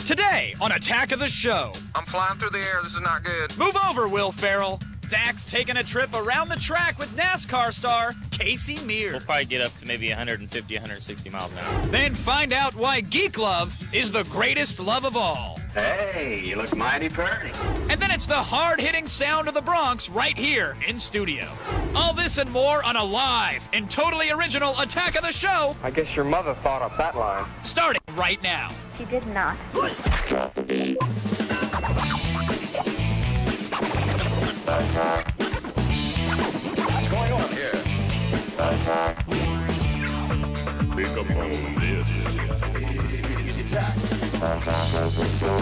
Today on Attack of the Show. I'm flying through the air. This is not good. Move over, Will Ferrell. Zach's taking a trip around the track with NASCAR star Casey Mears. We'll probably get up to maybe 150, 160 miles an hour. Then find out why geek love is the greatest love of all. Hey, you look mighty pretty. And then it's the hard-hitting sound of the Bronx right here in studio. All this and more on a live and totally original Attack of the Show. I guess your mother thought up that line. Starting right now. She did not. Drop the beat. Attack. What's going on here? Attack. Pick up on this. Attack. Attack of the Show.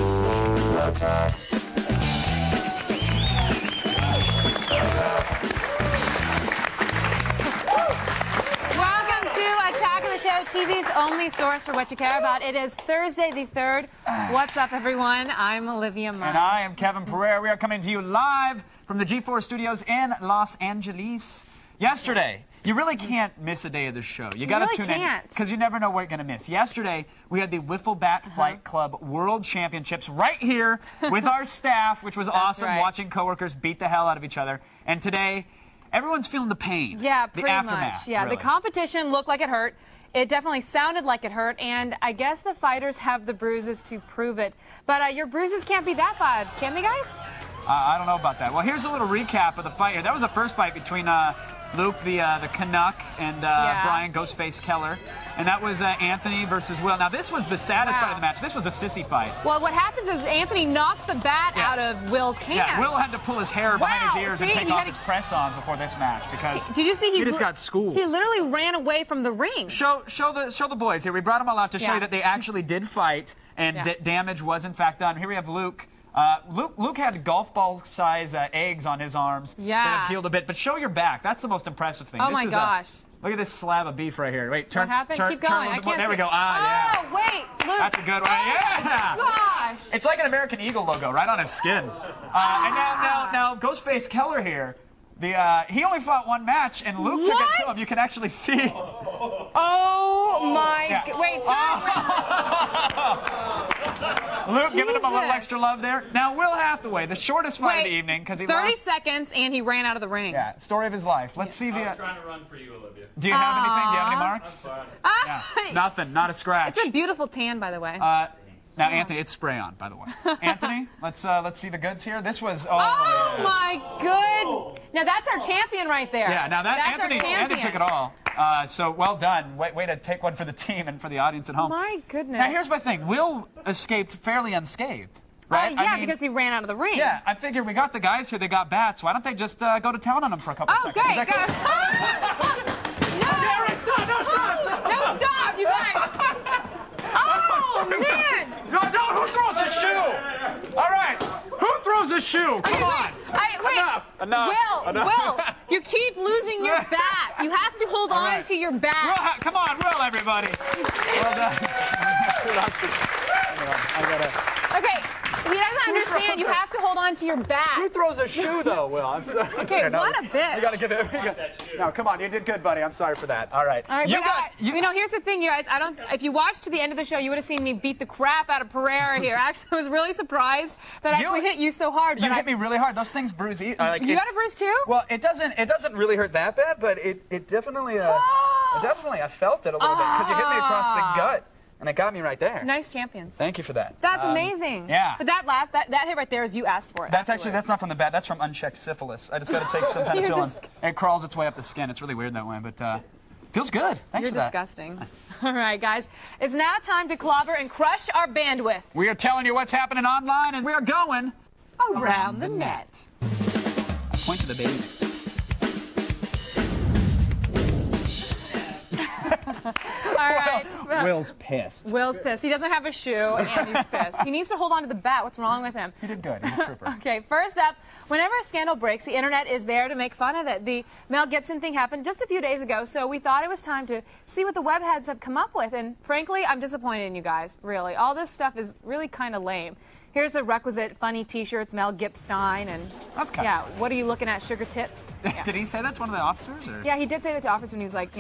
Attack. Welcome to Attack of the Show, TV's only source for what you care about. It is Thursday the 3rd. What's up, everyone? I'm Olivia Munn. And I am Kevin Pereira. We are coming to you live from the G4 studios in Los Angeles. Yesterday, you really can't miss a day of the show. You got to really tune can't. in because you never know what you're going to miss. Yesterday, we had the Wiffle Bat Flight Club World Championships right here with our staff, which was awesome, right. watching coworkers beat the hell out of each other. And today, everyone's feeling the pain. Yeah, the pretty aftermath, much. Yeah, really. the competition looked like it hurt. It definitely sounded like it hurt, and I guess the fighters have the bruises to prove it. But your bruises can't be that bad, can they, guys? I don't know about that. Well, here's a little recap of the fight here. That was the first fight between Luke, the Canuck, and Brian Ghostface Keller. And that was Anthony versus Will. Now, this was the saddest fight of the match. This was a sissy fight. Well, what happens is Anthony knocks the bat out of Will's hand. Yeah, Will had to pull his hair behind his ears and See, take off his press-ons before this match because Did you see he just got schooled. He literally ran away from the ring. Show the boys here. We brought them all out to show you that they actually did fight and damage was in fact done. Here we have Luke. Luke had golf ball size eggs on his arms that have healed a bit, but show your back. That's the most impressive thing. Oh my gosh. Look at this slab of beef right here. Wait, turn. What happened? Turn, Keep going. I can't there we see. go. Ah, oh, wait, Luke. That's a good one. Yeah. Gosh. It's like an American Eagle logo right on his skin. And now Ghostface Keller here. He only fought one match, and Luke took it to him. You can actually see. Oh my! Wait, Luke giving him a little extra love there. Now, Will Hathaway, the shortest fight of the evening because he 30 lost. seconds and he ran out of the ring. Yeah, story of his life. Let's see I was trying to run for you, Olivia. Do you have anything? Do you have any marks? Nothing. Not a scratch. It's a beautiful tan, by the way. Now, Anthony, it's spray on, by the way. Anthony, let's see the goods here. This was. Oh my good! Now that's our champion right there. Yeah. Now that that's Anthony took it all. So well done. Way to take one for the team and for the audience at home. My goodness. Now here's my thing. Will escaped fairly unscathed, right? Yeah, because he ran out of the ring. Yeah, I figure we got the guys here. They got bats. Why don't they just go to town on him for a couple seconds? Great. Is that No, stop, you guys. Oh man! No, who throws a shoe? All right, who throws a shoe? Come on. Wait. Enough. Will, you keep losing your bat. You have to hold on to your bat. Come on, Will, everybody. Well done. Okay, he doesn't understand. You have to hold on to your bat. Who throws a shoe, though, Will? I'm sorry. Okay, what a bitch. You gotta give it. No, come on, you did good, buddy. I'm sorry for that. All right. All right, you know, here's the thing, you guys. If you watched to the end of the show, you would have seen me beat the crap out of Pereira here. Actually, I was really surprised that I actually hit you so hard. You hit me really hard. Those things bruise. You got a bruise too? Well, it doesn't really hurt that bad, but it definitely I felt it a little bit because you hit me across the gut. And it got me right there. Nice champions. Thank you for that. That's amazing. Yeah. But that hit right there is you asked for it. That's not from the bat. That's from unchecked syphilis. I just got to take some penicillin. It crawls its way up the skin. It's really weird that way, but feels good. Thanks for that. You're disgusting. All right, guys. It's now time to clobber and crush our bandwidth. We are telling you what's happening online, and we are going around the net. I point to the baby. All right. Will's pissed. Will's pissed. He doesn't have a shoe, and he's pissed. He needs to hold on to the bat. What's wrong with him? He did good. He's a trooper. Okay, first up, whenever a scandal breaks, the internet is there to make fun of it. The Mel Gibson thing happened just a few days ago, so we thought it was time to see what the webheads have come up with. And frankly, I'm disappointed in you guys, really. All this stuff is really kind of lame. Here's the requisite funny T-shirts, Mel Gibson, and that's kind yeah. What are you looking at, sugar tits? Yeah. Did he say that's one of the officers? Or? Yeah, he did say that to officers when he was like,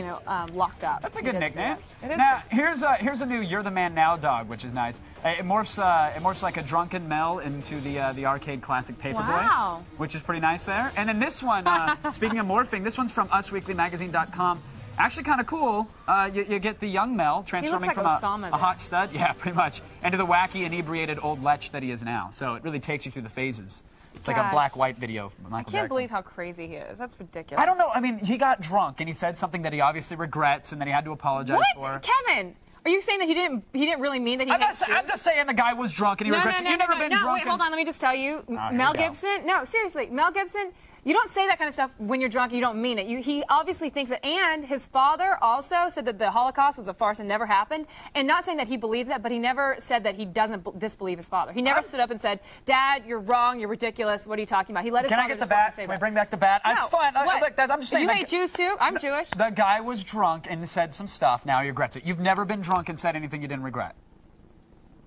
locked up. That's a good nickname. It is. Now here's a new "You're the Man Now" dog, which is nice. It morphs like a drunken Mel into the arcade classic Paperboy, which is pretty nice there. And then this one, speaking of morphing, this one's from UsWeeklyMagazine.com. Actually kind of cool. You get the young Mel transforming like from a hot stud, yeah, pretty much, into the wacky, inebriated old lech that he is now. So it really takes you through the phases. It's like a black-white video of Michael Jackson. I can't believe how crazy he is. That's ridiculous. I don't know. I mean, he got drunk and he said something that he obviously regrets and that he had to apologize for. Kevin? Are you saying that he didn't really mean that he hates Jews? I'm just saying the guy was drunk and he regrets it. You've never been drunk. Wait, hold on. Let me just tell you. Mel Gibson. No, seriously. Mel Gibson. You don't say that kind of stuff when you're drunk and you don't mean it. He obviously thinks it. And his father also said that the Holocaust was a farce and never happened. And not saying that he believes that, but he never said that he doesn't disbelieve his father. He never stood up and said, Dad, you're wrong, you're ridiculous, what are you talking about? He let his father Can I get the bat? Can we bring back the bat? No. It's fine. Look, I'm just saying. You hate Jews too? I'm Jewish. The guy was drunk and said some stuff. Now he regrets it. You've never been drunk and said anything you didn't regret.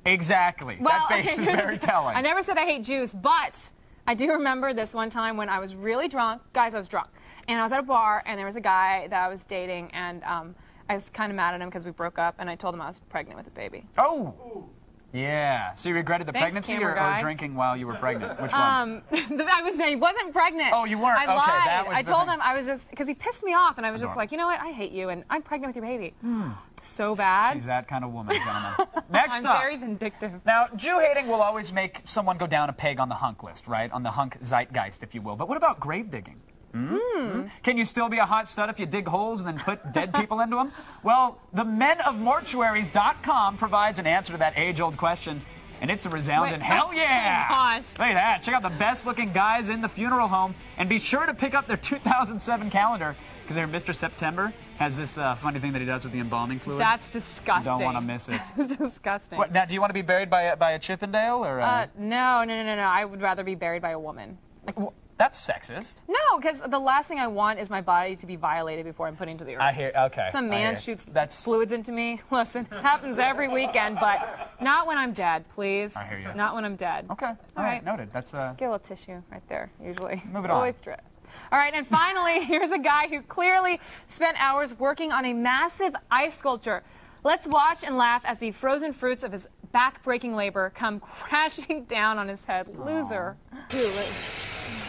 Exactly. Well, that face is very telling. I never said I hate Jews, but I do remember this one time when I was really drunk. Guys, I was drunk. And I was at a bar, and there was a guy that I was dating, and I was kind of mad at him because we broke up, and I told him I was pregnant with his baby. Oh! Yeah. So you regretted the pregnancy or drinking while you were pregnant? Which one? I wasn't pregnant. Oh, you weren't? I lied. Okay, that was I told him I was just, because he pissed me off, and I was just like, you know what? I hate you, and I'm pregnant with your baby. So bad. She's that kind of woman, gentlemen. Next I'm up. very vindictive. Now, Jew hating will always make someone go down a peg on the hunk list, right? On the hunk zeitgeist, if you will. But what about grave digging? Can you still be a hot stud if you dig holes and then put dead people into them? Well, the menofmortuaries.com provides an answer to that age-old question, and it's a resounding hell yeah! Oh my gosh. Look at that. Check out the best-looking guys in the funeral home, and be sure to pick up their 2007 calendar, because their Mr. September has this funny thing that he does with the embalming fluid. That's disgusting. You don't want to miss it. It's disgusting. What, now, do you want to be buried by a Chippendale? Or, No. I would rather be buried by a woman. That's sexist. No, because the last thing I want is my body to be violated before I'm put into the earth. I hear. Okay. Some man shoots fluids into me. Listen, it happens every weekend, but not when I'm dead, please. I hear you. Not when I'm dead. Okay. All right. Noted. That's Get a little tissue right there. Usually. Move it on. Always drip. All right, and finally, here's a guy who clearly spent hours working on a massive ice sculpture. Let's watch and laugh as the frozen fruits of his back-breaking labor come crashing down on his head. Aww. Loser.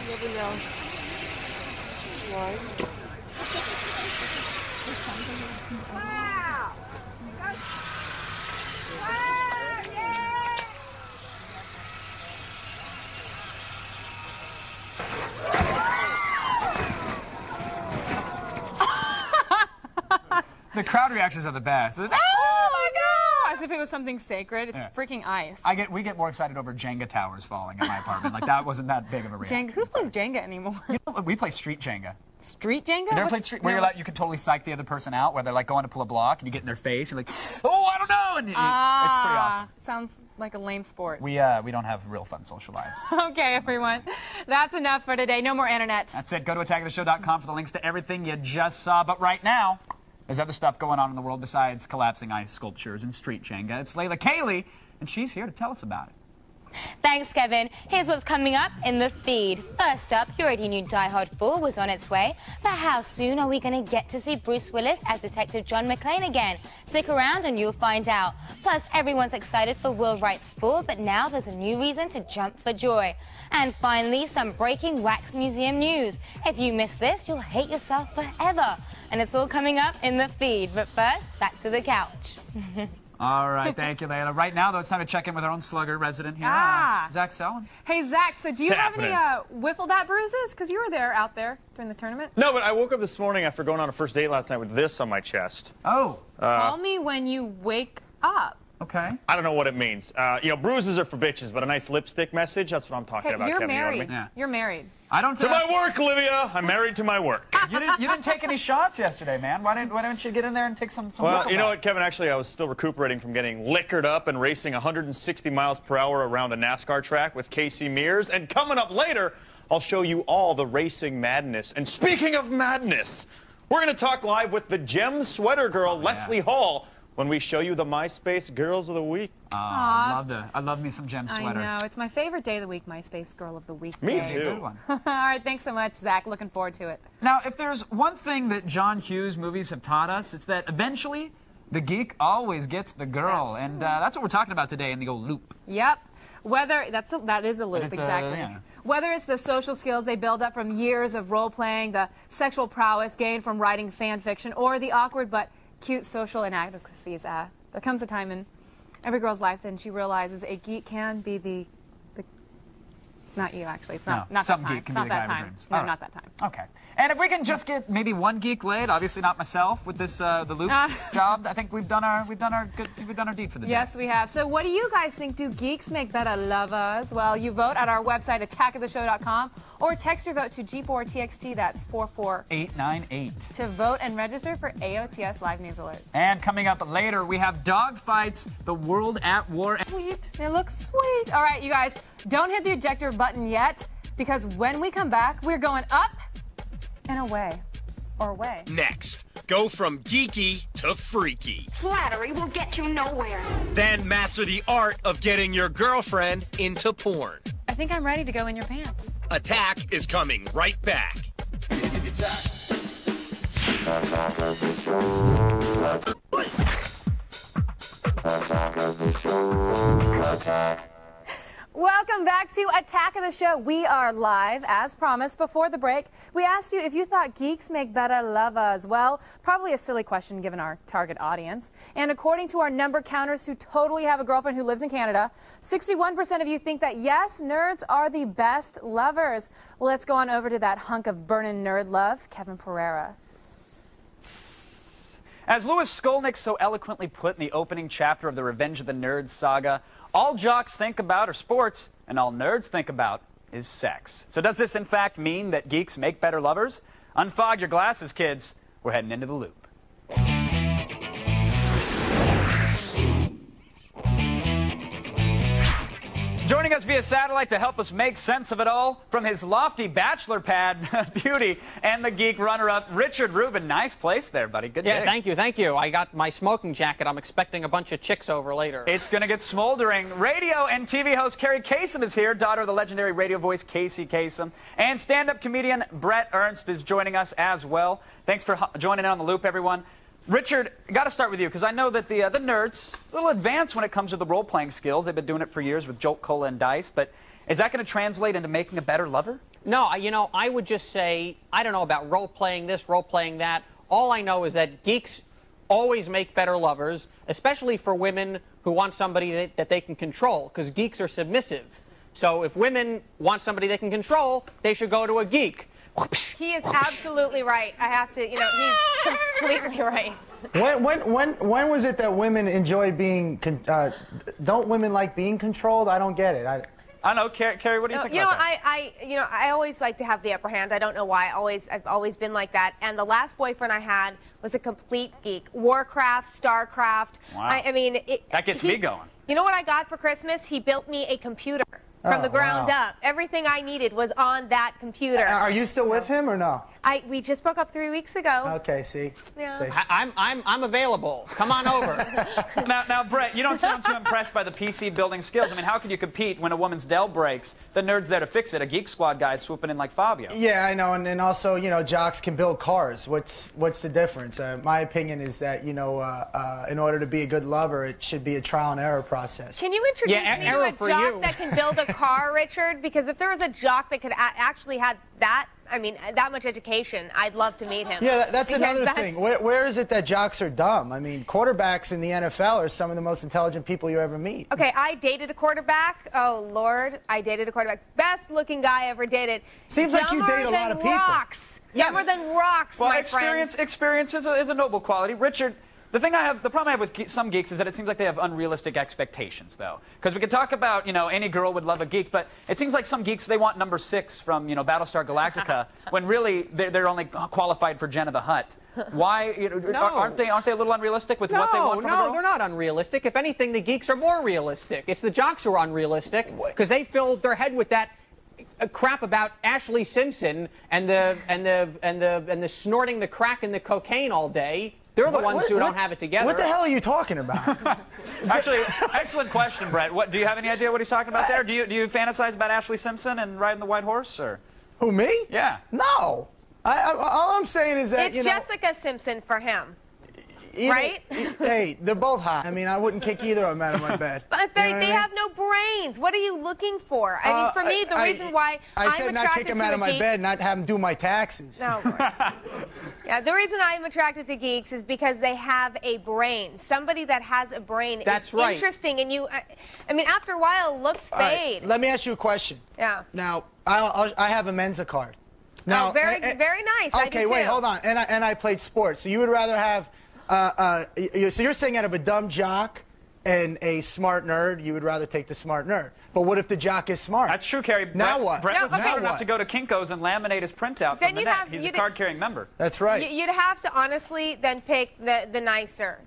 Never know. Wow! The crowd reactions are the best. Oh my God! As if it was something sacred. It's freaking ice. We get more excited over Jenga towers falling in my apartment. Like that wasn't that big of a reaction. Jenga? Who plays Jenga anymore? You know, we play street Jenga. Street Jenga? You never played street? Where you can totally psych the other person out, where they're like going to pull a block and you get in their face. You're like, oh, I don't know, and it's pretty awesome. Sounds like a lame sport. We don't have real fun social lives. Okay, everyone, that's enough for today. No more internet. That's it. Go to attackoftheshow.com for the links to everything you just saw. But right now, there's other stuff going on in the world besides collapsing ice sculptures and street Jenga. It's Layla Kaylee, and she's here to tell us about it. Thanks, Kevin. Here's what's coming up in the feed. First up, you already knew Die Hard 4 was on its way, but how soon are we going to get to see Bruce Willis as Detective John McClane again? Stick around and you'll find out. Plus, everyone's excited for Will Wright's Spore, but now there's a new reason to jump for joy. And finally, some breaking Wax Museum news. If you miss this, you'll hate yourself forever. And it's all coming up in the feed. But first, back to the couch. All right, thank you, Layla. Right now, though, it's time to check in with our own slugger resident here, Zach Selwyn. Hey, Zach, so do you have any wiffle bat bruises? Because you were out there during the tournament. No, but I woke up this morning after going on a first date last night with this on my chest. Oh. Call me when you wake up. Okay. I don't know what it means. You know, bruises are for bitches, but a nice lipstick message, that's what I'm talking about, you're Kevin. Married. You know what I mean? You're married. I don't. To my work, Olivia. I'm married to my work. You didn't take any shots yesterday, man. Why don't you get in there and take some Well, you know what, Kevin? Actually, I was still recuperating from getting liquored up and racing 160 miles per hour around a NASCAR track with Casey Mears. And coming up later, I'll show you all the racing madness. And speaking of madness, we're going to talk live with the Gem Sweater Girl, Leslie Hall, when we show you the MySpace Girls of the Week. I love me some Jem sweater. I know. It's my favorite day of the week, MySpace Girl of the Week. Me day. too. Good one. All right, thanks so much, Zach. Looking forward to it. Now, if there's one thing that John Hughes movies have taught us, it's that eventually the geek always gets the girl. That's what we're talking about today in the old loop. Yep. Whether that is a loop, exactly. Yeah. Whether it's the social skills they build up from years of role playing, the sexual prowess gained from writing fan fiction, or the awkward but cute social inadequacies, there comes a time in every girl's life then she realizes a geek can be the not you actually. It's not some that time. geek can It's be not the that guy of time. dreams. No, All right. not that time. Okay. And if we can just get maybe one geek laid, obviously not myself, with this the loop job, I think we've done our deed for the day. Yes, we have. So what do you guys think? Do geeks make better lovers? Well, you vote at our website, attackoftheshow.com, or text your vote to G4TXT, that's 44898, to vote and register for AOTS Live News Alert. And coming up later, we have Dogfights, the World at War. Sweet. It looks sweet. All right, you guys, don't hit the ejector button yet, because when we come back, we're going up and away. Or away. Next, go from geeky to freaky. Flattery will get you nowhere. Then master the art of getting your girlfriend into porn. I think I'm ready to go in your pants. Attack is coming right back. Attack. Welcome back to Attack of the Show. We are live, as promised. Before the break, we asked you if you thought geeks make better lovers. Well, probably a silly question given our target audience. And according to our number counters who totally have a girlfriend who lives in Canada, 61% of you think that, yes, nerds are the best lovers. Well, let's go on over to that hunk of burnin' nerd love, Kevin Pereira. As Louis Skolnick so eloquently put in the opening chapter of the Revenge of the Nerds saga, all jocks think about are sports, and all nerds think about is sex. So does this in fact mean that geeks make better lovers? Unfog your glasses, kids. We're heading into the loop. Joining us via satellite to help us make sense of it all, from his lofty bachelor pad beauty and the geek runner-up, Richard Rubin. Nice place there, buddy. Good Yeah, dig. thank you. I got my smoking jacket. I'm expecting a bunch of chicks over later. It's going to get smoldering. Radio and TV host Carrie Kasem is here, daughter of the legendary radio voice Casey Kasem. And stand-up comedian Brett Ernst is joining us as well. Thanks for joining in on the loop, everyone. Richard, got to start with you, because I know that the nerds, a little advanced when it comes to the role-playing skills. They've been doing it for years with Jolt, Cola, and Dice. But is that going to translate into making a better lover? No, you know, I would just say, I don't know about role-playing this, role-playing that. All I know is that geeks always make better lovers, especially for women who want somebody that they can control, because geeks are submissive. So if women want somebody they can control, they should go to a geek. He is absolutely right. I have to, you know, he's completely right. When was it that women enjoy being, don't women like being controlled? I don't get it. I don't know, Carrie, what do you think about that? I always like to have the upper hand. I don't know why. I've always been like that. And the last boyfriend I had was a complete geek. Warcraft, StarCraft. Wow. I mean, that gets me going. You know what I got for Christmas? He built me a computer. From the ground up. Everything I needed was on that computer. Are you still with him or no? We just broke up 3 weeks ago. Okay, see. Yeah. See. I'm available. Come on over. Now, Brett, you don't sound too impressed by the PC building skills. I mean, how can you compete when a woman's Dell breaks? The nerd's there to fix it. A Geek Squad guy swooping in like Fabio. Yeah, I know, and also, you know, jocks can build cars. What's the difference? My opinion is that, you know, in order to be a good lover, it should be a trial and error process. Can you introduce me to a jock that can build a car, Richard? Because if there was a jock that could actually had that, I mean, that much education, I'd love to meet him. Yeah, that's another thing. Where is it that jocks are dumb? I mean, quarterbacks in the NFL are some of the most intelligent people you ever meet. Okay, I dated a quarterback. Oh, Lord, I dated a quarterback. Best looking guy I ever dated. Seems like you date a lot of people. Rocks. Dumber than rocks, well, my friend. Experience is a noble quality. Richard, the problem I have with some geeks is that it seems like they have unrealistic expectations, though. Because we could talk about, you know, any girl would love a geek, but it seems like some geeks, they want number 6 from, you know, Battlestar Galactica, when really they're only qualified for Jenna the Hutt. Why? You know, No. aren't they a little unrealistic with what they want from a girl? No, they're not unrealistic. If anything, the geeks are more realistic. It's the jocks who are unrealistic because they filled their head with that crap about Ashley Simpson and the snorting the crack and the cocaine all day. They're the ones who don't have it together. What the hell are you talking about? Actually, excellent question, Brett. Do you have any idea what he's talking about there? Do you fantasize about Ashley Simpson and riding the white horse, or? Who, me? Yeah. No. All I'm saying is that it's Jessica Simpson for him. Right? Hey, they're both hot. I mean, I wouldn't kick either of them out of my bed. But they have no brains. What are you looking for? I mean, for me, the reason why I said not kick them out of my bed, not have them do my taxes. No. Yeah, the reason I'm attracted to geeks is because they have a brain. Somebody that has a brain is interesting, and I mean, after a while, looks fade. Right, let me ask you a question. Yeah. Now, I have a Mensa card. Now, very nice. Okay, wait, hold on. And I played sports. So you would rather have, so you're saying out of a dumb jock and a smart nerd, you would rather take the smart nerd. But what if the jock is smart? That's true, Carrie. Now what? Brett was smart enough to go to Kinko's and laminate his printout from the net. He's a card-carrying member. That's right. You'd have to honestly then pick the nicer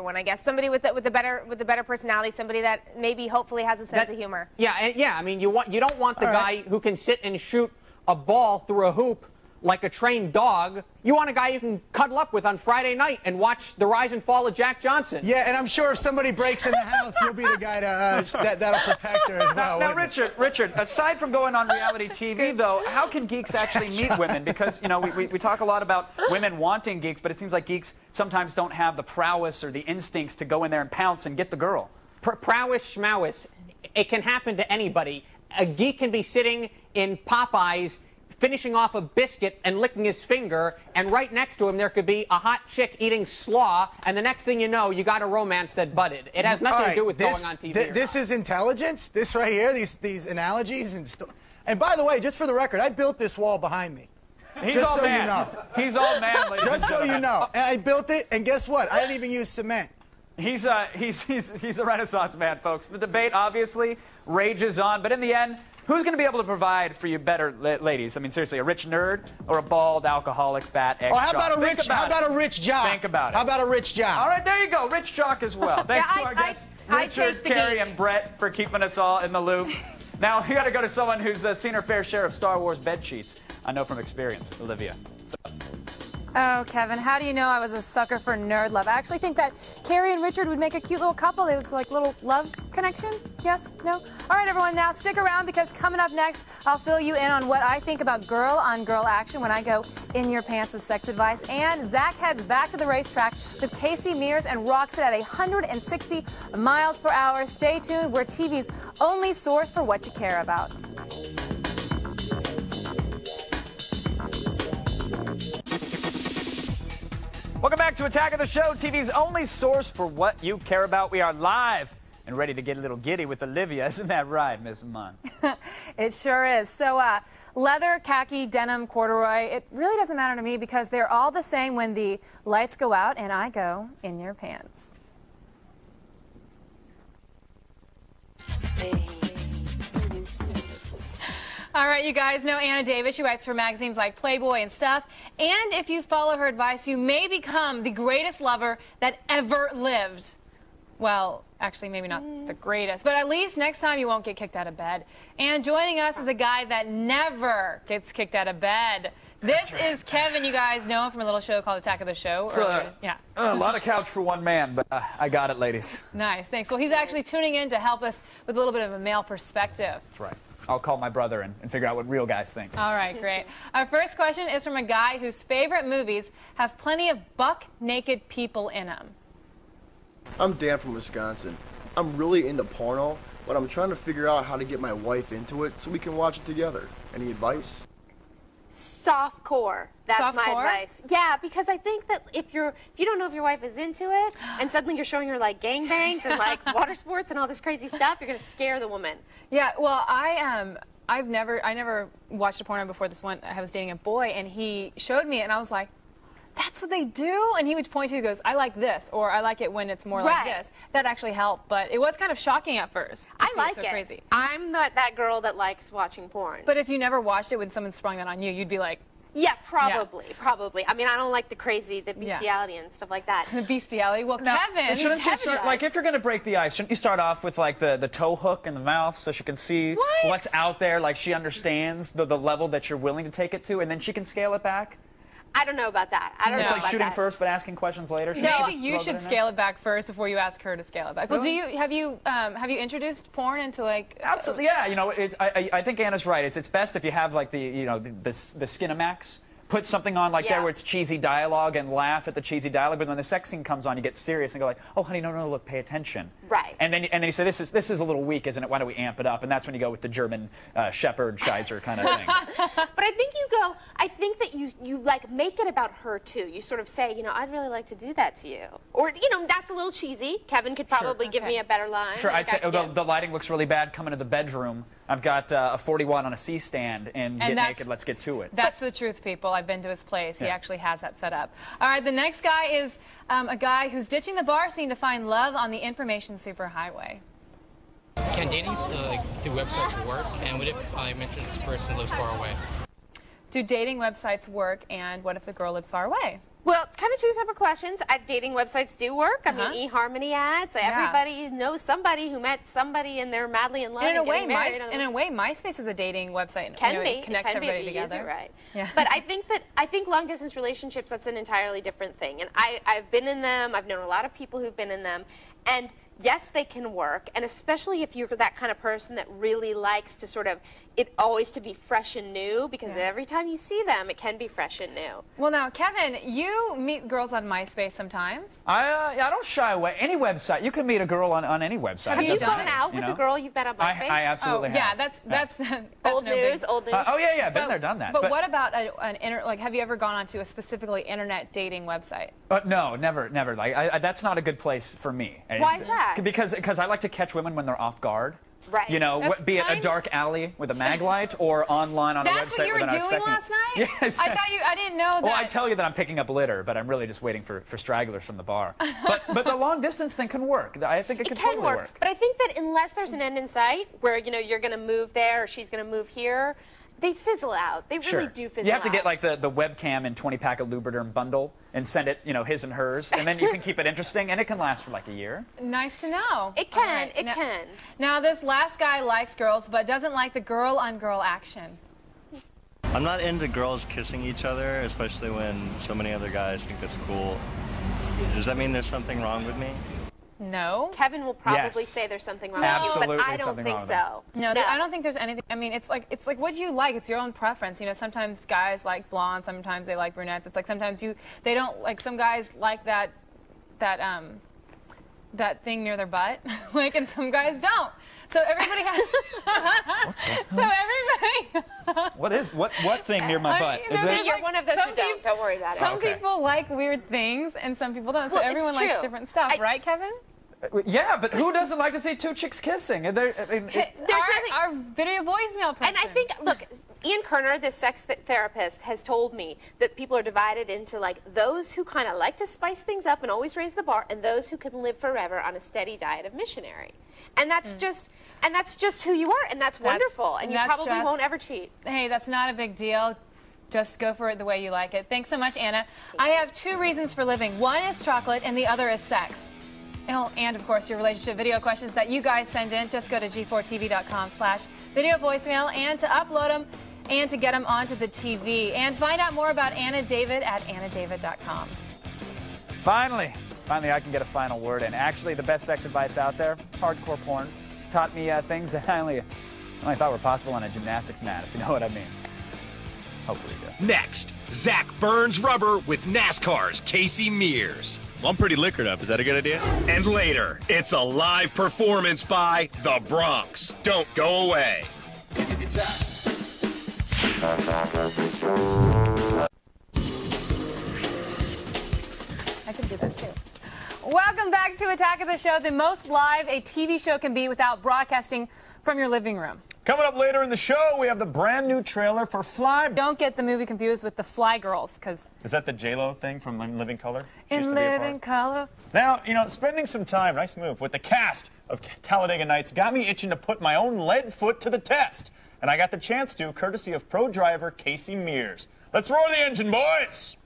one, I guess. Somebody with the better personality, somebody that maybe hopefully has a sense of humor. Yeah. I mean, you don't want the guy who can sit and shoot a ball through a hoop like a trained dog. You want a guy you can cuddle up with on Friday night and watch the rise and fall of Jack Johnson. Yeah, and I'm sure if somebody breaks in the house, you'll be the guy that'll protect her as well. Now, Richard, aside from going on reality TV, though, how can geeks actually meet women? Because, you know, we talk a lot about women wanting geeks, but it seems like geeks sometimes don't have the prowess or the instincts to go in there and pounce and get the girl. Prowess, schmowess. It can happen to anybody. A geek can be sitting in Popeyes finishing off a biscuit and licking his finger, and right next to him there could be a hot chick eating slaw, and the next thing you know, you got a romance that budded. It has nothing to do with going on TV. This is intelligence. This right here, these analogies and by the way, just for the record, I built this wall behind me. He's just all so man. you know. He's all man, ladies Just so you know. And I built it, and guess what? I didn't even use cement. He's a Renaissance man, folks. The debate obviously rages on, but in the end, who's going to be able to provide for you better, ladies? I mean, seriously, a rich nerd or a bald, alcoholic, fat ex-jock? How about a rich jock? Think about it. How about a rich jock? All right, there you go. Rich jock as well. Thanks to our guests, Richard, Carrie, and Brett, for keeping us all in the loop. Now, we got to go to someone who's seen her fair share of Star Wars bed sheets. I know from experience. Olivia. Oh, Kevin, how do you know I was a sucker for nerd love? I actually think that Carrie and Richard would make a cute little couple. They look like little love connection. Yes? No? All right, everyone, now stick around because coming up next, I'll fill you in on what I think about girl-on-girl action when I go in your pants with sex advice. And Zach heads back to the racetrack with Casey Mears and rocks it at 160 miles per hour. Stay tuned. We're TV's only source for what you care about. Welcome back to Attack of the Show, TV's only source for what you care about. We are live and ready to get a little giddy with Olivia. Isn't that right, Miss Munn? It sure is. So, leather, khaki, denim, corduroy, it really doesn't matter to me because they're all the same when the lights go out and I go in your pants. All right, you guys know Anna Davis. She writes for magazines like Playboy and stuff. And if you follow her advice, you may become the greatest lover that ever lived. Well, actually, maybe not the greatest, but at least next time you won't get kicked out of bed. And joining us is a guy that never gets kicked out of bed. This is Kevin. You guys know him from a little show called Attack of the Show. Yeah. A lot of couch for one man, but I got it, ladies. Nice, thanks. Well, he's actually tuning in to help us with a little bit of a male perspective. That's right. I'll call my brother and figure out what real guys think. All right, great. Our first question is from a guy whose favorite movies have plenty of buck-naked people in them. I'm Dan from Wisconsin. I'm really into porno, but I'm trying to figure out how to get my wife into it so we can watch it together. Any advice? Softcore. That's my Softcore? advice. Yeah, because I think that if you don't know if your wife is into it, and suddenly you're showing her like gangbangs and like water sports and all this crazy stuff, you're gonna scare the woman. Yeah, well, I never watched a porno before this one. I was dating a boy, and he showed me, and I was like, that's what they do? And he would point to, he goes, I like this, or I like it when it's more like this. That actually helped, but it was kind of shocking at first. I like so it. Crazy. I'm not that girl that likes watching porn. But if you never watched it when someone sprung that on you, you'd be like, yeah, probably. I mean, I don't like the bestiality and stuff like that. The bestiality? Well, Now, Kevin, shouldn't you start, like, if you're going to break the ice, shouldn't you start off with, like, the toe hook in the mouth so she can see what's out there, like she understands the level that you're willing to take it to, and then she can scale it back? I don't know about that. I don't know It's like about shooting that. first but asking questions later. Maybe you should scale it back first before you ask her to scale it back. Really? Well, have you introduced porn into like? Absolutely, yeah. You know, I think Anna's right. It's best if you have like the Skinamax. Put something on like there where it's cheesy dialogue and laugh at the cheesy dialogue, but when the sex scene comes on, you get serious and go like, "Oh, honey, no, look, pay attention." Right. And then you say, "This is a little weak, isn't it? Why don't we amp it up?" And that's when you go with the German Shepherd Scheiser kind of thing. But I think that you like make it about her too. You sort of say, you know, I'd really like to do that to you, or you know, that's a little cheesy. Kevin could probably give me a better line. Sure, like I'd say the lighting looks really bad. Come into the bedroom. I've got a 40-watt on a C-stand and get naked. Let's get to it. That's the truth, people. I've been to his place. He actually has that set up. All right, the next guy is a guy who's ditching the bar scene to find love on the information superhighway. Can dating through websites work? And what if I mention this person lives far away? Do dating websites work, and what if the girl lives far away? Well, kind of two separate questions. Dating websites do work. I mean, eHarmony ads. Everybody knows somebody who met somebody and they're madly in love. And in a way, MySpace is a dating website. It connects everybody together. Use it right. Yeah. But I think long distance relationships, that's an entirely different thing. And I've been in them. I've known a lot of people who've been in them, and yes, they can work, and especially if you're that kind of person that really likes to sort of it always to be fresh and new, because every time you see them, it can be fresh and new. Well, now, Kevin, you meet girls on MySpace sometimes. I don't shy away. Any website. You can meet a girl on any website. Have you gone out with a girl you've met on MySpace? I absolutely have. Yeah, that's old news. Old news. Oh yeah, been there, done that. But what about have you ever gone onto a specifically internet dating website? No, never. Like that's not a good place for me. Why is that? Because I like to catch women when they're off guard. Right. You know, be it a dark alley with a mag light or online on a website. That's what you were doing last night? Yes. I didn't know that. Well, I tell you that I'm picking up litter, but I'm really just waiting for stragglers from the bar. But the long distance thing can work. I think it can totally work. But I think that unless there's an end in sight where, you know, you're going to move there or she's going to move here, they fizzle out. They really do fizzle out. You have to get like the webcam and 20-pack of Lubriderm bundle and send it, you know, his and hers, and then you can keep it interesting, and it can last for like a year. Nice to know. It can. It can. Now, this last guy likes girls, but doesn't like the girl-on-girl action. I'm not into girls kissing each other, especially when so many other guys think it's cool. Does that mean there's something wrong with me? No. Kevin will probably say there's something wrong with you, but I don't think so. No, I don't think there's anything. I mean, it's like what do you like? It's your own preference. You know, sometimes guys like blondes, sometimes they like brunettes. It's like sometimes they don't like. Some guys like that thing near their butt, like, and some guys don't. So everybody has. So everybody. What thing near my butt? Is it? You're one of those who don't. Don't worry about it. Some people like weird things, and some people don't. So everyone likes different stuff, right, Kevin? Yeah, but who doesn't like to see two chicks kissing? Our video voicemail person. And I think, look, Ian Kerner, this sex therapist, has told me that people are divided into like those who kind of like to spice things up and always raise the bar, and those who can live forever on a steady diet of missionary. And that's just who you are, and that's wonderful. And you probably won't ever cheat. Hey, that's not a big deal. Just go for it the way you like it. Thanks so much, Anna. I have 2 reasons for living. One is chocolate, and the other is sex. And, of course, your relationship video questions that you guys send in. Just go to g4tv.com/video voicemail and to upload them and to get them onto the TV. And find out more about Anna David at annadavid.com. Finally, I can get a final word in. Actually, the best sex advice out there, hardcore porn. It's taught me things that I only thought were possible on a gymnastics mat, if you know what I mean. Hopefully you do. Next, Zach burns rubber with NASCAR's Casey Mears. Well, I'm pretty liquored up. Is that a good idea? And later, it's a live performance by The Bronx. Don't go away. I can do that too. Welcome back to Attack of the Show, the most live a TV show can be without broadcasting from your living room. Coming up later in the show, we have the brand new trailer for Fly. Don't get the movie confused with the Fly Girls, because... Is that the J-Lo thing from Living Color? In Living Color. Now, you know, spending some time, nice move, with the cast of Talladega Nights got me itching to put my own lead foot to the test. And I got the chance to, courtesy of pro driver Casey Mears. Let's roar the engine, boys!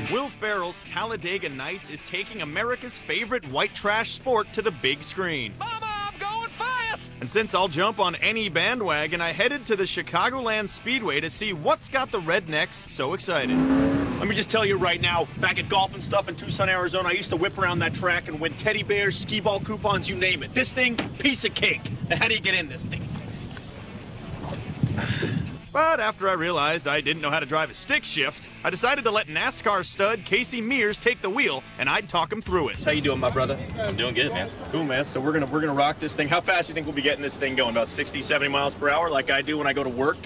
Will Ferrell's Talladega Nights is taking America's favorite white trash sport to the big screen. Mama, I'm going fast! And since I'll jump on any bandwagon, I headed to the Chicagoland Speedway to see what's got the rednecks so excited. Let me just tell you right now, back at golf and stuff in Tucson, Arizona, I used to whip around that track and win teddy bears, skee-ball coupons, you name it. This thing, piece of cake. Now, how do you get in this thing? But after I realized I didn't know how to drive a stick shift, I decided to let NASCAR stud Casey Mears take the wheel, and I'd talk him through it. How you doing, my brother? I'm doing good, man. Cool, man. So we're gonna rock this thing. How fast do you think we'll be getting this thing going? About 60, 70 miles per hour, like I do when I go to work?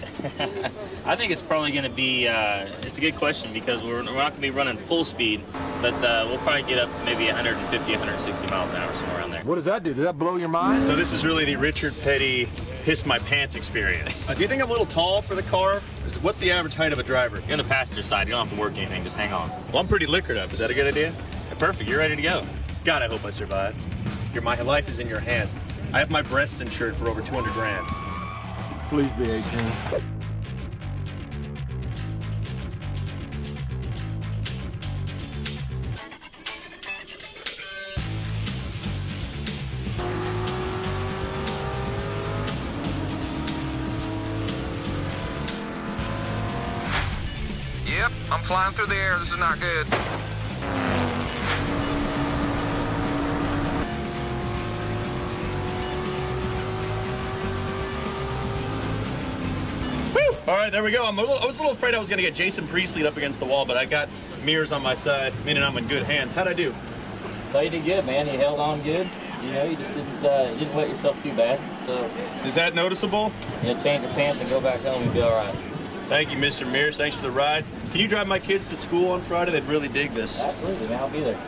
I think it's probably going to be, it's a good question because we're not going to be running full speed, but we'll probably get up to maybe 150, 160 miles an hour, somewhere around there. What does that do? Does that blow your mind? So this is really the Richard Petty piss my pants experience. Do you think I'm a little tall for the car? What's the average height of a driver? You're on the passenger side. You don't have to work anything. Just hang on. Well, I'm pretty liquored up. Is that a good idea? Perfect. You're ready to go. God, I hope I survive. My life is in your hands. I have my breasts insured for over 200 grand. Please be 18. Yep, I'm flying through the air. This is not good. Woo! All right, there we go. I was a little afraid I was going to get Jason Priestley up against the wall, but I got Mears on my side, meaning I'm in good hands. How'd I do? So you did good, man. You held on good. You know, you just didn't wet yourself too bad. So is that noticeable? You know, change your pants and go back home and be all right. Thank you, Mr. Mears. Thanks for the ride. Can you drive my kids to school on Friday? They'd really dig this. Absolutely, man. I'll be there.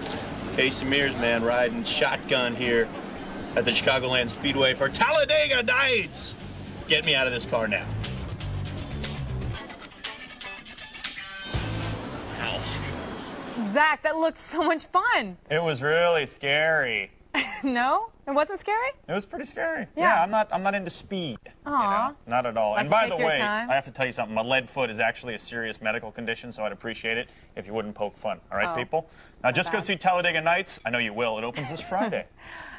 Casey Mears, man, riding shotgun here at the Chicagoland Speedway for Talladega Nights. Get me out of this car now. Ow. Zach, that looked so much fun. It was really scary. No? It wasn't scary? It was pretty scary. Yeah. I'm not into speed. Aw. You know? Not at all. Like And by the take your way, time? I have to tell you something. My lead foot is actually a serious medical condition, so I'd appreciate it if you wouldn't poke fun. All right, Oh. people? Now just go bad. see Talladega Nights. I know you will. It opens this Friday.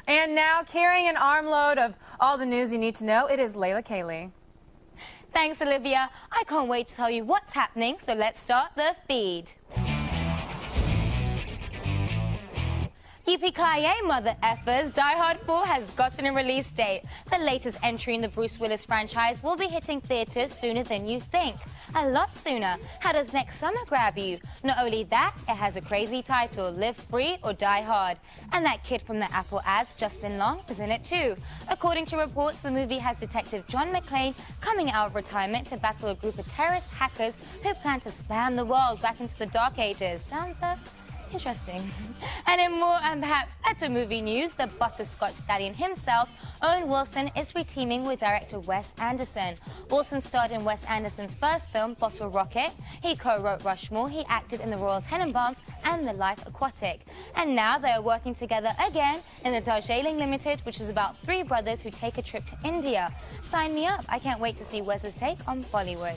And now, carrying an armload of all the news you need to know, it is Layla Cayley. Thanks, Olivia. I can't wait to tell you what's happening, so let's start the feed. Yippee-ki-yay, mother effers! Die Hard 4 has gotten a release date. The latest entry in the Bruce Willis franchise will be hitting theaters sooner than you think. A lot sooner. How does next summer grab you? Not only that, it has a crazy title, Live Free or Die Hard. And that kid from the Apple ads, Justin Long, is in it too. According to reports, the movie has Detective John McClane coming out of retirement to battle a group of terrorist hackers who plan to spam the world back into the Dark Ages. Sounds interesting. And in more and perhaps better movie news, the butterscotch stallion himself, Owen Wilson, is reteaming with director Wes Anderson. Wilson starred in Wes Anderson's first film, Bottle Rocket. He co-wrote Rushmore. He acted in The Royal Tenenbaums and The Life Aquatic. And now they are working together again in the Darjeeling Limited, which is about three brothers who take a trip to India. Sign me up. I can't wait to see Wes's take on Bollywood.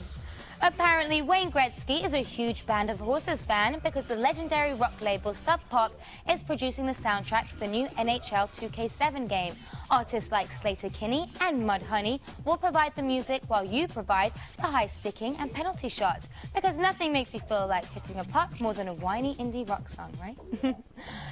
Apparently, Wayne Gretzky is a huge Band of Horses fan because the legendary rock label Sub Pop is producing the soundtrack for the new NHL 2K7 game. Artists like Slater Kinney and Mudhoney will provide the music while you provide the high sticking and penalty shots, because nothing makes you feel like hitting a puck more than a whiny indie rock song, right?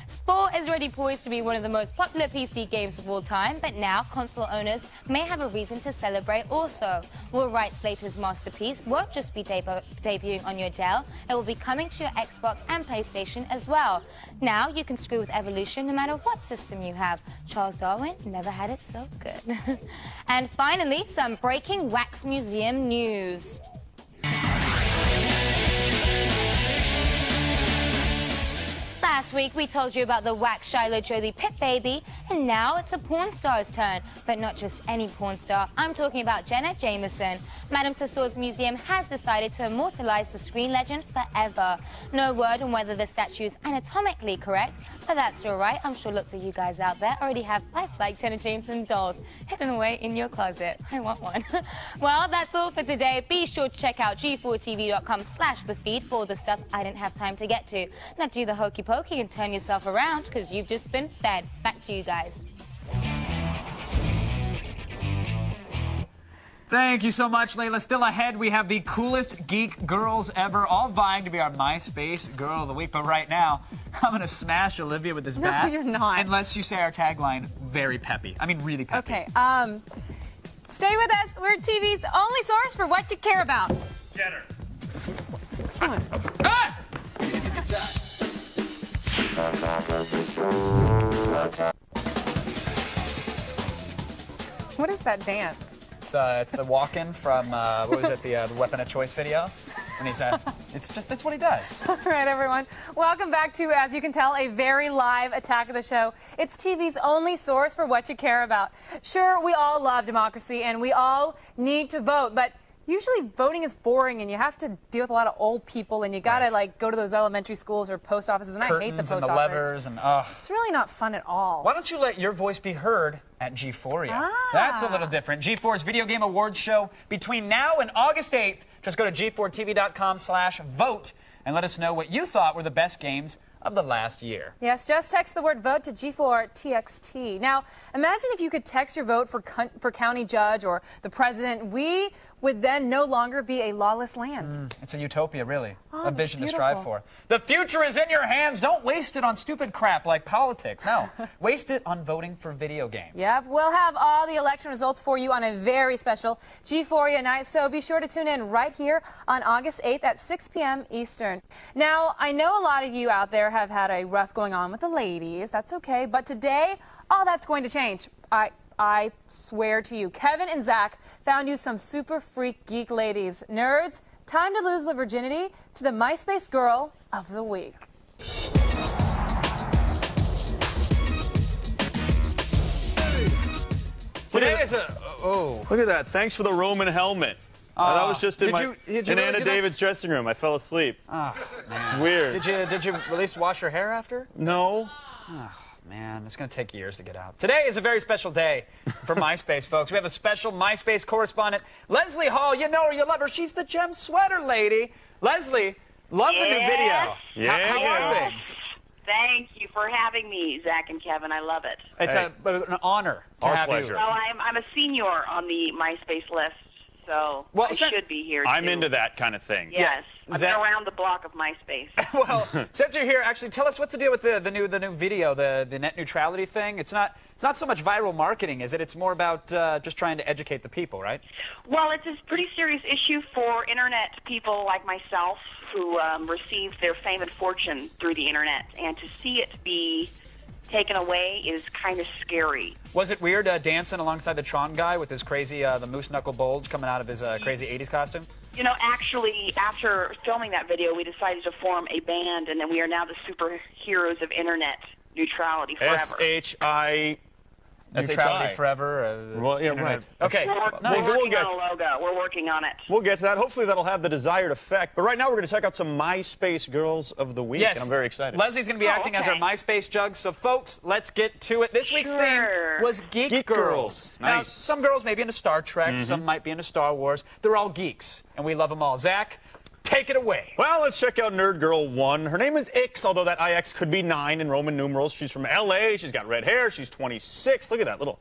Sport is already poised to be one of the most popular PC games of all time, but now console owners may have a reason to celebrate also. Will Wright Slater's masterpiece won't just be debuting on your Dell, it will be coming to your Xbox and PlayStation as well. Now you can screw with Evolution no matter what system you have. Charles Darwin never had it so good. And finally, some breaking Wax Museum news. Last week, we told you about the Wax Shiloh Jolie Pit baby, and now it's a porn star's turn. But not just any porn star. I'm talking about Jenna Jameson. Madame Tussauds Museum has decided to immortalize the screen legend forever. No word on whether the statue is anatomically correct, but that's all right. I'm sure lots of you guys out there already have lifelike Jenna Jameson dolls hidden away in your closet. I want one. Well, that's all for today. Be sure to check out g4tv.com/thefeed for all the stuff I didn't have time to get to. Now do the hokey pokey and turn yourself around, because you've just been fed. Back to you guys. Thank you so much, Layla. Still ahead, we have the coolest geek girls ever, all vying to be our MySpace Girl of the Week. But right now, I'm going to smash Olivia with this bat. No, you're not. Unless you say our tagline, very peppy. I mean, really peppy. Okay, stay with us. We're TV's only source for what you care about. Get her. Ah! What is that dance? It's the walk-in from, what was it, the Weapon of Choice video? And he's, it's what he does. All right, everyone. Welcome back to, as you can tell, a very live Attack of the Show. It's TV's only source for what you care about. Sure, we all love democracy, and we all need to vote, but usually voting is boring, and you have to deal with a lot of old people, and you gotta like go to those elementary schools or post offices, and I hate the post office. And the levers, and it's really not fun at all. Why don't you let your voice be heard at G4? That's a little different. G4's Video Game Awards show between now and August 8th. Just go to g4tv.com/vote and let us know what you thought were the best games of the last year. Yes, just text the word vote to G4TXT. Now, imagine if you could text your vote for county judge or the president. We would then no longer be a lawless land. It's a utopia, really. Oh, a vision to strive for. The future is in your hands. Don't waste it on stupid crap like politics. No, waste it on voting for video games. Yep, we'll have all the election results for you on a very special G4 night, so be sure to tune in right here on August 8th at 6 p.m. Eastern. Now, I know a lot of you out there have had a rough going on with the ladies. That's okay, but today, all that's going to change. I swear to you, Kevin and Zach found you some super freak geek ladies. Nerds, time to lose the virginity to the MySpace Girl of the Week. Today is a... Look at that. Thanks for the Roman helmet. That was just in really Anna David's dressing room. I fell asleep. Oh, man. It's weird. Did you at least wash your hair after? No. Oh, man, it's going to take years to get out. Today is a very special day for MySpace, folks. We have a special MySpace correspondent, Leslie Hall. You know her, you love her. She's the gem sweater lady. Leslie, love the new video. How are things? Thank you for having me, Zach and Kevin. I love it. It's an honor to have you. Well, I'm a senior on the MySpace list, so I should be here, too. I'm into that kind of thing. Yes. I've been around the block of MySpace. Well, since you're here, actually, tell us what's the deal with the new video, the net neutrality thing. It's not so much viral marketing, is it? It's more about just trying to educate the people, right? Well, it's a pretty serious issue for Internet people like myself who received their fame and fortune through the Internet. And to see it be taken away is kind of scary. Was it weird dancing alongside the Tron guy with his crazy, the moose knuckle bulge coming out of his crazy 80s costume? You know, actually, after filming that video, we decided to form a band, and then we are now the superheroes of Internet neutrality forever. S-H-I... Neutrality forever. Well, yeah, right. Okay. We're working on a logo. We're working on it. We'll get to that. Hopefully that'll have the desired effect. But right now we're going to check out some MySpace Girls of the Week, and I'm very excited. Leslie's going to be acting as our MySpace jug. So, folks, let's get to it. This week's theme was Geek Girls. Nice. Now, some girls may be into Star Trek. Some might be into Star Wars. They're all geeks, and we love them all. Zach, take it away. Well, let's check out Nerd Girl 1. Her name is Ix, although that IX could be 9 in Roman numerals. She's from L.A. She's got red hair. She's 26. Look at that little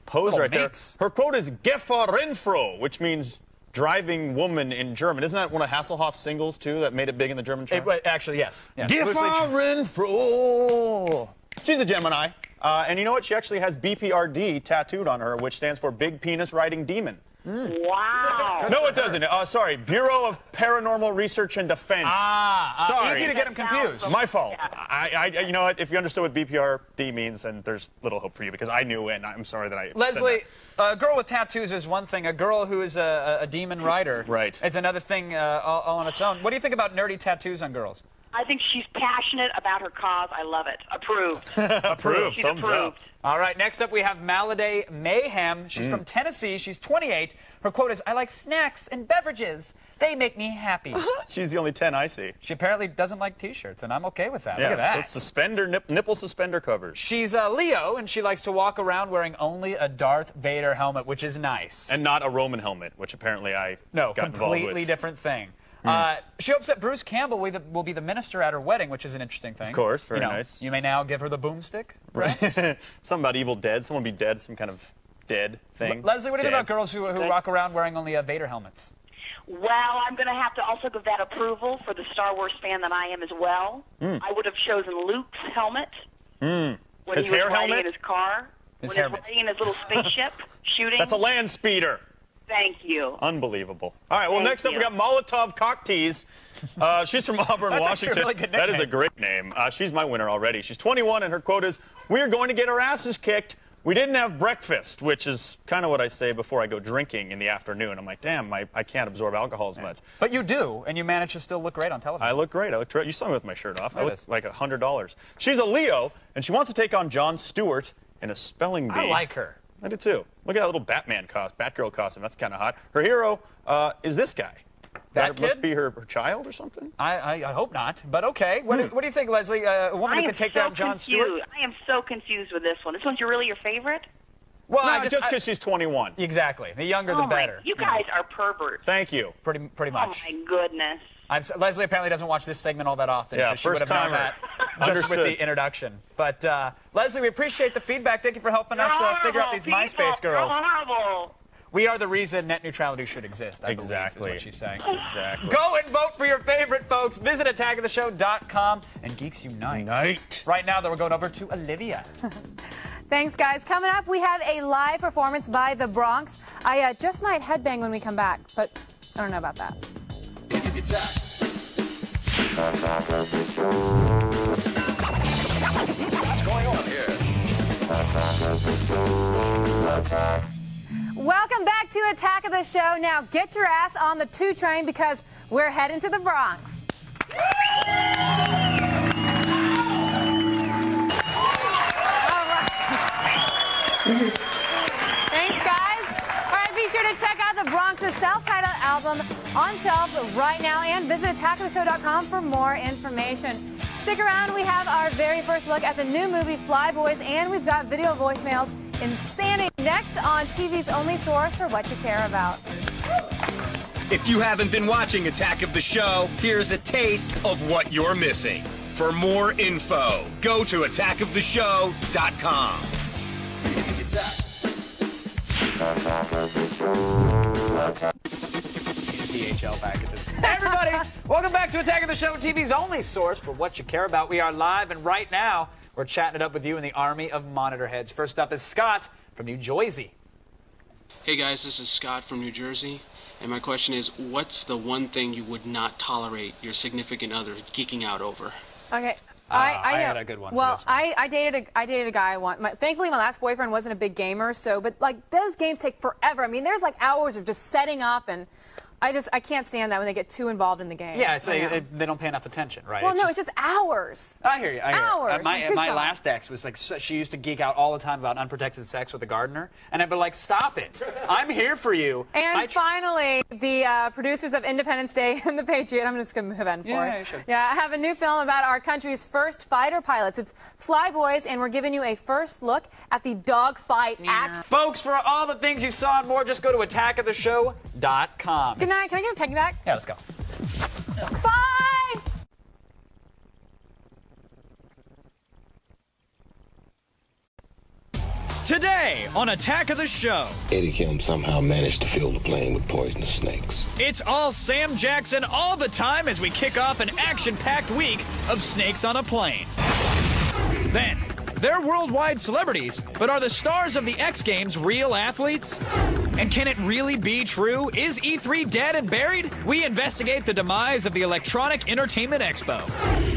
pose right there. Her quote is Gefahrrenfrau, which means driving woman in German. Isn't that one of Hasselhoff's singles, too, that made it big in the German chart? Actually, yes. Gefahrrenfrau. She's a Gemini. And you know what? She actually has BPRD tattooed on her, which stands for Big Penis Riding Demon. Wow. No, it doesn't. Sorry. Bureau of Paranormal Research and Defense. Sorry. Easy to get them confused. My fault. You know what? If you understood what BPRD means, then there's little hope for you, because I knew, and I'm sorry that I Leslie, a girl with tattoos is one thing. A girl who is a demon rider is another thing all on its own. What do you think about nerdy tattoos on girls? I think she's passionate about her cause. I love it. Approved. Approved. She's Thumbs approved. up. All right, next up we have Maladay Mayhem. She's from Tennessee. She's 28. Her quote is, "I like snacks and beverages. They make me happy." She's the only 10 I see. She apparently doesn't like T-shirts, and I'm okay with that. Yeah, Look at that. It's suspender, nipple suspender covers. She's a Leo, and she likes to walk around wearing only a Darth Vader helmet, which is nice. And not a Roman helmet, which apparently I got involved with. Completely different thing. She hopes that Bruce Campbell will be the minister at her wedding, which is an interesting thing. Of course, very nice. You may now give her the boomstick, perhaps? Something about Evil Dead. Someone be dead, some kind of dead thing. Leslie, what do you think about girls who rock around wearing only Vader helmets? Well, I'm going to have to also give that approval for the Star Wars fan that I am as well. I would have chosen Luke's helmet when His he was hair riding helmet? in his car, when he was riding in his little spaceship, shooting. That's a land speeder. Thank you. Unbelievable. All right, well, Thank next up you. we got Molotov Cocktease. She's from Auburn, That's actually a Washington. really good That is a nickname. great name. She's my winner already. She's 21, and her quote is, "We are going to get our asses kicked. We didn't have breakfast," which is kind of what I say before I go drinking in the afternoon. I'm like, damn, I can't absorb alcohol as much. But you do, and you manage to still look great on television. I look great. I look terrific. You saw me with my shirt off. I There it look is. like $100. She's a Leo, and she wants to take on Jon Stewart in a spelling bee. I like her. I do too. Look at that little Batgirl costume. That's kind of hot. Her hero is this guy. That must kid? be her child or something. I hope not, but okay. What do you think, Leslie? A woman who could take down Jon Stewart? I am so confused with this one. This one's really your favorite? Well, No, just because she's 21. Exactly. The younger, the better. You guys are perverts. Thank you. Pretty much. Oh, my goodness. Leslie apparently doesn't watch this segment all that often. Yeah, so she would have first known timer. that just with Understood. the introduction. But Leslie, we appreciate the feedback. Thank you for helping us figure out these MySpace girls. You're horrible. We are the reason net neutrality should exist. I Exactly. believe is what she's saying. Exactly. Go and vote for your favorite, folks. Visit attackoftheshow.com and Geeks Unite. Right now, though, we're going over to Olivia. Thanks, guys. Coming up, we have a live performance by The Bronx. I just might headbang when we come back, but I don't know about that. What's going on here? Welcome back to Attack of the Show. Now get your ass on the 2 train because we're heading to the Bronx. Thanks, guys. All right, be sure to check out The Bronx's self-titled album on shelves right now and visit attackoftheshow.com for more information. Stick around. We have our very first look at the new movie Fly Boys, and we've got video voicemails insanity next on TV's only source for what you care about. If you haven't been watching Attack of the Show, here's a taste of what you're missing. For more info, go to attackoftheshow.com. DHL packages. Hey, everybody. Welcome back to Attack of the Show, TV's only source for what you care about. We are live, and right now, we're chatting it up with you in the army of monitor heads. First up is Scott from New Jersey. Hey guys, this is Scott from New Jersey, and my question is, what's the one thing you would not tolerate your significant other geeking out over? Okay. I know. had a good one for Well, this one. I dated a guy once. Thankfully, my last boyfriend wasn't a big gamer, but like those games take forever. I mean, there's like hours of just setting up, and I can't stand that when they get too involved in the game. Yeah, they don't pay enough attention, right? Well, it's just hours. I hear you. Hours. My Good God. last ex was like, she used to geek out all the time about unprotected sex with a gardener, and I'd be like, stop it. I'm here for you. And finally, the producers of Independence Day and The Patriot, I'm just going to move on for Yeah, it. you should. Yeah, I have a new film about our country's first fighter pilots. It's Fly Boys, and we're giving you a first look at the dogfight action. Folks, for all the things you saw and more, just go to attackoftheshow.com. Good night. Can I get a piggyback? Yeah, let's go. Bye! Today on Attack of the Show, Eddie Kim somehow managed to fill the plane with poisonous snakes. it's all Sam Jackson all the time as we kick off an action-packed week of Snakes on a Plane. Then, they're worldwide celebrities, but are the stars of the X Games real athletes? And can it really be true? Is E3 dead and buried? We investigate the demise of the Electronic Entertainment Expo.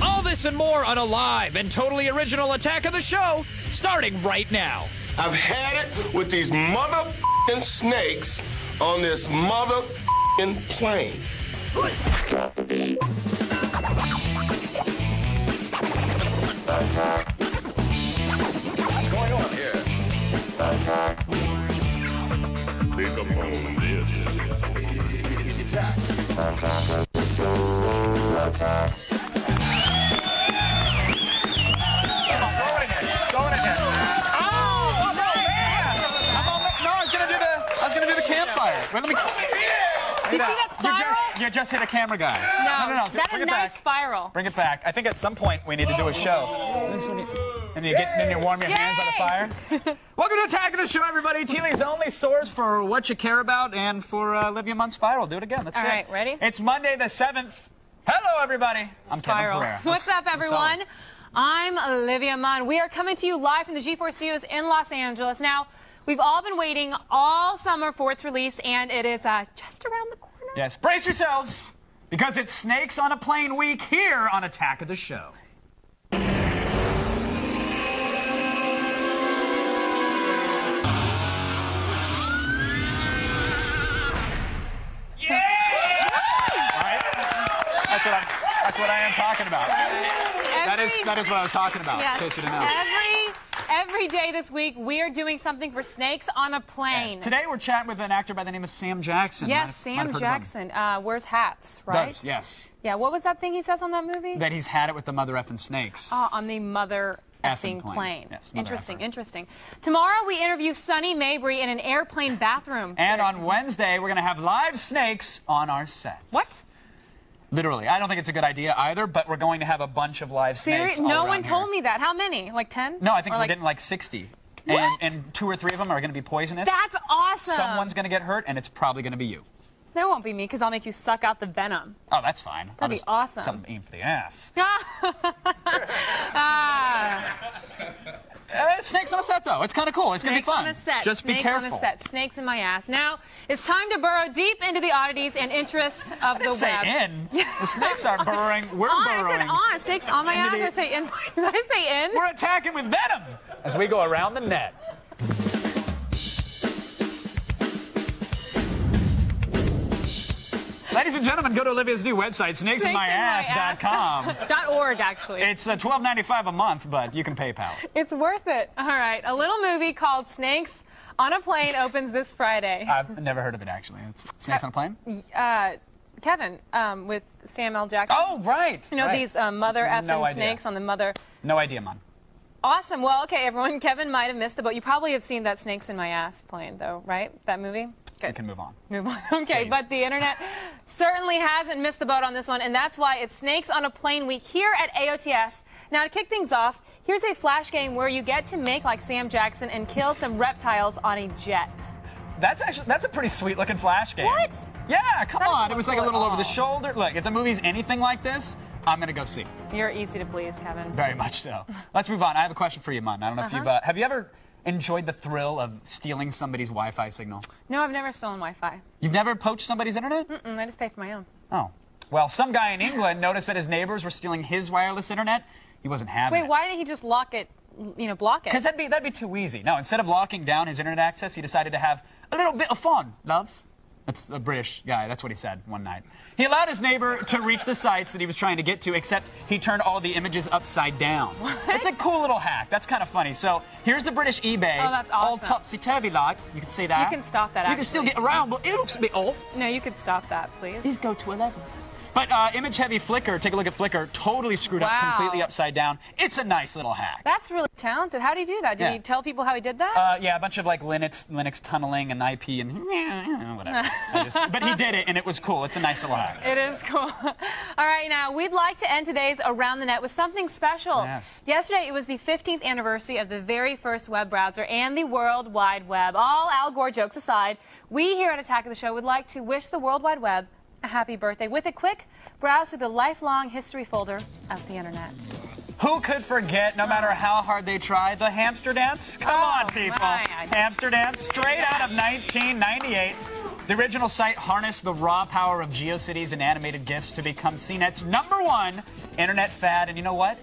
All this and more on a live and totally original Attack of the Show, starting right now. I've had it with these mother***ing snakes on this mother***ing plane. What's going on here? Pick up on this. I was gonna do the campfire. Wait, let me. You see that spiral? You just hit a camera guy. No, that's bring a it nice back. spiral. Bring it back. I think at some point we need to do a show. And you warm your hands Irons by the Fire. Welcome to Attack of the Show, everybody. TV's only source for what you care about and for Olivia Munn Spiral. Do it again. That's it. All right, ready? It's Monday the 7th. Hello, everybody. I'm Spiral. Kevin Pereira. What's up, everyone? I'm Olivia Munn. We are coming to you live from the G4 Studios in Los Angeles. Now, we've all been waiting all summer for its release, and it is just around the corner. Yes, brace yourselves, because it's Snakes on a Plane week here on Attack of the Show. Yeah! Right? That's what I am talking about. That is what I was talking about, yes, in case you didn't know. Every day this week, we are doing something for Snakes on a Plane. Yes. Today, we're chatting with an actor by the name of Sam Jackson. Yes, Sam Jackson wears hats, right? Does, yes. Yeah, what was that thing he says on that movie? That he's had it with the mother effing snakes. On the mother effing plane. Yes, interesting. Tomorrow, we interview Sonny Mabry in an airplane bathroom. And on Wednesday, we're going to have live snakes on our set. What? Literally. I don't think it's a good idea either, but we're going to have a bunch of live snakes all No around one here. told me that. How many? Like 10? No, I think Or we're getting like 60. And 2 or 3 of them are going to be poisonous. That's awesome. Someone's going to get hurt, and it's probably going to be you. That won't be me, because I'll make you suck out the venom. Oh, that's fine. That'd be awesome. Something aim for the ass. Snakes on a set, though. It's kind of cool. It's going to be fun. Snakes on a set. Just be careful. On a set. Snakes in my ass. Now, it's time to burrow deep into the oddities and interests of the web. Say in. The snakes aren't burrowing. We're burrowing. I said on. Snakes on my ass. Did I say in? Did I say in? We're attacking with venom as we go around the net. Ladies and gentlemen, go to Olivia's new website, snakesinmyass.com. .org, actually. It's $12.95 a month, but you can PayPal. It's worth it. All right. A little movie called Snakes on a Plane opens this Friday. I've never heard of it, actually. It's Snakes on a Plane? Kevin, with Sam L. Jackson. Oh, right. You know, these mother effing snakes on the mother. No idea, man. Awesome. Well, okay, everyone. Kevin might have missed the boat. You probably have seen that Snakes in My Ass plane, though, right? That movie? We can move on. Move on. Okay, but the internet certainly hasn't missed the boat on this one, and that's why it's Snakes on a Plane week here at AOTS. Now, to kick things off, here's a flash game where you get to make like Sam Jackson and kill some reptiles on a jet. That's a pretty sweet looking flash game. What? Yeah, come on. It was like a little over the shoulder. Look, if the movie's anything like this, I'm going to go see it. You're easy to please, Kevin. Very much so. Let's move on. I have a question for you, Mun. I don't know if you've... have you ever enjoyed the thrill of stealing somebody's Wi-Fi signal? No, I've never stolen Wi-Fi. You've never poached somebody's internet? I just pay for my own. Oh. Well, some guy in England noticed that his neighbors were stealing his wireless internet. He wasn't having it. Wait, why didn't he just lock it, block it? Because that'd be too easy. No, instead of locking down his internet access, he decided to have a little bit of fun, love. That's a British guy. That's what he said one night. He allowed his neighbor to reach the sites that he was trying to get to, except he turned all the images upside down. What? It's a cool little hack. That's kind of funny. So here's the British eBay. Oh, that's awesome. All topsy-turvy like. You can see that. You can stop that, You can still get around, but it looks a bit off. No, you could stop that, please. Please go to 11. But image-heavy Flickr, take a look at Flickr, totally screwed up, completely upside down. It's a nice little hack. That's really talented. How did he do that? Did he tell people how he did that? Yeah, a bunch of like Linux tunneling and IP and whatever. But he did it, and it was cool. It's a nice little hack. It is cool. All right, now, we'd like to end today's Around the Net with something special. Yes. Yesterday, it was the 15th anniversary of the very first web browser and the World Wide Web. All Al Gore jokes aside, we here at Attack of the Show would like to wish the World Wide Web a happy birthday with a quick browse through the lifelong history folder of the internet. Who could forget, no matter how hard they try, the hamster dance? Come on, people. Hamster dance, straight out of 1998. The original site harnessed the raw power of GeoCities and animated GIFs to become CNET's #1 internet fad. And you know what?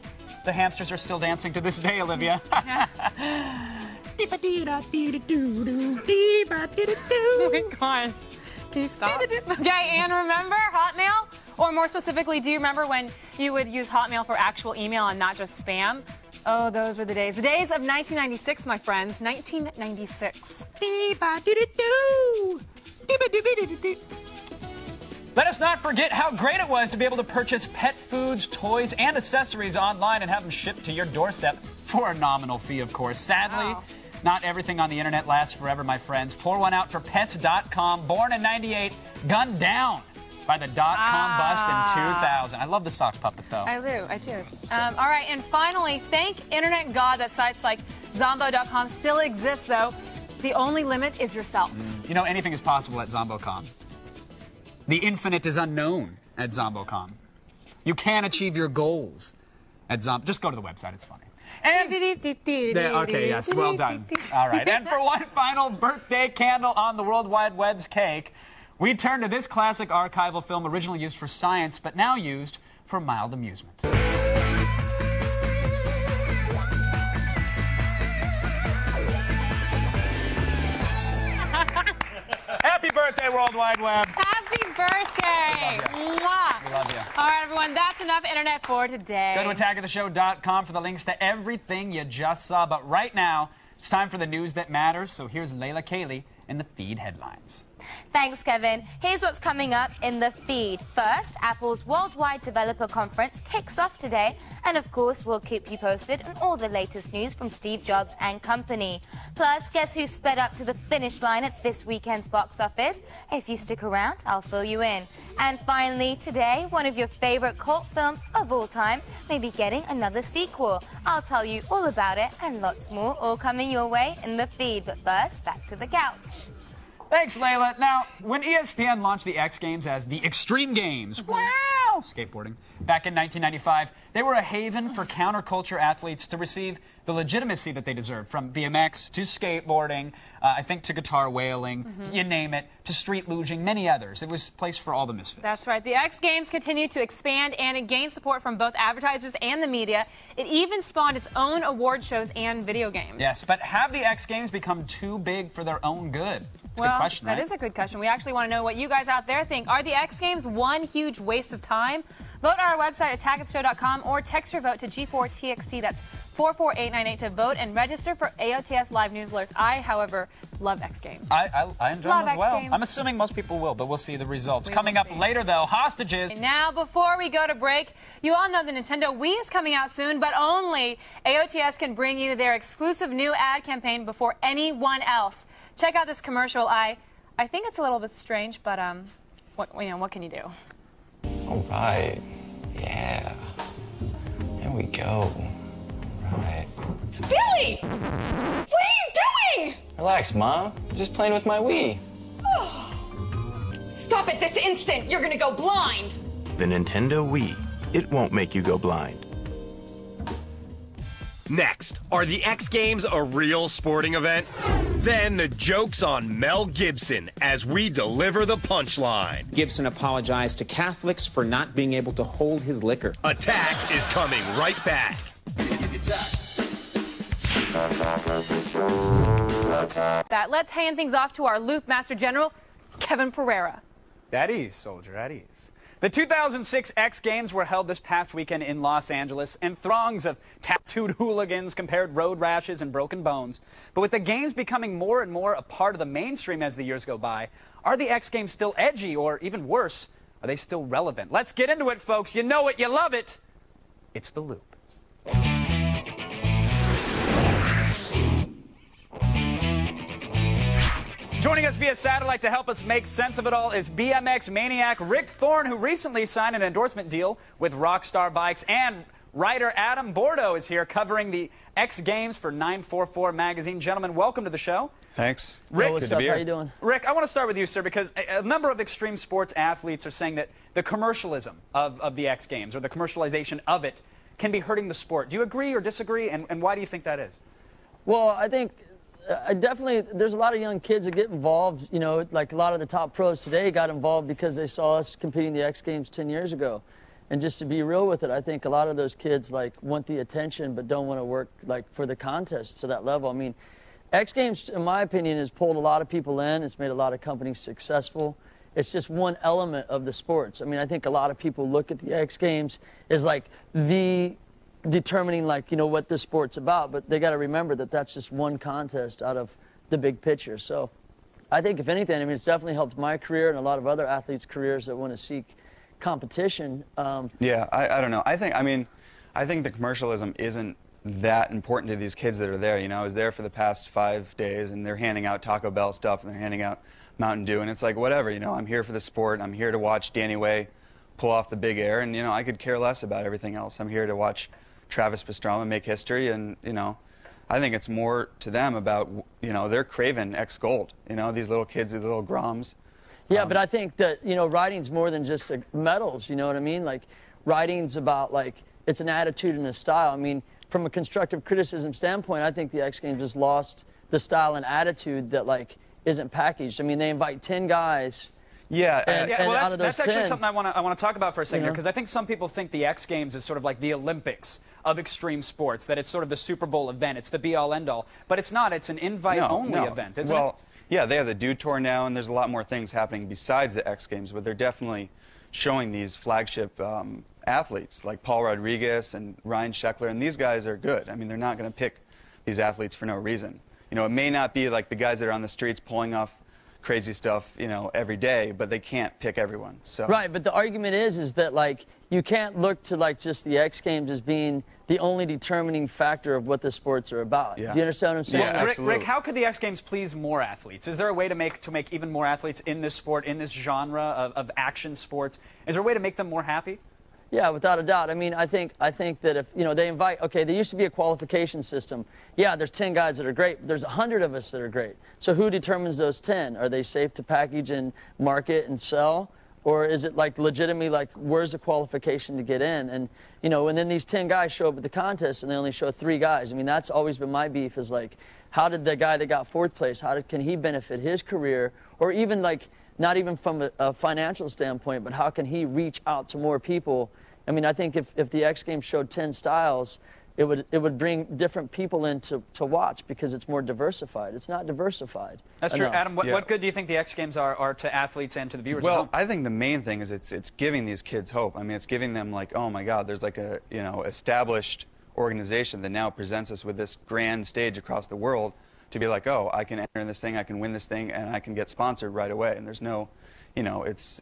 The hamsters are still dancing to this day, Olivia. Oh my gosh. Can you stop? Okay, and remember Hotmail? Or more specifically, do you remember when you would use Hotmail for actual email and not just spam? Oh, those were the days. The days of 1996, my friends. 1996. Let us not forget how great it was to be able to purchase pet foods, toys, and accessories online and have them shipped to your doorstep for a nominal fee, of course. Sadly, not everything on the internet lasts forever, my friends. Pour one out for Pets.com, born in '98, gunned down by the .com bust in 2000. I love the sock puppet, though. I do. All right, and finally, thank Internet God that sites like Zombo.com still exists, though. The only limit is yourself. You know, anything is possible at ZomboCon. The infinite is unknown at ZomboCon. You can achieve your goals at Zombo. Just go to the website. It's funny. And okay, yes, well done. All right. And for one final birthday candle on the World Wide Web's cake, we turn to this classic archival film originally used for science, but now used for mild amusement. Happy birthday, World Wide Web. Happy birthday. Mwah. We love you. All right, everyone, that's enough internet for today. Go to attackoftheshow.com for the links to everything you just saw. But right now, it's time for the news that matters. So here's Layla Cayley in the feed headlines. Thanks, Kevin. Here's what's coming up in the feed. First, Apple's Worldwide Developer Conference kicks off today. And of course, we'll keep you posted on all the latest news from Steve Jobs and company. Plus, guess who sped up to the finish line at this weekend's box office? If you stick around, I'll fill you in. And finally, today, one of your favorite cult films of all time may be getting another sequel. I'll tell you all about it and lots more, all coming your way in the feed. But first, back to the couch. Thanks, Layla. Now, when ESPN launched the X Games as the Extreme Games, wow, skateboarding, back in 1995, they were a haven for counterculture athletes to receive the legitimacy that they deserved, from BMX to skateboarding, I think to guitar whaling, you name it, to street luging, many others. It was a place for all the misfits. That's right. The X Games continue to expand and it gained support from both advertisers and the media. It even spawned its own award shows and video games. Yes, but have the X Games become too big for their own good? It's a well, good question, that right? is a good question. We actually want to know what you guys out there think. Are the X Games one huge waste of time? Vote on our website, attackoftheshow.com, or text your vote to G4TXT. That's 44898 to vote and register for AOTS live news alerts. I, however, love X Games. I enjoy Love them as well. X Games. I'm assuming most people will, but we'll see the results. Coming up later, though, hostages. Now, before we go to break, you all know the Nintendo Wii is coming out soon, but only AOTS can bring you their exclusive new ad campaign before anyone else. Check out this commercial. I think it's a little bit strange, but what can you do? All right. Yeah. There we go. Right. Billy! What are you doing? Relax, Mom. I'm just playing with my Wii. Stop it this instant! You're gonna go blind! The Nintendo Wii. It won't make you go blind. Next, are the X Games a real sporting event? Then the joke's on Mel Gibson as we deliver the punchline. Gibson apologized to Catholics for not being able to hold his liquor. Attack is coming right back. Let's hand things off to our Loop Master General, Kevin Pereira. At ease, soldier, at ease. The 2006 X Games were held this past weekend in Los Angeles, and throngs of tattooed hooligans compared road rashes and broken bones. But with the games becoming more and more a part of the mainstream as the years go by, are the X Games still edgy, or even worse, are they still relevant? Let's get into it, folks. You know it, you love it. It's The Loop. Joining us via satellite to help us make sense of it all is BMX maniac Rick Thorne, who recently signed an endorsement deal with Rockstar Bikes, and writer Adam Bordeaux is here covering the X Games for 944 magazine. Gentlemen, welcome to the show. Thanks. Rick, what's up? How you doing? Rick, I want to start with you, sir, because a number of extreme sports athletes are saying that the commercialism of the X Games, or the commercialization of it, can be hurting the sport. Do you agree or disagree, and why do you think that is? Well, I think definitely there's a lot of young kids that get involved. You know, like a lot of the top pros today got involved because they saw us competing the X Games 10 years ago. And just to be real with it, I think a lot of those kids like want the attention but don't want to work like for the contest to that level. I mean, X Games, in my opinion, has pulled a lot of people in. It's made a lot of companies successful. It's just one element of the sports. I mean, I think a lot of people look at the X Games as like the determining, like, you know, what the sport's about, but they got to remember that that's just one contest out of the big picture. So I think if anything, I mean, it's definitely helped my career and a lot of other athletes' careers that want to seek competition. Yeah, I don't know. I think the commercialism isn't that important to these kids that are there. You know, I was there for the past 5 days, and they're handing out Taco Bell stuff, and they're handing out Mountain Dew, and it's like, whatever, you know, I'm here for the sport. I'm here to watch Danny Way pull off the big air, and, you know, I could care less about everything else. I'm here to watch Travis Pastrana make history, and, you know, I think it's more to them about, you know, they're craving X gold. You know, these little kids, these little Groms. Yeah, but I think that, you know, riding's more than just medals, you know what I mean? Like, riding's about, like, it's an attitude and a style. I mean, from a constructive criticism standpoint, I think the X Games just lost the style and attitude that, like, isn't packaged. I mean, they invite 10 guys. Yeah, well, that's actually something I want to talk about for a second here, because I think some people think the X Games is sort of like the Olympics of extreme sports, that it's sort of the Super Bowl event, it's the be-all, end-all. But it's not. It's an invite-only event, isn't it? Yeah, they have the Dew Tour now, and there's a lot more things happening besides the X Games, but they're definitely showing these flagship athletes like Paul Rodriguez and Ryan Sheckler, and these guys are good. I mean, they're not going to pick these athletes for no reason. You know, it may not be like the guys that are on the streets pulling off crazy stuff, you know, every day, but they can't pick everyone. So. Right, but the argument is that, like, you can't look to, like, just the X Games as being the only determining factor of what the sports are about. Yeah. Do you understand what I'm saying? Yeah, absolutely. Rick, how could the X Games please more athletes? Is there a way to make even more athletes in this sport, in this genre of action sports? Is there a way to make them more happy? Yeah, without a doubt. I mean, I think that if, you know, they invite, okay, there used to be a qualification system. Yeah, there's 10 guys that are great, but there's 100 of us that are great. So who determines those 10? Are they safe to package and market and sell? Or is it, like, legitimately, like, where's the qualification to get in? And, you know, and then these 10 guys show up at the contest and they only show 3 guys. I mean, that's always been my beef, is, like, how did the guy that got 4th place, can he benefit his career? Or even, like, not even from a financial standpoint, but how can he reach out to more people? I mean, I think if the X Games showed 10 styles, it would bring different people in to watch, because it's more diversified. It's not diversified. That's true. Adam, what good do you think the X Games are to athletes and to the viewers? Well, I think the main thing is it's giving these kids hope. I mean, it's giving them, like, oh my God, there's like a, you know, established organization that now presents us with this grand stage across the world to be like, oh, I can enter in this thing, I can win this thing, and I can get sponsored right away. And there's no, you know, it's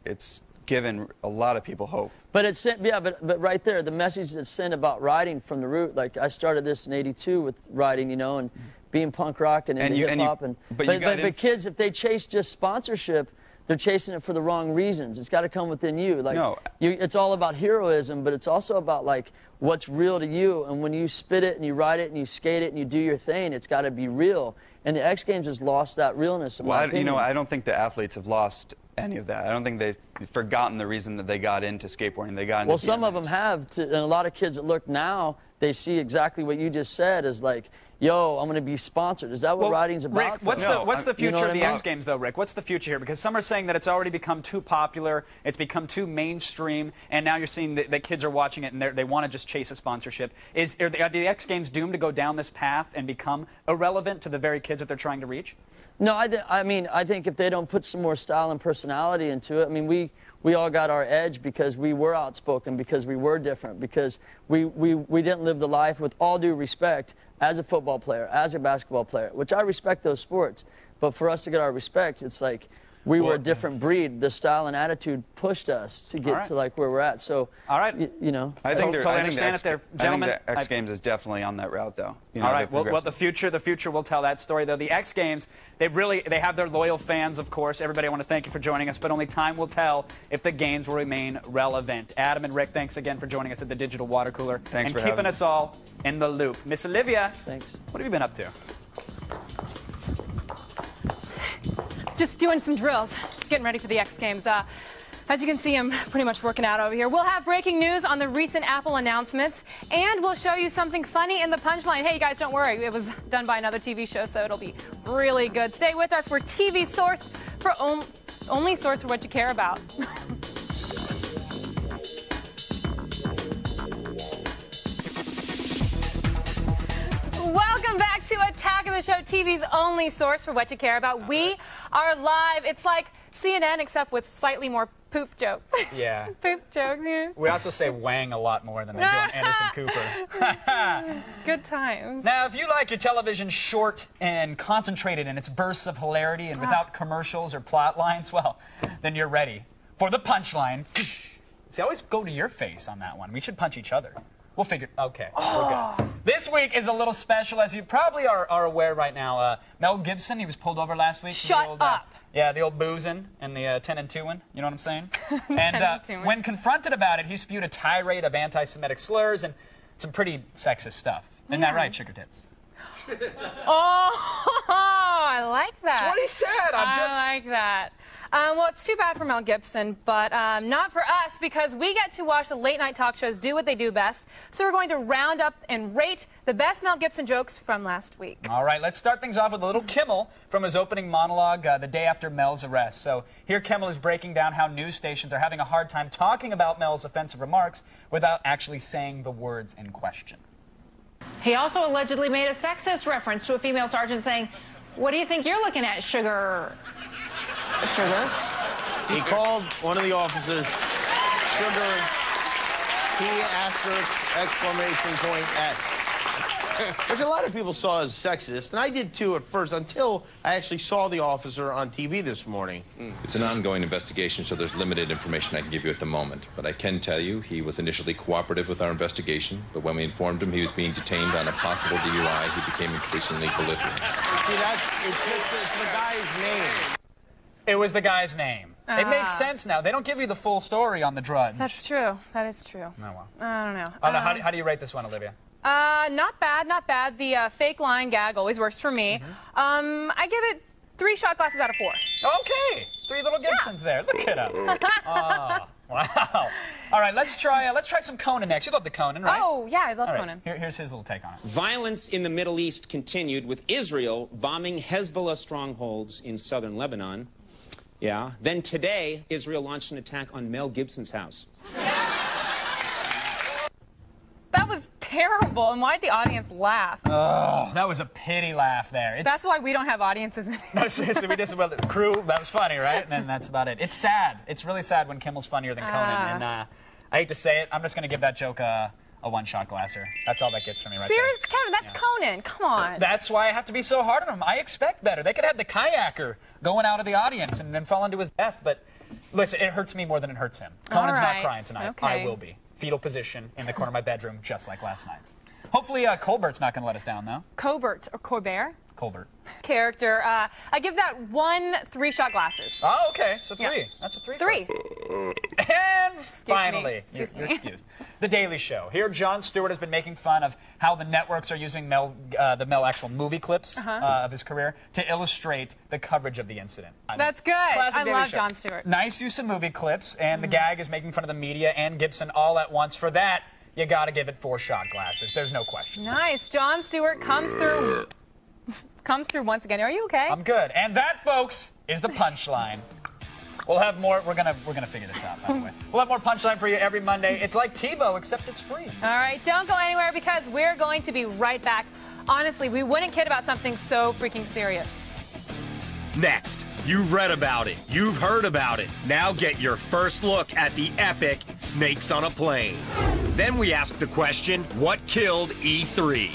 given a lot of people hope. But it's sent, yeah, but right there, the message that's sent about riding from the root. Like, I started this in '82 with riding, you know, and being punk rock and into hip hop. But kids, if they chase just sponsorship, they're chasing it for the wrong reasons. It's got to come within you. Like, it's all about heroism, but it's also about, like, what's real to you. And when you spit it and you ride it and you skate it and you do your thing, it's got to be real. And the X Games has lost that realness. Well, you know, I don't think the athletes have lost any of that. I don't think they've forgotten the reason that they got into skateboarding. They got into some of them have, and a lot of kids that look now, they see exactly what you just said as, like, yo, I'm going to be sponsored. Is that what riding's about? Rick, what's the future of the X Games, though, Rick? What's the future here? Because some are saying that it's already become too popular, it's become too mainstream, and now you're seeing that kids are watching it and they want to just chase a sponsorship. Are the X Games doomed to go down this path and become irrelevant to the very kids that they're trying to reach? No, I mean, I think if they don't put some more style and personality into it, I mean, we all got our edge because we were outspoken, because we were different, because we didn't live the life, with all due respect, as a football player, as a basketball player, which I respect those sports. But for us to get our respect, it's like we were a different breed. The style and attitude pushed us to get to, like, where we're at. So, you know. I think the X Games is definitely on that route, though. You know, all right. Well, the future will tell that story, though. The X Games, they have their loyal fans, of course. Everybody, I want to thank you for joining us, but only time will tell if the games will remain relevant. Adam and Rick, thanks again for joining us at the Digital Water Cooler. Thanks for keeping us all in the loop. Miss Olivia, thanks. What have you been up to? Just doing some drills, getting ready for the X Games. As you can see, I'm pretty much working out over here. We'll have breaking news on the recent Apple announcements, and we'll show you something funny in the punchline. Hey, you guys, don't worry. It was done by another TV show, so it'll be really good. Stay with us. We're TV source for only source for what you care about. Welcome back to Attack of the Show, TV's only source for what you care about. We are live. It's like CNN, except with slightly more poop jokes. Yeah. Poop jokes, yeah. We also say Wang a lot more than they do on Anderson Cooper. Good times. Now, if you like your television short and concentrated in its bursts of hilarity and without commercials or plot lines, well, then you're ready for the punchline. See, I always go to your face on that one. We should punch each other. We'll figure. Okay, we're good. This week is a little special, as you probably are aware right now. Mel Gibson, he was pulled over last week. Shut up. Yeah, the old boozing and the 10 and 2-ing. You know what I'm saying? And when confronted about it, he spewed a tirade of anti-Semitic slurs and some pretty sexist stuff. Isn't that right, Sugar Tits? Oh, I like that. That's what he said. I like that. Well, it's too bad for Mel Gibson, but not for us, because we get to watch the late-night talk shows do what they do best. So we're going to round up and rate the best Mel Gibson jokes from last week. All right, let's start things off with a little Kimmel from his opening monologue the day after Mel's arrest. So here Kimmel is breaking down how news stations are having a hard time talking about Mel's offensive remarks without actually saying the words in question. He also allegedly made a sexist reference to a female sergeant saying, "What do you think you're looking at, sugar?" Sugar? He called one of the officers sugar, T asterisk, exclamation point S. Which a lot of people saw as sexist, and I did too at first, until I actually saw the officer on TV this morning. It's an ongoing investigation, so there's limited information I can give you at the moment. But I can tell you he was initially cooperative with our investigation, but when we informed him he was being detained on a possible DUI, he became increasingly belligerent. See, it's the guy's name. It was the guy's name. It makes sense now. They don't give you the full story on the Drudge. That's true. That is true. Oh, well. I don't know. How do you rate this one, Olivia? Not bad, not bad. The fake line gag always works for me. I give it 3 shot glasses out of 4. Okay, 3 little Gibsons there. Look at him. Oh, wow. All right, let's try some Conan next. You love the Conan, right? Oh, yeah, I love All right, Conan. Here's his little take on it. Violence in the Middle East continued with Israel bombing Hezbollah strongholds in southern Lebanon. Yeah. Then today, Israel launched an attack on Mel Gibson's house. That was terrible. And why did the audience laugh? Oh, that was a pity laugh there. That's why we don't have audiences. No, seriously, we just, well, the crew, that was funny, right? And then that's about it. It's sad. It's really sad when Kimmel's funnier than Conan. And I hate to say it, I'm just going to give that joke a 1-shot glasser. That's all that gets from me right Seriously, Kevin, that's Conan. Come on. That's why I have to be so hard on him. I expect better. They could have the kayaker going out of the audience and then fall into his death. But listen, it hurts me more than it hurts him. Conan's not crying tonight. Okay. I will be. Fetal position in the corner of my bedroom, just like last night. Hopefully, Colbert's not going to let us down, though. Colbert or Colbert? Colbert. Character. I give that 1 3-shot glasses. Oh, okay. So 3. Yeah. That's a 3. 3. And finally, you're excused. The Daily Show. Here, Jon Stewart has been making fun of how the networks are using the Mel actual movie clips of his career to illustrate the coverage of the incident. That's good. Classic I Daily love Show. Jon Stewart. Nice use of movie clips, and the gag is making fun of the media and Gibson all at once. For that, you got to give it 4 shot glasses. There's no question. Nice. Jon Stewart comes through. Comes through once again. Are you okay? I'm good. And that, folks, is the punchline. We'll have more. We're gonna figure this out, by the way. We'll have more punchline for you every Monday. It's like TiVo, except it's free. All right, don't go anywhere because we're going to be right back. Honestly, we wouldn't kid about something so freaking serious. Next, you've read about it, you've heard about it. Now get your first look at the epic Snakes on a Plane. Then we ask the question, what killed E3?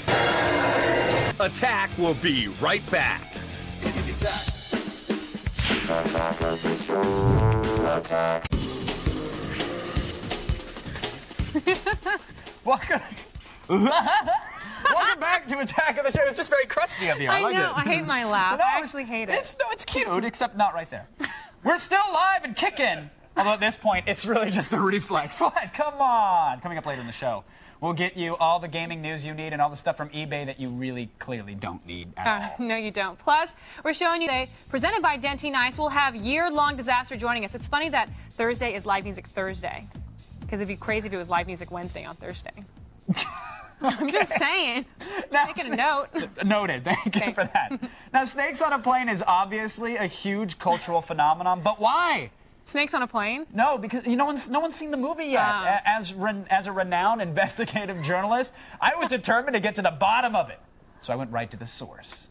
Attack will be right back. Welcome back to Attack of the Show. It's just very crusty of you. I like know. it. I hate my laugh. I actually hate it. It's cute, except not right there. We're still live and kicking. Although at this point, it's really just a reflex. What? Come on. Coming up later in the show, we'll get you all the gaming news you need and all the stuff from eBay that you really clearly don't need at all. No, you don't. Plus, we're showing you today, presented by Dentine Ice, we'll have Year-Long Disaster joining us. It's funny that Thursday is Live Music Thursday, because it'd be crazy if it was Live Music Wednesday on Thursday. I'm just saying. Making a note. Noted. Thank you for that. Now, Snakes on a Plane is obviously a huge cultural phenomenon, but why? Snakes on a Plane? No, because no one's seen the movie yet. As a renowned investigative journalist, I was determined to get to the bottom of it. So I went right to the source.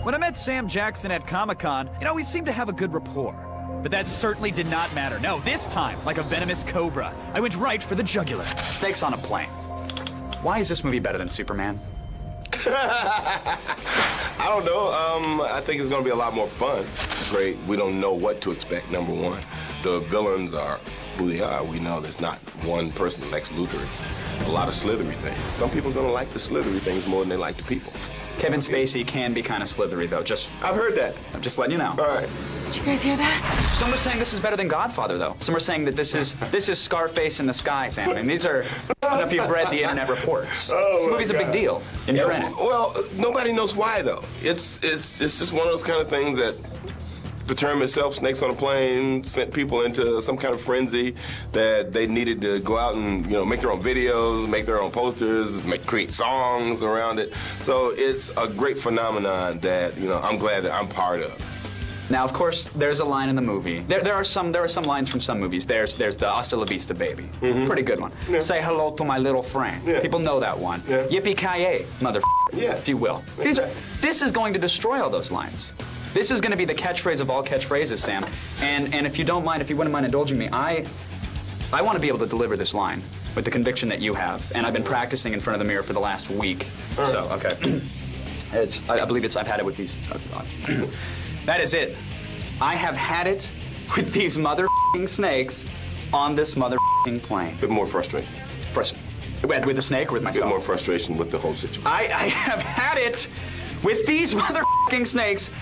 When I met Sam Jackson at Comic-Con, we seemed to have a good rapport. But that certainly did not matter. No, this time, like a venomous cobra, I went right for the jugular. Snakes on a Plane. Why is this movie better than Superman? I don't know. I think it's going to be a lot more fun. Great. We don't know what to expect, number one. The villains are who they are. We know there's not one person, Lex Luthor. It's a lot of slithery things. Some people are going to like the slithery things more than they like the people. Kevin Spacey can be kind of slithery, though. I've heard that. I'm just letting you know. All right. Did you guys hear that? Some are saying this is better than Godfather, though. Some are saying that this is Scarface in the sky, Sam. I mean, these are, I don't know if you've read the internet reports. This movie's a big deal, and you're in it. Well, nobody knows why, though. It's just one of those kind of things that the term itself, Snakes on a Plane, sent people into some kind of frenzy that they needed to go out and, you know, make their own videos, make their own posters, create songs around it. So it's a great phenomenon that, you know, I'm glad that I'm part of. Now, of course, there's a line in the movie. There are some lines from some movies. There's the Hasta La Vista Baby, pretty good one. Yeah. Say hello to my little friend. Yeah. People know that one. Yeah. Yippee-ki-yay, if you will. This is going to destroy all those lines. This is going to be the catchphrase of all catchphrases, Sam. And if you don't mind, if you wouldn't mind indulging me, I want to be able to deliver this line with the conviction that you have. And I've been practicing in front of the mirror for the last week. So, okay. I believe I've had it with these. That is it. I have had it with these mother-f***ing snakes on this mother-f***ing plane. A bit more frustration. With the snake or with myself? A bit more frustration with the whole situation. I have had it with these mother-f***ing snakes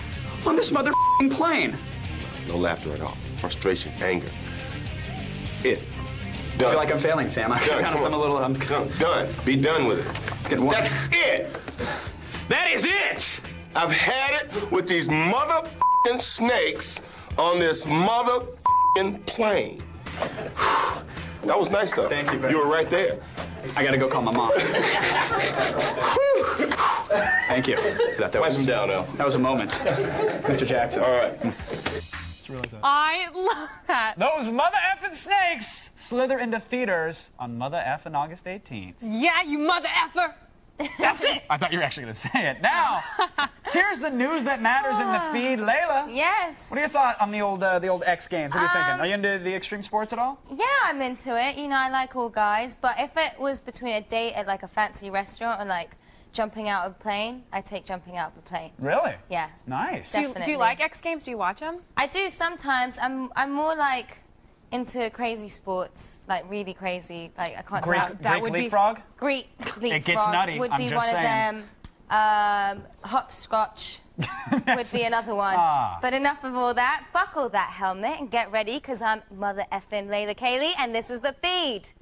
on this mother-f***ing plane. No laughter at all. Frustration, anger. Done. I feel like I'm failing, Sam. I'm a little... Done. Be done with it. It's getting warm. That's it. That is it. I've had it with these mother-f***ing snakes on this mother-f***ing plane. That was nice, though. Thank you very much. You were right there. I gotta go call my mom. Thank you. That was a moment. Mr. Jackson. All right. I love that. Those mother effing snakes slither into theaters on Mother F on August 18th. Yeah, you mother effer. That's it. I thought you were actually going to say it. Now, here's the news that matters in the feed. Layla. Yes. What are your thoughts on the old X Games? What are you thinking? Are you into the extreme sports at all? Yeah, I'm into it. You know, I like all guys. But if it was between a date at like a fancy restaurant or like jumping out of a plane, I take jumping out of a plane. Really? Yeah. Nice. Do you like X Games? Do you watch them? I do sometimes. I'm more like into crazy sports, like really crazy. Like I can't tell. That would leapfrog? Greek leapfrog. It gets nutty. Would be I'm just one saying. of them. Hopscotch would be another one. But enough of all that. Buckle that helmet and get ready, because I'm Mother effing Layla Kaylee, and this is the feed.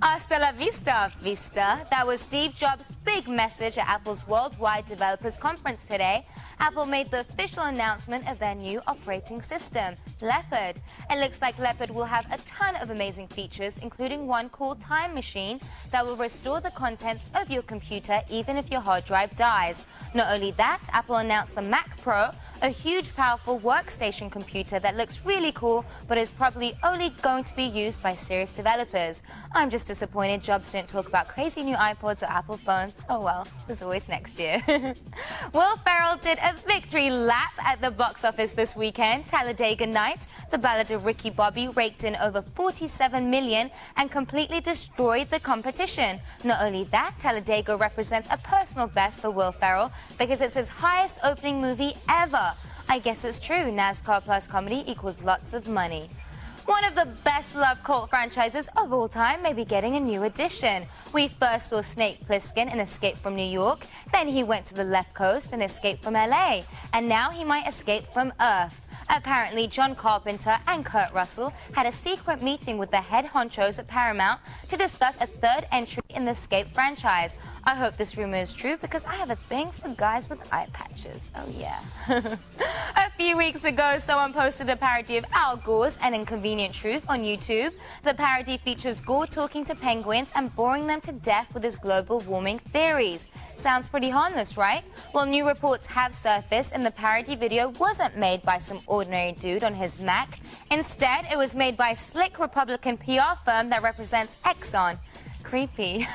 Hasta la vista, Vista. That was Steve Jobs' big message at Apple's Worldwide Developers Conference today. Apple made the official announcement of their new operating system, Leopard. It looks like Leopard will have a ton of amazing features, including one called Time Machine that will restore the contents of your computer even if your hard drive dies. Not only that, Apple announced the Mac Pro, a huge, powerful workstation computer that looks really cool, but is probably only going to be used by serious developers. I'm just disappointed Jobs didn't talk about crazy new iPods or Apple phones. Oh well, there's always next year. Will Ferrell did a victory lap at the box office this weekend. Talladega Nights, the ballad of Ricky Bobby, raked in over $47 million and completely destroyed the competition. Not only that, Talladega represents a personal best for Will Ferrell because it's his highest opening movie ever. I guess it's true, NASCAR plus comedy equals lots of money. One of the best-loved cult franchises of all time may be getting a new edition. We first saw Snake Plissken in Escape from New York, then he went to the left coast and escaped from LA, and now he might escape from Earth. Apparently, John Carpenter and Kurt Russell had a secret meeting with the head honchos at Paramount to discuss a third entry in the Escape franchise. I hope this rumor is true because I have a thing for guys with eye patches. Oh, yeah. A few weeks ago, someone posted a parody of Al Gore's An Inconvenient Truth on YouTube. The parody features Gore talking to penguins and boring them to death with his global warming theories. Sounds pretty harmless, right? Well, new reports have surfaced, and the parody video wasn't made by some ordinary dude on his Mac. Instead, it was made by a slick Republican PR firm that represents Exxon. Creepy.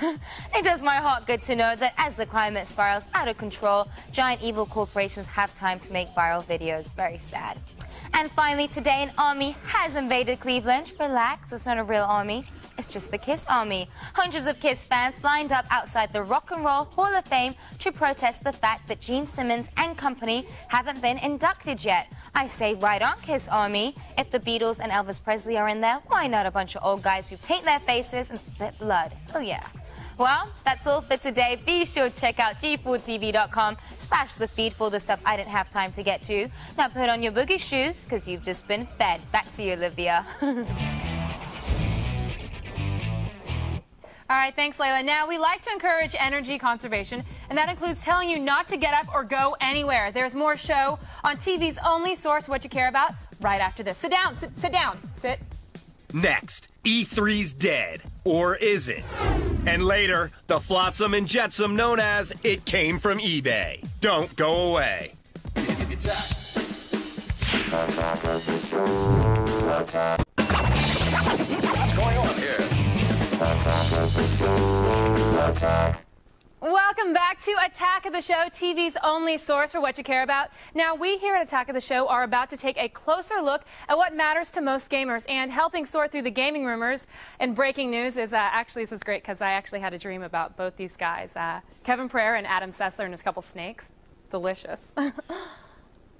It does my heart good to know that as the climate spirals out of control, giant evil corporations have time to make viral videos. Very sad. And finally, today an army has invaded Cleveland. Relax, it's not a real army. It's just the Kiss Army. Hundreds of Kiss fans lined up outside the Rock and Roll Hall of Fame to protest the fact that Gene Simmons and company haven't been inducted yet. I say right on, Kiss Army. If the Beatles and Elvis Presley are in there, why not a bunch of old guys who paint their faces and spit blood? Oh yeah. Well, that's all for today. Be sure to check out g4tv.com/thefeed for the stuff I didn't have time to get to. Now put on your boogie shoes, because you've just been fed. Back to you, Olivia. All right, thanks, Layla. Now, we like to encourage energy conservation, and that includes telling you not to get up or go anywhere. There's more show on TV's only source, What You Care About, right after this. Sit down, sit down, sit. Next, E3's dead. Or is it? And later, the flotsam and jetsam known as It Came From eBay. Don't go away. What's going on here? Welcome back to Attack of the Show, TV's only source for what you care about. Now, we here at Attack of the Show are about to take a closer look at what matters to most gamers, and helping sort through the gaming rumors and breaking news is actually, this is great because I actually had a dream about both these guys, Kevin Pereira and Adam Sessler and his couple snakes. Delicious.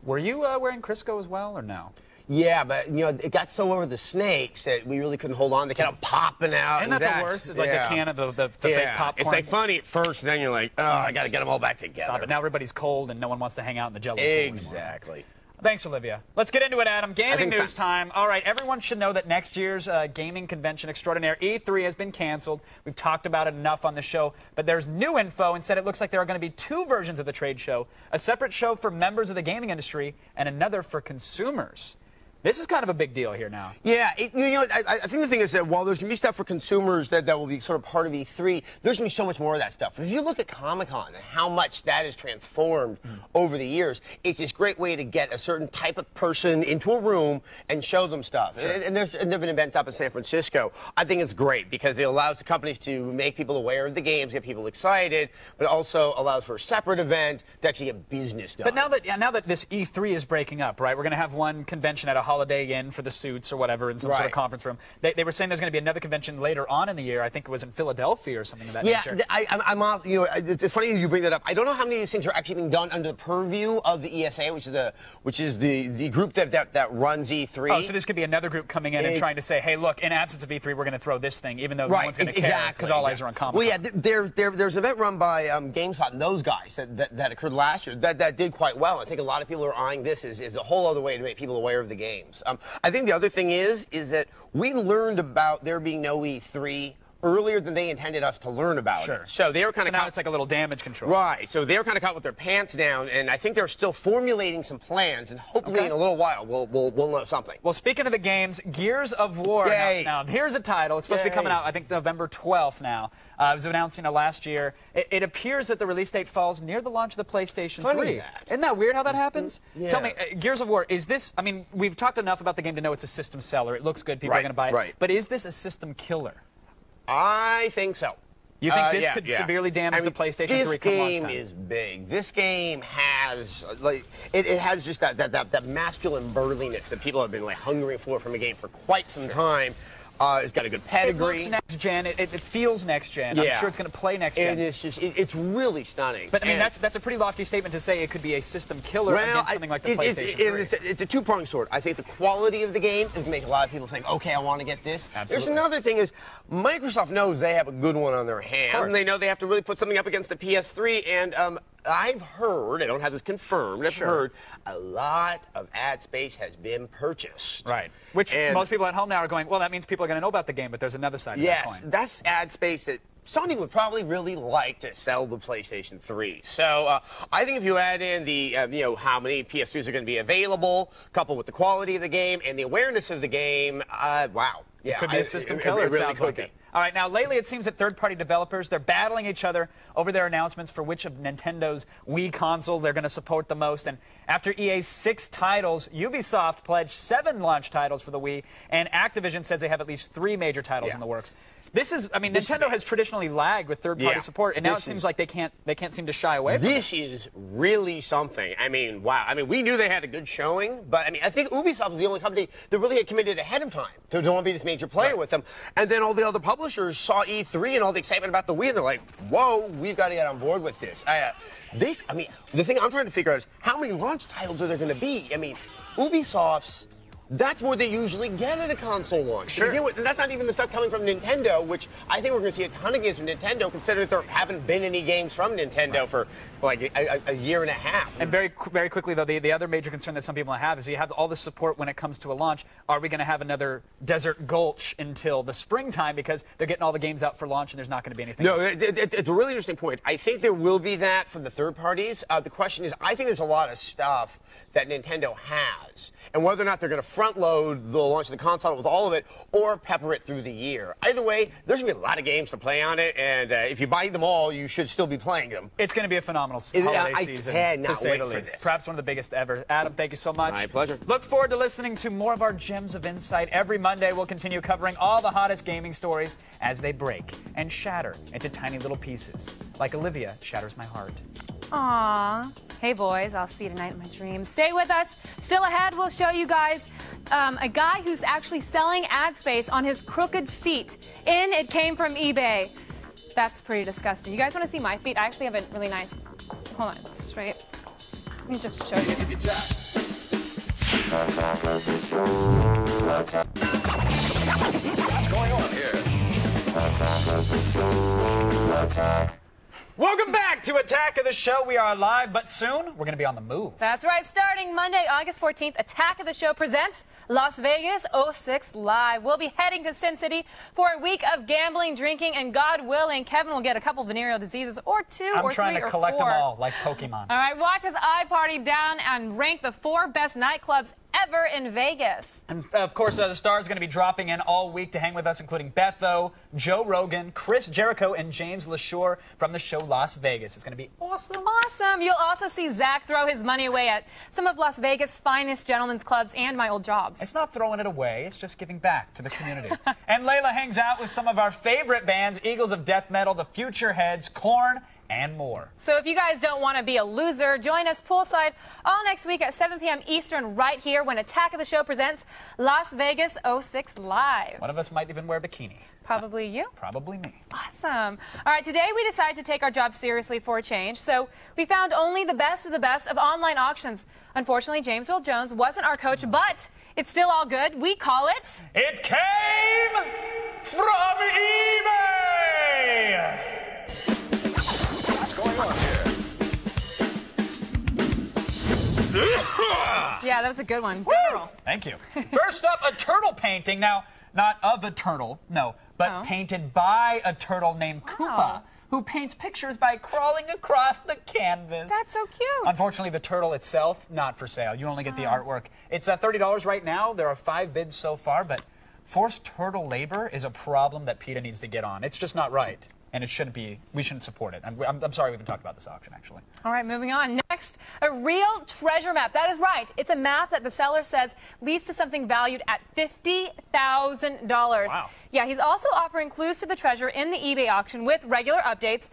Were you wearing Crisco as well, or no? Yeah, but, you know, it got so over the snakes that we really couldn't hold on. They kept popping out. Isn't that the worst? It's like a can of the fake popcorn. It's like funny at first, then you're like, oh, I got to get them all back together. Stop it. Now everybody's cold and no one wants to hang out in the Jello pool Exactly. Thanks, Olivia. Let's get into it, Adam. Gaming news time. All right, everyone should know that next year's gaming convention extraordinaire, E3, has been canceled. We've talked about it enough on the show, but there's new info. Instead, it looks like there are going to be two versions of the trade show, a separate show for members of the gaming industry and another for consumers. This is kind of a big deal here now. Yeah, you know, I think the thing is that while there's going to be stuff for consumers that will be sort of part of E3, there's going to be so much more of that stuff. If you look at Comic-Con and how much that has transformed over the years, it's this great way to get a certain type of person into a room and show them stuff. Sure. And there have been events up in San Francisco. I think it's great because it allows the companies to make people aware of the games, get people excited, but it also allows for a separate event to actually get business done. But now that this E3 is breaking up, right, we're going to have one convention at a Holiday Inn for the suits or whatever in some sort of conference room. They were saying there's going to be another convention later on in the year. I think it was in Philadelphia or something of that nature. Yeah, I'm off. You know, it's funny you bring that up. I don't know how many of these things are actually being done under the purview of the ESA, which is the group that runs E3. Oh, so this could be another group coming in and trying to say, hey, look, in absence of E3, we're going to throw this thing, even though no one's going to care because all eyes are on Comic-Con. Well, yeah, there's an event run by GameSpot and those guys that occurred last year that did quite well. I think a lot of people are eyeing this as a whole other way to make people aware of the games. I think the other thing is that we learned about there being no E3 earlier than they intended us to learn about it. So they were kind of now it's like a little damage control. Right. So they were kind of caught with their pants down, and I think they're still formulating some plans, and hopefully in a little while we'll know something. Well, speaking of the games, Gears of War. Now here's a title. It's supposed to be coming out, I think, November 12th now. It was announced last year. It appears that the release date falls near the launch of the PlayStation 3. Isn't that weird how that happens? Tell me, Gears of War, is this, I mean, we've talked enough about the game to know it's a system seller. It looks good. People are going to buy it. But is this a system killer? I think so. You think this could severely damage the PlayStation 3 come launch time? This game is big. This game has, like, it has just that masculine burliness that people have been, like, hungering for from a game for quite some time. It's got a good pedigree. It looks next gen. It feels next gen. I'm sure it's going to play next gen. And it's just, it's really stunning. But I mean, that's a pretty lofty statement to say it could be a system killer against something like the PlayStation 3. It's a two-pronged sword. I think the quality of the game is going to make a lot of people think, okay, I want to get this. Absolutely. There's another thing is Microsoft knows they have a good one on their hands, and they know they have to really put something up against the PS3. And I've heard, I don't have this confirmed, I've heard a lot of ad space has been purchased. Right. Which most people at home now are going, well, that means people are going to know about the game, but there's another side of that coin. Yes, that's ad space that Sony would probably really like to sell the PlayStation 3. So I think if you add in the, you know, how many PS3s are going to be available, coupled with the quality of the game and the awareness of the game, wow. Yeah, it could be a system killer, it sounds like it. All right, now, lately it seems that third-party developers, they're battling each other over their announcements for which of Nintendo's Wii console they're going to support the most. And after EA's 6 titles, Ubisoft pledged 7 launch titles for the Wii, and Activision says they have at least 3 major titles in the works. This is, I mean, Nintendo has traditionally lagged with third-party support, and now it seems like they can't seem to shy away from it. This is really something. I mean, wow. I mean, we knew they had a good showing, but I mean, I think Ubisoft was the only company that really had committed ahead of time to want to be this major player with them. And then all the other publishers saw E3 and all the excitement about the Wii, and they're like, whoa, we've got to get on board with this. I mean, the thing I'm trying to figure out is how many launch titles are there going to be? I mean, Ubisoft's That's where they usually get at a console launch. Sure. And that's not even the stuff coming from Nintendo, which I think we're going to see a ton of games from Nintendo, considering there haven't been any games from Nintendo for like a year and a half. And very quickly, though, the other major concern that some people have is you have all the support when it comes to a launch. Are we going to have another Desert Gulch until the springtime because they're getting all the games out for launch and there's not going to be anything else? It's a really interesting point. I think there will be that from the third parties. The question is, I think there's a lot of stuff that Nintendo has, and whether or not they're going to front load the launch of the console with all of it or pepper it through the year. Either way, there's going to be a lot of games to play on it, and if you buy them all, you should still be playing them. It's going to be a phenomenal holiday season, to say the least. Perhaps one of the biggest ever. Adam, thank you so much. My pleasure. Look forward to listening to more of our Gems of Insight. Every Monday, we'll continue covering all the hottest gaming stories as they break and shatter into tiny little pieces, like Olivia shatters my heart. Aww. Hey, boys, I'll see you tonight in my dreams. Stay with us. Still ahead, we'll show you guys a guy who's actually selling ad space on his crooked feet. It came from eBay. That's pretty disgusting. You guys want to see my feet? I actually have a really nice... Hold on, straight. Let me just show you. What's going on here? Welcome back to Attack of the Show. We are live, but soon we're going to be on the move. That's right. Starting Monday, August 14th, Attack of the Show presents Las Vegas 06 Live. We'll be heading to Sin City for a week of gambling, drinking, and God willing, Kevin will get a couple venereal diseases or two or three or four. I'm trying to collect them all like Pokemon. All right, watch as I party down and rank the 4 best nightclubs ever in Vegas. And of course, the stars are going to be dropping in all week to hang with us, including Betho, Joe Rogan, Chris Jericho, and James LaShore from the show Las Vegas. It's going to be awesome. Awesome. You'll also see Zach throw his money away at some of Las Vegas' finest gentlemen's clubs and my old jobs. It's not throwing it away. It's just giving back to the community. And Layla hangs out with some of our favorite bands, Eagles of Death Metal, The Future Heads, Korn, and more. So if you guys don't want to be a loser, join us poolside all next week at 7 p.m. Eastern right here when Attack of the Show presents Las Vegas 06 Live. One of us might even wear a bikini. Probably you. Probably me. Awesome. All right, today we decided to take our job seriously for a change, so we found only the best of online auctions. Unfortunately, James Earl Jones wasn't our coach, but it's still all good. We call it... It came from eBay! Yeah, that was a good one. Good girl. Thank you. First up, a turtle painting. Now, not of a turtle, no, but painted by a turtle named Koopa, who paints pictures by crawling across the canvas. That's so cute. Unfortunately, the turtle itself, not for sale. You only get the artwork. It's $30 right now. There are 5 bids so far, but forced turtle labor is a problem that PETA needs to get on. It's just not right. And it shouldn't be, we shouldn't support it. I'm sorry we haven't talked about this auction, actually. All right, moving on. Next, a real treasure map. That is right. It's a map that the seller says leads to something valued at $50,000. Wow. Yeah, he's also offering clues to the treasure in the eBay auction with regular updates.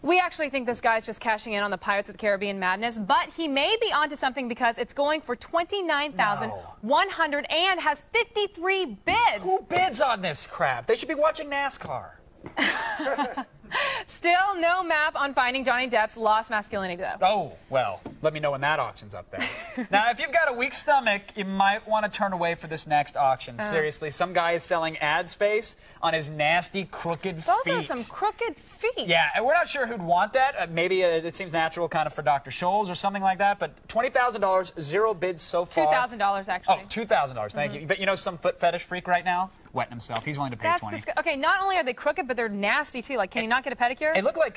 We actually think this guy's just cashing in on the Pirates of the Caribbean madness, but he may be onto something because it's going for $29,100 and has 53 bids. Who bids on this crap? They should be watching NASCAR. Still no map on finding Johnny Depp's lost masculinity, though. Oh, well, let me know when that auction's up there. Now, if you've got a weak stomach, you might want to turn away for this next auction. Seriously, some guy is selling ad space on his nasty, crooked feet. Those are some crooked feet. Yeah, and we're not sure who'd want that. Maybe it seems natural kind of for Dr. Scholes or something like that, but $20,000, 0 bids so far. $2,000, actually. Oh, $2,000, thank you. But you know some foot fetish freak right now? Wetting himself. He's willing to pay $20. Okay, not only are they crooked, but they're nasty, too. Like, can you not get a pedicure? It looked like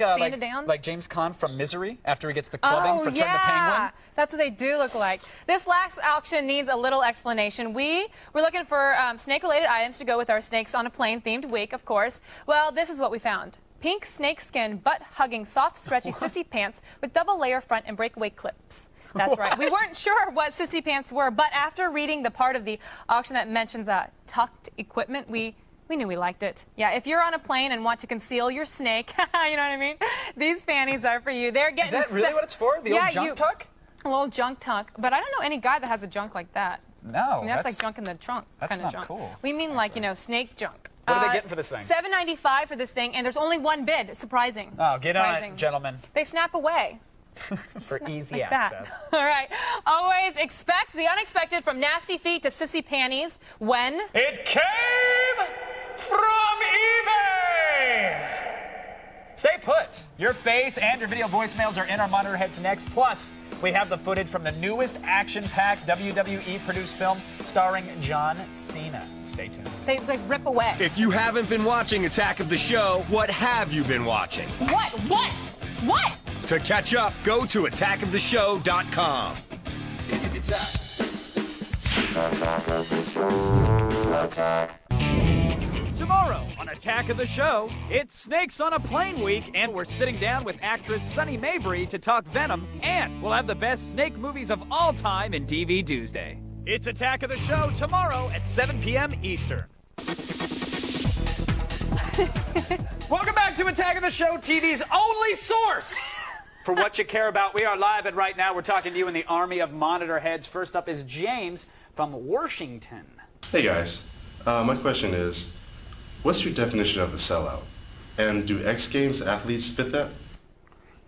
James Caan from Misery after he gets the clubbing for turning the penguin. That's what they do look like. This last auction needs a little explanation. We're looking for snake-related items to go with our Snakes on a Plane themed week, of course. Well, this is what we found. Pink snakeskin, butt-hugging, soft, stretchy sissy pants with double-layer front and breakaway clips. That's right. We weren't sure what sissy pants were, but after reading the part of the auction that mentions tucked equipment, we knew we liked it. Yeah, if you're on a plane and want to conceal your snake, you know what I mean? These panties are for you. They're getting. Is that really what it's for? The old junk tuck? A little junk tuck. But I don't know any guy that has a junk like that. No. I mean, that's like junk in the trunk. That's kind of not junk. cool. We mean like, snake junk. What are they getting for this thing? $7.95 for this thing, and there's only one bid. Surprising. Oh, get on it, gentlemen. They snap away. For easy like access. that. All right. Always expect the unexpected from nasty feet to sissy panties when... It came from eBay! Stay put. Your face and your video voicemails are in our monitor heads next. Plus, we have the footage from the newest action-packed WWE-produced film starring John Cena. Stay tuned. They rip away. If you haven't been watching Attack of the Show, what have you been watching? What? To catch up, go to attackoftheshow.com. Tomorrow on Attack of the Show, it's Snakes on a Plane week, and we're sitting down with actress Sunny Mabry to talk Venom, and we'll have the best snake movies of all time in DV Tuesday. It's Attack of the Show tomorrow at 7 p.m. Eastern. Welcome back to Attack of the Show, TV's only source for what you care about. We are live, and right now we're talking to you in the army of monitor heads. First up is James from Washington. Hey guys, my question is, what's your definition of a sellout? And do X Games athletes fit that?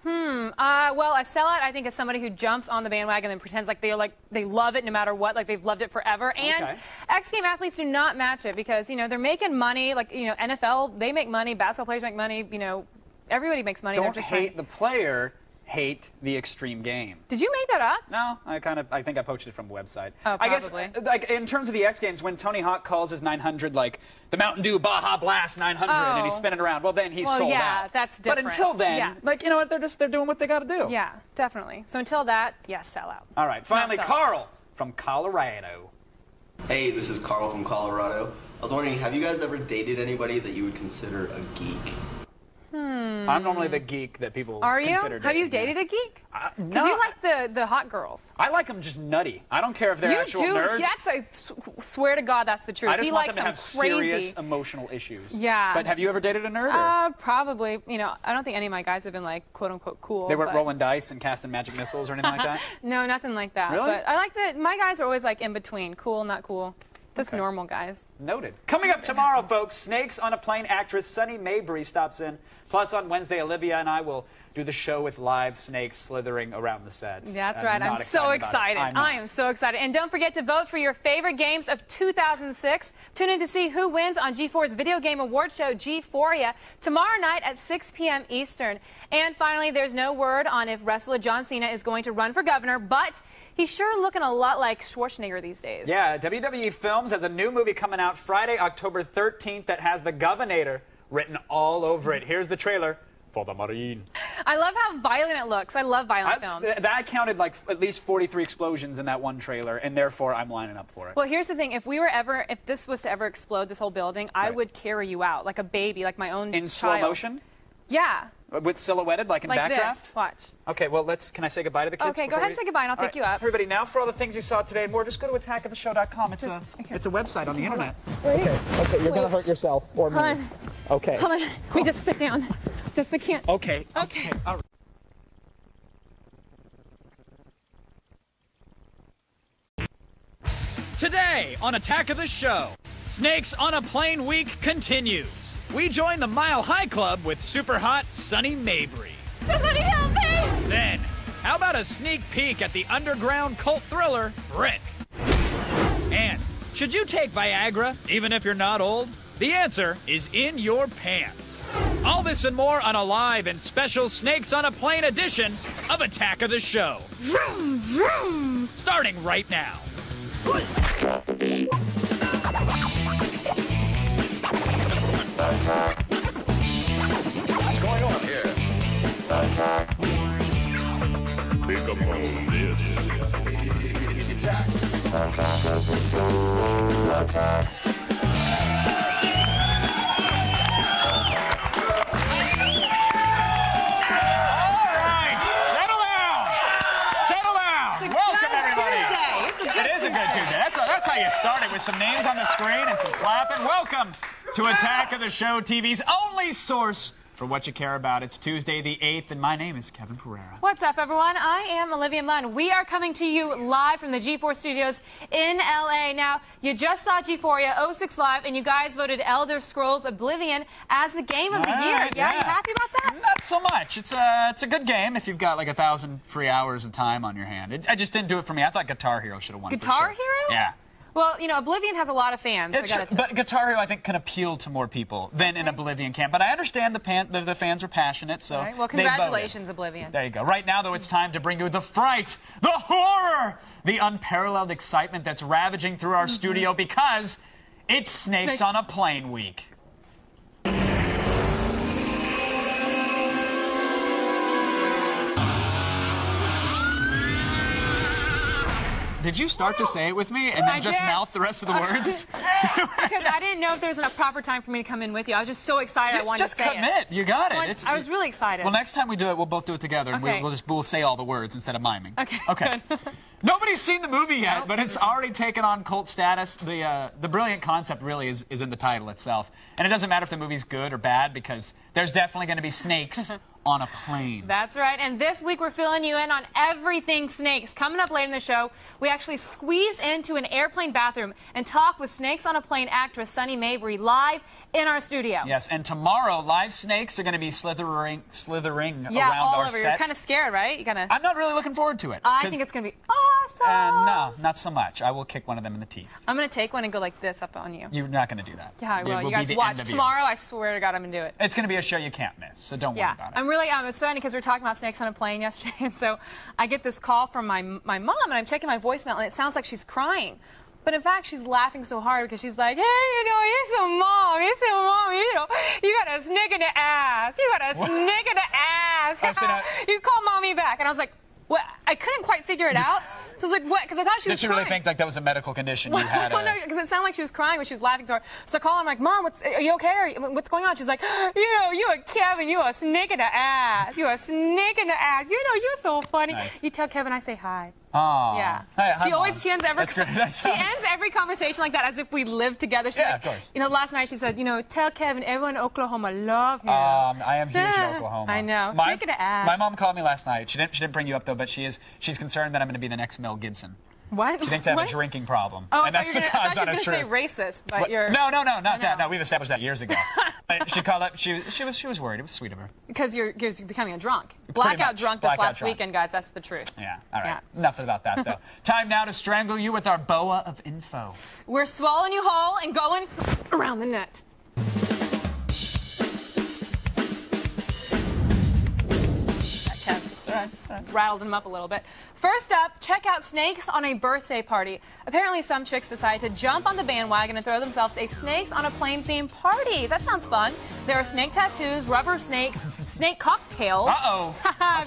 Well, a sellout, I think, is somebody who jumps on the bandwagon and pretends like they love it no matter what, like they've loved it forever. And X Game athletes do not match it because, you know, they're making money. Like, you know, NFL, they make money. Basketball players make money. You know, everybody makes money. Don't they're just hate the player, hate the extreme game. Did you make that up? No, I think I poached it from a website. Oh, I guess, probably. like, in terms of the X Games, when Tony Hawk calls his 900, like, the Mountain Dew Baja Blast 900, and he's spinning around, well, then he's sold out. Yeah, that's different. But until then, like, you know what, they're doing what they got to do. Yeah, definitely. So until that, yes, sell out. All right, finally, Carl from Colorado. Hey, this is Carl from Colorado. I was wondering, have you guys ever dated anybody that you would consider a geek? I'm normally the geek that people Are you? consider dating. Have you dated a geek? No. Because you like the hot girls. I like them just nutty. I don't care if they're actual nerds. Yes, I swear to God, that's the truth. I just he want likes them to have crazy. serious emotional issues. Yeah. But have you ever dated a nerd? Or? Probably. You know, I don't think any of my guys have been like quote unquote cool. They weren't rolling dice and casting magic missiles or anything like that? No, nothing like that. Really? But I like that my guys are always like in between. Cool, not cool. Just normal guys. Noted. Coming up tomorrow, folks, Snakes on a Plane actress Sunny Mabry stops in. Plus, on Wednesday, Olivia and I will do the show with live snakes slithering around the set. That's right. I'm so excited. I am so excited. And don't forget to vote for your favorite games of 2006. Tune in to see who wins on G4's video game award show, G4ia, tomorrow night at 6 p.m. Eastern. And finally, there's no word on if wrestler John Cena is going to run for governor, but he's sure looking a lot like Schwarzenegger these days. Yeah, WWE Films has a new movie coming out Friday, October 13th that has the Governator written all over it. Here's the trailer for the Marine. I love how violent it looks. I love violent films. I counted like at least 43 explosions in that one trailer, and therefore I'm lining up for it. Well, here's the thing. If this was to ever explode this whole building, I would carry you out like a baby, like my own in slow motion? Yeah. With silhouetted, like in Backdraft? This. Watch. Okay, well, can I say goodbye to the kids? Okay, go ahead and say goodbye, and I'll pick you up. Everybody, now for all the things you saw today and more, just go to attackoftheshow.com. It's a website on the internet. Okay, you're going to hurt yourself or me. Hold on. Okay. Hold on. Let me just sit down. I can't. Okay. Okay. All right. Today on Attack of the Show, Snakes on a Plane week continues. We join the Mile High Club with super hot Sunny Mabry. Somebody help me! Then, how about a sneak peek at the underground cult thriller, Brick? And, should you take Viagra, even if you're not old? The answer is in your pants. All this and more on a live and special Snakes on a Plane edition of Attack of the Show. Vroom, vroom. Starting right now. What's going on here? Pick up on this. Attack. Attack of the Show. Attack. That's how you start it, with some names on the screen and some clapping. Welcome to Attack of the Show TV's only source for what you care about. It's Tuesday the 8th, and my name is Kevin Pereira. What's up, everyone? I am Olivia Munn. We are coming to you live from the G4 studios in LA. Now, you just saw G4 06 Live, and you guys voted Elder Scrolls Oblivion as the game of the year. Yeah, you happy about that? Not so much. It's a good game if you've got like 1,000 free hours of time on your hand. I just didn't do it for me. I thought Guitar Hero should have won. Guitar for sure. Hero? Yeah. Well, you know, Oblivion has a lot of fans. But Guitar Hero, I think, can appeal to more people than an Oblivion can. But I understand the fans are passionate, so right. Well, congratulations, Oblivion. There you go. Right now, though, it's time to bring you the fright, the horror, the unparalleled excitement that's ravaging through our studio because it's Snakes on a Plane week. Did you start to say it with me and then just mouth the rest of the words? Because I didn't know if there was a proper time for me to come in with you. I was just so excited I wanted to say it. Just commit. You got it. I was really excited. Well, next time we do it, we'll both do it together. Okay. And we'll say all the words instead of miming. Okay. Nobody's seen the movie yet, but it's already taken on cult status. The brilliant concept really is in the title itself. And it doesn't matter if the movie's good or bad because there's definitely going to be snakes on a plane. That's right. And this week we're filling you in on everything snakes. Coming up later in the show, we actually squeeze into an airplane bathroom and talk with Snakes on a Plane actress Sunny Mabry live in our studio. Yes, and tomorrow live snakes are going to be slithering around all our over. set. You're kind of scared, right? I'm not really looking forward to it. I think it's going to be awesome. No, not so much. I will kick one of them in the teeth. I'm going to take one and go like this up on you. You're not going to do that. Yeah, I will. You guys watch tomorrow. I swear to God, I'm going to do it. It's going to be a show you can't miss, so don't worry about it. I'm really, it's funny because we were talking about snakes on a plane yesterday, and so I get this call from my mom, and I'm checking my voicemail, and it sounds like she's crying. But in fact, she's laughing so hard because she's like, hey, you know, mom, you got a snake in the ass. You got a snake in the ass. You call mommy back. And I was like, what? I couldn't quite figure it out. So I was like, what? Because I thought she was crying. Did she really think like that was a medical condition you had? Well, no, because it sounded like she was crying when she was laughing so hard. So I call her, I'm like, Mom, are you okay? What's going on? She's like, you know, you a Kevin, you a snake in the ass. You a snake in the ass. You know, you're so funny. Nice. You tell Kevin I say hi. Oh. Yeah. Hi, she ends every conversation like that as if we live together. She's like, of course. You know, last night she said, you know, tell Kevin everyone in Oklahoma love him. I am huge in Oklahoma. I know. Snake in the ass. My mom called me last night. She didn't bring you up though, but she's concerned that I'm going to be the next Mel Gibson. What? She thinks I have a drinking problem. Oh, and I thought you were going to say racist, but you're... No, not that. No, we've established that years ago. She called up. She was worried. It was sweet of her. Because you're becoming a drunk. Blackout drunk this last weekend, guys. That's the truth. Yeah. All right. Yeah. Enough about that, though. Time now to strangle you with our boa of info. We're swallowing you whole and going around the net. Rattled them up a little bit. First up, check out Snakes on a Birthday Party. Apparently some chicks decided to jump on the bandwagon and throw themselves a Snakes on a Plane themed party. That sounds fun. There are snake tattoos, rubber snakes, snake cocktails. Uh-oh.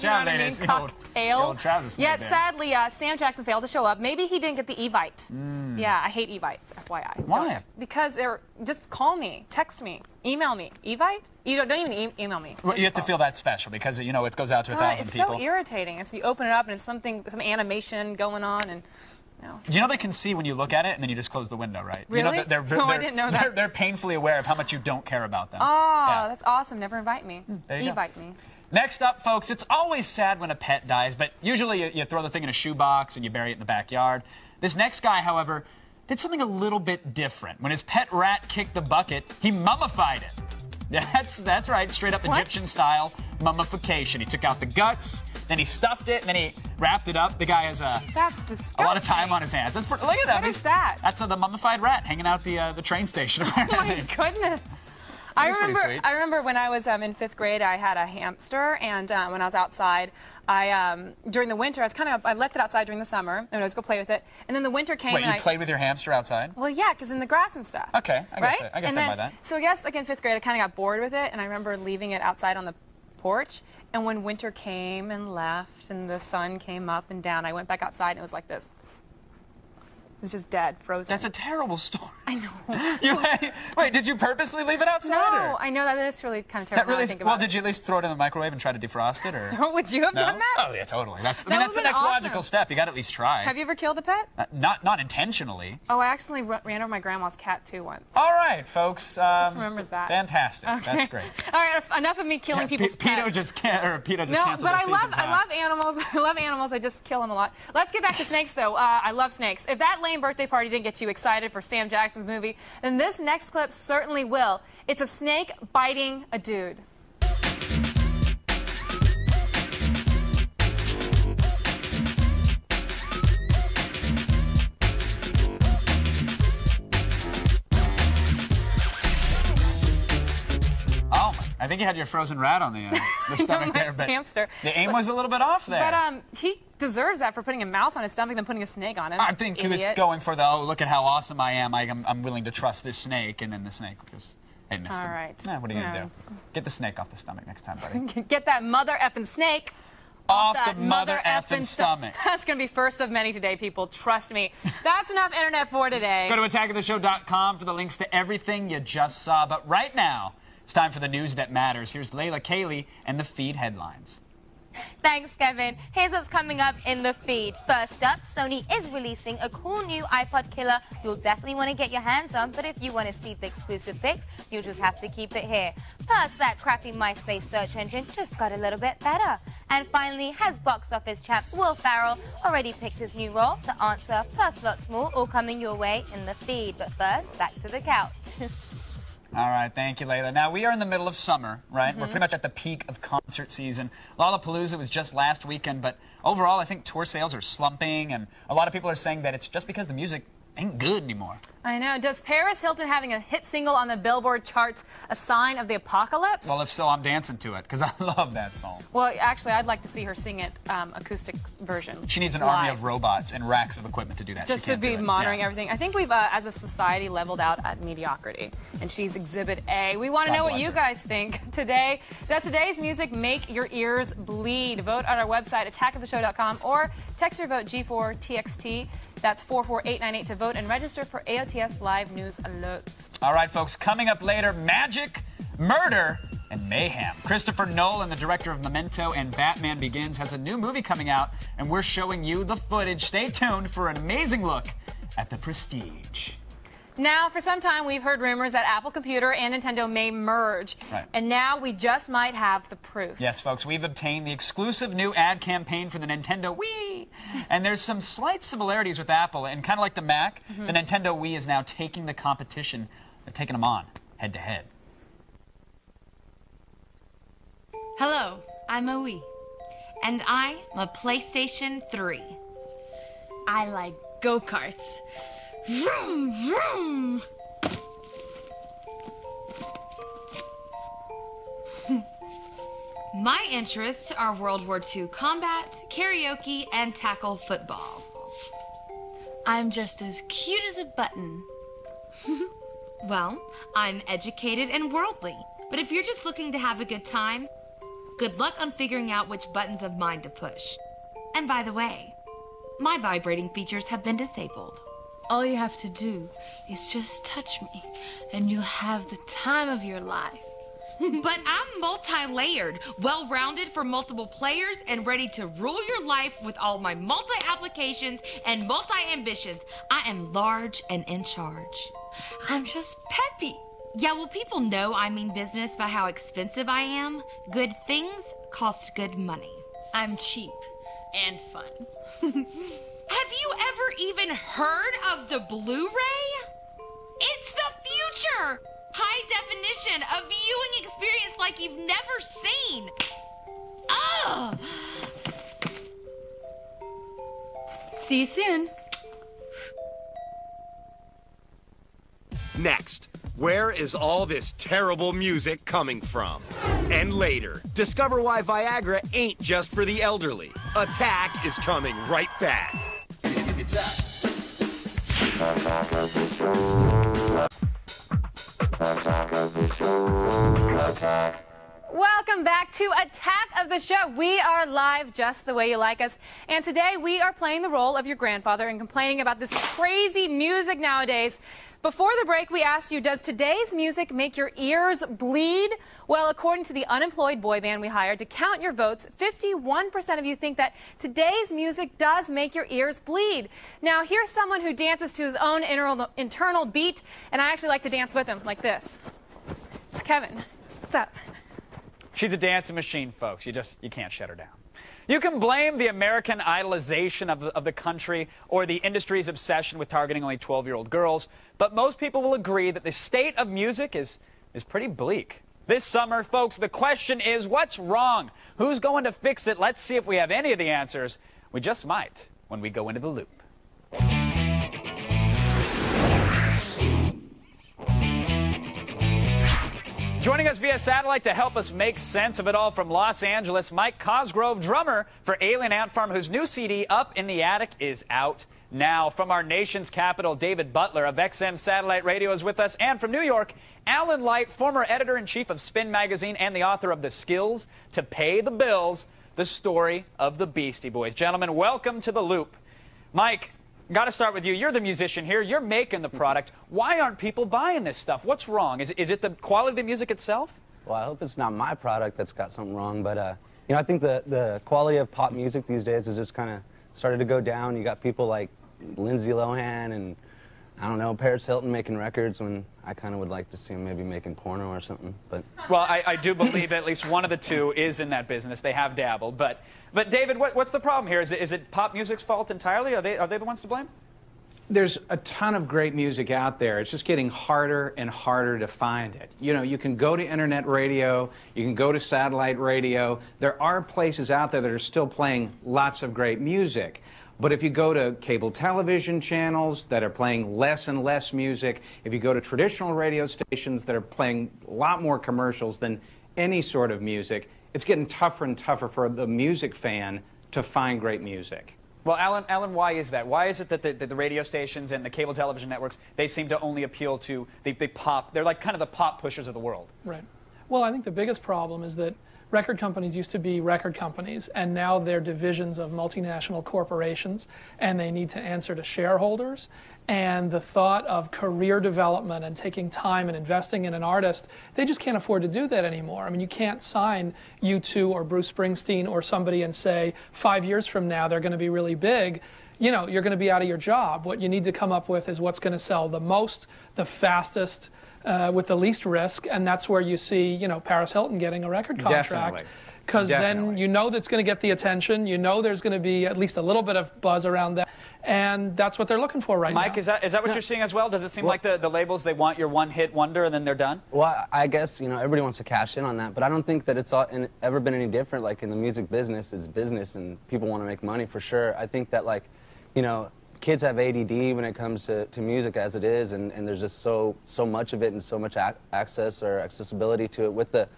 You know what I mean? Cocktail. Yet sadly, Sam Jackson failed to show up. Maybe he didn't get the Evite. Yeah, I hate Evites, FYI. Why? Because they're, just call me, text me, email me. Evite? You don't even email me. Well, you have to feel that special because, you know, it goes out to 1,000 people. It's so irritating. It's, you open it up and it's some animation going on and... No. You know they can see when you look at it and then you just close the window, right? Really? You know, I didn't know that. They're painfully aware of how much you don't care about them. Oh, that's awesome. Never invite me. There you Evite me. Next up, folks, it's always sad when a pet dies, but usually you throw the thing in a shoebox and you bury it in the backyard. This next guy, however, did something a little bit different. When his pet rat kicked the bucket, he mummified it. That's right, straight up Egyptian style mummification. He took out the guts, then he stuffed it, and then he wrapped it up. The guy has that's disgusting. A lot of time on his hands. Look at that. What is that? That's the mummified rat hanging out the train station, apparently. Oh my goodness. I remember when I was in 5th grade, I had a hamster, and when I was outside, during the winter, I left it outside during the summer, and I was going to play with it, and then the winter came. Wait, you played with your hamster outside? Well, yeah, because in the grass and stuff. Okay, I guess I buy that. So I guess, like in 5th grade, I kind of got bored with it, and I remember leaving it outside on the porch, and when winter came and left, and the sun came up and down, I went back outside, and it was like this. It was just dead, frozen. That's a terrible story. I know. Wait, did you purposely leave it outside? No, or? I know that is really kind of terrible. That really well, did you at least throw it in the microwave and try to defrost it, or? Would you have done that? Oh yeah, totally. That's the next awesome. logical step. You got to at least try. Have you ever killed a pet? Not intentionally. Oh, I accidentally ran over my grandma's cat too once. All right, folks. Just remembered that. Fantastic. Okay. That's great. All right, enough of me killing people's pets. Peter just canceled No, but his season pass. I love animals. I love animals. I just kill them a lot. Let's get back to snakes, though. I love snakes. If that lame birthday party didn't get you excited for Sam Jackson's movie, then this next clip certainly will. It's a snake biting a dude. I think you had your frozen rat on the stomach there, but hamster. The aim was a little bit off there. But he deserves that for putting a mouse on his stomach than putting a snake on him. I think he was going for the, oh, look at how awesome I am. I'm willing to trust this snake, and then the snake just, it missed him. All right. What are you going to do? Get the snake off the stomach next time, buddy. Get that mother effing snake off the mother effing stomach. That's going to be first of many today, people. Trust me. That's enough internet for today. Go to attackoftheshow.com for the links to everything you just saw. But right now, it's time for the news that matters. Here's Layla Cayley and the feed headlines. Thanks, Kevin. Here's what's coming up in the feed. First up, Sony is releasing a cool new iPod killer you'll definitely want to get your hands on, but if you want to see the exclusive pics, you'll just have to keep it here. Plus, that crappy MySpace search engine just got a little bit better. And finally, has box office champ Will Ferrell already picked his new role? The answer, plus lots more, all coming your way in the feed. But first, back to the couch. All right, thank you, Layla. Now, we are in the middle of summer, right? We're pretty much at the peak of concert season. Lollapalooza was just last weekend, but overall, I think tour sales are slumping, and a lot of people are saying that it's just because the music ain't good anymore. I know. Does Paris Hilton having a hit single on the Billboard charts a sign of the apocalypse? Well, if so, I'm dancing to it, because I love that song. Well, actually, I'd like to see her sing it acoustic version. She needs an army of robots and racks of equipment to do that. Just to be monitoring everything. I think we've, as a society, leveled out at mediocrity. And she's Exhibit A. We want to know what you guys think today. Does today's music make your ears bleed? Vote on our website, attackoftheshow.com, or text your vote G4TXT. That's 44898 to vote and register for AOTS Live News Alerts. All right, folks, coming up later, magic, murder, and mayhem. Christopher Nolan, the director of Memento and Batman Begins, has a new movie coming out, and we're showing you the footage. Stay tuned for an amazing look at The Prestige. Now, for some time, we've heard rumors that Apple Computer and Nintendo may merge. Right. And now we just might have the proof. Yes, folks, we've obtained the exclusive new ad campaign for the Nintendo Wii. And there's some slight similarities with Apple. And kind of like the Mac, the Nintendo Wii is now taking the competition. They're taking them on, head to head. Hello, I'm a Wii. And I'm a PlayStation 3. I like go-karts. Vroom, vroom. My interests are World War II combat, karaoke, and tackle football. I'm just as cute as a button. Well, I'm educated and worldly. But if you're just looking to have a good time, good luck on figuring out which buttons of mine to push. And by the way, my vibrating features have been disabled. All you have to do is just touch me, and you'll have the time of your life. But I'm multi-layered, well-rounded for multiple players, and ready to rule your life with all my multi-applications and multi-ambitions. I am large and in charge. I'm just peppy. Yeah, well, people know I mean business by how expensive I am. Good things cost good money. I'm cheap and fun. Have you ever even heard of the Blu-ray? It's the future! High definition, a viewing experience like you've never seen. Ugh! See you soon. Next, where is all this terrible music coming from? And later, discover why Viagra ain't just for the elderly. Attack is coming right back. Attack of the show. Attack of the show. Attack Welcome back to Attack of the Show. We are live just the way you like us. And today we are playing the role of your grandfather and complaining about this crazy music nowadays. Before the break, we asked you, does today's music make your ears bleed? Well, according to the unemployed boy band we hired to count your votes, 51% of you think that today's music does make your ears bleed. Now, here's someone who dances to his own internal beat, and I actually like to dance with him like this. It's Kevin. What's up? She's a dancing machine, folks. You can't shut her down. You can blame the American idolization of the country or the industry's obsession with targeting only 12-year-old girls, but most people will agree that the state of music is pretty bleak. This summer, folks, the question is, what's wrong? Who's going to fix it? Let's see if we have any of the answers. We just might when we go into the loop. Joining us via satellite to help us make sense of it all from Los Angeles, Mike Cosgrove, drummer for Alien Ant Farm, whose new CD, Up in the Attic, is out now. From our nation's capital, David Butler of XM Satellite Radio is with us. And from New York, Alan Light, former editor-in-chief of Spin Magazine and the author of The Skills to Pay the Bills, the story of the Beastie Boys. Gentlemen, welcome to The Loop. Mike, got to start with you. You're the musician here. You're making the product. Why aren't people buying this stuff? What's wrong? Is it the quality of the music itself? Well, I hope it's not my product that's got something wrong, but you know, I think the quality of pop music these days has just kind of started to go down. You got people like Lindsay Lohan and, I don't know, Paris Hilton making records when I kind of would like to see them maybe making porno or something. But well, I do believe at least one of the two is in that business. They have dabbled. But David, what's the problem here? Is it pop music's fault entirely? Are they the ones to blame? There's a ton of great music out there. It's just getting harder and harder to find it. You know, you can go to internet radio, you can go to satellite radio. There are places out there that are still playing lots of great music. But if you go to cable television channels that are playing less and less music, if you go to traditional radio stations that are playing a lot more commercials than any sort of music, it's getting tougher and tougher for the music fan to find great music. Well, Alan, why is that? Why is it that the radio stations and the cable television networks, they seem to only appeal to the pop? They're like kind of the pop pushers of the world. Right. Well, I think the biggest problem is that record companies used to be record companies, and now they're divisions of multinational corporations, and they need to answer to shareholders. And the thought of career development and taking time and investing in an artist, they just can't afford to do that anymore. I mean, you can't sign U2 or Bruce Springsteen or somebody and say 5 years from now they're going to be really big. You know, you're going to be out of your job. What you need to come up with is what's going to sell the most, the fastest, with the least risk, and that's where you see, you know, Paris Hilton getting a record contract. Because then you know that's going to get the attention, you know there's going to be at least a little bit of buzz around that, and that's what they're looking for right now. Mike, is that what you're seeing as well? Does it seem like the labels, they want your one-hit wonder and then they're done? Well, I guess, you know, everybody wants to cash in on that, but I don't think that it's ever been any different. Like, in the music business, it's business, and people want to make money for sure. I think that, like, you know, kids have ADD when it comes to music as it is, and there's just so much of it and so much access or accessibility to it with the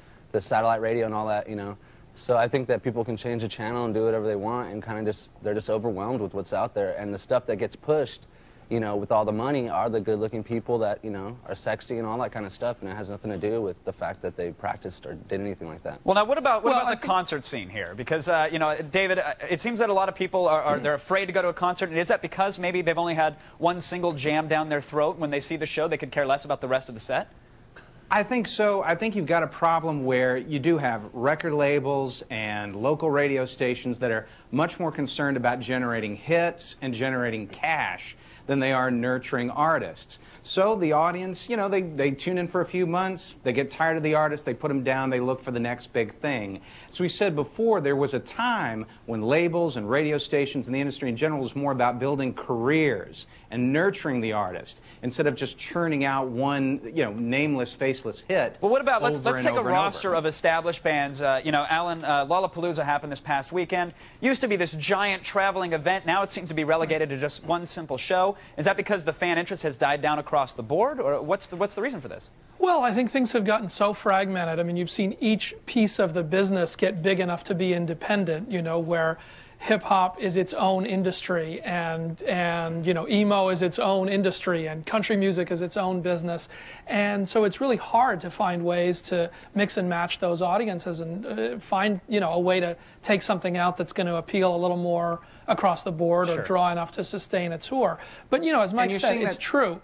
satellite radio and all that, you know. So I think that people can change the channel and do whatever they want, and kind of they're just overwhelmed with what's out there. And the stuff that gets pushed, you know, with all the money are the good-looking people that, you know, are sexy and all that kind of stuff, and it has nothing to do with the fact that they practiced or did anything like that. Well, now, what about the concert scene here? Because, you know, David, it seems that a lot of people they're afraid to go to a concert, and is that because maybe they've only had one single jam down their throat? When they see the show, they could care less about the rest of the set? I think so. I think you've got a problem where you do have record labels and local radio stations that are much more concerned about generating hits and generating cash than they are nurturing artists. So the audience, you know, they tune in for a few months, they get tired of the artist, they put them down, they look for the next big thing. As we said before, there was a time when labels and radio stations and the industry in general was more about building careers and nurturing the artist instead of just churning out one, you know, nameless, faceless hit. Well, what about, let's take a roster of established bands. You know, Alan, Lollapalooza happened this past weekend. Used to be this giant traveling event. Now it seems to be relegated to just one simple show. Is that because the fan interest has died down across the board, or what's the reason for this? Well, I think things have gotten so fragmented. I mean, you've seen each piece of the business get big enough to be independent, you know, where hip hop is its own industry, and you know, emo is its own industry, and country music is its own business, and so it's really hard to find ways to mix and match those audiences and find, you know, a way to take something out that's going to appeal a little more across the board or draw enough to sustain a tour. But you know, as Mike said, it's true.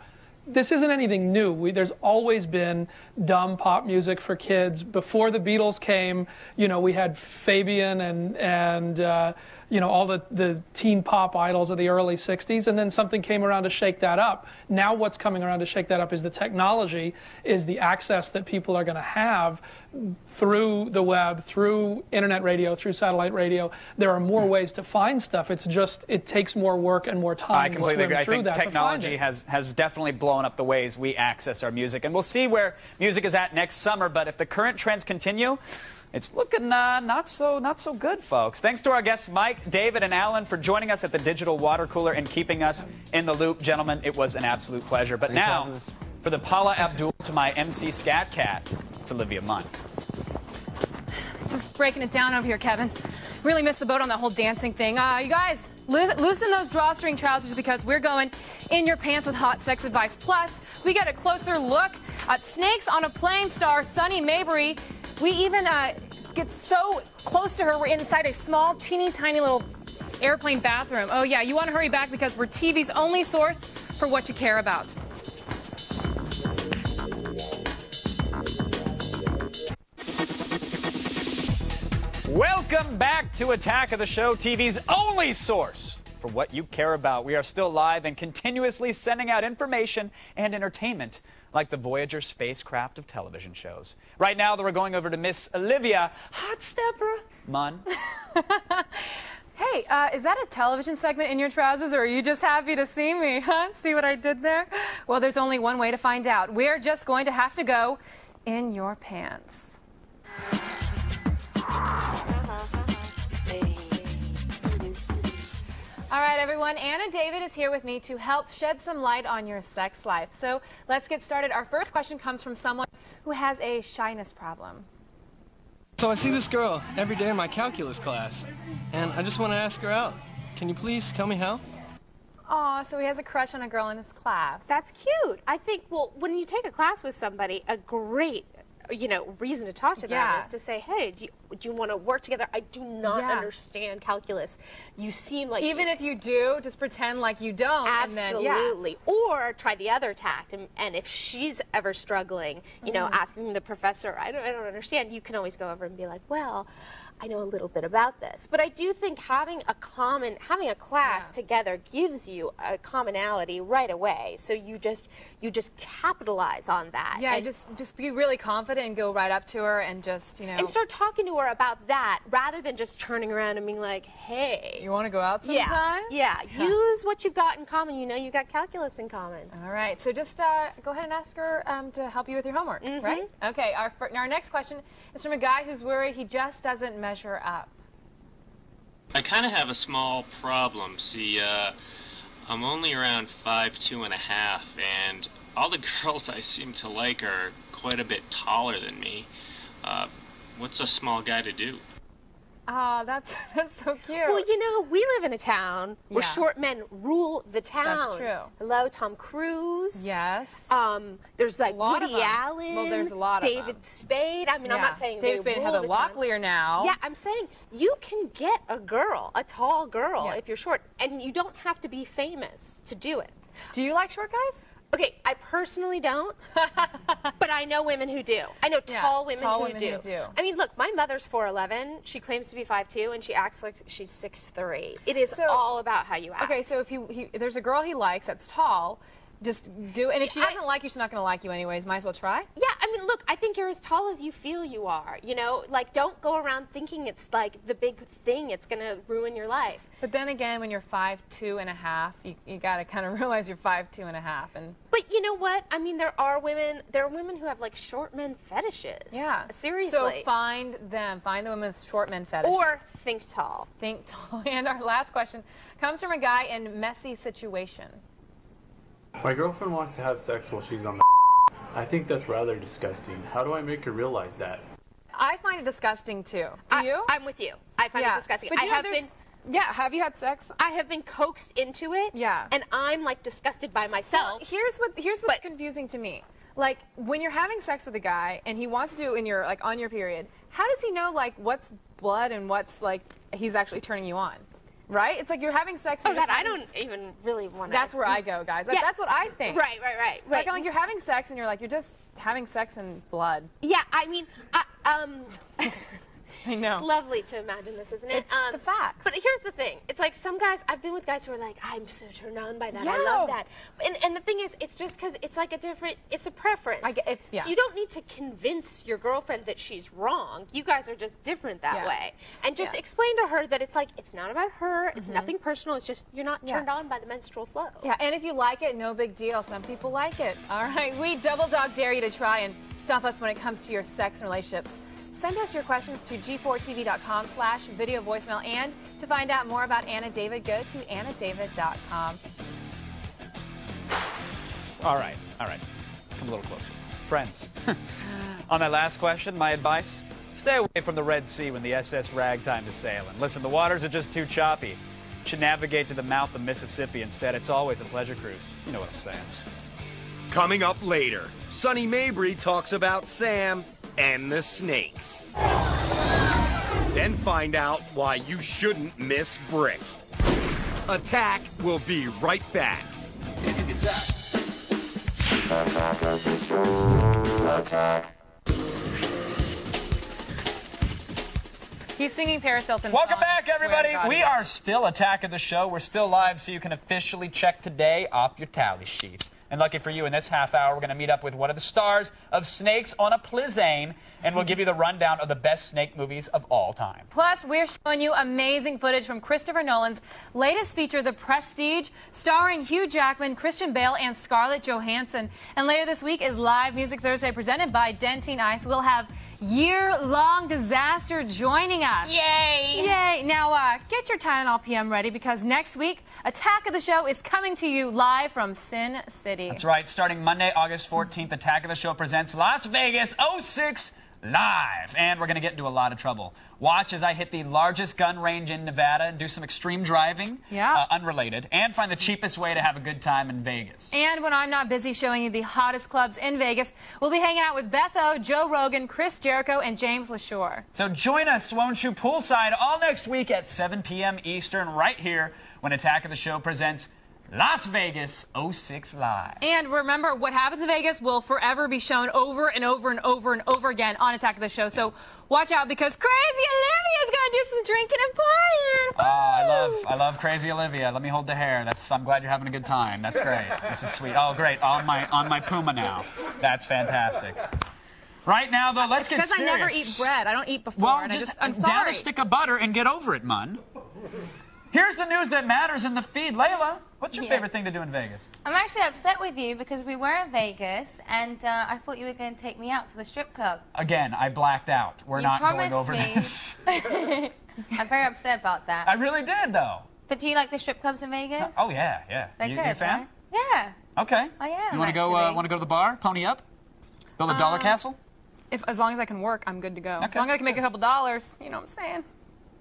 This isn't anything new. There's always been dumb pop music for kids. Before the Beatles came, you know, we had Fabian and you know, all the teen pop idols of the early 60s, and then something came around to shake that up. Now what's coming around to shake that up is the technology, is the access that people are going to have through the web, through internet radio, through satellite radio. There are more ways to find stuff. It's just, it takes more work and more time to swim through that. I think technology has definitely blown up the ways we access our music, and we'll see where music is at next summer. But if the current trends continue, it's looking not so good, folks. Thanks to our guests Mike, David, and Alan for joining us at the Digital Water Cooler and keeping us in the loop. Gentlemen, it was an absolute pleasure. But now, for the Paula Abdul to my MC Scat Cat, it's Olivia Munn. Just breaking it down over here, Kevin. Really missed the boat on that whole dancing thing. You guys, loosen those drawstring trousers because we're going in your pants with hot sex advice. Plus, we get a closer look at Snakes on a Plane star Sunny Mabry. We even get so close to her, we're inside a small, teeny tiny little airplane bathroom. Oh yeah, you want to hurry back because we're TV's only source for what you care about. Welcome back to Attack of the Show, TV's only source for what you care about. We are still live and continuously sending out information and entertainment like the Voyager spacecraft of television shows. Right now, we're going over to Miss Olivia Hot Stepper Munn. Hey, is that a television segment in your trousers, or are you just happy to see me, huh? See what I did there? Well, there's only one way to find out. We're just going to have to go in your pants. All right, everyone, Anna David is here with me to help shed some light on your sex life. So let's get started. Our first question comes from someone who has a shyness problem. So I see this girl every day in my calculus class, and I just want to ask her out. Can you please tell me how? Aw, so he has a crush on a girl in his class. That's cute. I think, well, when you take a class with somebody, a great, you know, reason to talk to them is to say, hey, do you want to work together? I do not understand calculus. You seem like... Even if you do, just pretend like you don't. Absolutely. And then, or try the other tact. And if she's ever struggling, you know, asking the professor, I don't understand, you can always go over and be like, well, I know a little bit about this. But I do think having a class together gives you a commonality right away. So you just capitalize on that. Yeah, and just be really confident and go right up to her and just, you know. And start talking to her about that rather than just turning around and being like, hey. You want to go out sometime? Yeah. Use what you've got in common. You know, you got calculus in common. All right. So just go ahead and ask her to help you with your homework, right? Okay. Our next question is from a guy who's worried he just doesn't measure up. I kind of have a small problem. See, I'm only around 5'2½", and all the girls I seem to like are quite a bit taller than me. What's a small guy to do? Oh, that's so cute. Well, you know, we live in a town where short men rule the town. That's true. Hello, Tom Cruise. Yes. There's like Woody Allen. Well, there's a lot of David Spade. I mean, I'm not saying David Spade and Heather Locklear now. Yeah, I'm saying you can get a girl, a tall girl, if you're short, and you don't have to be famous to do it. Do you like short guys? Okay, I personally don't, but I know women who do. I know tall women who do. I mean, look, my mother's 4'11". She claims to be 5'2", and she acts like she's 6'3". It is all about how you act. Okay, so if there's a girl he likes that's tall, just do it. And if she doesn't like you, she's not going to like you anyways. Might as well try. Yeah, I mean, look, I think you're as tall as you feel you are. You know, like, don't go around thinking it's like the big thing. It's going to ruin your life. But then again, when you're 5'2½", you got to kind of realize you're 5'2½". But you know what? I mean, there are women who have like short men fetishes. Yeah, seriously. So find the women with short men fetishes. Or think tall. Think tall. And our last question comes from a guy in messy situation. My girlfriend wants to have sex while she's on the I think that's rather disgusting. How do I make her realize that? I find it disgusting too. Do you? I'm with you. I find it disgusting. But you know, Yeah, have you had sex? I have been coaxed into it. Yeah. And I'm like disgusted by myself. Well, here's what's confusing to me. Like when you're having sex with a guy and he wants to do it in your like on your period, how does he know like what's blood and what's like he's actually turning you on? Right? It's like you're having sex. Oh, God, I don't even really want to. That's where I go, guys. Like, Yeah. that's what I think. Right. Like you're having sex and you're like, you're just having sex and blood. Yeah, I mean, I know. It's lovely to imagine this, isn't it? It's the facts. But here's the thing. It's like some guys, I've been with guys who are like, I'm so turned on by that. Yeah. I love that. And the thing is, it's just because it's like it's a preference. Yeah. So you don't need to convince your girlfriend that she's wrong. You guys are just different that way. And just explain to her that it's like, it's not about her. It's nothing personal. It's just you're not turned on by the menstrual flow. Yeah, and if you like it, no big deal. Some people like it. All right, we double dog dare you to try and stump us when it comes to your sex and relationships. Send us your questions to g4tv.com/video voicemail. And to find out more about Anna David, go to annadavid.com. All right. Come a little closer. Friends, on that last question, my advice, stay away from the Red Sea when the SS Ragtime is sailing. Listen, the waters are just too choppy. You should navigate to the mouth of Mississippi instead. It's always a pleasure cruise. You know what I'm saying. Coming up later, Sonny Mabry talks about Sam and the snakes. Then find out why you shouldn't miss Brick. Attack will be right back. Attack of the show. Attack. He's singing Paris Hilton's Welcome song, back, I swear to everybody. God. We are still Attack of the Show. We're still live, so you can officially check today off your tally sheets. And lucky for you, in this half hour, we're going to meet up with one of the stars of Snakes on a Plizane, and we'll give you the rundown of the best snake movies of all time. Plus, we're showing you amazing footage from Christopher Nolan's latest feature, The Prestige, starring Hugh Jackman, Christian Bale, and Scarlett Johansson. And later this week is Live Music Thursday, presented by Dentine Ice. We'll have Year-Long Disaster joining us. Yay! Yay! Now, get your Tylenol PM ready, because next week, Attack of the Show is coming to you live from Sin City. That's right. Starting Monday, August 14th, Attack of the Show presents Las Vegas 06 Live. And we're going to get into a lot of trouble. Watch as I hit the largest gun range in Nevada and do some extreme driving, unrelated, and find the cheapest way to have a good time in Vegas. And when I'm not busy showing you the hottest clubs in Vegas, we'll be hanging out with Beth O, Joe Rogan, Chris Jericho, and James LaShore. So join us, won't you, poolside all next week at 7 p.m. Eastern, right here, when Attack of the Show presents Las Vegas 06 Live. And remember, what happens in Vegas will forever be shown over and over and over and over again on Attack of the Show. So watch out, because Crazy Olivia's going to do some drinking and partying. Oh, I love Crazy Olivia. Let me hold the hair. I'm glad you're having a good time. That's great. This is sweet. Oh, great. On my Puma now. That's fantastic. Right now, though, let's get serious. Because I never eat bread. I don't eat before. Well, and down I'm sorry. a stick of butter and get over it, Mun. Here's the news that matters in the feed. Layla, what's your favorite thing to do in Vegas? I'm actually upset with you because we were in Vegas and I thought you were going to take me out to the strip club. Again, I blacked out. We're not going over this. I'm very upset about that. I really did, though. But do you like the strip clubs in Vegas? Oh, yeah. They're You good, a fan? right? Yeah. Okay. I am. You want to go to the bar? Pony up? Build a dollar castle? As long as I can work, I'm good to go. Okay. As long as I can make a couple dollars, you know what I'm saying?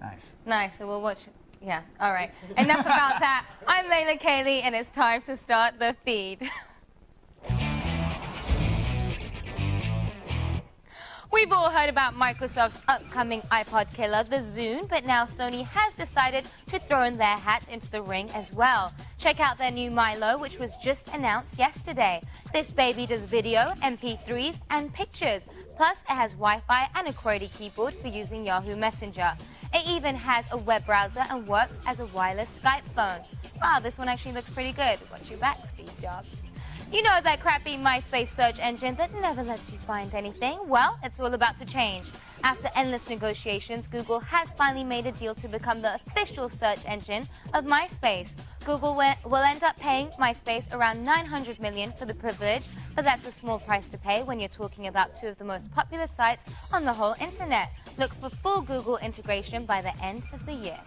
Nice. Nice. So we'll watch. Yeah. All right. Enough about that. I'm Layla Kaylee, and it's time to start the feed. We've all heard about Microsoft's upcoming iPod killer, the Zune, but now Sony has decided to throw in their hat into the ring as well. Check out their new Milo, which was just announced yesterday. This baby does video, MP3s, and pictures. Plus, it has Wi-Fi and a QWERTY keyboard for using Yahoo Messenger. It even has a web browser and works as a wireless Skype phone. Wow, this one actually looks pretty good. Watch your back, Steve Jobs. You know that crappy MySpace search engine that never lets you find anything? Well, it's all about to change. After endless negotiations, Google has finally made a deal to become the official search engine of MySpace. Google will end up paying MySpace around $900 million for the privilege, but that's a small price to pay when you're talking about two of the most popular sites on the whole internet. Look for full Google integration by the end of the year.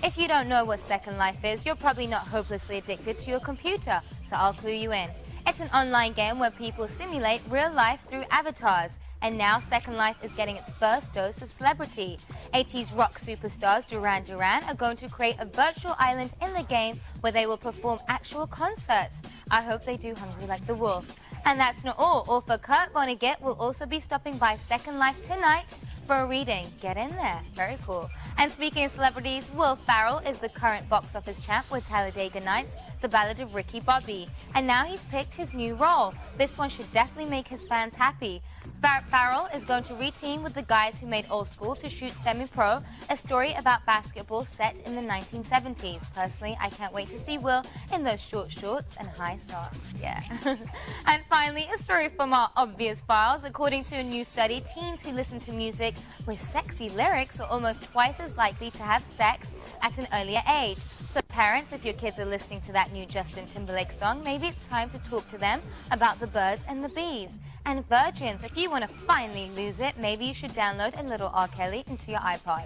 If you don't know what Second Life is, you're probably not hopelessly addicted to your computer, so I'll clue you in. It's It's an online game where people simulate real life through avatars. And now Second Life is getting its first dose of celebrity. 80s rock superstars Duran Duran are going to create a virtual island in the game where they will perform actual concerts. I hope they do Hungry Like the Wolf. And that's not all. Author Kurt Vonnegut will also be stopping by Second Life tonight for a reading. Get in there. Very cool. And speaking of celebrities, Will Ferrell is the current box office champ with Talladega Nights, The Ballad of Ricky Bobby. And now he's picked his new role. This one should definitely make his fans happy. Farrell is going to reteam with the guys who made Old School to shoot Semi-Pro, a story about basketball set in the 1970s. Personally, I can't wait to see Will in those short shorts and high socks. Yeah. And finally, a story from our obvious files. According to a new study, teens who listen to music with sexy lyrics are almost twice as likely to have sex at an earlier age. So parents, if your kids are listening to that new Justin Timberlake song, maybe it's time to talk to them about the birds and the bees. And virgins, if you want to finally lose it, maybe you should download a little R. Kelly into your iPod.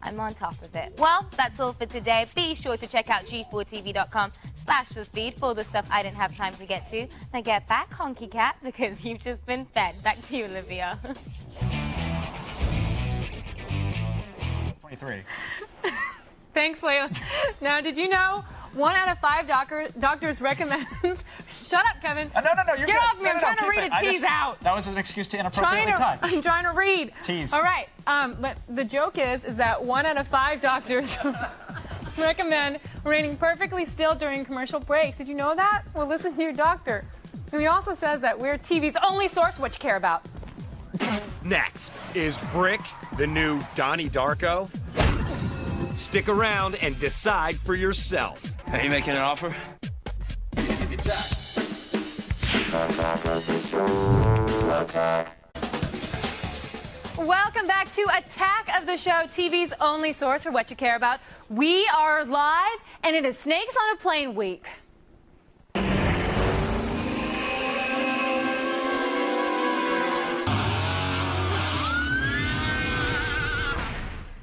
I'm on top of it. Well, that's all for today. Be sure to check out g4tv.com/thefeed for all the stuff I didn't have time to get to. Now get back, Honky Cat, because you've just been fed. Back to you, Olivia. 23. Thanks, Layla. Now, did you know 1 out of 5 doctors recommends... Shut up, Kevin. No, you're Get good. off me. I'm trying to read a tease out. That was an excuse to inappropriately touch. I'm trying to read. Tease. All right. But the joke is that 1 out of 5 doctors recommend remaining perfectly still during commercial breaks. Did you know that? Well, listen to your doctor. And he also says that we're TV's only source what you care about. Next, is Brick the new Donnie Darko? Stick around and decide for yourself. Are you making an offer? It's up. Welcome back to Attack of the Show, TV's only source for what you care about. We are live, and it is Snakes on a Plane week.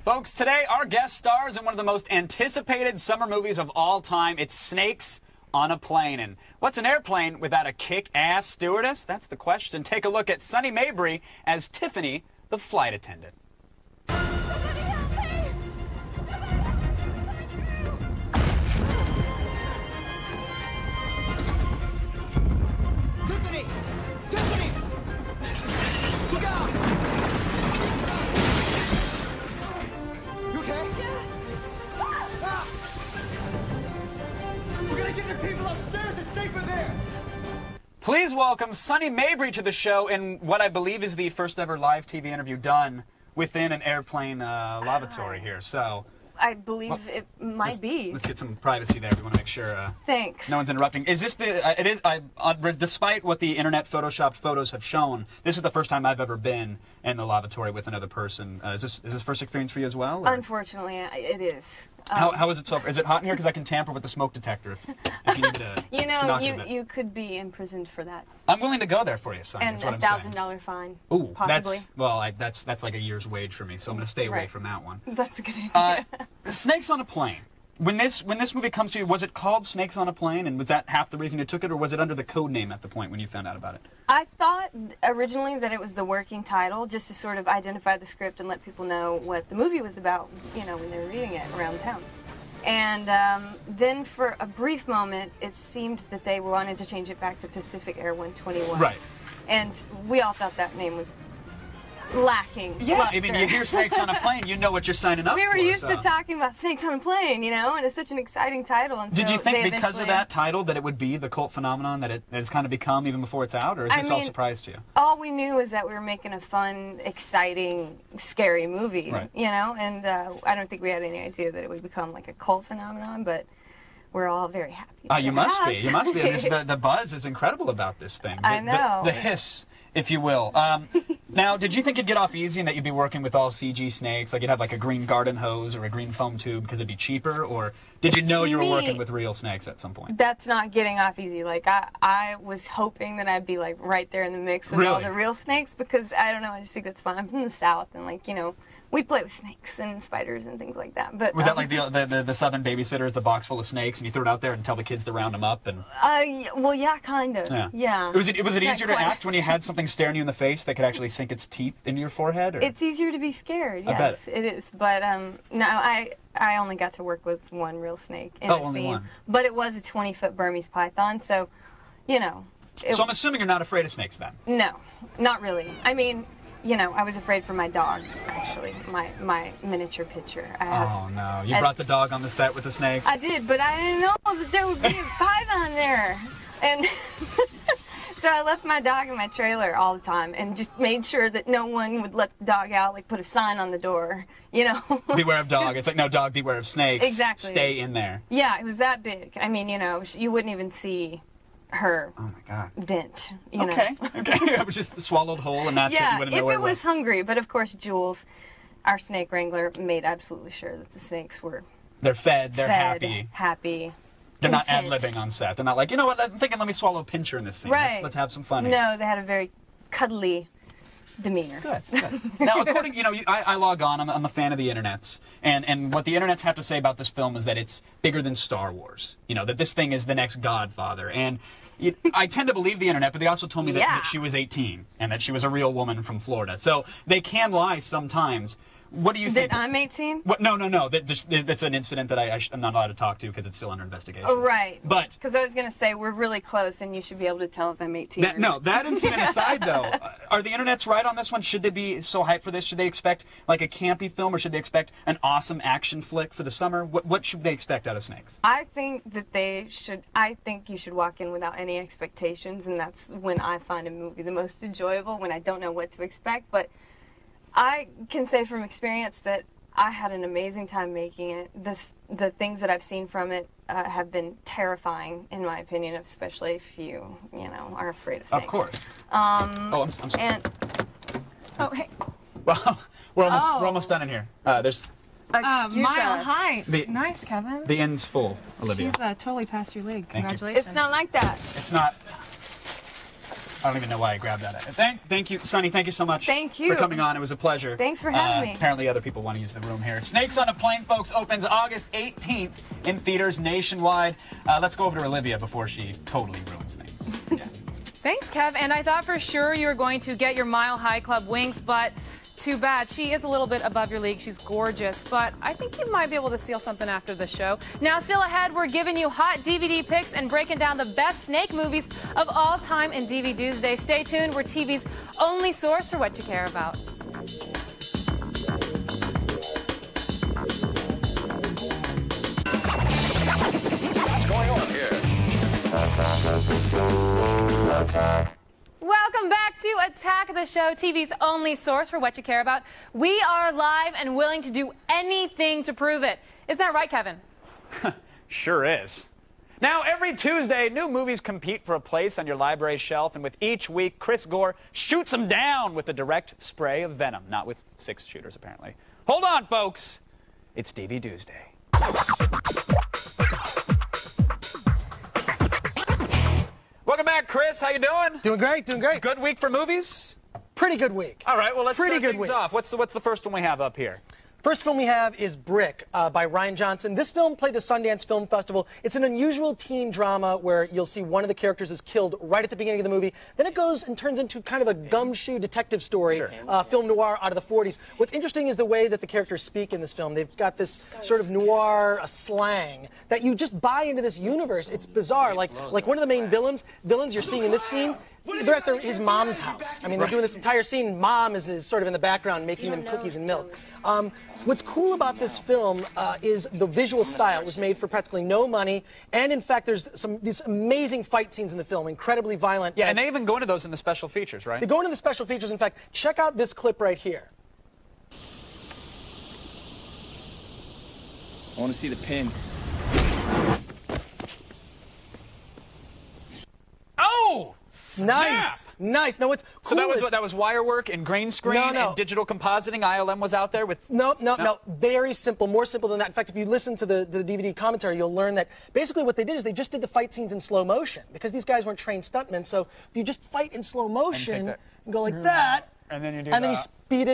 Folks, today our guest stars in one of the most anticipated summer movies of all time. It's Snakes on a Plane. And what's an airplane without a kick-ass stewardess? That's the question. Take a look at Sunny Mabry as Tiffany, the flight attendant. Tiffany! Tiffany! Look out! You okay? Ah! We're gonna get the people upstairs. It's safer there. Please welcome Sunny Mabry to the show in what I believe is the first ever live TV interview done within an airplane lavatory here. So I believe it might be. Let's get some privacy there. We want to make sure Thanks. No one's interrupting. Is this the? It is. Despite what the internet photoshopped photos have shown, this is the first time I've ever been in the lavatory with another person. Is this first experience for you as well? Or? Unfortunately, it is. How is it so? Is it hot in here? Because I can tamper with the smoke detector if you need to. You know, to knock it a bit. you could be imprisoned for that. I'm willing to go there for you, son. And That's what I'm saying. $1,000 fine. Ooh, possibly. That's like a year's wage for me, so I'm going to stay away Right. from that one. That's a good idea. Snakes on a Plane. When this movie comes to you, was it called Snakes on a Plane, and was that half the reason you took it, or was it under the code name at the point when you found out about it? I thought originally that it was the working title, just to sort of identify the script and let people know what the movie was about, you know, when they were reading it around town. And then for a brief moment, it seemed that they wanted to change it back to Pacific Air 121. Right. And we all thought that name was lacking. Yeah, luster. I mean, you hear Snakes on a Plane, you know what you're signing up for. We were used so. to talking about Snakes on a Plane, you know, and it's such an exciting title. And Did so you think they because of eventually- that title that it would be the cult phenomenon that it's kind of become even before it's out, or is this all a surprise to you? All we knew is that we were making a fun, exciting, scary movie, Right. you know, and I don't think we had any idea that it would become like a cult phenomenon, but we're all very happy. You must be. Yes. You must be. I mean, the buzz is incredible about this thing. I know. The hiss, if you will. Now, did you think you'd get off easy and that you'd be working with all CG snakes? Like you'd have like a green garden hose or a green foam tube because it'd be cheaper? Or did you know you were working with real snakes at some point? That's not getting off easy. Like, I was hoping that I'd be, like, right there in the mix with all the real snakes because, I don't know, I just think that's fun. I'm from the South and, like, you know, we play with snakes and spiders and things like that. But was that like the Southern Babysitters, the box full of snakes, and you throw it out there and tell the kids to round them up? And well, yeah, kind of. Yeah. Was it easier to act when you had something staring you in the face that could actually sink its teeth into your forehead? Or? It's easier to be scared. Yes, it is. But no, I only got to work with one real snake in a scene. Only one. But it was a 20-foot Burmese python, so you know. So I'm assuming you're not afraid of snakes then? No, not really. I mean, you know, I was afraid for my dog, actually, my miniature pitcher. Oh, no. You brought the dog on the set with the snakes? I did, but I didn't know that there would be a python there. And so I left my dog in my trailer all the time and just made sure that no one would let the dog out, like put a sign on the door, you know. Beware of dog. It's like, no, dog, beware of snakes. Exactly. Stay in there. Yeah, it was that big. I mean, you know, you wouldn't even see her dent, you know. Okay. It was just swallowed whole and that's it. You wouldn't know where if it was hungry. But of course, Jules, our snake wrangler, made absolutely sure that the snakes were... They're fed, they're happy. They're not ad-libbing on set. They're not like, you know what, I'm thinking let me swallow a pincher in this scene. Right. Let's have some fun here. No, they had a very cuddly demeanor. Good. Now, according, you know, I log on, I'm a fan of the internets, and what the internets have to say about this film is that it's bigger than Star Wars. You know, that this thing is the next Godfather, and I tend to believe the internet, but they also told me that she was 18 and that she was a real woman from Florida. So they can lie sometimes. What do you think? That I'm 18? What? No. That's an incident that I'm not allowed to talk to because it's still under investigation. Oh, right. But because I was going to say we're really close, and you should be able to tell if I'm 18. No, that incident aside, though, are the internets right on this one? Should they be so hyped for this? Should they expect like a campy film, or should they expect an awesome action flick for the summer? What should they expect out of Snakes? I think that they should. I think you should walk in without any expectations, and that's when I find a movie the most enjoyable, when I don't know what to expect. But I can say from experience that I had an amazing time making it. The things that I've seen from it have been terrifying, in my opinion, especially if you know, are afraid of snakes. Of course. I'm sorry. And hey. Well, we're almost done in here. There's Mile High. Nice, Kevin. The end's full, Olivia. She's totally past your league. Thank Congratulations. It's not like that. It's not. I don't even know why I grabbed that. Thank you, Sunny. Thank you so much. Thank you for coming on. It was a pleasure. Thanks for having me. Apparently, other people want to use the room here. Snakes on a Plane, folks, opens August 18th in theaters nationwide. Let's go over to Olivia before she totally ruins things. Yeah. Thanks, Kev. And I thought for sure you were going to get your Mile High Club winks, but too bad. She is a little bit above your league. She's gorgeous, but I think you might be able to steal something after the show. Now, still ahead, we're giving you hot DVD picks and breaking down the best snake movies of all time in DVD Tuesday. Stay tuned. We're TV's only source for what you care about. What's going on here? Attack of the Show. Attack. Welcome back to Attack the Show, TV's only source for what you care about. We are live and willing to do anything to prove it. Isn't that right, Kevin? Sure is. Now, every Tuesday, new movies compete for a place on your library shelf, and with each week, Chris Gore shoots them down with a direct spray of venom. Not with 6 shooters, apparently. Hold on, folks. It's DV Tuesday. Welcome back, Chris. How you doing? Doing great, doing great. Good week for movies? Pretty good week. All right, well, let's Pretty start good things week. off. What's the first one we have up here? First film we have is Brick by Ryan Johnson. This film played the Sundance Film Festival. It's an unusual teen drama where you'll see one of the characters is killed right at the beginning of the movie. Then it goes and turns into kind of a gumshoe detective story, film noir out of the 40s. What's interesting is the way that the characters speak in this film. They've got this sort of noir slang that you just buy into this universe. It's bizarre. Like one of the main villains you're seeing in this scene, they're at his mom's house. I mean, they're doing this entire scene. Mom is sort of in the background making them cookies and milk. What's cool about this film is the visual style. It was made for practically no money, and in fact, there's these amazing fight scenes in the film, incredibly violent. Yeah, and they even go into those in the special features, right? They go into the special features. In fact, check out this clip right here. I want to see the pin. Oh! Nice. Nice. No, what's cool So that was wire work and grain screen and digital compositing. ILM was out there with... No. Very simple. More simple than that. In fact, if you listen to the DVD commentary, you'll learn that basically what they did is they just did the fight scenes in slow motion because these guys weren't trained stuntmen. So if you just fight in slow motion and go like that, and then you do and then you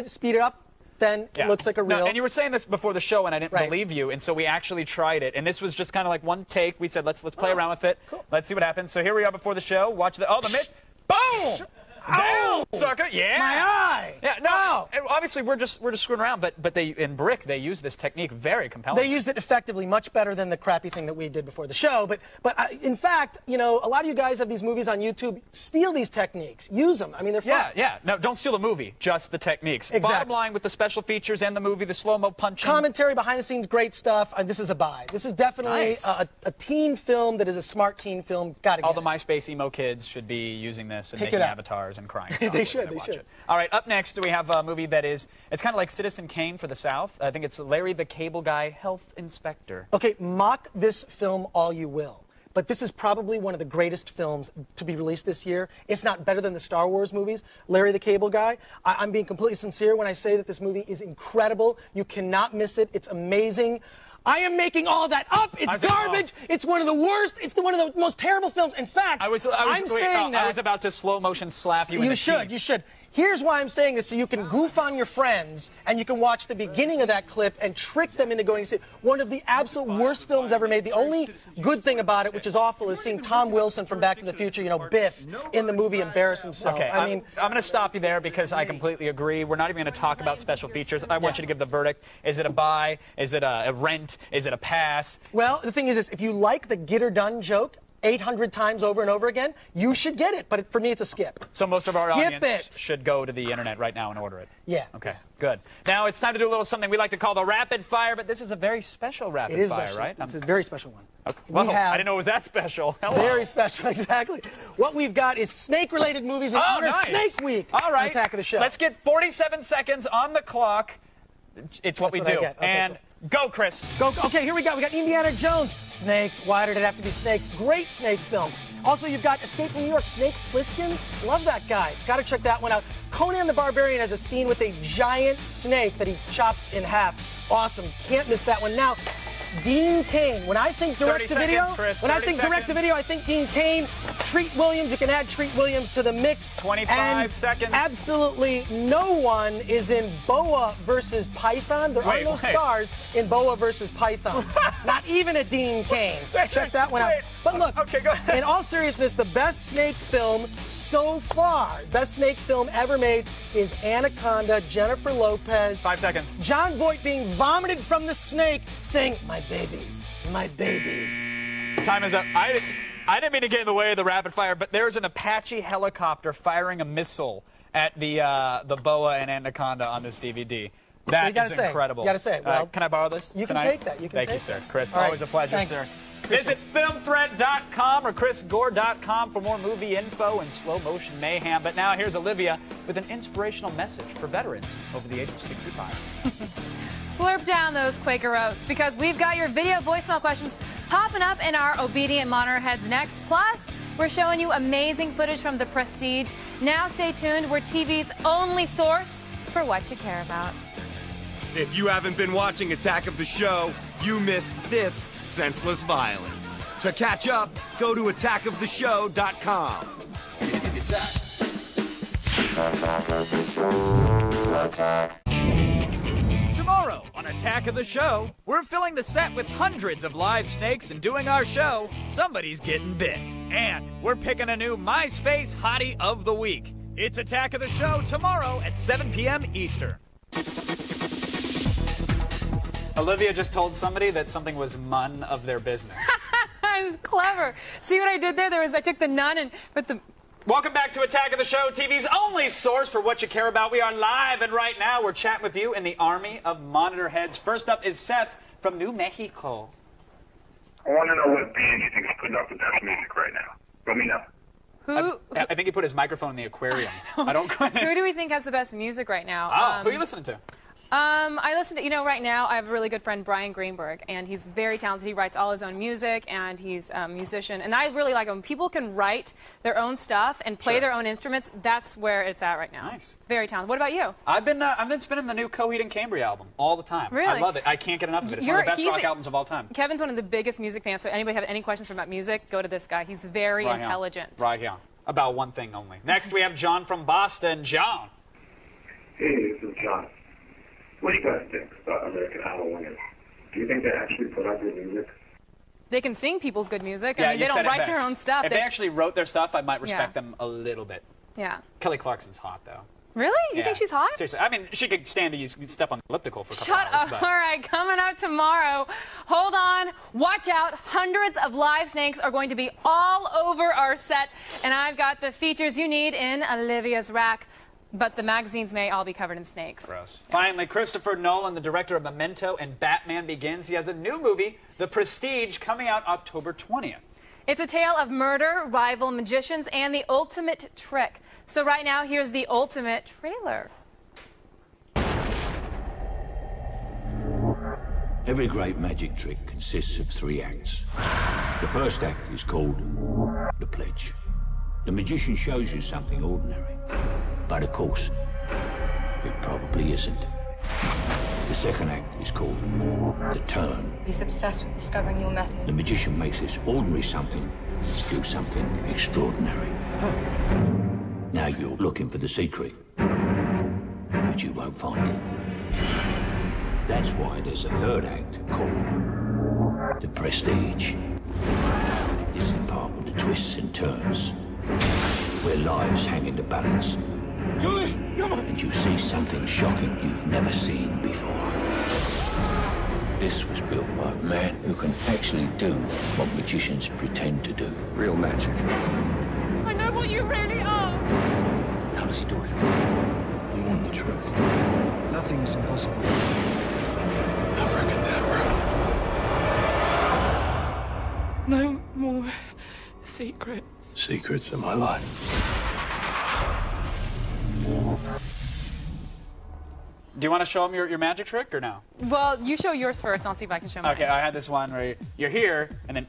speed it up, then it looks like a real... No, and you were saying this before the show, and I didn't believe you, and so we actually tried it. And this was just kind of like one take. We said, let's play around with it. Cool. Let's see what happens. So here we are before the show. Watch the... Oh, the miss. Boom! Ow! Sucker, yeah. My eye! Yeah, no, obviously we're just screwing around, but they in Brick they use this technique very compelling. They used it effectively, much better than the crappy thing that we did before the show. But in fact, you know, a lot of you guys have these movies on YouTube. Steal these techniques, use them. I mean, they're fun. Yeah. No, don't steal the movie, just the techniques. Exactly. Bottom line with the special features and the movie, the slow-mo punching. Commentary, behind the scenes, great stuff. This is a buy. This is definitely a teen film that is a smart teen film. Gotta get all the MySpace emo kids should be using this and making avatars and crying. They should. All right, up next we have a movie that it's kind of like Citizen Kane for the South. I think it's Larry the Cable Guy, Health Inspector. Okay, mock this film all you will, but this is probably one of the greatest films to be released this year, if not better than the Star Wars movies. Larry the Cable Guy. I'm being completely sincere when I say that this movie is incredible. You cannot miss it. It's amazing. I am making all that up. It's garbage. It's one of the worst. It's one of the most terrible films. In fact, I was about to slow motion slap you in the teeth. You should. Here's why I'm saying this, so you can goof on your friends and you can watch the beginning of that clip and trick them into going to see it. One of the absolute worst films ever made. The only good thing about it, which is awful, is seeing Tom Wilson from Back to the Future, you know, Biff, in the movie embarrass himself. Okay, I mean, I'm going to stop you there because I completely agree. We're not even going to talk about special features. I want you to give the verdict. Is it a buy? Is it a rent? Is it a pass? Well, the thing is this, if you like the get her done joke 800 times over and over again, you should get it. But for me, it's a skip. So most of our audience should go to the internet right now and order it. Yeah. Okay, good. Now it's time to do a little something we like to call the rapid fire, but this is a very special rapid fire, special. right? It's a very special one. Okay. Well, I didn't know it was that special. Hello. Very special, exactly. What we've got is snake-related movies in honor of Snake Week. All right. On Attack of the Show. Let's get 47 seconds on the clock. It's what we do. Okay, and go, Chris. Go. Okay, here we go. We got Indiana Jones. Snakes. Why did it have to be snakes? Great snake film. Also, you've got Escape from New York. Snake Plissken. Love that guy. Got to check that one out. Conan the Barbarian has a scene with a giant snake that he chops in half. Awesome. Can't miss that one. Now, Dean Cain. When I think direct-to-video, I think Dean Cain. Treat Williams. You can add Treat Williams to the mix. 25 seconds. Absolutely no one is in Boa versus Python. There are no stars in Boa versus Python. Not even a Dean Cain. Check that one out. But look, okay, go ahead. In all seriousness, the best snake film so far, best snake film ever made, is Anaconda, Jennifer Lopez. 5 seconds. Jon Voight being vomited from the snake, saying, "My babies, my babies." Time is up. I didn't mean to get in the way of the rapid fire, but there's an Apache helicopter firing a missile at the Boa and Anaconda on this DVD. That is incredible. You gotta say it. Well, can I borrow this You tonight? can take that. You can Thank take you, sir. that. Chris, All right. always a pleasure, Thanks. sir. Visit filmthreat.com or chrisgore.com for more movie info and slow motion mayhem. But now here's Olivia with an inspirational message for veterans over the age of 65. Slurp down those Quaker Oats because we've got your video voicemail questions popping up in our Obedient Monitor Heads next. Plus, we're showing you amazing footage from The Prestige. Now stay tuned. We're TV's only source for what you care about. If you haven't been watching Attack of the Show, you missed this senseless violence. To catch up, go to attackoftheshow.com. Attack of the Show. Attack. Tomorrow on Attack of the Show, we're filling the set with hundreds of live snakes, and doing our show, somebody's getting bit. And we're picking a new MySpace Hottie of the Week. It's Attack of the Show tomorrow at 7 p.m. Eastern. Olivia just told somebody that something was none of their business. It was clever. See what I did there? I took the none and put the... Welcome back to Attack of the Show, TV's only source for what you care about. We are live, and right now we're chatting with you in the army of monitor heads. First up is Seth from New Mexico. I want to know what band you think is putting up the best music right now. Let me know. I think he put his microphone in the aquarium. I don't. Who do we think has the best music right now? Oh, who are you listening to? I listen to, you know, right now I have a really good friend, Brian Greenberg, and he's very talented. He writes all his own music, and he's a musician. And I really like him. People can write their own stuff and play their own instruments. That's where it's at right now. Nice. It's very talented. What about you? I've been spinning the new Coheed and Cambria album all the time. Really? I love it. I can't get enough of it. It's one of the best rock albums of all time. Kevin's one of the biggest music fans, so anybody have any questions about music, go to this guy. He's very intelligent. Right here. About one thing only. Next, we have John from Boston. John. Hey, this is John. What do you guys think about American Idol winners? Do you think they actually put out good music? They can sing people's good music. Yeah, I mean, they don't write their own stuff. If they actually wrote their stuff, I might respect them a little bit. Yeah. Kelly Clarkson's hot, though. Really? You think she's hot? Seriously. I mean, she could stand to step on the elliptical for a couple Shut hours. up. But... All right, coming up tomorrow. Hold on. Watch out. Hundreds of live snakes are going to be all over our set. And I've got the features you need in Olivia's rack. But the magazines may all be covered in snakes. Gross. Finally, Christopher Nolan, the director of Memento and Batman Begins. He has a new movie, The Prestige, coming out October 20th. It's a tale of murder, rival magicians, and the ultimate trick. So right now, here's the ultimate trailer. Every great magic trick consists of 3 acts. The first act is called the pledge. The magician shows you something ordinary, but of course, it probably isn't. The second act is called the turn. He's obsessed with discovering your method. The magician makes this ordinary something do something extraordinary. Now you're looking for the secret, but you won't find it. That's why there's a third act called the prestige. This is the part with the twists and turns, where lives hang in the balance. Julie, come on! And you see something shocking you've never seen before. This was built by a man who can actually do what magicians pretend to do. Real magic. I know what you really are. How does he do it? We want the truth. Nothing is impossible. Abracadabra. No more secrets. Secrets in my life. Do you want to show them your magic trick or no? Well, you show yours first, and I'll see if I can show mine. Okay, I had this one where you're here, and then...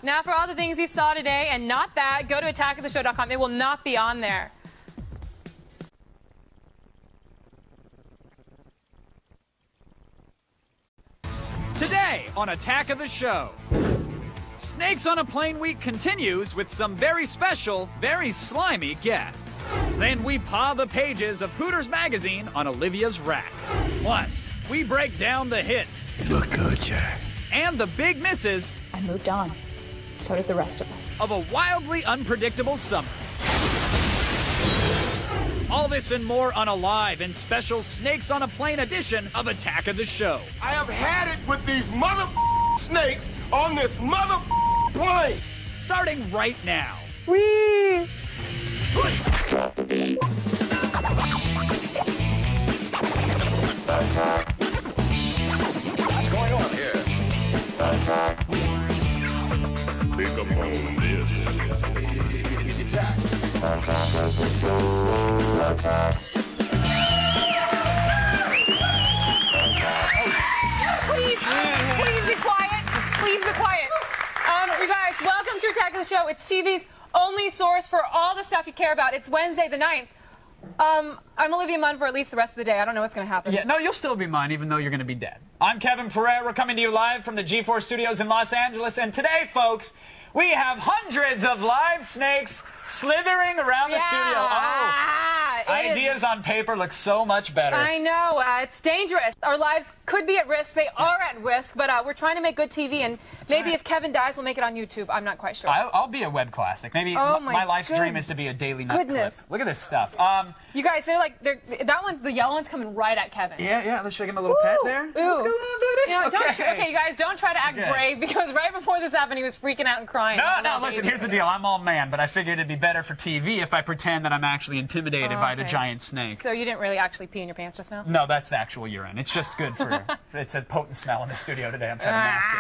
Now, for all the things you saw today, and not that, go to attackoftheshow.com. It will not be on there. Today on Attack of the Show, Snakes on a Plane Week continues with some very special, very slimy guests. Then we paw the pages of Hooters magazine on Olivia's rack. Plus, we break down the hits. You look good, Jack. And the big misses. I moved on. So did the rest of us. Of a wildly unpredictable summer. All this and more on a live and special Snakes on a Plane edition of Attack of the Show. I have had it with these snakes on this plane. Starting right now. Whee! Drop the beat. Attack. What's going on here? Attack. Pick up on this. Attack. Attack of the show. Attack. Please be quiet. Please be quiet. You guys, welcome to Attack of the Show. It's TV's only source for all the stuff you care about. It's Wednesday the 9th. I'm Olivia Munn for at least the rest of the day. I don't know what's going to happen. Yeah, no, you'll still be mine, even though you're going to be dead. I'm Kevin Pereira, coming to you live from the G4 studios in Los Angeles. And today, folks, we have hundreds of live snakes slithering around the studio. Oh, ideas on paper look so much better. I know. It's dangerous. Our lives could be at risk. They are at risk, but we're trying to make good TV, and maybe if Kevin dies, we'll make it on YouTube. I'm not quite sure. I'll be a web classic. Maybe my life's dream is to be a Daily Nut clip. Look at this stuff. You guys, that one, the yellow one's coming right at Kevin. Yeah, let's give him a little pet there. Ooh. What's going on, buddy? You know, okay, you guys, don't try to act brave, because right before this happened, he was freaking out and crying. No, listen, here's the deal. I'm all man, but I figured it'd be better for TV if I pretend that I'm actually intimidated by the giant snake. So you didn't really actually pee in your pants just now? No, that's the actual urine. It's just good for... It's a potent smell in the studio today. I'm trying to mask it.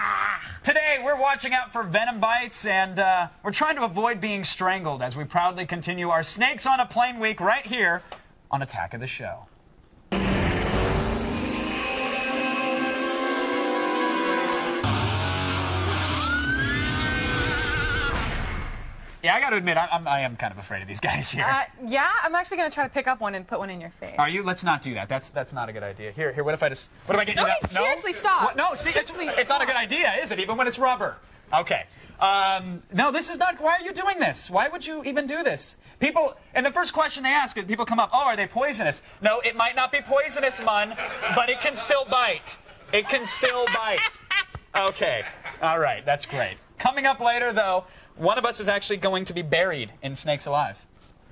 Today, we're watching out for venom bites, and we're trying to avoid being strangled as we proudly continue our Snakes on a Plane Week right here on Attack of the Show. Yeah, I got to admit, I am kind of afraid of these guys here. Yeah, I'm actually going to try to pick up one and put one in your face. Are you? Let's not do that. That's not a good idea. Here, what if I just... What if I get you that? No, seriously, stop. What? No, see, it's not a good idea, is it? Even when it's rubber. Okay. No, this is not... Why are you doing this? Why would you even do this? People... And the first question they ask, people come up, oh, are they poisonous? No, it might not be poisonous, Mun, but it can still bite. It can still bite. Okay. All right, that's great. Coming up later, though, one of us is actually going to be buried in Snakes Alive.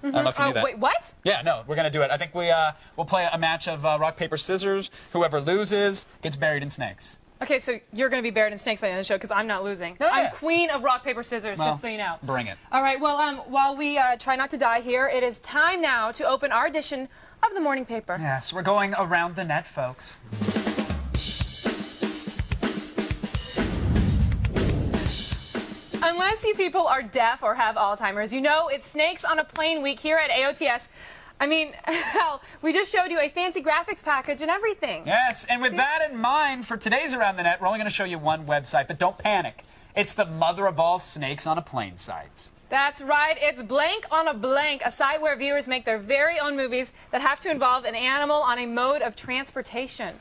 I don't know if you knew that. Wait, what? Yeah, no, we're going to do it. I think we'll play a match of rock, paper, scissors. Whoever loses gets buried in snakes. Okay, so you're going to be buried in snakes by the end of the show because I'm not losing. Oh, yeah. I'm queen of rock, paper, scissors, Well, just so you know. Bring it. All right, well, while we try not to die here, it is time now to open our edition of the morning paper. Yes, we're going around the net, folks. Unless you people are deaf or have Alzheimer's, you know it's Snakes on a Plane week here at AOTS. I mean, hell, we just showed you a fancy graphics package and everything. Yes, and with that in mind, for today's Around the Net, we're only going to show you one website, but don't panic. It's the mother of all Snakes on a Plane sites. That's right, it's Blank on a Blank, a site where viewers make their very own movies that have to involve an animal on a mode of transportation.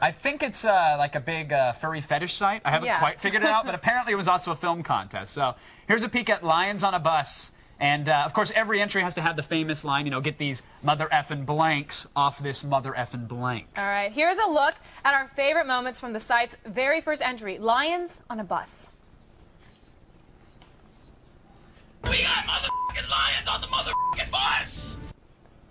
I think it's like a big furry fetish site. I haven't quite figured it out, but apparently it was also a film contest. So here's a peek at Lions on a Bus. And, of course, every entry has to have the famous line, you know, get these mother effing blanks off this mother effing blank. All right, here's a look at our favorite moments from the site's very first entry, Lions on a Bus. We got motherfucking lions on the motherfucking bus!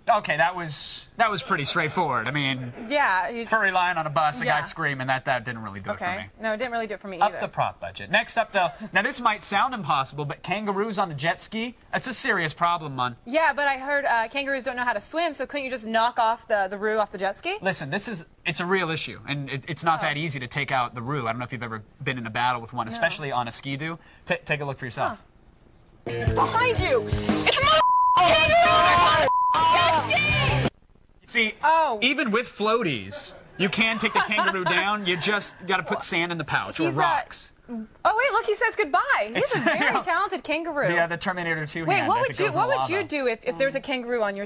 Okay, that was pretty straightforward. I mean, yeah, furry lion on a bus, a guy screaming, that didn't really do it for me. No, it didn't really do it for me either. Up the prop budget. Next up, though, now this might sound impossible, but kangaroos on a jet ski, that's a serious problem, man. Yeah, but I heard kangaroos don't know how to swim, so couldn't you just knock off the roux off the jet ski? Listen, it's a real issue, and it's not that easy to take out the roux. I don't know if you've ever been in a battle with one, especially on a ski-doo. Take a look for yourself. Behind you! It's a kangaroo! Jet ski! See, even with floaties, you can take the kangaroo down. You just got to put sand in the pouch or rocks. Oh wait, look, he says goodbye. He's a very talented kangaroo. Yeah, the Terminator 2 Wait, hand. what would you do if there's a kangaroo on your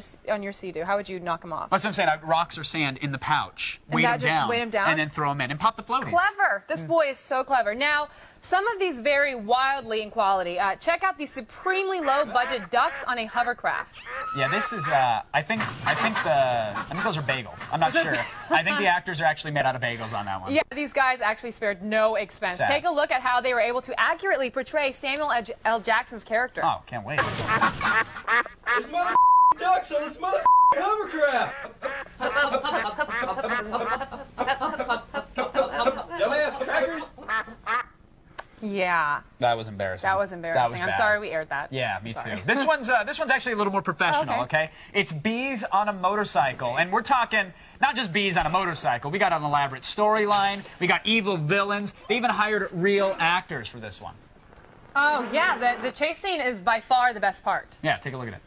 Sea-Doo? How would you knock him off? That's what I'm saying. Rocks or sand in the pouch. Weight him down, and then throw him in and pop the floaties. Clever. This boy is so clever. Now, some of these vary wildly in quality. Check out these supremely low-budget ducks on a hovercraft. Yeah, this is. I think those are bagels. I'm not sure. I think the actors are actually made out of bagels on that one. Yeah, these guys actually spared no expense. Sad. Take a look at how they were able to accurately portray Samuel L. Jackson's character. Oh, can't wait. There's mother ducks on this mother hovercraft! Dumbass crackers! Yeah. That was embarrassing. That was embarrassing. I'm sorry we aired that. Yeah, me too. This one's actually a little more professional, okay? It's bees on a motorcycle, and we're talking not just bees on a motorcycle. We got an elaborate storyline. We got evil villains. They even hired real actors for this one. Oh, yeah, the chase scene is by far the best part. Yeah, take a look at it.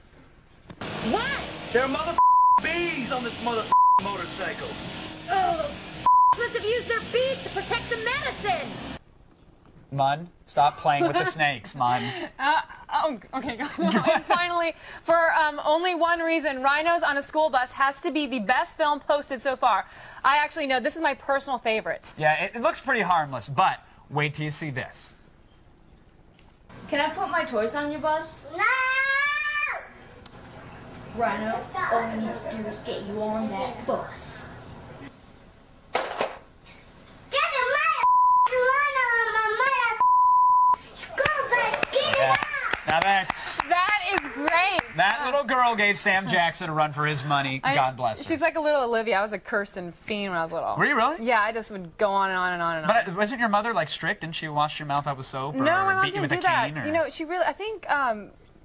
What? There are bees on this motorcycle. Oh, must have used their bees to protect the medicine. Mun, stop playing with the snakes, Mun. Okay. And finally, for only one reason, Rhinos on a School Bus has to be the best film posted so far. I actually know this is my personal favorite. Yeah, it looks pretty harmless, but wait till you see this. Can I put my toys on your bus? No! Rhino, all we need to do is get you on that bus. Now that is great. That little girl gave Sam Jackson a run for his money. God bless her. She's like a little Olivia. I was a cursing fiend when I was little. Were you really? Yeah, I just would go on and on and on and on. But wasn't your mother like strict? Didn't she wash your mouth out with soap? No, my mom beat you didn't with do a that. cane? Or... You know, she really. I think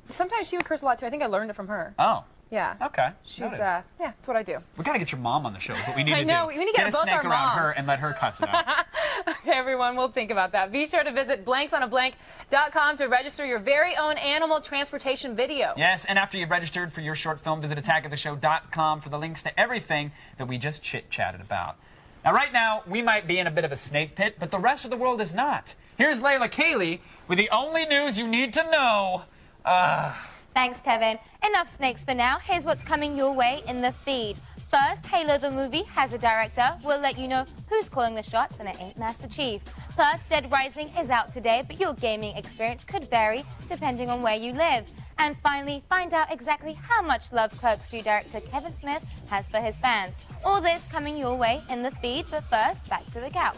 sometimes she would curse a lot too. I think I learned it from her. Oh. Yeah. Okay. She's yeah, that's what I do. We gotta get your mom on the show. Is what we need I to know, do. we need to get both snake our around moms. her and let her cuss it out. Okay, everyone, we'll think about that. Be sure to visit blanksonablank.com to register your very own animal transportation video. Yes, and after you've registered for your short film, visit attackoftheshow.com for the links to everything that we just chit-chatted about. Now, right now, we might be in a bit of a snake pit, but the rest of the world is not. Here's Layla Cayley with the only news you need to know Thanks, Kevin. Enough snakes for now. Here's what's coming your way in the feed. First, Halo the movie has a director. We'll let you know who's calling the shots, and it ain't Master Chief. Plus, Dead Rising is out today, but your gaming experience could vary depending on where you live. And finally, find out exactly how much love Clerks 2 director Kevin Smith has for his fans. All this coming your way in the feed, but first, back to the couch.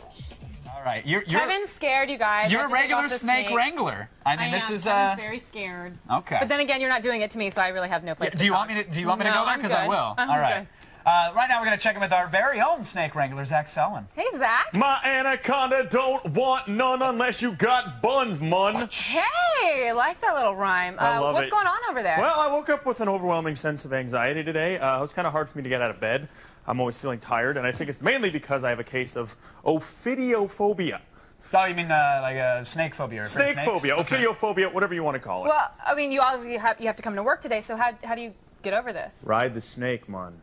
All right, Kevin's scared, you guys. You're a regular snake wrangler. I mean, this is. Kevin's very scared. Okay. But then again, you're not doing it to me, so I really have no place. Do you want me to go there? Because I will. I'm All right. good. Right now, we're going to check in with our very own snake wrangler, Zach Selwyn. Hey, Zach. My anaconda don't want none unless you got buns, mun. Hey, I like that little rhyme. I love what's it. going on over there? Well, I woke up with an overwhelming sense of anxiety today. It was kind of hard for me to get out of bed. I'm always feeling tired, and I think it's mainly because I have a case of ophidiophobia. Oh, you mean like a snake phobia? Snake phobia, ophidiophobia, whatever you want to call it. Well, I mean, you obviously have to come to work today, so how do you get over this? Ride the snake, mun.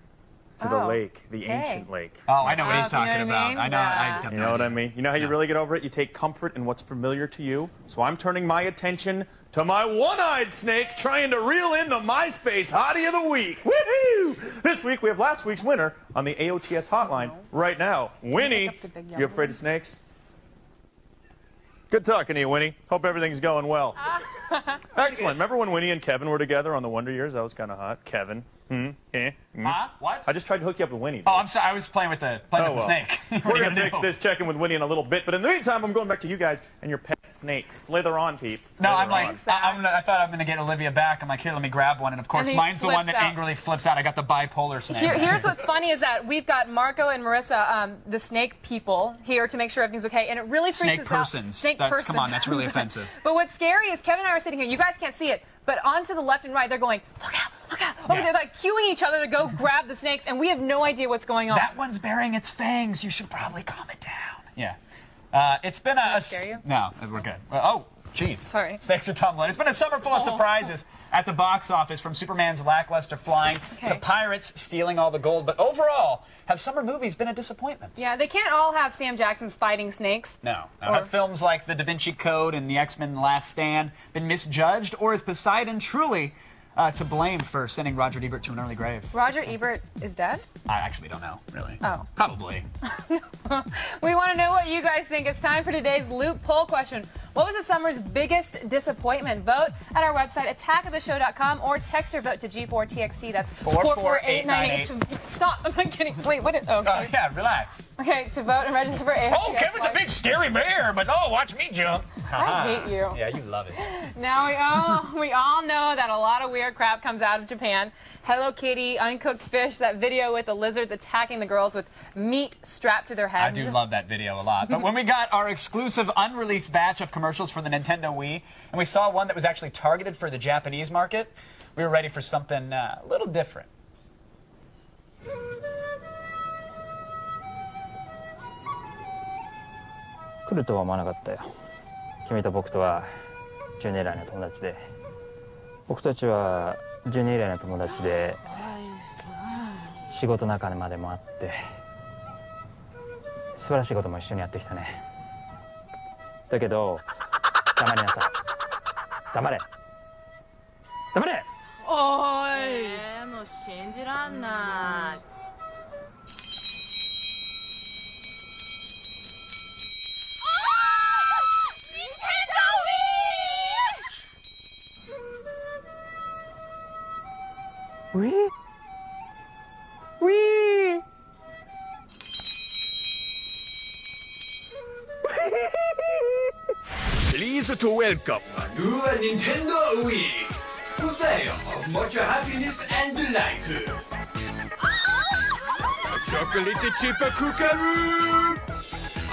To the lake, the ancient lake. Oh, I know what he's talking you know what I mean? about. I know. You know what I mean? You know how you really get over it? You take comfort in what's familiar to you. So I'm turning my attention to my one-eyed snake, trying to reel in the MySpace Hottie of the Week. Woohoo! This week we have last week's winner on the AOTS hotline right now. Winnie, you afraid of snakes? Good talking to you, Winnie. Hope everything's going well. Excellent. Remember when Winnie and Kevin were together on the Wonder Years? That was kind of hot. Kevin. What? I just tried to hook you up with Winnie. Oh, I'm sorry. I was playing with the snake. We're going to fix this, check in with Winnie in a little bit. But in the meantime, I'm going back to you guys and your pet snakes. Slither on, peeps. No, Slither I'm like, on. I thought I'm going to get Olivia back. I'm like, here, let me grab one. And of course, And he mine's the one flips that out. angrily flips out. I got the bipolar snake. Here's what's funny is that we've got Marco and Marissa, the snake people, here to make sure everything's okay, and it really freaks Snake us persons. out. Snake persons. Come on, that's really offensive. But what's scary is Kevin and I are sitting here. You guys can't see it, but onto the left and right, they're going, look out, look out. Oh, they're like cueing each other to go grab the snakes, and we have no idea what's going on. That one's bearing its fangs. You should probably calm it down. Yeah. It's been a... scare you? No, we're good. Oh, jeez. Sorry. Snakes are tumbling. It's been a summer full of surprises at the box office, from Superman's lackluster flying to Pirates stealing all the gold. But overall, have summer movies been a disappointment? Yeah, they can't all have Sam Jackson's fighting snakes. No. Have films like The Da Vinci Code and The X-Men The Last Stand been misjudged, or is Poseidon truly to blame for sending Roger Ebert to an early grave? Roger Ebert is dead? I actually don't know, really. Oh. Probably. We want to know what you guys think. It's time for today's Loop poll question. What was the summer's biggest disappointment? Vote at our website, attackoftheshow.com, or text your vote to G4TXT. That's 44898. Stop. I'm not kidding. Wait, what is... Okay. Yeah, relax. Okay, to vote and register for AFK. Oh, Kevin's a big scary bear, but watch me jump. I hate you. Yeah, you love it. Now we all know that a lot of weird crap comes out of Japan. Hello Kitty, uncooked fish, that video with the lizards attacking the girls with meat strapped to their I heads. do love that video a lot. But when we got our exclusive unreleased batch of commercials for the Nintendo Wii, and we saw one that was actually targeted for the Japanese market, we were ready for something a little different. 来るとは思わなかったよ。君と僕とは10年以来の友達で、僕たちは10年以来の友達で、仕事仲間でもあって、素晴らしいことも一緒にやってきたね。だけど、黙りなさい。黙れ。黙れ。おい。もう信じらんない。 Wii? Wii? Pleased to welcome a new Nintendo Wii. Purveyor of much happiness and delight. A chocolate chip kookaroo.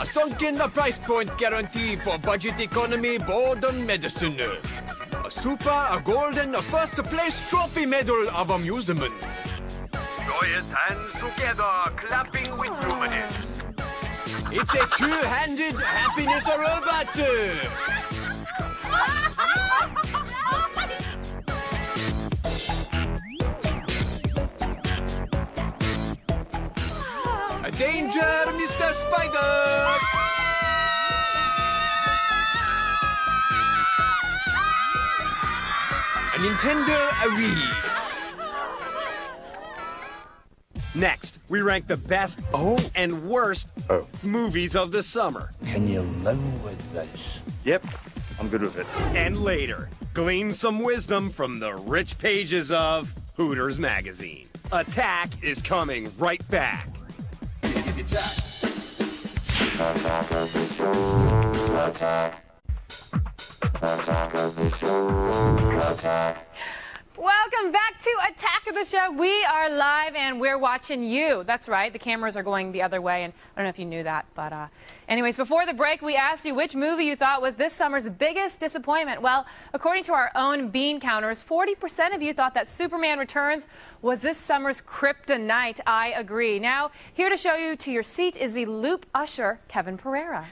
A sunken price point guarantee for budget economy modern medicine. A super golden first place trophy medal of amusement. Joyous hands together, clapping with luminance. It's a two-handed happiness robot. Danger, Mr. Spider! Nintendo Wii. Next, we rank the best and worst movies of the summer. Can you live with this? Yep, I'm good with it. And later, glean some wisdom from the rich pages of Hooters Magazine. Attack is coming right back. Attack of the show. Attack. Attack of the show. Attack. Welcome back to Attack of the Show. We are live and we're watching you. That's right. The cameras are going the other way, and I don't know if you knew that, but anyways, before the break, we asked you which movie you thought was this summer's biggest disappointment. Well, according to our own bean counters, 40% of you thought that Superman Returns was this summer's kryptonite. I agree. Now, here to show you to your seat is the Loop usher, Kevin Pereira.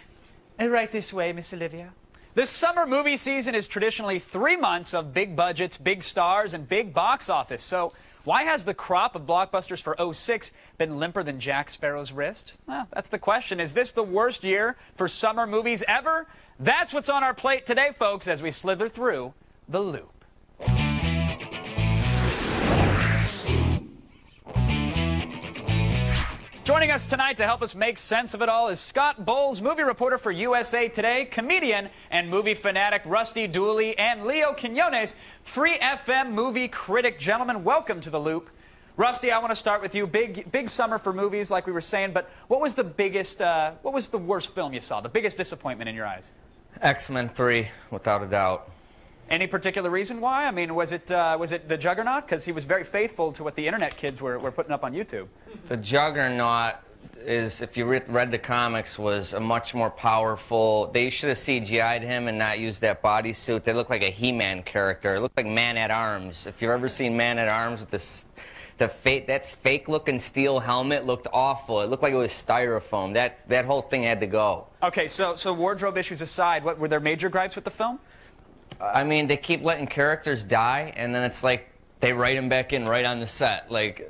Right this way, Miss Olivia. The summer movie season is traditionally 3 months of big budgets, big stars, and big box office. So why has the crop of blockbusters for 2006 been limper than Jack Sparrow's wrist? Well, that's the question. Is this the worst year for summer movies ever? That's what's on our plate today, folks, as we slither through The Loop. Joining us tonight to help us make sense of it all is Scott Bowles, movie reporter for USA Today, comedian and movie fanatic Rusty Dooley, and Leo Quinones, Free FM movie critic. Gentlemen, welcome to The Loop. Rusty, I want to start with you. Big summer for movies, like we were saying, but what was the biggest, what was the worst film you saw, the biggest disappointment in your eyes? X-Men 3, without a doubt. Any particular reason why? I mean, was it the Juggernaut? Because he was very faithful to what the internet kids were putting up on YouTube. The Juggernaut is, if you read the comics, was a much more powerful. They should have CGI'd him and not used that bodysuit. They looked like a He-Man character. It looked like Man-at-Arms. If you've ever seen Man-at-Arms with that fake-looking steel helmet, looked awful. It looked like it was styrofoam. That whole thing had to go. Okay, so wardrobe issues aside, what were there major gripes with the film? I mean, they keep letting characters die, and then it's like they write them back in right on the set. Like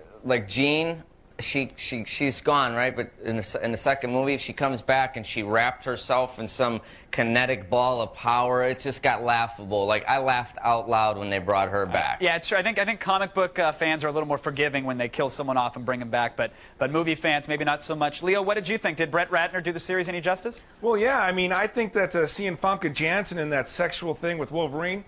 Jean, she's gone, right? But in the second movie, she comes back and she wrapped herself in some kinetic ball of power. It just got laughable. Like, I laughed out loud when they brought her back. Yeah, it's true. I think comic book fans are a little more forgiving when they kill someone off and bring them back, but movie fans maybe not so much. Leo, what did you think? Did Brett Ratner do the series any justice? Well, yeah. I mean, I think that seeing Famke Janssen in that sexual thing with Wolverine,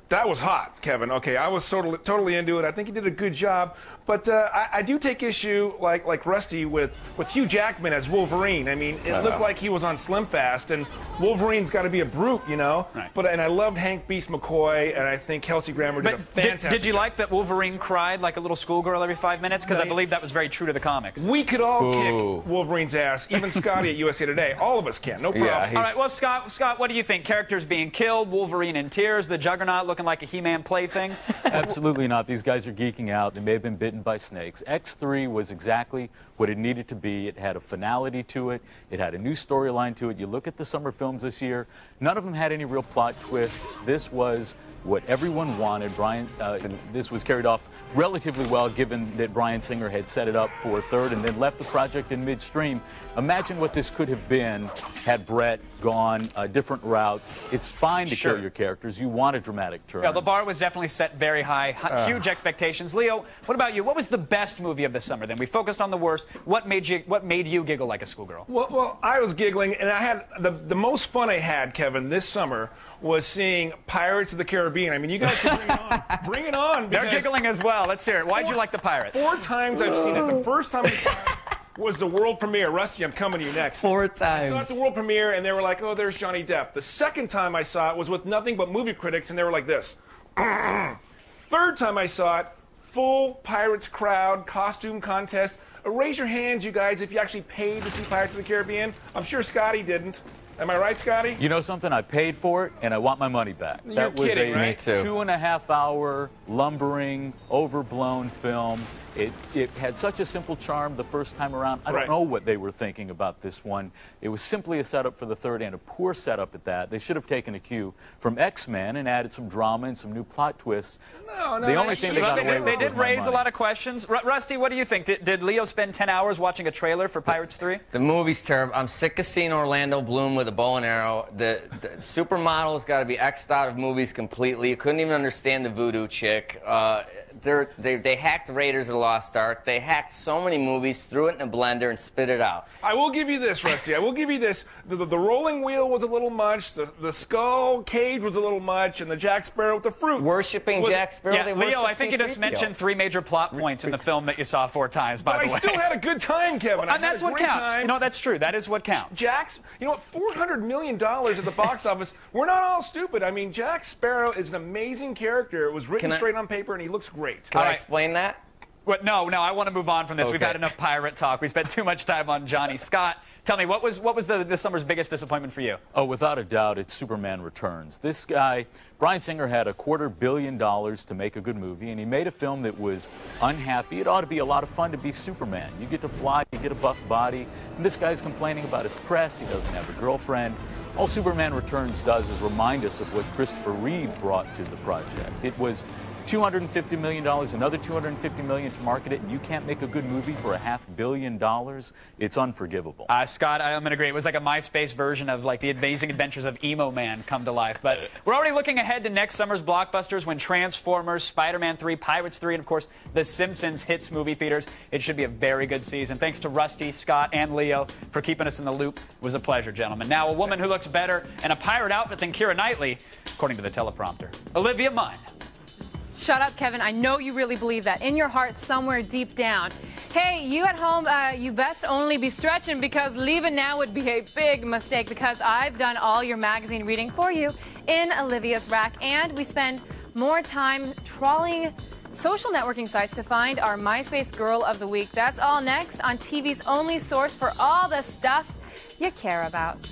that was hot, Kevin. Okay, I was totally into it. I think he did a good job. But I do take issue, like Rusty, with Hugh Jackman as Wolverine. I mean, it looked like he was on Slim Fast, and Wolverine's got to be a brute, you know? Right. And I loved Hank Beast McCoy, and I think Kelsey Grammer did a fantastic Did you like that Wolverine cried like a little schoolgirl every 5 minutes? Because I believe that was very true to the comics. We could all kick Wolverine's ass, even Scotty at USA Today. All of us can, no problem. Yeah, all right, well, Scott, what do you think? Characters being killed, Wolverine in tears, the Juggernaut looking like a He-Man plaything? Absolutely not. These guys are geeking out. They may have been bitten by snakes. X3 was exactly what it needed to be. It had a finality to it. It had a new storyline to it. You look at the summer films this year, none of them had any real plot twists. This was what everyone wanted. This was carried off relatively well, given that Bryan Singer had set it up for a third and then left the project in midstream. Imagine what this could have been had Brett gone a different route. It's fine to kill your characters. You want a dramatic turn. Yeah, the bar was definitely set very high. Huge expectations. Leo, what about you? What was the best movie of the summer? Then we focused on the worst. What made you giggle like a schoolgirl? Well, I was giggling, and I had the most fun I had, Kevin, this summer was seeing Pirates of the Caribbean. I mean, you guys can bring it on. Bring it on. They're giggling as well. Let's hear it. Why'd you like the Pirates? 4 times I've seen it. The first time I saw it was the world premiere. Rusty, I'm coming to you next. 4 times. I saw it at the world premiere, and they were like, oh, there's Johnny Depp. The second time I saw it was with nothing but movie critics, and they were like this. Third time I saw it, full Pirates crowd, costume contest. Raise your hands, you guys, if you actually paid to see Pirates of the Caribbean. I'm sure Scotty didn't. Am I right, Scotty? You know something? I paid for it, and I want my money back. You're kidding, right? Me too. 2.5-hour, lumbering, overblown film. It had such a simple charm the first time around. I don't know what they were thinking about this one. It was simply a setup for the third, and a poor setup at that. They should have taken a cue from X-Men and added some drama and some new plot twists. The only thing they got away with They did was my raise a money. lot of questions. Rusty, what do you think? Did Leo spend 10 hours watching a trailer for Pirates 3? The movie's terrible. I'm sick of seeing Orlando Bloom with a bow and arrow. The supermodel's got to be X'd out of movies completely. You couldn't even understand the voodoo chick. They hacked Raiders of the Lost Ark. They hacked so many movies, threw it in a blender, and spit it out. I will give you this, Rusty. I will give you this. The rolling wheel was a little much. The skull cage was a little much, and the Jack Sparrow with the fruit. Worshipping Jack Sparrow. Yeah, Leo, I think you just mentioned 3 major plot points in the film that you saw 4 times, by the way. But I still had a good time, Kevin. And that's what counts. You know, that's true. That is what counts. Jack's, you know what, $400 million at the box office. We're not all stupid. I mean, Jack Sparrow is an amazing character. It was written straight on paper, and he looks great. Can I explain that? What? No, I want to move on from this. Okay. We've had enough pirate talk. We spent too much time on Johnny Scott. Tell me, what was this summer's biggest disappointment for you? Oh, without a doubt, it's Superman Returns. This guy, Bryan Singer, had $250 million to make a good movie, and he made a film that was unhappy. It ought to be a lot of fun to be Superman. You get to fly, you get a buff body, and this guy's complaining about his press. He doesn't have a girlfriend. All Superman Returns does is remind us of what Christopher Reeve brought to the project. It was $250 million, another $250 million to market it, and you can't make a good movie for $500 million. It's unforgivable. Scott, I'm going to agree. It was like a MySpace version of like the amazing adventures of Emo Man come to life. But we're already looking ahead to next summer's blockbusters when Transformers, Spider-Man 3, Pirates 3, and of course The Simpsons hits movie theaters. It should be a very good season. Thanks to Rusty, Scott, and Leo for keeping us in the loop. It was a pleasure, gentlemen. Now, a woman who looks better in a pirate outfit than Keira Knightley, according to the teleprompter, Olivia Munn. Shut up, Kevin. I know you really believe that in your heart somewhere deep down. Hey, you at home, you best only be stretching because leaving now would be a big mistake because I've done all your magazine reading for you in Olivia's Rack, and we spend more time trawling social networking sites to find our MySpace Girl of the Week. That's all next on TV's only source for all the stuff you care about.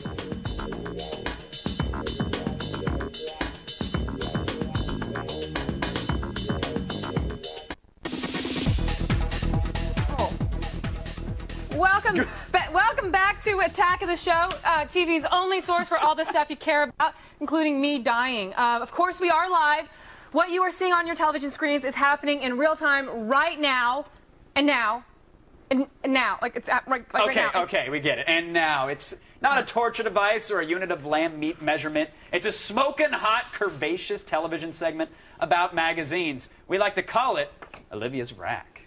Welcome back to Attack of the Show, TV's only source for all the stuff you care about, including me dying. Of course, we are live. What you are seeing on your television screens is happening in real time right now, and now, and now. Like, it's right now. Okay, we get it. And now, it's not a torture device or a unit of lamb meat measurement. It's a smoking hot, curvaceous television segment about magazines. We like to call it Olivia's Rack.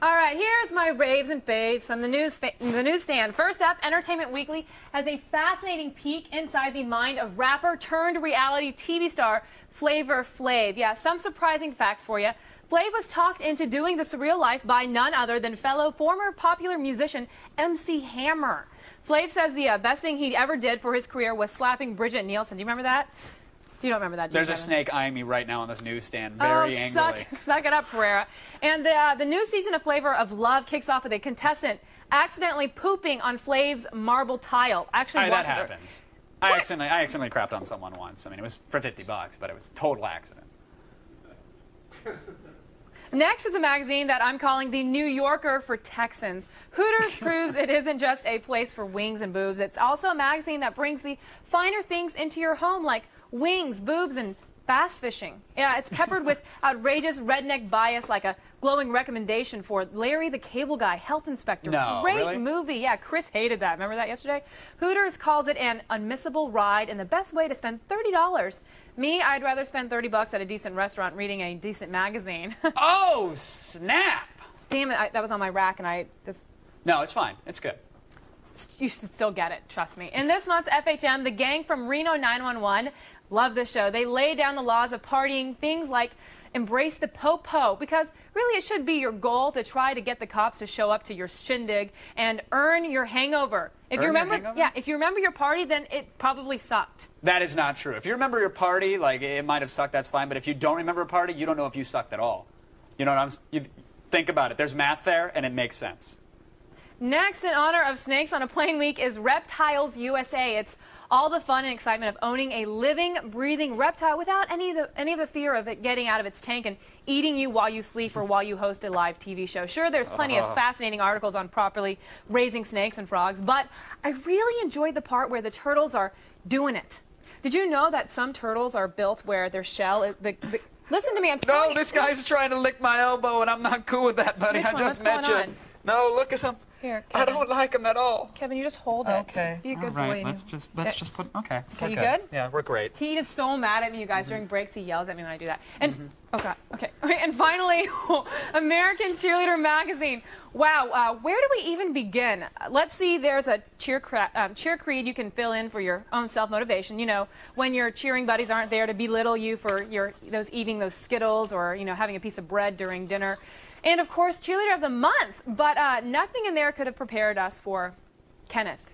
All right, here's my raves and faves on the newsstand. First up, Entertainment Weekly has a fascinating peek inside the mind of rapper turned reality TV star Flavor Flav. Yeah, some surprising facts for you. Flav was talked into doing the surreal life by none other than fellow former popular musician MC Hammer. Flav says the best thing he ever did for his career was slapping Bridget Nielsen. Do you remember that? You don't remember that, do you, There's a Kevin? snake eyeing me right now on this newsstand, very angrily. Suck it up, Pereira. And the new season of Flavor of Love kicks off with a contestant accidentally pooping on Flav's marble tile. Actually, that happens. I accidentally crapped on someone once. I mean, it was for $50, but it was a total accident. Next is a magazine that I'm calling the New Yorker for Texans. Hooters proves it isn't just a place for wings and boobs. It's also a magazine that brings the finer things into your home, like wings, boobs, and bass fishing. Yeah, it's peppered with outrageous redneck bias, like a glowing recommendation for Larry the Cable Guy, Health Inspector. No, Great really? movie. Yeah, Chris hated that. Remember that yesterday? Hooters calls it an unmissable ride and the best way to spend $30. Me, I'd rather spend $30 at a decent restaurant reading a decent magazine. Oh, snap! Damn it, that was on my rack and I just... No, it's fine. It's good. You should still get it, trust me. In this month's FHM, the gang from Reno 911, love this show. They lay down the laws of partying, things like embrace the po-po, because really it should be your goal to try to get the cops to show up to your shindig and earn your hangover. If you remember, if you remember your party, then it probably sucked. That is not true. If you remember your party, like it might have sucked, that's fine. But if you don't remember a party, you don't know if you sucked at all. You know what you think about it. There's math there, and it makes sense. Next, in honor of Snakes on a Plane Week, is Reptiles USA. It's all the fun and excitement of owning a living, breathing reptile without any of the fear of it getting out of its tank and eating you while you sleep or while you host a live TV show. Sure, there's plenty of fascinating articles on properly raising snakes and frogs, but I really enjoyed the part where the turtles are doing it. Did you know that some turtles are built where their shell is listen to me, I'm telling you. No, this guy's trying to lick my elbow, and I'm not cool with that, buddy. I just met you. No, look at him. Here, I don't like him at all. Kevin, you just hold it. Okay. Be a good all right. boy. Let's just put. Okay. Okay, you good? Yeah, we're great. He is so mad at me, you guys. During breaks, he yells at me when I do that. And oh god. Okay. And finally, American Cheerleader Magazine. Wow. Where do we even begin? Let's see. There's a cheer creed you can fill in for your own self-motivation. You know, when your cheering buddies aren't there to belittle you for eating those Skittles or having a piece of bread during dinner. And, of course, Cheerleader of the Month. But nothing in there could have prepared us for Kenneth,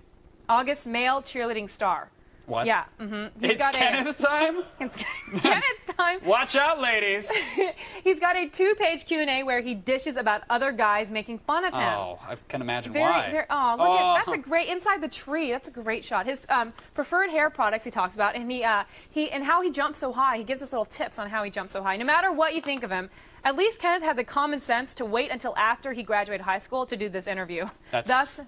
August male cheerleading star. What? Yeah. It's Kenneth time? It's Kenneth time. Watch out, ladies. He's got a 2-page Q&A where he dishes about other guys making fun of him. Oh, I can imagine why. Oh, look at that's a great inside the tree. That's a great shot. His preferred hair products he talks about, and and how he jumps so high. He gives us little tips on how he jumps so high. No matter what you think of him, at least Kenneth had the common sense to wait until after he graduated high school to do this interview. Thus,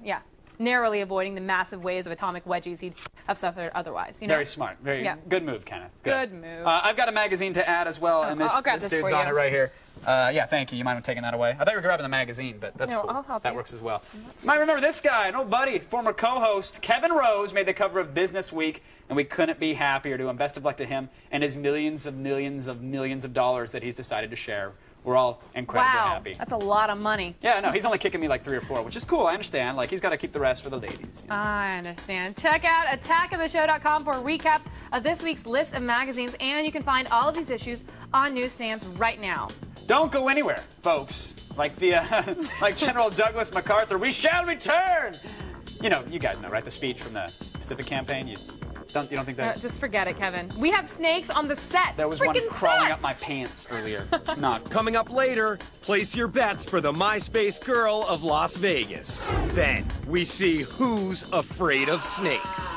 narrowly avoiding the massive waves of atomic wedgies he'd have suffered otherwise. Very smart. Very good move, Kenneth. Good move. I've got a magazine to add as well, and this dude's on it right here. Yeah, thank you. You mind taking that away? I thought you were grabbing the magazine, but that's cool. I'll help that you. works as well. You might remember this guy, an old buddy, former co-host Kevin Rose, made the cover of Business Week, and we couldn't be happier to him. Best of luck to him and his millions of dollars that he's decided to share. We're all incredibly happy. That's a lot of money. Yeah, no, he's only kicking me like 3 or 4, which is cool. I understand. Like, he's got to keep the rest for the ladies. I understand. Check out attackoftheshow.com for a recap of this week's list of magazines, and you can find all of these issues on newsstands right now. Don't go anywhere, folks. Like like General Douglas MacArthur, we shall return. You know, you guys know, right? The speech from the Pacific Campaign. You don't think that? Just forget it, Kevin. We have snakes on the set. There was one crawling up my pants earlier. It's not. Coming up later, place your bets for the MySpace girl of Las Vegas. Then we see who's afraid of snakes.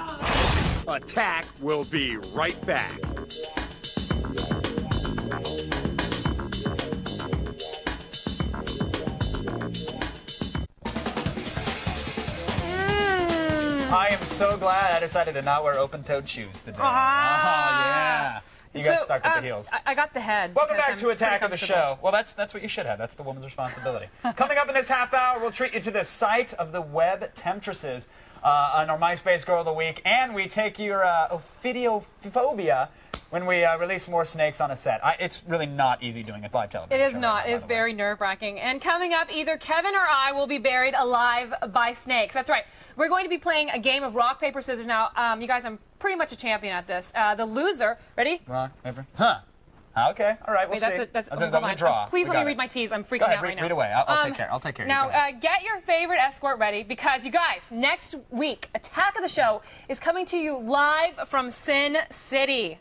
Attack will be right back. I am so glad I decided to not wear open-toed shoes today. Oh, yeah. You got stuck with the heels. I got the head. Welcome back to Attack of the Show. Well, that's what you should have. That's the woman's responsibility. Coming up in this half hour, we'll treat you to the site of the web temptresses on our MySpace Girl of the Week, and we take your ophidiophobia when we release more snakes on a set. It's really not easy doing a live television. It is not. It is very nerve-wracking. And coming up, either Kevin or I will be buried alive by snakes. That's right. We're going to be playing a game of rock, paper, scissors. Now, you guys, I'm pretty much a champion at this. The loser, ready? Rock, paper. Huh. Okay. All right. We'll see. That's a draw. Please let me read my T's. I'm freaking out right now. Read away. I'll take care. I'll take care. Now, get your favorite escort ready because, you guys, next week, Attack of the Show is coming to you live from Sin City.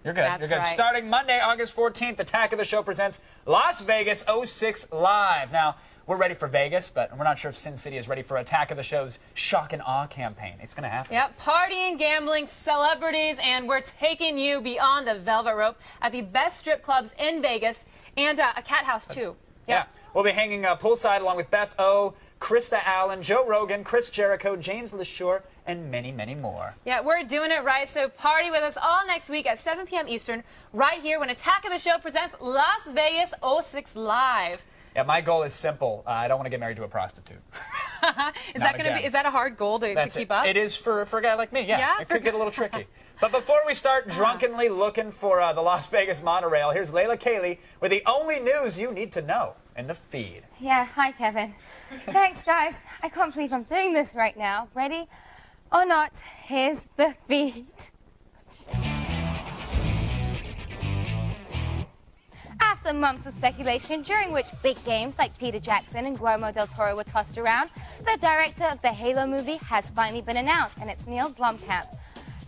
You're good. That's You're good. Right. Starting Monday, August 14th, Attack of the Show presents Las Vegas 06 Live. Now, we're ready for Vegas, but we're not sure if Sin City is ready for Attack of the Show's Shock and Awe campaign. It's going to happen. Yep, partying, gambling, celebrities, and we're taking you beyond the velvet rope at the best strip clubs in Vegas and a cat house, too. Yeah. We'll be hanging poolside along with Beth O, Krista Allen, Joe Rogan, Chris Jericho, James LaSure, and many, many more. Yeah, we're doing it right, so party with us all next week at 7 p.m. Eastern, right here when Attack of the Show presents Las Vegas 06 Live. Yeah, my goal is simple. I don't want to get married to a prostitute. Is that a hard goal to keep up? It is for a guy like me, yeah. It could get a little tricky. But before we start drunkenly looking for the Las Vegas monorail, here's Layla Cayley with the only news you need to know in the feed. Yeah, hi, Kevin. Thanks, guys. I can't believe I'm doing this right now. Ready or not, here's the feed. After months of speculation, during which big games like Peter Jackson and Guillermo del Toro were tossed around, the director of the Halo movie has finally been announced, and it's Neil Blomkamp.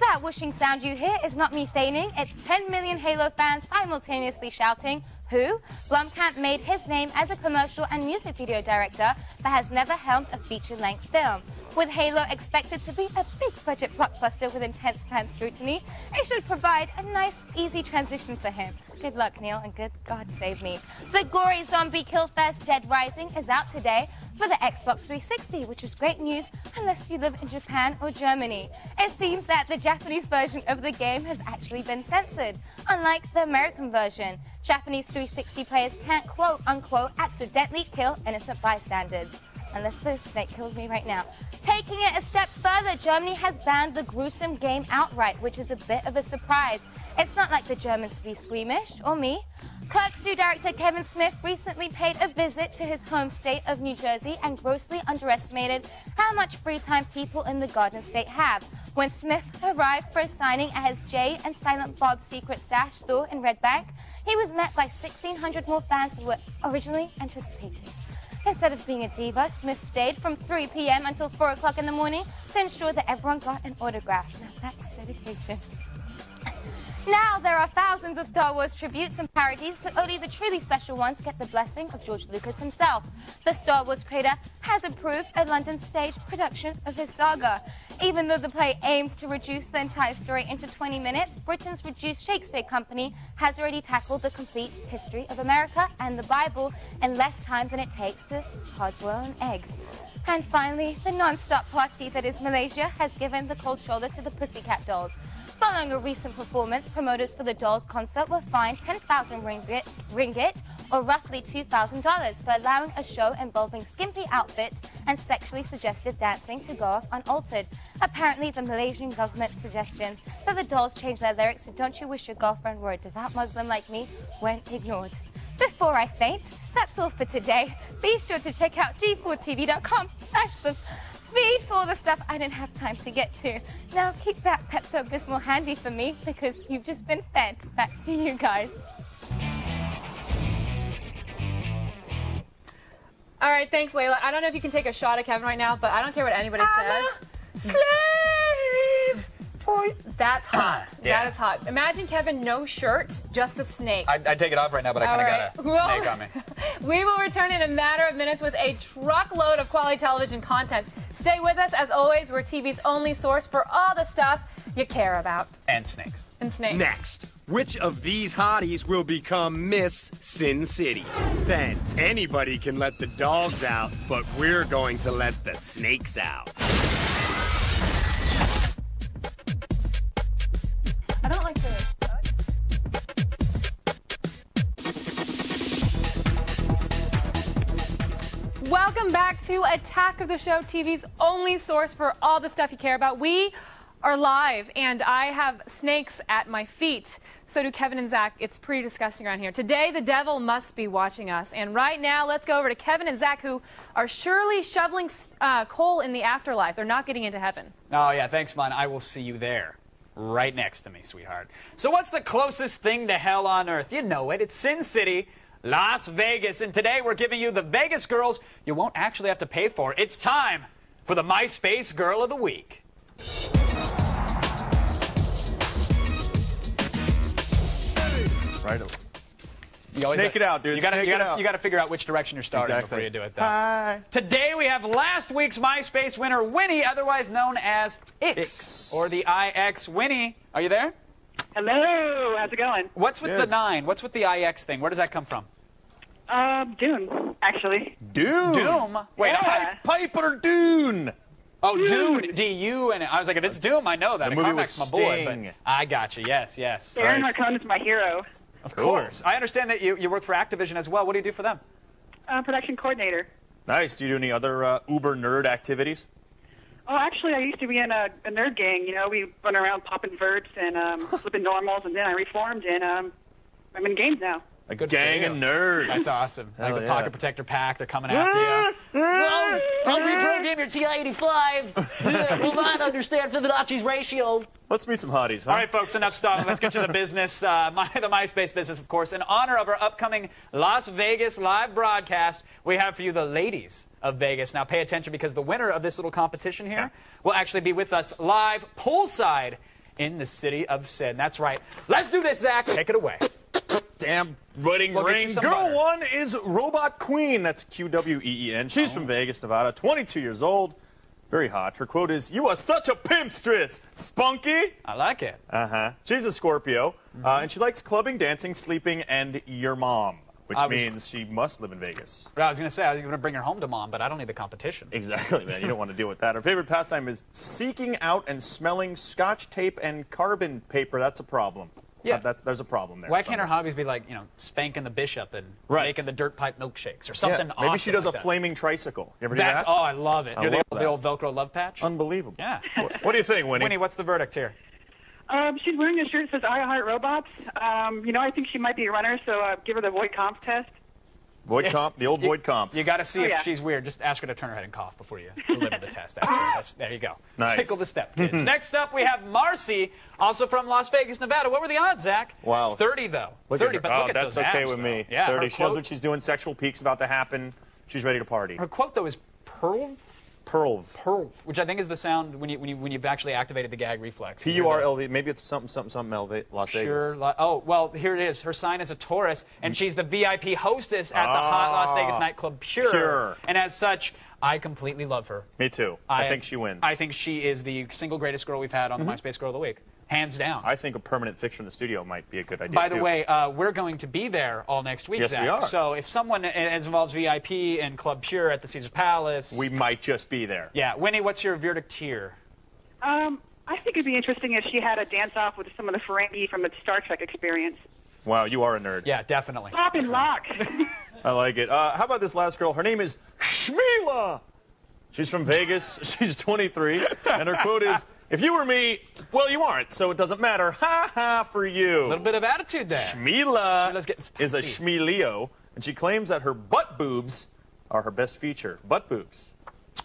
That whooshing sound you hear is not me feigning, it's 10 million Halo fans simultaneously shouting, "Who?" Blomkamp made his name as a commercial and music video director, but has never helmed a feature-length film. With Halo expected to be a big-budget blockbuster with intense fan scrutiny, it should provide a nice, easy transition for him. Good luck, Neil, and good God save me. The gory zombie Killfest Dead Rising is out today for the Xbox 360, which is great news unless you live in Japan or Germany. It seems that the Japanese version of the game has actually been censored, unlike the American version. Japanese 360 players can't quote-unquote accidentally kill innocent bystanders. Unless the snake kills me right now. Taking it a step further, Germany has banned the gruesome game outright, which is a bit of a surprise. It's not like the Germans to be squeamish, or me. Clerks 2 director Kevin Smith recently paid a visit to his home state of New Jersey and grossly underestimated how much free time people in the Garden State have. When Smith arrived for a signing at his Jay and Silent Bob's Secret Stash store in Red Bank, he was met by 1,600 more fans than were originally anticipated. Instead of being a diva, Smith stayed from 3 p.m. until 4 o'clock in the morning to ensure that everyone got an autograph. Now that's dedication. Now there are thousands of Star Wars tributes and parodies, but only the truly special ones get the blessing of George Lucas himself. The Star Wars creator has approved a London stage production of his saga. Even though the play aims to reduce the entire story into 20 minutes, Britain's Reduced Shakespeare Company has already tackled the complete history of America and the Bible in less time than it takes to hard-boil an egg. And finally, the non-stop party that is Malaysia has given the cold shoulder to the Pussycat Dolls. Following a recent performance, promoters for the Dolls concert were fined 10,000 ringgit, or roughly $2,000, for allowing a show involving skimpy outfits and sexually suggestive dancing to go off unaltered. Apparently, the Malaysian government's suggestions that the Dolls change their lyrics to "Don't you wish your girlfriend were a devout Muslim like me" went ignored. Before I faint, that's all for today. Be sure to check out g4tv.com/the feed for all the stuff I didn't have time to get to. Now keep that Pepto-Bismol handy for me because you've just been fed. Back to you guys. All right, thanks, Layla. I don't know if you can take a shot at Kevin right now, but I don't care what anybody says. Slave! That's hot. Yeah. That is hot. Imagine Kevin, no shirt, just a snake. I'd take it off right now, but I kind of got a snake on me. We will return in a matter of minutes with a truckload of quality television content. Stay with us. As always, we're TV's only source for all the stuff you care about. And snakes. And snakes. Next, which of these hotties will become Miss Sin City? Then, anybody can let the dogs out, but we're going to let the snakes out. I don't like the... Welcome back to Attack of the Show, TV's only source for all the stuff you care about. We are live, and I have snakes at my feet. So do Kevin and Zach. It's pretty disgusting around here. Today, the devil must be watching us. And right now, let's go over to Kevin and Zach, who are surely shoveling coal in the afterlife. They're not getting into heaven. Oh, yeah, thanks, Mon. I will see you there. Right next to me, sweetheart. So what's the closest thing to hell on earth? You know it. It's Sin City, Las Vegas. And today we're giving you the Vegas girls you won't actually have to pay for. It's time for the MySpace Girl of the Week. Right. Snake it out, dude. You gotta figure out which direction you're starting before you do it, though. Hi. Today we have last week's MySpace winner, Winnie, otherwise known as Ix, or the IX. Winnie, are you there? Hello. How's it going? What's with the 9? What's with the IX thing? Where does that come from? Dune, actually. Dune? Doom? Wait, Piper Dune. Oh, Dune. D-U, and I was like, if it's Doom, I know that. The movie was was my boy, Sting. but I got you. Yes, yes. Aaron Marcone's my hero. Of course. I understand that you work for Activision as well. What do you do for them? Production coordinator. Nice. Do you do any other uber nerd activities? Oh, actually, I used to be in a nerd gang. You know, we run around popping verts and flipping normals, and then I reformed, and I'm in games now. A gang of nerds. That's awesome. Hell Like the yeah. Pocket Protector pack, they're coming after you. Well, I'll reprogram your TI-85. Will not understand Fibonacci's ratio. Let's meet some hotties, huh? All right, folks, enough stalling. Let's get to the business. The MySpace business, of course. In honor of our upcoming Las Vegas live broadcast, we have for you the ladies of Vegas. Now, pay attention because the winner of this little competition here will actually be with us live poolside in the city of Sin. That's right. Let's do this, Zach. Take it away. Damn wedding ring. Girl 1 is Robot Queen. That's Queen. She's from Vegas, Nevada, 22 years old. Very hot. Her quote is, "You are such a pimpstress, spunky." I like it. She's a Scorpio, and she likes clubbing, dancing, sleeping, and your mom, which means she must live in Vegas. I was going to say, I was going to bring her home to Mom, but I don't need the competition. Exactly, man. You don't want to deal with that. Her favorite pastime is seeking out and smelling Scotch tape and carbon paper. That's a problem. Yeah. There's a problem there. Why can't her hobbies be like, spanking the bishop and making the dirt pipe milkshakes or something awesome? Maybe she does like a that. flaming tricycle. You ever do that? Oh, I love it. I You're love the that. old Velcro love patch? Unbelievable. Yeah. What do you think, Winnie? Winnie, what's the verdict here? She's wearing a shirt that says "I Heart Robots." I think she might be a runner, so give her the Voight Comp test. Voight Comp, the old Voight Comp. You got to see if yeah. she's weird. Just ask her to turn her head and cough before you deliver the test. Actually. There you go. Nice. Tickle the step, kids. Next up, we have Marcy, also from Las Vegas, Nevada. What were the odds, Zach? Wow. 30, though. Look 30, at her. but look at that's those okay abs, with though. me. Yeah, 30. She knows quote, what she's doing. Sexual peak's about to happen. She's ready to party. her quote, though, is perlv, which I think is the sound when you've actually activated the gag reflex. P-U-R-L-V. Maybe it's something, Las Vegas. Sure. Oh, well, here it is. Her sign is a Taurus, and she's the VIP hostess at the hot Las Vegas nightclub Pure. And as such, I completely love her. Me too. I think she wins. I think she is the single greatest girl we've had on the MySpace Girl of the Week. Hands down. I think a permanent fixture in the studio might be a good idea, By the way, we're going to be there all next week, Yes, Zach. we are. So if someone involves VIP and Club Pure at the Caesars Palace... we might just be there. Yeah. Winnie, what's your verdict here? I think it'd be interesting if she had a dance-off with some of the Ferengi from the Star Trek experience. Wow, you are a nerd. Yeah, definitely. Pop and lock. I like it. How about this last girl? Her name is Shmila. She's from Vegas. She's 23. And her quote is, "If you were me, well, you aren't, so it doesn't matter. Ha ha for you." A little bit of attitude there. Shmila Spicy. is a Shmileo, and she claims that her butt boobs are her best feature. Butt boobs.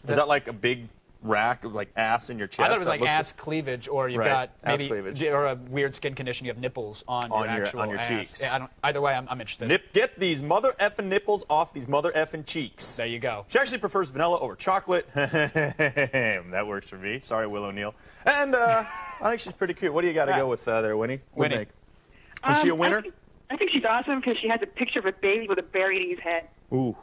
Is that like a big rack of like ass in your chest? I thought it was that like ass cleavage, or you've got ass maybe cleavage. or a weird skin condition. You have nipples on your actual ass. cheeks. Yeah, either way, I'm interested. Get these mother effing nipples off these mother effing cheeks. There you go. She actually prefers vanilla over chocolate. That works for me. Sorry, Will O'Neill. And I think she's pretty cute. What do you got to go with there, Winnie? Winnie. Is she a winner? I think she's awesome because she has a picture of a baby with a bear eating his head. Ooh.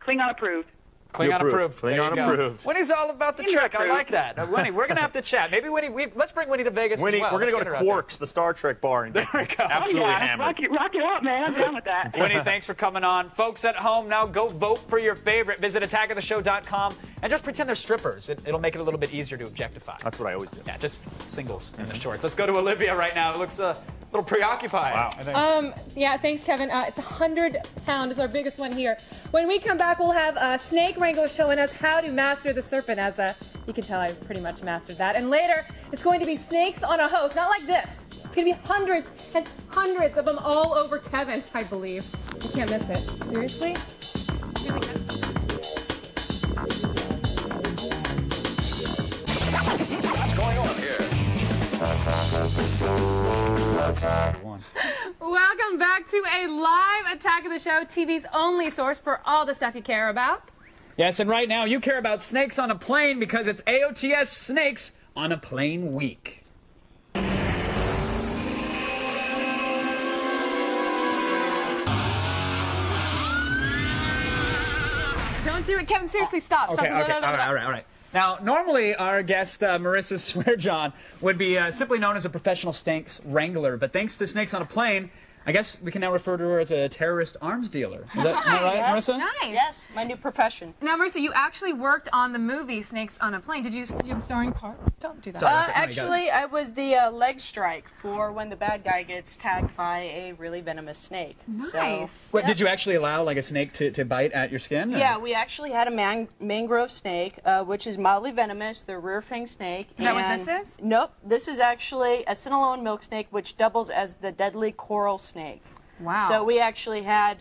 Klingon approved. Klingon approved. There you Klingon go. approved. Winnie's all about the trick. I like that. Winnie, we're going to have to chat. Maybe Winnie, let's bring Winnie to Vegas Winnie, as well. we're going to go to Let's get her out Quarks, the Star Trek bar, and get absolutely Oh, yeah. hammered. Rock it up, man. I'm down with that. Winnie, thanks for coming on. Folks at home, now go vote for your favorite. Visit attackoftheshow.com and just pretend they're strippers. It'll make it a little bit easier to objectify. That's what I always do. Yeah, just singles in the shorts. Let's go to Olivia right now. It looks a little preoccupied. Wow. I think. Yeah, thanks, Kevin. It's 100 pound. It's our biggest one here. When we come back, we'll have Snake Wrangler showing us how to master the serpent. As you can tell, I pretty much mastered that. And later, it's going to be snakes on a host, not like this. It's going to be hundreds and hundreds of them all over Kevin, I believe. You can't miss it. Seriously? Really good. What's going on here? Welcome back to a live Attack of the Show, TV's only source for all the stuff you care about. Yes, and right now you care about snakes on a plane because it's AOTS Snakes on a Plane Week. Don't do it, Kevin. Seriously, stop. Okay, Stop. okay. All right. Now, normally our guest, Marissa Swearjohn, would be simply known as a professional snakes wrangler, but thanks to Snakes on a Plane, I guess we can now refer to her as a terrorist arms dealer. Am I right, Yes. Marissa? Nice. Yes, my new profession. Now, Marissa, you actually worked on the movie Snakes on a Plane. Did you have a starring part? Don't do that. Sorry. Actually, I was the leg strike for when the bad guy gets tagged by a really venomous snake. Nice. So, What, did you actually allow like a snake to bite at your skin? or- yeah, we actually had a mangrove snake, which is mildly venomous. The rear fang snake. Is that what and- this is? Nope. This is actually a Cinnalone milk snake, which doubles as the deadly coral snake. Wow. So we actually had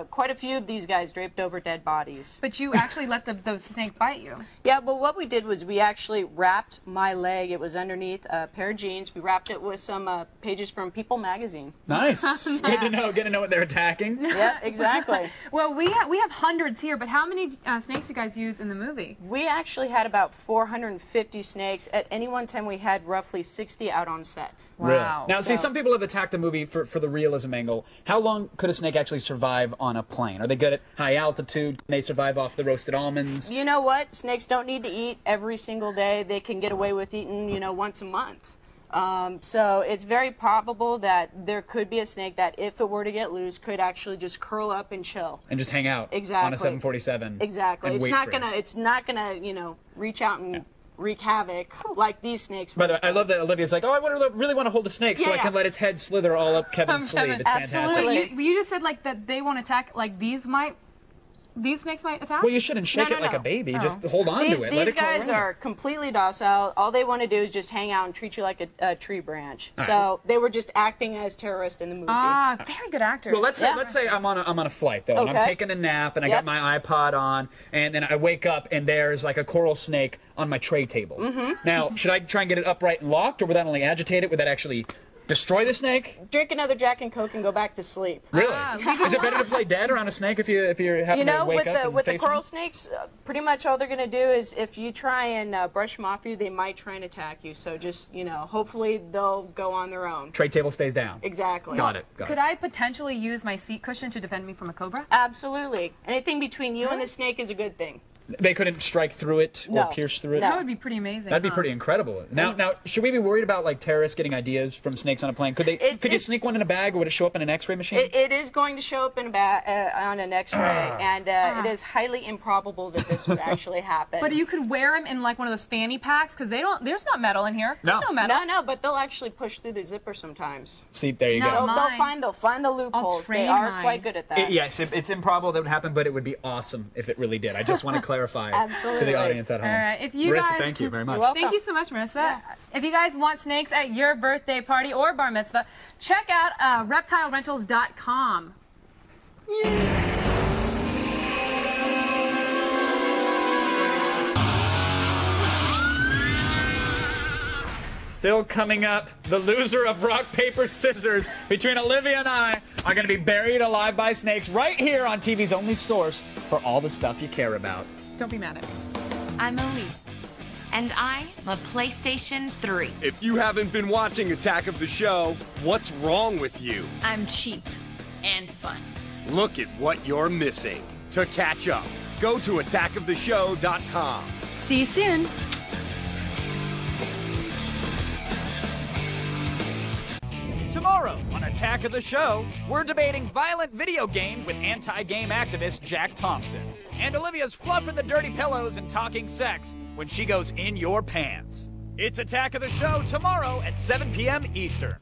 quite a few of these guys draped over dead bodies. But you actually let the snake bite you. Yeah, but what we did was we actually wrapped my leg. It was underneath a pair of jeans. We wrapped it with some pages from People magazine. Nice. Good to know what they're attacking. Yeah, exactly. Well, we have hundreds here, but how many snakes you guys use in the movie? We actually had about 450 snakes. At any one time, we had roughly 60 out on set. Wow. Now, see, some people have attacked the movie for the realism angle. How long could a snake actually survive on a plane? Are they good at high altitude? Can they survive off the roasted almonds? You know what? Snakes don't need to eat every single day. They can get away with eating, once a month. So it's very probable that there could be a snake that, if it were to get loose, could actually just curl up and chill and just hang out exactly on a 747. Exactly. And It's not gonna reach out and wreak havoc like these snakes. By the way, I love that Olivia's like, oh, I really want to hold a snake so I can let its head slither all up Kevin's sleeve. It's fantastic. You just said like that they won't attack. Like these snakes might attack? Well, you shouldn't shake it like a baby. Just hold on to it. These guys are completely docile. All they want to do is just hang out and treat you like a tree branch. So they were just acting as terrorists in the movie. Ah, very good actors. Well, let's say I'm on a flight though, and I'm taking a nap, and I got my iPod on, and then I wake up and there's like a coral snake on my tray table. Now, should I try and get it upright and locked, or would that only agitate it? Would that actually destroy the snake? Drink another Jack and Coke and go back to sleep. Really? Is it better to play dead around a snake if you're having to wake up and with the face coral one? snakes, pretty much all they're going to do is if you try and brush them off you, they might try and attack you. So just, hopefully they'll go on their own. Tray table stays down. Exactly. Got it. Could I potentially use my seat cushion to defend me from a cobra? Absolutely. Anything between you and the snake is a good thing. They couldn't strike through it or pierce through it? That would be pretty amazing. That'd be pretty incredible. Now, should we be worried about like terrorists getting ideas from snakes on a plane? Could you sneak one in a bag, or would it show up in an X-ray machine? It is going to show up in on an X-ray, and it is highly improbable that this would actually happen. But you could wear them in like one of those fanny packs because they don't. There's not metal in here. There's no metal. No, but they'll actually push through the zipper sometimes. See, there you go. They'll find the loopholes. They are quite good at that. Yes, it's improbable that would happen, but it would be awesome if it really did. I just want to clarify. Absolutely. To the audience at home. All right, if you Marissa, guys, thank you very much. Thank you so much, Marissa. Yeah. If you guys want snakes at your birthday party or bar mitzvah, check out reptilerentals.com. Still coming up, the loser of rock, paper, scissors between Olivia and I are going to be buried alive by snakes right here on TV's only source for all the stuff you care about. Don't be mad at me. I'm Elise, and I'm a PlayStation 3. If you haven't been watching Attack of the Show, what's wrong with you? I'm cheap and fun. Look at what you're missing. To catch up, go to attackoftheshow.com. See you soon. Tomorrow on Attack of the Show, we're debating violent video games with anti-game activist Jack Thompson. And Olivia's fluffing the dirty pillows and talking sex when she goes in your pants. It's Attack of the Show tomorrow at 7 p.m. Eastern.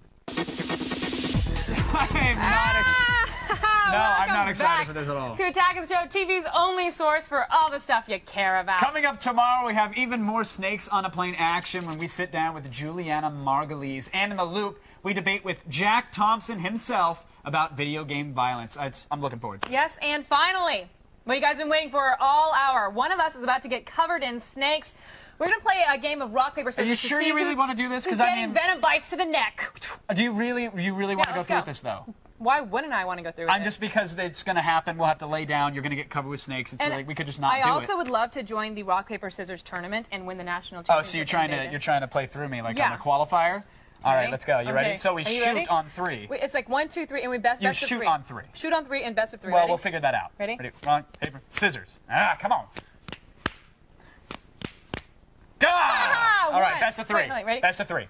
I'm not excited for this at all. To Attack of the Show, TV's only source for all the stuff you care about. Coming up tomorrow, we have even more Snakes on a Plane action when we sit down with Juliana Margulies. And in the loop, we debate with Jack Thompson himself about video game violence. I'm looking forward to it. Yes, and finally, what you guys have been waiting for all hour. One of us is about to get covered in snakes. We're going to play a game of rock, paper, scissors. Are you sure you really want to do this? Because getting venom bites to the neck. Do you really want to go through with this, though? Why wouldn't I want to go through with it? Just because it's going to happen. We'll have to lay down. You're going to get covered with snakes. It's really, we could just not do it. I also would love to join the rock, paper, scissors tournament and win the national championship. Oh, so you're trying to play through me like on a qualifier? All right, let's go. You ready? So we shoot on 3. It's like 1, 2, 3, and we best of 3. You shoot on 3. Shoot on 3 and best of 3. Well, ready? We'll figure that out. Ready? Rock, paper, scissors. Come on. All right, best of 3. Ready? Best of 3.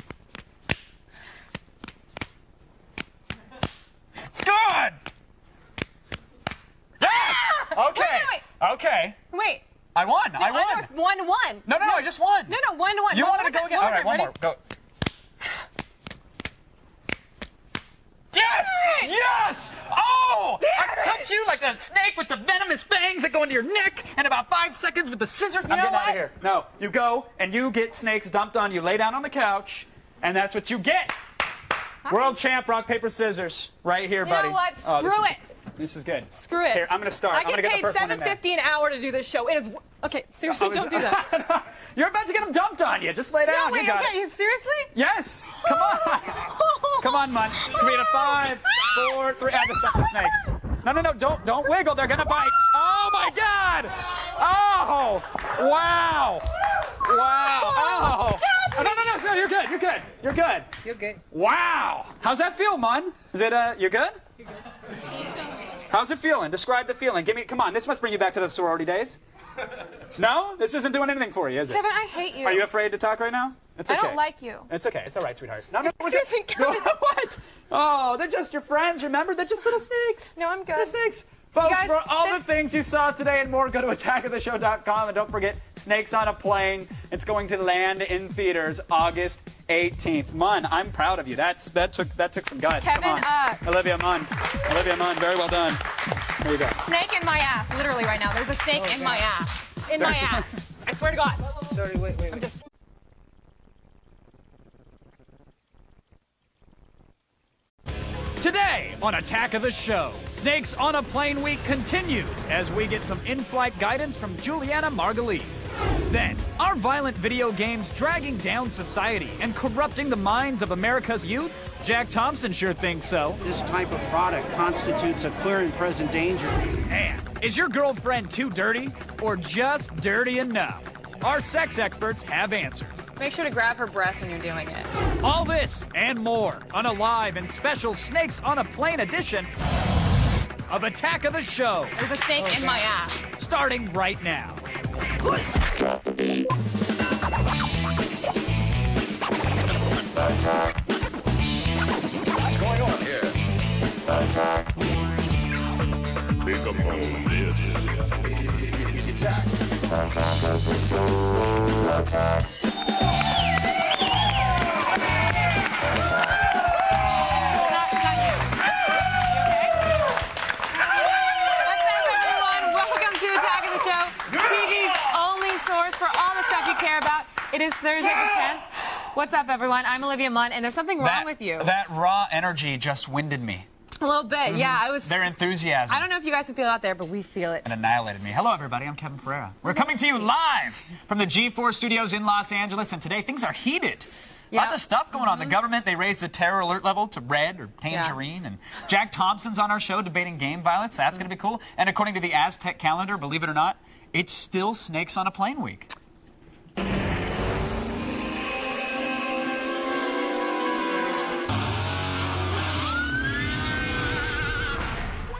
Good! Yes! Okay. Wait. Okay. Wait. I won. No, I won. It's 1-1. No, I just won. No, 1-1. You wanted to go again? All right, one more. Go. Yes! Yes! Oh! I cut you like a snake with the venomous fangs that go into your neck in about 5 seconds with the scissors. I'm getting out of here. No, you go and you get snakes dumped on you. Lay down on the couch, and that's what you get. World champ, rock, paper, scissors. Right here, buddy. You know what? Screw it. This is good. Screw it. Here, I'm going to start. I get paid $7.50 an hour to do this show. It is. Okay, seriously, don't do that. You're about to get them dumped on you. Just lay down. No, wait, you got it. Seriously? Yes. Come on. Come on, man. Come here, 5, 4, 3. I just dump the snakes. No. Don't wiggle. They're going to bite. Oh, my God. Oh. Wow. Oh. No. You're good. You're good. You're good. Wow. How's that feel, man? Is it, you're good? You're good. How's it feeling? Describe the feeling. Come on, this must bring you back to the sorority days. No? This isn't doing anything for you, is it? Kevin, I hate you. Are you afraid to talk right now? It's okay. I don't like you. It's okay. It's all right, sweetheart. No, Seriously, Kevin. What? Oh, they're just your friends, remember? They're just little snakes. No, I'm good. They're snakes. Folks, guys, for all the things you saw today and more, go to attackoftheshow.com, and don't forget Snakes on a Plane. It's going to land in theaters August 18th. Munn, I'm proud of you. That took some guts. Kevin, come on. Olivia Munn. Olivia Munn, very well done. There you go. Snake in my ass, literally right now. There's a snake in my ass. In my ass. I swear to God. Sorry, wait. Today on Attack of the Show, Snakes on a Plane Week continues as we get some in-flight guidance from Juliana Margulies. Then, are violent video games dragging down society and corrupting the minds of America's youth? Jack Thompson sure thinks so. This type of product constitutes a clear and present danger. And is your girlfriend too dirty or just dirty enough? Our sex experts have answers. Make sure to grab her breasts when you're doing it. All this and more on a live and special Snakes on a Plane edition of Attack of the Show. There's a snake in my ass. Starting right now. What's going on here? Pick up on this. Attack. Attack of the Show. Attack. It is Thursday the 10th. What's up, everyone? I'm Olivia Munn, and there's something wrong with you. That raw energy just winded me. A little bit, yeah. I was. Their enthusiasm. I don't know if you guys can feel it out there, but we feel it. And annihilated me. Hello, everybody. I'm Kevin Pereira. We're coming to you live from the G4 studios in Los Angeles, and today things are heated. Yep. Lots of stuff going on. The government, they raised the terror alert level to red or tangerine. And Jack Thompson's on our show debating game violence. That's going to be cool. And according to the Aztec calendar, believe it or not, it's still Snakes on a Plane week.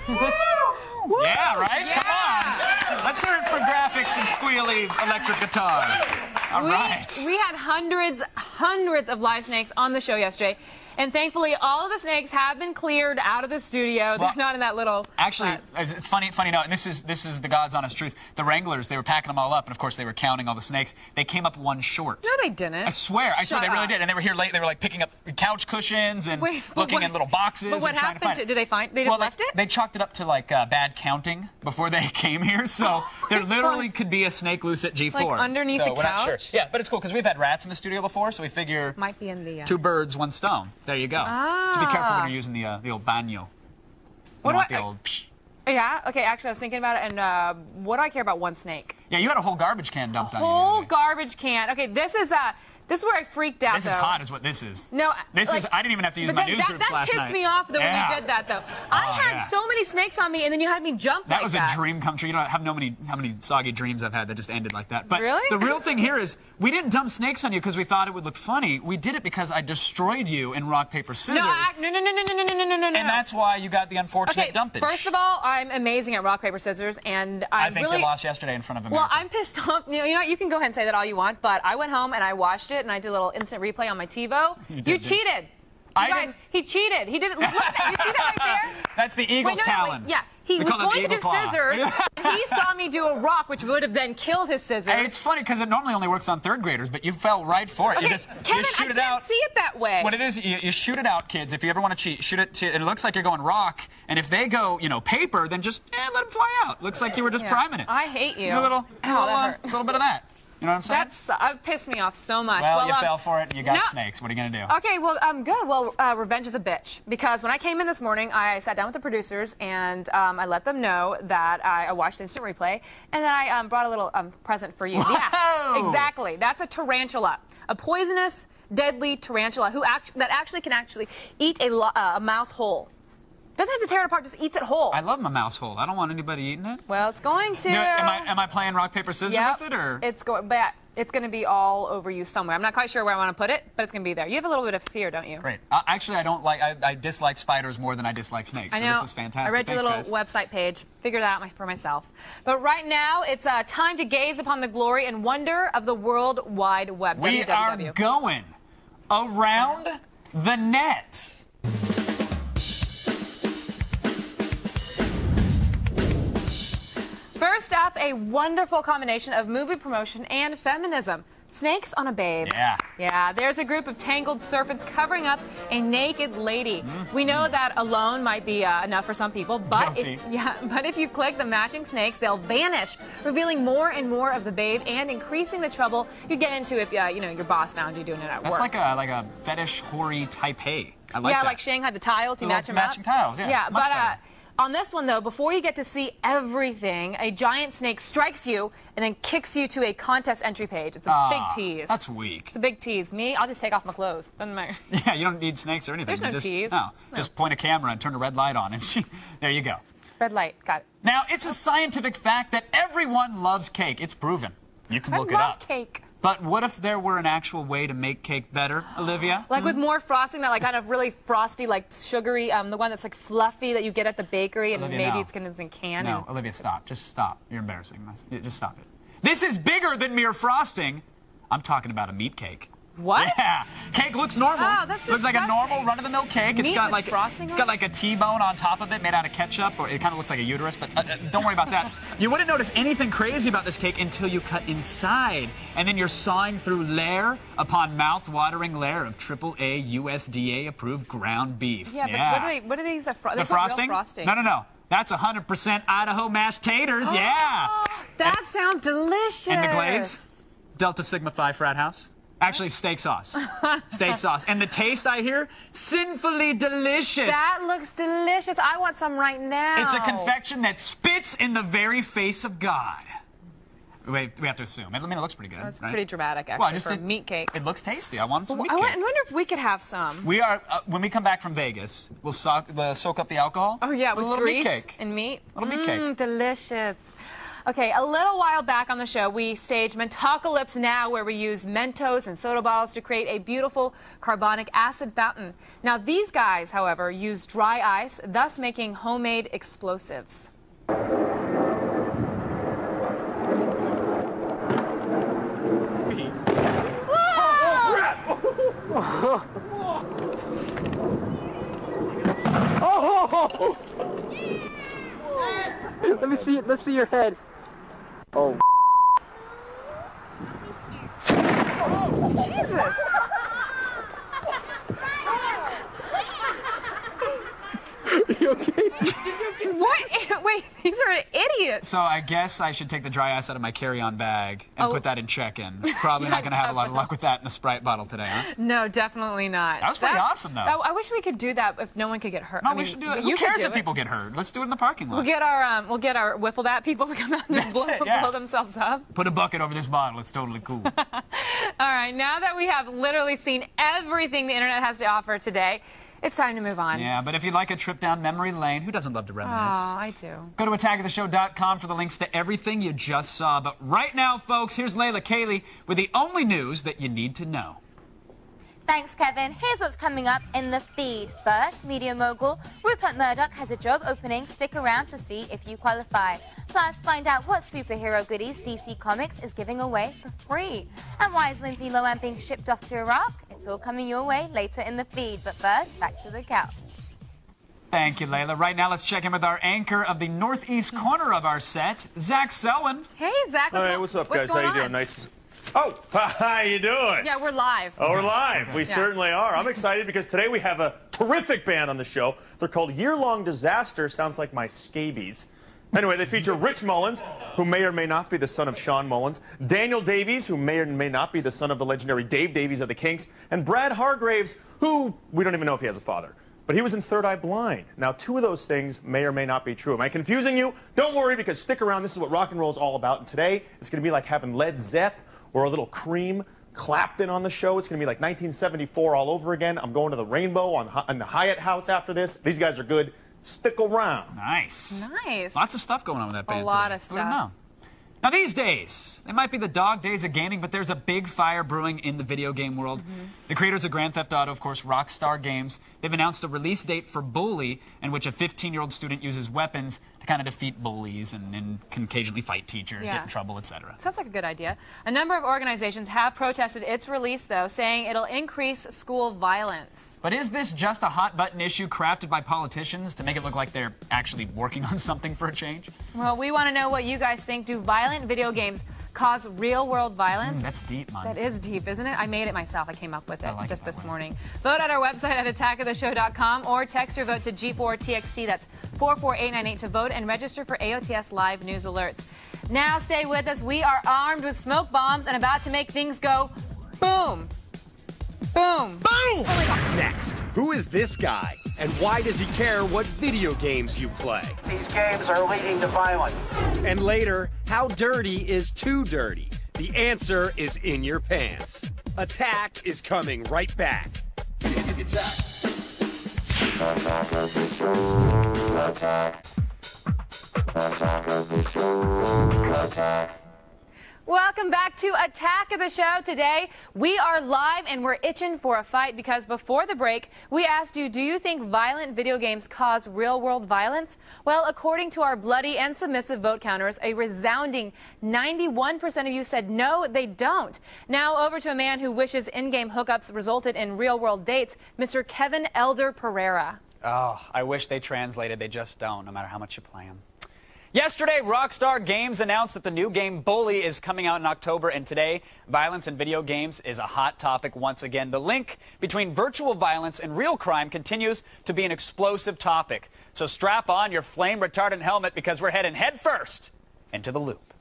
Yeah, right? Yeah. Come on. Let's hear it for graphics and squealy electric guitar. All right. We had hundreds of live snakes on the show yesterday. And thankfully, all of the snakes have been cleared out of the studio. They're not in that little... Actually, funny note, and this is the God's honest truth. The Wranglers, they were packing them all up, and of course they were counting all the snakes. They came up one short. No, they didn't. I swear they really did. And they were here late. They were like picking up couch cushions and looking in little boxes. But what and trying to happened? find it. Did they find? They just left it? They chalked it up to like bad counting before they came here. So there literally could be a snake loose at G4. Like underneath the couch? We're not sure. Yeah, but it's cool because we've had rats in the studio before, so we figure might be in the 2 birds, 1 stone. There you go. So be careful when you're using the old baño. Yeah, okay, actually I was thinking about it, and what do I care about one snake? Yeah, you had a whole garbage can dumped on you. Whole garbage can. Okay, this is where I freaked out, This is hot is what this is. No. I didn't even have to use my news groups last night. That pissed me off, though, when you did that, though. I had so many snakes on me, and then you had me jump that was a dream come true. You don't have how many soggy dreams I've had that just ended like that. But the real thing here is, we didn't dump snakes on you because we thought it would look funny. We did it because I destroyed you in rock, paper, scissors. No. And that's why you got the unfortunate dumpage. First of all, I'm amazing at rock, paper, scissors, and I think you lost yesterday in front of America. Well, I'm pissed off. You know, you can go ahead and say that all you want, but I went home and I watched it, and I did a little instant replay on my TiVo. You cheated. He cheated. He didn't. Look at that. You see that right there? That's the Eagle's talent. Yeah. He was going to do scissors, and he saw me do a rock, which would have then killed his scissors. Hey, it's funny because it normally only works on 3rd graders, but you fell right for it. Okay, Kevin, you shoot it out. I can't see it that way. What it is, you shoot it out, kids. If you ever want to cheat, shoot it. It looks like you're going rock, and if they go, paper, then just let them fly out. Looks like you were just priming it. I hate you. A little bit of that. You know what I'm saying? That pissed me off so much. Well, you fell for it, and you got snakes. What are you going to do? Okay, well, good. Well, revenge is a bitch. Because when I came in this morning, I sat down with the producers, and I let them know that I watched the instant replay, and then I brought a little present for you. Whoa! Yeah, exactly. That's a tarantula. A poisonous, deadly tarantula that actually can eat a mouse whole. Doesn't have to tear it apart, just eats it whole. I love my mouse hole. I don't want anybody eating it. Well, it's going to. Am I playing rock, paper, scissors with it, or? It's going, but it's going to be all over you somewhere. I'm not quite sure where I want to put it, but it's going to be there. You have a little bit of fear, don't you? Great. Actually, I dislike spiders more than I dislike snakes. I know. So this is fantastic. I read your little website page. Figured that out for myself. But right now, it's time to gaze upon the glory and wonder of the World Wide Web. We are going around the net. First up, a wonderful combination of movie promotion and feminism. Snakes on a Babe. Yeah. Yeah, there's a group of tangled serpents covering up a naked lady. We know that alone might be enough for some people, but if you click the matching snakes, they'll vanish, revealing more and more of the babe and increasing the trouble you get into if your boss found you doing it at work. That's like a fetish hoary Taipei. I like that. Like Shanghai, the tiles, you match them matching up. tiles, yeah. Yeah, much but better. on this one, though, before you get to see everything, a giant snake strikes you and then kicks you to a contest entry page. It's a big tease. That's weak. It's a big tease. Me, I'll just take off my clothes. Doesn't matter. Yeah, you don't need snakes or anything. There's no tease. No, just point a camera and turn a red light on, and there you go. Red light, got it. Now, it's a scientific fact that everyone loves cake. It's proven. You can look it I up. love cake. But what if there were an actual way to make cake better, Olivia? Like with more frosting, that kind of really frosty, sugary, the one that's fluffy that you get at the bakery, and Olivia, maybe no. it's going to be in can. No, Olivia, stop. Just stop. You're embarrassing. Just stop it. This is bigger than mere frosting. I'm talking about a meat cake. What? Yeah. Cake looks normal. Oh, that's looks like a disgusting. normal run-of-the-mill cake. Meat with frosting it's got like a T-bone on top of it made out of ketchup, or it kind of looks like a uterus, but don't worry about that. You wouldn't notice anything crazy about this cake until you cut inside, and then you're sawing through layer upon mouth-watering layer of AAA USDA-approved ground beef. Yeah, but what do they use that the frosting? No. That's 100% Idaho mashed taters. Oh, yeah. That sounds delicious. And the glaze? Delta Sigma Phi frat house. Actually, steak sauce. Steak sauce. And the taste, I hear, sinfully delicious. That looks delicious. I want some right now. It's a confection that spits in the very face of God. We have to assume. I mean, it looks pretty good. It's right? pretty dramatic, actually, for a meat cake. It looks tasty. I want some meat cake. I wonder if we could have some. We are, when we come back from Vegas, we'll soak up the alcohol. Oh, yeah, with a little grease meat cake. and meat. Little meat cake. Delicious. Okay, a little while back on the show, we staged Mentocalypse Now, where we use Mentos and soda bottles to create a beautiful carbonic acid fountain. Now, these guys, however, use dry ice, thus making homemade explosives. Let me see it. Let's see your head. Oh. Jesus. You okay? What? Wait, these are idiots. So I guess I should take the dry ice out of my carry-on bag and put that in check-in. Probably not going to have a lot of luck with that in the Sprite bottle today, huh? No, definitely not. That was pretty awesome, though. I wish we could do that if no one could get hurt. No, we should do it. Who cares if people get hurt? Let's do it in the parking lot. We'll get our wiffle bat people to come out and blow themselves up. Put a bucket over this bottle. It's totally cool. All right, now that we have literally seen everything the internet has to offer today, it's time to move on. Yeah, but if you'd like a trip down memory lane, who doesn't love to reminisce? Oh, I do. Go to attackoftheshow.com for the links to everything you just saw. But right now, folks, here's Layla Cayley with the only news that you need to know. Thanks, Kevin. Here's what's coming up in the feed. First, media mogul Rupert Murdoch has a job opening. Stick around to see if you qualify. Plus, find out what superhero goodies DC Comics is giving away for free. And why is Lindsay Lohan being shipped off to Iraq? It's all coming your way later in the feed. But first, back to the couch. Thank you, Layla. Right now, let's check in with our anchor of the northeast corner of our set, Zach Selwyn. Hey, Zach. Hey, what's up, guys? How you doing? Nice. Oh, how you doing? Yeah, we're live. Oh, we're live. We certainly are. I'm excited because today we have a terrific band on the show. They're called Year Long Disaster. Sounds like my scabies. Anyway, they feature Rich Mullins, who may or may not be the son of Sean Mullins, Daniel Davies, who may or may not be the son of the legendary Dave Davies of the Kinks, and Brad Hargraves, who we don't even know if he has a father. But he was in Third Eye Blind. Now, two of those things may or may not be true. Am I confusing you? Don't worry, because stick around. This is what rock and roll is all about. And today, it's going to be like having Led Zepp or a little Cream Clapton on the show. It's going to be like 1974 all over again. I'm going to the Rainbow on the Hyatt House after this. These guys are good. Stick around. Nice. Nice. Lots of stuff going on with that band A lot today. of stuff. Now these days, they might be the dog days of gaming, but there's a big fire brewing in the video game world. The creators of Grand Theft Auto, of course, Rockstar Games, they've announced a release date for Bully, in which a 15-year-old student uses weapons to kind of defeat bullies and can occasionally fight teachers, get in trouble, etc. Sounds like a good idea. A number of organizations have protested its release, though, saying it'll increase school violence. But is this just a hot-button issue crafted by politicians to make it look like they're actually working on something for a change? Well, we want to know what you guys think. Do violent video games cause real-world violence? That's deep, man. That is deep, isn't it? I made it myself. I came up with it just this morning. Vote at our website at attackoftheshow.com or text your vote to G4TXT. That's 44898 to vote and register for AOTS Live News Alerts. Now stay with us. We are armed with smoke bombs and about to make things go boom. Boom. Boom! Oh my God. Next, who is this guy? And why does he care what video games you play? These games are leading to violence. And later, how dirty is too dirty? The answer is in your pants. Attack is coming right back. Attack. Attack of the show. Attack. Attack of the show. Attack. Welcome back to Attack of the Show. Today, we are live and we're itching for a fight because before the break, we asked you, do you think violent video games cause real-world violence? Well, according to our bloody and submissive vote counters, a resounding 91% of you said no, they don't. Now over to a man who wishes in-game hookups resulted in real-world dates, Mr. Kevin Elder Pereira. Oh, I wish they translated. They just don't, no matter how much you play them. Yesterday, Rockstar Games announced that the new game Bully is coming out in October, and today, violence in video games is a hot topic once again. The link between virtual violence and real crime continues to be an explosive topic. So strap on your flame-retardant helmet because we're heading headfirst into the loop.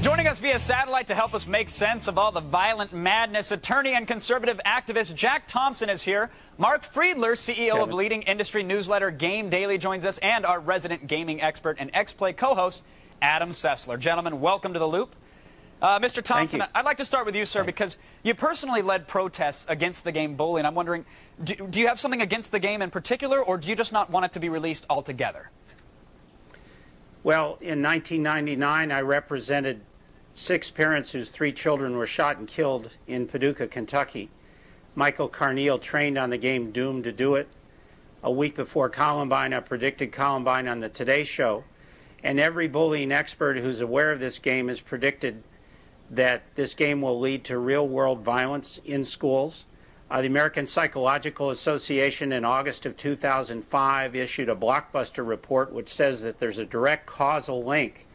Joining us via satellite to help us make sense of all the violent madness, attorney and conservative activist Jack Thompson is here. Mark Friedler, CEO of leading industry newsletter Game Daily, joins us, and our resident gaming expert and X-Play co-host, Adam Sessler. Gentlemen, welcome to the Loop. Mr. Thompson, I'd like to start with you, sir, because you personally led protests against the game Bully, and I'm wondering, do you have something against the game in particular, or do you just not want it to be released altogether? Well, in 1999, I represented 6 parents whose 3 children were shot and killed in Paducah, Kentucky. Michael Carneal trained on the game Doomed to do it. A week before Columbine, I predicted Columbine on the Today Show. And every bullying expert who's aware of this game has predicted that this game will lead to real-world violence in schools. The American Psychological Association in August of 2005 issued a blockbuster report which says that there's a direct causal link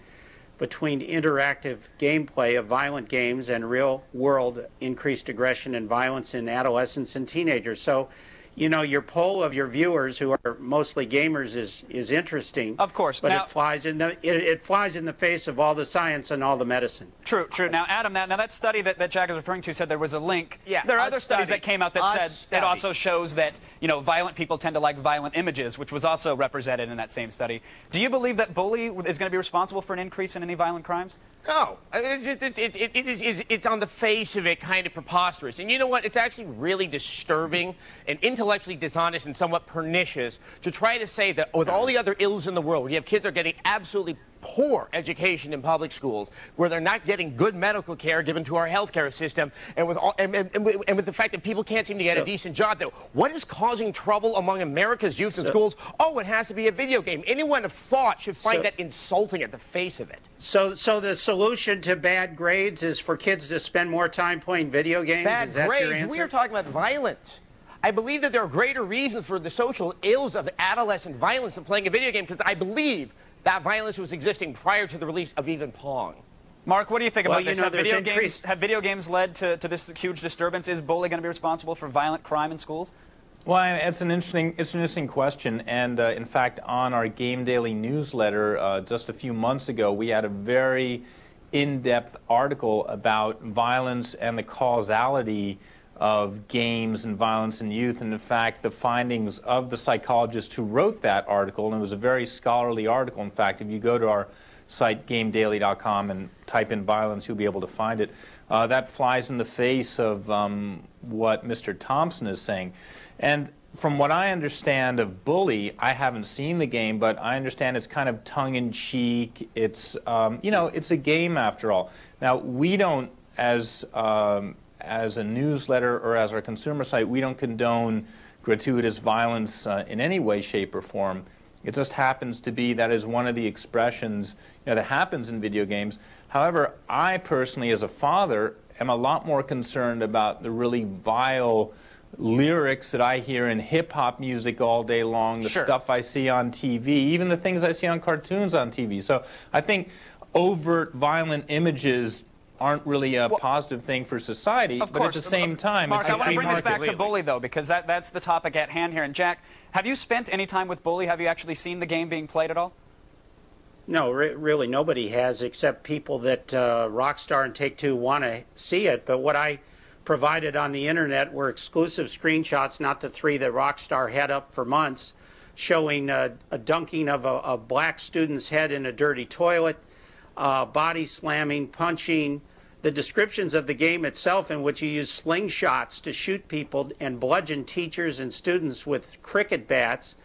between interactive gameplay of violent games and real-world increased aggression and violence in adolescents and teenagers. So, you know, your poll of your viewers, who are mostly gamers, is interesting. Of course, but now, it flies in the face of all the science and all the medicine. True. Now, Adam, now that study that Jack is referring to said there was a link. Yeah, there are other studies that came out that said it also shows that, you know, violent people tend to like violent images, which was also represented in that same study. Do you believe that Bully is going to be responsible for an increase in any violent crimes? No, it's on the face of it kind of preposterous. And you know what? It's actually really disturbing and intellectually dishonest and somewhat pernicious to try to say that with all the other ills in the world, where you have kids that are getting absolutely poor education in public schools, where they're not getting good medical care given to our healthcare system, and with the fact that people can't seem to get a decent job. Though, what is causing trouble among America's youth in schools? Oh, it has to be a video game. Anyone of thought should find that insulting at the face of it. So the solution to bad grades is for kids to spend more time playing video games? Bad is that grades? Your answer? We are talking about violence. I believe that there are greater reasons for the social ills of adolescent violence than playing a video game, because I believe that violence was existing prior to the release of even Pong. Mark, what do you think about this? You know, Have video games led to this huge disturbance? Is Bully going to be responsible for violent crime in schools? Well, it's an interesting question, and in fact, on our Game Daily newsletter just a few months ago, we had a very in-depth article about violence and the causality of games and violence in youth, and in fact, the findings of the psychologist who wrote that article, and it was a very scholarly article. In fact, if you go to our site, GameDaily.com, and type in violence, you'll be able to find it. That flies in the face of what Mr. Thompson is saying. And from what I understand of Bully, I haven't seen the game, but I understand it's kind of tongue-in-cheek. It's, you know, it's a game after all. Now, we don't, as a newsletter or as our consumer site, we don't condone gratuitous violence in any way, shape, or form. It just happens to be that is one of the expressions, you know, that happens in video games. However, I personally, as a father, am a lot more concerned about the really vile lyrics that I hear in hip-hop music all day long, the stuff I see on TV, even the things I see on cartoons on TV. So I think overt violent images aren't really a positive thing for society, but at the same time... Mark, I want to bring this back to Bully, though, because that's the topic at hand here. And Jack, have you spent any time with Bully? Have you actually seen the game being played at all? No, really nobody has, except people that Rockstar and Take-Two want to see it. But what I provided on the internet were exclusive screenshots, not the 3 that Rockstar had up for months, showing a dunking of a black student's head in a dirty toilet, body slamming, punching, the descriptions of the game itself in which you use slingshots to shoot people and bludgeon teachers and students with cricket bats.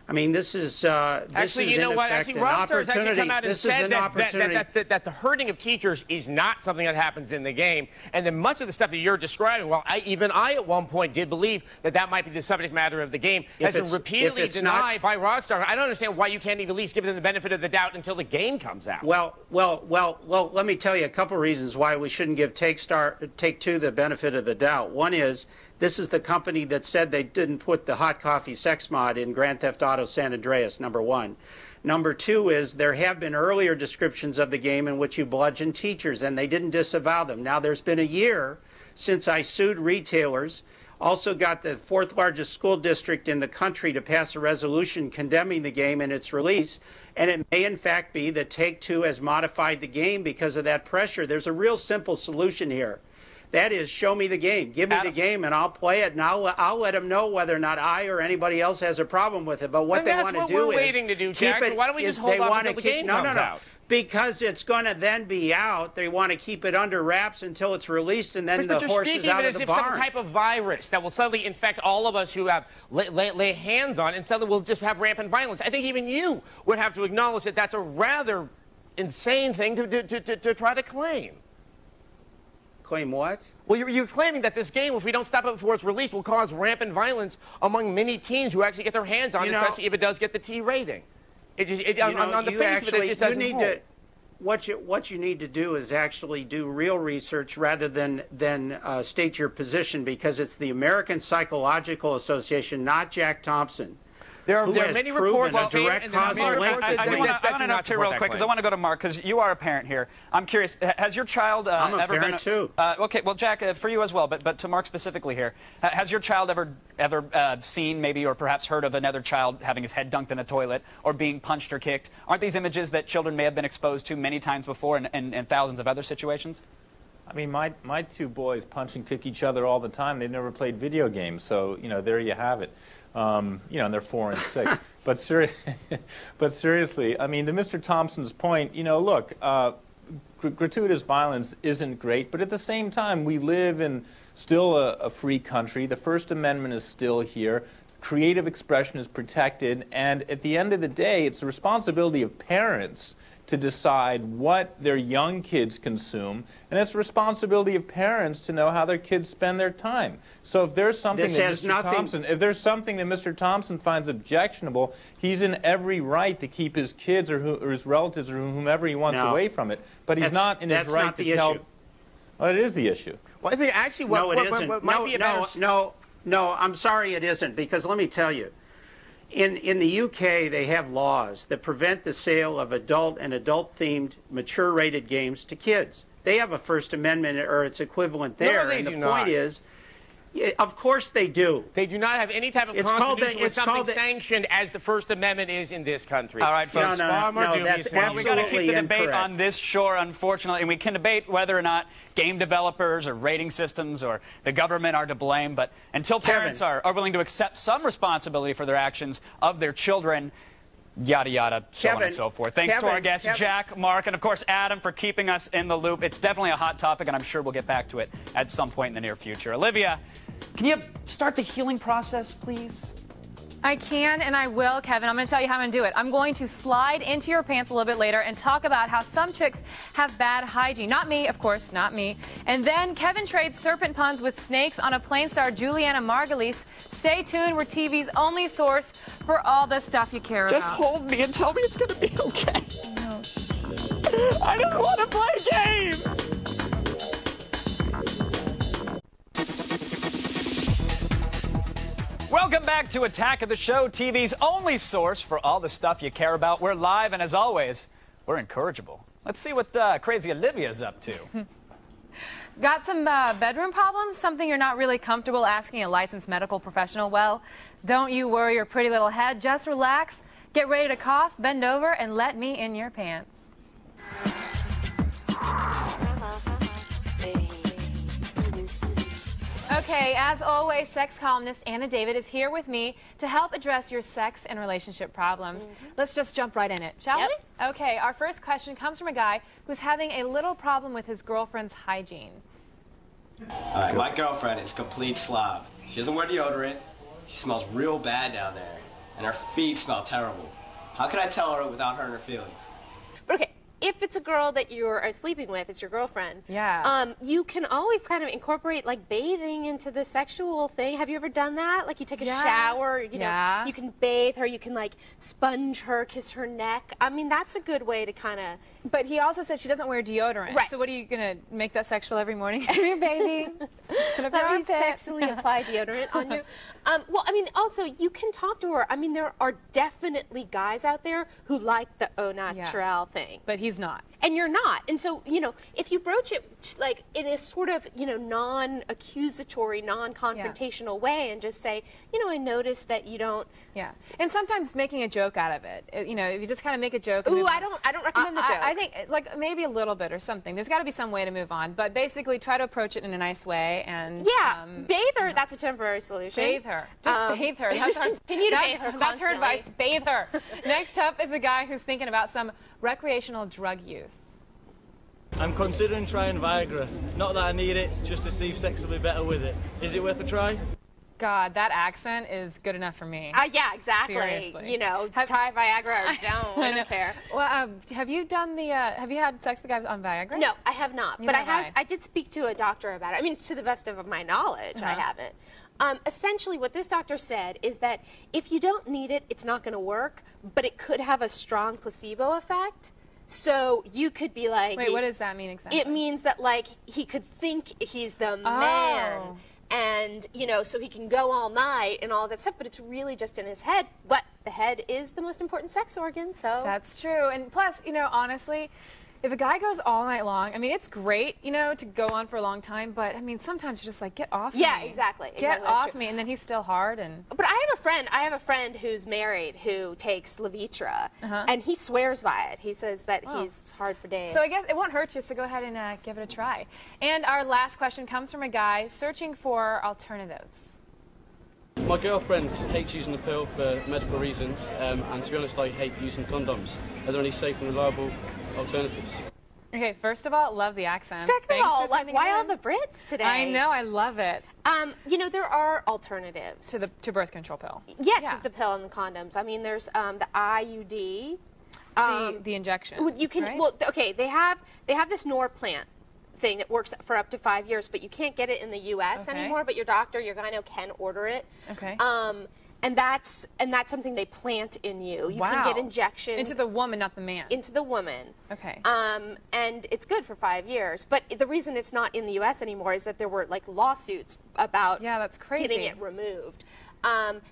I mean, this is actually, you know what? Actually, Rockstar has actually come out and said that the hurting of teachers is not something that happens in the game. And then much of the stuff that you're describing, well, even I at one point did believe that might be the subject matter of the game, has been repeatedly denied by Rockstar. I don't understand why you can't at least give them the benefit of the doubt until the game comes out. Well, let me tell you a couple reasons why we shouldn't give Take-Two the benefit of the doubt. One is, this is the company that said they didn't put the hot coffee sex mod in Grand Theft Auto San Andreas, number 1. Number 2 is there have been earlier descriptions of the game in which you bludgeon teachers, and they didn't disavow them. Now, there's been a year since I sued retailers, also got the 4th largest school district in the country to pass a resolution condemning the game and its release, and it may in fact be that Take-Two has modified the game because of that pressure. There's a real simple solution here. That is, show me the game. Give me the game, and I'll play it, and I'll let them know whether or not I or anybody else has a problem with it. But what they want to do is waiting to do, Jack. So why don't we just hold off until the game comes out? Because it's going to then be out. They want to keep it under wraps until it's released, and then the horse is out of the barn. But you're speaking as if some type of virus that will suddenly infect all of us who have lay hands on, and suddenly we'll just have rampant violence. I think even you would have to acknowledge that that's a rather insane thing to try to claim. Claim what? Well, you're claiming that this game, if we don't stop it before it's released, will cause rampant violence among many teens who actually get their hands on it, especially if it does get the T rating. On the face of it, it just doesn't hold. What you need to do is actually do real research rather than state your position, because it's the American Psychological Association, not Jack Thompson. There are many reports of direct causal link. I want to interrupt here real quick because I want to go to Mark, because you are a parent here. I'm curious, has your child I'm a ever parent been too. Okay, well, Jack, for you as well, but to Mark specifically here, has your child ever seen maybe or perhaps heard of another child having his head dunked in a toilet or being punched or kicked? Aren't these images that children may have been exposed to many times before in thousands of other situations? I mean, my 2 boys punch and kick each other all the time. They've never played video games, so, you know, there you have it. You know, and they're 4 and 6. but seriously, I mean, to Mr. Thompson's point, you know, look, gratuitous violence isn't great, but at the same time, we live in still a free country. The First Amendment is still here. Creative expression is protected, and at the end of the day, it's the responsibility of parents to decide what their young kids consume, and it's the responsibility of parents to know how their kids spend their time. So if there's something if there's something that Mr. Thompson finds objectionable, he's in every right to keep his kids or his relatives or whomever he wants away from it. But he's not in his right to tell. Well, it is the issue. Well, I think actually No, I'm sorry it isn't, because let me tell you. In the UK, they have laws that prevent the sale of adult and adult-themed, mature-rated games to kids. They have a First Amendment or its equivalent there. No, they and do the not. point is, of course they do. They do not have any type of constitution with something sanctioned as the First Amendment is in this country. All right, folks. No, that's absolutely we got to keep the debate incorrect. on this shore, unfortunately, and we can debate whether or not game developers or rating systems or the government are to blame, but until parents are willing to accept some responsibility for their actions of their children, yada, yada, so on and so forth. Thanks to our guests, Jack, Mark, and, of course, Adam, for keeping us in the loop. It's definitely a hot topic, and I'm sure we'll get back to it at some point in the near future. Olivia, can you start the healing process, please? I can and I will, Kevin. I'm going to tell you how I'm going to do it. I'm going to slide into your pants a little bit later and talk about how some chicks have bad hygiene. Not me, of course, not me. And then Kevin trades serpent puns with snakes on a plane star, Juliana Margulies. Stay tuned. We're TV's only source for all the stuff you care about. Just hold me and tell me it's going to be okay. No. I don't want to play games. Welcome back to Attack of the Show, TV's only source for all the stuff you care about. We're live, and as always, we're incorrigible. Let's see what crazy Olivia's up to. Got some bedroom problems? Something you're not really comfortable asking a licensed medical professional? Well, don't you worry your pretty little head. Just relax, get ready to cough, bend over, and let me in your pants. Okay, as always, sex columnist Anna David is here with me to help address your sex and relationship problems. Let's just jump right in it, shall we? Okay, our first question comes from a guy who's having a little problem with his girlfriend's hygiene. All right, my girlfriend is a complete slob. She doesn't wear deodorant. She smells real bad down there. And her feet smell terrible. How can I tell her without hurting her feelings? Okay, if it's a girl that you're sleeping with, it's your girlfriend. Yeah. You can always kind of incorporate like bathing into the sexual thing. Have you ever done that? Like you take a shower, you know, you can bathe her, you can like sponge her, kiss her neck. I mean, that's a good way to kind of. But he also said she doesn't wear deodorant. Right. So what are you gonna make that sexual every morning? Come here, baby. Let me sexily apply deodorant on you. Well, I mean, also you can talk to her. I mean, there are definitely guys out there who like the au naturel thing. But he's not. And you're not. And so, you know, if you broach it like in a sort of, you know, non-accusatory, non-confrontational way and just say, you know, I noticed that you don't. Yeah. And sometimes making a joke out of it. You know, if you just kind of make a joke. Ooh, I don't recommend the joke. I think like maybe a little bit or something. There's got to be some way to move on. But basically try to approach it in a nice way and bathe her. That's a temporary solution. Bathe her. Just bathe her. Just continue to bathe her. That's her advice. Bathe her. Next up is a guy who's thinking about some recreational drug use. I'm considering trying Viagra. Not that I need it, just to see if sex will be better with it. Is it worth a try? God, that accent is good enough for me. Yeah, exactly. Seriously. You know, try Viagra or don't. I don't care. Well, have you done the? Have you had sex with the guy on Viagra? No, I have not. But I did speak to a doctor about it. I mean, to the best of my knowledge, I haven't. Essentially, what this doctor said is that if you don't need it, it's not going to work, but it could have a strong placebo effect. So you could be like... Wait, what does that mean exactly? It means that, like, he could think he's the man. And, you know, so he can go all night and all that stuff, but it's really just in his head. But the head is the most important sex organ, so... That's true. And plus, you know, honestly, if a guy goes all night long, I mean, it's great, you know, to go on for a long time, but, I mean, sometimes you're just like, get off me. Yeah, exactly. Get off me, and then he's still hard. And But I have a friend who's married who takes Levitra, and he swears by it. He says that he's hard for days. So I guess it won't hurt you, so go ahead and give it a try. And our last question comes from a guy searching for alternatives. My girlfriend hates using the pill for medical reasons, and to be honest, I hate using condoms. Are there any safe and reliable alternatives? Okay, first of all, love the accent. Second of all, like, why all the Brits today? I know, I love it. You know, there are alternatives to birth control pill. Yes, to the pill and the condoms. I mean, there's the IUD, the injection. You can okay. They have this Norplant thing that works for up to 5 years, but you can't get it in the U.S. anymore. But your doctor, your gyno, can order it. Okay. And that's something they plant in you. You can get injections into the woman, not the man. Into the woman. Okay. And it's good for 5 years. But the reason it's not in the U.S. anymore is that there were like lawsuits about that's crazy. getting it removed.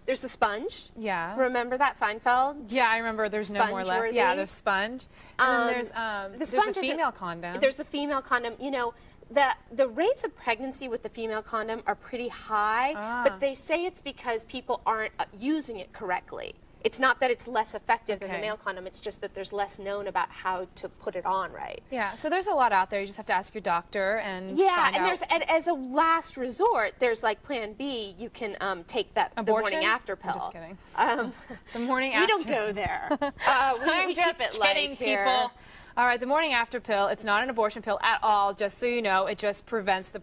There's the sponge. Yeah. Remember that Seinfeld? Yeah, I remember. There's no more left. Yeah, there's sponge. And then there's the female condom. There's the female condom. You know, the rates of pregnancy with the female condom are pretty high, but they say it's because people aren't using it correctly. It's not that it's less effective than the male condom, it's just that there's less known about how to put it on right. Yeah, so there's a lot out there. You just have to ask your doctor and find out. And as a last resort, there's like Plan B. You can take that the morning after pill. I'm just kidding. The morning after. We don't go there. We I'm just keep it kidding, light here. people. All right, the morning after pill, it's not an abortion pill at all, just so you know. It just prevents the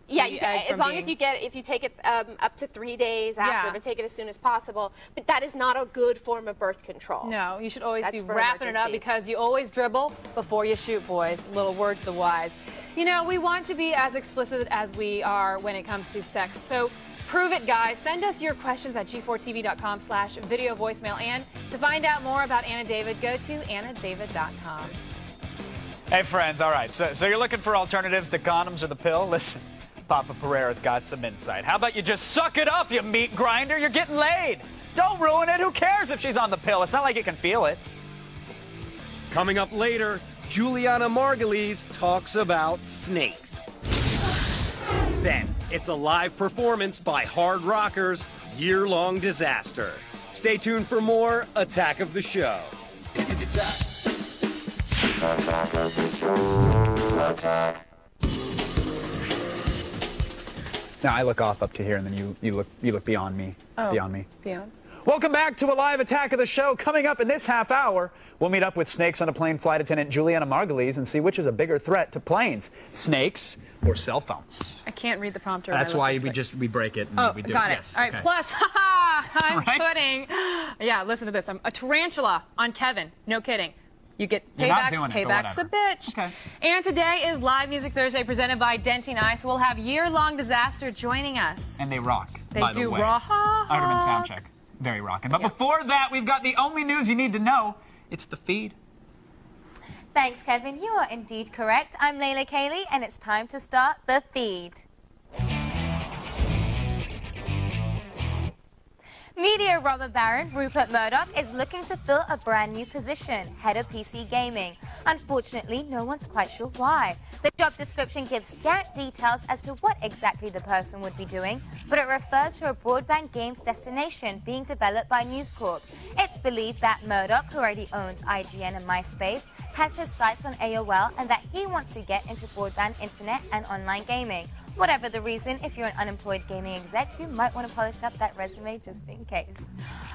yeah, the egg as from long being... as you get, if you take it up to 3 days after, but take it as soon as possible. But that is not a good form of birth control. No, you should always That's be for wrapping it up emergencies. because you always dribble before you shoot, boys. Little word to the wise. You know, we want to be as explicit as we are when it comes to sex. So prove it, guys. Send us your questions at g4tv.com/video voicemail. And to find out more about Anna David, go to annadavid.com. Hey, friends, all right, so you're looking for alternatives to condoms or the pill? Listen, Papa Pereira's got some insight. How about you just suck it up, you meat grinder? You're getting laid. Don't ruin it. Who cares if she's on the pill? It's not like you can feel it. Coming up later, Juliana Margulies talks about snakes. Then, it's a live performance by Hard Rockers' Year-Long Disaster. Stay tuned for more Attack of the Show. Attack of the Show. Attack. Now I look off up to here, and then you look beyond me. Beyond me. Beyond. Welcome back to a live Attack of the Show. Coming up in this half hour, we'll meet up with Snakes on a Plane flight attendant Juliana Margulies and see which is a bigger threat to planes, snakes or cell phones. I can't read the prompter. That's why we break it. And we do got it. it. Yes. All right, okay. plus, I'm putting, yeah, listen to this. I'm a tarantula on Kevin. No kidding. You get You're not payback. doing it, but Payback's a bitch. Okay. And today is Live Music Thursday presented by Denting Ice. We'll have Year-Long Disaster joining us. And they rock, They by the do way. rock. Utterman Soundcheck. Very rocking. But before that, we've got the only news you need to know. It's the feed. Thanks, Kevin. You are indeed correct. I'm Layla Cayley, and it's time to start the feed. Media robber baron Rupert Murdoch is looking to fill a brand new position, head of PC gaming. Unfortunately, no one's quite sure why. The job description gives scant details as to what exactly the person would be doing, but it refers to a broadband games destination being developed by News Corp. It's believed that Murdoch, who already owns IGN and MySpace, has his sights on AOL and that he wants to get into broadband internet and online gaming. Whatever the reason, if you're an unemployed gaming exec, you might want to polish up that resume just in case.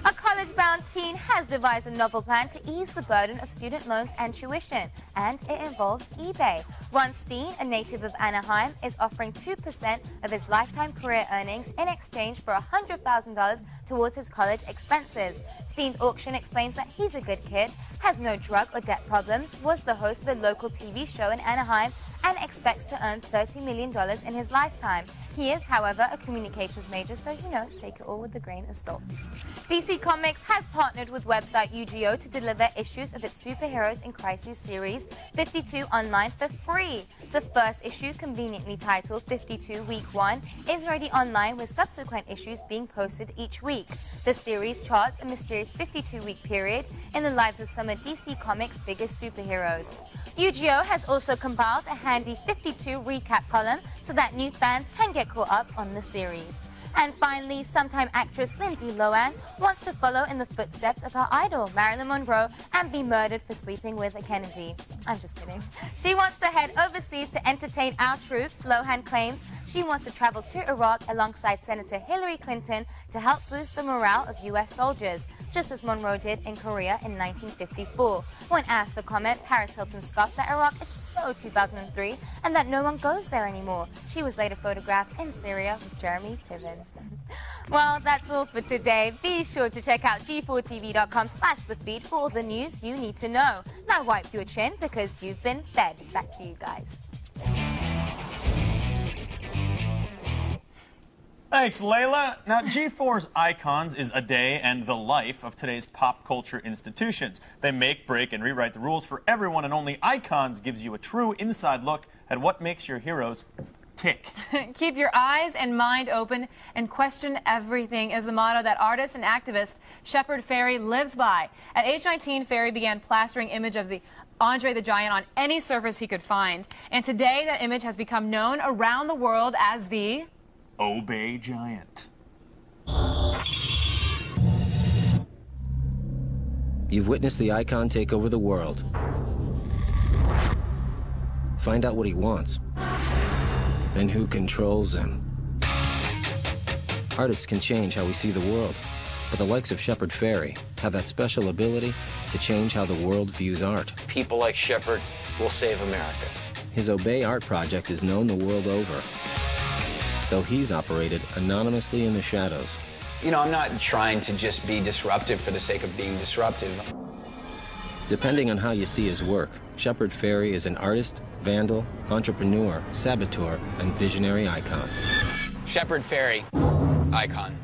A college-bound teen has devised a novel plan to ease the burden of student loans and tuition, and it involves eBay. Ron Steen, a native of Anaheim, is offering 2% of his lifetime career earnings in exchange for $100,000 towards his college expenses. Steen's auction explains that he's a good kid, has no drug or debt problems, was the host of a local TV show in Anaheim, and expects to earn $30 million in his lifetime. He is, however, a communications major, so, you know, take it all with a grain of salt. DC Comics has partnered with website UGO to deliver issues of its Superheroes in Crisis series 52 online for free. The first issue, conveniently titled 52 Week 1, is already online with subsequent issues being posted each week. The series charts a mysterious 52-week period in the lives of some of DC Comics' biggest superheroes. UGO has also compiled a handy 52 recap column so that new fans can get caught up on the series. And finally, sometime actress Lindsay Lohan wants to follow in the footsteps of her idol, Marilyn Monroe, and be murdered for sleeping with a Kennedy. I'm just kidding. She wants to head overseas to entertain our troops. Lohan claims she wants to travel to Iraq alongside Senator Hillary Clinton to help boost the morale of U.S. soldiers, just as Monroe did in Korea in 1954. When asked for comment, Paris Hilton scoffed that Iraq is so 2003 and that no one goes there anymore. She was later photographed in Syria with Jeremy Piven. Well, that's all for today. Be sure to check out g4tv.com/thefeed for all the news you need to know. Now wipe your chin because you've been fed. Back to you guys. Thanks, Layla. Now, G4's Icons is a day and the life of today's pop culture institutions. They make, break, and rewrite the rules for everyone, and only Icons gives you a true inside look at what makes your heroes tick. Keep your eyes and mind open and question everything is the motto that artist and activist Shepard Fairey lives by. At age 19, Fairey began plastering image of the Andre the Giant on any surface he could find. And today, that image has become known around the world as the Obey Giant. You've witnessed the icon take over the world. Find out what he wants and who controls him. Artists can change how we see the world. But the likes of Shepard Fairey have that special ability to change how the world views art. People like Shepard will save America. His Obey art project is known the world over, though he's operated anonymously in the shadows. You know, I'm not trying to just be disruptive for the sake of being disruptive. Depending on how you see his work, Shepard Fairey is an artist, vandal, entrepreneur, saboteur, and visionary icon. Shepard Fairey, icon.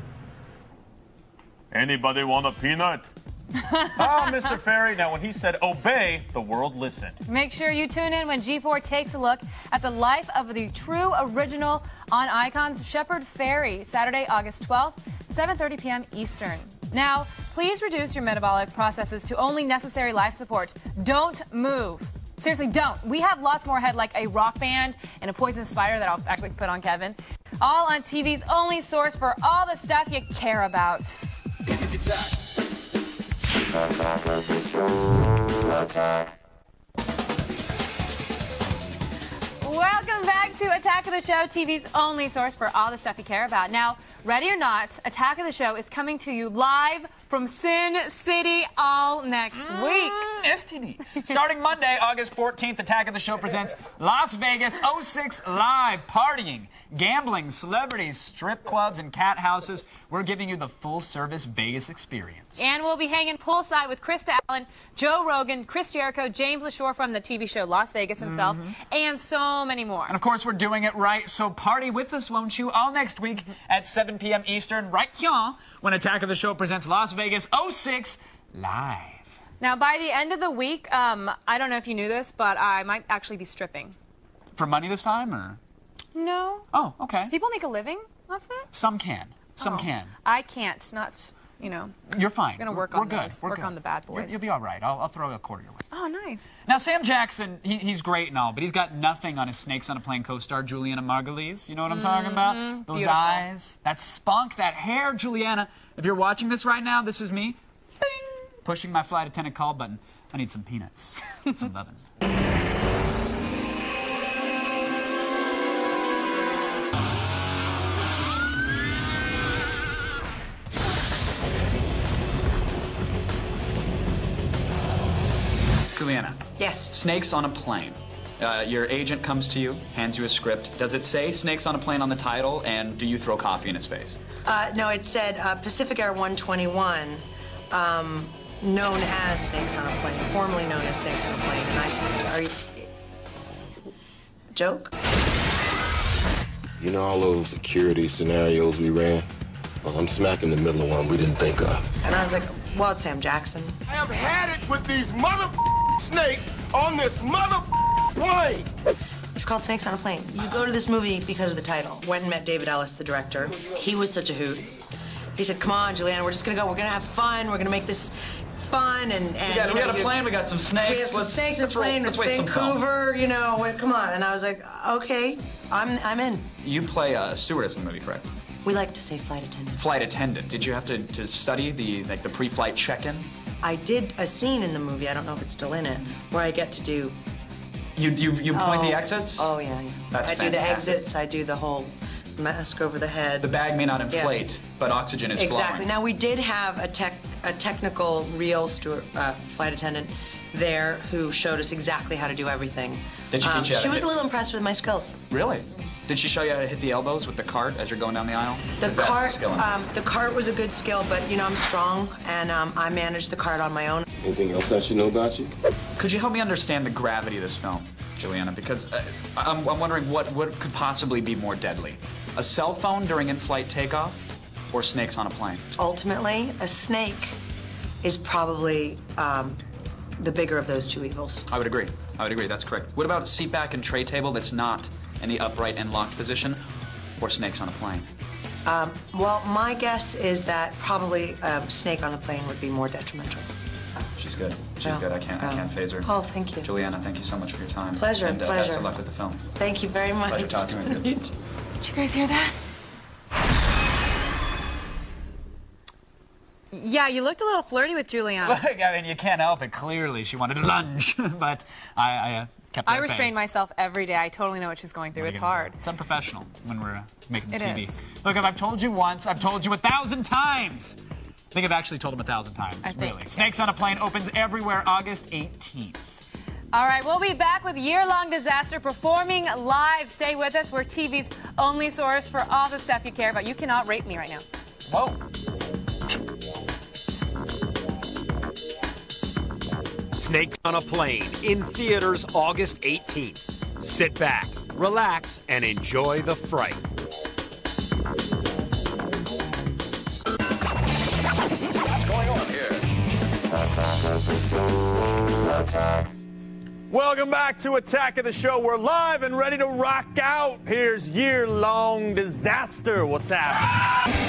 Anybody want a peanut? Ah, Mr. Fairey. Now, when he said obey, the world listened. Make sure you tune in when G4 takes a look at the life of the true original on Icons, Shepard Fairey, Saturday, August 12th, 7:30 p.m. Eastern. Now, please reduce your metabolic processes to only necessary life support. Don't move. Seriously, don't. We have lots more ahead, like a rock band and a poison spider that I'll actually put on Kevin. All on TV's only source for all the stuff you care about. Welcome back to Attack of the Show, TV's only source for all the stuff you care about. Now, ready or not, Attack of the Show is coming to you live from Sin City all next week. STDs. Starting Monday, August 14th, Attack of the Show presents Las Vegas 06 Live. Partying, gambling, celebrities, strip clubs, and cat houses. We're giving you the full-service Vegas experience. And we'll be hanging poolside with Krista Allen, Joe Rogan, Chris Jericho, James LaShore from the TV show Las Vegas himself, and so many more. And of course, we're doing it right, so party with us, won't you? All next week at 7 p.m. Eastern, right here, when Attack of the Show presents Las Vegas 06 Live. Now, by the end of the week, I don't know if you knew this, but I might actually be stripping. For money this time, or? No. Oh, okay. People make a living off that? Some can. Some can. I can't. Not, you know. You're fine. I'm going to work We're on good. those. We're Work good. on the bad boys. You'll be all right. I'll throw a quarter your way. Oh, nice. Now, Sam Jackson, he's great and all, but he's got nothing on his Snakes on a Plane co-star, Juliana Margulies. You know what I'm talking about? Those Beautiful. eyes, that spunk, that hair, Juliana. If you're watching this right now, this is me. Bing! Pushing my flight attendant call button. I need some peanuts. Some lovin'. Juliana. Yes. Snakes on a Plane. Your agent comes to you, hands you a script. Does it say Snakes on a Plane on the title, and do you throw coffee in his face? No, it said Pacific Air 121, known as Snakes on a Plane, formerly known as Snakes on a Plane. And I said, are you... Joke? You know all those security scenarios we ran? Well, I'm smack in the middle of one we didn't think of. And I was like, well, it's Sam Jackson. I have had it with these mother snakes on this mother plane. It's called Snakes on a Plane. You go to this movie because of the title. Went and met David Ellis, the director. He was such a hoot. He said, come on, Juliana, we're just gonna go. We're gonna have fun. We're gonna make this fun. And we got a plane, we got some snakes. We have some snakes on a plane. It's Vancouver, you know, come on. And I was like, okay, I'm in. You play a stewardess in the movie, correct? We like to say flight attendant. Flight attendant. Did you have to study the pre-flight check-in? I did a scene in the movie, I don't know if it's still in it, where I get to do... You point the exits? Oh, yeah. That's I do the fantastic. exits, I do the whole mask over the head. The bag may not inflate, but oxygen is Exactly. flowing. Now, we did have a technical, real flight attendant there who showed us exactly how to do everything. Did she teach you how to She was hit? a little impressed with my skills. Really? Did she show you how to hit the elbows with the cart as you're going down the aisle? The 'Cause that's a cart, skill in it. the cart was a good skill, but you know I'm strong, and I managed the cart on my own. Anything else I should know about you? Could you help me understand the gravity of this film, Juliana? Because I'm wondering what could possibly be more deadly: a cell phone during in-flight takeoff, or snakes on a plane? Ultimately, a snake is probably the bigger of those two evils. I would agree. That's correct. What about a seat back and tray table that's not in the upright and locked position, or snakes on a plane? Well, my guess is that probably snake on a plane would be more detrimental. She's good. She's good. I can't phase her. Oh, thank you. Juliana, thank you so much for your time. Pleasure, And best pleasure. of luck with the film. Thank you very much. Pleasure talking with you. Did you guys hear that? Yeah, you looked a little flirty with Juliana. Look, I mean, you can't help it. Clearly, she wanted to lunge, but I kept her I at bay. restrain myself every day. I totally know what she's going through. What are It's you gonna hard. do? It's unprofessional when we're making It TV. is. Look, if I've told you once, I've told you 1,000 times. think I've actually told them 1,000 times, really. Snakes on a Plane opens everywhere August 18th. All right, we'll be back with Year-Long Disaster performing live. Stay with us. We're TV's only source for all the stuff you care about. You cannot rape me right now. Whoa. Snakes on a Plane in theaters August 18th. Sit back, relax, and enjoy the fright. What's going on here? Welcome back to Attack of the Show. We're live and ready to rock out. Here's Year-Long Disaster. What's happening?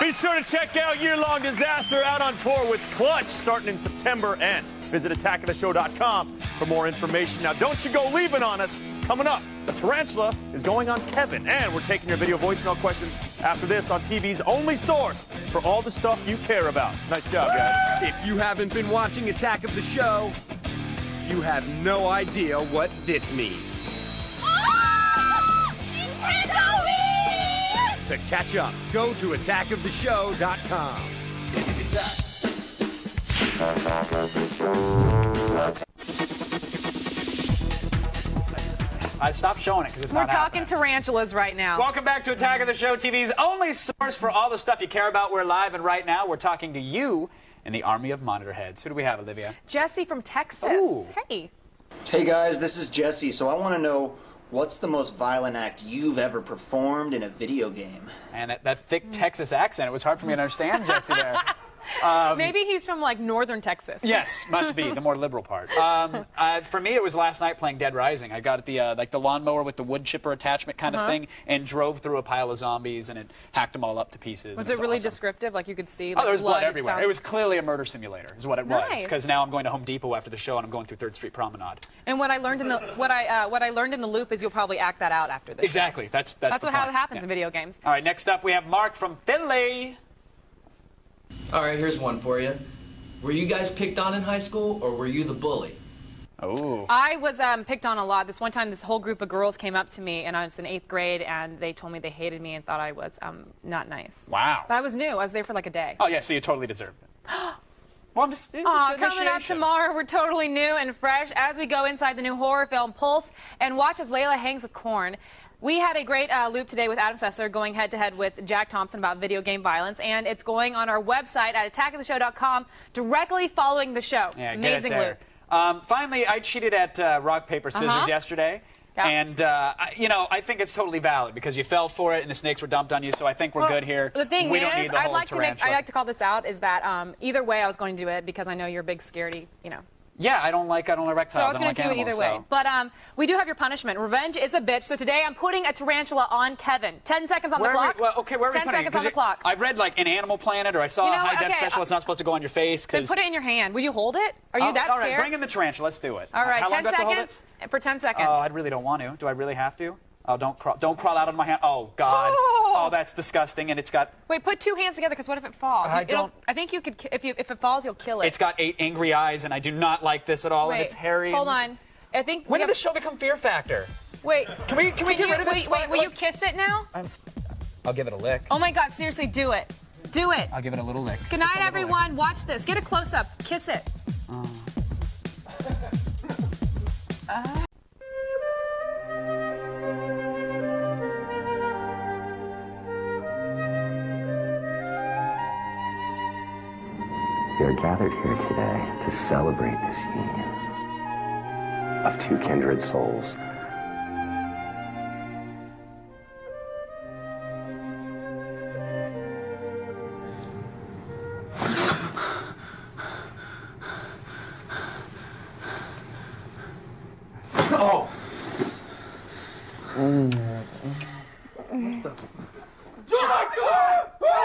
Be sure to check out Year-Long Disaster out on tour with Clutch starting in September and visit attackoftheshow.com for more information. Now, don't you go leaving on us. Coming up, the tarantula is going on Kevin, and we're taking your video voicemail questions after this on TV's only source for all the stuff you care about. Nice job, guys. If you haven't been watching Attack of the Show, you have no idea what this means. To catch up, go to attackoftheshow.com. I stopped showing it because it's not talking tarantulas right now. Welcome back to Attack of the Show, TV's only source for all the stuff you care about. We're live, and right now we're talking to you in the army of monitor heads. Who do we have, Olivia? Jesse from Texas. Ooh. Hey. Hey guys, this is Jesse. So I want to know, what's the most violent act you've ever performed in a video game? And that thick Texas accent, it was hard for me to understand, Jesse, there. Maybe he's from, like, northern Texas. Yes, must be, the more liberal part. For me, it was last night playing Dead Rising. I got the like the lawnmower with the wood chipper attachment kind of thing and drove through a pile of zombies and it hacked them all up to pieces. Was it really descriptive? Like, you could see, like, there was blood everywhere. It was clearly a murder simulator is what it was. Nice. Because now I'm going to Home Depot after the show and I'm going through 3rd Street Promenade. And what I learned in the what I learned in the loop is you'll probably act that out after this. Exactly. Show. That's how it happens in video games. All right, next up we have Mark from Philly. All right, here's one for you. Were you guys picked on in high school, or were you the bully? Oh. I was picked on a lot. This one time, this whole group of girls came up to me, and I was in 8th grade, and they told me they hated me and thought I was not nice. Wow. But I was new. I was there for like a day. Oh, yeah, so you totally deserved it. Well, I'm just, coming up tomorrow, we're totally new and fresh as we go inside the new horror film Pulse and watch as Layla hangs with Korn. We had a great loop today with Adam Sessler going head-to-head with Jack Thompson about video game violence, and it's going on our website at attackoftheshow.com directly following the show. Yeah, amazing loop. Finally, I cheated at rock, paper, scissors yesterday. Yeah. And, you know, I think it's totally valid because you fell for it and the snakes were dumped on you, so I think we're good here. The thing we don't need the whole tarantula. I'd like to call this out is that either way I was going to do it because I know you're a big scaredy, you know. Yeah, I don't like reptiles. So I was going to do it either way. But we do have your punishment. Revenge is a bitch. So today I'm putting a tarantula on Kevin. 10 seconds on the clock. Where are we putting 10 seconds on the clock. I've read like in Animal Planet, or I saw a high-def special. It's not supposed to go on your face. Then put it in your hand. Will you hold it? Are you that scared? All right, bring in the tarantula. Let's do it. All right, How 10 long do I have to hold seconds. For 10 seconds. Oh, I really don't want to. Do I really have to? Oh, don't crawl out of my hand. Oh, God. Oh, that's disgusting. And it's got... Wait, put two hands together, because what if it falls? I think you could... If it falls, you'll kill it. It's got 8 angry eyes, and I do not like this at all. Wait, and it's hairy. Hold on. I think... When did the show become Fear Factor? Wait. Can we get rid of this? Wait, will you kiss it now? I'll give it a lick. Oh, my God. Seriously, do it. Do it. I'll give it a little lick. Good night, everyone. Watch this. Get a close-up. Kiss it. We are gathered here today to celebrate this union of two kindred souls. Oh! What the? Oh my God! Oh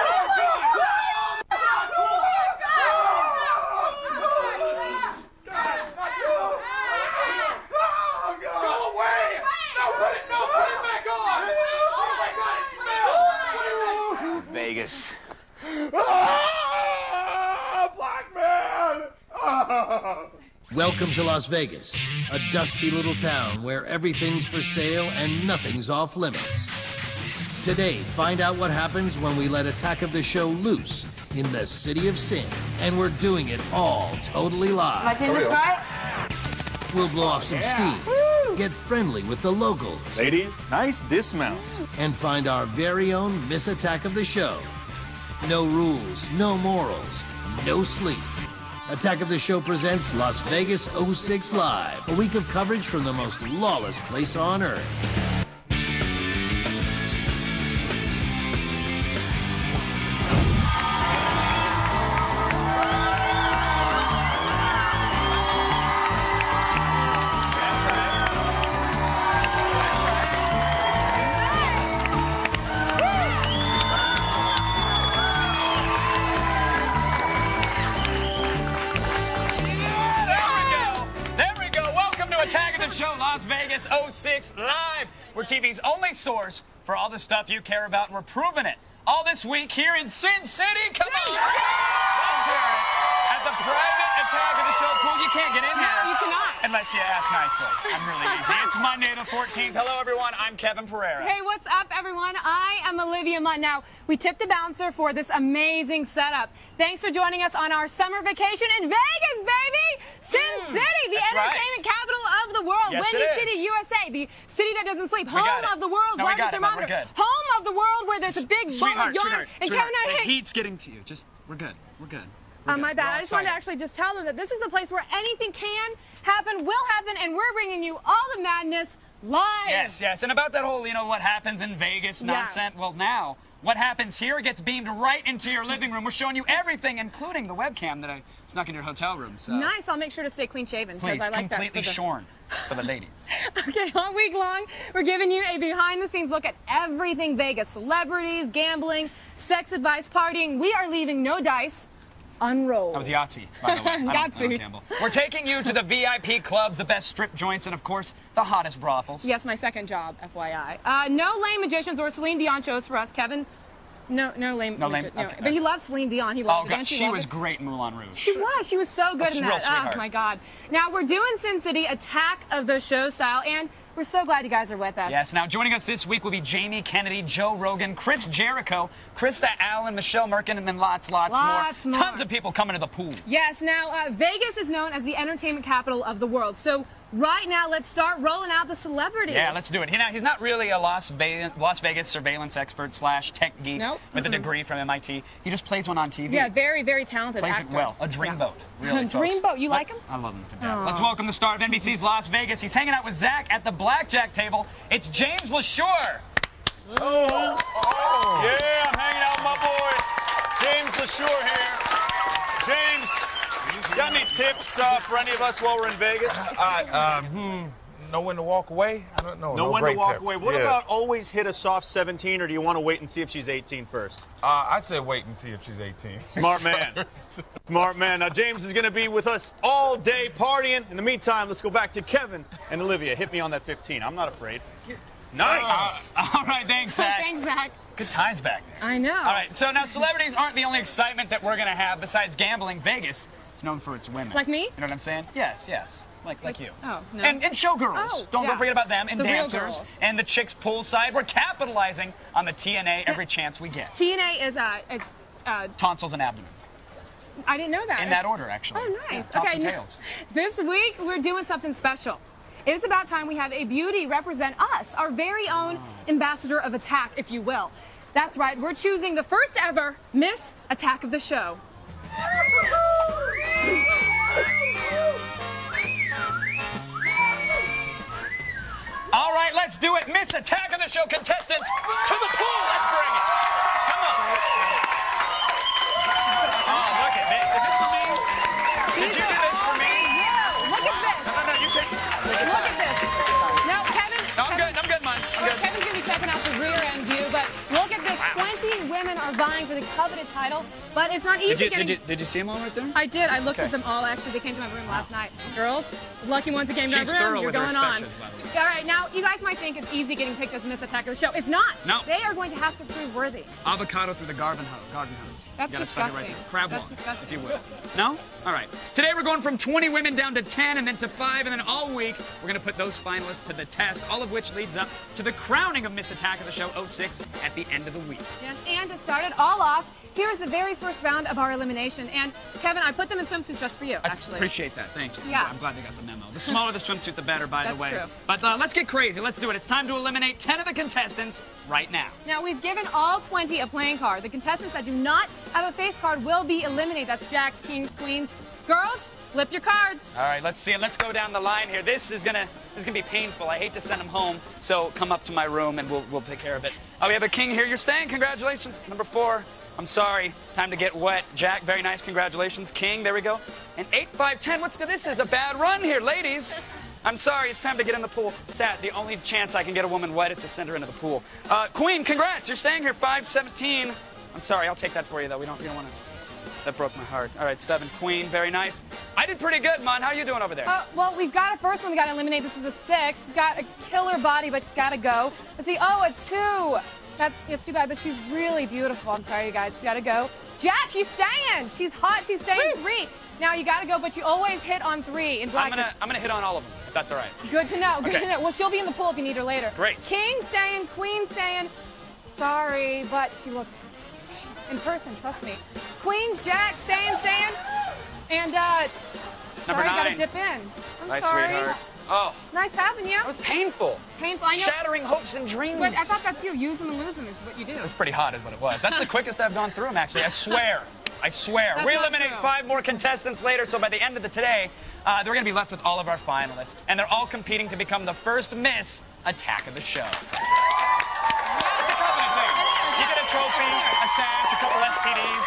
my God! Vegas. Black man! Welcome to Las Vegas, a dusty little town where everything's for sale and nothing's off limits. Today, find out what happens when we let Attack of the Show loose in the City of Sin. And we're doing it all totally live. Am I doing this right? We'll blow off some steam, get friendly with the locals. Ladies, nice dismount. And find our very own Miss Attack of the Show. No rules, no morals, no sleep. Attack of the Show presents Las Vegas 06 Live, a week of coverage from the most lawless place on earth. Show Las Vegas 06 Live. We're TV's only source for all the stuff you care about, and we're proving it. All this week here in Sin City. Come on! That's right. At the private Attack of the Show pool. You can't get in here. No, you cannot. Unless you ask nicely. I'm really easy. It's Monday the 14th. Hello, everyone. I'm Kevin Pereira. Hey, what's up, everyone? I am Olivia Munn. Now, we tipped a bouncer for this amazing setup. Thanks for joining us on our summer vacation in Vegas, baby! Sin City, the entertainment capital of the world. Yes, Windy it is. City, USA, the city that doesn't sleep. We got Home it. of the world's No, we largest got it, man. We're thermometer. good. Home of the world where there's a big ball of yarn. And Kevin and I the heat's getting to you. Just, we're good. We're good. My bad. I just wanted to actually just tell them that this is the place where anything can happen, will happen, and we're bringing you all the madness live. Yes, yes. And about that whole, what happens in Vegas nonsense, well, now, what happens here gets beamed right into your living room. We're showing you everything, including the webcam that I snuck in your hotel room. So. Nice. I'll make sure to stay clean shaven. Please, I like completely that shorn for the ladies. Okay, all week long, we're giving you a behind-the-scenes look at everything Vegas. Celebrities, gambling, sex advice, partying. We are leaving no dice unrolled. That was Yahtzee, by the way. I don't gamble. We're taking you to the VIP clubs, the best strip joints, and, of course, the hottest brothels. Yes, my second job, FYI. No lame magicians or Celine Dion shows for us, Kevin. No lame. Okay. But he loves Celine Dion. He loves it. God, she was great in Moulin Rouge. She was. She was so good in that. Sweetheart. Oh, my God. Now, we're doing Sin City Attack of the Show style, and we're so glad you guys are with us. Yes, now joining us this week will be Jamie Kennedy, Joe Rogan, Chris Jericho, Krista Allen, Michelle Merkin, and then lots more. Tons of people coming to the pool. Yes, now Vegas is known as the entertainment capital of the world. So right now, let's start rolling out the celebrities. Yeah, let's do it. Now, he's not really a Las Vegas surveillance expert / tech geek with a degree from MIT. He just plays one on TV. Yeah, very, very talented plays actor. it well. A dreamboat, really, Dreamboat. You like him? I love him to death. Let's welcome the star of NBC's Las Vegas. He's hanging out with Zach at the blackjack table. It's James LaShore. Oh. Yeah, I'm hanging out with my boy, James LaShore here. James, got any tips for any of us while we're in Vegas? Know when to walk away? I don't know. Know when to walk tips. away. What about always hit a soft 17, or do you want to wait and see if she's 18 first? I'd say wait and see if she's 18. Smart man. Smart man. Now, James is going to be with us all day partying. In the meantime, let's go back to Kevin and Olivia. Hit me on that 15. I'm not afraid. Nice. All right, thanks, Zach. Thanks, Zach. Good times back there. I know. All right, so now celebrities aren't the only excitement that we're going to have besides gambling. Vegas is known for its women. Like me? You know what I'm saying? Yes, yes. Like you. Oh, no. And showgirls. Oh, Don't yeah. forget about them. And The real dancers. girls. And the chicks poolside. We're capitalizing on the TNA every chance we get. TNA is Tonsils and abdomen. I didn't know that. In that order, actually. Oh, nice. Yeah, tops okay. and tails. This week we're doing something special. It's about time we have a beauty represent us, our very own ambassador of attack, if you will. That's right. We're choosing the first ever Miss Attack of the Show. All right, let's do it. Miss Attack of the Show contestants to the pool. Let's bring it. Come on. Oh, look at this. Is this for me? Did you do this for me? Yeah. Look at this. No, you take it. Look at this. No, Kevin. No, I'm good, man. I'm good. Kevin's going to be checking out the rear end view, but look at this. 20 women are vying for the coveted title, but it's not easy Did you see them all right there? I did. I looked Okay. at them all. Actually, they came to my room last night. Girls, lucky ones that came to She's my room. thorough You're with her going on. inspections, by the way. All right, now you guys might think it's easy getting picked as Miss Attack of the Show. It's not. No. They are going to have to prove worthy. Avocado through the garden hose. That's You gotta study disgusting. Right there. Crab That's walk, disgusting. if you will. No? All right. Today we're going from 20 women down to 10 and then to 5, and then all week we're going to put those finalists to the test, all of which leads up to the crowning of Miss Attack of the Show 06 at the end of the week. Yes, and to start it all off, here's the very first round of our elimination. And Kevin, I put them in swimsuits just for you, actually. Appreciate that. Thank you. Yeah. I'm glad they got the memo. The smaller the swimsuit, the better, by That's the way. true. But let's get crazy. Let's do it. It's time to eliminate 10 of the contestants right now. Now, we've given all 20 a playing card. The contestants that do not have a face card will be eliminated. That's Jacks, Kings, Queens. Girls, flip your cards. All right, let's see it. Let's go down the line here. This is gonna be painful. I hate to send them home, so come up to my room and we'll take care of it. Oh, we have a king here. You're staying. Congratulations. Number 4. I'm sorry. Time to get wet. Jack, very nice. Congratulations. King, there we go. And 8, 5, 10. This is a bad run here, ladies. I'm sorry. It's time to get in the pool. Sad. The only chance I can get a woman wet is to send her into the pool. Queen, congrats. You're staying here. 5, 17. I'm sorry. I'll take that for you, though. We don't want to. That broke my heart. All right, 7, Queen. Very nice. I did pretty good, Mon. How you doing over there? Well, we've got a first one we got to eliminate. This is a 6. She's got a killer body, but she's got to go. Let's see. Oh, a 2. It's too bad, but she's really beautiful. I'm sorry, you guys. She's got to go. Jack, she's staying. She's hot. She's staying. 3. Now, you got to go, but you always hit on 3 in black. I'm gonna hit on all of them, if that's all right. Good to know. Good Okay. to know. Well, she'll be in the pool if you need her later. Great. King staying. Queen staying. Sorry, but she looks amazing. In person, trust me. Queen, Jack, staying. And, Number sorry, 9. gotta dip in. I'm Bye, sorry. sweetheart. Oh, Nice having you. that was painful. Painful, I know. Shattering hopes and dreams. But I thought that's you. Use them and lose them is what you do. It was pretty hot, is what it was. That's the quickest I've gone through them, actually. I swear. I swear. That's We not eliminate true. 5 more contestants later, so by the end of today, they're going to be left with all of our finalists. And they're all competing to become the first Miss Attack of the Show. It's a covenant thing. You get a trophy, a sash, a couple STDs.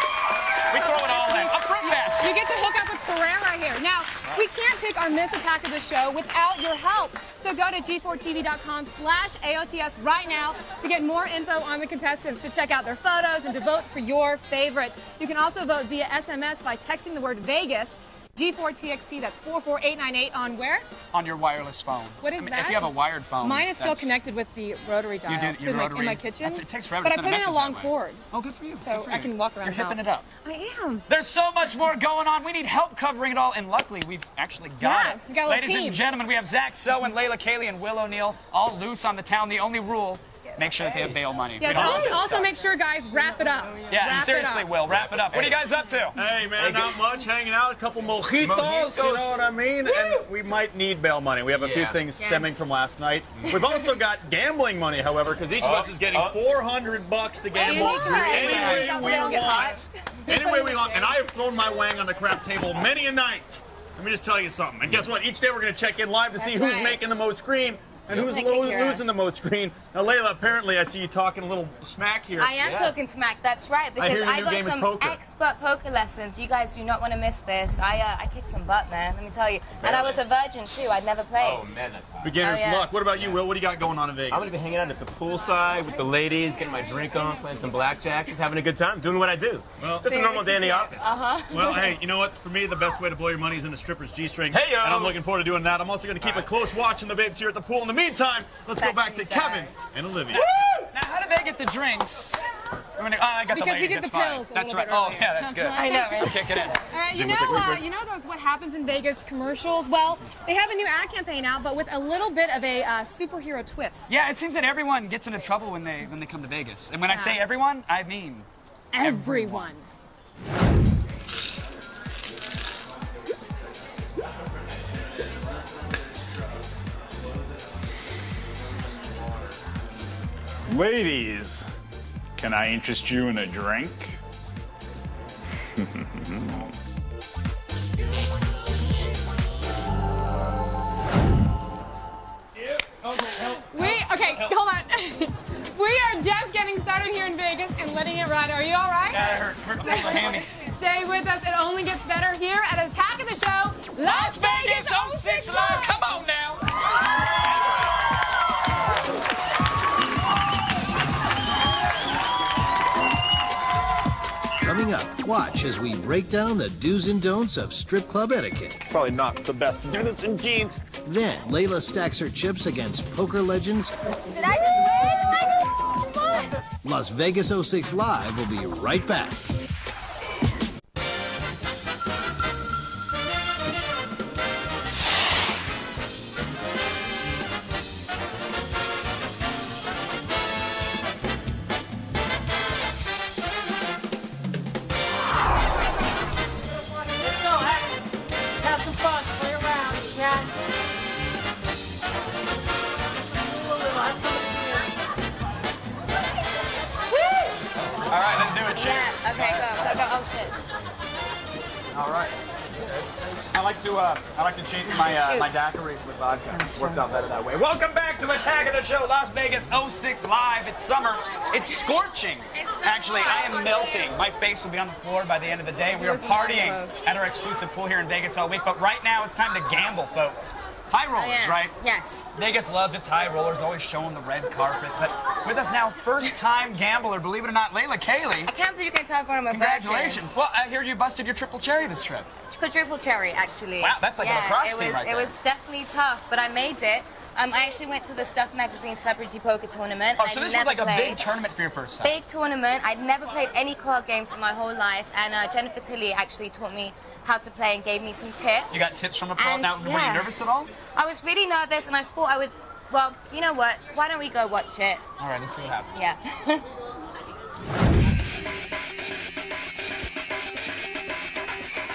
We throw it all in. A fruit basket. You get to hook up with Carrera here. Now, we can't pick our Miss Attack of the Show without your help. So go to g4tv.com/AOTS right now to get more info on the contestants, to check out their photos, and to vote for your favorite. You can also vote via SMS by texting the word Vegas, G4TXT, that's 44898 on where? On your wireless phone. What is that? If you have a wired phone. Mine is still that's- connected with the rotary dial. You do It's your in rotary. my kitchen. It takes forever but to I send put a in a message long that way. cord. Oh, good for you. So Good for I you. can walk around You're the hipping house. it up. I am. There's so much more going on. We need help covering it all, and luckily we've actually got Yeah, it. we got a little Ladies team. and gentlemen, we have Zach Selwyn, Layla Kaylee, and Will O'Neill all loose on the town. The only rule, make sure that they have bail money. Yes, We don't want this also stuff. make sure, guys, wrap it up. Yeah, Wrap it seriously, up. Will, wrap it up. What are you guys up to? Hey, man, not much. Hanging out, a couple mojitos, you know what I mean? And we might need bail money. We have a few things stemming from last night. We've also got gambling money, however, because each of us is getting $400 to gamble any way we want. Any way we want. And I have thrown my wang on the crap table many a night. Let me just tell you something. And guess what? Each day we're going to check in live to see who's making the most screen and who's losing the most screen. Now, Layla, apparently I see you talking a little smack here. I am talking smack, that's right, because hear your I new got game is some poker. expert poker lessons. You guys do not want to miss this. I kicked some butt, man, let me tell you. And I was a virgin, too. I'd never played. Oh, man, that's hot. Beginner's Oh, yeah. luck. What about you, Will? What do you got going on in Vegas? I'm going to be hanging out at the poolside with the ladies, getting my drink on, playing some blackjack, just having a good time, doing what I do. Well, just a normal day in the office. Well, hey, you know what? For me, the best way to blow your money is in a stripper's G-string. Hey-yo! And I'm looking forward to doing that. I'm also going to keep a close watch on the babes here at the pool. In the meantime, let's go back to Kevin and Olivia. Woo! Now, how did they get the drinks? I got because the ladies, we did the pills. That's right. Oh, yeah, that's good. I know, right? Kick it in. All right, you know those What Happens in Vegas commercials? Well, they have a new ad campaign out, but with a little bit of a superhero twist. Yeah, it seems that everyone gets into trouble when they come to Vegas. And when I say everyone, I mean everyone. Ladies, can I interest you in a drink? Okay, hold on. We are just getting started here in Vegas and letting it ride. Are you all right? Yeah, it hurt. Stay with us. It only gets better here at Attack of the Show, Las Vegas 06 Live. Come on now. Coming up, watch as we break down the do's and don'ts of strip club etiquette. Probably not the best to do this in jeans. Then, Layla stacks her chips against poker legends. Did I just win? Las Vegas 06 Live will be right back. All right. I like to chase my daiquiris with vodka. Works out better that way. Welcome back to Attack of the Show, Las Vegas 06 Live. It's summer. It's scorching. Actually, I am melting. My face will be on the floor by the end of the day. We are partying at our exclusive pool here in Vegas all week. But right now, it's time to gamble, folks. High rollers, right? Yes. Vegas loves its high rollers, always showing the red carpet. But with us now, first-time gambler, believe it or not, Layla Cayley. I can't believe you can tell from a Congratulations. Well, I hear you busted your triple cherry this trip. Quadruple cherry, actually. Wow, that's like a lacrosse team right there. It was definitely tough, but I made it. I actually went to the Stuff Magazine Celebrity Poker Tournament. Oh, so this was like a big tournament for your first time? Big tournament. I'd never played any card games in my whole life, and Jennifer Tilly actually taught me how to play and gave me some tips. You got tips from a pro? Now, were you nervous at all? I was really nervous, and I thought I would, well, you know what? Why don't we go watch it? All right, let's see what happens. Yeah.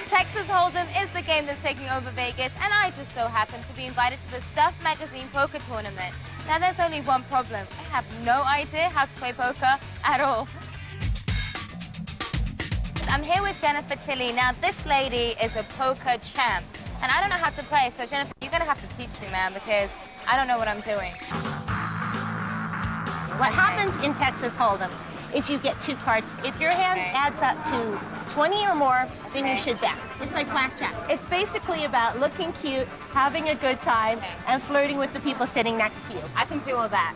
Texas Hold'em is the game that's taking over Vegas, and I just so happen to be invited to the Stuff Magazine Poker Tournament. Now, there's only one problem. I have no idea how to play poker at all. I'm here with Jennifer Tilly. Now, this lady is a poker champ, and I don't know how to play, so Jennifer, you're going to have to teach me, man, because I don't know what I'm doing. What happens in Texas Hold'em is you get two cards. If your hand adds up to 20 or more, then you should bet. It's like blackjack. It's basically about looking cute, having a good time, and flirting with the people sitting next to you. I can do all that.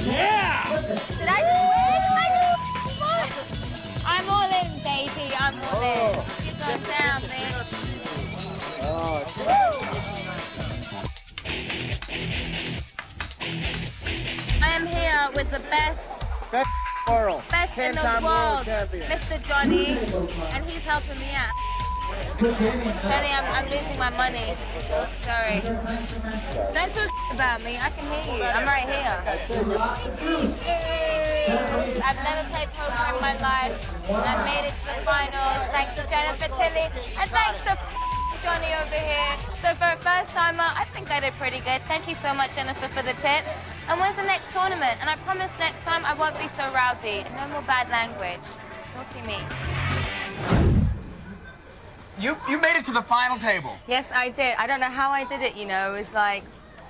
Yeah! Did I just win? I'm all in, baby. I'm all in. You go down, bitch. I am here with the best in the world, Mr. Johnny, and he's helping me out. Johnny, I'm losing my money. Sorry. Don't talk about me. I can hear you. I'm right here. I've never played poker in my life, and I made it to the finals thanks to Jennifer Tilly and thanks to Johnny over here. So for a first timer, I think I did pretty good. Thank you so much, Jennifer, for the tips. And when's the next tournament? And I promise next time I won't be so rowdy and no more bad language. Naughty me. You made it to the final table. Yes, I did. I don't know how I did it, you know. It was like...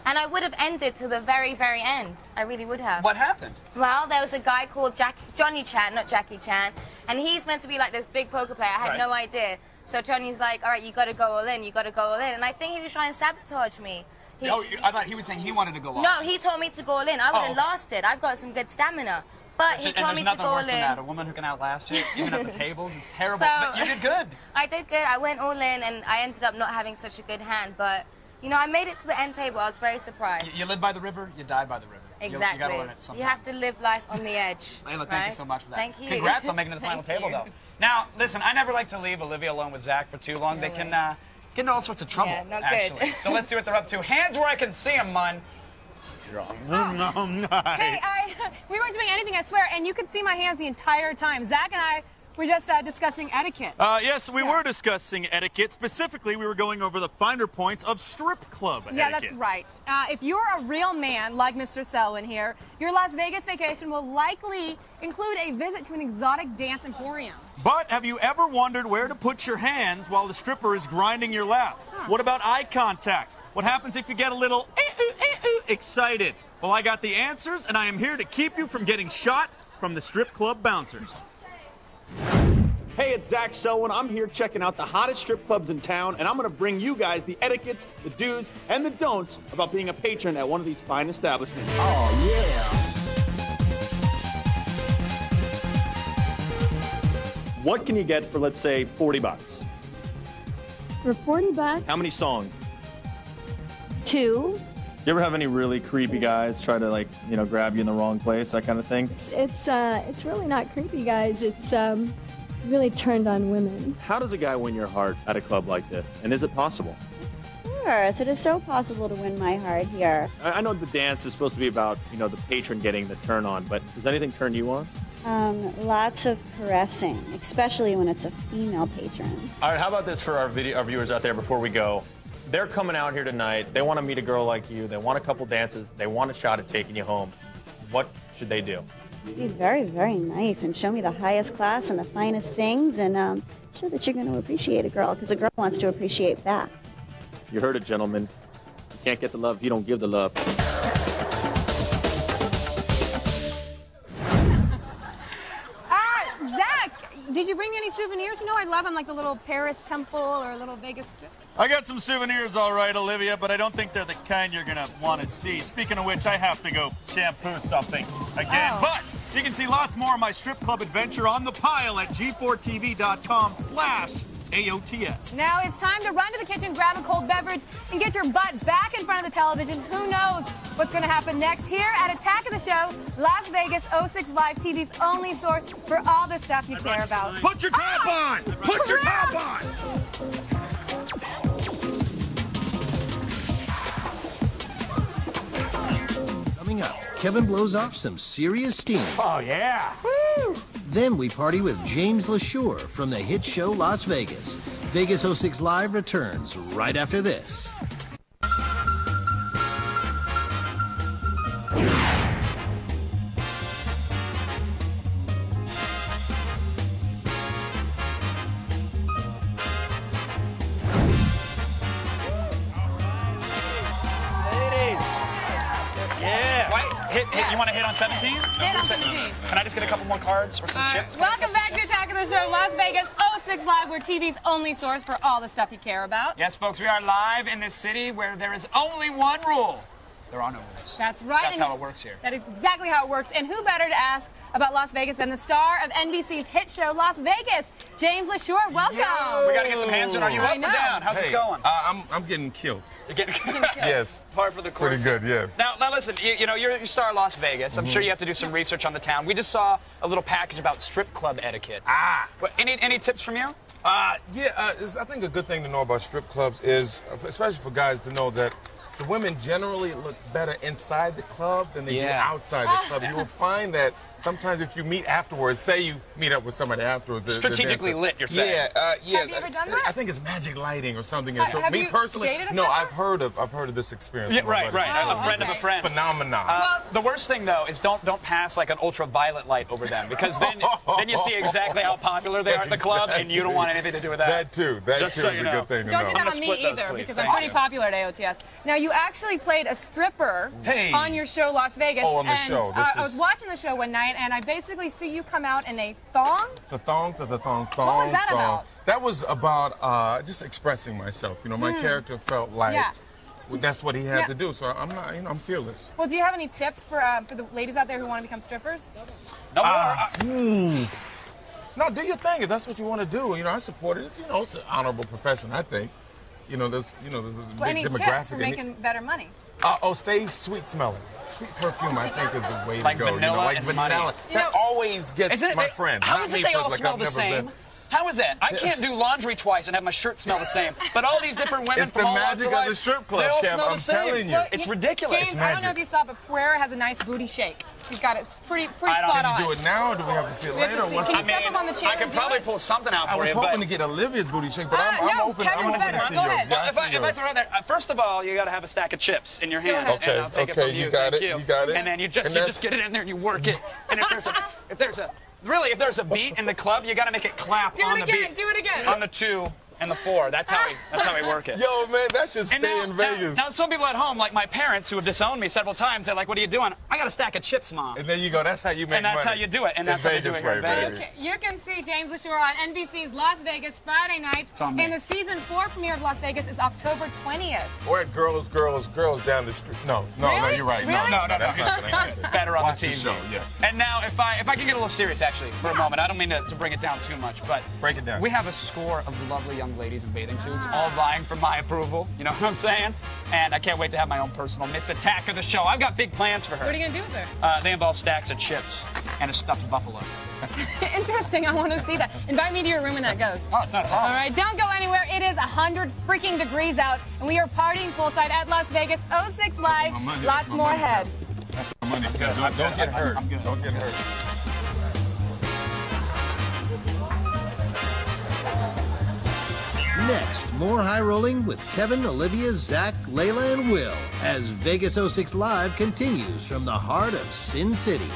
And I would have ended to the very, very end. I really would have. What happened? Well, there was a guy called Johnny Chan, not Jackie Chan, and he's meant to be like this big poker player. I had no idea. So Johnny's like, all right, you got to go all in. You got to go all in. And I think he was trying to sabotage me. I thought he was saying he wanted to go all in. No, he told me to go all in. I would have lost it. I've got some good stamina. But he told me to go all in. There's nothing worse than that. A woman who can outlast you, even at the tables, is terrible. So, but you did good. I did good. I went all in, and I ended up not having such a good hand. But, you know, I made it to the end table. I was very surprised. You live by the river, you die by the river. Exactly. You got to learn it sometime. You have to live life on the edge. Layla, thank you so much for that. Thank you. Congrats on making it to the final table, though. Now, listen, I never like to leave Olivia alone with Zach for too long. They can get into all sorts of trouble, actually. Good. So let's see what they're up to. Hands where I can see them, Mun. Hey, we weren't doing anything, I swear, and you could see my hands the entire time. Zach and I were just discussing etiquette. Yes, we were discussing etiquette. Specifically, we were going over the finer points of strip club etiquette. Yeah, that's right. If you're a real man like Mr. Selwyn here, your Las Vegas vacation will likely include a visit to an exotic dance emporium. But have you ever wondered where to put your hands while the stripper is grinding your lap? What about eye contact? What happens if you get a little excited? Well, I got the answers, and I am here to keep you from getting shot from the strip club bouncers. Hey, it's Zach Selwyn. I'm here checking out the hottest strip clubs in town, and I'm going to bring you guys the etiquettes, the do's, and the don'ts about being a patron at one of these fine establishments. Oh, yeah. What can you get for, let's say, 40 bucks? For 40 bucks? How many songs? 2. You ever have any really creepy guys try to, like, you know, grab you in the wrong place, that kind of thing? It's really not creepy, guys. It's really turned on women. How does a guy win your heart at a club like this? And is it possible? Sure, it is so possible to win my heart here. I know the dance is supposed to be about, you know, the patron getting the turn on, but does anything turn you on? Lots of caressing, especially when it's a female patron. All right, how about this for our viewers out there before we go? They're coming out here tonight. They want to meet a girl like you. They want a couple dances. They want a shot at taking you home. What should they do? To be very, very nice and show me the highest class and the finest things, and show that you're going to appreciate a girl, because a girl wants to appreciate back. You heard it, gentlemen. You can't get the love if you don't give the love. Zach, did you bring me any souvenirs? You know I love them, like the little Paris temple or a little Vegas strip. I got some souvenirs, all right, Olivia, but I don't think they're the kind you're going to want to see. Speaking of which, I have to go shampoo something again. Oh. But you can see lots more of my strip club adventure on the pile at g4tv.com/AOTS. Now it's time to run to the kitchen, grab a cold beverage, and get your butt back in front of the television. Who knows what's going to happen next here at Attack of the Show, Las Vegas 06 Live TV's only source for all the stuff you care about. Put your top on! Put your top on! Coming up, Kevin blows off some serious steam. Oh, yeah. Woo! Then we party with James LaSure from the hit show Las Vegas. Vegas 06 Live returns right after this. You want to hit on 17? Hit on 17. Can I just get a couple more cards or some chips? Welcome back to Attack of the Show, Las Vegas 06 Live, where TV's only source for all the stuff you care about. Yes, folks, we are live in this city where there is only one rule. There are no rules. That's right. That's how it works here. That is exactly how it works. And who better to ask about Las Vegas than the star of NBC's hit show, Las Vegas, James LaSure. Welcome. Yo. We got to get some hands in. Are you up or down? How's this going? I'm getting killed. You're getting killed? Yes. Par for the course. Pretty good, yeah. Now listen, you know, you're star of Las Vegas. I'm sure you have to do some research on the town. We just saw a little package about strip club etiquette. But any tips from you? I think a good thing to know about strip clubs is, especially for guys, to know that the women generally look better inside the club than they do outside the club. You will find that sometimes if you meet afterwards, say you meet up with somebody afterwards. Strategically lit, you're saying. Yeah. Have you ever done that? I think it's magic lighting or something. Have me you personally, dated a no, stripper? I've heard of this experience. Yeah, right. A friend of a friend. Phenomenon. The worst thing though is don't pass like an ultraviolet light over them, because then you see exactly how popular they are at the club, and you don't want anything to do with that. That too is a good thing to know. Don't do that on me either, because I'm pretty popular at AOTS. Now, you actually played a stripper on your show, Las Vegas. Oh, on the show. I was watching the show one night, and I basically see you come out in a thong. The thong. What was that about? That was about just expressing myself. You know, my character felt like that's what he had to do. So I'm not, I'm fearless. Well, do you have any tips for the ladies out there who want to become strippers? No more. No, do your thing if that's what you want to do. You know, I support it. It's, you know, it's an honorable profession, I think. There's a big Any demographic. tips for making better money? Stay sweet smelling. Sweet perfume, I think, is the way Like to go. vanilla like and vanilla. money. That always gets my friend. How Not is it me they all personally, smell I've the never same? been- How is that? I can't do laundry twice and have my shirt smell the same. But all these different women It's from the all walks magic life, of the strip club, they all Kev, smell I'm the same. telling you. Well, It's ridiculous. James, I don't know if you saw, but Pereira has a nice booty shake. He's got it. It's pretty spot on. Can you do it now, or do we have to see it We have later? to see. Can you step up on the chair I could and do probably it? pull something out for I you. was hoping but to get Olivia's booty shake, but I'm no, open. I'm Kevin's open to better. see Go yours. ahead. Yeah, Well, I if see I yours. throw there, first of all, you got to have a stack of chips in your hand. Okay, and I'll take okay, it from you you. got Thank it, you got it. And then you And just get it in there and you work it. And if there's a beat in the club, you got to make it clap Do on it the again. beat. Do it again. On the 2 and the 4. That's how we work it. Yo, man, that should And stay in Vegas. Now, some people at home, like my parents, who have disowned me several times, they're like, "What are you doing?" I got a stack of chips, Mom. And there you go. That's how you make And that's money. how you do it. And In that's how you do Vegas it here in way, baby. Vegas. You can see James LaShore on NBC's Las Vegas Friday nights. It's on me. And the season 4 premiere of Las Vegas is October 20th. Or at Girls down the street. No, Really? you're right. Really? No, that's not gonna happen. Better on Watch the the TV. show, yeah. And now, if I can get a little serious, actually, for a moment, I don't mean to bring it down too much, but break it down. We have a score of lovely young ladies in bathing suits, all vying for my approval. You know what I'm saying? And I can't wait to have my own personal Miss Attack of the show. I've got big plans for her. What are you going to do with her? They involve stacks of chips and a stuffed buffalo. Interesting. I want to see that. Invite me to your room when that goes. Oh, it's not a problem. All right, don't go anywhere. It is 100 freaking degrees out, and we are partying poolside at Las Vegas 06 Live. Lots more ahead. That's my money. Don't get hurt. I'm good. Don't get hurt. Next, more high rolling with Kevin, Olivia, Zach, Layla, and Will as Vegas 06 Live continues from the heart of Sin City.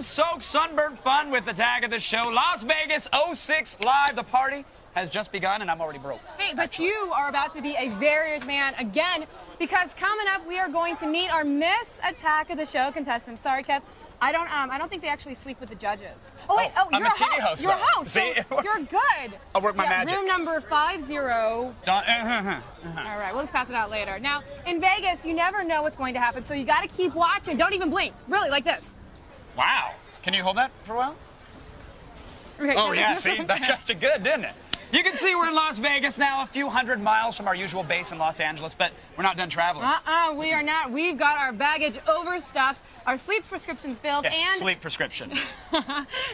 Soaked sunburned fun with the tag of the show. Las Vegas 06 Live. The party has just begun, and I'm already broke. Hey, but you are about to be a very rich man again, because coming up we are going to meet our Miss Attack of the Show contestants. Sorry, Kev. I don't think they actually sleep with the judges. Oh wait, I'm you're a TV host, You're a though. host. See? So you're good. I'll work my magic. Room number 50. All right, we'll just pass it out later. Now, in Vegas, you never know what's going to happen, so you got to keep watching. Don't even blink. Really, like this. Wow. Can you hold that for a while? Okay, oh, yeah, see? That got you good, didn't it? You can see we're in Las Vegas now, a few hundred miles from our usual base in Los Angeles, but we're not done traveling. We are not. We've got our baggage overstuffed, our sleep prescriptions filled, Yes, and sleep prescriptions.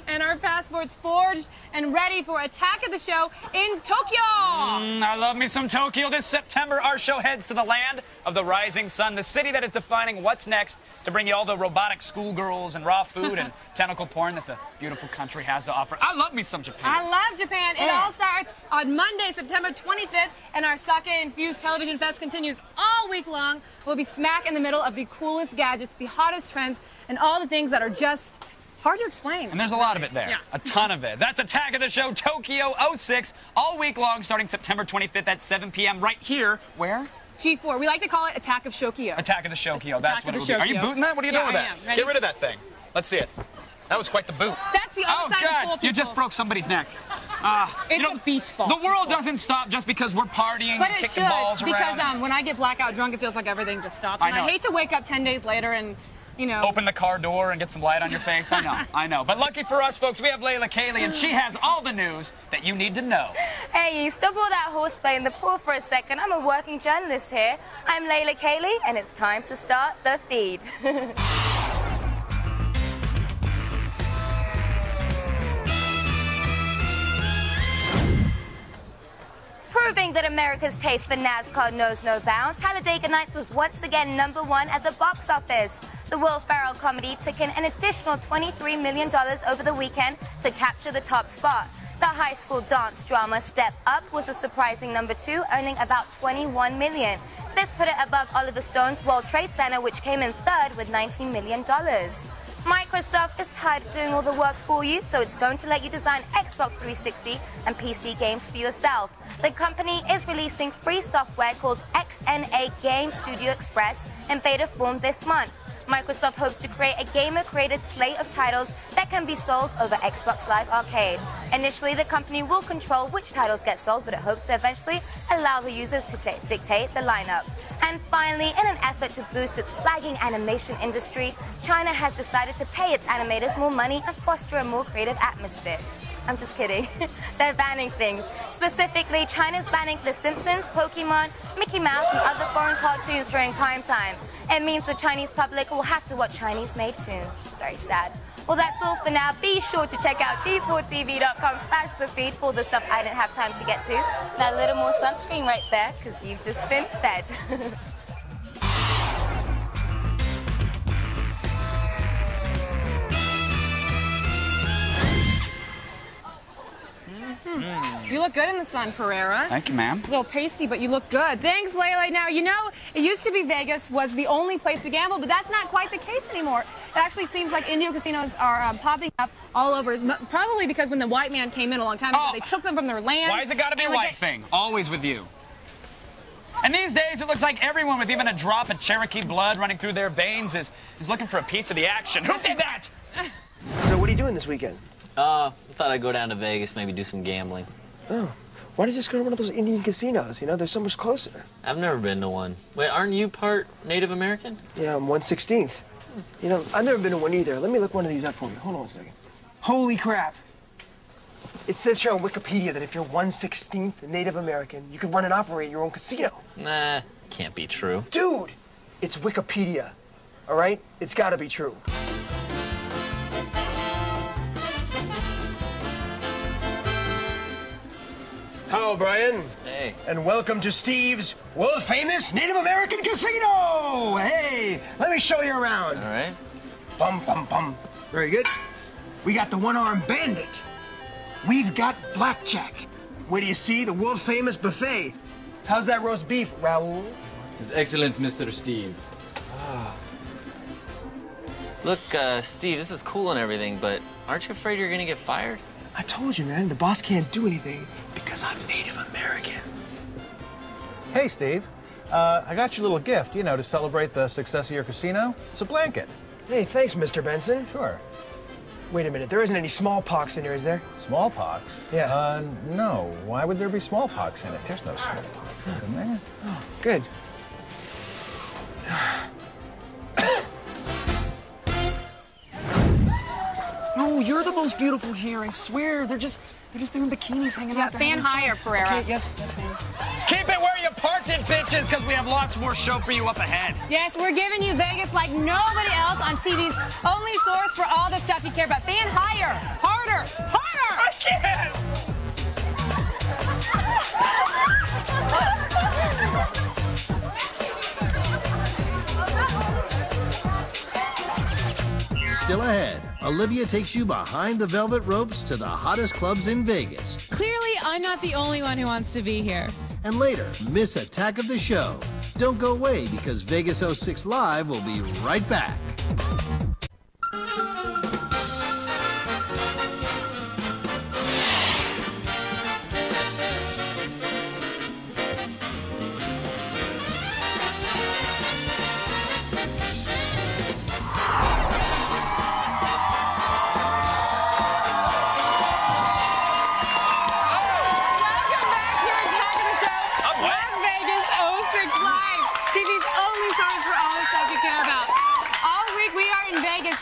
and our passports forged and ready for Attack of the Show in Tokyo. I love me some Tokyo. This September, our show heads to the land of the rising sun, the city that is defining what's next to bring you all the robotic schoolgirls and raw food and tentacle porn that the beautiful country has to offer. I love me some Japan. I love Japan. It all starts on Monday, September 25th, and our sake-infused television fest continues all week long. We'll be smack in the middle of the coolest gadgets, the hottest trends, and all the things that are just hard to explain. And there's a lot of it there. Yeah. A ton of it. That's Attack of the Show Tokyo 06, all week long, starting September 25th at 7 p.m. right here. Where? G4. We like to call it Attack of Shokyo. Attack of the Shokyo. That's what it will be. Are you Shokyo. booting that? What are you doing with I that? am. Ready? Get rid of that thing. Let's see it. That was quite the boot. That's the other side of God, cool people. you just broke somebody's neck. It's a beach ball. The world doesn't stop just because we're partying But and it kicking should, balls because around. when I get blackout drunk, it feels like everything just stops. I And I know. hate to wake up 10 days later and, you know. Open the car door and get some light on your face. I know, I know. But lucky for us, folks, we have Layla Kaylee, and she has all the news that you need to know. Hey, you stop all that horseplay in the pool for a second. I'm a working journalist here. I'm Layla Kaylee, and it's time to start the feed. Proving that America's taste for NASCAR knows no bounds, Talladega Nights was once again #1 at the box office. The Will Ferrell comedy took in an additional $23 million over the weekend to capture the top spot. The high school dance drama Step Up was a surprising number 2, earning about $21 million. This put it above Oliver Stone's World Trade Center, which came in third with $19 million. Microsoft is tired of doing all the work for you, so it's going to let you design Xbox 360 and PC games for yourself. The company is releasing free software called XNA Game Studio Express in beta form this month. Microsoft hopes to create a gamer-created slate of titles that can be sold over Xbox Live Arcade. Initially, the company will control which titles get sold, but it hopes to eventually allow the users to dictate the lineup. And finally, in an effort to boost its flagging animation industry, China has decided to pay its animators more money and foster a more creative atmosphere. I'm just kidding. They're banning things. Specifically, China's banning The Simpsons, Pokemon, Mickey Mouse, and other foreign cartoons during prime time. It means the Chinese public will have to watch Chinese-made tunes. It's very sad. Well, that's all for now. Be sure to check out g4tv.com/thefeed for the stuff I didn't have time to get to. That little more sunscreen right there, because you've just been fed. You look good in the sun, Pereira. Thank you, ma'am. A little pasty, but you look good. Thanks, Layla. Now, you know, it used to be Vegas was the only place to gamble, but that's not quite the case anymore. It actually seems like Indio casinos are popping up all over, probably because when the white man came in a long time ago, they took them from their land. Why has it got to be a white thing? Always with you. And these days, it looks like everyone with even a drop of Cherokee blood running through their veins is looking for a piece of the action. Who did that? So what are you doing this weekend? I thought I'd go down to Vegas, maybe do some gambling. Oh, why don't you just go to one of those Indian casinos? You know, they're so much closer. I've never been to one. Wait, aren't you part Native American? Yeah, I'm 1/16. You know, I've never been to one either. Let me look one of these up for you. Hold on a second. Holy crap. It says here on Wikipedia that if you're 1/16 Native American, you can run and operate your own casino. Nah, can't be true. Dude, it's Wikipedia, all right? It's gotta be true. Hello, Brian. Hey. And welcome to Steve's world-famous Native American casino! Hey, let me show you around. All right. Bum, bum, bum. Very good. We got the one-armed bandit. We've got blackjack. Where do you see the world-famous buffet? How's that roast beef, Raoul? It's excellent, Mr. Steve. Look, Steve, this is cool and everything, but aren't you afraid you're gonna get fired? I told you, man, the boss can't do anything because I'm Native American. Hey, Steve. I got you a little gift, you know, to celebrate the success of your casino. It's a blanket. Hey, thanks, Mr. Benson. Sure. Wait a minute, there isn't any smallpox in here, is there? Smallpox? Yeah. No. Why would there be smallpox in it? There's no smallpox in there. Oh, good. No, you're the most beautiful here, I swear. They're just there in bikinis hanging out. Fan higher, Pereira. Okay, yes, ma'am. Keep it where you parked it, bitches, because we have lots more show for you up ahead. Yes, we're giving you Vegas like nobody else on TV's only source for all the stuff you care about. Fan higher, harder, harder! I can't! Still ahead, Olivia takes you behind the velvet ropes to the hottest clubs in Vegas. Clearly, I'm not the only one who wants to be here. And later, Miss Attack of the Show. Don't go away because Vegas 06 Live will be right back.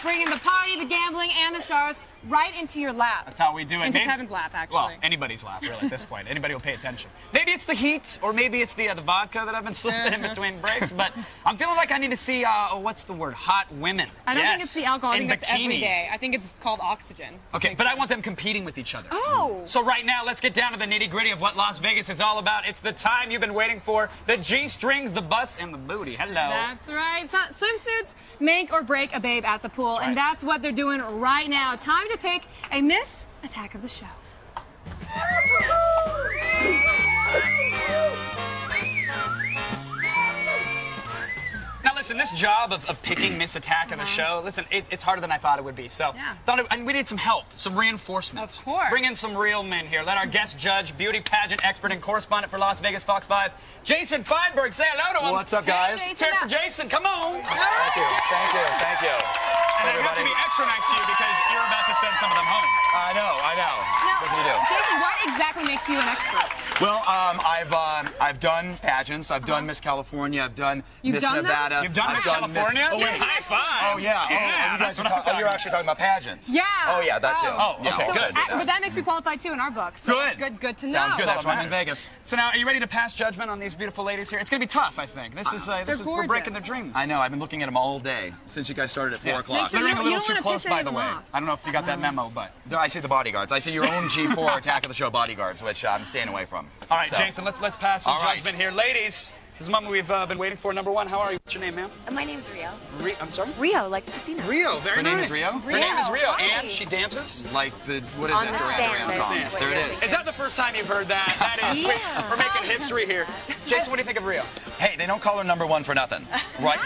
Bringing the party, the gambling, and the stars right into your lap. That's how we do it. Into Kevin's lap, actually. Well, anybody's lap, really, at this point. Anybody will pay attention. Maybe it's the heat, or maybe it's the vodka that I've been slipping in between breaks, but I'm feeling like I need to see, what's the word, hot women. I don't think it's the alcohol. I think it's every bikinis. day. I think it's called oxygen. Okay, but I want them competing with each other. Oh. So right now, let's get down to the nitty-gritty of what Las Vegas is all about. It's the time you've been waiting for, the G-strings, the bus, and the booty. Hello. That's right. It's not swimsuits make or break a babe at the pool, That's right. and that's what they're doing right now. Time to pick a Miss Attack of the Show. Now listen, this job of picking Miss Attack of the show, listen, it's harder than I thought it would be. So we need some help, some reinforcements. Of course. Bring in some real men here. Let our guest judge, beauty pageant expert and correspondent for Las Vegas Fox 5, Jason Feinberg, say hello to him. What's up, guys? Let's hear it for Jason. Come on. Thank you. Thank you. Thank you. And I have to be extra nice to you because you're about to send some of them home. I know. Now, What can you do? Jason, what exactly makes you an expert? Well, I've done pageants. I've done Miss California. I've done Miss Nevada. You've done I've Miss done California? Oh, Yeah, high five. Oh, yeah. You guys are you're actually talking about pageants. Yeah. Oh, yeah, that's it. Oh, okay, So, good. but that makes you qualified too in our books. So Good. It's good to know. Sounds good. That's why I'm in Vegas. So now, are you ready to pass judgment on these beautiful ladies here? It's going to be tough, I think. We're breaking their dreams. I know. I've been looking at them all day since you guys started at 4 o'clock. They're getting a little too close, by the way. I don't know if you got that memo, but... I see the bodyguards. I see your own G4 Attack of the Show bodyguards, which I'm staying away from. All right, Jason, let's pass some All right. judgment here. Ladies, this is the moment we've been waiting for. Number one, how are you? What's your name, ma'am? My name's Rio. I'm sorry? Rio, like the casino. Rio, very Her nice. name is Rio? Her name is Rio, Hi. and she dances? Like the, what is On that? the Duran sand, Duran song. there's There it is. Is that the first time you've heard that? That is sweet. Yeah. We're making history here. Jason, what do you think of Rio? Hey, they don't call her number one for nothing, right?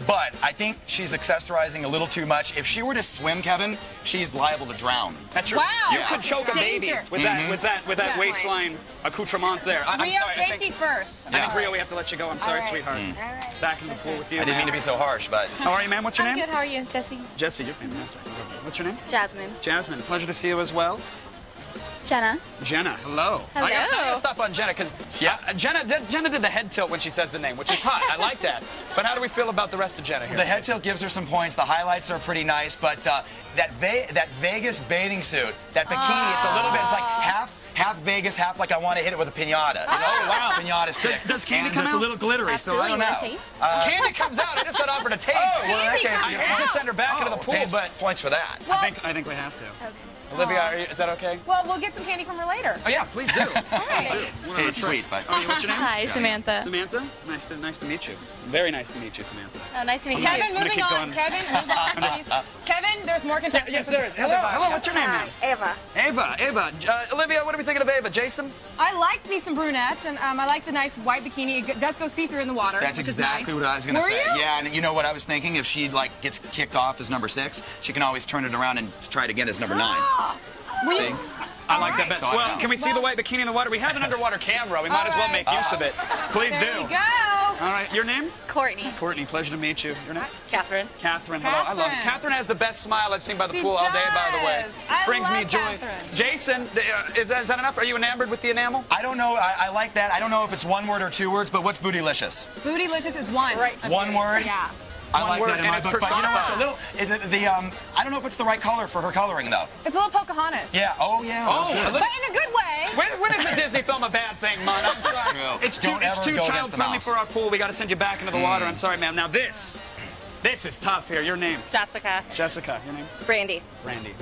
But I think she's accessorizing a little too much. If she were to swim, Kevin, she's liable to drown. That's true. Wow. You could choke a baby Danger. with that waistline accoutrement there. I'm Rio, sorry. safety first. I think Rio, we have to let you go. I'm sorry, sweetheart. Back in the pool with you. I didn't mean to be so harsh, but... How are you, ma'am? What's your I'm name? good. How are you, Jesse? Jesse, you're fantastic. What's your name? Jasmine. Jasmine. Pleasure to see you as well. Jenna. Jenna, hello. Hello. I gotta stop on Jenna because Jenna did the head tilt when she says the name, which is hot. I like that. But how do we feel about the rest of Jenna here? The head tilt gives her some points. The highlights are pretty nice, but that Vegas bathing suit, that bikini, it's a little bit. It's like half Vegas, half like I want to hit it with a piñata. You know? Oh, wow. Piñata stick. Does candy and come it's out? a little glittery, Absolutely. so I don't know. Taste? Candy comes out. I just got offered a taste. Oh, well, in that case, I hate to send her back into the pool, but points for that. Well, I think we have to. Okay. Olivia, is that okay? Well, we'll get some candy from her later. Oh yeah, please do. Hey. Hey, it's sweet, but... Oh, what's your name? Hi, Samantha. Samantha? Nice to meet you. Very nice to meet you, Samantha. Oh, nice to meet you. Kevin, I'm gonna moving keep on. going. Kevin, move on, please. Kevin, there's more contestants. Yes, there is. Hello, what's your name, ma'am? Ava. Ava. Olivia, what are we thinking of Ava? Jason? I like me some brunettes, and I like the nice white bikini. It does go see-through in the water. That's which exactly is nice. what I was going to Were say. you? Yeah, and you know what I was thinking? If she gets kicked off as number 6, she can always turn it around and try it again as number 9. See? I like that. So I Well, know. can we see the white bikini in the water? We have an underwater camera. We might as well make use of it. Please There do. you go. All right, your name? Courtney. Courtney, pleasure to meet you. Your name? Catherine. Catherine, hello. I love it. Catherine has the best smile I've seen by the She pool all day, by the way. does. I Brings me love joy. Catherine. Jason, is that enough? Are you enamored with the enamel? I don't know. I like that. I don't know if it's one word or 2 words, but what's bootylicious? Bootylicious is one. Right. One word? Yeah. I One like word, that in and my it's book. But you know what's a personified. little... I don't know if it's the right color for her coloring, though. It's a little Pocahontas. Yeah. Oh, yeah. Oh, That's good. But in a good way. When is a Disney film a bad thing, man? I'm sorry. True. It's too Don't ever go against child the friendly mouse. for our pool. We got to send you back into the water. I'm sorry, ma'am. Now this is tough here. Your name? Jessica. Jessica. Your name? Brandy. Brandy.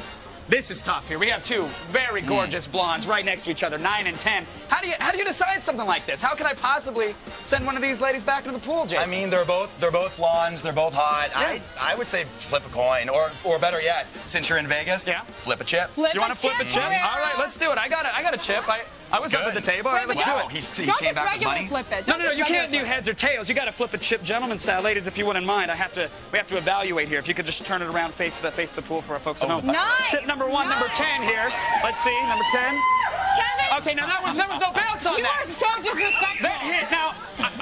This is tough here. We have 2 very gorgeous blondes right next to each other, 9 and 10. How do you decide something like this? How can I possibly send one of these ladies back into the pool, Jason? I mean, they're both blondes. They're both hot. Yeah. I would say flip a coin, or better yet, since you're in Vegas, flip a chip. You want to flip a chip? All right, let's do it. I got a chip. I was up at the table. All right, let's do it. He Don't came just back with regular money. flip it. No, Don't you just can't do regular heads or tails. You got to flip a chip, gentleman style, ladies. If you wouldn't mind, we have to evaluate here. If you could just turn it around, face the pool for our folks at home. Nice. Chip number 1, number 10 here. Let's see, number 10. Kevin. Okay, now there was no bounce on You that. are so disrespectful. That hit. Now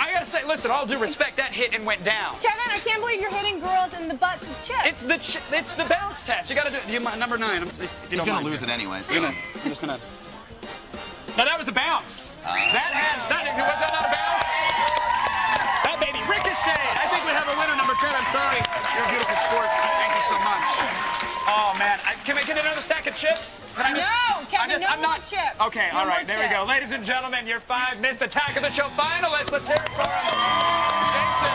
I gotta say, listen, all due respect, that hit and went down. Kevin, I can't believe you're hitting girls in the butts with chips. It's the bounce test. You gotta do it. Number 9. He's gonna lose it anyways. I'm just gonna. No, that was a bounce. Was that not a bounce? That baby ricochet. I think we have a winner, number 10. I'm sorry. You're a beautiful sport. Thank you so much. Oh man, can we get another stack of chips? Can I No, Kevin, no more chips. Okay, No all right, more there we go. chips. Ladies and gentlemen, your 5 Miss Attack of the Show finalists. Let's hear it for them. Jason,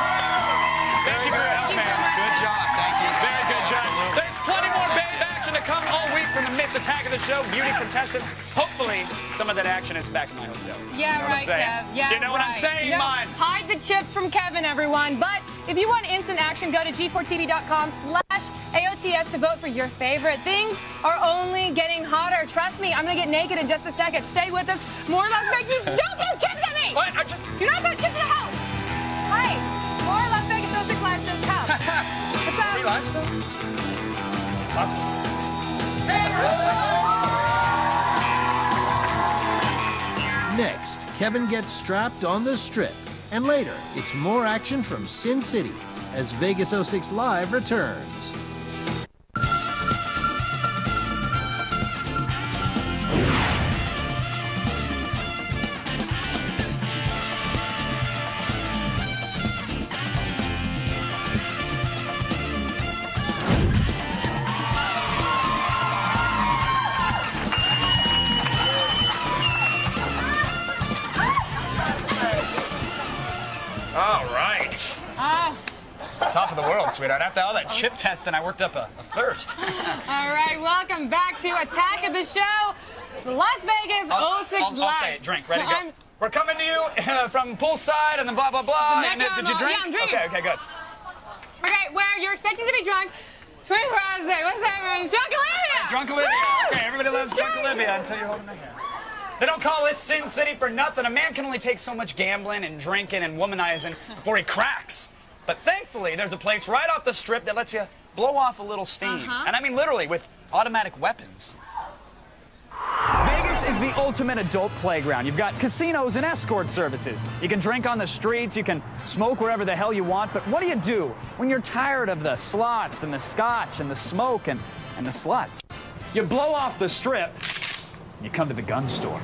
thank you for your help, man. Good job. Thank you. Very good, Judge. There's plenty more babe action to come all week from the Miss Attack of the Show beauty contestants. Hopefully, some of that action is back in my hotel. Yeah, You know what I'm right, saying? Kev. Yeah, You know what I'm saying, no, man? Hide the chips from Kevin, everyone. But if you want instant action, go to g4tv.com/AOTS to vote for your favorite. Things are only getting hotter. Trust me, I'm going to get naked in just a second. Stay with us. More Las Vegas. Don't throw chips at me! What? You're not throwing chips at the house. Hi. More Las Vegas 06 Live to come. What's up? Are we live still? Next, Kevin gets strapped on the strip. And later, it's more action from Sin City as Vegas 06 Live returns. All right. Top of the world, sweetheart. After all that chip testing, I worked up a thirst. All right, welcome back to Attack of the Show, Las Vegas 06 Live. I'll say it. Drink. Ready to go. We're coming to you from poolside and then blah, blah, blah. And, did you drink? Yeah, I'm drinking. Okay, good. Okay, where you're expected to be drunk 24 hours a day. What's that, man? Drunk Olivia! Drunk Olivia. Woo! Okay, everybody loves Drunk Olivia until you hold them in here. They don't call this Sin City for nothing. A man can only take so much gambling and drinking and womanizing before he cracks. But thankfully, there's a place right off the strip that lets you blow off a little steam. And I mean literally, with automatic weapons. Vegas is the ultimate adult playground. You've got casinos and escort services. You can drink on the streets, you can smoke wherever the hell you want, but what do you do when you're tired of the slots and the scotch and the smoke and the sluts? You blow off the strip, and you come to the gun store.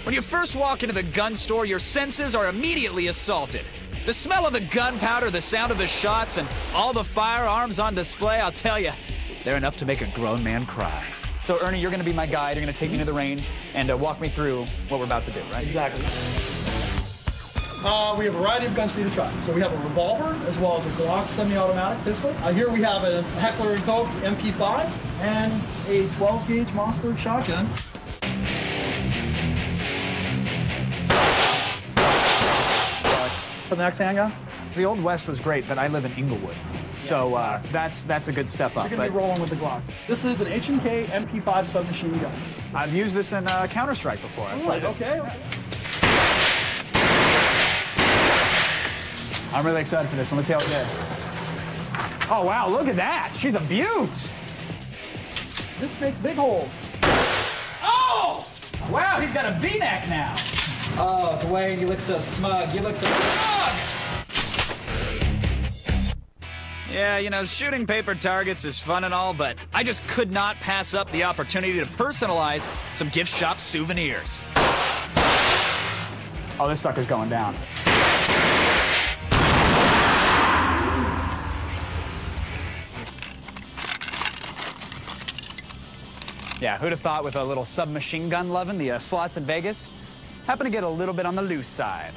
When you first walk into the gun store, your senses are immediately assaulted. The smell of the gunpowder, the sound of the shots, and all the firearms on display, I'll tell you, they're enough to make a grown man cry. So, Ernie, you're going to be my guide. You're going to take me to the range and walk me through what we're about to do, right? Exactly. We have a variety of guns for you to try. So we have a revolver as well as a Glock semi-automatic pistol. Here we have a Heckler & Koch MP5 and a 12-gauge Mossberg shotgun. For the next handgun? The Old West was great, but I live in Inglewood. So that's a good step up. So you're going to be rolling with the Glock. This is an H&K MP5 submachine gun. I've used this in Counter-Strike before. Okay. I'm really excited for this one. Let's see how it goes. Oh, wow, look at that. She's a beaut. This makes big holes. Oh! Wow, he's got a V-neck now. Oh, Dwayne, you look so smug. You look so smug! Yeah, you know, shooting paper targets is fun and all, but I just could not pass up the opportunity to personalize some gift shop souvenirs. Oh, this sucker's going down. Yeah, who'd have thought with a little submachine gun loving the slots in Vegas? Happened to get a little bit on the loose side.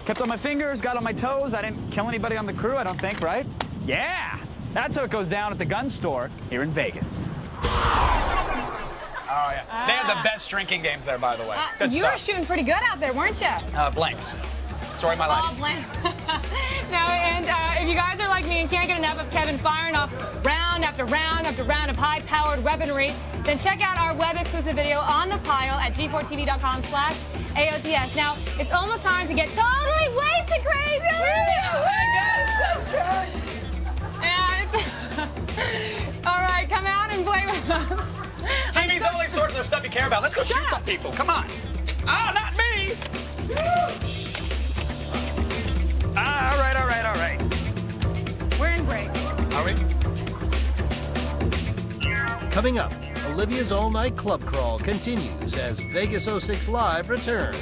Kept on my fingers, got on my toes. I didn't kill anybody on the crew, I don't think, right? Yeah, that's how it goes down at the gun store here in Vegas. Oh, yeah. They had the best drinking games there, by the way. You were shooting pretty good out there, weren't you? Blanks. Story of my life. Oh, blanks. No, and if you guys are like me and can't get enough of Kevin firing off round after round after round of high-powered weaponry, then check out our web-exclusive video on the pile at g4tv.com/AOTS. Now, it's almost time to get totally wasted crazy. Oh my gosh, that's right. Yeah, it's... All right, come out and play with us. TV's only source of the stuff you care about. Let's go shoot some people. Come on. Oh, not me. All right. We're in break. Are we? Coming up, Olivia's all-night club crawl continues as Vegas 06 Live returns.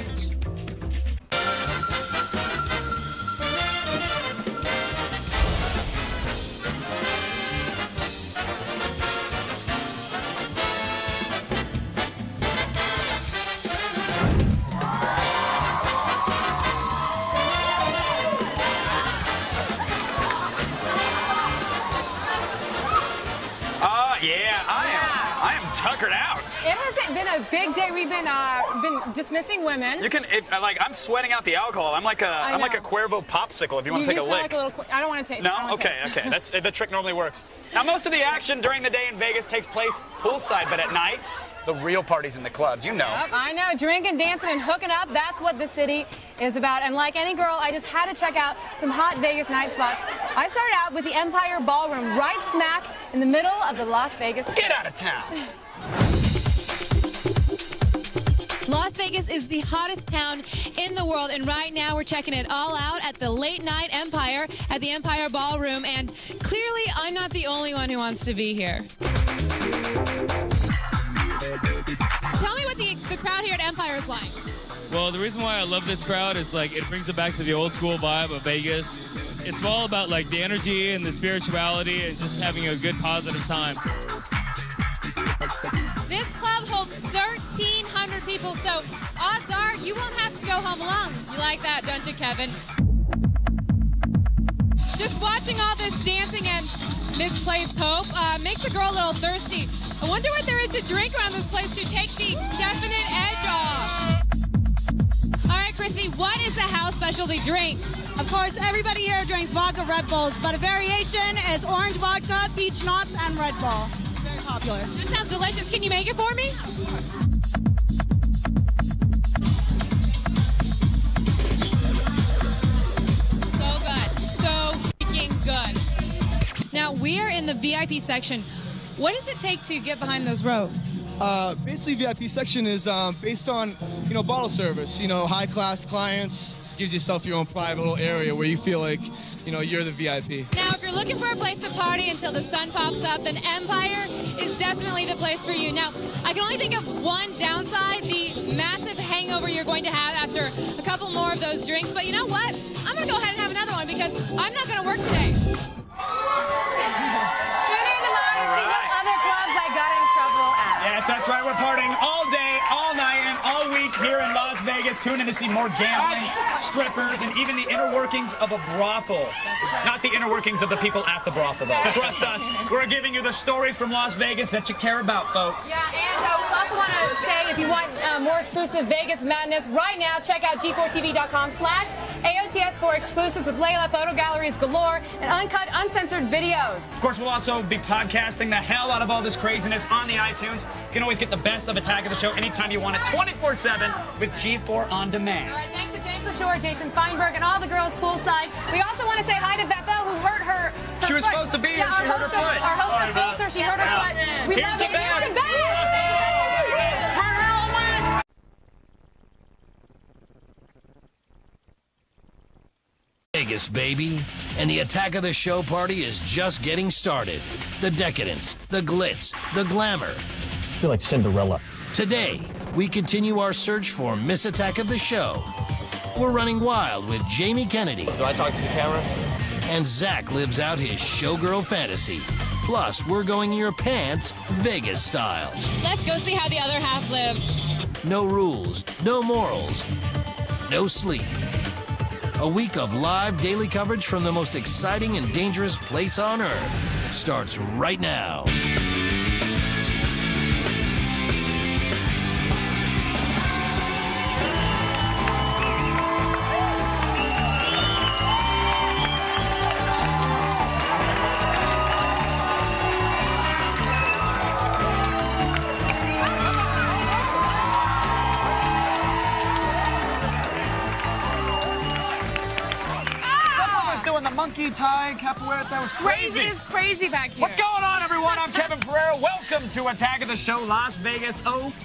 tuckered out. It hasn't been a big day. We've been dismissing women. You can, I'm sweating out the alcohol. I'm like a Cuervo popsicle if you want to take a lick. I don't want to taste. No? Okay. That's the trick normally works. Now, most of the action during the day in Vegas takes place poolside, but at night, the real party's in the clubs, you know. Yep, I know. Drinking, dancing, and hooking up, that's what the city is about. And like any girl, I just had to check out some hot Vegas night spots. I started out with the Empire Ballroom, right smack in the middle of the Las Vegas Strip. Get out of town. Las Vegas is the hottest town in the world, and right now we're checking it all out at the Late Night Empire at the Empire Ballroom, and clearly I'm not the only one who wants to be here. Tell me what the crowd here at Empire is like. Well, the reason why I love this crowd is like it brings it back to the old school vibe of Vegas. It's all about like the energy and the spirituality and just having a good positive time. This club holds 1,300 people, so odds are you won't have to go home alone. You like that, don't you, Kevin? Just watching all this dancing and misplaced hope makes a girl a little thirsty. I wonder what there is to drink around this place to take the definite edge off. All right, Chrissy, what is the house specialty drink? Of course, everybody here drinks vodka Red Bulls, but a variation is orange vodka, peach schnapps, and Red Bull. Very popular. That sounds delicious. Can you make it for me? So good. So freaking good. Now, we are in the VIP section. What does it take to get behind those ropes? Basically, VIP section is based on, bottle service. High-class clients. Gives yourself your own private little area where you feel like, you're the VIP. Now, if you're looking for a place to party until the sun pops up, then Empire is definitely the place for you. Now, I can only think of one downside, the massive hangover you're going to have after a couple more of those drinks. But you know what? I'm going to go ahead and have another one because I'm not going to work today. Tune in tomorrow to see what other clubs I got in trouble at. Yes, that's right. We're partying all day, all night, and all week here in Las Vegas. Tune in to see more gambling, strippers, and even the inner workings of a brothel. Not the inner workings of the people at the brothel, though. Trust us, we're giving you the stories from Las Vegas that you care about, folks. Yeah, and we also want to say if you want more exclusive Vegas madness right now, check out G4TV.com/AOTS for exclusives with Layla, photo galleries galore, and uncut, uncensored videos. Of course, we'll also be podcasting the hell out of all this craziness on the iTunes. You can always get the best of Attack of the Show anytime you want it, 24/7 with G4 On Demand. All right, thanks to James LaShore, Jason Feinberg, and all the girls poolside. We also want to say hi to Bethel, who hurt her She was foot. supposed to be here. Yeah, She hurt her foot. Our host of Filter, she hurt her foot. We Here's love the it. band. Here's the band. Vegas, baby. And the Attack of the Show party is just getting started. The decadence, the glitz, the glamour. I feel like Cinderella. Today, we continue our search for Miss Attack of the Show. We're running wild with Jamie Kennedy. Do I talk to the camera? And Zach lives out his showgirl fantasy. Plus, we're going your pants Vegas style. Let's go see how the other half lives. No rules, no morals, no sleep. A week of live daily coverage from the most exciting and dangerous place on earth starts right now. The monkey tie, capoeira, that was crazy. It is crazy back here. What's going on, everyone? I'm Kevin Pereira. Welcome to Attack of the Show Las Vegas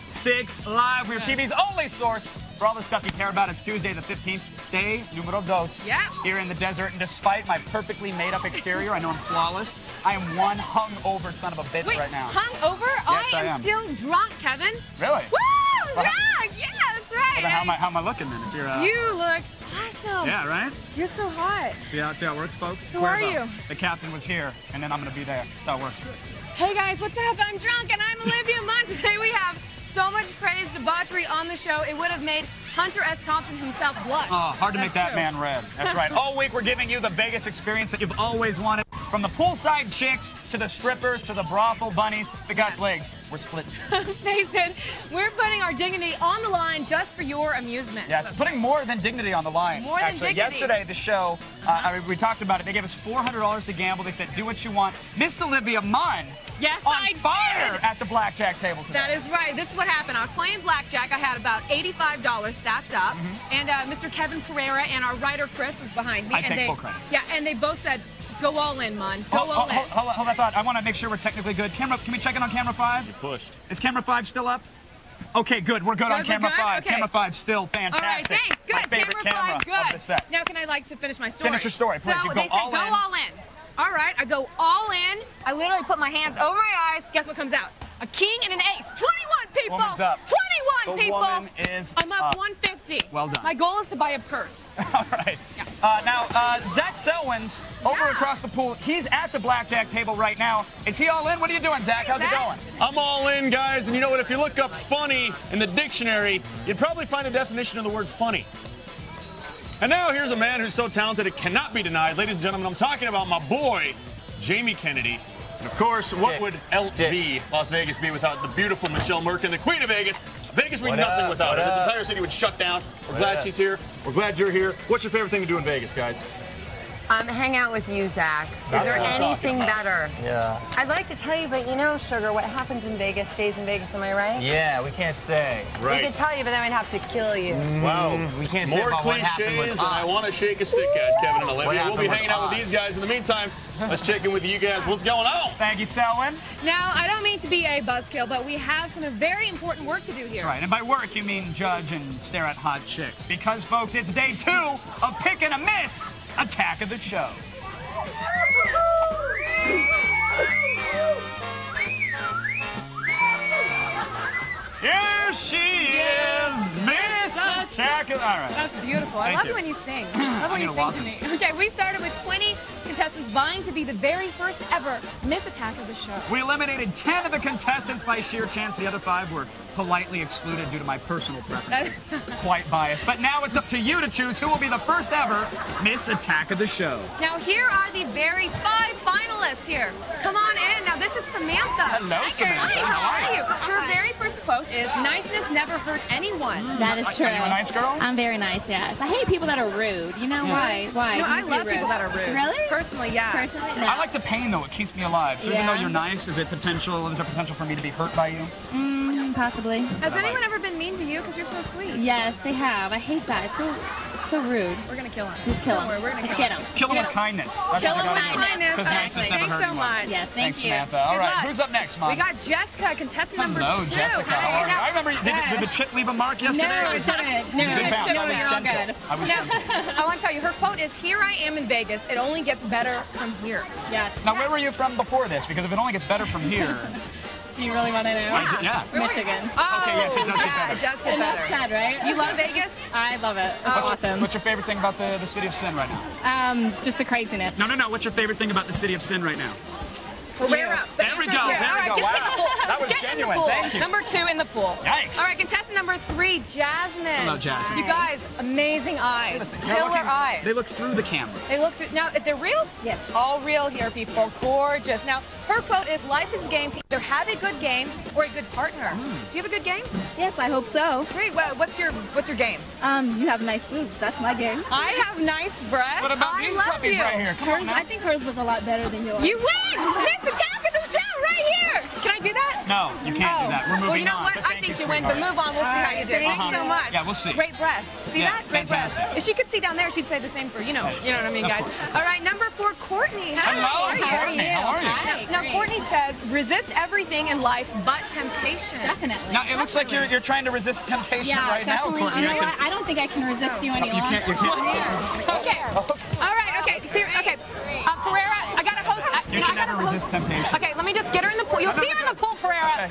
06 Live. We're TV's only source for all the stuff you care about. It's Tuesday the 15th, day numero dos. Yeah. Here in the desert, and despite my perfectly made-up exterior, I know I'm flawless, I am one hung-over son of a bitch right now. Hung over? Yes, I am still drunk, Kevin. Really? Woo! I'm drunk! Yeah, that's right. Well, how am I looking then? If you're, You look awesome. Yeah, right? You're so hot. See how it works, folks? Who are you? The captain was here, and then I'm going to be there. That's how it works. Hey, guys, what's up? I'm drunk, and I'm Olivia Munn. Today we have so much crazy debauchery on the show, it would have made Hunter S. Thompson himself blush. Oh, hard to make that true. man red. That's right. All week we're giving you the Vegas experience that you've always wanted. From the poolside chicks to the strippers to the brothel bunnies, the guts legs, we're split. Mason, we're putting our dignity on the line just for your amusement. Yes, putting more than dignity on the line. More than Actually, dignity. yesterday, the show, we talked about it. They gave us $400 to gamble. They said, do what you want. Miss Olivia Munn Yes, on I fire did. at the blackjack table today. That is right. This is what happened. I was playing blackjack. I had about $85 stacked up. And Mr. Kevin Pereira and our writer Chris was behind me. I and take they, full credit. Yeah, and they both said, go all in, Mun. Go all in. Hold that thought. I want to make sure we're technically good. Camera, can we check in on camera 5? You pushed. Is camera 5 still up? Okay, good. We're good on We're camera good? 5. Okay. Camera 5 still fantastic. All right, thanks. Good. My favorite camera good. of the set. Now, can I to finish my story? Finish your story, please. So You go they said, all go in. all in. All right, I go all in. I literally put my hands over my eyes. Guess what comes out? A king and an ace. 21 people. Woman's up. 21 The people. woman is I'm up up. 150. Well done. My goal is to buy a purse. All right. Now, Zach Selwyn's over across the pool. He's at the blackjack table right now. Is he all in? What are you doing, Zach? How's it going? I'm all in, guys. And you know what? If you look up funny in the dictionary, you'd probably find a definition of the word funny. And now here's a man who's so talented it cannot be denied. Ladies and gentlemen, I'm talking about my boy, Jamie Kennedy. And of course, what would LV, Las Vegas, be without the beautiful Michelle Merkin, the Queen of Vegas? Vegas would be nothing without her. This entire city would shut down. We're glad she's here. We're glad you're here. What's your favorite thing to do in Vegas, guys? Hang out with you, Zach. Is there anything better? Yeah. I'd like to tell you, but you know, Sugar, what happens in Vegas stays in Vegas, am I right? Yeah, we can't say. We could tell you, but then we'd have to kill you. Wow. We can't say More about what happened with cliches than I us. want to shake a stick at, Kevin and What Olivia. We'll happened be with hanging out with us? these guys. In the meantime, let's check in with you guys. What's going on? Thank you, Selwyn. Now, I don't mean to be a buzzkill, but we have some very important work to do here. That's right. And by work, you mean judge and stare at hot chicks. Because, folks, it's day 2 of Pick and a Miss Attack of the Show. Here she is, Miss Attack of... All right. That's beautiful. I Thank love you. it when you sing. I love when you gonna sing walk to me. Okay, we started with 20 contestants vying to be the very first ever Miss Attack of the Show. We eliminated 10 of the contestants by sheer chance. The other 5 were politely excluded due to my personal preferences. Quite biased. But now it's up to you to choose who will be the first ever Miss Attack of the Show. Now, here are the very 5 finalists here. Come on in. Now, this is Samantha. Hello, Samantha. Hi, How are you? Her very first quote is, niceness never hurt anyone. That is true. Are you a nice girl? I'm very nice, yes. I hate people that are rude. You know why? Why? No, Do you I feel love rude? people that are rude. Really? Personally, yeah. Personally, no. I like the pain, though. It keeps me alive. So even Yeah. though you're nice, is there potential for me to be hurt by you? Possibly. Has anyone ever been mean to you because you're so sweet? Yes, they have. I hate that. It's so rude. We're going to kill him. Let's kill Don't him. worry, we're going to Let's kill get him. Kill him with kindness. That's Kill what him we with gotta do. kindness. Because niceness never Thanks hurt so anyone. much. Yes, Thanks, thank you. Samantha. All Good right, luck. who's up next, Mom? We got Jessica, contestant number 2. Hello, Jessica. How are you? I remember, did the chip leave a mark yesterday? No, Or it is- didn't. No, You did bounce. no, I was you're all gentle. good. I was Now, gentle. I want to tell you, her quote is, "Here I am in Vegas. It only gets better from here." Yes. Now, where were you from before this? Because if it only gets better from here... Do you really want to know? Yeah. Michigan. Oh, Okay, yes, it does get yeah, better. it does get Enough better. said, right? You love Vegas? I love it. It's awesome. What's your favorite thing about the City of Sin right now? Just the craziness. No. What's your favorite thing about the City of Sin right now? We're up. There we go. There we go. Wow. That was genuine. Thank you. Number 2 in the pool. Yikes. All right, contestant number 3, Jasmine. Hello, Jasmine. You guys, amazing eyes. Listen, Killer eyes. They look through the camera. They look through, now, if they're real? Yes. All real here, people. Gorgeous. Now, her quote is, life is a game to either have a good game or a good partner. Do you have a good game? Yes, I hope so. Great. Well, what's your game? You have nice boobs. That's my game. I have nice breasts. What about I these love puppies you. right here? Come on now. I think hers look a lot better than yours. You win! Miss Attack of the Show right here! Can I do that? No, you can't do that. We're moving on. Well, you know what? But I thank think you, you win, but sweetheart. move on. We'll see how you do. Thanks so much. Yeah, we'll see. Great breasts. See Yeah, that? Great breasts. fantastic. If she could see down there, she'd say the same for, you know what I mean, Of guys. course. All right, number 4, Courtney. Hi. Hello, How are you? Courtney. How are you? Hi. Now, Great. Courtney says, resist everything in life but temptation. Definitely. Now, it looks like you're trying to resist temptation Yeah, right definitely. now, Courtney. You know what? I don't think I can resist you any You longer. can't. Okay. All right, okay. Okay. Pereira, I got to host. You should never resist temptation. Okay, let me just get her in the pool. You'll see her in the pool, Pereira.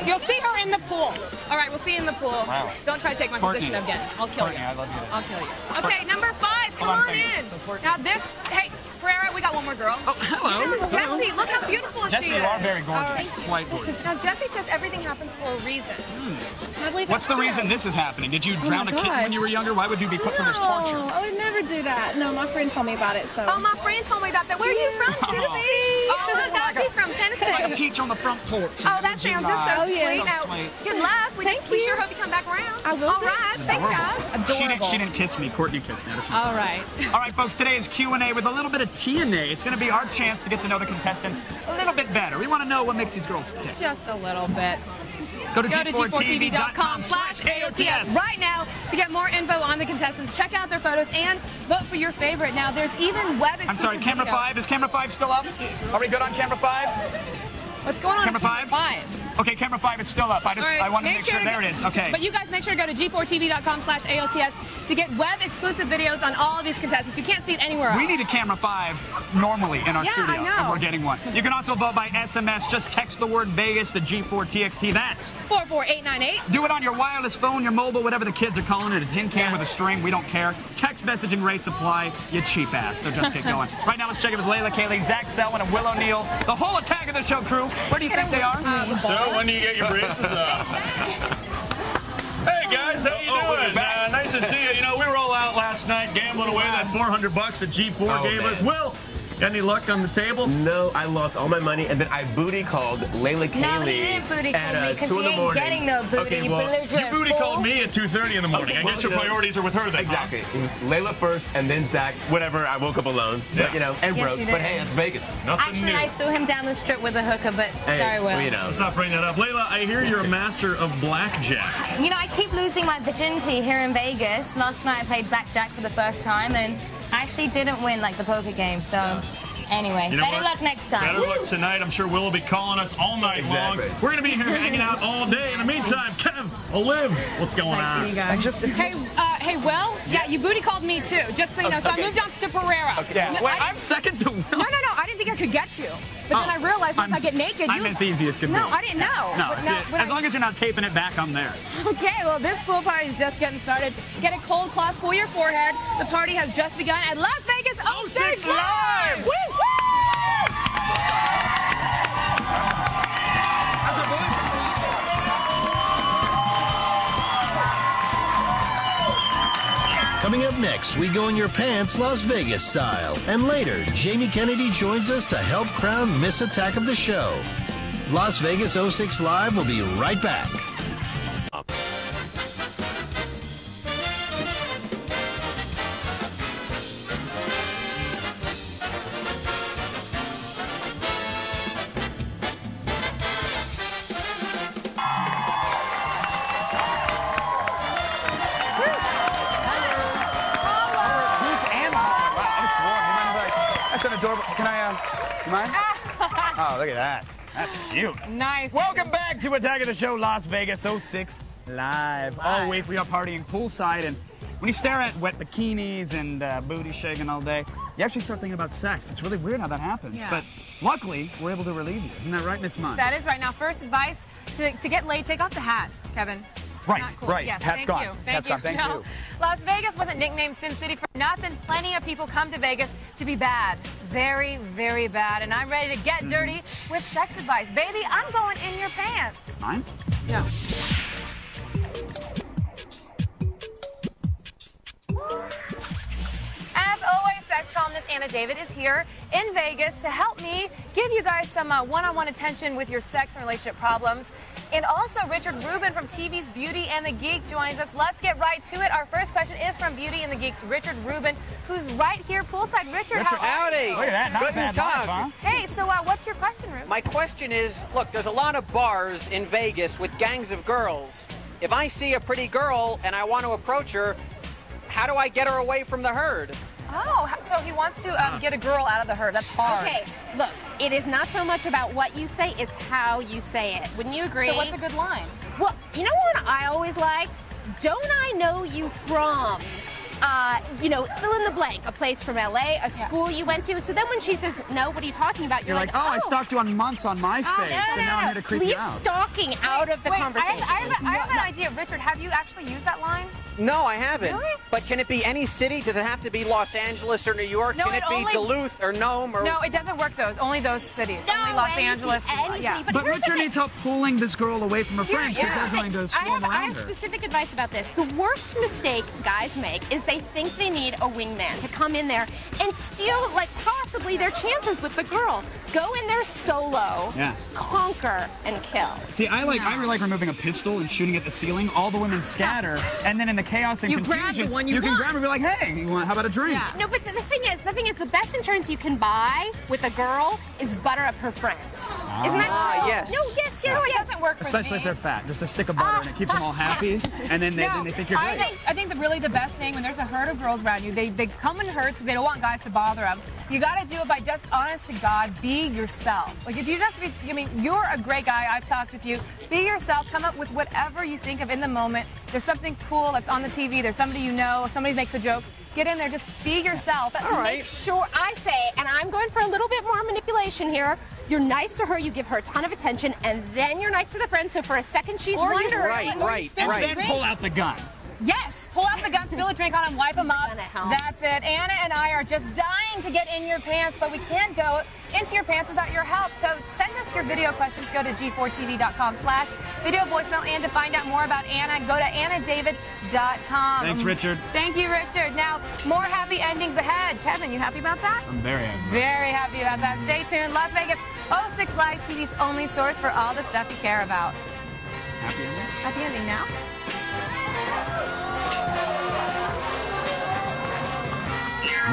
You'll see her in the pool. All right, we'll see you in the pool. Wow. Don't try to take my Courtney. position again. I'll kill Courtney, you. I love you. I'll kill you. Okay, number 5. Come Hold on a on second. in. So Courtney- Now this, hey, Pereira, we got one more girl. Oh, hello. This is Jessie. Look how beautiful Jesse, she you are is. very gorgeous. All right. Quite gorgeous. Now, Jesse says everything happens for a reason. I believe What's that's the true. reason this is happening? Did you Oh drown my a kitten when you were gosh. younger? Why would you be put through this torture? No, I would never do that. No, my friend told me about it, so. Oh, my friend told me about that. Where are you from, Tennessee? Oh, my gosh, she's from Tennessee. Like a peach on the front porch. Oh, that sounds just so sweet. Now, good luck. We sure hope you come back around. I will. All right. Thanks, guys. She didn't kiss me. Courtney kissed me. All right. All right, folks. Today is Q&A with a little bit of TNA. It's going to be our chance to get to know the contestants a little bit better. We want to know what makes these girls tick. Just a little bit. Go to G4TV.com/AOTS right now to get more info on the contestants. Check out their photos and vote for your favorite. Now, there's even web exclusive I'm sorry, camera video. 5. Is camera 5 still up? Are we good on camera 5? What's going on? Camera 5? Okay, camera 5 is still up. I want to make sure. There it is. Okay. But you guys make sure to go to G4TV.com/AOTS to get web exclusive videos on all of these contestants. You can't see it anywhere else. We need a camera 5 normally in our Yeah, studio, I know. and we're getting one. You can also vote by SMS. Just text the word Vegas to G4TXT. That's 44898. Do it on your wireless phone, your mobile, whatever the kids are calling it. It's in can with a string. We don't care. Text messaging rates apply. You cheap ass. So just get going. Right now, let's check it with Layla Kaylee, Zach Selwyn, and Will O'Neill. The whole Attack of the Show crew. Where do you think they are? So when do you get your braces up? Hey guys, how you doing? Nice to see you. You know, we were all out last night gambling away that $400 that G4 gave us. Will, got any luck on the tables? No, I lost all my money, and then I booty called Layla Kaylee. No, he didn't booty call me because 2 he in the ain't morning. getting no booty. Okay, You well, belligerent You booty fool. called me at 2:30 in the morning. Okay, I guess your well, priorities are with her then. Exactly. It was Layla first, and then Zach. Whatever. I woke up alone, but and Yes, broke. you But did. hey, it's Vegas. Actually, I saw him down the strip with a hooker, but sorry, Will. Let's not bring that up. Layla, I hear you're a master of blackjack. You know, I keep losing my virginity here in Vegas. Last night I played blackjack for the first time, and I actually didn't win like the poker game, so... Anyway, You know better what? luck next time. Better luck tonight. I'm sure Will will be calling us all night long. We're going to be here hanging out all day. In the meantime, Kev, Olive, what's going on? Hey, Will? Yeah, you booty called me too, just so you know. So I moved on to Pereira. Yeah. Wait, I'm second to Will. No, I didn't think I could get you. But then I realized once I get naked, I'm as easy as can be. No, I didn't know. No, But now- but as long as you're not taping it back, I'm there. Okay, well, this pool party is just getting started. Get a cold cloth for your forehead. The party has just begun at Las Vegas 06 Live! Woo! Coming up next, we go in your pants Las Vegas style. And later, Jamie Kennedy joins us to help crown Miss Attack of the Show. Las Vegas 06 Live will be right back. That's an adorable. Can I, you mind? Oh, look at that. That's cute. Nice. Welcome back to Attack of the Show Las Vegas 06 Live. All week we are partying poolside, and when you stare at wet bikinis and booty shaking all day, you actually start thinking about sex. It's really weird how that happens. Yeah. But luckily, we're able to relieve you. Isn't that right, Miss Munn? That is right. Now, first advice to get laid, take off the hat, Kevin. Right, Not cool. right. Yes, Hat's thank gone. you. Hat's gone. Thank you. Las Vegas wasn't nicknamed Sin City for nothing. Plenty of people come to Vegas to be bad. Very, very bad. And I'm ready to get dirty with sex advice. Baby, I'm going in your pants. Mine? Yeah. As always, sex columnist Anna David is here in Vegas to help me give you guys some one-on-one attention with your sex and relationship problems. And also, Richard Rubin from TV's Beauty and the Geek joins us. Let's get right to it. Our first question is from Beauty and the Geek's Richard Rubin, who's right here poolside. Richard, how are you? Look at that. Not Guten bad Tag. life, huh? Hey, so what's your question, Rubin? My question is, look, there's a lot of bars in Vegas with gangs of girls. If I see a pretty girl and I want to approach her, how do I get her away from the herd? Oh, so he wants to get a girl out of the herd. That's hard. Okay, look, it is not so much about what you say, it's how you say it. Wouldn't you agree? So what's a good line? Well, you know what I always liked? Don't I know you from? You know, fill in the blank. A place from LA, a school you went to. So then when she says, no, what are you talking about? You're like, oh, I stalked you on months on MySpace, so now I'm here to creep you Leave out. stalking out of the Wait, conversation. I have an idea. Richard, have you actually used that line? No, I haven't. Really? But can it be any city? Does it have to be Los Angeles or New York? No, Can it be only... Duluth or Nome? Or... No, it doesn't work those. Only those cities. No, only Los Angeles. Yeah. But Richard needs help pulling this girl away from her friends because they're going to swarm I around have her. specific advice about this. The worst mistake guys make is they think they need a wingman to come in there and steal, like, possibly their chances with the girl. Go in there solo, conquer, and kill. See, I really like removing a pistol and shooting at the ceiling. All the women scatter, and then in the chaos and confusion, grab the one you can want. grab her and be like, "Hey, how about a drink?" Yeah. No, but the thing is, the best insurance you can buy with a girl is butter up her friends. Isn't that true? Yes. No, yes. No, it doesn't work for Especially me. if they're fat. Just a stick of butter and it keeps them all happy, and then they think you're great. I think really the best thing when there's a herd of girls around you, they come in herds because they don't want guys to bother them. You got to do it by just honest to God, be yourself. Like if you just be, I mean, you're a great guy. I've talked with you. Be yourself. Come up with whatever you think of in the moment. There's something cool that's on the TV. There's somebody you know. Somebody makes a joke. Get in there. Just be yourself. But make sure, I say, and I'm going for a little bit more manipulation here. You're nice to her, you give her a ton of attention, and then you're nice to the friends, so for a second she's wondering. Right. Then pull out the gun. Yes, pull out the gun, spill a drink on him, wipe him up. That's it. Anna and I are just dying to get in your pants, but we can't go into your pants without your help. So send us your video questions. Go to g4tv.com/video voicemail. And to find out more about Anna, go to annadavid.com. Thanks, Richard. Thank you, Richard. Now, more happy endings ahead. Kevin, you happy about that? I'm very happy. Very happy about that. Stay tuned. Las Vegas 06 Live TV's only source for all the stuff you care about. Happy ending? Happy ending now.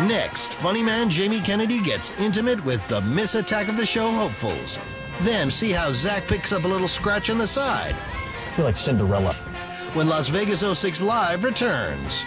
Next, funny man Jamie Kennedy gets intimate with the Miss Attack of the Show hopefuls. Then see how Zach picks up a little scratch on the side. I feel like Cinderella. When Las Vegas 06 Live returns.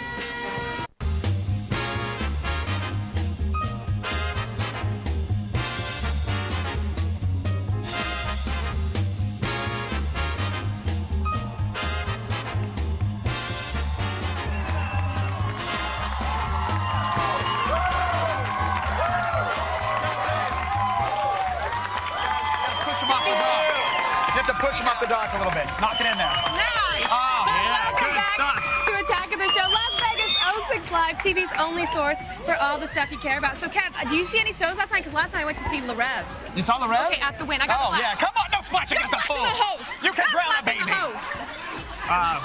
Push him up the dock a little bit. Knock it in there. Nice. Oh, yeah. Good stuff. To Attack of the Show, Las Vegas 06 Live, TV's only source for all the stuff you care about. So, Kev, do you see any shows last night? Because last night I went to see Le Rev. You saw Le Rev? Okay, at the Win. I got Oh, yeah. Come on. No splashing at the pool. You can drown a baby.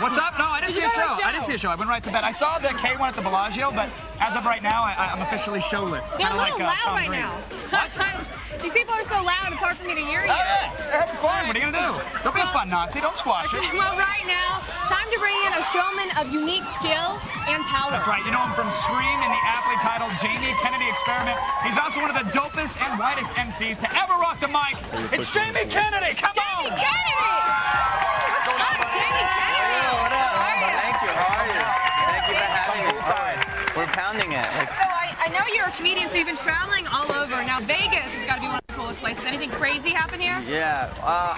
What's up? No, I didn't see a show. I didn't see a show. I went right to bed. I saw the K1 at the Bellagio, but as of right now, I'm officially showless. You're a Kinda little like, loud Tom right Brady. now. What? These people are so loud, it's hard for me to hear you. They're having fun. What are you going to do? Don't be a fun Nazi. Don't squash it. Well, right now, time to bring in a showman of unique skill and power. That's right. You know him from Scream and the aptly titled Jamie Kennedy Experiment. He's also one of the dopest and whitest MCs to ever rock the mic. It's Jamie Kennedy. Come on. Jamie Kennedy! Hi, Jamie Kennedy. What up? How are you? Thank you. How are you? Thank you for having us. We're pounding it. So I know you're a comedian, so you've been traveling all over. Now, Vegas has got to be one of the coolest places. Anything crazy happen here? Yeah.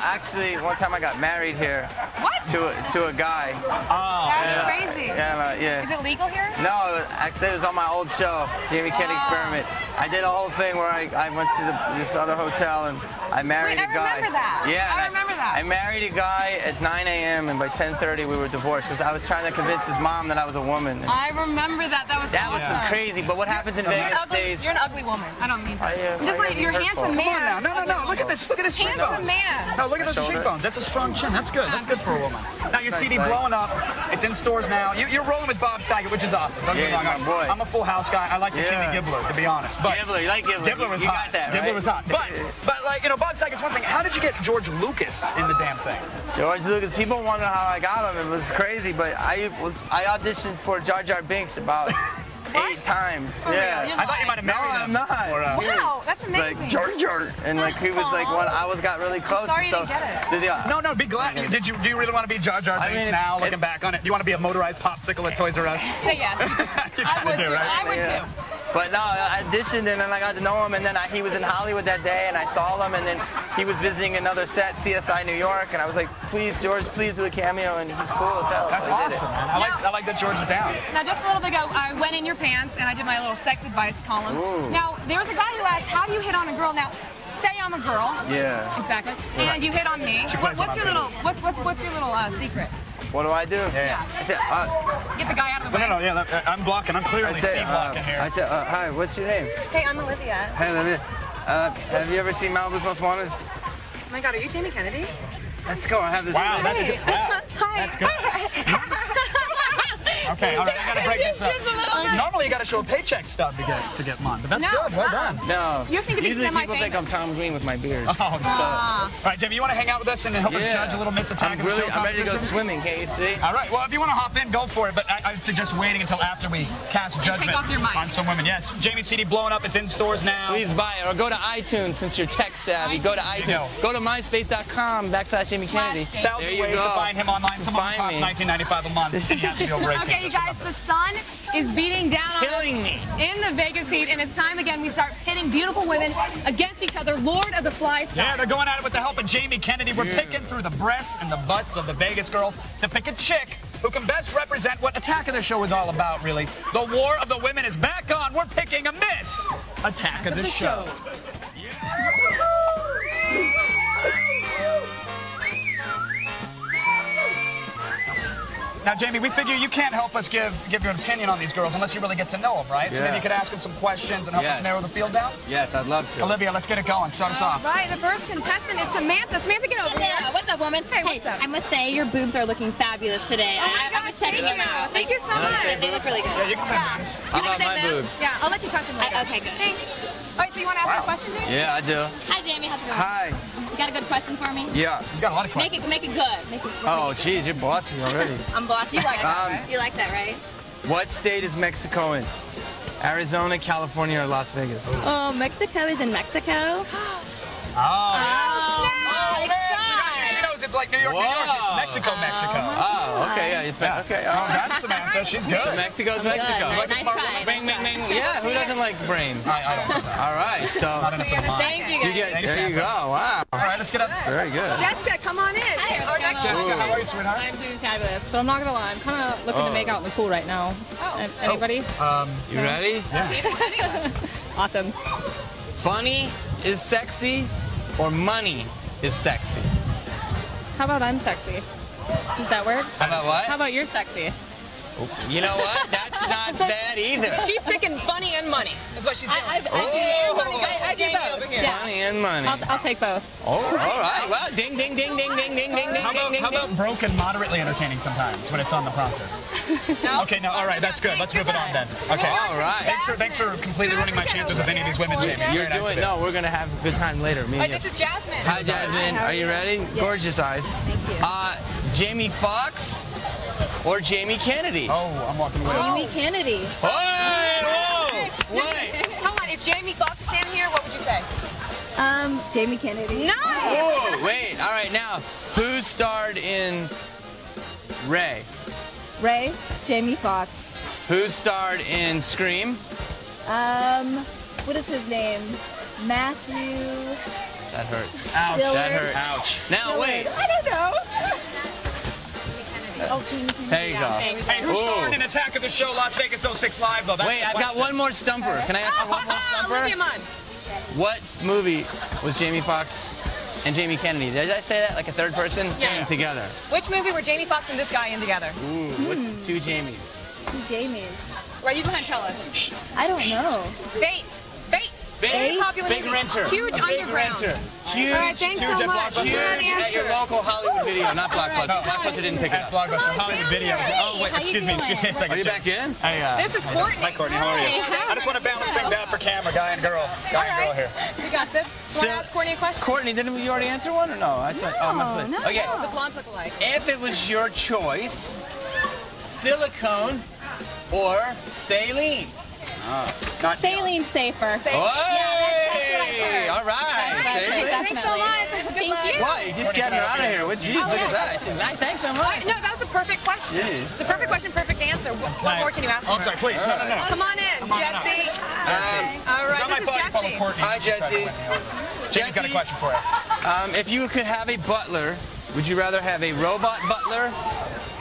Actually, one time I got married here. What? To a guy. Oh. That's crazy. Yeah. Is it legal here? No, actually, it was on my old show, Jamie Kennedy Experiment. I did a whole thing where I went to this other hotel and I married a guy. I remember that. Yeah. I remember that. I married a guy at 9 a.m. and by 10:30 we were divorced because I was trying to convince his mom that I was a woman. I remember that. That was awesome. Crazy. But what happens in Vegas stays. You're an ugly woman. I don't mean to. Just like you're a handsome man. No. Look at this. Look at his cheekbones. Handsome man. No, look at those cheekbones. That's a strong chin. That's good. That's good for a woman. Now your CD blowing up. It's in stores now. You're rolling with Bob Saget, which is awesome. Don't get me wrong. my boy. I'm a Full House guy. I like the Kimmy Gibbler, to be honest. But Gibbler, you like Gibbler? Gibbler was you hot. got that, right? Gibbler was hot. But like Bob Saget's one thing. How did you get George Lucas in the damn thing? George Lucas. People wonder how I got him. It was crazy, but I auditioned for Jar Jar Binks about 8 times. Yeah. I thought you might have married him. No, I'm not. Wow, that's amazing. Like Jar Jar, and like he was like when I got really close. Sorry you so, didn't get it. No, be glad. Do you really want to be Jar Jar Binks now, looking back on it? Do you want to be a motorized popsicle at Toys R Us? Say yes. I would do, too. right? I would too. But no, I auditioned and then I got to know him, and then he was in Hollywood that day, and I saw him, and then he was visiting another set, CSI New York, and I was like, please, George, please do a cameo, and he's cool as hell. That's awesome, man. I like that George is down. Now, just a little bit ago, I went in your pants and I did my little sex advice column. Ooh. Now, there was a guy who asked, how do you hit on a girl? Now, say I'm a girl. Yeah. Exactly. And you hit on me. What's your little secret? What do I do? Yeah. I said, Get the guy out of the way. No, yeah, I'm blocking. I'm clearly C-blocking here. I said, hi, what's your name? Hey, I'm Olivia. Hey, Olivia. Have you ever seen Malibu's Most Wanted? Oh my God, are you Jamie Kennedy? Let's go. I have this. Wow, that's good. Wow. Hi. That's good. Okay, all right, I gotta break this up. Normally you gotta show a paycheck stub to get mine, but that's good. Well done. No. You just need to be Usually people semi-famous. think I'm Tom Green with my beard. Oh, no. All right, Jimmy, you want to hang out with us and help us judge a little Miss Attack of the Show I'm ready to go competition? swimming, can't you see? All right, well, if you want to hop in, go for it, but I'd suggest waiting until after we cast judgment off your mic. on some women. Yes, Jamie's CD blowing up. It's in stores now. Please buy it, or go to iTunes since you're tech savvy. Go to iTunes. Go to myspace.com/Jamie Kennedy. Thousands of ways to find him online. Some of them cost $19.95 a month, and you have to be over 18. Okay, you guys, the sun is beating down on us in the Vegas heat, and it's time again we start pitting beautiful women against each other. Lord of the Fly style. Yeah, they're going at it with the help of Jamie Kennedy. We're picking through the breasts and the butts of the Vegas girls to pick a chick who can best represent what Attack of the Show is all about, really. The war of the women is back on. We're picking a Miss Attack of the Show. Now, Jamie, we figure you can't help us give your opinion on these girls unless you really get to know them, right? So maybe you could ask them some questions and help us narrow the field down? Yes, I'd love to. Olivia, let's get it going. Start us off. Right, the first contestant is Samantha. Samantha, get over here. What's up, woman? Hey, what's up? I must say, your boobs are looking fabulous today. I was checking them out. Thank you so much. They look really good. Yeah, you can send boobs. How about my boobs? Yeah, I'll let you touch them later. Okay, good. Thanks. All right, so you want to ask a question, Jamie? Yeah, I do. Hi, Jamie. How's it going? Hi. You got a good question for me? Yeah. He's got a lot of questions. Make it good. Make it Oh, geez, you're bossy already. I'm bossy. You like that, Um, right? You like that, right? What state is Mexico in? Arizona, California, or Las Vegas? Oh, Mexico is in Mexico. Oh, my God. She knows it's like New York, New York. It's Mexico, Mexico. Oh, okay, yeah, it's okay. Oh, that's Samantha. She's good. Mexico's Mexico. Nice try. Bing, bing, bing. Yeah, who doesn't like brains? I don't know that. All right, so Not enough for the mind. Thank you, guys. there you go. Wow. All right, let's get up. Very good. Jessica, come on in. Our next Jessica, how are you, sweetheart? I'm doing fabulous, but I'm not gonna lie, I'm kind of looking to make out in the pool right now. Anybody? You ready? Yeah. Awesome. Funny is sexy, or money is sexy? How about I'm sexy? Does that work? How about what? How about you're sexy? You know what? That's not bad either. She's picking funny and money. Is what she's doing. I do both. Yeah. Funny and money. I'll take both. Oh, all right. Well, ding, ding, ding, ding, ding, ding, ding, ding, How ding, ding, about broken, moderately entertaining sometimes when it's on the prompter? No? Okay, no, all right, that's good. Let's move it on then. Okay. All right. Thanks for completely ruining my chances with any of these women, Jamie. You're Very nice doing, of you. no, we're going to have a good time later. Me and you. This is Jasmine. Hi, Jasmine. Are you ready? Gorgeous eyes. Thank you. Jamie Foxx or Jamie Kennedy? Oh, I'm walking away. Jamie Kennedy. Hey, whoa! Wait. Hold on, if Jamie Foxx was standing here, what would you say? Jamie Kennedy. No! Whoa, wait. All right, now, who starred in Ray? Ray. Jamie Foxx. Who starred in Scream? What is his name? Matthew. That hurts. Ouch. Dillard. That hurts. Ouch. Now, wait. I don't know. Oh, Jamie Kennedy. There you go. Hey, who starred in Attack of the Show Las Vegas 06 Live, though? That's Wait, the I've got question. one more stumper. Can I ask for one more Olivia stumper? Munn. What movie was Jamie Foxx and Jamie Kennedy? Did I say that like a third person? Yeah. In together. Which movie were Jamie Foxx and this guy in together? Ooh, what two Jamies? Two Jamies. Right, you go ahead and tell us. I don't know. Bait. Very popular Big movie. Renter. Huge underground. Huge. All right, thanks huge so at much. Blockbuster. Good At your answer. local Hollywood video, not Blockbuster. No. Blockbuster didn't pick it At up. Blockbuster Hollywood Video. Oh, wait, how you excuse me a second. Are you back in? Hey, This is Courtney. Hi, Courtney. How are you? Hi. I just want to balance things out for camera, guy and girl. Guy and girl here. We got this. You want to ask Courtney a question? Courtney, didn't you already answer one or no? I thought, oh, I must have. No. Okay. The blondes look alike. If it was your choice, silicone or saline? Not Saline safer. Hey! All right. Saline. Thanks so much. Thank you. Why? You just getting her out of here. What? Jeez, look at that. I thank them much. No, that was a perfect question. Jeez. It's a perfect question, perfect answer. What more can you ask Oh, for? sorry, please. No. Come on in, Jesse. All It's right, not my this is fault you called Jesse. Courtney. Hi, Jesse. Jamie's got a question for you. If you could have a butler, would you rather have a robot butler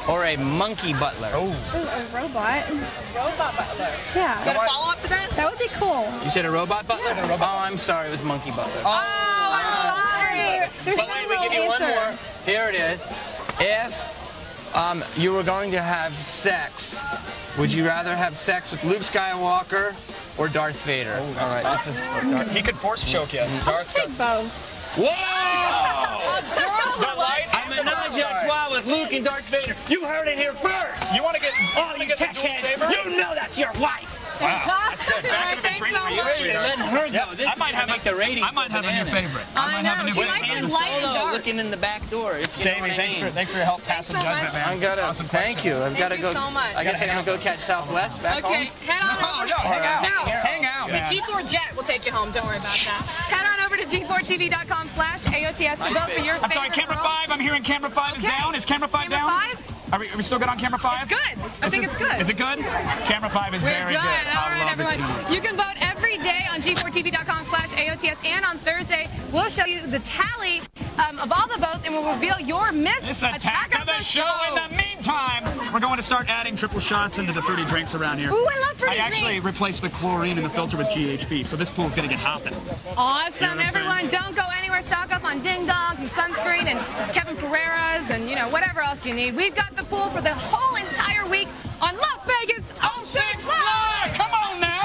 or a monkey butler? Ooh, a robot. Robot butler. Yeah. Got a follow-up to that? That would be cool. You said a robot butler? Yeah. Oh, I'm sorry. It was monkey butler. Oh, I'm sorry. There's But no wait, we real give you one answer. more. Here it is. If you were going to have sex, would you rather have sex with Luke Skywalker or Darth Vader? Oh, that's all right, this is he could force choke you. I'll take both. Whoa! I'm a non-Jacques with Luke and Darth Vader. You heard it here first. You want to get? Oh, you tech heads! You know that's your wife. Wow, that's good. Back of a drink for you, Letting her go. This I might have the ratings. I might have a new favorite. I know. She might be light and dark. Looking in the back door. If you Jamie, thanks for your help passing judgment, man. I'm gonna. Awesome Thank you. I've got to go. so much. I guess I'm gonna go catch Southwest back home. Okay, head on over. Hang out. The G4 jet will take you home. Don't worry about that. Head on over to g4tv.com/AOTS to vote for your favorite. I'm sorry, camera 5. I'm hearing camera 5 is down. Is camera 5 down? Camera 5? Are we still good on camera 5? It's good. I think it's good. Is it good? Camera 5 is very good. All right, everyone. You can vote every day on g4tv.com/AOTS, and on Thursday we'll show you the tally of all the votes, and we'll reveal your Miss Attack of the Show. In the meantime, we're going to start adding triple shots into the fruity drinks around here. Ooh, I love fruity drinks. I actually replaced the chlorine in the filter with GHB, so this pool's going to get hopping. Awesome, everyone. Don't go anywhere. Stock up on ding dongs and sunscreen and Kevin Pereira's and, you know, whatever else you need. We've got the pool for the whole entire week on Las Vegas 06 Live. Come on now.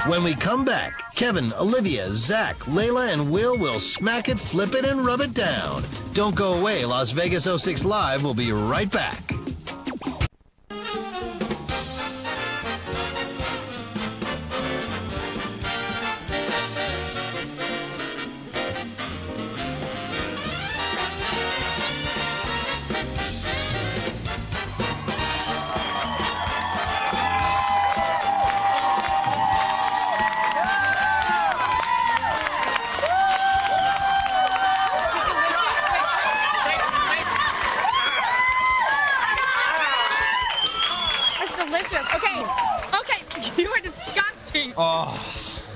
When we come back, Kevin, Olivia, Zach, Layla, and will smack it, flip it, and rub it down. Don't go away. Las Vegas 06 Live will be right back. Oh,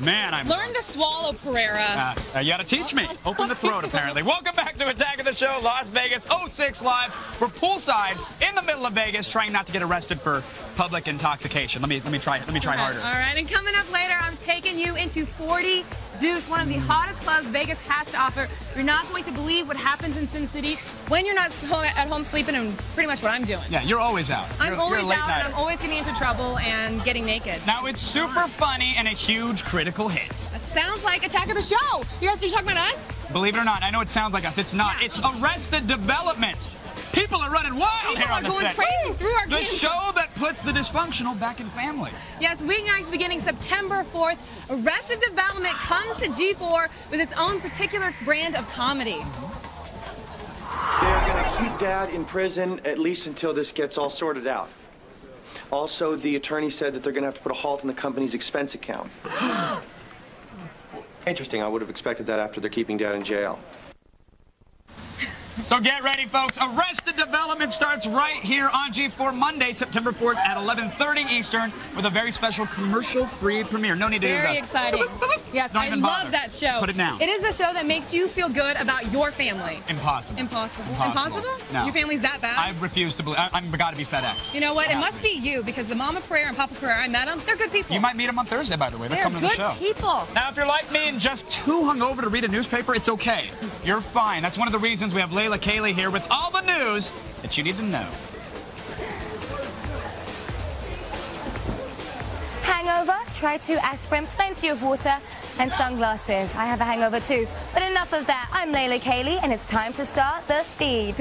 man, I'm... Learn to swallow, Pereira. You gotta teach me. Open the throat, apparently. Welcome back to Attack of the Show, Las Vegas 06 Live. We're poolside in the middle of Vegas, trying not to get arrested for public intoxication. Let me try harder. All right, and coming up later, I'm taking you into 40 Deuce, one of the hottest clubs Vegas has to offer. You're not going to believe what happens in Sin City when you're not at home sleeping, and pretty much what I'm doing. Yeah, you're always out. I'm always out, and I'm always getting into trouble and getting naked. Now, it's super funny and a huge critical hit. That sounds like Attack of the Show. You guys are talking about us? Believe it or not, I know it sounds like us. It's not. Yeah. It's Arrested Development. People are running wild here on the set. People are going crazy through our The show that puts the dysfunctional back in family. Yes, weeknights beginning September 4th, Arrested Development comes to G4 with its own particular brand of comedy. They're going to keep Dad in prison at least until this gets all sorted out. Also, the attorney said that they're going to have to put a halt on the company's expense account. Interesting. I would have expected that after they're keeping Dad in jail. So get ready, folks. Arrested Development starts right here on G4 Monday, September 4th at 11:30 Eastern with a very special commercial-free premiere. No need to do that. Very exciting. Yes, I love that show. Put it down. It is a show that makes you feel good about your family. Impossible. Impossible? No. Your family's that bad? I refuse to believe. I've got to be FedEx. You know what? It must be you, because the Mama Pereira and Papa Pereira, I met them. They're good people. You might meet them on Thursday, by the way. They're coming to the show. They're good people. Now, if you're like me and just too hungover to read a newspaper, it's okay. You're fine. That's one of the reasons we have Layla Kaylee here with all the news that you need to know. Hangover? Try to aspirin, plenty of water, and sunglasses. I have a hangover too. But enough of that. I'm Layla Kaylee, and it's time to start the feed.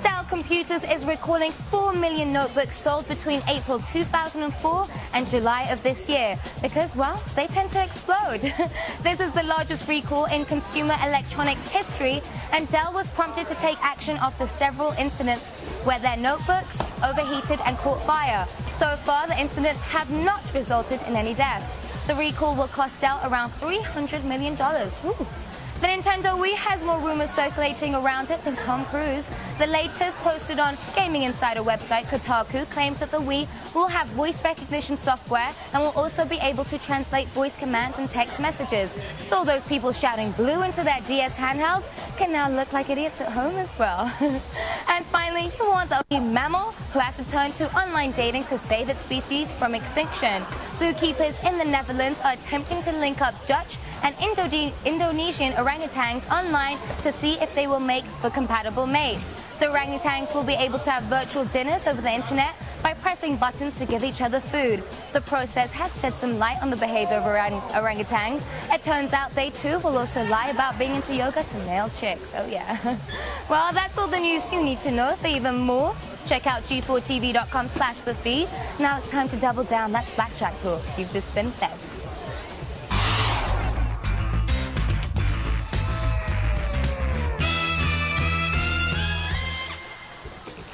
Dell Computers is recalling 4 million notebooks sold between April 2004 and July of this year because, well, they tend to explode. This is the largest recall in consumer electronics history, and Dell was prompted to take action after several incidents where their notebooks overheated and caught fire. So far, the incidents have not resulted in any deaths. The recall will cost Dell around $300 million. Ooh. The Nintendo Wii has more rumors circulating around it than Tom Cruise. The latest, posted on Gaming Insider website Kotaku, claims that the Wii will have voice recognition software and will also be able to translate voice commands and text messages. So all those people shouting blue into their DS handhelds can now look like idiots at home as well. And finally, you want the mammal who has to turn to online dating to save its species from extinction. Zookeepers in the Netherlands are attempting to link up Dutch and Indonesian orangutans online to see if they will make for compatible mates. The orangutans will be able to have virtual dinners over the internet by pressing buttons to give each other food. The process has shed some light on the behavior of orangutans. It turns out they too will also lie about being into yoga to male chicks. Oh yeah. Well, that's all the news you need to know. For even more, check out g4tv.com/thefeed. Now it's time to double down. That's Blackjack Talk. You've just been fed.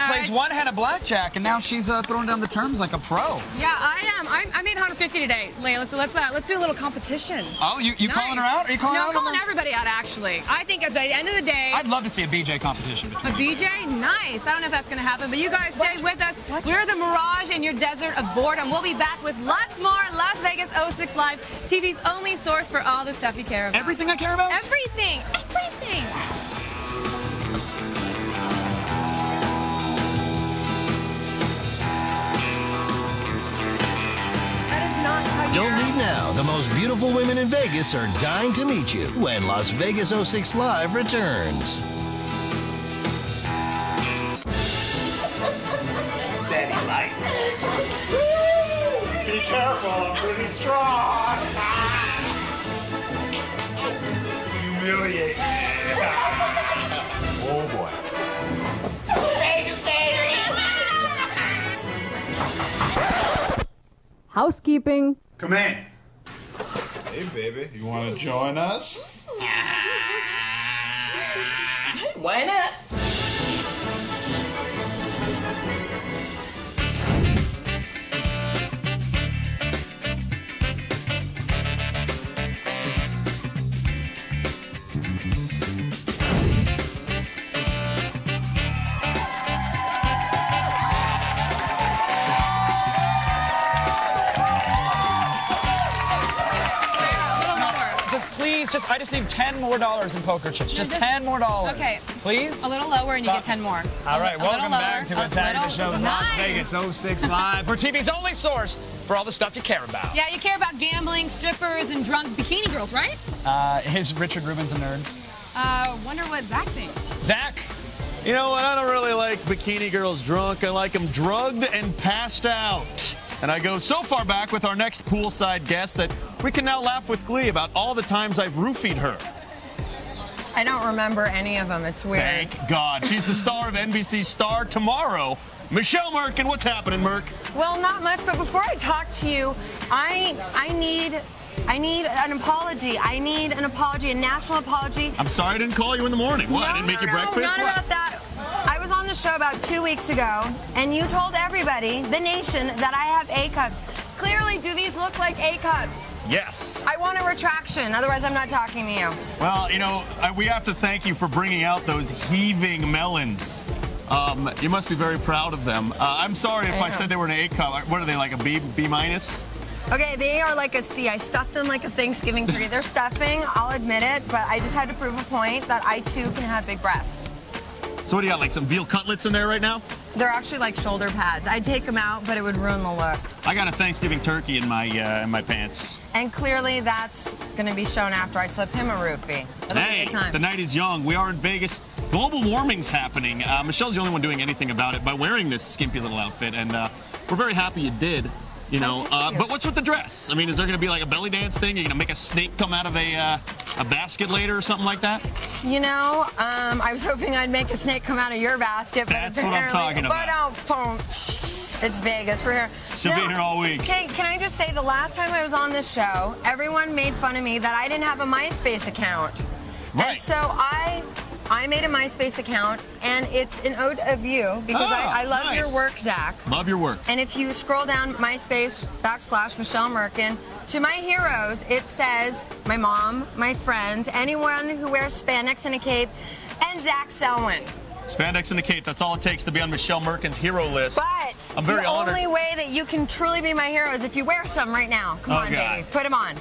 Plays one hand of blackjack, and now she's throwing down the terms like a pro. Yeah, I am. I made 150 today, Layla. So let's do a little competition. Oh, you nice. Calling her out? Are you calling her out? No, I'm calling everybody out, actually. I think at the end of the day... I'd love to see a BJ competition between you. A BJ? Nice. I don't know if that's going to happen, but you guys stay with us. We're the Mirage in your desert of boredom. We'll be back with lots more Las Vegas 06 Live, TV's only source for all the stuff you care about. Everything I care about? Everything. Everything. Don't leave now. The most beautiful women in Vegas are dying to meet you when Las Vegas 06 Live returns. Daddy likes. Be careful, I'm pretty strong. Humiliate me. Oh boy. Thanks, baby. Housekeeping. Come in. Hey, baby, you want to join us? Why not? I just need $10 more in poker chips. Just $10 more. Okay. Please? A little lower and you get 10 more. All right, welcome back to Attack the Show, Las Vegas 06 Live, for TV's only source for all the stuff you care about. Yeah, you care about gambling, strippers, and drunk bikini girls, right? Is Richard Rubin's a nerd? Wonder what Zach thinks. Zach? You know what? I don't really like bikini girls drunk. I like them drugged and passed out. And I go so far back with our next poolside guest that we can now laugh with glee about all the times I've roofied her. I don't remember any of them. It's weird. Thank God. She's the star of NBC's Star Tomorrow. Michelle Merkin, what's happening, Merk? Well, not much, but before I talk to you, I need an apology. I need an apology, a national apology. I'm sorry I didn't call you in the morning. What? No, I didn't make you no, breakfast? Not what? about that. I was on the show about 2 weeks ago, and you told everybody, the nation, that I have A cups. Clearly, do these look like A cups? Yes. I want a retraction, otherwise I'm not talking to you. Well, you know, we have to thank you for bringing out those heaving melons. You must be very proud of them. I'm sorry if I said they were an A cup. What are they, like a B minus? Okay, they are like a C. I stuffed them like a Thanksgiving turkey. They're stuffing, I'll admit it, but I just had to prove a point that I too can have big breasts. So what do you got, like some veal cutlets in there right now? They're actually like shoulder pads. I'd take them out, but it would ruin the look. I got a Thanksgiving turkey in my pants. And clearly that's going to be shown after I slip him a roofie. That'll be a good time. The night is young. We are in Vegas. Global warming's happening. Michelle's the only one doing anything about it by wearing this skimpy little outfit, and we're very happy you did. You know, but what's with the dress? I mean, is there going to be like a belly dance thing? Are you going to make a snake come out of a basket later or something like that? You know, I was hoping I'd make a snake come out of your basket. But that's what I'm talking about. But it's Vegas. We're here. She'll be here all week. Okay, can I just say, the last time I was on this show, everyone made fun of me that I didn't have a MySpace account. Right. And so I I made a MySpace account, and it's an ode of you because I love your work, Zach. Love your work. And if you scroll down MySpace / Michelle Merkin, to my heroes, it says my mom, my friends, anyone who wears spandex and a cape, and Zach Selwyn. Spandex and a cape, that's all it takes to be on Michelle Merkin's hero list. But I'm very honored. The only way that you can truly be my hero is if you wear some right now. Come on, God. baby. Put them on.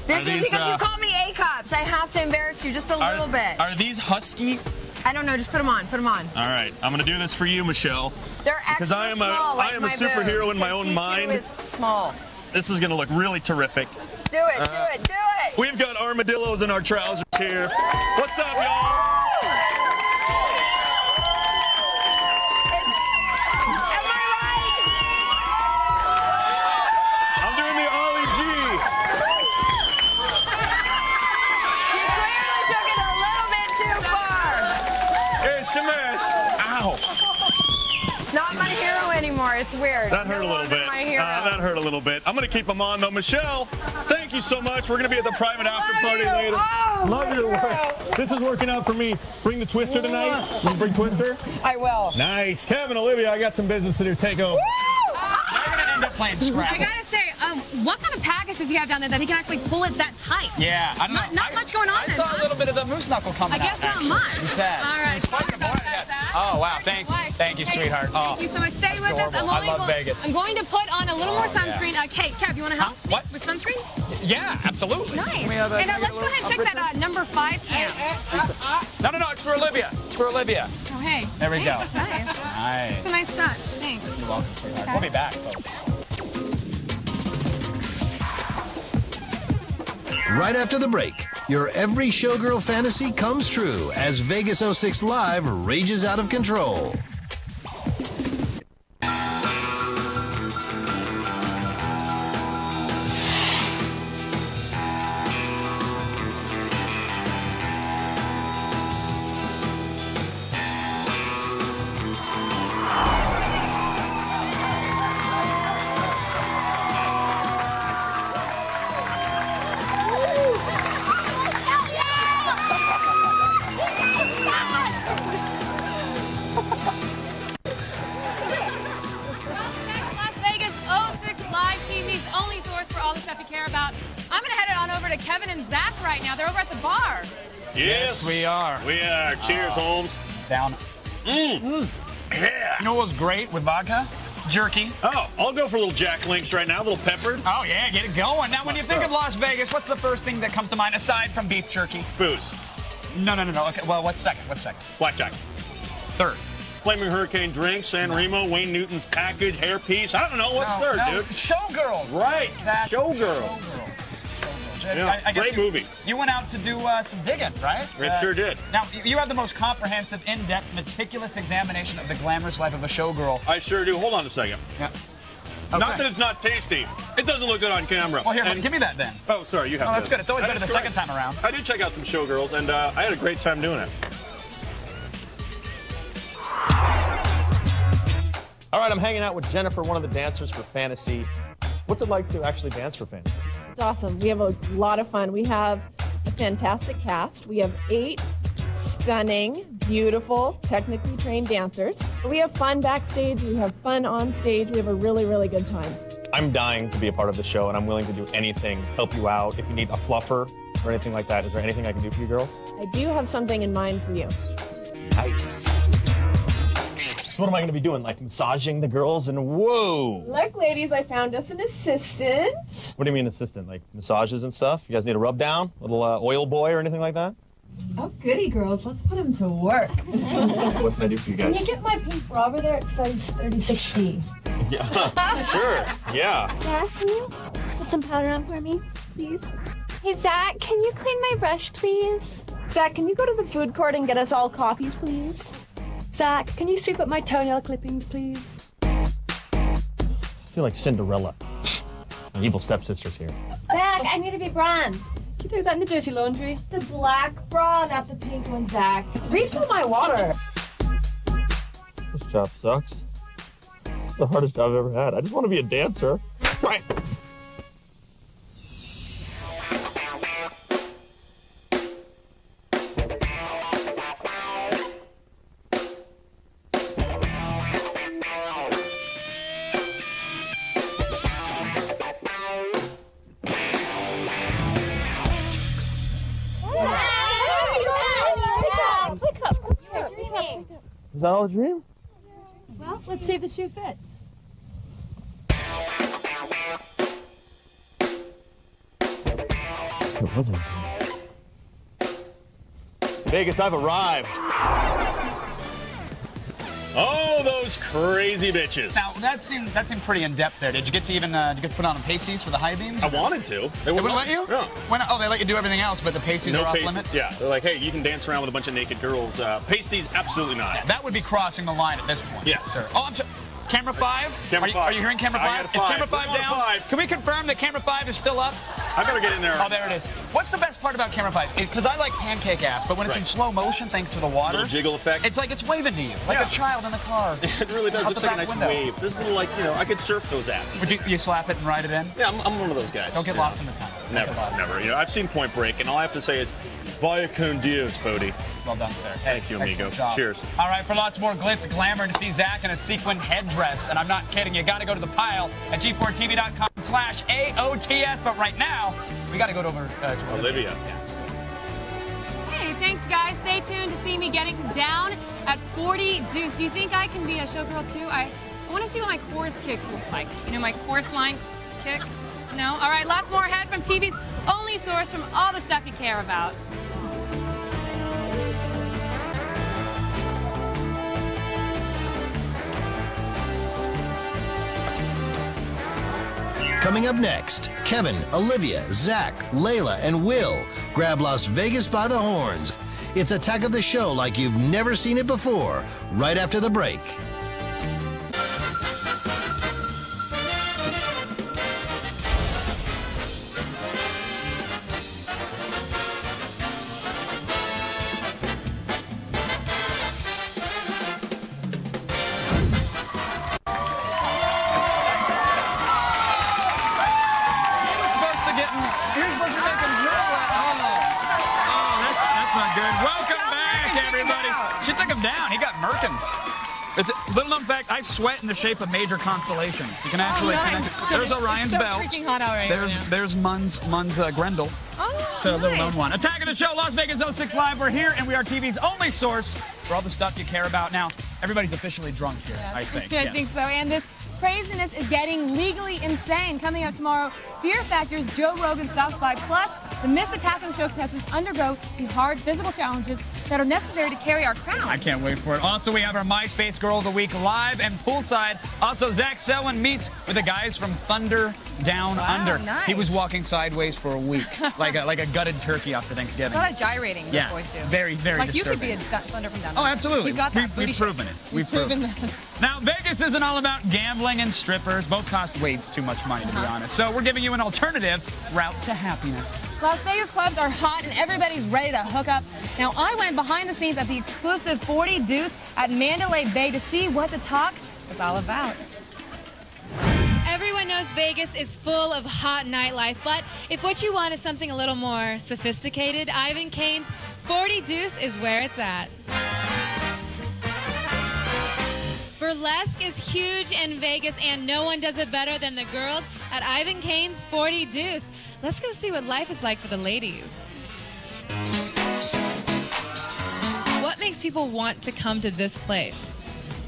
This is because you call me A-Cups. I have to embarrass you just a little bit. Are these husky? I don't know. Just put them on. Put them on. All right. I'm going to do this for you, Michelle. They're extra small, I am a superhero in my own mind. Is small. This is going to look really terrific. Do it. Do it. Do it. We've got armadillos in our trousers here. What's up, y'all? Ow. Not my hero anymore. It's weird. That hurt a little bit. My hero. That hurt a little bit. I'm going to keep them on, though. Michelle, thank you so much. We're going to be at the private after party later. Oh, love your work. This is working out for me. Bring the Twister tonight. You bring Twister? I will. Nice. Kevin, Olivia, I got some business to do. Take over. I'm going to end up playing Scrabble. I got to say, what kind of package does he have down there that he can actually pull it that tight? Yeah, I don't know. Not much going on I saw a little bit of the moose knuckle coming out. I guess not much. It's sad. All right. Oh, wow. Thank you, sweetheart. Oh, thank you so much. Stay with us. I love Vegas. I'm going to put on a little more sunscreen. Yeah. Okay, Kev, you want to help What? with sunscreen? Yeah, absolutely. Nice. Can we have let's go ahead and check that number 5 cam. No, it's for Olivia. It's for Olivia. Oh, hey. There we go. That's nice. Nice. It's a nice touch. Thanks. You're welcome, sweetheart. We'll be back, folks. Right after the break, your every showgirl fantasy comes true as Vegas 06 Live rages out of control. Kevin and Zach right now. They're over at the bar. Yes, we are. We are. Cheers, Holmes. Down. Yeah. You know what was great with vodka? Jerky. Oh, I'll go for a little Jack Links right now, a little peppered. Oh, yeah, get it going. Now, when you think of Las Vegas, what's the first thing that comes to mind aside from beef jerky? Booze. No. Okay, well, what's second? Blackjack. Third. Flaming Hurricane drink, San Remo, Wayne Newton's package, hairpiece. I don't know. What's third, dude? Showgirls. Right. Exactly. Showgirls. Yeah, I guess great movie. You went out to do some digging, right? It sure did. Now, you have the most comprehensive, in-depth, meticulous examination of the glamorous life of a showgirl. I sure do. Hold on a second. Yeah. Okay. Not that it's not tasty. It doesn't look good on camera. Well, here, give me that then. Oh, sorry, you have that's this. good. It's always better the second time around. I did check out some showgirls, and I had a great time doing it. All right, I'm hanging out with Jennifer, one of the dancers for Fantasy. What's it like to actually dance for Fantasy? It's awesome. We have a lot of fun. We have a fantastic cast. We have 8 stunning, beautiful, technically trained dancers. We have fun backstage. We have fun on stage. We have a really, really good time. I'm dying to be a part of the show, and I'm willing to do anything, help you out. If you need a fluffer or anything like that, is there anything I can do for you, girl? I do have something in mind for you. Nice. So what am I going to be doing, like massaging the girls and whoa? Look, ladies, I found us an assistant. What do you mean assistant? Like massages and stuff? You guys need a rub down? Little oil boy or anything like that? Oh, goody, girls. Let's put him to work. What can I do for you guys? Can you get my pink bra over there? It says 36D. Yeah, sure. Yeah. Zach, can you put some powder on for me, please? Hey, Zach, can you clean my brush, please? Zach, can you go to the food court and get us all coffees, please? Zach, can you sweep up my toenail clippings, please? I feel like Cinderella. My evil stepsister's here. Zach, I need to be bronzed. Can you throw that in the dirty laundry? The black bra, not the pink one, Zach. Refill my water. This job sucks. It's the hardest job I've ever had. I just want to be a dancer. Right. Was that all a dream? Well, let's see if the shoe fits. It wasn't. Vegas, I've arrived. Oh, those crazy bitches. Now, that seemed pretty in-depth there. Did you get to even did you get to put on pasties for the high beams? I wanted to. They wouldn't let you? No. Why not? Oh, they let you do everything else, but the pasties are off limits? Yeah, they're like, hey, you can dance around with a bunch of naked girls. Pasties, absolutely not. Yeah, that would be crossing the line at this point. Yes. Sir. Oh, I'm sorry. Camera 5? Camera 5. Are you hearing camera 5? Is camera 5 down? Can we confirm that camera 5 is still up? I better get in there. Oh, there it is. What's the best part about camera 5? Because I like pancake ass, but when it's in slow motion, thanks to the water, little jiggle effect. it's like it's waving to you, like a child in the car. It really does. It looks like a nice wave. There's a little, like, you know, I could surf those asses. Would you slap it and ride it in? Yeah, I'm one of those guys. Don't get lost in the tunnel. Never. You know, I've seen Point Break, and all I have to say is, vaya con Dios, Bodie. Well done, sir. Thank you, amigo. Job. Cheers. All right, for lots more glitz, glamour, to see Zach in a sequin headdress, and I'm not kidding, you got to go to the pile at g4tv.com/AOTS, but right now, we got to go over to Olivia. Hey, thanks, guys. Stay tuned to see me getting down at 40 deuce. Do you think I can be a showgirl, too? I want to see what my chorus kicks look like. You know, my chorus line kick? No? All right, lots more ahead from TV's only source from all the stuff you care about. Coming up next, Kevin, Olivia, Zach, Layla, and Will grab Las Vegas by the horns. It's Attack of the Show like you've never seen it before, right after the break. She took him down. He got murking. It's a little known fact, I sweat in the shape of major constellations. You can actually connect it. There's Orion's belt. It's so freaking hot out right now. There's Mun's Grendel. Oh, So a little known one. Attack of the Show, Las Vegas 06 Live. We're here, and we are TV's only source for all the stuff you care about. Now, everybody's officially drunk here, I think. I think so. And this craziness is getting legally insane. Coming up tomorrow, Fear Factor's Joe Rogan stops by. Plus, the Miss Attack of the Show contestants undergo the hard physical challenges that are necessary to carry our crown. I can't wait for it. Also, we have our MySpace Girl of the Week live and poolside. Also, Zach Selwyn meets with the guys from Thunder Down Under. Nice. He was walking sideways for a week, like a gutted turkey after Thanksgiving. A lot of gyrating Yeah, boys do. very, very like disturbing. you could be a Thunder from down Oh, under. absolutely. You've got that We've proven it. We've proven that. Now, Vegas isn't all about gambling and strippers. Both cost way too much money, to be honest. So we're giving you an alternative route to happiness. Las Vegas clubs are hot and everybody's ready to hook up. Now, I went behind the scenes at the exclusive 40 Deuce at Mandalay Bay to see what the talk was all about. Everyone knows Vegas is full of hot nightlife, but if what you want is something a little more sophisticated, Ivan Kane's 40 Deuce is where it's at. Burlesque is huge in Vegas, and no one does it better than the girls at Ivan Kane's 40 Deuce. Let's go see what life is like for the ladies. What makes people want to come to this place?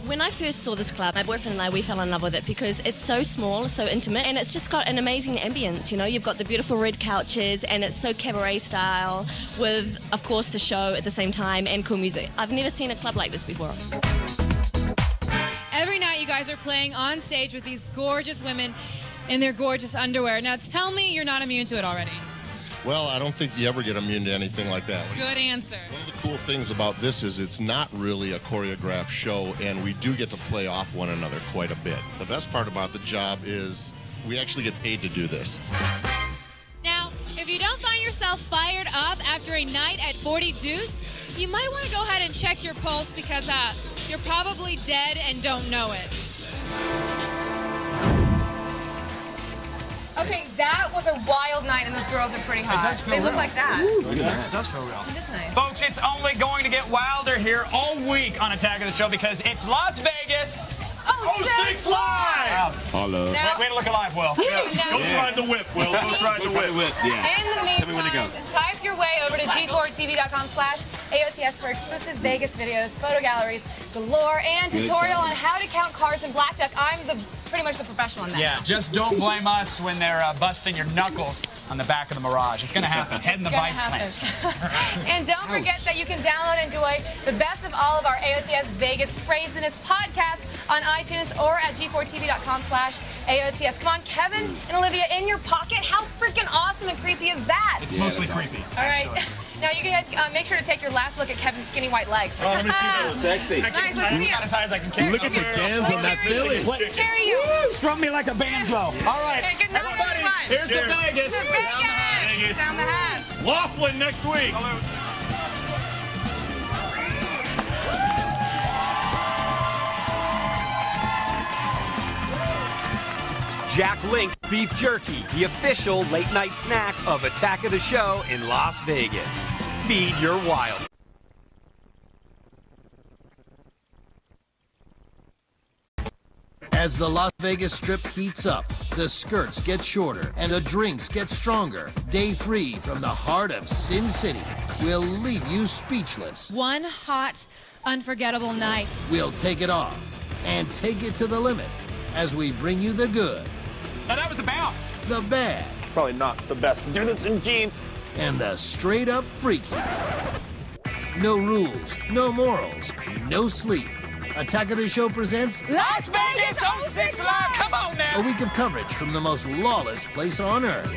When I first saw this club, my boyfriend and I, we fell in love with it because it's so small, so intimate, and it's just got an amazing ambience. You know, you've got the beautiful red couches, and it's so cabaret style with, of course, the show at the same time and cool music. I've never seen a club like this before. Every night you guys are playing on stage with these gorgeous women in their gorgeous underwear. Now tell me you're not immune to it already. Well, I don't think you ever get immune to anything like that. Good answer. One of the cool things about this is it's not really a choreographed show, and we do get to play off one another quite a bit. The best part about the job is we actually get paid to do this. Now, if you don't find yourself fired up after a night at 40 Deuce, you might want to go ahead and check your pulse because you're probably dead and don't know it. Okay, that was a wild night, and those girls are pretty hot. They look like that. Look at that. It does feel real. It is nice. Folks, it's only going to get wilder here all week on Attack of the Show because it's Las Vegas 06 Live! Hello. Way to look alive, Will. Go ride the whip, Will. Go ride the whip. In the meantime, type your way over to g4tv.com/AOTS AOTS for exclusive Vegas videos, photo galleries, galore, and tutorial on how to count cards in blackjack. I'm pretty much the professional in that. Yeah, just don't blame us when they're busting your knuckles on the back of the Mirage. It's going to happen. Head in the vice clench. And don't forget that you can download and enjoy the best of all of our AOTS Vegas Craziness podcasts on iTunes or at g4tv.com/AOTS. Come on, Kevin and Olivia, in your pocket. How freaking awesome and creepy is that? It's mostly creepy. All right. Now, you guys make sure to take your last look at Kevin's skinny white legs. Oh, let me see those. Sexy. Nice, let's see as high as I can carry. Look at the dams on that Philly. Carry you. Strum me like a banjo. All right. Okay, good night, everybody. Here's the Vegas. Vegas. Down the hatch. Laughlin next week. Jack Link Beef Jerky, the official late-night snack of Attack of the Show in Las Vegas. Feed your wild. As the Las Vegas Strip heats up, the skirts get shorter and the drinks get stronger. Day 3 from the heart of Sin City will leave you speechless. One hot, unforgettable night. We'll take it off and take it to the limit as we bring you the good. Now that was a bounce. The bad. It's probably not the best to do this in jeans. And the straight up freaky. No rules, no morals, no sleep. Attack of the Show presents Las Vegas 06 Live. Come on now. A week of coverage from the most lawless place on earth.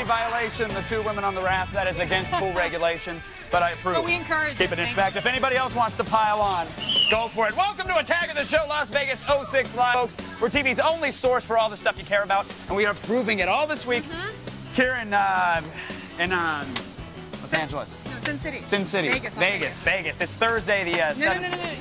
Violation, the 2 women on the raft. That is against pool regulations, but I approve. But we encourage Keep it. In fact, if anybody else wants to pile on, go for it. Welcome to Attack of the Show, Las Vegas 06 Live, folks. We're TV's only source for all the stuff you care about, and we are proving it all this week here in Los Angeles. No, Sin City. Sin City. Vegas. It's Thursday, the 7th. No,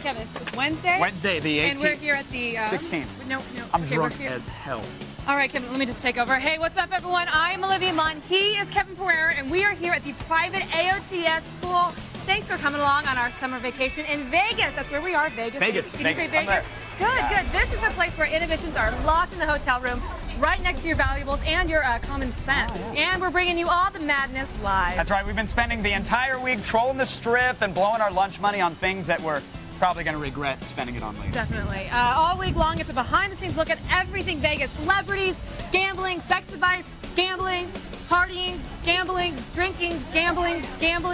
Kevin. It's Wednesday. Wednesday, the 18th. And we're here at the 16th. No. I'm okay, drunk as hell. All right, Kevin, let me just take over. Hey, what's up, everyone? I am Olivia Munn. He is Kevin Pereira, and we are here at the private AOTS pool. Thanks for coming along on our summer vacation in Vegas. That's where we are, Vegas. Can you say Vegas? Good. This is the place where inhibitions are locked in the hotel room, right next to your valuables and your common sense. And we're bringing you all the madness live. That's right. We've been spending the entire week trolling the strip and blowing our lunch money on things that we're probably going to regret spending it on later. Definitely. All week long, it's a behind-the-scenes look at everything Vegas. Celebrities, gambling, sex advice, gambling, partying, gambling, drinking, gambling,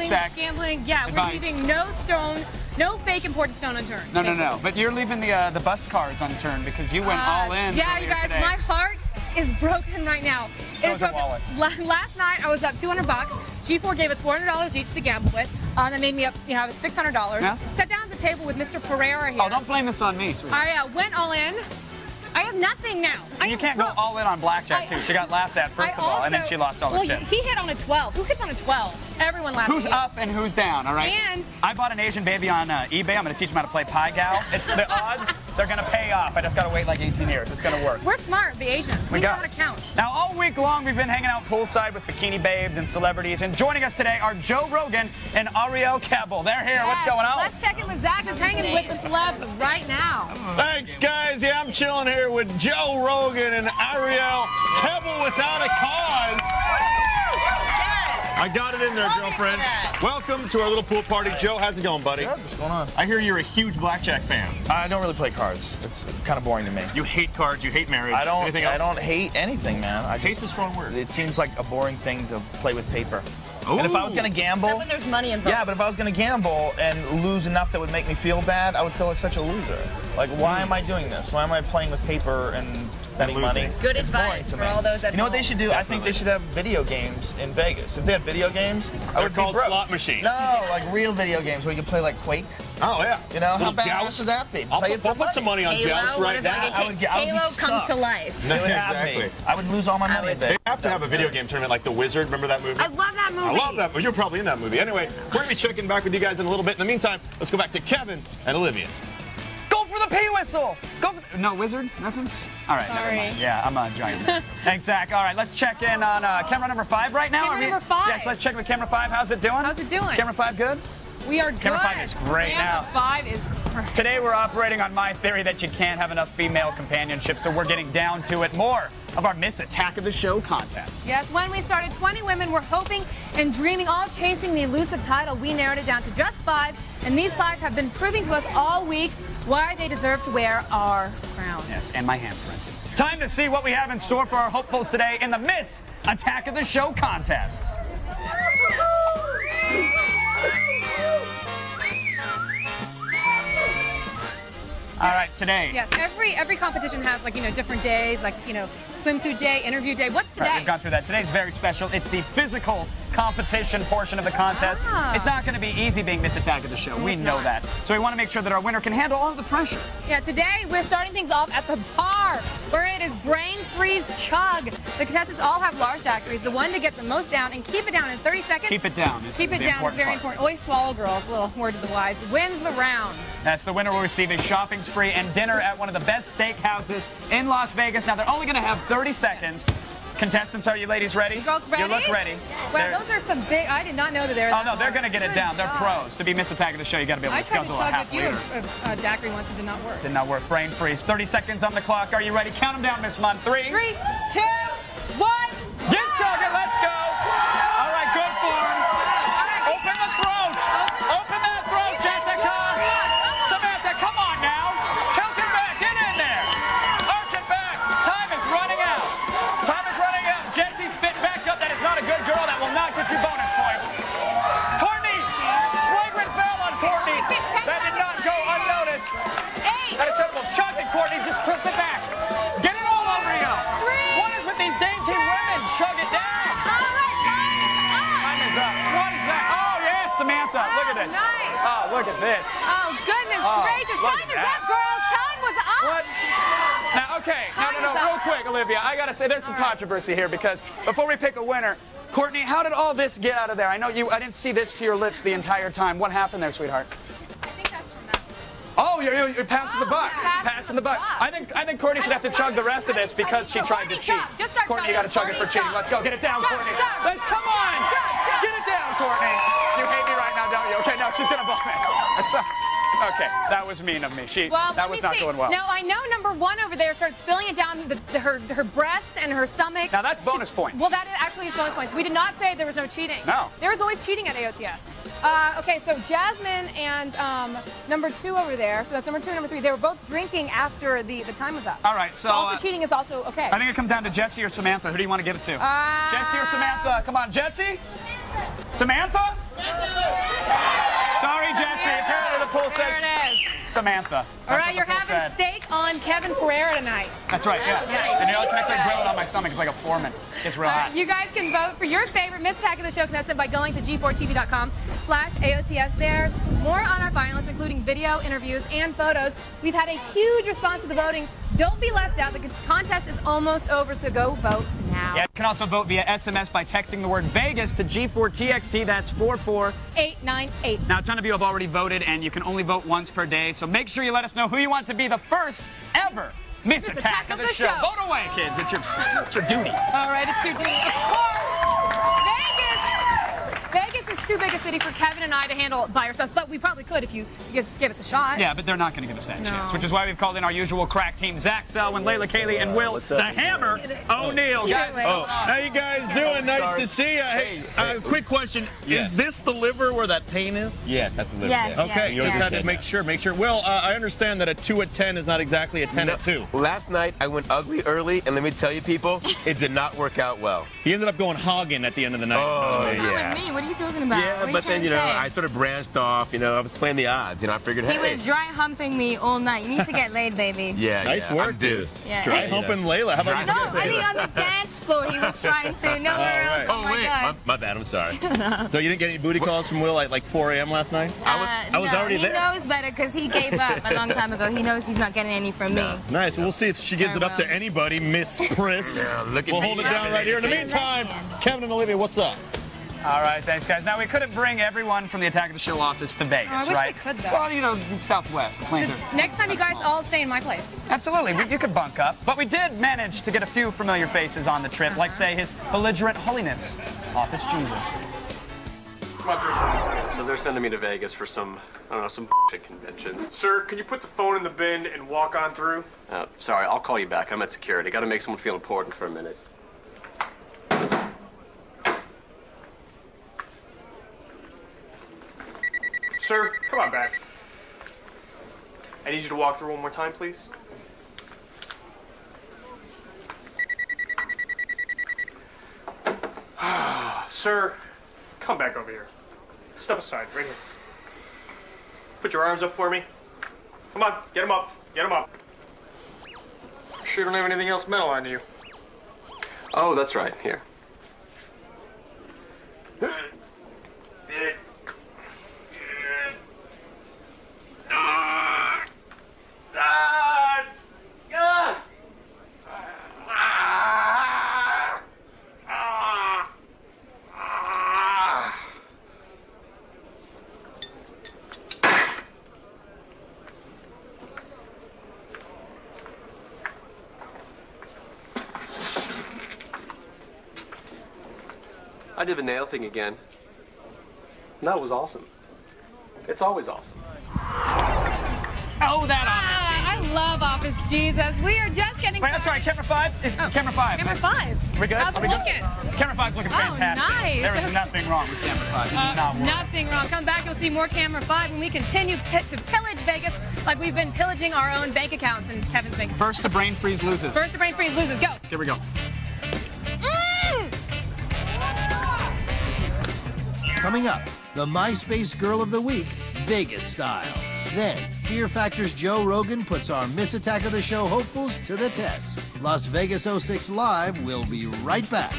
sex, gambling. Yeah, advice. We're leaving no fake important stone unturned. No. But you're leaving the bus cards unturned because you went all in. Yeah, you guys, today. my heart is broken right now. So is your wallet. Last night, I was up $200. G4 gave us $400 each to gamble with. That made me up, $600. Yeah. Sat down at the table with Mr. Pereira here. Oh, don't blame this on me, sweetheart. I went all in. I have nothing now. You can't go all in on blackjack, too. She got laughed at, first of all, and then she lost all her chips. He hit on a 12. Who hits on a 12? Everyone laughed Who's at you. up and who's down, all right? And I bought an Asian baby on eBay. I'm going to teach him how to play Pai Gow. It's the odds, they're going to pay off. I just got to wait like 18 years. It's going to work. We're smart, the Asians. We know how to count. Now, all week long, we've been hanging out poolside with bikini babes and celebrities. And joining us today are Joe Rogan and Ariel Cabell. They're here. Yes. What's going on? Let's check in with Zach, who's hanging with the celebs right now. Thanks, guys. Yeah, I'm chilling here with Joe Rogan and Ariel Cabell without a cause. I got it in there, girlfriend. Welcome to our little pool party. Joe, how's it going, buddy? Good. What's going on? I hear you're a huge blackjack fan. I don't really play cards. It's kind of boring to me. You hate cards. You hate marriage. Anything else? I don't hate anything, man. Hate's a strong word. It seems like a boring thing to play with paper. Ooh. And if I was going to gamble... Except when there's money involved. Yeah, but if I was going to gamble and lose enough that would make me feel bad, I would feel like such a loser. Like, why am I doing this? Why am I playing with paper and spending money. Good It's advice boring for to me. all those at You know what they home. should do? I think they should have video games in Vegas. If they had video games, I would be called broke. slot machines. No, like real video games where you can play like Quake. Oh yeah. You know, how Little badass Joust. would that be? I'll Play it for put some money on Halo, Joust what right if I now. get I would be Halo comes stuck. to life. They would have me. Exactly. I would lose all my money. They have to have a video game tournament like The Wizard. Remember that movie? I love that movie. I love that movie. You're probably in that movie. Anyway, we're going to be checking back with you guys in a little bit. In the meantime, let's go back to Kevin and Olivia. Go for the pee whistle. Go for no wizard reference. All right, never mind. Yeah, I'm a giant man. Thanks, Zach. All right, let's check in on camera number 5 right now. Camera number 5. Yes, let's check with camera 5. How's it doing? How's it doing? Camera 5 good? We are good. Camera 5 is great now. Camera 5 is great. Today we're operating on my theory that you can't have enough female companionship, so we're getting down to it. More of our Miss Attack of the Show contest. Yes, when we started, 20 women were hoping and dreaming, all chasing the elusive title. We narrowed it down to just 5, and these 5 have been proving to us all week why they deserve to wear our crown. Yes, and my handprints. Time to see what we have in store for our hopefuls today in the Miss Attack of the Show contest. All right, today. Yes, every competition has different days, swimsuit day, interview day. What's today? Right, we've gone through that. Today's very special. It's the physical competition portion of the contest. It's not going to be easy being Miss Attack of the Show. We know that. So we want to make sure that our winner can handle all of the pressure. Yeah, today we're starting things off at the bar, where it is brain freeze chug. The contestants all have large daiquiris. The one to get the most down and keep it down in 30 seconds. Keep it down. Keep it down is very important. Always swallow, girls. A little word to the wise. Wins the round. That's the winner will receive a shopping spree and dinner at one of the best steakhouses in Las Vegas. Now, they're only going to have 30 seconds. Contestants, are you ladies ready? Girls ready? You look ready. Well, those are some big, I did not know that they were Oh, no, they're going to get it down. They're pros. To be Miss Attack of the Show, you got to be able I to tried to guzzle a chug half with you liter. a daiquiri once. It did not work. Did not work. Brain freeze. 30 seconds on the clock. Are you ready? Count them down, Miss Munn. 3, 3, 2, 1. Get chugging. Let's go. All right, good form. Open the throat. Open that throat, Jessica. Samantha, come on now. Tilt it back. Get in there. Arch it back. Time is running out. Time is running out. Jessie spit back up. That is not a good girl. That will not get you bonus points. Courtney. Flagrant foul on Courtney. That did not go unnoticed. That is terrible. Chug it, Courtney. Just tilt it back. Get it all over you. What is with these dainty women? Chug it down. Time is up. What is that? Oh, yes, Samantha. Look at this. Nice. Oh, look at this. Oh, goodness gracious. look Time at is that. up, girls. Time was up. What? Now, okay. No. Real quick, Olivia. I got to say, there's some controversy here because before we pick a winner, Courtney, how did all this get out of there? I know I didn't see this to your lips the entire time. What happened there, sweetheart? Oh, you're passing the buck. Passing the buck. I think Courtney should have to chug the rest of this because she tried to cheat. Courtney, you got to chug it for cheating. Let's go. Get it down, Courtney. Let's come on. Get it down, Courtney. You hate me right now, don't you? Okay, no, she's gonna bump me. Okay, that was mean of me. That was not going well. Now, I know number 1 over there started spilling it down her breast and her stomach. Now that's bonus points. Well, that actually is bonus points. We did not say there was no cheating. No. There was always cheating at AOTS. Okay, so Jasmine and number 2 over there, so that's number 2 and number 3, they were both drinking after the time was up. All right, so also cheating is also okay. I think it comes down to Jessie or Samantha. Who do you want to give it to? Jessie or Samantha? Come on, Jessie? Samantha? Sorry, Jessie. Apparently the poll says Samantha. All right, you're having steak on Kevin Pereira tonight. That's right, yeah. And you know, I can grill it on my stomach. It's like a foreman. It's real hot. You guys can vote for your favorite Miss Attack of the Show contestant by going to g4tv.com/AOTS. There's more on our finalists, including video, interviews, and photos. We've had a huge response to the voting. Don't be left out. The contest is almost over, so go vote now. Yeah, you can also vote via SMS by texting the word Vegas to G4TXT. That's 44898. Now, a ton of you have already voted, and you can only vote once per day, so make sure you let us know who you want to be the first ever Miss Attack of the Show. Vote away, kids. It's your duty. All right, it's your duty. Of course, Vegas is too big a city for Kevin and I to handle by ourselves, but we probably could if you just give us a shot. Yeah, but they're not going to give us that chance, which is why we've called in our usual crack team, Zach Selwyn, Layla Kaylee, and Will the Hammer O'Neal. How you guys doing? Nice to see you. Hey, quick question. Yes. Is this the liver where that pain is? Yes, that's the liver. Yes, Okay, you just yes. had to make sure. Well, I understand that a 2 at 10 is not exactly a 10 at 2. Last night I went ugly early, and let me tell you, people, it did not work out well. He ended up going hogging at the end of the night. Oh, Not yeah. with me. What are you talking about? about? Yeah, What are but you then, trying to say? I sort of branched off. I was playing the odds. I figured, He hey. was dry humping me all night. You need to get laid, baby. Yeah, Nice yeah, work, I'm due. dude. Yeah. Dry humping Layla. How about No, I mean on the dance floor. He was trying to. Nowhere else. Oh, my wait. God. My bad. I'm sorry. So you didn't get any booty calls from Will at like 4 a.m. last night? I was no, already there. He knows better because he gave up a long time ago. He knows he's not getting any from me. Nice. We'll see if she gives it up to anybody, Miss Pris. We'll hold it down right here. In the meantime, Kevin and Olivia, what's up? All right, thanks, guys. Now, we couldn't bring everyone from the Attack of the Show office to Vegas, I wish right? we could, though. Well, Southwest. The planes are... Next time you guys all stay in my place. Absolutely, you could bunk up. But we did manage to get a few familiar faces on the trip, like, say, His Belligerent Holiness, Office Jesus. So they're sending me to Vegas for some, I don't know, some convention. Sir, can you put the phone in the bin and walk on through? Sorry, I'll call you back. I'm at security. Got to make someone feel important for a minute. Sir, come on back. I need you to walk through one more time, please. Sir, come back over here. Step aside, right here. Put your arms up for me. Come on, get them up. Get them up. Sure don't have anything else metal on you. Oh, that's right. Here. I did the nail thing again. That was awesome. It's always awesome. Oh, that I love Office Jesus. We are just getting. Wait, I'm sorry. Camera 5 is camera 5. Camera 5. We good? How's Are it we good? looking? Camera 5's looking Oh, fantastic. nice. There is nothing wrong with camera 5. You do not worry. Nothing wrong. Come back, you'll see more Camera 5 when we continue to pillage Vegas like we've been pillaging our own bank accounts in Kevin's bank. First to brain freeze loses. First to brain freeze loses. Go. Here we go. Coming up, the MySpace Girl of the Week, Vegas style. Then, Fear Factor's Joe Rogan puts our Miss Attack of the Show hopefuls to the test. Las Vegas 06 Live will be right back.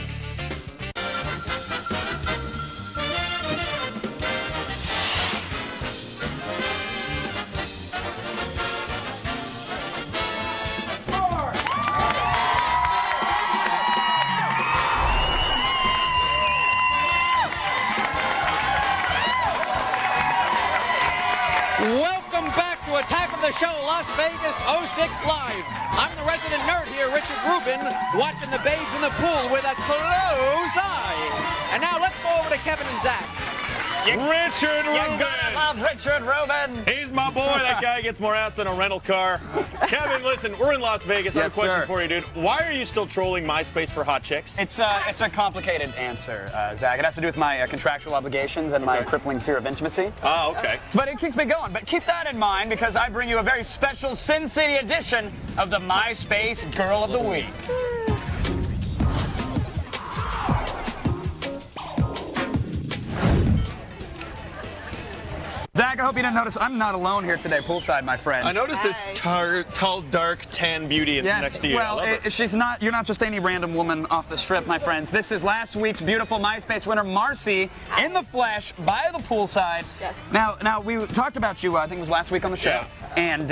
Welcome back to Attack of the Show, Las Vegas 06 Live. I'm the resident nerd here, Richard Rubin, watching the babes in the pool with a close eye. And now let's go over to Kevin and Zach. Richard Rubin. You gotta love Richard Rubin. He's my boy. That guy gets more ass than a rental car. Kevin, listen, we're in Las Vegas. I have a question for you, dude. Why are you still trolling MySpace for hot chicks? It's a complicated answer, Zach. It has to do with my contractual obligations and my crippling fear of intimacy. Oh, okay. But it keeps me going. But keep that in mind because I bring you a very special Sin City edition of the MySpace Girl of the Week. Zach, I hope you didn't notice I'm not alone here today, poolside, my friend. I noticed this tall, dark, tan beauty next to you. Well, she's not. You're not just any random woman off the strip, my friends. This is last week's beautiful MySpace winner, Marcy, in the flesh, by the poolside. Yes. Now we talked about you. I think it was last week on the show, and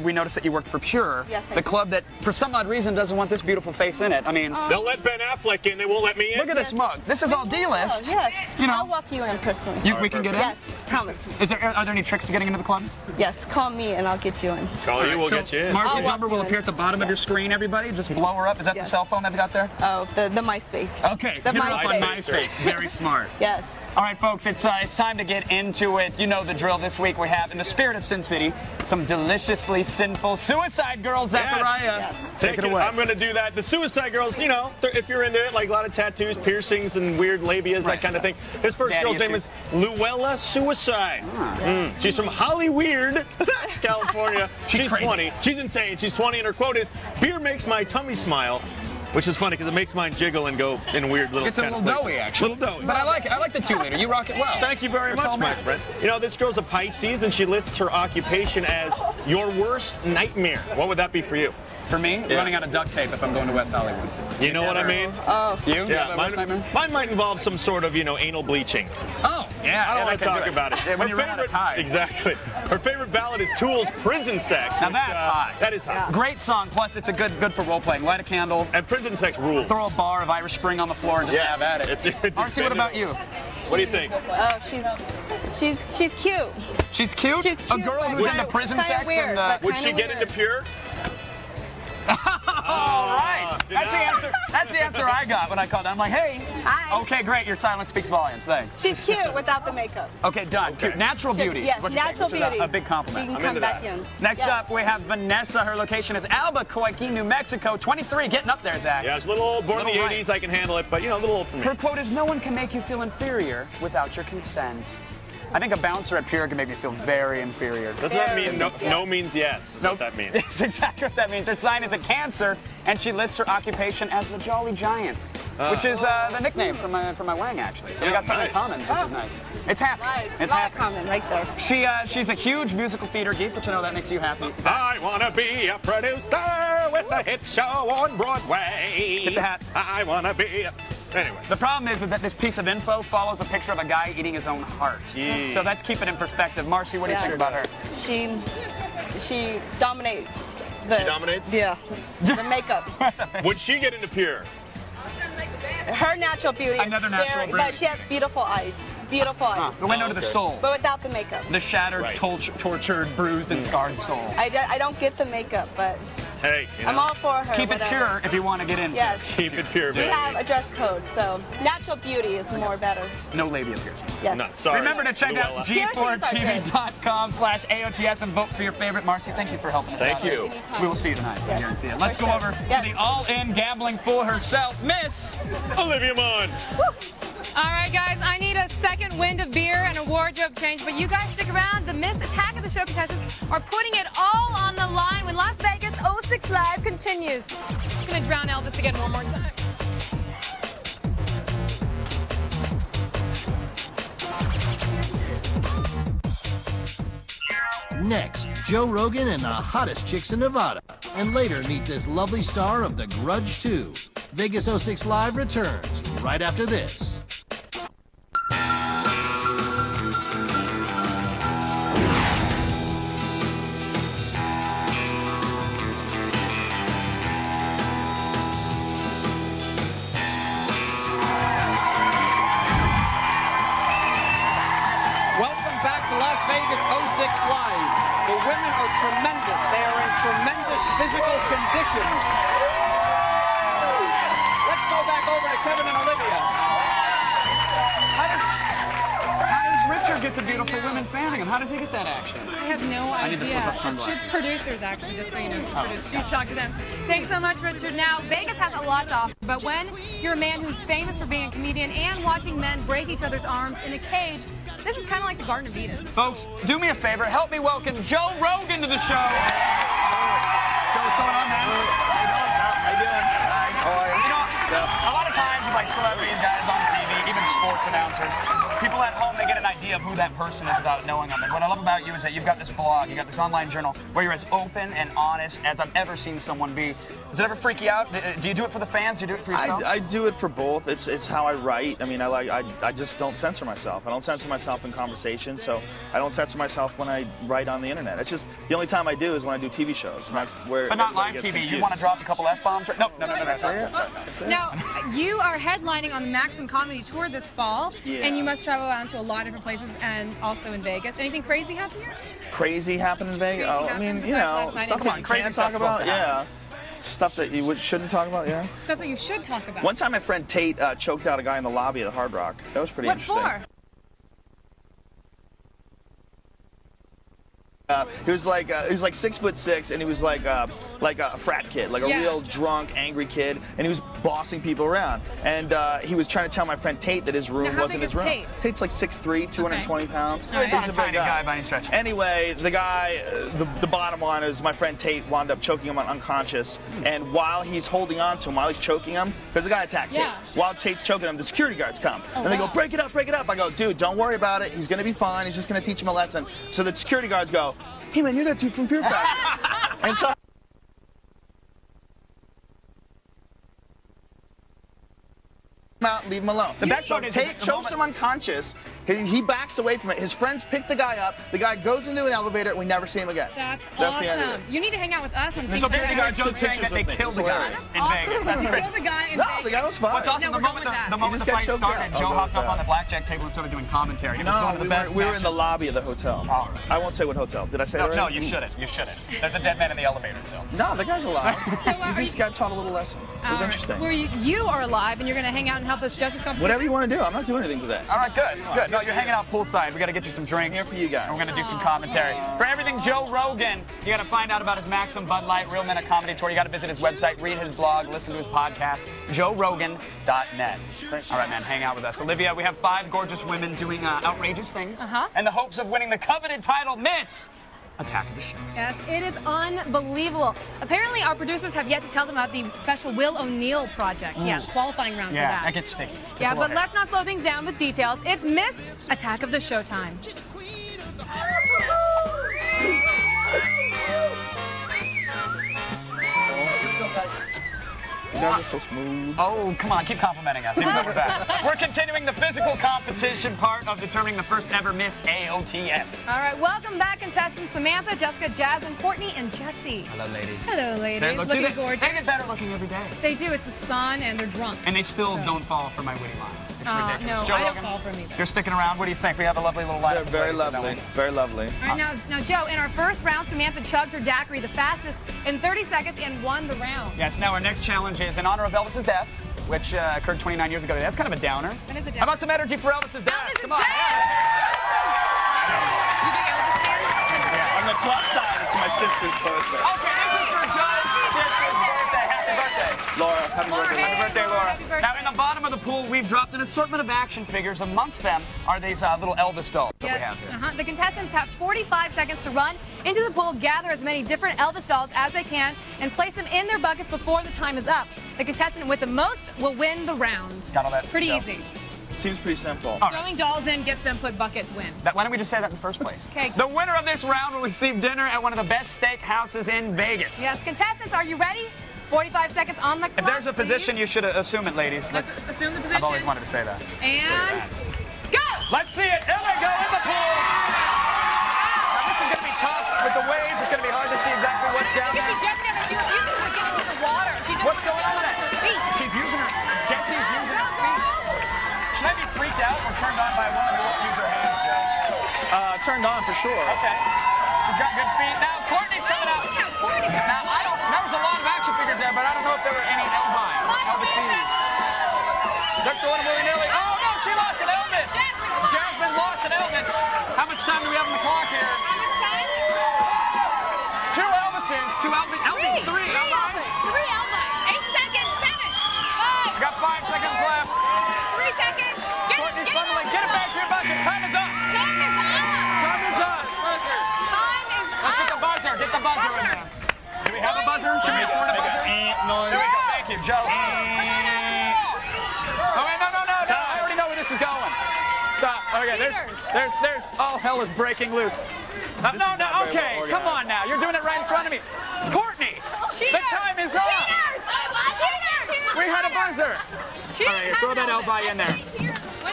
we noticed that you worked for Pure, the club that, for some odd reason, doesn't want this beautiful face in it. I mean, they'll let Ben Affleck in. They won't let me in. Look at this mug. This is all D-list. Yes. You know, I'll walk you in personally. we can get in. Yes, promise. Are there any tricks to getting into the club? Yes, call me and I'll get you in. Call you, we'll get you in. Marcy's number will appear at the bottom of your screen, everybody. Just blow her up. Is that the cell phone that we got there? Oh, the MySpace. Okay, the hit her up on MySpace. MySpace. Very smart. Yes. All right, folks, it's time to get into it. You know the drill. This week we have, in the spirit of Sin City, some deliciously sinful Suicide Girls. Zachariah, Yes. take it away. I'm going to do that. The Suicide Girls, you know, if you're into it, like a lot of tattoos, piercings, and weird labias, that kind of thing. This first girl's name is Luella Suicide. She's from Hollyweird, California. She's 20. She's insane. She's 20, and her quote is, "Beer makes my tummy smile. which is funny because it makes mine jiggle and go in weird little. It's a little doughy, actually. Little doughy. But I like it. I like the 2-liter. You rock it well. Thank you very much, my friend. You know, this girl's a Pisces, and she lists her occupation as your worst nightmare. What would that be for you? For me, running out of duct tape if I'm going to West Hollywood. You know what I mean? Oh. You? Yeah, mine might involve some sort of, anal bleaching. Oh, yeah. I don't want to talk about it. Yeah, when you run out of time. Exactly. Her favorite ballad is Tool's Prison Sex. Now which, that's hot. That is hot. Great song. Plus, it's a good for role playing. Light a candle. And Prison Sex rules. Throw a bar of Irish Spring on the floor and just have at it. Marcy, what about you? What do you think? Oh, she's cute. She's cute? She's cute. A girl who's into prison sex? Weird, would she get into Pure? All right. That's the answer I got when I called. I'm like, hey. Hi. Okay, great. Your silence speaks volumes. Thanks. She's cute without the makeup. Okay, done. Cute. Natural beauty. Yes, what you natural think, which beauty. Is a big compliment. She can come back in. Next up, we have Vanessa. Her location is Albuquerque, New Mexico. 23, getting up there, Zach. Yeah, it's a little old. Born in the 80s, I can handle it, but, a little old for me. Her quote is, no one can make you feel inferior without your consent. I think a bouncer at Pure can make me feel very inferior. Doesn't that mean no means yes? Is what that means. That's exactly what that means. Her sign is a Cancer, and she lists her occupation as the Jolly Giant, which is the nickname for my wang, actually. So we got something in common, which is nice. It's happy. Right. It's happy. happy. Common right there. She's a huge musical theater geek, but that makes you happy. I want to be a producer with a hit show on Broadway. Tip the hat. I want to be Anyway. The problem is that this piece of info follows a picture of a guy eating his own heart. Jeez. So let's keep it in perspective. Marcy, what do you think about her? She dominates. She dominates? Yeah. The makeup. Would she get into Pure? Her natural beauty Another is natural beauty. but she has beautiful eyes. Beautiful eyes. The window to the soul. But without the makeup. The shattered, tortured, bruised, and scarred soul. I don't get the makeup, but hey, I'm all for her. Keep it pure if you want to get into it. Yes. Keep it pure, We baby. have a dress code, so natural beauty is more better. No labia piercings. Yes. No, sorry. Remember to check out G4TV.com/AOTS and vote for your favorite. Marcy, thank you for helping us out. Thank you. We will see you tonight. I guarantee it. Let's go over to the all-in gambling fool herself, Miss Olivia Munn. All right, guys, I need a second wind of beer and a wardrobe change, but you guys stick around. The Miss Attack of the Show contestants are putting it all on the line when Las Vegas 06 Live continues. I'm going to drown Elvis again one more time. Next, Joe Rogan and the hottest chicks in Nevada. And later, meet this lovely star of The Grudge 2. Vegas 06 Live returns right after this. Welcome back to Las Vegas 06 Live. The women are tremendous. They are in tremendous physical condition. Let's go back over to Kevin and Olivia. How does Richard get the beautiful women fanning him? How does he get that action? I have no I need to idea. flip up sunglasses. It's producers, actually, just so you know. She's talked to them. Thanks so much, Richard. Now, Vegas has a lot to offer, but when you're a man who's famous for being a comedian and watching men break each other's arms in a cage, this is kind of like the Garden of Eden. Folks, do me a favor. Help me welcome Joe Rogan to the show. Joe, what's going on, man? How you doing? How you doing? You know, a lot of times with like celebrities, guys on TV, even sports announcers, people at home, they get an idea of who that person is without knowing them. And what I love about you is that you've got this blog, you've got this online journal where you're as open and honest as I've ever seen someone be. Does it ever freak you out? Do you do it for the fans? Do you do it for yourself? I do it for both. It's how I write. I mean, I just don't censor myself. I don't censor myself in conversation, so I don't censor myself when I write on the internet. It's just the only time I do is when I do TV shows, and that's where. But not live gets TV. confused. You want to drop a couple F-bombs? No. Sorry. Now, you are headlining on the Maxim Comedy Tour this fall, and you must travel around to a lot of different places and also in Vegas. Anything crazy happen here? Crazy happened in Vegas? Crazy I happened mean, besides last night stuff in that you Vegas. can't talk about. Yeah. Stuff that you shouldn't talk about, yeah. Stuff that you should talk about. One time my friend Tate choked out a guy in the lobby of the Hard Rock. That was pretty interesting. What for? He was like 6'6", and he was like like a frat kid, like a real drunk, angry kid, and he was bossing people around. And he was trying to tell my friend Tate that his room wasn't his room. Tate's like 6'3", 220 pounds. So he's not a tiny guy by any stretch. Anyway, the guy, the bottom line is my friend Tate wound up choking him unconscious, and while he's holding on to him, while he's choking him, because the guy attacked Tate, while Tate's choking him, the security guards come, and they go, break it up, break it up. I go, dude, don't worry about it. He's going to be fine. He's just going to teach him a lesson. So the security guards go, hey, man, you're that dude from Fear Factor. And so out and leave him alone. The best part is Tate chokes him unconscious. He backs away from it. His friends pick the guy up. The guy goes into an elevator. We never see him again. That's awesome. The end of it. You need to hang out with us when things So basically, you're just saying that they killed the guy in Vegas. That's They killed the guy in No, Vegas. the guy was fine. What's awesome, the moment the fight started, Joe hopped up on the blackjack table and started doing commentary. He was one of the best we were in the lobby of the hotel. I won't say what hotel. Did I say it already? No, you shouldn't. You shouldn't. There's a dead man in the elevator still. No, the guy's alive. You just got taught a little lesson. It was interesting. Where you are alive and you're going to hang out and help us judge this competition? Whatever you want to do. I'm not doing anything today. All right, good. Good. No, you're hanging out poolside. We got to get you some drinks. Here for you guys. And we're going to do some commentary. For everything Joe Rogan, you got to find out about his Maxim Bud Light Real Men, a comedy tour. You got to visit his website, read his blog, listen to his podcast, joerogan.net. All right, man, hang out with us. Olivia, we have 5 gorgeous women doing outrageous things in the hopes of winning the coveted title, Miss Attack of the Show. Yes, it is unbelievable. Apparently, our producers have yet to tell them about the special Will O'Neill project. Yeah, qualifying round for that. Yeah, that gets sticky. Yeah, but let's not slow things down with details. It's Miss Attack of the Show time. You guys are so smooth. Oh, come on, keep complimenting us, even though we're back. We're continuing the physical competition part of determining the first ever Miss AOTS. All right, welcome back, contestants Samantha, Jessica, Jasmine, Courtney, and Jessie. Hello, ladies. Hello, ladies. Looking gorgeous. They get better looking every day. They do. It's the sun, and they're drunk. And they still don't fall for my witty lines. It's ridiculous. No, Joe I don't Rogan, fall for them either. you're sticking around. What do you think? We have a lovely little lineup. They're very lovely. Very lovely. All right, now, Joe, in our first round, Samantha chugged her daiquiri the fastest in 30 seconds and won the round. Yes, now our next challenge is in honor of Elvis's death, which occurred 29 years ago today. That's kind of a downer. That is a downer. How about some energy for Elvis's death? Elvis Come is on. dead! You think Elvis fans? Yeah, on the plus side, it's my sister's birthday. Okay, this is for Joe's sister's birthday. Happy birthday. Laura, happy birthday. Happy birthday, Laura. Now, in the bottom of the pool, we've dropped an assortment of action figures. Amongst them are these little Elvis dolls that we have here. The contestants have 45 seconds to run into the pool, gather as many different Elvis dolls as they can, and place them in their buckets before the time is up. The contestant with the most will win the round. Got all that? Pretty easy. Seems pretty simple. Throwing dolls in, gets them put buckets, win. Why don't we just say that in the first place? Okay. The winner of this round will receive dinner at one of the best steak houses in Vegas. Yes, contestants, are you ready? 45 seconds on the clock. If there's a position, you should assume it, ladies. Let's assume the position. I've always wanted to say that. And go! Let's see it. Here we go in the pool. Now, this is going to be tough with the waves. It's going to be hard to see exactly what's down there. Jessica, she refuses to get into the water. What's going on with that? She's using her. Jessie's using her feet. Should I be freaked out or turned on by a woman who won't use her hands, Joe? Turned on for sure. Okay. She's got good feet. Now, Courtney's coming out. Now, there was a lot of action figures there, but I don't know if there were any Elvis. They're throwing them willy-nilly. Oh, no, she lost an Elvis. Jasmine lost an Elvis. How much time do we have on the clock here? Two Elvises. Elvis. Three Elvis. 8 seconds. 7. 5. We got 5 seconds left. 3 seconds. Courtney's funneling. Get it back to your bucket. Time is up. Time is up. Let's get the buzzer. Get the buzzer in there. Do we have a buzzer? Can we afford a buzzer? Noise. There we go. Thank you, Joe. Oh, wait, no. I already know where this is going. Stop. Okay, there's all hell is breaking loose. No, okay, come on now. You're doing it right in front of me. Courtney, the time is up. We had a buzzer. All right, here, throw that Elvi in there.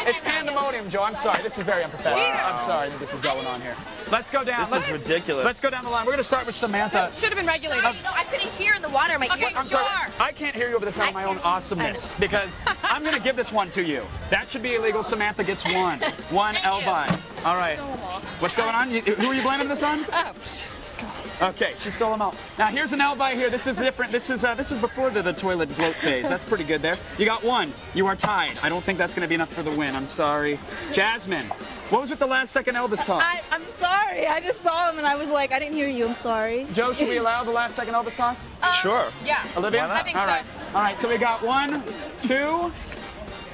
It's pandemonium, Joe. I'm sorry. This is very unprofessional. I'm sorry that this is going on here. Let's go down. This is ridiculous. Let's go down the line. We're going to start with Samantha. This should have been regulated. I couldn't hear in the water. My ears I'm sorry. I can't hear you over the sound of my own awesomeness because I'm going to give this one to you. That should be illegal. Samantha gets one. One Elvi. All right. What's going on? Who are you blaming this on? Okay, she stole them all. Now here's an Elvi here. This is different. This is before the toilet bloat phase. That's pretty good there. You got one. You are tied. I don't think that's going to be enough for the win. I'm sorry. Jasmine, what was with the last second Elvis toss? I'm sorry. I just saw him and I was like, I didn't hear you. I'm sorry. Joe, should we allow the last second Elvis toss? Sure. Yeah. Olivia? I think all right. All right, so we got 1, 2,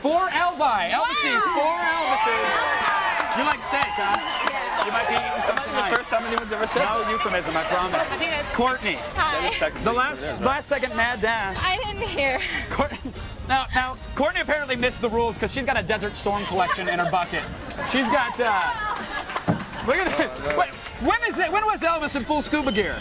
4 Elvi. Elvises, 4 Elvises. You like steak, huh? Yeah. You might be eating something tonight. The first time anyone's ever said No euphemism, I promise. Courtney. Hi. The last second mad dash. I didn't hear. Now, Courtney apparently missed the rules because she's got a Desert Storm collection in her bucket. She's got, look at this. Wait, when was Elvis in full scuba gear?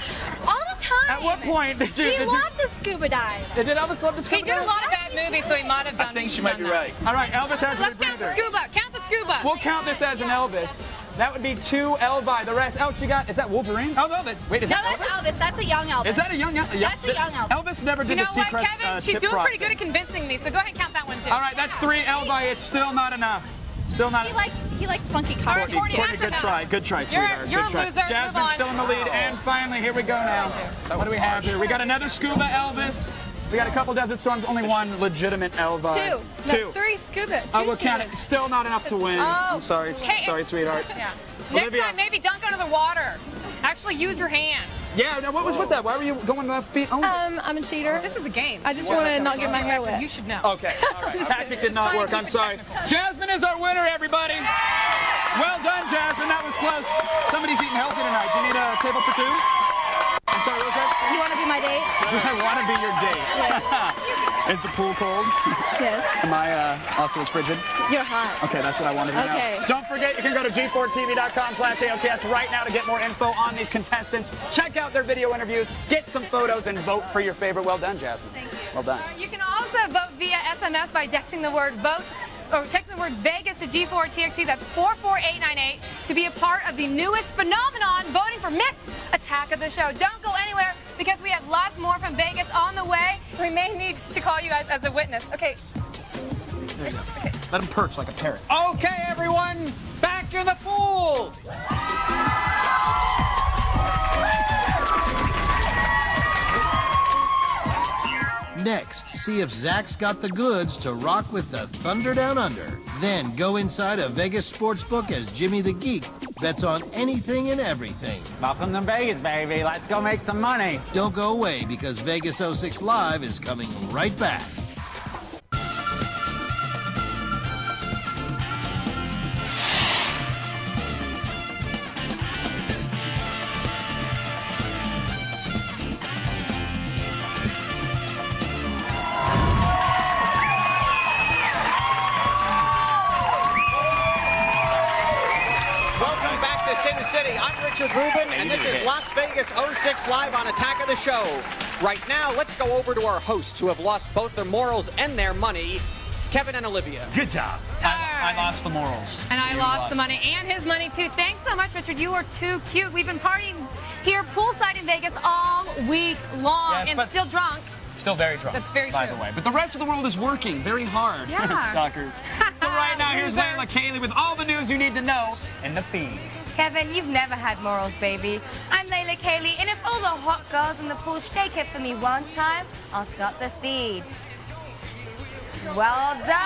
All the time. At what point did you... He loved to scuba dive. Did Elvis love to scuba He did a lot of bad movies, so he might have done I think she might be right. All right, Elvis has a Let's count the rebreather. scuba. Count the scuba. We'll count this as an Elvis. That would be 2 Elvi. The rest, she got, is that Wolverine? Oh, no, wait, is No, that that's Elvis? Elvis. That's a young Elvis. Is that a young Elvis? That's a young Elvis. Elvis never did You know the what, Seacrest Kevin? She's tip doing pretty frosting. good at convincing me, so go ahead and count that one, too. All right, that's 3 Elvi. It's still not enough. Still not. He likes funky costumes. Courtney, good try, sweetheart. You're good try. a loser. Jasmine's Move on. still in the lead, and finally, here we go now. What do we have here? We got another scuba Elvis. We got a couple Desert Storms, only one legitimate Elvi. 2. No, 3 scuba. 2 we'll count it. Still not enough to win. I'm sorry, Hey, sweetheart. Yeah. Olivia. Next time, maybe dunk under the water. Actually, use your hands. Yeah, now what was with that? Why were you going feet only? I'm a cheater. This is a game. I just want to not get my hair wet. You should know. Okay, all right. Tactic did not work. I'm sorry. Jasmine is our winner, everybody. Well done, Jasmine. That was close. Somebody's eating healthy tonight. Do you need a table for 2? I'm sorry, what was that? You want to be my date? I want to be your date. Is the pool cold? Yes. Am I also as frigid? You're hot. Okay, that's what I wanted to know. Okay. Don't forget, you can go to g4tv.com/AOTS right now to get more info on these contestants. Check out their video interviews, get some photos, and vote for your favorite. Well done, Jasmine. Thank you. Well done. You can also vote via SMS by texting the word VOTE or text the word Vegas to G4TXT. That's 44898 to be a part of the newest phenomenon, voting for Miss Attack of the Show. Don't go anywhere because we have lots more from Vegas on the way. We may need to call you guys as a witness. Okay. There you go. Let him perch like a parrot. Okay, everyone, back in the pool. Next, see if Zach's got the goods to rock with the Thunder Down Under. Then go inside a Vegas sportsbook as Jimmy the Geek bets on anything and everything. Welcome to Vegas, baby. Let's go make some money. Don't go away because Vegas 06 Live is coming right back. Welcome back to Sin City. I'm Richard Rubin, and this is Las Vegas 06 Live on Attack of the Show. Right now, let's go over to our hosts who have lost both their morals and their money, Kevin and Olivia. Good job. I lost the morals. And I lost the money and his money, too. Thanks so much, Richard. You are too cute. We've been partying here poolside in Vegas all week long, Yes, and but- still drunk. Still very drunk. That's very by true. the way. But the rest of the world is working very hard. Yeah. Suckers. So right now, here's Layla Kaylee with all the news you need to know in the feed. Kevin, you've never had morals, baby. I'm Layla Kaylee, and if all the hot girls in the pool shake it for me one time, I'll start the feed. Well done!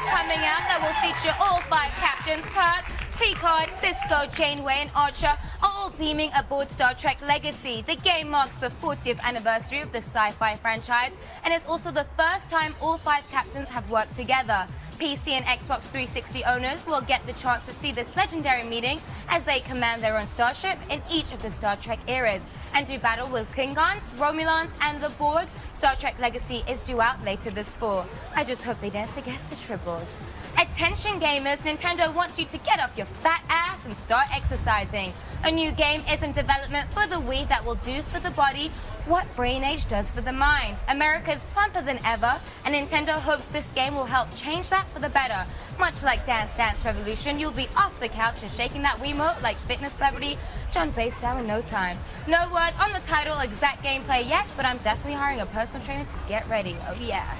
Coming out that will feature all 5 captains, Kirk, Picard, Cisco, Janeway, and Archer are all beaming aboard Star Trek Legacy. The game marks the 40th anniversary of the sci-fi franchise, and it's also the first time all 5 captains have worked together. PC and Xbox 360 owners will get the chance to see this legendary meeting as they command their own starship in each of the Star Trek eras and do battle with Klingons, Romulans, and the Borg. Star Trek Legacy is due out later this fall. I just hope they don't forget the tribbles. Attention gamers, Nintendo wants you to get off your fat ass and start exercising. A new game is in development for the Wii that will do for the body what Brain Age does for the mind. America's plumper than ever, and Nintendo hopes this game will help change that for the better. Much like Dance Dance Revolution, you'll be off the couch and shaking that Wiimote like fitness celebrity John Bastow in no time. No word on the title exact gameplay yet, but I'm definitely hiring a personal trainer to get ready. Oh yeah.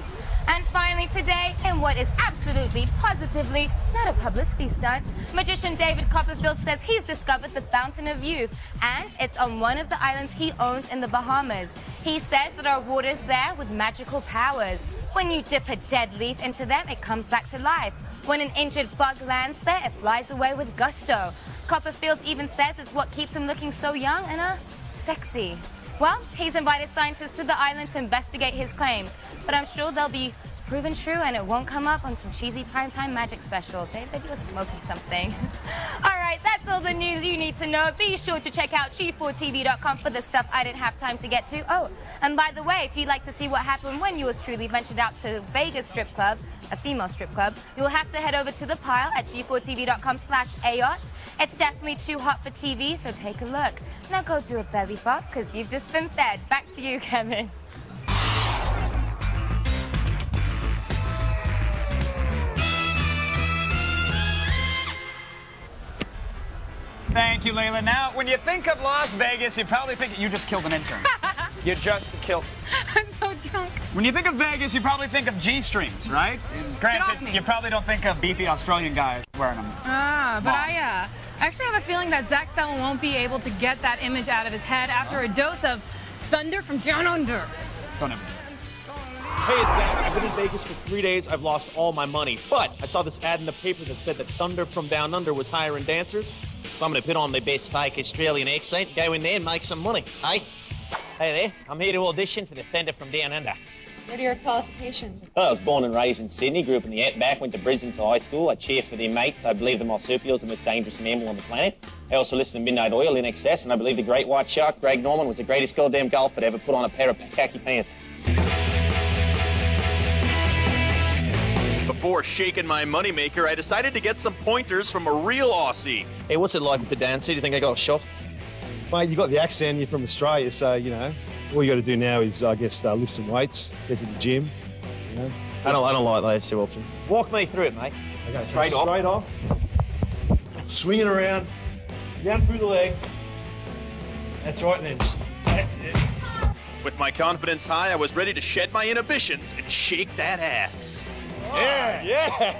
And finally today, in what is absolutely, positively not a publicity stunt, magician David Copperfield says he's discovered the Fountain of Youth, and it's on one of the islands he owns in the Bahamas. He says there are waters there with magical powers. When you dip a dead leaf into them, it comes back to life. When an injured bug lands there, it flies away with gusto. Copperfield even says it's what keeps him looking so young and sexy. Well, he's invited scientists to the island to investigate his claims, but I'm sure they'll be proven true and it won't come up on some cheesy primetime magic special. David, you're smoking something. All right, that's all the news you need to know. Be sure to check out G4TV.com for the stuff I didn't have time to get to. Oh, and by the way, if you'd like to see what happened when yours truly ventured out to Vegas strip club, a female strip club, you'll have to head over to the pile at G4TV.com/AOTS. It's definitely too hot for TV, so take a look. Now go do a belly flop, because you've just been fed. Back to you, Kevin. Thank you, Layla. Now, when you think of Las Vegas, you probably think you just killed an intern. You just killed. I'm so drunk. When you think of Vegas, you probably think of G-strings, right? Granted, you probably don't think of beefy Australian guys wearing them. But I actually have a feeling that Zach Selwyn won't be able to get that image out of his head after a dose of Thunder from Down Under. Don't ever. Hey, it's Zach. I've been in Vegas for 3 days. I've lost all my money. But I saw this ad in the paper that said that Thunder from Down Under was hiring dancers. So I'm going to put on my best fake Australian accent, go in there and make some money, hey? Hey there, I'm here to audition for the Thunder from Down Under. What are your qualifications? Well, I was born and raised in Sydney, grew up in the outback, went to Brisbane for high school. I cheer for their mates. I believe the marsupial is the most dangerous mammal on the planet. I also listen to Midnight Oil in excess, and I believe the great white shark, Greg Norman, was the greatest goddamn golfer to ever put on a pair of khaki pants. Before shaking my moneymaker, I decided to get some pointers from a real Aussie. Hey, what's it like with the dance? Do you think I got a shot? Mate, you got the accent, you're from Australia, so, you know, all you got to do now is, I guess, lift some weights, get to the gym, you know. I don't like those too often. Walk me through it, mate. Okay, straight off. Swing it around, down through the legs. That's right, and then that's it. With my confidence high, I was ready to shed my inhibitions and shake that ass. Yeah, yeah.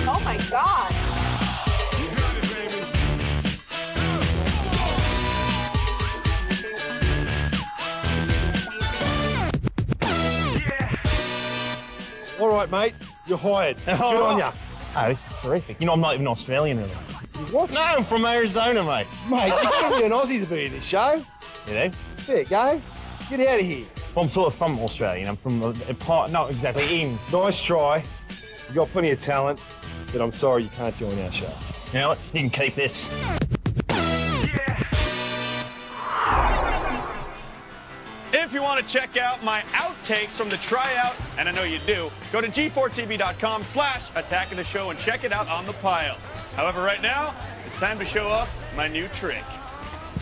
Oh my God. All right, mate, you're hired. Good on ya. Oh, this is terrific. You know, I'm not even Australian, really. What? No, I'm from Arizona, mate. Mate, you can't be an Aussie to be in this show. You know? There you go. Get out of here. Well, I'm sort of from Australia. I'm from a part, not exactly in. Nice try. You got plenty of talent, but I'm sorry you can't join our show. You know what? You can keep this. If you want to check out my outtakes from the tryout, and I know you do, go to G4TV.com/Attack of the Show and check it out on the pile. However, right now, it's time to show off my new trick.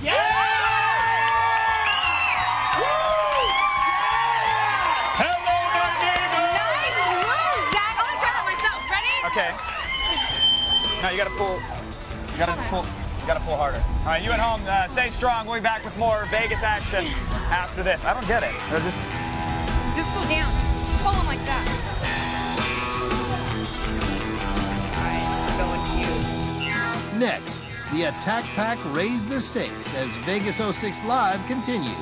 Yeah! Hello, my neighbor! Nice moves, Zach. I want to try that myself. Ready? Okay. Now you gotta pull. You gotta pull. You gotta pull harder. All right, you at home, stay strong. We'll be back with more Vegas action after this. I don't get it. Just go down. Pull him like that. All right, going cute. Next, the Attack Pack raise the stakes as Vegas 06 Live continues.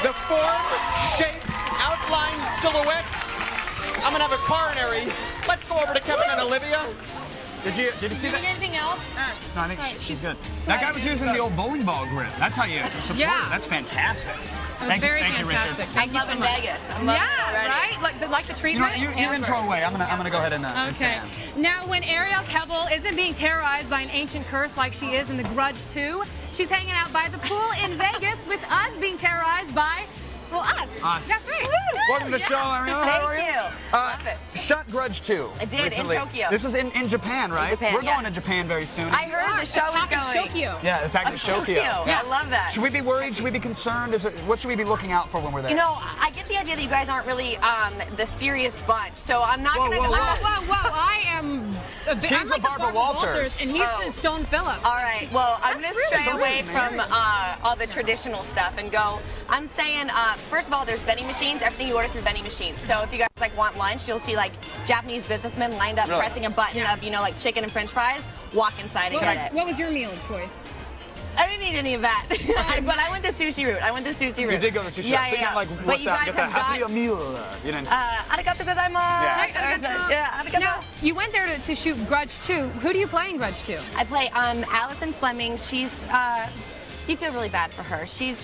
the form, shape, outline, silhouette. I'm gonna have a coronary. Let's go over to Kevin and Olivia. Did you see that? Anything else? No, I think she's good. That guy was using the old bowling ball grip. That's how you support it. That's fantastic. It was very thank fantastic. You, Richard. Thank you so much. Vegas. I'm loving it already. Right? Like the treatment? You intro away. I'm gonna go ahead and okay. Now, when Ariel Kebbel isn't being terrorized by an ancient curse like she is in The Grudge 2, she's hanging out by the pool in Vegas with us being terrorized by, well, us. That's right. Welcome to the show, Ariel. How are you? Love it. Shot Grudge 2. I did, recently. in Tokyo. This was in Japan, right? In Japan, We're going to Japan very soon. I heard the show is going. Shokyo. Yeah, attacking Shokyo. Yeah, I love that. Should we be worried? Should we be concerned? What should we be looking out for when we're there? You know, I get the idea that you guys aren't really the serious bunch, so I'm not going to... Whoa. I am... She's I'm like Barbara Walters. and he's the Stone Phillips. All right, well, I'm going to really stray away great, from all the traditional stuff and go... I'm saying, first of all, there's vending machines. Everything you order through vending machines. So if you guys like want lunch, you'll see like Japanese businessmen lined up pressing a button of, you know, like chicken and French fries. Walk inside and get it. What was your meal choice? I didn't eat any of that, but I went the sushi route. You did go the sushi route. So you got like, what's that? Get that happy meal. You didn't. Arigato gozaimasu. Arigato. Now, you went there to shoot Grudge 2. Who do you play in Grudge 2? I play Allison Fleming. She's you feel really bad for her. She's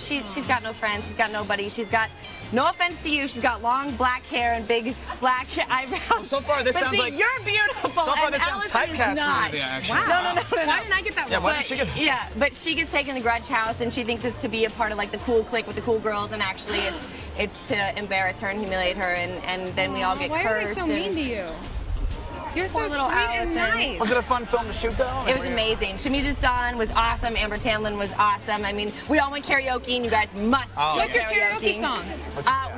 got no friends. She's got nobody. She's got, no offense to you, she's got long black hair and big black eyebrows. Well, so far this sounds like you're beautiful. So far this sounds typecast not. for me, actually. Wow. No. Why didn't I get that? Yeah, why didn't she get this? Yeah, but she gets taken to the Grudge house and she thinks it's to be a part of like the cool clique with the cool girls, and actually it's to embarrass her and humiliate her, and then we all get cursed. Why are they so mean to you? You're so sweet and nice. Was it a fun film to shoot, though? It was amazing. Shimizu San was awesome. Amber Tamlin was awesome. I mean, we all went karaoke, and you guys must go What's your karaoke song?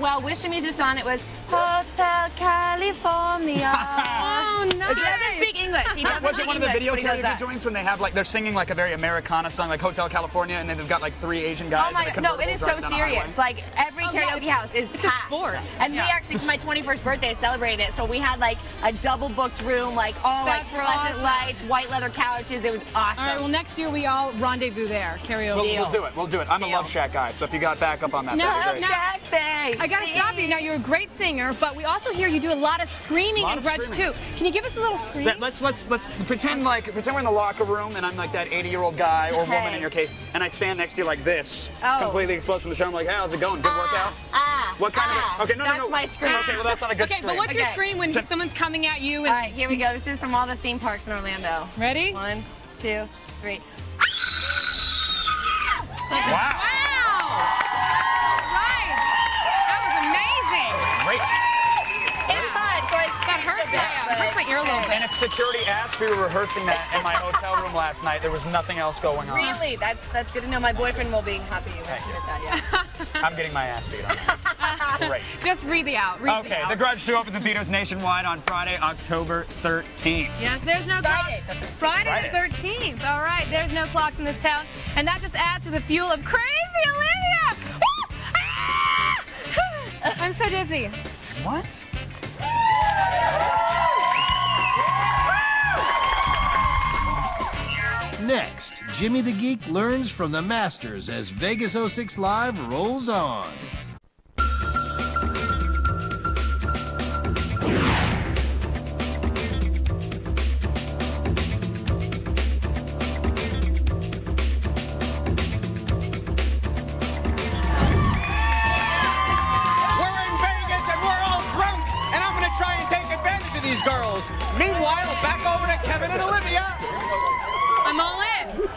Well, with Shimizu San, it was Hotel California. Oh, nice. She doesn't speak English. Was it one of the video karaoke joints when they have like they're singing like a very Americana song, like Hotel California, and then they've got like 3 Asian guys? Oh my God! No, it is so serious. Like every karaoke house is packed. And we actually, for my 21st birthday, celebrated it. So we had like a double booked room, like all like fluorescent lights, white leather couches. It was awesome. All right. Well, next year we all rendezvous there. Karaoke. We'll do it. I'm a Love Shack guy, so if you got back up on that, that'd be great. Shack, babe. I gotta stop you. Now you're a great singer, but we also hear you do a lot of screaming in Grudge 2. Can you give us a little scream? Let's pretend we're in the locker room and I'm like that 80-year-old guy or woman in your case, and I stand next to you like this, completely exposed from the show. I'm like, hey, how's it going? Good workout? What kind of? Okay, no. That's my scream. Okay, well that's not a good scream. Okay, but what's your scream when someone's coming at you? And... All right, here we go. This is from all the theme parks in Orlando. Ready? 1, 2, 3. Wow. Right. That was amazing. Great. It's fun. So that hurts my ear a little bit. And if security asked, we were rehearsing that in my hotel room last night. There was nothing else going on. Really? That's good to know. My boyfriend will be happy with that. Yeah. I'm getting my ass beat on. Great. Just read the out. Okay, The Grudge 2 opens in theaters nationwide on Friday, October 13th. Yes, there's no clocks. Friday the 13th. All right, there's no clocks in this town. And that just adds to the fuel of crazy Olivia. I'm so dizzy. What? Next, Jimmy the Geek learns from the masters as Vegas 06 Live rolls on. These girls. Meanwhile, back over to Kevin and Olivia. I'm all in.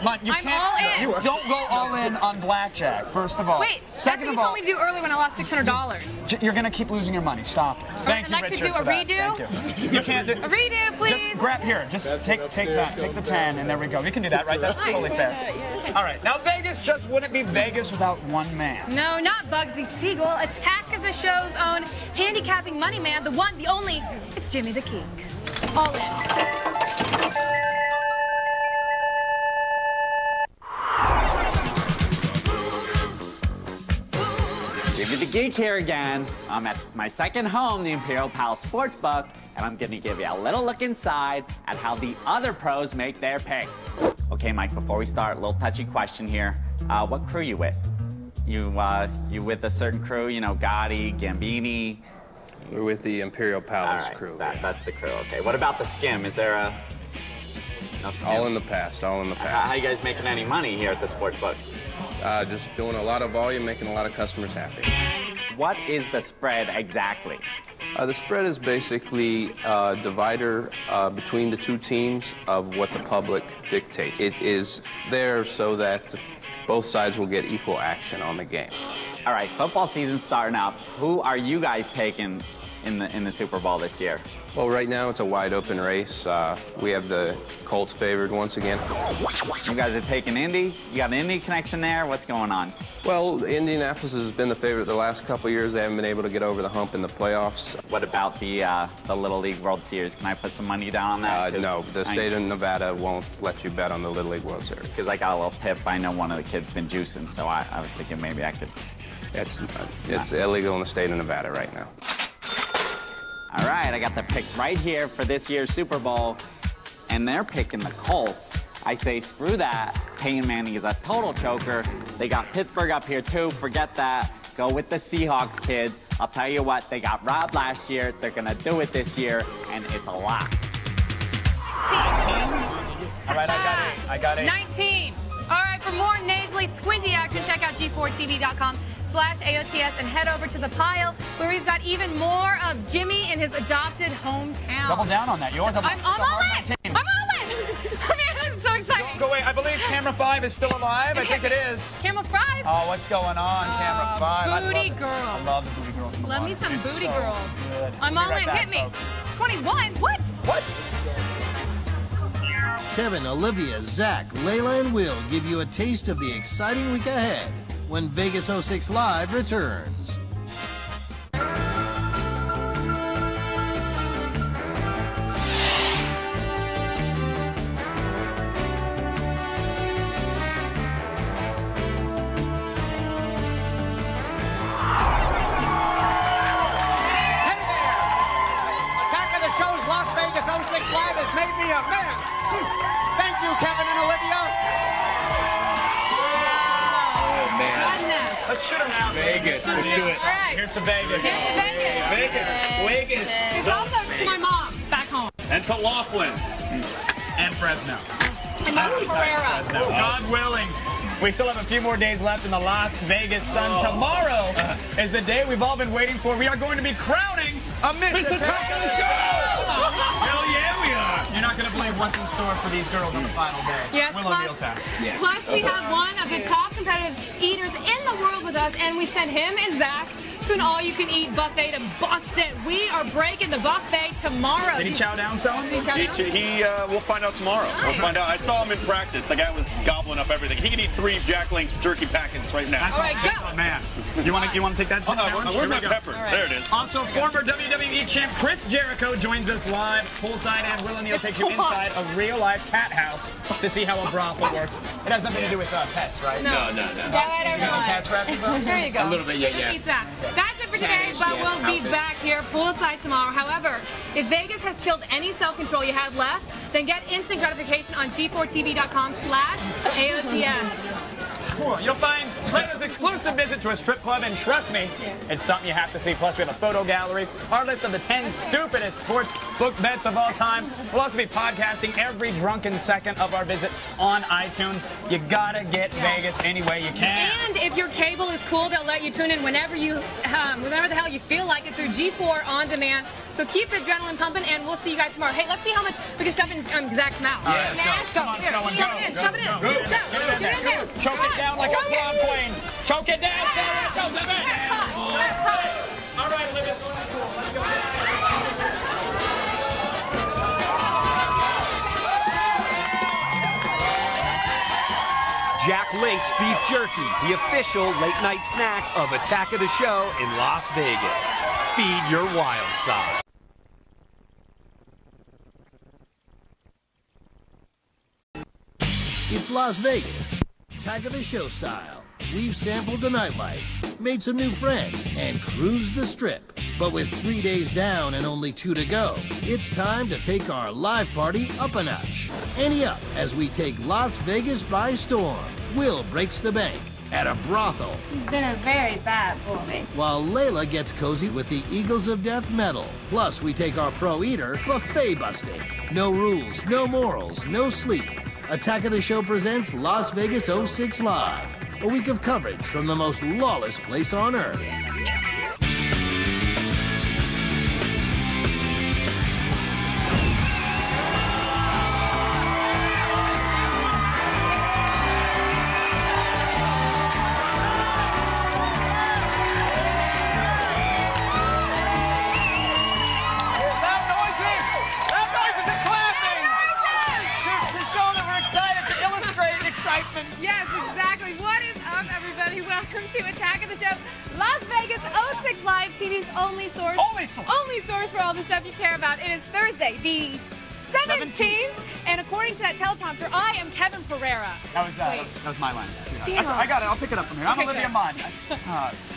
I'm all in. You don't go all in on blackjack, first of all. Wait, that's what you told me to do earlier when I lost $600. You're going to keep losing your money. Stop it. Thank you, Richard, to do a redo? Thank you. You can't do a redo, please. Just grab here. Just take that. Take the 10, and there we go. We can do that, right? That's totally fair. All right. Now, Vegas just wouldn't be Vegas without one man. No, not Bugsy Siegel. Attack of the Show's own handicapping money man, the one, the only. It's Jimmy the King. All in. Jimmy the Geek here again. I'm at my second home, the Imperial Palace Sportsbook, and I'm gonna give you a little look inside at how the other pros make their picks. Okay, Mike, before we start, a little touchy question here. What crew you with? You with a certain crew, you know, Gotti, Gambini? We're with the Imperial Palace crew. That's the crew, okay. What about the skim? Is there a... All in the past, all in the past. How you guys making any money here at the Sportsbook? Just doing a lot of volume, making a lot of customers happy. What is the spread exactly? The spread is basically a divider between the two teams of what the public dictates. It is there so that both sides will get equal action on the game. All right, football season's starting up. Who are you guys taking in the Super Bowl this year? Well, right now it's a wide open race. We have the Colts favored once again. You guys are taking Indy? You got an Indy connection there? What's going on? Well, Indianapolis has been the favorite the last couple of years. They haven't been able to get over the hump in the playoffs. What about the Little League World Series? Can I put some money down on that? No, the state of Nevada won't let you bet on the Little League World Series. Because I got a little tip. I know one of the kids been juicing, so I was thinking maybe I could. It's illegal in the state of Nevada right now. All right, I got the picks right here for this year's Super Bowl, and they're picking the Colts. I say screw that. Peyton Manning is a total choker. They got Pittsburgh up here too. Forget that. Go with the Seahawks, kids. I'll tell you what, they got robbed last year. They're going to do it this year, and it's a lock. All right, I got it. 19. All right, for more nasally squinty action, check out g4tv.com/AOTS and head over to the pile where we've got even more of Jimmy in his adopted hometown. Double down on that. I'm all in. I'm all in. I mean, I'm so excited. Go away. I believe Camera 5 is still alive. I think it is. Camera 5? Oh, what's going on, Camera 5? Booty girls. I love the booty girls. Love me some booty girls. Good. I'm all in. Hit me. Folks. 21. What? Kevin, Olivia, Zach, Layla, and Will give you a taste of the exciting week ahead when Vegas 06 Live returns. Live has made me a man. Thank you, Kevin and Olivia. Oh, man. Let's shoot him now. Vegas. Let's do it. All right. Here's to Vegas. Here's to Vegas. Vegas. It's also to my mom back home. And to Laughlin. And Fresno. And Herrera. God willing. We still have a few more days left in the Las Vegas Sun. Tomorrow is the day we've all been waiting for. We are going to be crowning a Miss Attack of the Show! Hell yeah, we are! You're not going to believe what's in store for these girls on the final day. Yes, Willow Neal Test. Yes. Plus, we have one of the top competitive eaters in the world with us, and we sent him and Zach to an all-you-can-eat buffet to bust it. We are breaking the buffet tomorrow. Did he chow down someone? Did he chow down? We'll find out tomorrow. We'll find out. I saw him in practice. The guy was gobbling up everything. He can eat 3 Jack Link's jerky packets right now. That's all right, go. Man. You want to take that challenge? Where's my pepper? Right. There it is. Also, former WWE champ Chris Jericho joins us live poolside, and Will Neal takes you inside a real-life cat house to see how a brothel works. It has nothing to do with pets, right? No. You got cats wrapped? There you go. A little bit, yeah. Just eat that. That's it for today, but we'll be back here poolside tomorrow. However, if Vegas has killed any self-control you had left, then get instant gratification on g4tv.com/AOTS. Cool. You'll find Plato's exclusive visit to a strip club, and trust me, it's something you have to see. Plus, we have a photo gallery, our list of the 10 stupidest sports book bets of all time. We'll also be podcasting every drunken second of our visit on iTunes. You gotta get Vegas any way you can. And if your cable is cool, they'll let you tune in whenever the hell you feel like it through G4 On Demand. So keep the adrenaline pumping, and we'll see you guys tomorrow. Hey, let's see how much we can shove in Zach's mouth. All right, let's go. Come on, Here, someone, shove it in. Shove it in. Get it in there. Choke it down like a prom queen. Choke it down, Sarah. Go, All right, Olivia, let's go. Jack Link's Beef Jerky, the official late-night snack of Attack of the Show in Las Vegas. Feed your wild side. It's Las Vegas, Attack of the Show style. We've sampled the nightlife, made some new friends, and cruised the strip. But with 3 days down and only 2 to go, it's time to take our live party up a notch. Ante up as we take Las Vegas by storm. Will breaks the bank. at a brothel. He's been a very bad boy. While Layla gets cozy with the Eagles of Death medal. Plus, we take our pro eater buffet busting. No rules, no morals, no sleep. Attack of the Show presents Las Vegas 06 Live. A week of coverage from the most lawless place on earth. Yes, exactly. What is up, everybody? Welcome to Attack of the Show, Las Vegas 06 Live, TV's only source for all the stuff you care about. It is Thursday, the 17th, and according to that teleprompter, I am Kevin Pereira. That was my line. Damn. I got it. I'll pick it up from here. I'm Olivia Munn.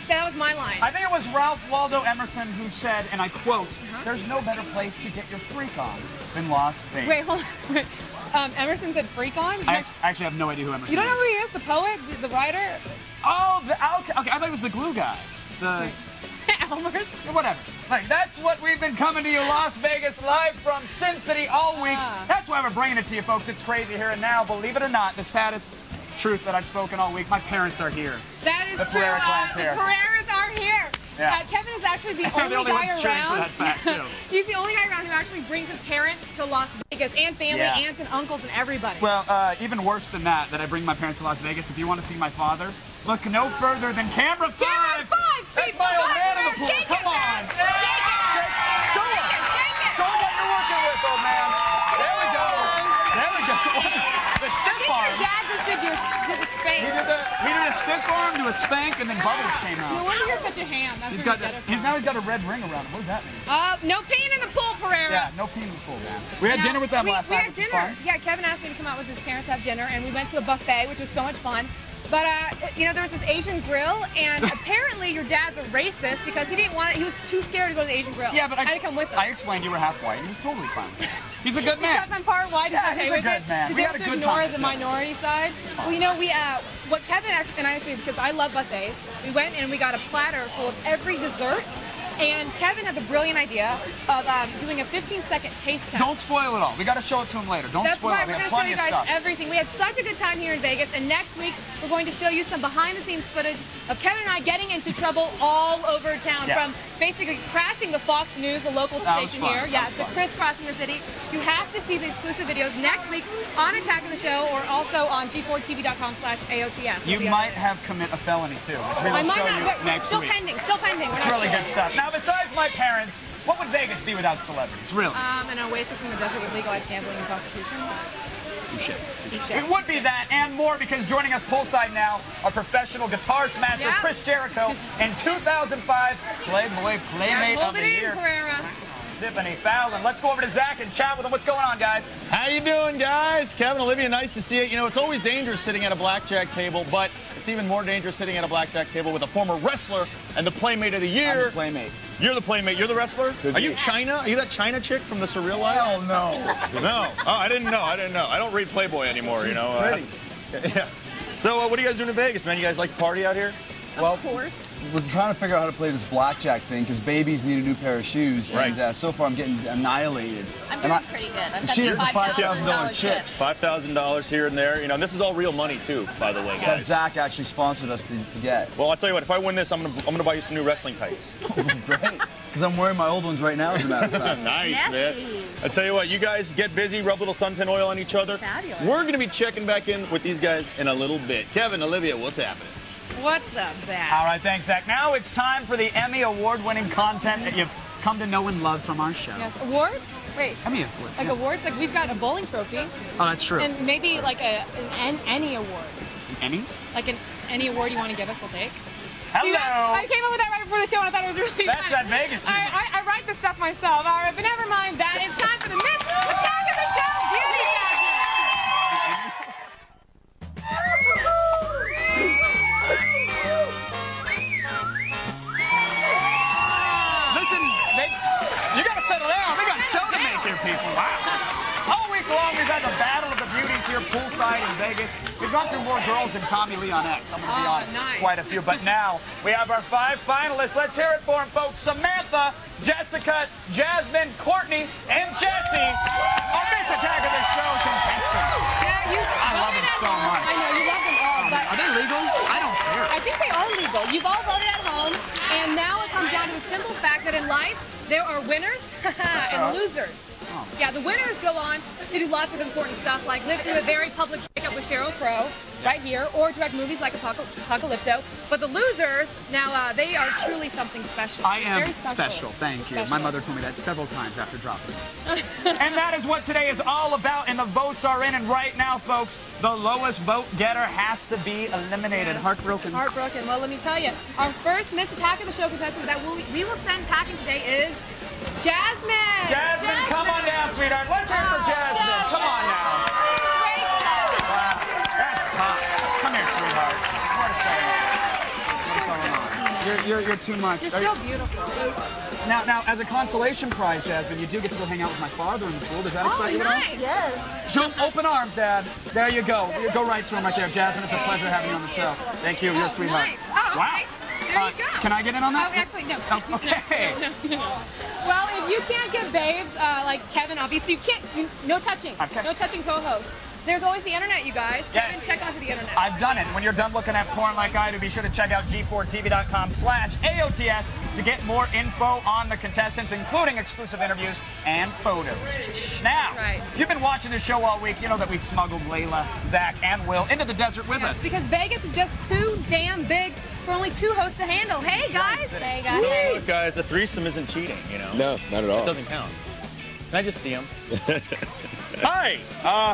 That was my line. I think it was Ralph Waldo Emerson who said, and I quote, "There's no better place to get your freak on than Las Vegas." Wait, hold on. Wait. Emerson said freak on? I actually have no idea who Emerson is. You don't know who he is? The poet? The writer? Oh, okay. I thought it was the glue guy. The Elmer's? Whatever. Like, that's what we've been coming to you, Las Vegas, live from Sin City all week. That's why we're bringing it to you, folks. It's crazy here and now. Believe it or not, the saddest truth that I've spoken all week, my parents are here. That is the true. Pereira clan's here. The Pereiras are here. Yeah. Kevin is actually the only guy one's cheering for around. that fact, too. He's the only guy around who actually brings his parents to Las Vegas and family, aunts and uncles and everybody. Well, even worse than that I bring my parents to Las Vegas. If you want to see my father, look no further than Camera 5. Camera 5! That's my old man in the pool. Come on. Show him. Show him what you're working with, old man. There we go. There we go. The stiff arm. Your dad just did the spank. He did a stiff arm to a spank, and then bubbles came out. No wonder you're such a ham. That's Now he's got a red ring around him. What does that mean? No peeing in the pool, Pereira. Yeah, no peeing in the pool, man. We had dinner with them last night, which was fun. Yeah, Kevin asked me to come out with his parents to have dinner, and we went to a buffet, which was so much fun. But, there was this Asian grill, and apparently your dad's a racist because he didn't want it. He was too scared to go to the Asian grill. Yeah, but I had to come with him. I explained you were half white, and he was totally fine. He's a good man. Because I'm part white, he's okay he's with a good man. He's We able had a to good ignore time the together. minority side. Well, what Kevin and I actually, because I love buffets, we went and we got a platter full of every dessert. And Kevin had the brilliant idea of doing a 15-second taste test. Don't spoil it all. We got to show it to him later. Don't spoil it. That's why we're going to show you guys everything. We had such a good time here in Vegas, and next week we're going to show you some behind-the-scenes footage of Kevin and I getting into trouble all over town, from basically crashing the Fox News, the local station here, to crisscrossing the city. You have to see the exclusive videos next week on Attack of the Show, or also on g4tv.com/AOTS. You might have commit a felony too, which we will show you next week. Still pending. It's really good stuff. Now, besides my parents, what would Vegas be without celebrities? Really? An oasis in the desert with legalized gambling and prostitution. It would be that and more, because joining us poolside now, our professional guitar smasher, Chris Jericho, and 2005 Playboy Playmate of the Year, Pereira. Tiffany Fallon. Let's go over to Zach and chat with him. What's going on, guys? How you doing, guys? Kevin, Olivia, nice to see you. You know, it's always dangerous sitting at a blackjack table, but it's even more dangerous sitting at a blackjack table with a former wrestler and the Playmate of the Year. I'm the Playmate. You're the Playmate. You're the wrestler? Are you China? Are you that China chick from The Surreal Life? Hell no. No. Oh, I didn't know. I don't read Playboy anymore, you know. Yeah. So, what are you guys doing in Vegas, man? You guys like to party out here? Well, of course. We're trying to figure out how to play this blackjack thing because babies need a new pair of shoes. Right. And so far I'm getting annihilated. I'm doing pretty good. I've She has the got $5,000 chips. $5,000 here and there. You know, this is all real money too, by the way, That guys. Zach actually sponsored us to get. Well, I'll tell you what. If I win this, I'm gonna buy you some new wrestling tights. Great. Because I'm wearing my old ones right now, as a matter of fact. Nice, man. I tell you what, you guys get busy, rub a little suntan oil on each other. Fabulous. We're going to be checking back in with these guys in a little bit. Kevin, Olivia, what's happening? What's up, Zach? All right, thanks, Zach. Now it's time for the Emmy Award-winning content that you've come to know and love from our show. Yes, awards? Wait. Emmy Award. Like awards? Like we've got a bowling trophy. Oh, that's true. And maybe like an any award. Emmy? Like any award you want to give us, we'll take. Hello. See that? I came up with that right before the show and I thought it was really That's funny. that Vegas humor. I write this stuff myself. All right, but never mind that. It's time for the Miss Attack of the Show Beauty Listen, you got to settle down. We got a show to make here, people. Wow. All week long, we've had the battle of the beauties here poolside in Vegas. We We've gone through more girls than Tommy Lee on X. I'm going to be honest. Nice. Quite a few. But now we have our 5 finalists. Let's hear it for them, folks. Samantha, Jessica, Jasmine, Courtney, and Jesse. Our Miss Attack of the Show contestants. Yeah, I love them so much. I know, you love them all. But Are they legal? I don't care. I think they are legal. You've all voted at home, and now it comes down to the simple fact that in life, there are winners and losers. Yeah, the winners go on to do lots of important stuff, like live through a very public breakup with Sheryl Crow, right here, or direct movies like Apocalypto. But the losers, now, they are truly something special. I am Very special. Thank you. Special. My mother told me that several times after dropping it. And that is what today is all about, and the votes are in. And right now, folks, the lowest vote getter has to be eliminated. Yes. Heartbroken. Heartbroken. Well, let me tell you, our first Miss Attack of the Show contestant that we will send packing today is Jasmine. Jasmine, come on down, sweetheart. Let's hear it for Jasmine. Come on now. Great job. Wow, that's tough. Come here, sweetheart. What's going on? You're too much. You're still beautiful. Now, as a consolation prize, Jasmine, you do get to go hang out with my father in the pool. Does that excite you at all? Nice. Yes. Jump, open arms, Dad. There you go. You go right to him right there. Jasmine, it's a pleasure having you on the show. Thank you. You're a sweetheart. Nice. Oh, okay. Wow. There you go. Can I get in on that? Oh, actually, no. Oh, okay. No. Well, if you can't get babes like Kevin, obviously you can't. No touching. Okay. No touching co-host. There's always the internet, you guys. Yes. Kevin, check onto the internet. I've done it. When you're done looking at porn like I do, be sure to check out g4tv.com/AOTS to get more info on the contestants, including exclusive interviews and photos. Now, if you've been watching the show all week, you know that we smuggled Layla, Zach, and Will into the desert with us. Because Vegas is just too damn big for only 2 hosts to handle. Hey, guys. Hey, guys. Look, guys, the threesome isn't cheating, you know? No, not at all. It doesn't count. Can I just see him? Hi.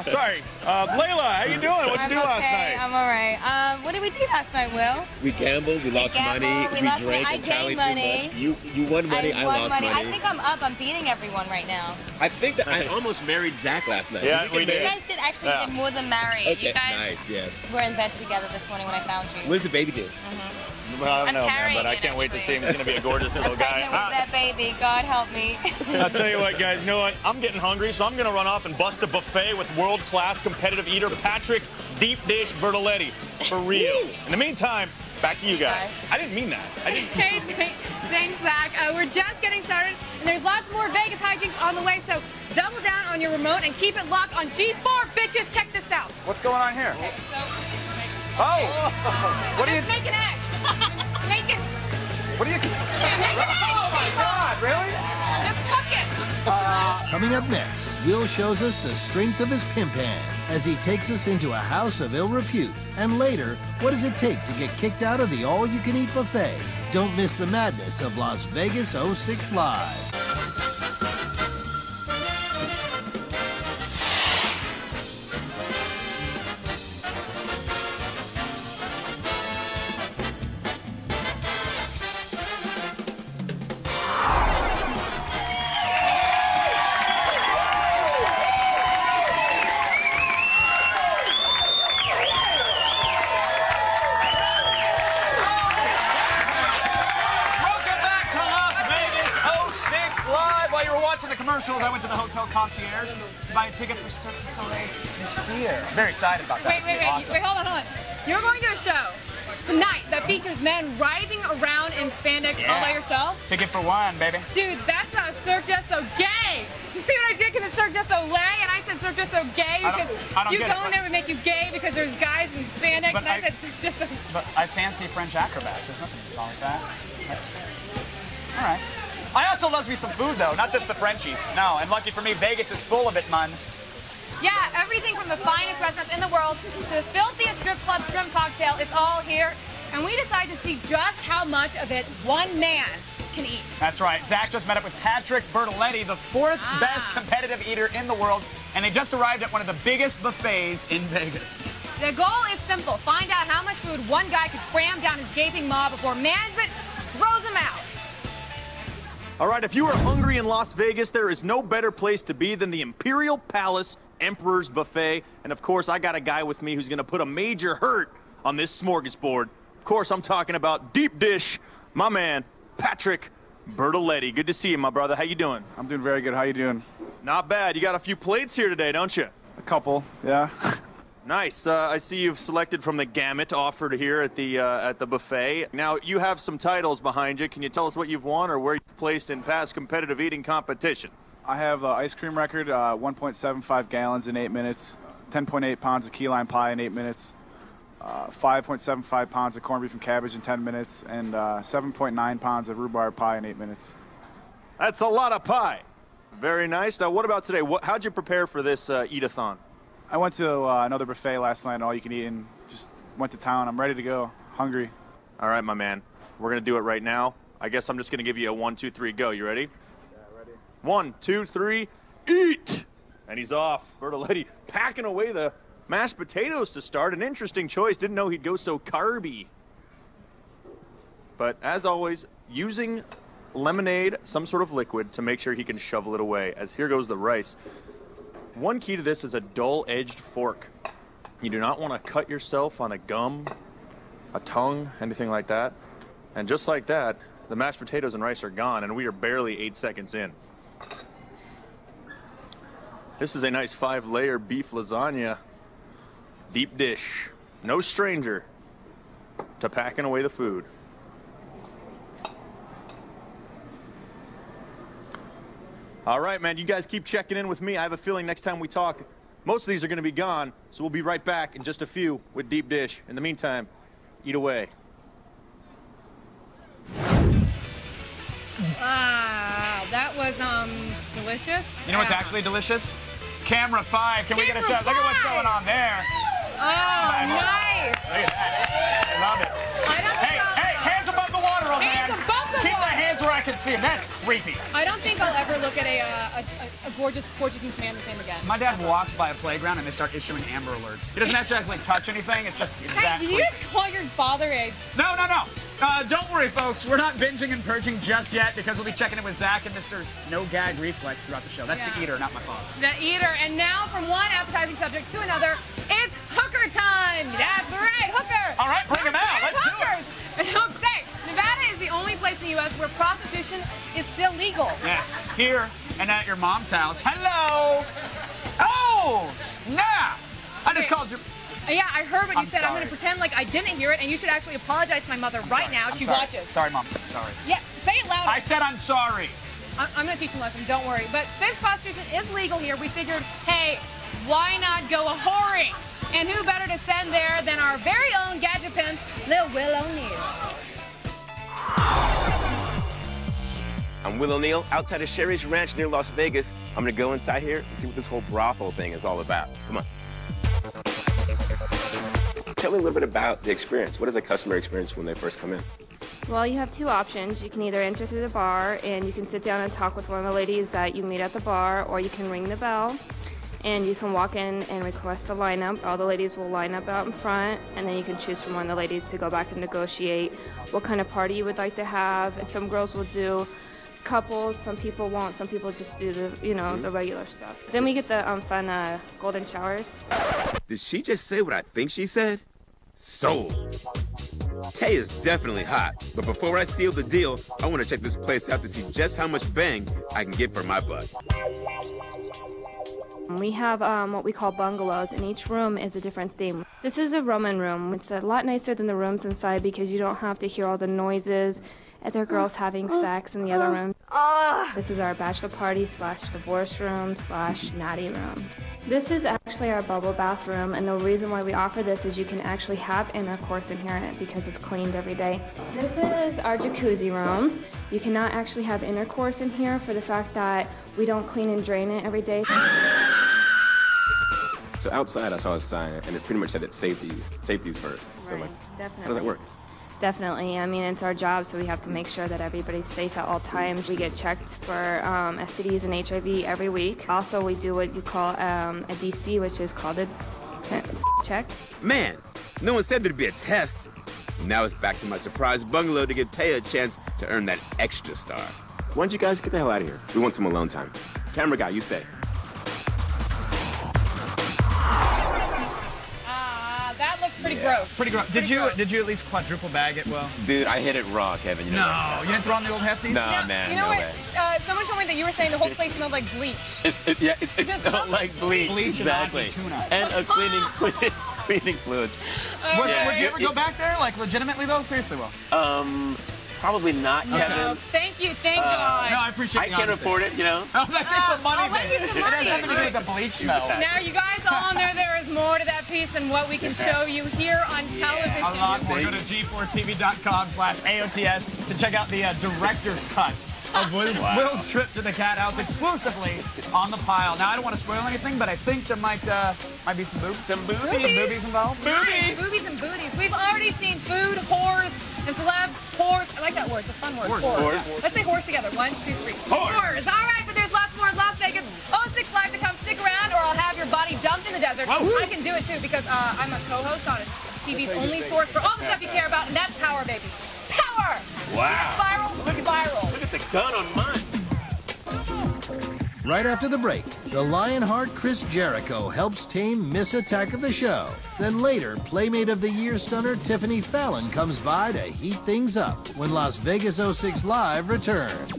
Sorry. Layla, how you doing? What'd you do last night? I'm all right. What did we do last night, Will? We gambled, we lost money, we lost drank money. and I tallied gained too money. much. You won money, I won lost money. I think I'm up. I'm beating everyone right now. I think that I almost married Zach last night. Yeah, we You did. guys did actually get more than married. Okay, You guys nice, yes. were in bed together this morning when I found you. What does the baby do? Well, I don't I'm know, man, carrying but I it, can't wait to see him. He's going to be a gorgeous little guy. Pregnant with that baby. God help me. I'll tell you what, guys, you know what? I'm getting hungry, so I'm going to run off and bust a buffet with world-class competitive eater Patrick Deep Dish Bertoletti. For real. In the meantime, back to you guys. I didn't mean that. I didn't. Okay, thanks, Zach. We're just getting started, and there's lots more Vegas hijinks on the way, so double down on your remote and keep it locked on G4, bitches. Check this out. What's going on here? Okay, so... Oh! What are you... Just make an X. Make it. What are you... Make an X. Oh, my God, really? Just fuck it. Coming up next, Will shows us the strength of his pimp hand as he takes us into a house of ill repute. And later, what does it take to get kicked out of the all-you-can-eat buffet? Don't miss the madness of Las Vegas 06 Live. I went to the hotel concierge to buy a ticket for Cirque du Soleil's Mystere. I'm very excited about that. Wait, hold on. You're going to a show tonight that features men writhing around in spandex all by yourself? Ticket for one, baby. Dude, that's a Cirque du Soleil. You see what I did? Because it's Cirque du Soleil, and I said Cirque du Soleil because you go in there and make you gay because there's guys in spandex, and I said Cirque du Soleil. But I fancy French acrobats. There's nothing wrong with that. That's... All right. I also love me some food, though, not just the Frenchies. No, and lucky for me, Vegas is full of it, man. Yeah, everything from the finest restaurants in the world to the filthiest strip club shrimp cocktail, it's all here. And we decided to see just how much of it one man can eat. That's right. Zach just met up with Patrick Bertoletti, the 4th best competitive eater in the world, and they just arrived at one of the biggest buffets in Vegas. The goal is simple. Find out how much food one guy could cram down his gaping maw before management throws him out. All right, if you are hungry in Las Vegas, there is no better place to be than the Imperial Palace Emperor's Buffet. And of course, I got a guy with me who's going to put a major hurt on this smorgasbord. Of course, I'm talking about Deep Dish, my man, Patrick Bertoletti. Good to see you, my brother. How you doing? I'm doing very good. How you doing? Not bad. You got a few plates here today, don't you? A couple, yeah. Nice. I see you've selected from the gamut offered here at the buffet. Now, you have some titles behind you. Can you tell us what you've won or where you've placed in past competitive eating competition? I have an ice cream record, 1.75 gallons in 8 minutes, 10.8 pounds of key lime pie in 8 minutes, 5.75 pounds of corned beef and cabbage in 10 minutes, and 7.9 pounds of rhubarb pie in 8 minutes. That's a lot of pie. Very nice. Now, what about today? How'd you prepare for this eat-a-thon? I went to another buffet last night, all you can eat, and just went to town. I'm ready to go. Hungry. All right, my man. We're going to do it right now. I guess I'm just going to give you a 1, 2, 3, go. You ready? Yeah, ready. 1, 2, 3, eat! And he's off. Bertoletti packing away the mashed potatoes to start. An interesting choice. Didn't know he'd go so carby. But as always, using lemonade, some sort of liquid, to make sure he can shovel it away. As here goes the rice. One key to this is a dull-edged fork. You do not want to cut yourself on a gum, a tongue, anything like that. And just like that, the mashed potatoes and rice are gone, and we are barely 8 seconds in. This is a nice 5-layer beef lasagna. Deep dish. No stranger to packing away the food. All right, man, you guys keep checking in with me. I have a feeling next time we talk, most of these are going to be gone, so we'll be right back in just a few with Deep Dish. In the meantime, eat away. Wow, that was delicious. You know what's actually delicious? Camera 5. Can we get a shot? Look at what's going on there. Oh, nice. Look at that. I love it. Hey, hands above the water, old man. Hands above the Keep water. the hands where I can see them. That's creepy. I don't think I'll ever look at a gorgeous Portuguese man the same again. My dad walks by a playground and they start issuing Amber Alerts. He doesn't have to actually touch anything. It's just Hey, did you just call your father a... No. Don't worry, folks. We're not binging and purging just yet because we'll be checking in with Zach and Mr. No Gag Reflex throughout the show. That's the eater, not my father. The eater. And now from one appetizing subject to another, it's hooker time. That's right, hooker. All right, bring him out. Let's do it. And don't say, Nevada is the only place in the U.S. where prostitution is still legal. Yes, here and at your mom's house. Hello. Oh, snap. I just called you. Yeah, I heard what you said. Sorry. I'm going to pretend like I didn't hear it, and you should actually apologize to my mother right now if she watches. Sorry, Mom. Sorry. Yeah, say it louder. I said I'm sorry. I'm going to teach him a lesson, don't worry. But since prostitution is legal here, we figured, hey, why not go a-whoring? And who better to send there than our very own gadget pimp, Lil Will O'Neal. I'm Will O'Neal, outside of Sherry's Ranch near Las Vegas. I'm gonna go inside here and see what this whole brothel thing is all about. Come on. Tell me a little bit about the experience. What is a customer experience when they first come in? Well, you have two options. You can either enter through the bar and you can sit down and talk with one of the ladies that you meet at the bar, or you can ring the bell and you can walk in and request the lineup. All the ladies will line up out in front, and then you can choose from one of the ladies to go back and negotiate what kind of party you would like to have. Some girls will do couples, some people won't, some people just do the, the regular stuff. Then we get the fun golden showers. Did she just say what I think she said? Sold. Tay is definitely hot, but before I seal the deal, I want to check this place out to see just how much bang I can get for my buck. We have what we call bungalows, and each room is a different theme. This is a Roman room. It's a lot nicer than the rooms inside because you don't have to hear all the noises and their girls having sex in the other room. This is our bachelor party / divorce room / natty room. This is actually our bubble bathroom, and the reason why we offer this is you can actually have intercourse in here because it's cleaned every day. This is our jacuzzi room. You cannot actually have intercourse in here for the fact that we don't clean and drain it every day. So outside I saw a sign, and it pretty much said it's safeties first. So Right, how definitely. does that work? Definitely. I mean, it's our job, so we have to make sure that everybody's safe at all times. We get checked for STDs and HIV every week. Also, we do what you call a DC, which is called a check. Man, no one said there'd be a test. Now it's back to my surprise bungalow to give Taya a chance to earn that extra star. Why don't you guys get the hell out of here? We want some alone time. Camera guy, you stay. That looked pretty gross. Pretty gross. Did you at least quadruple bag it well? Dude, I hit it raw, Kevin. You know no, you didn't throw on the old hefties? No, Now, man, you know no what? way. Someone told me that you were saying the whole place smelled like bleach. It smelled like bleach. Exactly. And a cleaning fluids. Would you ever go back there, like legitimately though? Seriously, Will? Probably not, Kevin. Thank you, thank God. No, I appreciate I can't afford it, you know. Oh, that's it's a money I'll lend you some thing. It money. has nothing to do with the bleach smell. Now, you guys all know there is more to that piece than what we can show you here on television. A lot more. Go to g4tv.com/AOTS to check out the director's cut of Will's trip to the cat house exclusively on the pile. Now, I don't want to spoil anything, but I think there might be some boobs. Some boobies? Some boobies involved? Nice. Boobies and booties. We've already seen food, whores, and celebs. Horse. I like that word. It's a fun word. Horse. Let's say horse together. 1, 2, 3. Horse. All right, but there's lots more in Las Vegas. 06 Live to come. Stick around, or I'll have your body dumped in the desert. Whoa. I can do it, too, because I'm a co-host on TV's only source for all the stuff you care about, and that's Power, baby. Power! Wow. Viral. Look at viral. Look at the gun on mine. Right after the break, the Lionheart Chris Jericho helps tame Miss Attack of the Show. Then later, Playmate of the Year stunner Tiffany Fallon comes by to heat things up when Las Vegas 06 Live returns.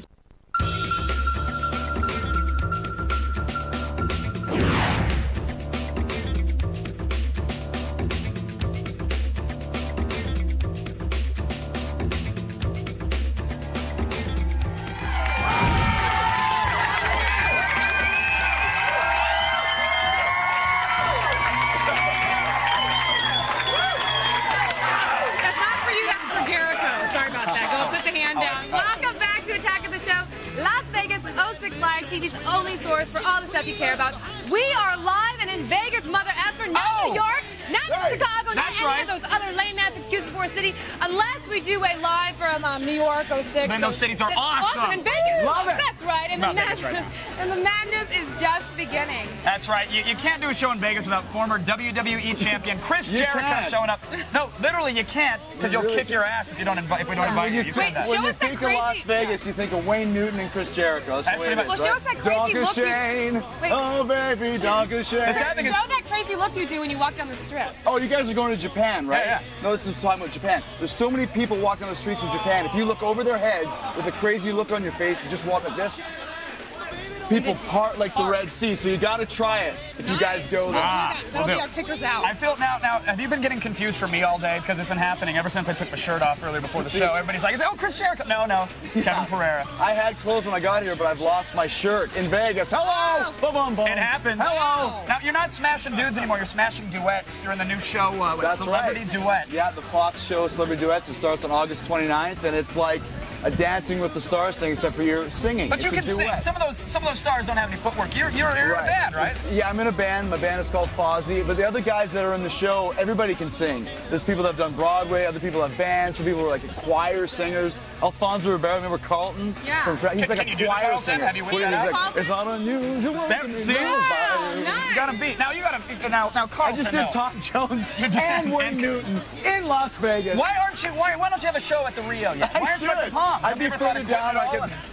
TV's only source for all the stuff you care about. We are live and in Vegas, Mother Effer, not New York, not Chicago, not any of those other lame-ass excuses for a city, unless we do a live from New York, 06. Man, those cities are awesome. In Vegas. Love it. That's right. And the madness is just beginning. That's right. You can't do a show in Vegas without former WWE champion Chris Jericho showing up. No, literally you can't, because you'll kick your ass if we don't invite you. You said that. When you think of Las Vegas, you think of Wayne Newton and Chris Jericho. That's the way it is, well, show us that crazy look. Shane. Oh, baby, Donka Shane. Show that crazy look you do when you walk down the strip. Oh, you guys are going to Japan, right? Yeah. No, this is talking about Japan. There's so many people walking on the streets in Japan. If you look over their heads with a crazy look on your face and just walk like this, people part like the Red Sea. So you got to try it if you guys go there. That'll be our kickers out. I feel now, have you been getting confused for me all day? Because it's been happening ever since I took my shirt off earlier before the show. Everybody's like, oh, Chris Jericho. No, it's Kevin Pereira. I had clothes when I got here, but I've lost my shirt in Vegas. Hello! Boom. It happens. Hello! Now, you're not smashing dudes anymore. You're smashing duets. You're in the new show with Celebrity Duets. Yeah, the Fox show Celebrity Duets. It starts on August 29th, and it's like a Dancing with the Stars thing, except for your singing. But you can sing. Some of those stars don't have any footwork. You're in a band, right? Yeah, I'm in a band. My band is called Fozzy. But the other guys that are in the show, everybody can sing. There's people that have done Broadway. Other people have bands. Some people are like choir singers. Alfonso Ribeiro, remember Carlton? Yeah. He's like a choir singer. Have you written that out? Like, it's not unusual. See? You got him beat. Now Carlton. I just did Tom Jones and Wayne Newton in Las Vegas. Why don't you have a show at the Rio yet? Why aren't you at the Palms? I'd be further down.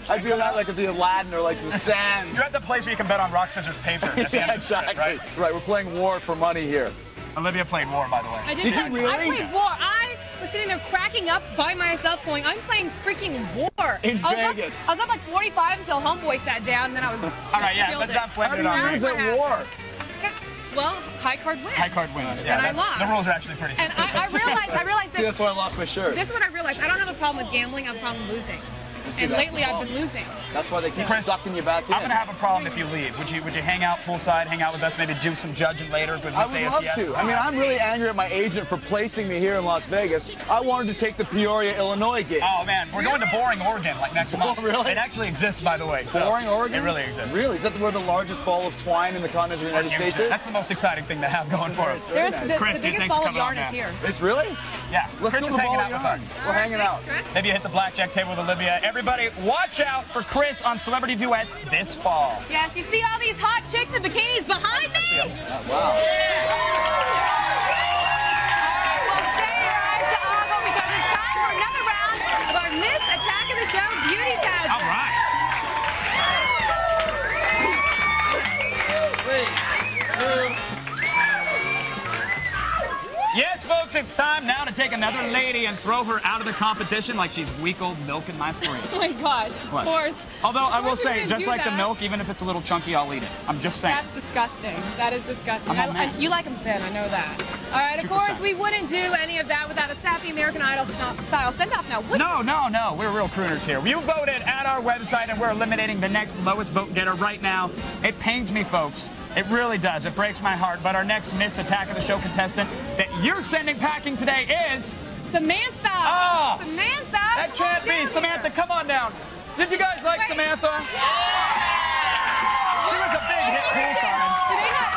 I'd be like at the Aladdin or like the Sands. You're at the place where you can bet on rock, scissors, paper. Yeah, exactly. Right, we're playing War for money here. Olivia played War, by the way. Did you really? I played War. I was sitting there cracking up by myself going, I'm playing freaking War. In Vegas. I was up like 45 until Homeboy sat down, and then I was all right, yeah, but not playing it on. How do you lose at War? Well, high card wins. High card wins, yeah. And I lost. The rules are actually pretty simple. And I realized See, that's why I lost my shirt. This is what I realized. I don't have a problem with gambling. I have a problem with losing. And lately I've been losing. That's why they keep sucking you back in. I'm going to have a problem if you leave. Would you hang out poolside, hang out with us, maybe do some judging later with Miss I would love to. I mean, I'm really angry at my agent for placing me here in Las Vegas. I wanted to take the Peoria, Illinois gig. Oh, man. We're going to Boring, Oregon, like next month. Really? It actually exists, by the way. Boring, Oregon? It really exists. Really? Is that where the largest ball of twine in the continent of the United States is? That's the most exciting thing to have going for us. The biggest ball of yarn is here. It's really? Yeah. Chris is hanging out with us. We're hanging out. Maybe you hit the blackjack table with Olivia. Everybody, watch out for Chris on Celebrity Duets this fall. Yes, you see all these hot chicks in bikinis behind me? Wow. All right, well, stay your eyes to Avo because it's time for another round of our Miss Attack of the Show beauty pageant. All right. Yes, folks. Folks, it's time now to take another lady and throw her out of the competition like she's weak old milk in my fridge. Oh my gosh, What? of course. Although I will Of course you say, wouldn't just do like the that. milk, even if it's a little chunky, I'll eat it. I'm just saying. That's disgusting. That is disgusting. I'm a man. You like them thin, I know that. All right, of 2%. course, we wouldn't do any of that without a sappy American Idol style send-off now. Would No, we're real crooners here. You voted at our website, and we're eliminating the next lowest vote getter right now. It pains me, folks. It really does. It breaks my heart. But our next Miss Attack of the Show contestant that you're sending packing today is... Samantha! Oh! Samantha! That can't be. Samantha, come on down. Did you guys like Samantha? She was a big hit poolside.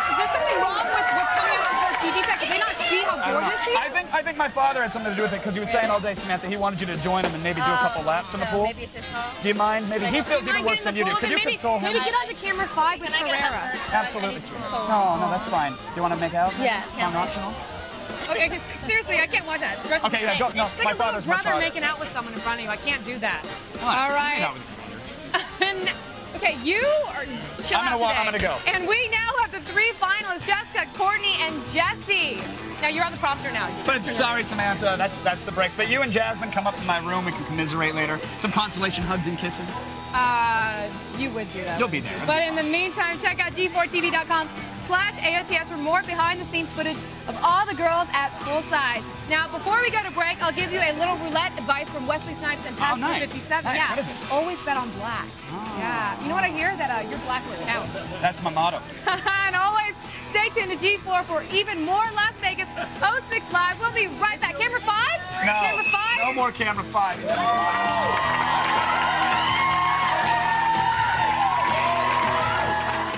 Is there something wrong with what's coming out on her TV set? Did they not see how gorgeous she is? I think my father had something to do with it because he was saying all day, Samantha, he wanted you to join him and maybe do a couple laps in the pool. Maybe it's his fault. Do you mind? Maybe he feels even worse than you do. Could you console him? Maybe get onto camera 5 with Ferreira. Absolutely. No, that's fine. Do you want to make out? Yeah. It's not optional. Okay, seriously, I can't watch that. Okay, yeah, don't. No, it's like my a little father's much brother harder. making out with someone in front of you. I can't do that. Come on, All hang right. out with And, okay, you are chill I'm out gonna today. go. And we now have the 3 finalists: Jessica, Courtney, and Jesse. Now you're on the prompter now. But sorry, Samantha, that's the breaks. But you and Jasmine come up to my room. We can commiserate later. Some consolation hugs and kisses. You would do that. You'll be there. But in the meantime, check out G4TV.com/AOTS for more behind-the-scenes footage of all the girls at Poolside. Now, before we go to break, I'll give you a little roulette advice from Wesley Snipes and Pastor nice. 57. Nice. Yeah, What is it? always bet on black. Yeah, you know what I hear? That your black word counts. That's my motto. And always stay tuned to G4 for even more Las Vegas 06 Live. We'll be right back. Camera 5? No, Camera 5? no more camera 5.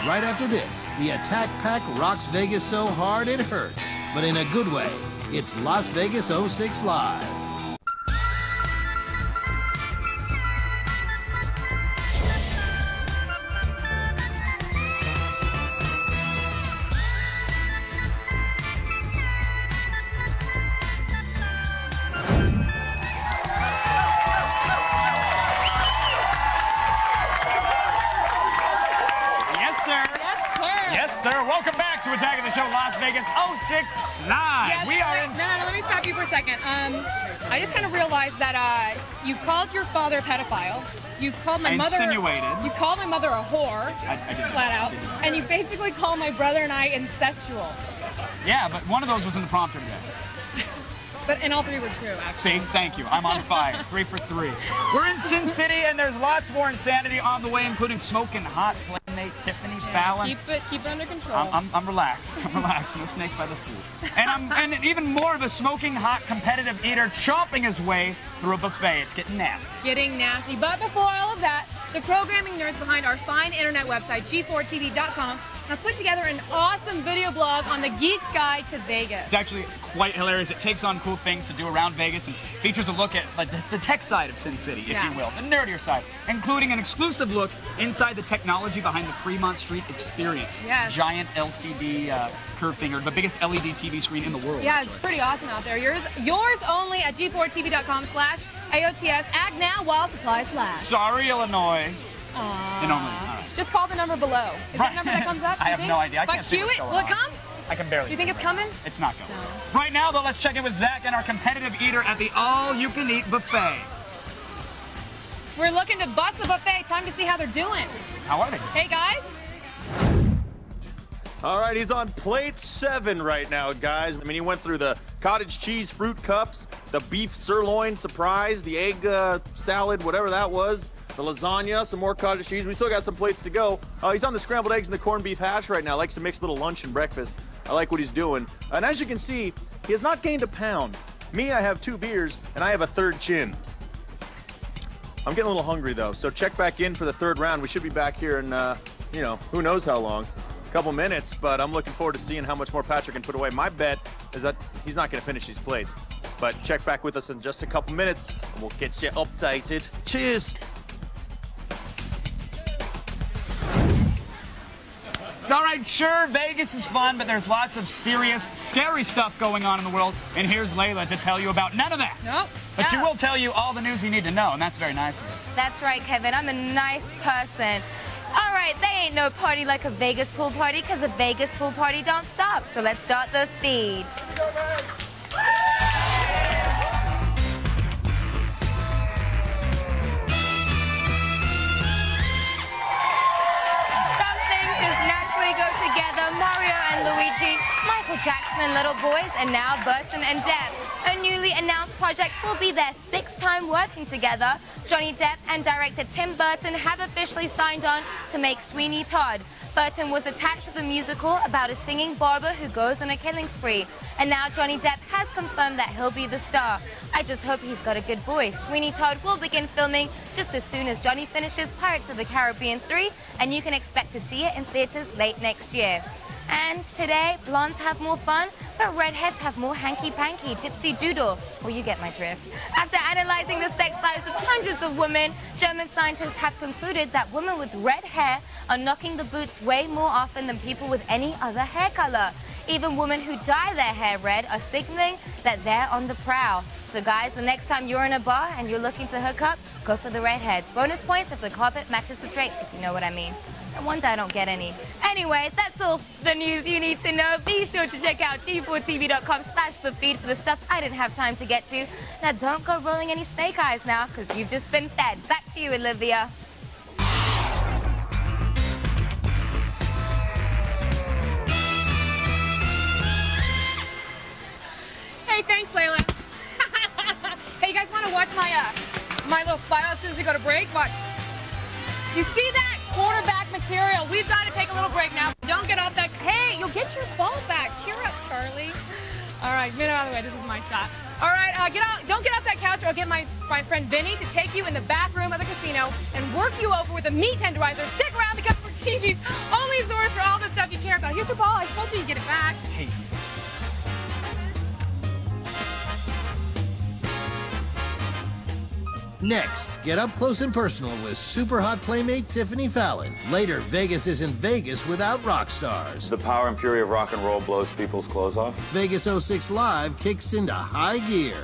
Right after this, the Attack Pack rocks Vegas so hard it hurts, but in a good way. It's Las Vegas 06 Live. Welcome back to Attack of the Show Las Vegas 06 Live. Yes, We are in... No, let me stop you for a second. I just kind of realized that you called your father a pedophile. You called my mother... Insinuated. You called my mother a whore, I didn't. flat out. And you basically called my brother and I incestual. Yeah, but one of those was in the prompter today. And all 3 were true, actually. See, thank you. I'm on fire. 3 for 3. We're in Sin City, and there's lots more insanity on the way, including Smoking Hot, Playmate, Tiffany's Fallon. Keep it under control. I'm relaxed. I'm relaxed. No snakes by this pool. And I'm even more of a smoking hot competitive eater, chomping his way through a buffet. It's getting nasty. Getting nasty. But before all of that, the programming nerds behind our fine internet website, G4TV.com, have put together an awesome video blog on the Geek's Guide to Vegas. It's actually quite hilarious. It takes on cool things to do around Vegas and features a look at like the tech side of Sin City, if you will, the nerdier side, including an exclusive look inside the technology behind the Fremont Street Experience. Yes. Giant LCD curve thing, or the biggest LED TV screen in the world. Yeah, it's pretty awesome out there. Yours only at G4TV.com/AOTS. Act now while supplies last. Sorry, Illinois. Aww. All right. Just call the number below. Is that the number that comes up? I have no idea. I can't see cue what's it. going Will it on. come? I can barely. Do you think it's coming? It's not going. No. Right now, though, let's check in with Zach and our competitive eater at the all-you-can-eat buffet. We're looking to bust the buffet. Time to see how they're doing. How are they? Hey, guys. All right, he's on plate 7 right now, guys. I mean, he went through the cottage cheese fruit cups, the beef sirloin surprise, the egg salad, whatever that was, the lasagna, some more cottage cheese. We still got some plates to go. He's on the scrambled eggs and the corned beef hash right now. Likes to mix a little lunch and breakfast. I like what he's doing. And as you can see, he has not gained a pound. Me, I have 2 beers, and I have a 3rd chin. I'm getting a little hungry, though, so check back in for the 3rd round. We should be back here in, who knows how long. Couple minutes, but I'm looking forward to seeing how much more Patrick can put away. My bet is that he's not going to finish these plates. But check back with us in just a couple minutes, and we'll get you updated. Cheers! All right, sure, Vegas is fun, but there's lots of serious, scary stuff going on in the world. And here's Layla to tell you about none of that. Nope. But she will tell you all the news you need to know, and that's very nice of her. That's right, Kevin. I'm a nice person. All right, they ain't no party like a Vegas pool party, because a Vegas pool party don't stop. So let's start the feed. Michael Jackson and Little Boys, and now Burton and Depp. A newly announced project will be their 6th time working together. Johnny Depp and director Tim Burton have officially signed on to make Sweeney Todd. Burton was attached to the musical about a singing barber who goes on a killing spree. And now Johnny Depp has confirmed that he'll be the star. I just hope he's got a good voice. Sweeney Todd will begin filming just as soon as Johnny finishes Pirates of the Caribbean 3, and you can expect to see it in theaters late next year. And today, blondes have more fun, but redheads have more hanky-panky, dipsy-doodle. Well, you get my drift. After analyzing the sex lives of hundreds of women, German scientists have concluded that women with red hair are knocking the boots way more often than people with any other hair color. Even women who dye their hair red are signaling that they're on the prowl. So guys, the next time you're in a bar and you're looking to hook up, go for the redheads. Bonus points if the carpet matches the drapes, if you know what I mean. No wonder I don't get any. Anyway, that's all the news you need to know. Be sure to check out G4TV.com/thefeed for the stuff I didn't have time to get to. Now don't go rolling any snake eyes now, because you've just been fed. Back to you, Olivia. Hey, thanks, Layla. Hey, you guys want to watch my little spiral as soon as we go to break? Watch. You see that quarterback material? We've got to take a little break now. Don't get off that. Hey, you'll get your ball back. Cheer up, Charlie. All right, get out of the way. This is my shot. All right, don't get off that couch, or I'll get my friend Vinny to take you in the back room of the casino and work you over with a meat tenderizer. Stick around, because we're TV's only source for all the stuff you care about. Here's your ball. I told you you'd get it back. Hey. Next, get up close and personal with super hot playmate Tiffany Fallon. Later, Vegas isn't Vegas without rock stars. The power and fury of rock and roll blows people's clothes off. Vegas 06 Live kicks into high gear.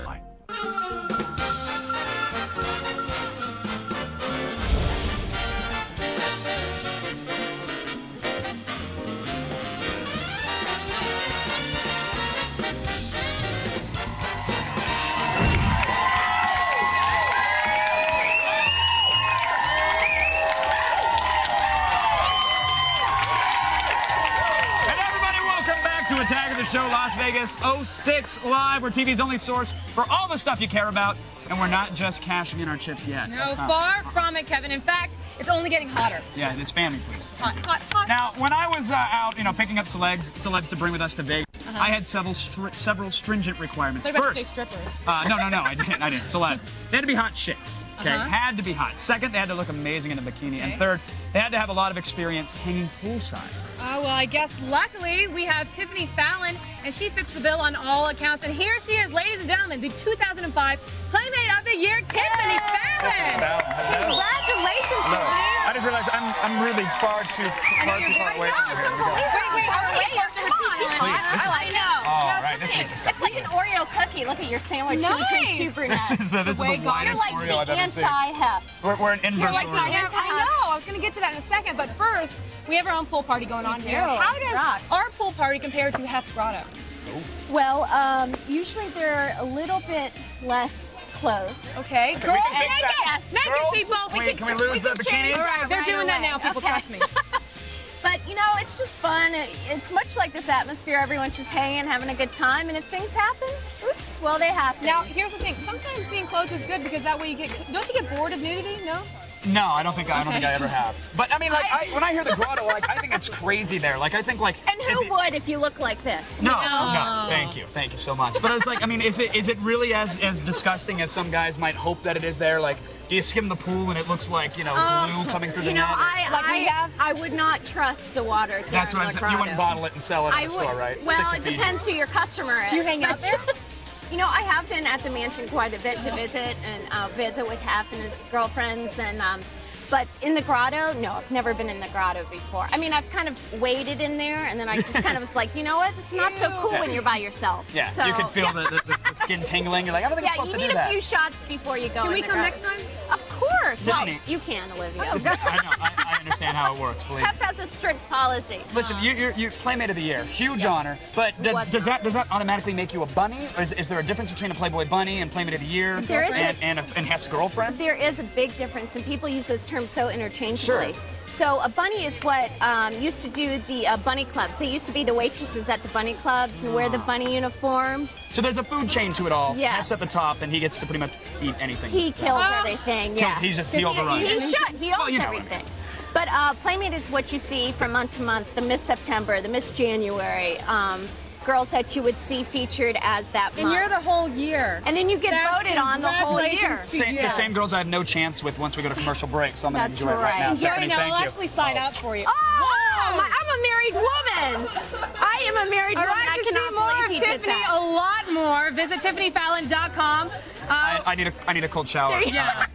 Attack of the Show Las Vegas 06 Live. We're TV's only source for all the stuff you care about, and we're not just cashing in our chips yet. No, far from it, Kevin. In fact, it's only getting hotter. Yeah, it's family, please. Hot, hot, hot. Now, when I was out, picking up celebs to bring with us to Vegas, I had several stringent requirements. They're about First, to say strippers. No, I didn't. Celebs. They had to be hot chicks. Okay, had to be hot. Second, they had to look amazing in a bikini, and third, they had to have a lot of experience hanging poolside. Oh, well, I guess luckily we have Tiffany Fallon, and she fits the bill on all accounts. And here she is, ladies and gentlemen, the 2005 Playmate of the Year, Tiffany Fallon. Congratulations, Tiffany. I just realized I'm really far too far away from you here. Wait, I'm way closer to you. I know. All right, this week is it's like an Oreo cookie. Look at your sandwich in between two brunettes. This is the widest Oreo I've ever seen. Anti-hef. We're an inverse Oreo. I know. I was going to get to that in a second, but first, we have our own pool party going on here. How does our pool party compare to Hef's grotto? Well, usually they're a little bit less clothed. Okay. Girls and naked people. Can we lose the bikinis? All right, they're doing that now. People, trust me. But, it's just fun. It's much like this atmosphere. Everyone's just hanging, having a good time. And if things happen, oops, well, they happen. Now, here's the thing. Sometimes being clothed is good, because that way don't you get bored of nudity? No? No, I don't think I ever have. But I mean, when I hear the grotto, I think it's crazy there. And who would if you look like this? No. Thank you so much. But it's is it really as disgusting as some guys might hope that it is there? Like, do you skim the pool and it looks like glue coming through the net? I would not trust the waters. That's what I'm saying. You wouldn't bottle it and sell it in the store, right? Well, it depends who your customer is. Do you hang out there? I have been at the mansion quite a bit to visit and visit with Hef and his girlfriends, and but in the grotto, no, I've never been in the grotto before. I mean, I've kind of waded in there, and then I just kind of was like, you know what, this is not so cool when you're by yourself. Yeah, so, you can feel the skin tingling. You're like, I don't think I'm supposed to do that. Yeah, you need a few shots before you go. Can we come next time? Of course. Tiffany. Well, you can, Olivia. I know. I understand how it works. Believe me. Hef has a strict policy. Listen, you're Playmate of the Year, huge honor. But does that automatically make you a bunny? Or is there a difference between a Playboy bunny and Playmate of the Year there is and Hef's girlfriend? There is a big difference, and people use those terms so interchangeably. Sure. So a bunny is what used to do the bunny clubs. They used to be the waitresses at the bunny clubs and wear the bunny uniform. So there's a food chain to it all. Yes. That's at the top, and he gets to pretty much eat anything. He kills everything, yeah. He overruns. He should. He owns everything. But Playmate is what you see from month to month, the Miss September, the Miss January, girls that you would see featured as that month. And you're the whole year. And then you get voted on the whole year. The same girls I had no chance with once we go to commercial break, so I'm going to enjoy it right now. Enjoy now. I'll actually sign up for you. Oh, I'm a married woman. I am a married woman. I see more of Tiffany, a lot more. Visit TiffanyFallon.com. I need a cold shower. Yeah.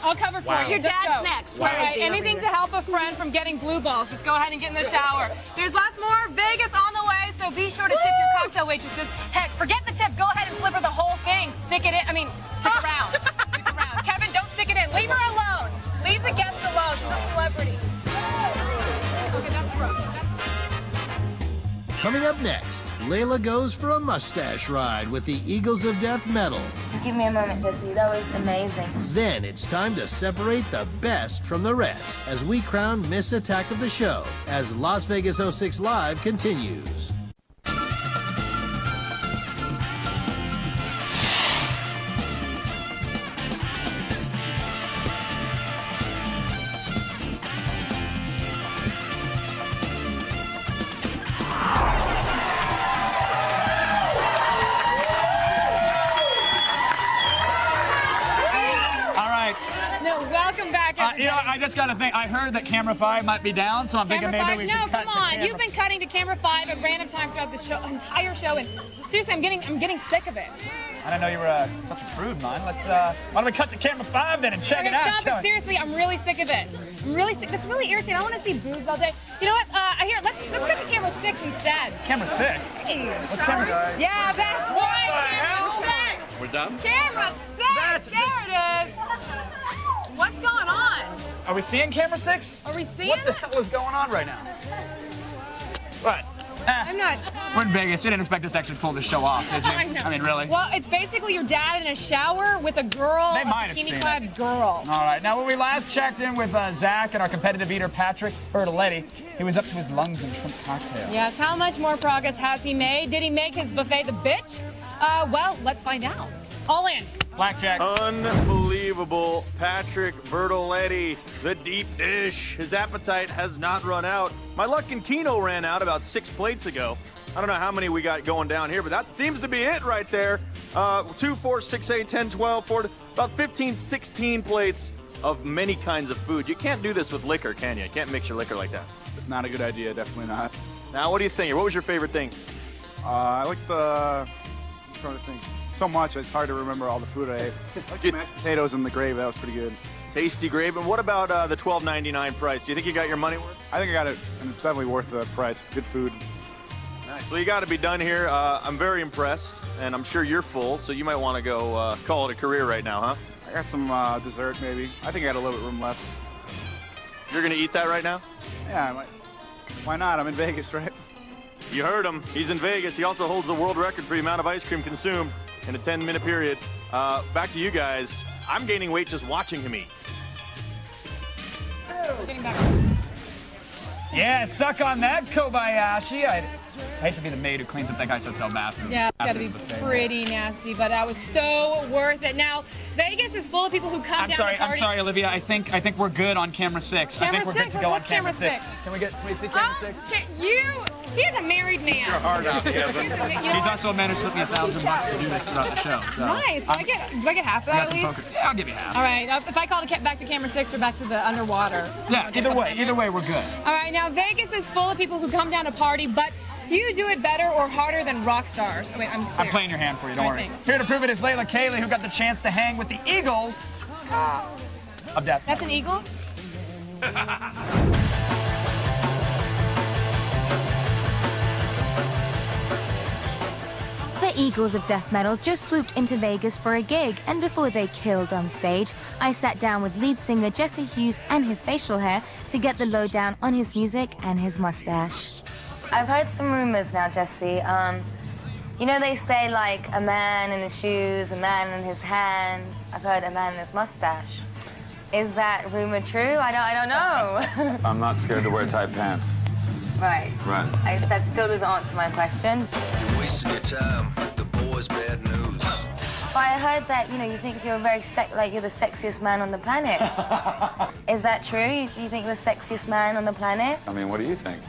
I'll cover for you. Your dad's next. All right, anything to help a friend from getting blue balls, just go ahead and get in the shower. There's lots more Vegas on the way, so be sure to tip your cocktail waitresses. Heck, forget the tip. Go ahead and slip her the whole thing. Stick it in. I mean, stick around. Stick around. Kevin, don't stick it in. Leave her alone. Leave the guest alone. She's a celebrity. Okay, that's gross. Coming up next, Layla goes for a mustache ride with the Eagles of Death medal. Just give me a moment, Jesse. That was amazing. Then it's time to separate the best from the rest as we crown Miss Attack of the Show as Las Vegas 06 Live continues. You know, I just got to think. I heard that Camera 5 might be down, so I'm thinking maybe we should cut to come on. Camera. You've been cutting to Camera 5 at random times throughout the entire show, and seriously, I'm getting sick of it. I didn't know you were such a prude, man. Why don't we cut to Camera 5 then and check it out? Stop it. Seriously, I'm really sick of it. I'm really sick. That's really irritating. I want to see boobs all day. You know what? Let's cut to Camera 6 instead. Camera 6? Hey, what's Camera 6? Yeah, that's right. Camera 6. We're done? Camera 6. There it is. What's going on? Are we seeing Camera 6? Are we seeing What the hell is going on right now? What? I'm not. We're in Vegas. You didn't expect us to actually pull this show off, did you? I know. I mean, really? Well, it's basically your dad in a shower with a girl, They might a have seen bikini-clad girl. All right. Now, when we last checked in with Zach and our competitive eater, Patrick Bertoletti, he was up to his lungs in shrimp cocktail. Yes. How much more progress has he made? Did he make his buffet the bitch? Well, let's find out. All in. Blackjack. Unbelievable. Patrick Bertoletti, the deep dish. His appetite has not run out. My luck in Keno ran out about 6 plates ago. I don't know how many we got going down here, but that seems to be it right there. 2, 4, 6, 8, 10, 12, 4, about 15, 16 plates of many kinds of food. You can't do this with liquor, can you? You can't mix your liquor like that. Not a good idea, definitely not. Now, what do you think? What was your favorite thing? I like the... I'm trying to think. So much, it's hard to remember all the food I ate. I like the mashed potatoes and the gravy, that was pretty good. Tasty gravy. And what about the $12.99 price? Do you think you got your money worth? I think I got it, and it's definitely worth the price. It's good food. Nice. Well, you got to be done here. I'm very impressed, and I'm sure you're full, so you might want to go call it a career right now, huh? I got some dessert, maybe. I think I got a little bit room left. You're going to eat that right now? Yeah, I might. Why not? I'm in Vegas, right? You heard him. He's in Vegas. He also holds the world record for the amount of ice cream consumed in a 10-minute period. Back to you guys. I'm gaining weight just watching him eat. Yeah, suck on that, Kobayashi. I hate to be the maid who cleans up that guy's hotel bathroom. Yeah, it's got to be pretty nasty, but that was so worth it. Now, Vegas is full of people who come down to party. I'm sorry, Olivia. I think we're good on Camera 6. I think we're good to go on Camera 6. Can we see Camera 6? He's a married man. You're hard out, He's also a man who slipped me $1,000 to do this throughout the show. So. Nice. Do I get half of that at least? Yeah, I'll give you half. All right. If I call back to Camera 6 or back to the underwater. Yeah, either way, we're good. All right. Now, Vegas is full of people who come down to party, but do you do it better or harder than rock stars? I mean, I'm playing your hand for you, don't worry. Here to prove it is Layla Kaylee, who got the chance to hang with the Eagles of Death. That's an eagle? The Eagles of Death Metal just swooped into Vegas for a gig, and before they killed on stage, I sat down with lead singer Jesse Hughes and his facial hair to get the lowdown on his music and his mustache. I've heard some rumors now, Jesse. You know they say, like, a man in his shoes, a man in his hands. I've heard a man in his mustache. Is that rumor true? I don't know. I'm not scared to wear tight pants. Right. Right. That still doesn't answer my question. You're wasting your time. The boy's bad news. But I heard that, you know, you think you're you're the sexiest man on the planet. Is that true? You think you're the sexiest man on the planet? I mean, what do you think?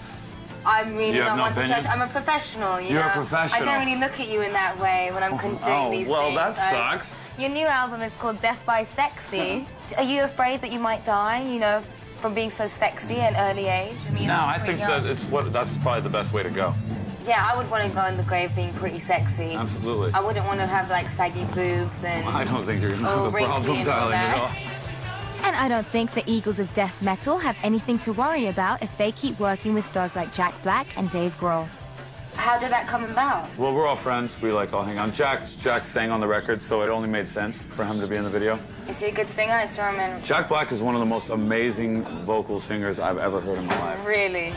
I'm really You have not no one to opinion? judge. I'm a professional, you know? You're a professional. I don't really look at you in that way when I'm doing these well, things. that sucks. Your new album is called Death by Sexy. Are you afraid that you might die, you know, from being so sexy at an early age? I mean, No, I pretty think young. that's probably the best way to go. Yeah, I would want to go in the grave being pretty sexy. Absolutely. I wouldn't want to have, like, saggy boobs and... I don't think you're going to have a wrinkly problem, and all darling, that. at all. And I don't think the Eagles of Death Metal have anything to worry about if they keep working with stars like Jack Black and Dave Grohl. How did that come about? Well, we're all friends. We like all hang on. Jack sang on the record, so it only made sense for him to be in the video. Is he a good singer? I saw him in... Jack Black is one of the most amazing vocal singers I've ever heard in my life. Really?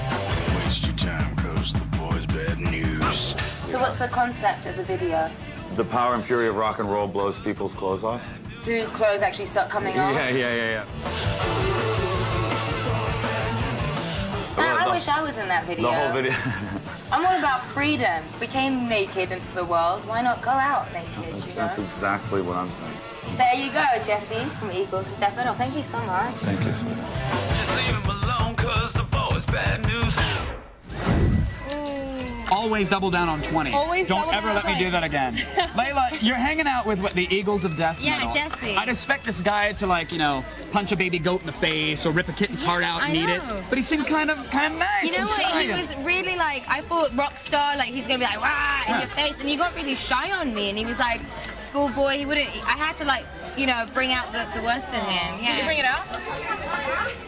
Waste your time, cause the boy's bad news. So what's the concept of the video? The power and fury of rock and roll blows people's clothes off. Do clothes actually start coming off? Yeah. Man, I wish I was in that video. The whole video. I'm all about freedom. We came naked into the world. Why not go out naked, you know? That's exactly what I'm saying. There you go, Jesse from Eagles of Death Metal. Thank you so much. Thank you, sweetie. Just leave him alone, cause the boy's bad news. Always double down on 20. Always Don't double ever down let on me do 20. that again. Layla, you're hanging out with what, the Eagles of Death Yeah, Metal. Jesse. I'd expect this guy to, like, you know, punch a baby goat in the face or rip a kitten's heart out and I eat it. know. But he seemed kind of nice. You know and what? shy. He was really like, I thought rock star, like he's gonna be like, wah, in your face, and he got really shy on me, and he was like, schoolboy. He wouldn't. I had to like, you know, bring out the worst in him. Yeah. Did you bring it out?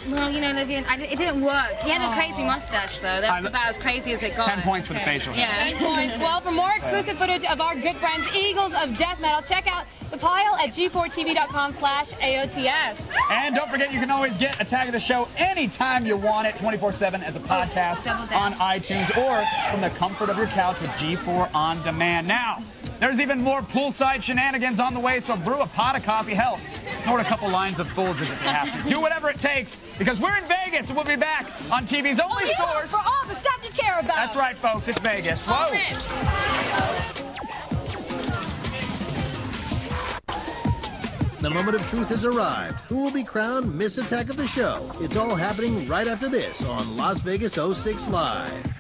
Well, you know, Olivia, it didn't work. He had a crazy mustache though. That's about as crazy as it got. 10 points for the facial hair. Yeah. 10 points. Well, for more exclusive footage of our good friends Eagles of Death Metal, check out the pile at g4tv.com/AOTS. And don't forget, you can always get Attack of the Show anytime you want it, 24/7 as a podcast on iTunes or from the comfort of your couch with G4 On Demand. Now, there's even more poolside shenanigans on the way, so brew a pot of coffee. Hell, snort a couple lines of Folgers if you have to. Do whatever it takes, because we're in Vegas and we'll be back on TV's only source. For all the stuff you care about. That's right, folks. It's Vegas. Whoa. The moment of truth has arrived. Who will be crowned Miss Attack of the Show? It's all happening right after this on Las Vegas 06 Live.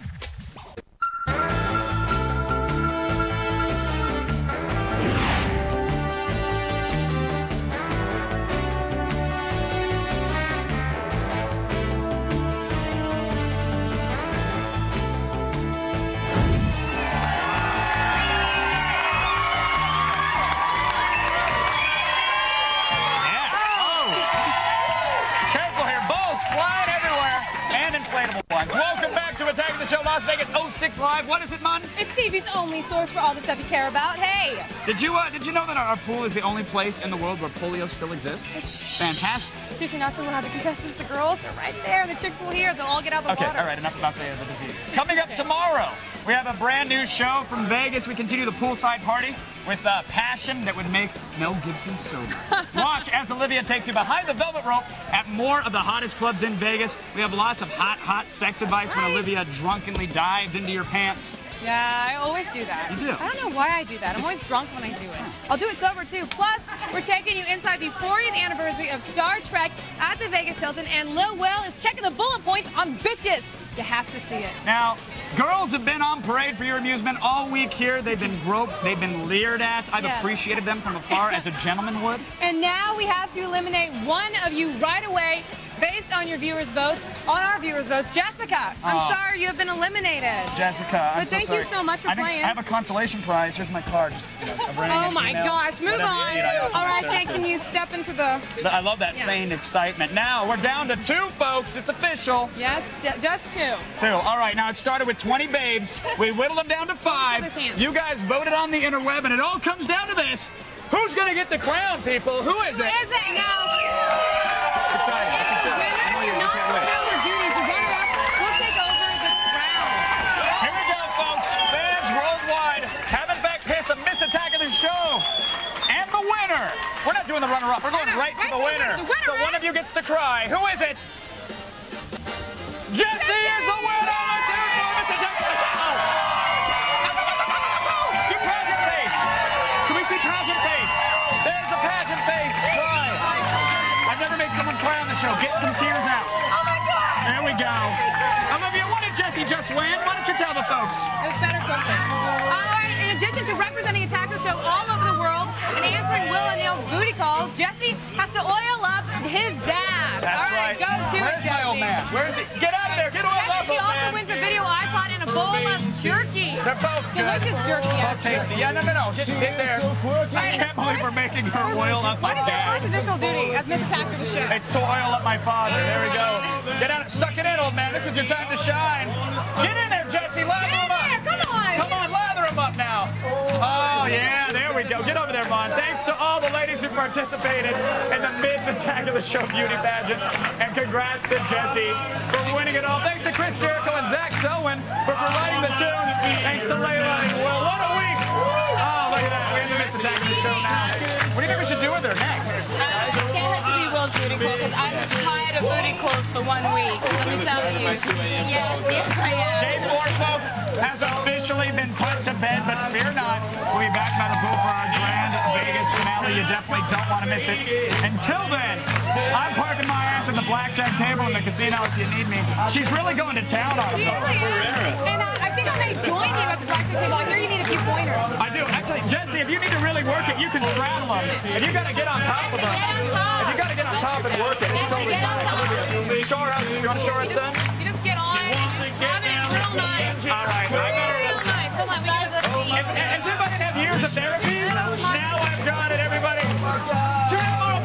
Careful here. Balls flying everywhere and inflatable ones. Welcome back to Attack of the Show Las Vegas 06 Live. What is it, Mun? It's TV's only source for all the stuff you care about. Hey! Did you know that our pool is the only place in the world where polio still exists? Fantastic. Seriously, not so we'll have the contestants, the girls, they're right there. The chicks will hear. They'll all get out the Okay, water. all right, enough about the disease. Coming up tomorrow, we have a brand new show from Vegas. We continue the poolside party with passion that would make Mel Gibson sober. Watch as Olivia takes you behind the velvet rope at more of the hottest clubs in Vegas. We have lots of hot sex advice when Olivia drunkenly dives into your pants. Yeah, I always do that. You do? I don't know why I do that. I'm always drunk when I do it. I'll do it sober too. Plus, we're taking you inside the 40th anniversary of Star Trek at the Vegas Hilton, and Lil Will is checking the bullet points on bitches. You have to see it. Now, girls have been on parade for your amusement all week here. They've been groped, they've been leered at. I've Yes. appreciated them from afar as a gentleman would. And now we have to eliminate one of you right away based on your viewers' votes. On our viewers' votes, Jessica. I'm Oh. sorry you have been eliminated. Jessica, I'm But thank so you sorry. so much for playing. I have a consolation prize. Here's my card. Just, a ring, Oh an my email, gosh, move whatever you on. need, I offer All my right, thanks, services. and you step into the... I love that Yeah. feigned excitement. Now, we're down to 2, folks. It's official. Yes, just 2. 2. All right, now it started with 20 babes. We whittled them down to 5. You guys voted on the interweb, and it all comes down to this. Who's going to get the crown, people? Who is it? Who is it now? It's exciting. This is good. I know you can't wait. Duties, the runner-up will take over the crown. Here we go, folks. Fans worldwide having back piss a Miss Attack of the Show. And the winner We're not doing the runner-up. We're going right to the winner. So one of you gets to cry. Who is it? Jesse is the winner! Let's hear it for Mr. Jesse. You pageant face. Can we see pageant face? There's the pageant face. Cry. I've never made someone cry on the show. Get some tears out. Oh my God! There we go. Olivia, what did Jesse just win? Why don't you tell the folks? It's better cooking. All right, in addition to representing Attack the Show all over the world and answering Will and Neil's booty calls, Jesse has to oil up his dad. That's all right. Go to Where's it, Jesse. my old man? Where is he? Get out of there. Get oiled up, She old also man. wins a video iPod and a bowl of jerky. They're both good. Delicious jerky, Both actually. tasty. Yeah, no. Get there. I can't believe we're making her oil up my What is your dad. first initial duty as Miss Attack of the Show? It's to oil up my father. There we go. Get out. Suck it in, old man. This is your time to shine. Get in there, Jesse. Lather him up. Come on. Come on, lather him up now. Oh, yeah. There we go. Get over there, Vaughn. Thanks to all the ladies who participated in the Miss Attack of the Show beauty pageant. And congrats to Jesse for winning it all. Thanks to Chris Jericho and Zach Selwyn for providing the tunes. Thanks to Layla and Will. What a week. Oh, look at that. We're in the Miss Attack of the Show now. What do you think we should do with her next? Get her to be Will's booty call because I'm tired of booty calls for 1 week. Let me tell you. Yes, I am. Game 4, folks, has officially been put to bed, but fear not. We'll be back by the pool for our grand Vegas finale. You definitely don't want to miss it. Until then, I'm parking my ass at the blackjack table in the casino if you need me. She's really going to town on She him. really is. And I think I may join you at the blackjack table. I hear you need a few pointers. I do. Actually, Jesse, if you need to really work it, you can straddle them. If you got to get on top of them. If you got to get on top and work it, it's totally fine. Show her out. You want to show her it's done? You just get on. Have it real nice. All right. Real nice. Hold on. If anybody have years of therapy, now I've got it, everybody. Turn them off.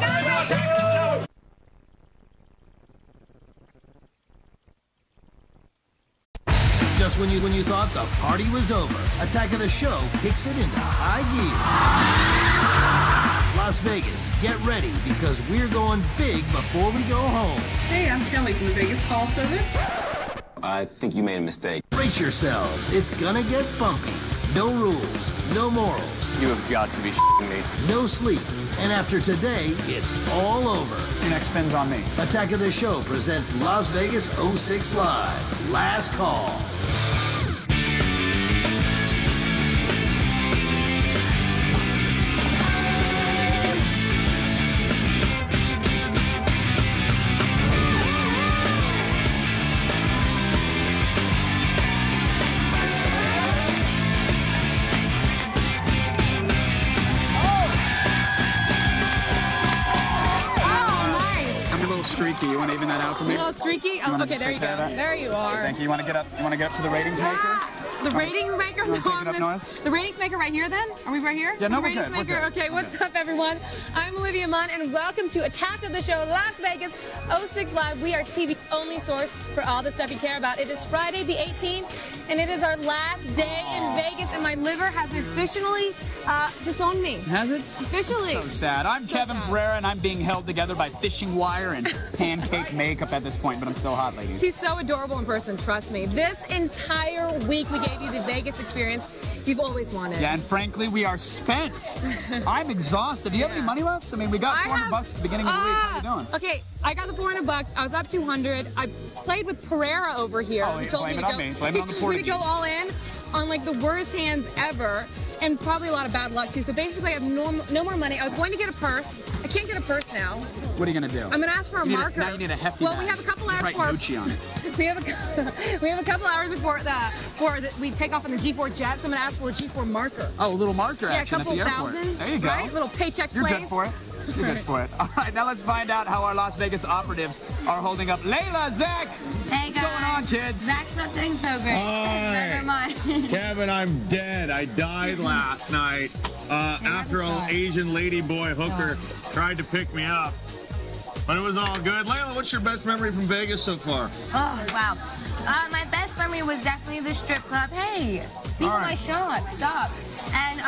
Just when you thought the party was over, Attack of the Show kicks it into high gear. Las Vegas, get ready because we're going big before we go home. Hey, I'm Kelly from the Vegas Call Service. I think you made a mistake. Brace yourselves, it's gonna get bumpy. No rules, no morals. You have got to be shitting me. No sleep. And after today, it's all over. Your next spin's on me. Attack of the Show presents Las Vegas 06 Live. Last call. Streaky. You want to even that out for me? A little streaky? Oh, okay, there you go. There you are. Thank you. You want to get up? You want to get up to the ratings maker? The ratings maker? You want to take it up north? The ratings maker right here then? Are we right here? Yeah, no, the we're ratings good. maker. We're good. Okay, what's up, everyone? I'm Olivia Munn, and welcome to Attack of the Show Las Vegas 06 Live. We are TV's only source for all the stuff you care about. It is Friday the 18th, and it is our last day in Vegas, and my liver has officially disowned me. Has it? Officially. That's so sad. I'm Kevin Pereira, and I'm being held together by fishing wire and pancake makeup at this point, but I'm still hot, ladies. He's so adorable in person, trust me. This entire week we gave you the Vegas experience you've always wanted. Yeah, and frankly, we are spent. I'm exhausted. Do you have any money left? I mean, we got $400 at the beginning of the week. How are you doing? Okay, I got the $400. I was up 200. I played with Pereira over here. Oh, he told me to go. Blame it on the he told me to Portuguese. go all in on like the worst hands ever. And probably a lot of bad luck too. So basically, I have no more money. I was going to get a purse. I can't get a purse now. What are you gonna do? I'm gonna ask for a marker. Now you need a hefty Well, bag. we have a couple hours Write for. Gucci on it. We have a couple hours before we take off on the G4 jet. So I'm gonna ask for a G4 marker. Oh, a little marker Yeah, a action at couple the airport. thousand. There you go. Right? Little paycheck You're plays. good for it. You're good for it. All right, now let's find out how our Las Vegas operatives are holding up. Layla, Zach. Hey, what's going on, kids? Zach's not doing so great. Hi. Never mind. Kevin, I'm dead. I died last night after an Asian ladyboy hooker tried to pick me up. But it was all good. Layla, what's your best memory from Vegas so far? Oh, wow. My best memory was definitely the strip club. Hey, these are my shots. Stop. And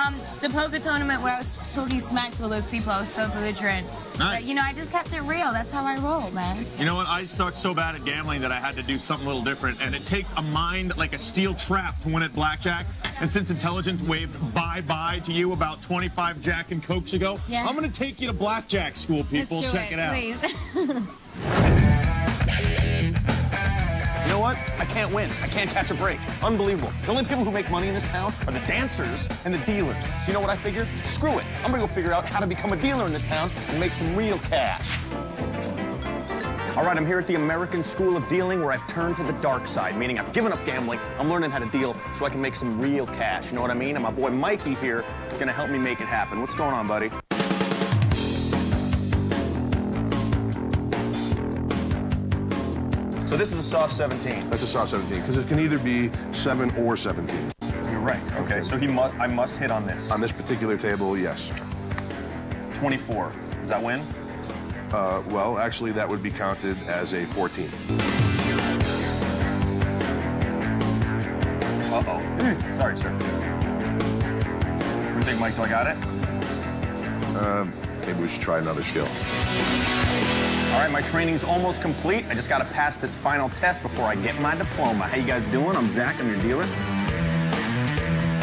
the poker tournament where I was talking smack to all those people. I was so belligerent. Nice. But, you know, I just kept it real. That's how I roll, man. You know what? I sucked so bad at gambling that I had to do something a little different, and it takes a mind like a steel trap to win at blackjack. And since Intelligent waved bye-bye to you about 25 Jack and Cokes ago, I'm going to take you to blackjack school, people. Check it out. Please. You know what? I can't win. I can't catch a break. Unbelievable. The only people who make money in this town are the dancers and the dealers. So you know what I figure? Screw it. I'm gonna go figure out how to become a dealer in this town and make some real cash. All right, I'm here at the American School of Dealing where I've turned to the dark side, meaning I've given up gambling. I'm learning how to deal so I can make some real cash. You know what I mean? And my boy Mikey here is gonna help me make it happen. What's going on, buddy? So this is a soft 17. That's a soft 17, because it can either be 7 or 17. You're right. Okay, so I must hit on this. On this particular table, yes. 24. Does that win? Well, actually, that would be counted as a 14. Uh-oh. Sorry, sir. What do you think, Mike? Do I got it? Maybe we should try another skill. All right, my training's almost complete. I just got to pass this final test before I get my diploma. How you guys doing? I'm Zach. I'm your dealer.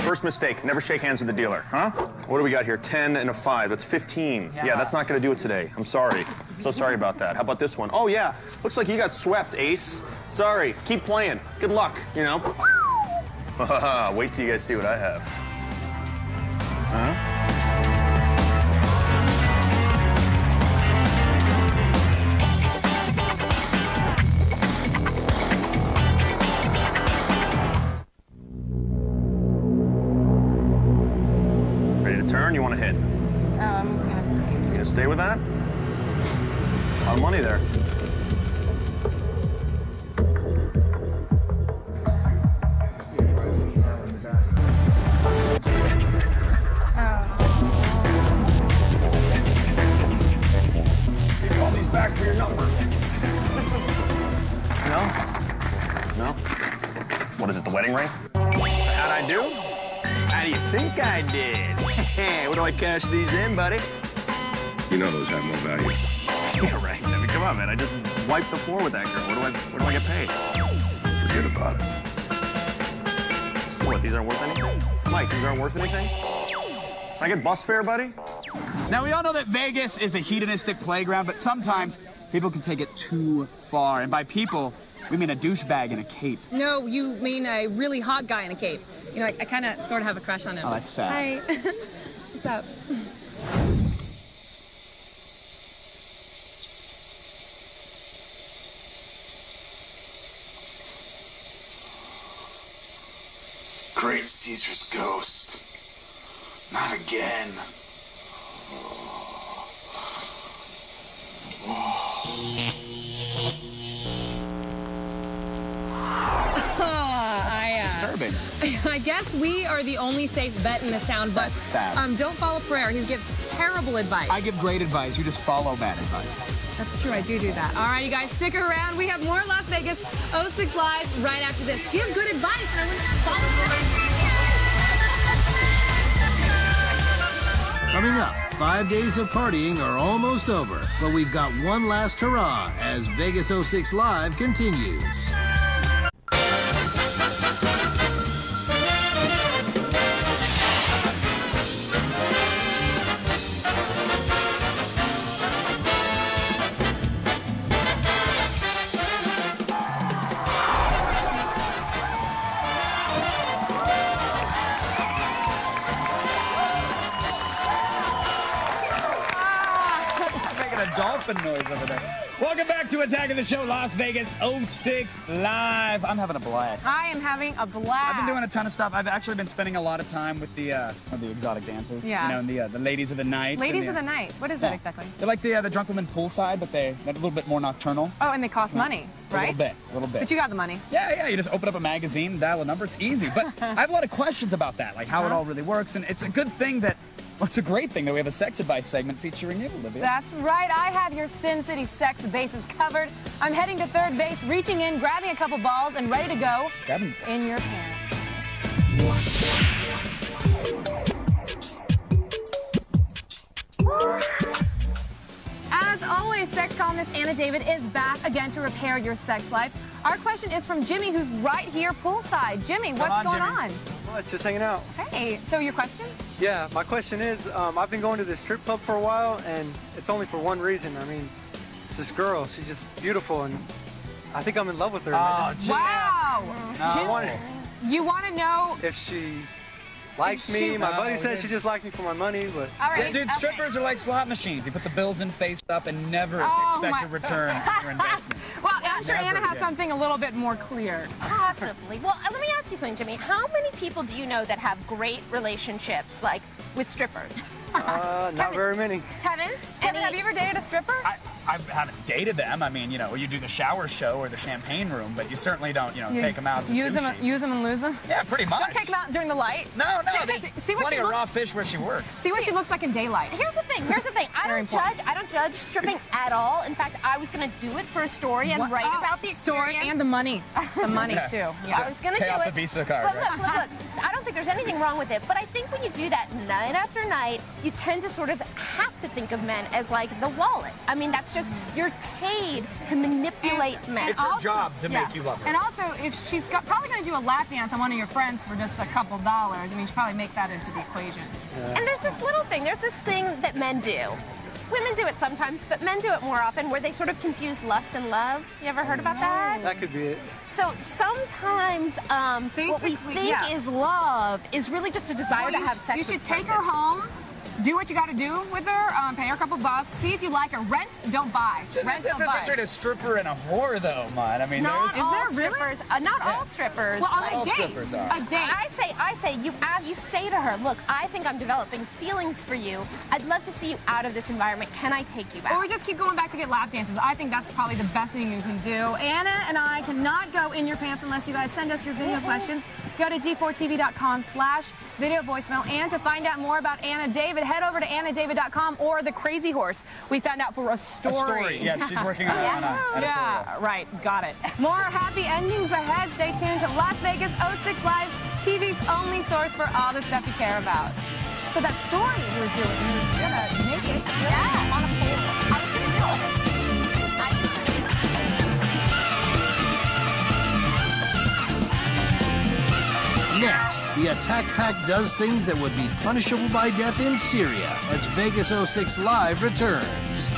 First mistake, never shake hands with the dealer, huh? What do we got here? 10 and a 5. That's 15. Yeah, that's not going to do it today. I'm sorry. I'm so sorry about that. How about this one? Oh, yeah. Looks like you got swept, Ace. Sorry. Keep playing. Good luck, you know? Wait till you guys see what I have. Huh? Turn, you want to hit? I'm gonna stay. You gonna stay with that? A lot of money there. You call these back for your number. No? No? What is it, the wedding ring? How'd I do? How do you think I did? Hey, where do I cash these in, buddy? You know those have no value. Yeah, right. I mean, come on, man. I just wiped the floor with that girl. Where do I get paid? Forget about it. So what, these aren't worth anything? Mike, these aren't worth anything? Can I get bus fare, buddy? Now, we all know that Vegas is a hedonistic playground, but sometimes people can take it too far. And by people, we mean a douchebag in a cape. No, you mean a really hot guy in a cape. You know, I kind of sort of have a crush on him. Oh, that's sad. Hi. What's up? Great Caesar's ghost. Not again. Disturbing. I guess we are the only safe bet in this town, but That's sad. Don't follow Pereira. He gives terrible advice. I give great advice. You just follow bad advice. That's true. I do that. All right, you guys, stick around. We have more Las Vegas 06 Live right after this. Give good advice, and I wouldn't follow. Coming up, 5 days of partying are almost over, but we've got one last hurrah as Vegas 06 Live continues. Dolphin noise over there. Welcome back to Attack of the Show, Las Vegas 06 Live. I'm having a blast. I am having a blast. I've been doing a ton of stuff. I've actually been spending a lot of time with the exotic dancers. Yeah. You know, and the ladies of the night. Ladies of the night. What is that exactly? They're like the drunk women poolside, but they're a little bit more nocturnal. Oh, and they cost money, right? A little bit. But you got the money. Yeah. You just open up a magazine, dial a number. It's easy. But I have a lot of questions about that, like how it all really works. And it's a good thing that. Well, it's a great thing that we have a sex advice segment featuring you, Olivia. That's right. I have your Sin City sex bases covered. I'm heading to third base, reaching in, grabbing a couple balls, and ready to go in your pants. As always, sex columnist Anna David is back again to repair your sex life. Our question is from Jimmy, who's right here poolside. Jimmy, what's going on? Well, it's just hanging out. Hey, so your question? Yeah, my question is, I've been going to this strip club for a while, and it's only for one reason. I mean, it's this girl. She's just beautiful, and I think I'm in love with her. Wow! No. You want to know if she likes me. My buddy says she just likes me for my money, but... All right, dude, strippers are like slot machines. You put the bills in face up and never expect a return on your investment. Well, I'm sure Anna has something a little bit more clear. Possibly. Well, let me ask you something, Jimmy. How many people do you know that have great relationships, like, with strippers? Not very many. Kevin, have you ever dated a stripper? I haven't dated them. I mean, you know, you do the shower show or the champagne room, but you certainly don't, you know, take them out to use sushi. Use them and lose them? Yeah, pretty much. Don't take them out during the light? No, See what plenty she of looks, raw fish where she works. See what she looks like in daylight. Here's the thing. I don't judge stripping at all. In fact, I was going to do it for a story and write about the experience. Story and the money. The money, too. Yeah. I was going to do it. Pay off the Visa card. But look. I don't think there's anything wrong with it. But I think when you do that night after night, you tend to sort of have to think of men as like the wallet. I mean, that's just, you're paid to manipulate men. It's her job to make you love her. And also, if she's probably going to do a lap dance on one of your friends for just a couple dollars, I mean, you should probably make that into the equation. And there's this little thing. There's this thing that men do. Women do it sometimes, but men do it more often, where they sort of confuse lust and love. You ever heard about that? That could be it. So sometimes what we think is love is really just a desire to have sex with You should the take person. her home. Do what you got to do with her. Pay her a couple bucks. See if you like her. Rent, don't buy. Rent, don't buy. Between a stripper and a whore, though, man. I mean, Not all there really? strippers. Not all strippers. Well, on like, a date. strippers are. A date. I say, you say to her, look, I think I'm developing feelings for you. I'd love to see you out of this environment. Can I take you out? Or we just keep going back to get lap dances. I think that's probably the best thing you can do. Anna and I cannot go in your pants unless you guys send us your video questions. Go to g4tv.com/video voicemail. And to find out more about Anna David, head over to AnnaDavid.com or The Crazy Horse. We found out for a story. A story. Yes, she's working on an editorial. Yeah, right. Got it. More happy endings ahead. Stay tuned to Las Vegas 06 Live, TV's only source for all the stuff you care about. So that story you were doing, you were gonna make it on a pole. I was gonna do it. Next, the Attack Pack does things that would be punishable by death in Syria as Vegas 06 Live returns.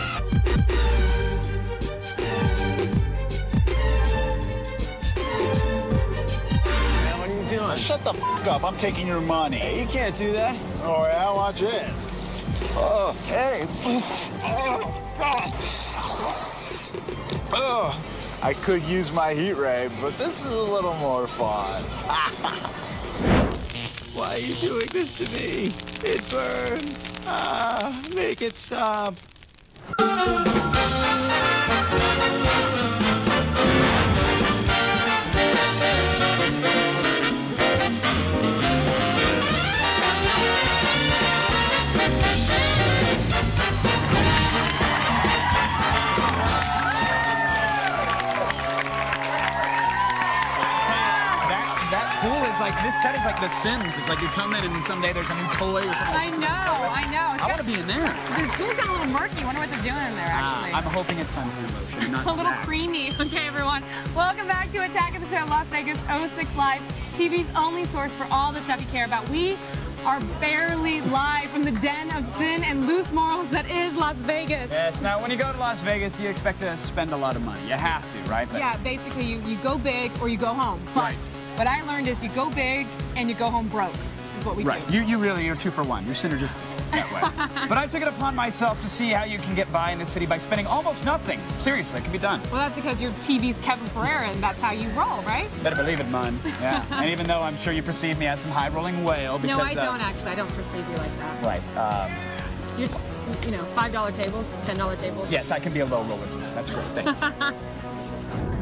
Man, what are you doing? Shut the f up. I'm taking your money. Hey, you can't do that. Oh, yeah? Watch it. Oh, hey. Oh, I could use my heat ray, but this is a little more fun. Why are you doing this to me? It burns. Make it stop. Like this set is like The Sims. It's like you come in and someday there's a new toy or something. I know. I want to be in there. The pool's got a little murky. I wonder what they're doing in there, actually. I'm hoping it's suntan lotion, not a little Zach. creamy. Okay, everyone. Welcome back to Attack of the Show, Las Vegas 06 Live, TV's only source for all the stuff you care about. We are barely live from the den of sin and loose morals that is Las Vegas. Yes, now when you go to Las Vegas, you expect to spend a lot of money. You have to, right? But yeah, basically you go big or you go home. But right. What I learned is you go big and you go home broke is what we do. Right, you're 2 for 1. You're synergistic that way. But I took it upon myself to see how you can get by in this city by spending almost nothing. Seriously, it can be done. Well, that's because you're TV's Kevin Pereira and that's how you roll, right? Better believe it, man. Yeah. And even though I'm sure you perceive me as some high-rolling whale because... No, I don't actually. I don't perceive you like that. Right. You're, $5 tables, $10 tables. Yes, I can be a low roller too. That's great. Thanks.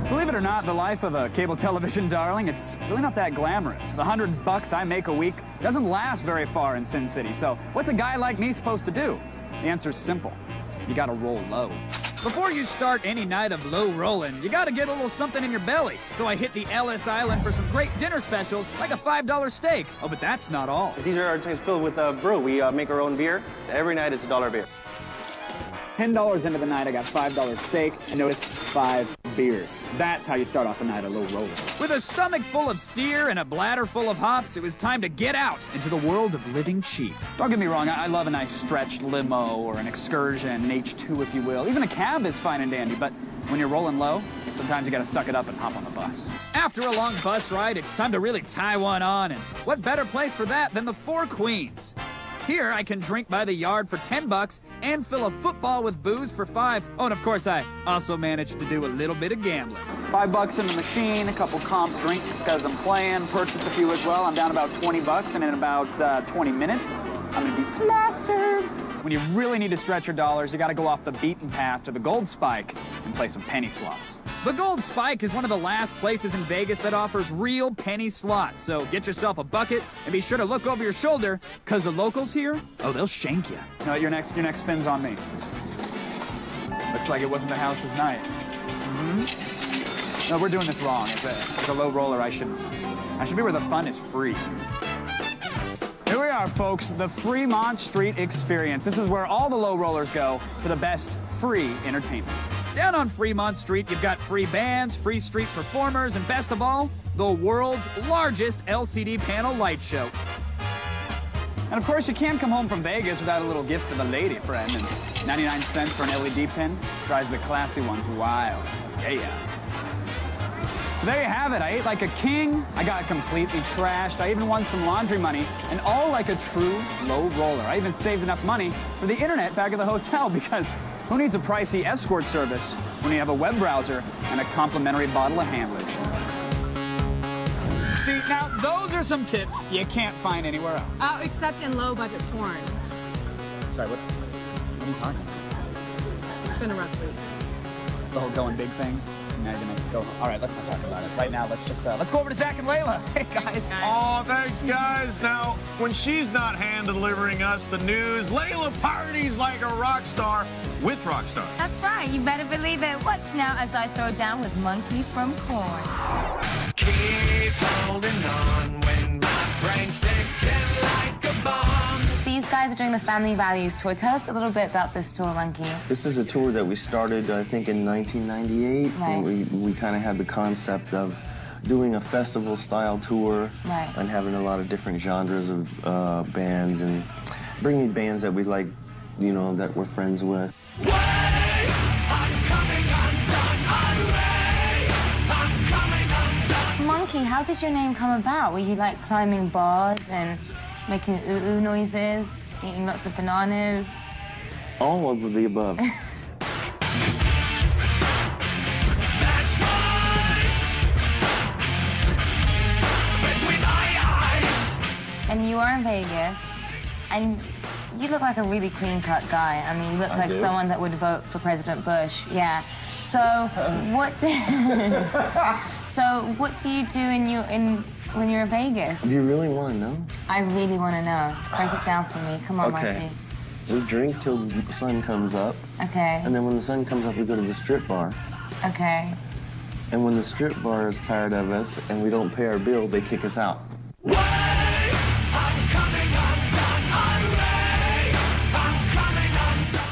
Believe it or not, the life of a cable television darling, it's really not that glamorous. The $100 I make a week doesn't last very far in Sin City. So what's a guy like me supposed to do? The answer's simple. You gotta roll low. Before you start any night of low rolling, you gotta get a little something in your belly. So I hit the Ellis Island for some great dinner specials, like a $5 steak. Oh, but that's not all. These are our tanks filled with brew. We make our own beer. Every night it's $1 beer. $10 into the night, I got $5 steak, and notice 5 beers. That's how you start off a night at Low Roller. With a stomach full of steer and a bladder full of hops, it was time to get out into the world of living cheap. Don't get me wrong, I love a nice stretched limo or an excursion, an H2 if you will. Even a cab is fine and dandy, but when you're rolling low, sometimes you gotta suck it up and hop on the bus. After a long bus ride, it's time to really tie one on, and what better place for that than the Four Queens? Here, I can drink by the yard for $10 and fill a football with booze for $5. Oh, and of course, I also managed to do a little bit of gambling. $5 in the machine, a couple comp drinks because I'm playing, purchased a few as well. I'm down about $20, and in about 20 minutes, I'm gonna be plastered. When you really need to stretch your dollars, you gotta go off the beaten path to the Gold Spike and play some penny slots. The Gold Spike is one of the last places in Vegas that offers real penny slots. So get yourself a bucket and be sure to look over your shoulder, because the locals here, oh, they'll shank you. No, your next spin's on me. Looks like it wasn't the house's night. No, we're doing this wrong. As a low roller, I should be where the fun is free. Here we are, folks, the Fremont Street Experience. This is where all the low rollers go for the best free entertainment. Down on Fremont Street, you've got free bands, free street performers, and best of all, the world's largest LCD panel light show. And of course, you can't come home from Vegas without a little gift for the lady friend, and 99 cents for an LED pin drives the classy ones wild. Yeah. So there you have it. I ate like a king, I got completely trashed, I even won some laundry money, and all like a true low roller. I even saved enough money for the internet back at the hotel, because who needs a pricey escort service when you have a web browser and a complimentary bottle of hand lotion? See, now those are some tips you can't find anywhere else. Except in low-budget porn. Sorry, what are you talking about? It's been a rough week. The whole going big thing? Now you're gonna go. All right, let's not talk about it. Right now, let's go over to Zach and Layla. Hey, guys. Oh, thanks, guys. Now, when she's not hand-delivering us the news, Layla parties like a rock star with Rockstar. That's right. You better believe it. Watch now as I throw down with Monkey from Korn. Keep holding on when my brain's ticking like a bomb. These guys are doing the Family Values Tour. Tell us a little bit about this tour, Monkey. This is a tour that we started, I think, in 1998. Right. And we kind of had the concept of doing a festival-style tour and having a lot of different genres of bands and bringing bands that we like, you know, that we're friends with. Monkey, how did your name come about? Were you like climbing bars and making ooh-ooh noises, eating lots of bananas? All of the above. And you are in Vegas, and you look like a really clean-cut guy. I mean, you look like someone that would vote for President Bush. Yeah. So what do you do when you're in Vegas? Do you really want to know? I really want to know. Break it down for me. Come on, Monkey. We drink till the sun comes up. Okay. And then when the sun comes up, we go to the strip bar. Okay. And when the strip bar is tired of us and we don't pay our bill, they kick us out.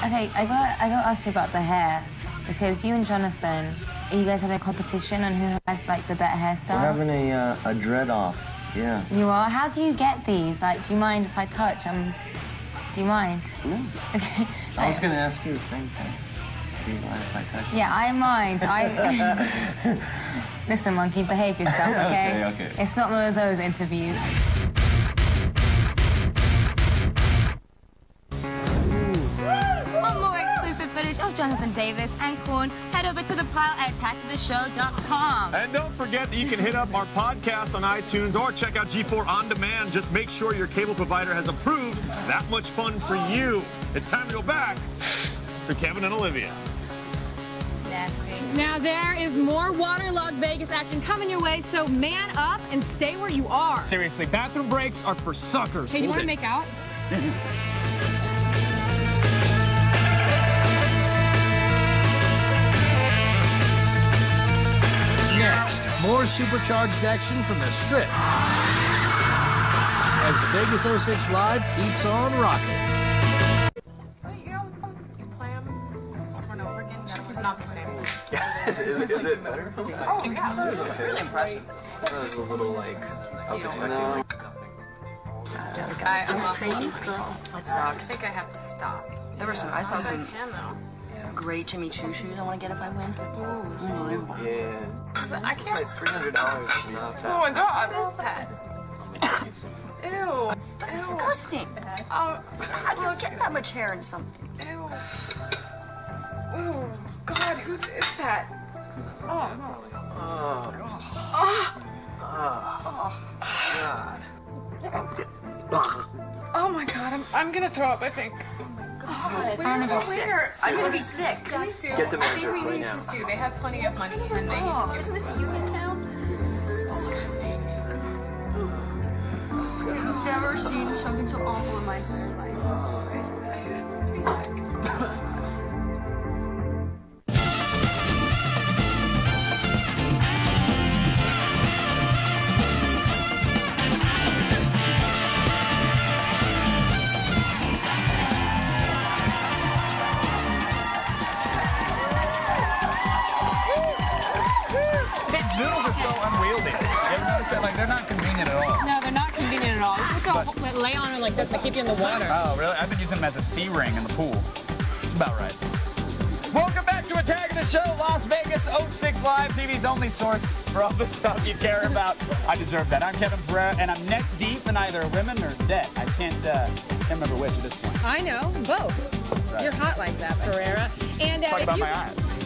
Okay, I got to ask you about the hair, because you and Jonathan, are you guys having a competition on who has like the better hairstyle? We're having a dread off, yeah. You are? How do you get these? Like, do you mind if I touch? Do you mind? No. Okay. I was going to ask you the same thing. Do you mind if I touch? Yeah, I mind. Listen, Monkey, behave yourself, okay? Okay. It's not one of those interviews. For more exclusive footage of Jonathan Davis and Korn, head over to the pile at attackoftheshow.com. And don't forget that you can hit up our podcast on iTunes or check out G4 On Demand. Just make sure your cable provider has approved That Much Fun for You. It's time to go back to Kevin and Olivia. Nasty. Now there is more waterlogged Vegas action coming your way, so man up and stay where you are. Seriously, bathroom breaks are for suckers. Hey, do you want to make out? Next, more supercharged action from the Strip as Vegas 06 Live keeps on rocking. You know, you clam not the same. Is it better? Oh, yeah. That was really impressive. That was a little like. I was expecting. I'm not crazy. That sucks. I think I have to stop. There were some. I saw some I can though. great Jimmy Choo shoes. I want to get if I win. Ooh, unbelievable. Yeah. I can't. Like $300 is not that. Oh my god, what is that? Ew. That's disgusting. Oh, God, you don't get that much hair in something. Ew. Oh, God, whose is that? Oh, no. Oh my God, I'm gonna throw up, I think. God, Where's the cleaner? I'm gonna be sick. Get the I manager think we right need now. to sue. They have plenty of money and they Isn't this a union town? disgusting. I've never seen something so awful in my entire life. These noodles are so unwieldy. You ever notice that? Like, they're not convenient at all. No, they're not convenient at all. You're supposed to lay on it like this. They keep you in the water. Oh, really? I've been using them as a sea ring in the pool. It's about right. Welcome back to Attack of the Show, Las Vegas 06 Live, TV's only source for all the stuff you care about. I deserve that. I'm Kevin Pereira, and I'm neck deep in either women or debt. I can't remember which at this point. I know, both. That's right. You're hot like that, Pereira. And Talk if about you my eyes.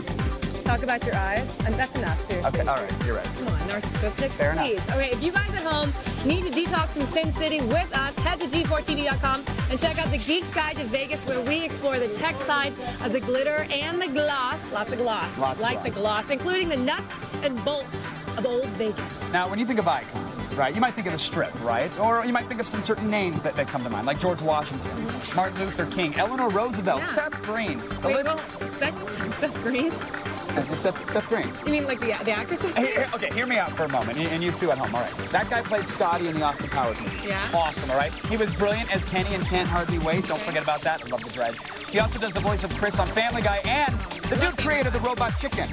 talk about your eyes, that's enough, seriously. Okay, all right, you're right. Come on, narcissistic. Fair enough. Please. Okay, if you guys at home need to detox from Sin City with us, head to G4TV.com and check out the Geek's Guide to Vegas, where we explore the tech side of the glitter and the gloss. Lots of gloss. Lots of like the gloss, including the nuts and bolts of old Vegas. Now, when you think of icons, right, you might think of the Strip, right? Or you might think of some certain names that come to mind, like George Washington, Martin Luther King, Eleanor Roosevelt, Yeah. Seth Green. The Wait, list- well, Seth Green? Seth Green. You mean like the actor Seth Green? Hey, okay, hear me out for a moment, and you two at home, all right. That guy played Scotty in the Austin Powers movies. Yeah. Awesome, all right? He was brilliant as Kenny in Can't Hardly Wait. Don't forget about that. I love the dreads. He also does the voice of Chris on Family Guy, and the dude created the Robot Chicken.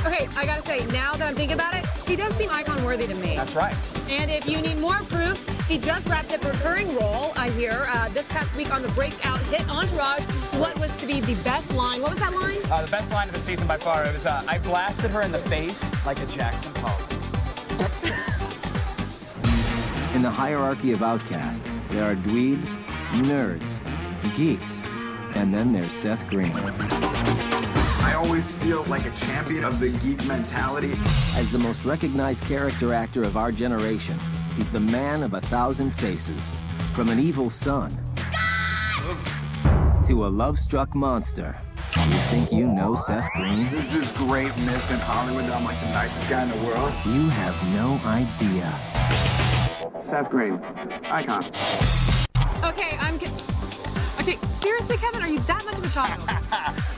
Okay, I gotta say, now that I'm thinking about it, he does seem icon-worthy to me. That's right. And if you need more proof, he just wrapped up a recurring role, I hear, this past week on the breakout hit Entourage. What was to be the best line? What was that line? The best line of the season by far, it was, I blasted her in the face like a Jackson Pollock. In the hierarchy of outcasts, there are dweebs, nerds, geeks, and then there's Seth Green. I always feel like a champion of the geek mentality. As the most recognized character actor of our generation, he's the man of 1,000 faces. From an evil son to a love-struck monster. You think you know Seth Green? There's this great myth in Hollywood that I'm like the nicest guy in the world. You have no idea. Seth Green, icon. Okay, Okay, seriously, Kevin, are you that much of a child?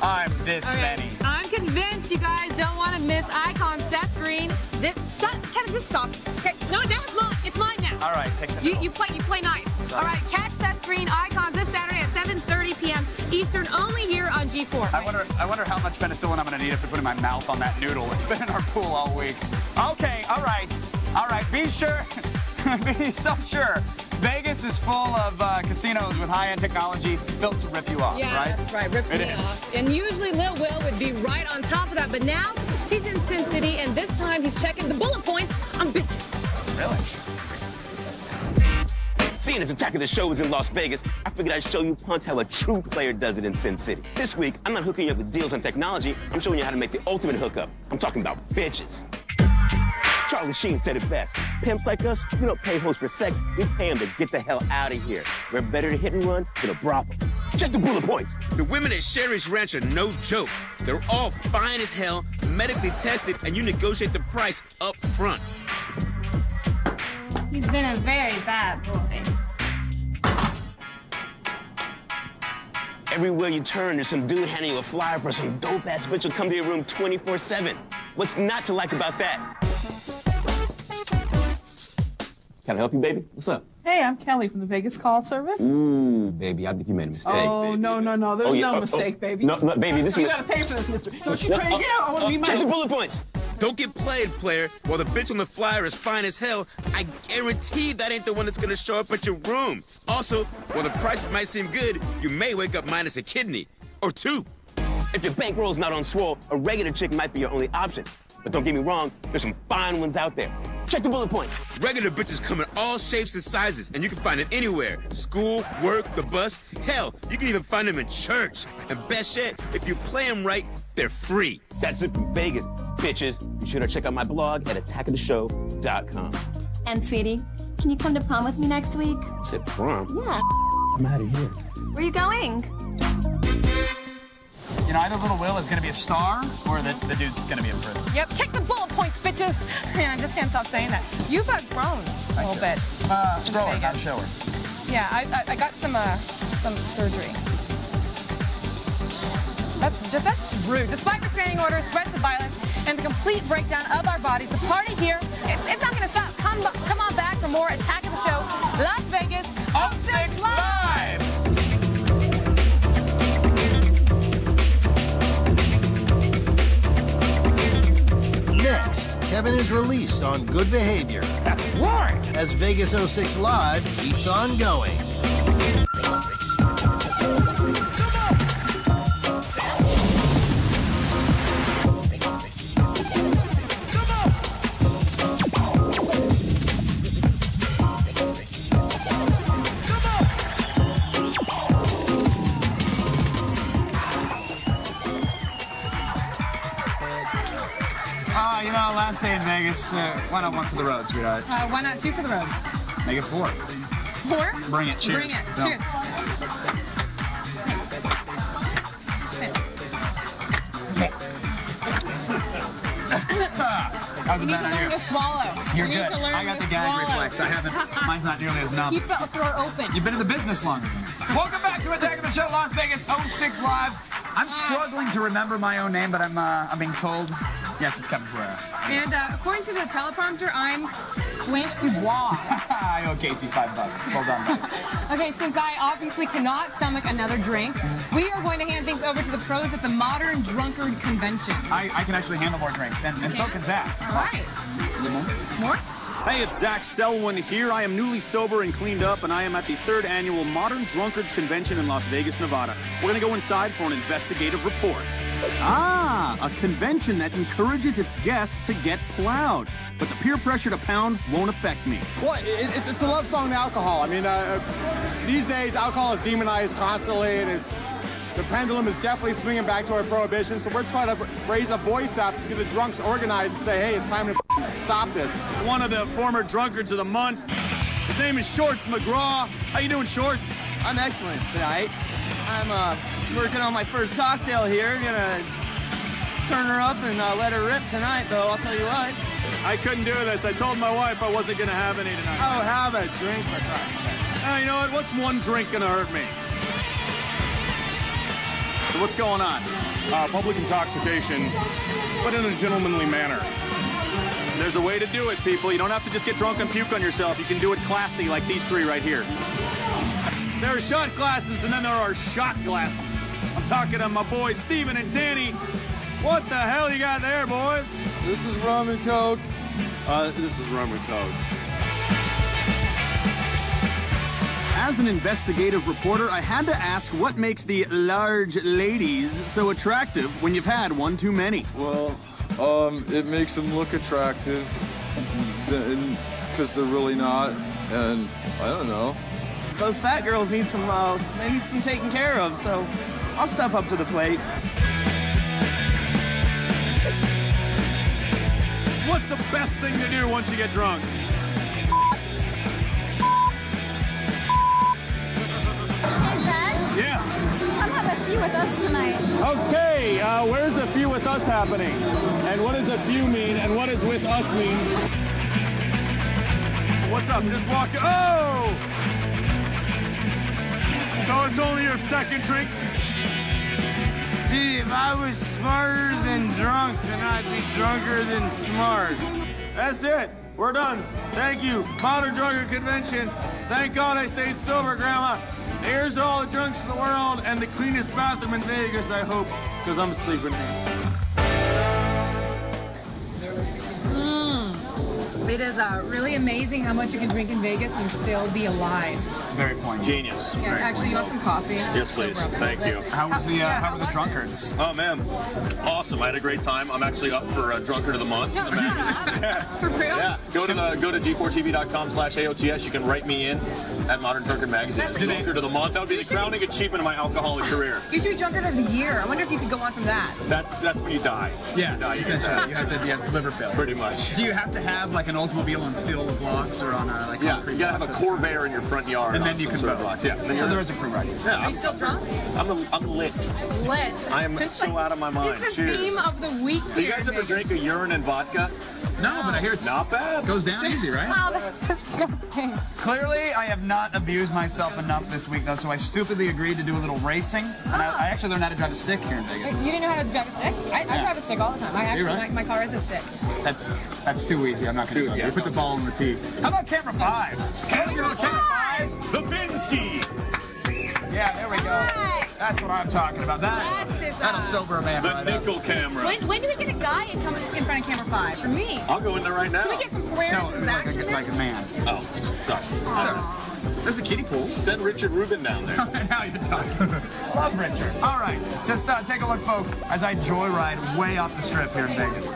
I'm this Okay, many. I'm convinced you guys don't want to miss icon Seth Green. Stop, Kevin, just stop. Okay, no, now it's mine. It's mine now. All right, take the You play nice. Sorry. All right, catch Seth Green icons this Saturday at 7:30 p.m. Eastern, only here on G4. I wonder how much penicillin I'm going to need to put in my mouth on that noodle. It's been in our pool all week. Okay, all right. Be sure, be so sure. Vegas is full of casinos with high-end technology built to rip you off, Yeah, right? that's right. Rip It me is. off. And usually Lil Will would be right on top of that, but now he's in Sin City, and this time he's checking the bullet points on bitches. Really? Seeing as Attack of the Show is in Las Vegas, I figured I'd show you punks how a true player does it in Sin City. This week, I'm not hooking you up with deals on technology, I'm showing you how to make the ultimate hookup. I'm talking about bitches. Charlie Sheen said it best. Pimps like us, we don't pay hoes for sex, we pay them to get the hell out of here. We're better to hit and run than a brothel. Check the bullet points. The women at Sherry's Ranch are no joke. They're all fine as hell, medically tested, and you negotiate the price up front. He's been a very bad boy. Everywhere you turn, there's some dude handing you a flyer for some dope-ass bitch who'll come to your room 24/7. What's not to like about that? Can I help you, baby? What's up? Hey, I'm Kelly from the Vegas call service. Ooh, baby, I think you made a mistake. Oh, no. There's no mistake, baby. No, baby, this is... You gotta pay for this, mister. Don't you try to get out. I want to be Check the bullet points. Don't get played, player. While the bitch on the flyer is fine as hell, I guarantee that ain't the one that's gonna show up at your room. Also, while the prices might seem good, you may wake up minus a kidney. Or two. If your bankroll's not on swole, a regular chick might be your only option. But don't get me wrong, there's some fine ones out there. Check the bullet point. Regular bitches come in all shapes and sizes, and you can find them anywhere. School, work, the bus. Hell, you can even find them in church. And best yet, if you play them right, they're free. That's it from Vegas, bitches. Be sure to check out my blog at attackoftheshow.com. And sweetie, can you come to prom with me next week? I said prom? Yeah. I'm out of here. Where are you going? You know, either Little Will is going to be a star or the dude's going to be in prison. Yep, check the bullet points, bitches. Man, I just can't stop saying that. You've grown a little bit. Throw it, not show her. Yeah, I got some surgery. That's rude. Despite restraining orders, threats of violence, and the complete breakdown of our bodies, the party here, it's not going to stop. Come on back for more Attack of the Show, Las Vegas, 06 Live! Next, Kevin is released on good behavior. That's right! As Vegas 06 Live keeps on going. You know, last day in Vegas, why not one for the road, sweetheart? Why not two for the road? Make it 4. 4? Bring it. Cheers. Bring it. No. Cheers. You need to learn to swallow. You're you good. Need to learn I got to the gag swallow. reflex. I haven't. Mine's not nearly as numb. Keep the throat open. You've been in the business longer than me. Welcome back to Attack of the Show, Las Vegas 06 Live. I'm struggling to remember my own name, but I'm being told, yes, it's Kevin Pereira. And according to the teleprompter, I'm Blanche Dubois. I owe Casey $5. Well done, buddy. Okay, since I obviously cannot stomach another drink, we are going to hand things over to the pros at the Modern Drunkard Convention. I can actually handle more drinks, and so can Zach. All right. More? Hey, it's Zach Selwyn here. I am newly sober and cleaned up, and I am at the 3rd Annual Modern Drunkards Convention in Las Vegas, Nevada. We're going to go inside for an investigative report. Ah, a convention that encourages its guests to get plowed. But the peer pressure to pound won't affect me. Well, it's a love song to alcohol. I mean, these days, alcohol is demonized constantly, and the pendulum is definitely swinging back toward prohibition, so we're trying to raise a voice up to get the drunks organized and say, hey, it's time to stop this. One of the former drunkards of the month, his name is Shorts McGraw. How you doing, Shorts? I'm excellent tonight. I'm working on my first cocktail here. Gonna turn her up and let her rip tonight, though, I'll tell you what. I couldn't do this. I told my wife I wasn't gonna have any tonight. Oh, have a drink, for Christ's sake. Hey, you know what? What's one drink gonna hurt me? What's going on? Public intoxication, but in a gentlemanly manner. There's a way to do it, people. You don't have to just get drunk and puke on yourself. You can do it classy like these three right here. There are shot glasses, and then there are shot glasses. I'm talking to my boys, Steven and Danny. What the hell you got there, boys? This is rum and coke. This is rum and coke. As an investigative reporter, I had to ask what makes the large ladies so attractive when you've had one too many. Well, it makes them look attractive, because they're really not, and I don't know. Those fat girls need some, they need some taken care of, so I'll step up to the plate. What's the best thing to do once you get drunk? Yeah. Come have a few with us tonight. Okay, where's a few with us happening? And what does a few mean, and what does with us mean? What's up? Just walk. Oh! So it's only your second drink? See, if I was smarter than drunk, then I'd be drunker than smart. That's it. We're done. Thank you. Modern Drunkard Convention. Thank God I stayed sober, Grandma. Here's to all the drunks in the world and the cleanest bathroom in Vegas, I hope, because I'm sleeping here. It is really amazing how much you can drink in Vegas and still be alive. Very poignant. Genius. Yeah, actually, you want some coffee? Yes, please. Thank you. How were the drunkards? Oh, man. Awesome. I had a great time. I'm actually up for Drunkard of the Month. No, for real? Yeah. Go to G4TV.com/AOTS. You can write me in at Modern Drunkard Magazine. It's Drunkard of the Month. That would be the crowning achievement of my alcoholic career. You should be Drunkard of the Year. I wonder if you could go on from that. That's when you die. Yeah, essentially. You have to liver failure. Pretty much. Do you have to have like an Oldsmobile on steel blocks or on like concrete? You gotta have a Corvair in your front yard. And then you can vote. Yeah. So there is a crew ride. Yeah, Are you still drunk? I'm lit. Lit. I am so out of my mind. It's the theme of the week. Do you guys ever drink a urine and vodka? No, but I hear it's not bad. Goes down easy, right? Wow, that's disgusting. Clearly, I have not abused myself enough this week, though, so I stupidly agreed to do a little racing. And I actually learned how to drive a stick here in Vegas. You didn't know how to drive a stick? I drive a stick all the time. My car is a stick. That's too easy. I'm not going to do it. You put the ball in the tee. How about camera 5? Camera 5! The Finsky! Yeah, there we go. Right. That's what I'm talking about. That'll sober a man the right nickel up. camera. When do we get a guy and come in front of camera 5? For me. I'll go in there right now. Can we get some Pereiras and Zacks in there? Like a man. Oh, sorry. There's a kiddie pool. Send Richard Rubin down there. Now you're talking. Love Richard. All right, just take a look, folks, as I joyride way off the strip here in Vegas.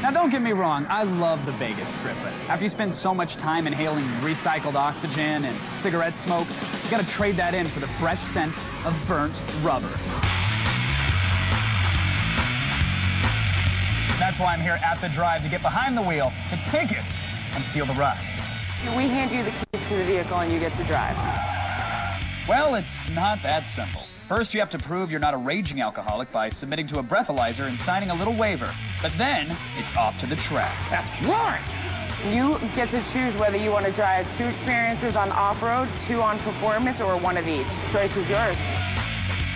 Now, don't get me wrong, I love the Vegas Strip, but after you spend so much time inhaling recycled oxygen and cigarette smoke, you gotta trade that in for the fresh scent of burnt rubber. That's why I'm here at the drive, to get behind the wheel, to take it, and feel the rush. We hand you the keys to the vehicle and you get to drive. Well, it's not that simple. First, you have to prove you're not a raging alcoholic by submitting to a breathalyzer and signing a little waiver. But then, it's off to the track. That's right! You get to choose whether you want to drive 2 experiences on off-road, 2 on performance, or 1 of each. Choice is yours.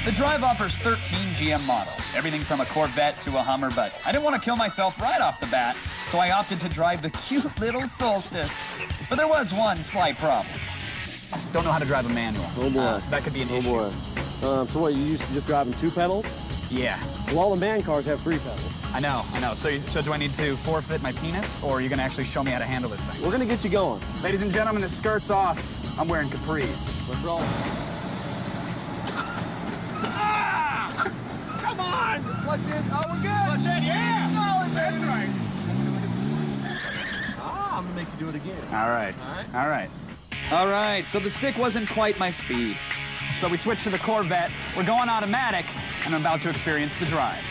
The drive offers 13 GM models, everything from a Corvette to a Hummer, but I didn't want to kill myself right off the bat, so I opted to drive the cute little Solstice. But there was one slight problem. Don't know how to drive a manual. Oh boy. So that could be an issue. Boy. So what, you used to just driving 2 pedals? Yeah. Well, all the man cars have 3 pedals. I know. So do I need to forfeit my penis, or are you going to actually show me how to handle this thing? We're going to get you going. Ladies and gentlemen, the skirt's off. I'm wearing capris. Let's roll. Ah! Come on! Clutch in. Oh, we're good. Clutch in, yeah! No, that's right. I'm going to make you do it again. All right, so the stick wasn't quite my speed. So we switched to the Corvette. We're going automatic, and I'm about to experience the drive.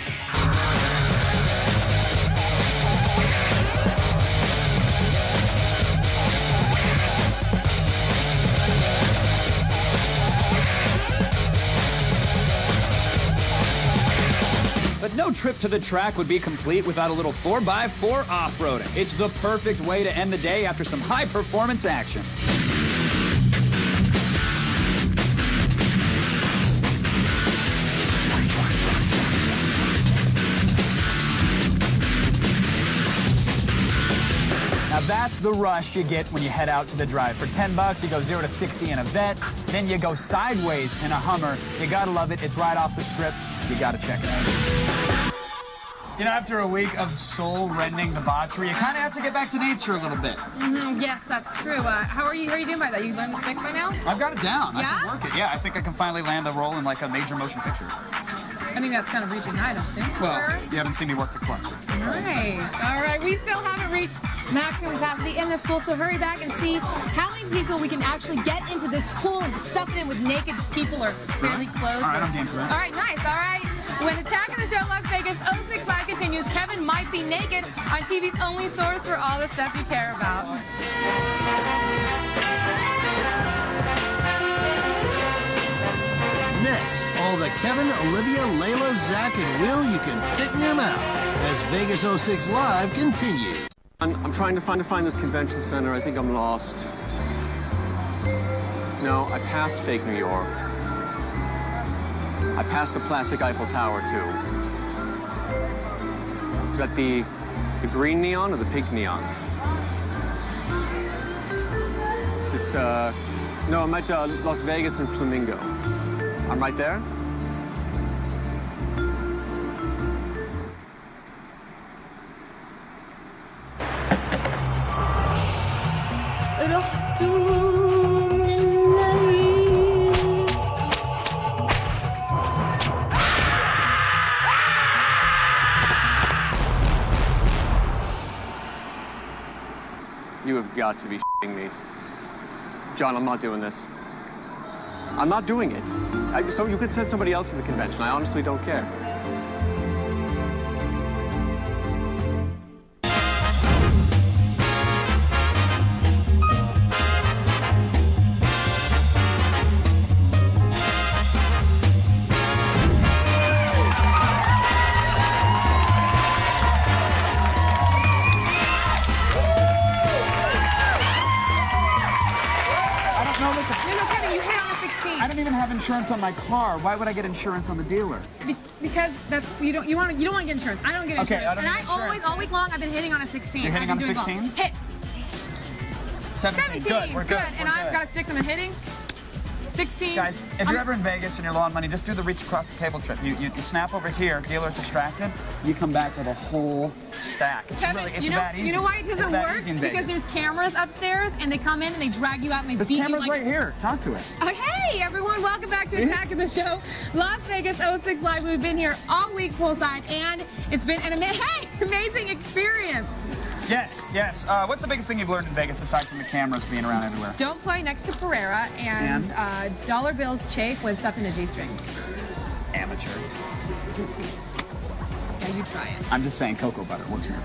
But no trip to the track would be complete without a little 4x4 off-roading. It's the perfect way to end the day after some high-performance action. Now that's the rush you get when you head out to the drive. For $10, you go 0 to 60 in a Vet, then you go sideways in a Hummer. You gotta love it. It's right off the strip. You gotta check it out. You know, after a week of soul-rending debauchery, you kind of have to get back to nature a little bit. Yes, that's true. How are you doing by that? You learned the stick by now? I've got it down. Yeah? I can work it. Yeah, I think I can finally land a role in like a major motion picture. I think that's kind of reaching high, don't you think? Well, you haven't seen me work the clutch. Nice. All right, we still haven't reached maximum capacity in this pool, so hurry back and see how many people we can actually get into this pool and stuff it in with naked people or barely clothed. All right, I'm game for that. All right, nice. All right. When Attack of the Show Las Vegas 06 Live continues, Kevin might be naked on TV's only source for all the stuff you care about. Next, all the Kevin, Olivia, Layla, Zach, and Will you can fit in your mouth as Vegas 06 Live continues. I'm trying to find this convention center. I think I'm lost. No, I passed fake New York. I passed the plastic Eiffel Tower, too. Was that the green neon or the pink neon? Is it No, I'm at Las Vegas and Flamingo. I'm right there. You have got to be shitting me. John, I'm not doing this. I'm not doing it. So you could send somebody else to the convention. I honestly don't care. I don't even have insurance on my car. Why would I get insurance on the dealer? Because that's you don't want to get insurance. I don't get insurance. Okay, I don't and get I always insurance. all week long I've been hitting on a 16. You're hitting on a 16? Hit. 17. Good. We're good. And I've got a 6 and I'm hitting. 16. Guys, if you're ever in Vegas and you're low on money, just do the reach across the table trick. You snap over here, dealer's distracted, you come back with a whole stack. It's Kevin, really, it's that easy. You know why it It's doesn't that work? easy in Because Vegas. there's cameras upstairs and they come in and they drag you out and they There's beat you cameras like right here. Talk to it. Hey everyone, welcome back to Attack of the Show. Las Vegas 06 Live. We've been here all week poolside and it's been an amazing experience. Yes, yes. What's the biggest thing you've learned in Vegas aside from the cameras being around everywhere? Don't play next to Pereira and dollar bills chafe when stuffed in a G-string. Amateur. Yeah, you try it. I'm just saying cocoa butter. What's your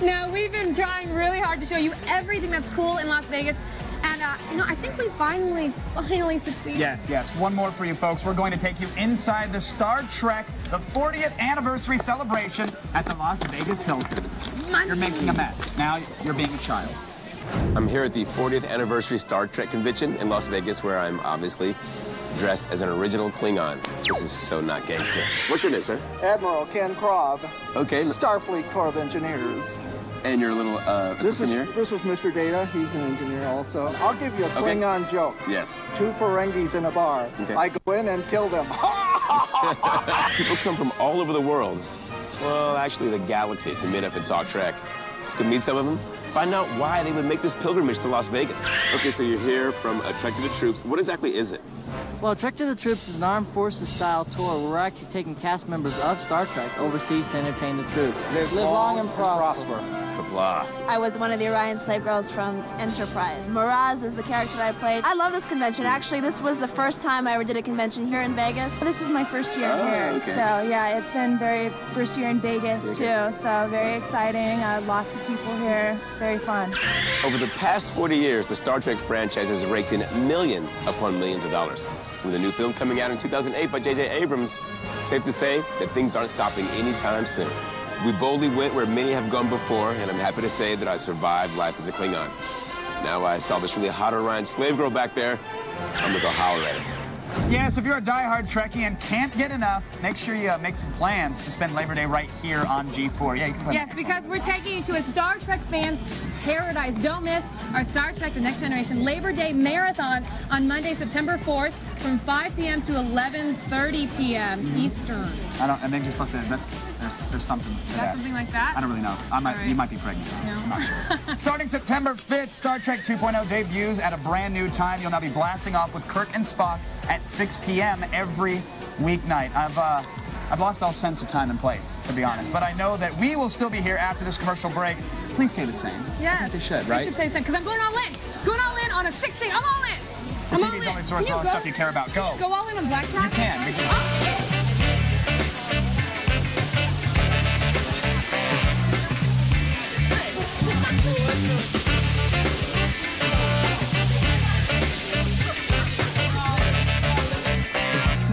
Now, we've been trying really hard to show you everything that's cool in Las Vegas. And, I think we finally succeeded. Yes, yes. One more for you folks. We're going to take you inside the Star Trek, the 40th anniversary celebration at the Las Vegas Hilton. You're making a mess. Now you're being a child. I'm here at the 40th anniversary Star Trek convention in Las Vegas, where I'm obviously dressed as an original Klingon. This is so not gangster. What's your name, sir? Admiral Ken Krob. Okay. Starfleet Corps of Engineers. And your little assistant here? This is Mr. Data. He's an engineer also. I'll give you a Klingon joke. Yes. 2 Ferengis in a bar. Okay. I go in and kill them. People come from all over the world. Well, actually the galaxy to meet up and talk Trek. Let's go meet some of them. Find out why they would make this pilgrimage to Las Vegas. Okay, so you're here from Trek to the Troops. What exactly is it? Well, Trek to the Troops is an armed forces style tour where we're actually taking cast members of Star Trek overseas to entertain the troops. Live long and prosper. Blah. I was one of the Orion slave girls from Enterprise. Miraz is the character I played. I love this convention. Actually, this was the first time I ever did a convention here in Vegas. This is my first year here. Okay. So, yeah, it's been first year in Vegas, too. So, very exciting. Lots of people here. Very fun. Over the past 40 years, the Star Trek franchise has raked in millions upon millions of dollars. With a new film coming out in 2008 by J.J. Abrams, safe to say that things aren't stopping anytime soon. We boldly went where many have gone before, and I'm happy to say that I survived life as a Klingon. Now I saw this really hot Orion slave girl back there. I'm gonna go holler at her. Yes, if you're a diehard Trekkie and can't get enough, make sure you make some plans to spend Labor Day right here on G4. Yeah, you can play. Yes, because we're taking you to a Star Trek fans paradise. Don't miss our Star Trek The Next Generation Labor Day Marathon on Monday, September 4th from 5 p.m. to 11:30 p.m. Eastern. I think you're supposed to. There's something. To that. Something like that? I don't really know. You might be pregnant. No. I'm not sure. Starting September 5th, Star Trek 2.0 debuts at a brand new time. You'll now be blasting off with Kirk and Spock at 6 p.m. every weeknight. I've lost all sense of time and place, to be honest. But I know that we will still be here after this commercial break. Please say the same. Yes. I think they should, right? We should say the same, because I'm going all in. Going all in on a 16. I'm all in. The I'm all TV's in. only source of all the stuff you care about. Go. Go all in on blackjack? You can.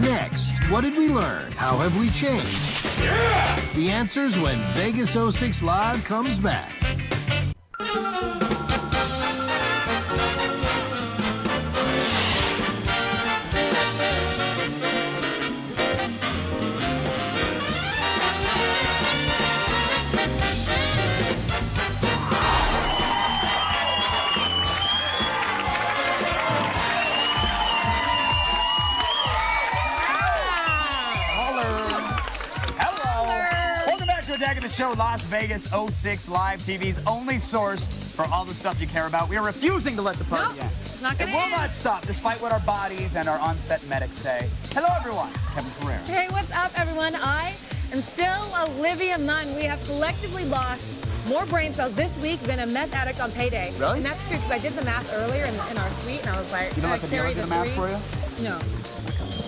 Next, what did we learn? How have we changed? Yeah! The answers when Vegas 06 Live comes back. Attack of the Show, Las Vegas 06 Live TV's only source for all the stuff you care about. We are refusing to let the party end. Not gonna It will end. not stop, despite what our bodies and our on-set medics say. Hello, everyone. Kevin Ferrer. Hey, what's up, everyone? I am still Olivia Munn. We have collectively lost more brain cells this week than a meth addict on payday. Really? And that's true, because I did the math earlier in our suite, and I was like, You don't I let the dealer carried do a the math 3. for you? No.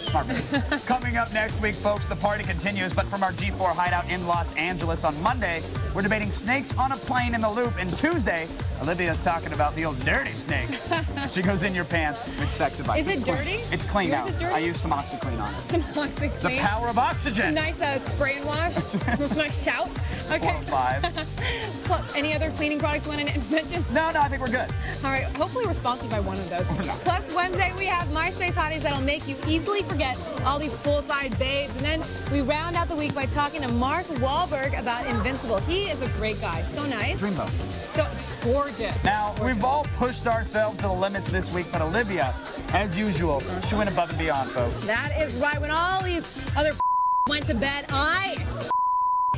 Smart move. Coming up next week, folks, the party continues, but from our G4 hideout in Los Angeles on Monday, we're debating snakes on a plane in the loop. And Tuesday, Olivia's talking about the old dirty snake. She goes in your pants with sex advice. Is it It's clean. dirty? It's clean Yours now. is dirty? I use some OxyClean on it. Some OxyClean. The power of oxygen. Nice spray and wash. Some nice shout. Okay. 405. Well, any other cleaning products you want to mention? No, I think we're good. All right. Hopefully we're sponsored by one of those. Plus, Wednesday, we have MySpace hotties that'll make you easily forget all these poolside babes. And then we round out the week by talking to Mark Wahlberg about Invincible. He is a great guy. So nice. Dreamboat. So gorgeous. Now, we've all pushed ourselves to the limits this week, but Olivia, as usual, she went above and beyond, folks. That is right. When all these other went to bed, I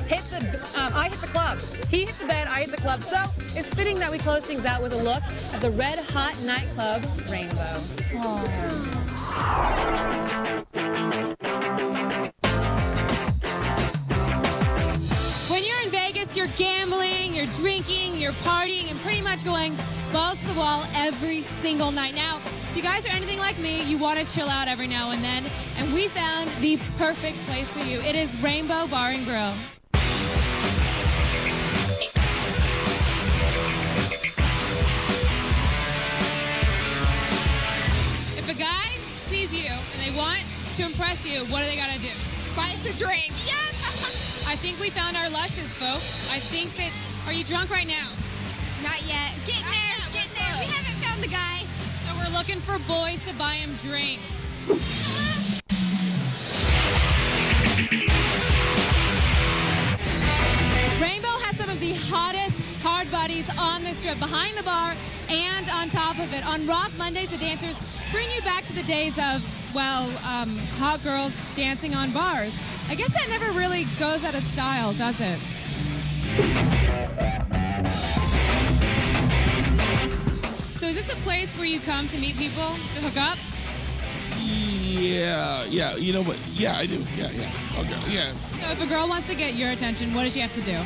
hit the clubs. He hit the bed, I hit the club. So it's fitting that we close things out with a look at the red hot nightclub Rainbow. When you're in Vegas, you're gambling, you're drinking, you're partying, and pretty much going balls to the wall every single night. Now, if you guys are anything like me, you want to chill out every now and then, and we found the perfect place for you. It is Rainbow Bar and Grill. If a guy sees you and they want to impress you, what do they gotta do? Buy us a drink. Yep. I think we found our lushes, folks. I think that. Are you drunk right now? Not yet. Getting there. Getting there. We haven't found the guy. So we're looking for boys to buy him drinks. Rainbow has some of the hottest hard bodies on the strip, behind the bar and on top of it. On Rock Mondays, the dancers bring you back to the days of, well, hot girls dancing on bars. I guess that never really goes out of style, does it? So is this a place where you come to meet people, to hook up? Yeah, you know what? Yeah, I do. Yeah. Okay, yeah. So if a girl wants to get your attention, what does she have to do?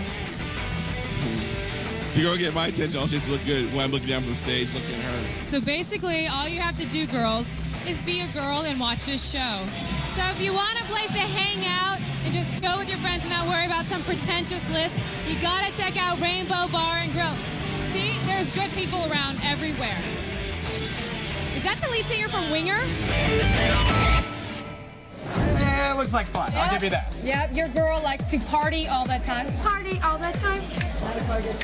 If you're gonna get my attention, I'll just look good when I'm looking down from the stage, looking at her. So basically, all you have to do, girls, is be a girl and watch this show. So if you want a place to hang out and just chill with your friends and not worry about some pretentious list, you gotta check out Rainbow Bar and Grill. See, there's good people around everywhere. Is that the lead singer from Winger? Yeah, it looks like fun. I'll give you that. Yep, your girl likes to party all the time. Party all the time.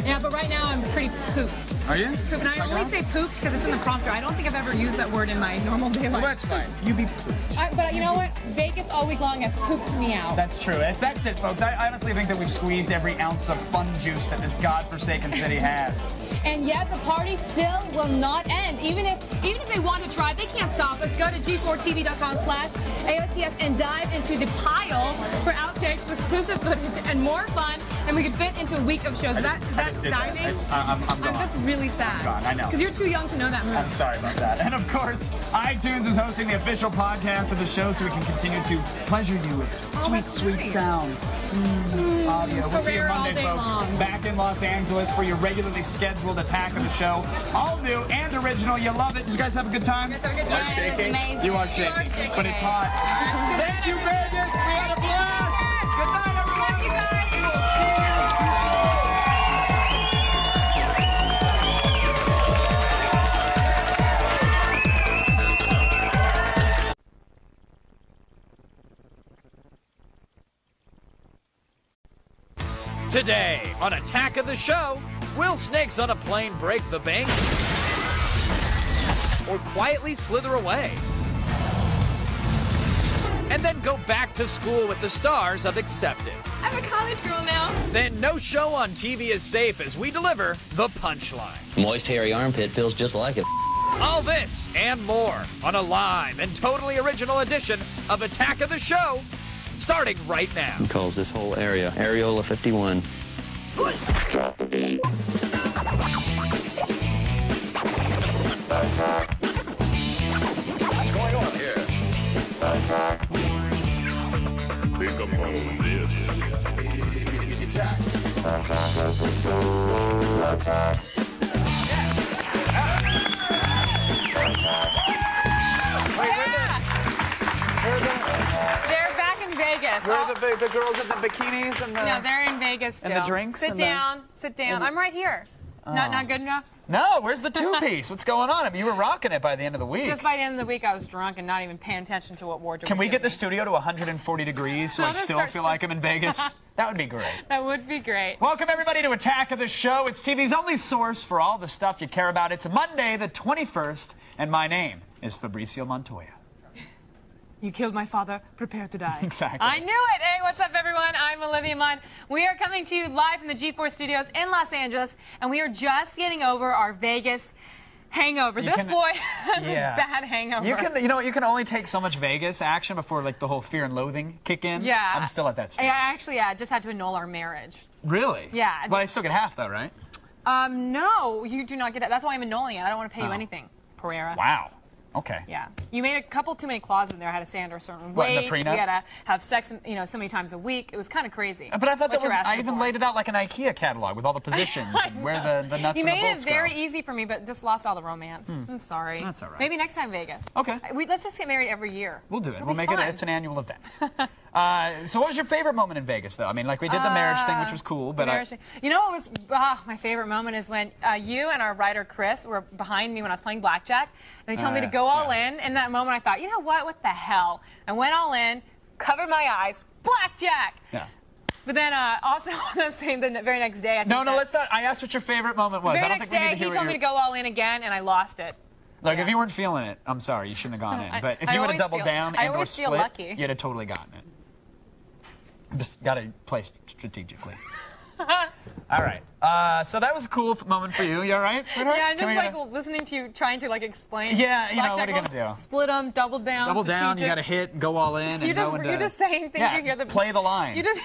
Yeah, but right now I'm pretty pooped. Are you? Pooped. And I only say pooped because it's in the prompter. I don't think I've ever used that word in my normal day life. Well, that's fine. You be pooped. But you know what? Vegas all week long has pooped me out. That's true. That's it, folks. I honestly think that we've squeezed every ounce of fun juice that this godforsaken city has. And yet the party still will not end. Even if they want to try, they can't stop us. Go to g4tv.com/AOTS and dive into the pile for outtakes, exclusive footage, and more fun than we could fit into a week of shows. Is that diving? I'm gone. That's really sad. I'm gone. I know. Because you're too young to know that move. I'm sorry about that. And of course, iTunes is hosting the official podcast of the show so we can continue to pleasure you with sweet sounds. Audio. We'll see you Monday, folks. Back in Los Angeles for your regularly scheduled Attack of the Show. All new and original. You love it. Did you guys have a good time? You guys have a good time. Shaking? Amazing. You are shaking. But it's hot. Thank you, Vegas. We had a blast. Good night, everyone. You guys. We will see you Today on Attack of the Show, will snakes on a plane break the bank? Or quietly slither away? And then go back to school with the stars of Accepted. I'm a college girl now. Then no show on TV is safe as we deliver the punchline. Moist, hairy armpit feels just like it. All this and more on a live and totally original edition of Attack of the Show starting right now. He calls this whole area Areola 51. Drop the beat. What's going on here? Think upon this. Attack. Attack of the show. Attack. They're back in Vegas. Where are the girls in the bikinis and the... No, they're in Vegas still. And the drinks? Sit and down. Sit down. I'm right here. Oh. Not good enough? No, where's the two-piece? What's going on? I mean, you were rocking it by the end of the week. Just by the end of the week, I was drunk and not even paying attention to what wardrobe Can was we get the giving studio to 140 degrees so I still feel like I'm in Vegas? That would be great. me. That would be great. Welcome, everybody, to Attack of the Show. It's TV's only source for all the stuff you care about. It's Monday, the 21st, and my name is Fabricio Montoya. You killed my father. Prepare to die. Exactly. I knew it. Hey, what's up, everyone? I'm Olivia Munn. We are coming to you live from the G4 studios in Los Angeles, and we are just getting over our Vegas hangover. This boy has a bad hangover. You know what? You can only take so much Vegas action before like the whole fear and loathing kick in. Yeah. I'm still at that stage. I just had to annul our marriage. Really? Yeah. But I still get half, though, right? No, you do not get it. That's why I'm annulling it. I don't want to pay you anything, Pereira. Wow. Okay. Yeah. You made a couple too many clauses in there. I had to stay under a certain What, in the wage. prenup? We had to have sex, so many times a week. It was kind of crazy. But I thought what that was, you're asking I even for. laid it out like an IKEA catalog with all the positions and where the nuts You and the made bolts it very go. easy for me, but just lost all the romance. I'm sorry. That's all right. Maybe next time Vegas. Okay. Let's just get married every year. We'll do it. It'll We'll be make fun. it's an annual event. So what was your favorite moment in Vegas, though? I mean, like we did the marriage thing, which was cool, but you know what was my favorite moment is when you and our writer Chris were behind me when I was playing blackjack, and they told me to go all in. In that moment, I thought, you know what the hell? I went all in, covered my eyes, blackjack. Yeah. But then also the very next day, let's not. I asked what your favorite moment was. The I very don't next think we need day, to hear he told me to go all in again, and I lost it. Look, if you weren't feeling it, I'm sorry, you shouldn't have gone in. But if I you would have always doubled feel- down I and or always feel split, lucky. you'd have totally gotten it. Just got to play strategically. All right. So that was a cool moment for you. You all right, sweetheart? Yeah, I'm Can just we listening to you trying to explain. Yeah, you know, what are you blackjack gonna rules. do? Split them, double down. Double down, you strategic. got to hit and go all in. And You're just saying things you hear. Play the line. You're just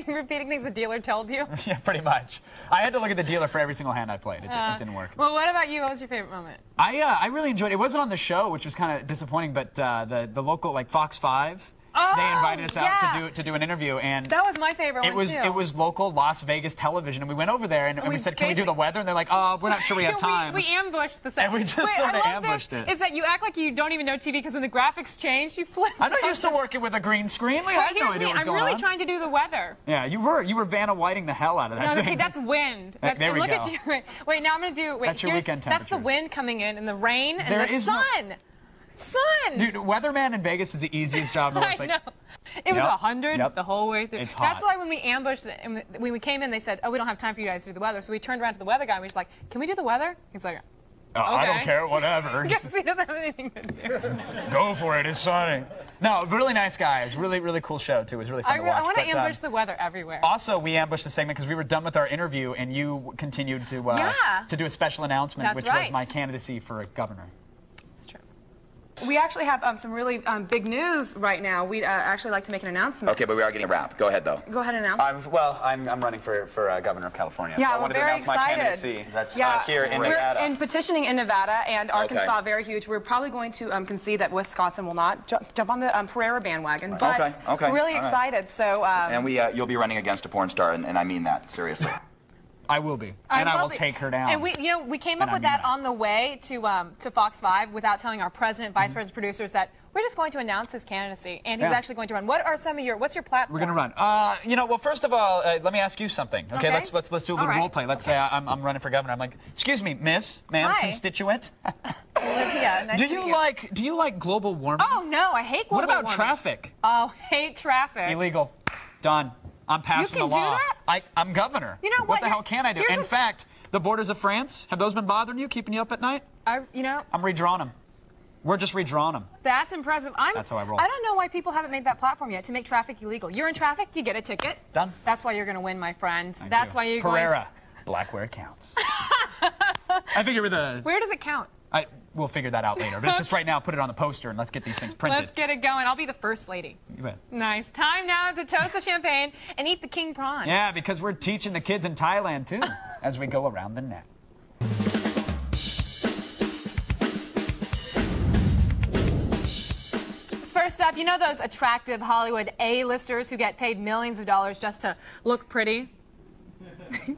repeating things the dealer told you. Yeah, pretty much. I had to look at the dealer for every single hand I played. It didn't work. Well, what about you? What was your favorite moment? I really enjoyed it. It wasn't on the show, which was kind of disappointing, but the local Fox 5. They invited us out to do an interview, and that was my favorite one too. It was local Las Vegas television, and we went over there and we said, "Can we do the weather?" And they're like, "Oh, we're not sure we have time." we ambushed the set. And we just sort of ambushed it. Is that you act like you don't even know TV because when the graphics change, you flip. I'm not used to working with a green screen. I had no idea what was going on. I'm really trying to do the weather. Yeah, you were Vanna Whiting the hell out of that thing. Okay, that's wind. There we look go. At you. Wait, now I'm going to do. Wait, that's your weekend temperatures. That's the wind coming in, and the rain, and the sun. Sun! Dude, weatherman in Vegas is the easiest job in the world. I know. It was 100 the whole way through. It's hot. That's why when we ambushed, and when we came in, they said, "Oh, we don't have time for you guys to do the weather." So we turned around to the weather guy, and we was like, "Can we do the weather?" He's like, "Okay." I don't care, whatever. Because he doesn't have anything to do. Go for it, it's sunny. No, really nice guy. It was really, really cool show, too. It was really fun to watch. I want to ambush the weather everywhere. Also, we ambushed the segment because we were done with our interview, and you continued to do a special announcement, which was my candidacy for governor. We actually have some really big news right now. We'd actually like to make an announcement. Okay, but we are getting a wrap. Go ahead, though. Go ahead and announce. I'm running for governor of California. Yeah, so I wanted to announce my candidacy. That's here in Nevada. We're petitioning in Nevada and Arkansas, very huge. We're probably going to concede that Wisconsin will not jump on the Pereira bandwagon. But we're really excited. So. And you'll be running against a porn star, and I mean that seriously. I will be, and I will take her down. And we came up with that on the way to Fox 5 without telling our president, vice president, producers that we're just going to announce his candidacy, and he's actually going to run. What are what's your platform? We're going to run. Well, first of all, let me ask you something. Okay, let's do a little role play. Let's say I'm running for governor. I'm like, excuse me, ma'am, constituent. Olivia, nice do you like global warming? Oh no, I hate global warming. What about traffic? Oh, hate traffic. Illegal. Done. I'm passing the law. You can do that? I'm governor. You know what the hell can I do? In fact, the borders of France, have those been bothering you, keeping you up at night? I'm redrawing them. We're just redrawing them. That's impressive. That's how I roll. I don't know why people haven't made that platform yet to make traffic illegal. You're in traffic, you get a ticket. Done. That's why you're going to win, my friend. That's why you're Pereira. going to... Black where it counts. I figure with a... Where does it count? we'll figure that out later. But it's just right now, put it on the poster and let's get these things printed. Let's get it going. I'll be the first lady. You bet. Nice. Time now to toast the champagne and eat the king prawn. Yeah, because we're teaching the kids in Thailand, too, as we go around the net. First up, you know those attractive Hollywood A-listers who get paid millions of dollars just to look pretty?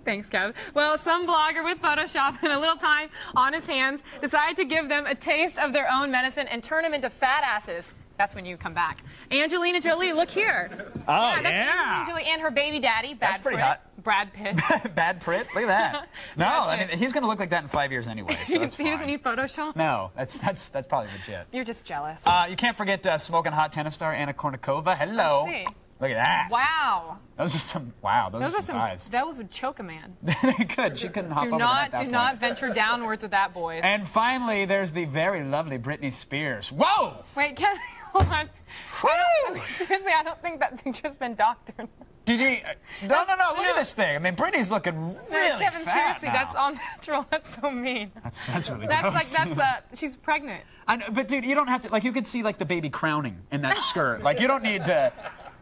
Thanks, Kev. Well, some blogger with Photoshop and a little time on his hands decided to give them a taste of their own medicine and turn them into fat asses. That's when you come back. Angelina Jolie, look here. Oh, that's Angelina Jolie and her baby daddy, Brad Pitt. Bad Pitt? Look at that. No, I mean, he's going to look like that in 5 years anyway, so that's He doesn't need Photoshop? No, that's probably legit. You're just jealous. You can't forget smoking hot tennis star Anna Kournikova. Hello. Let's see. Look at that. Wow. Those are some, wow, those are some thighs. Those would choke a man. They could. She couldn't hop over that Do not venture downwards with that, boys. And finally, there's the very lovely Britney Spears. Whoa! Wait, Kevin, hold on. Seriously, I don't think that picture's been doctored. No, look at this thing. I mean, Britney's looking really Kevin, fat seriously, now. that's all natural. That's so mean. That's really gross. gross. She's pregnant. I know, but dude, you don't have to, like, you could see, like, the baby crowning in that skirt. Like, you don't need to,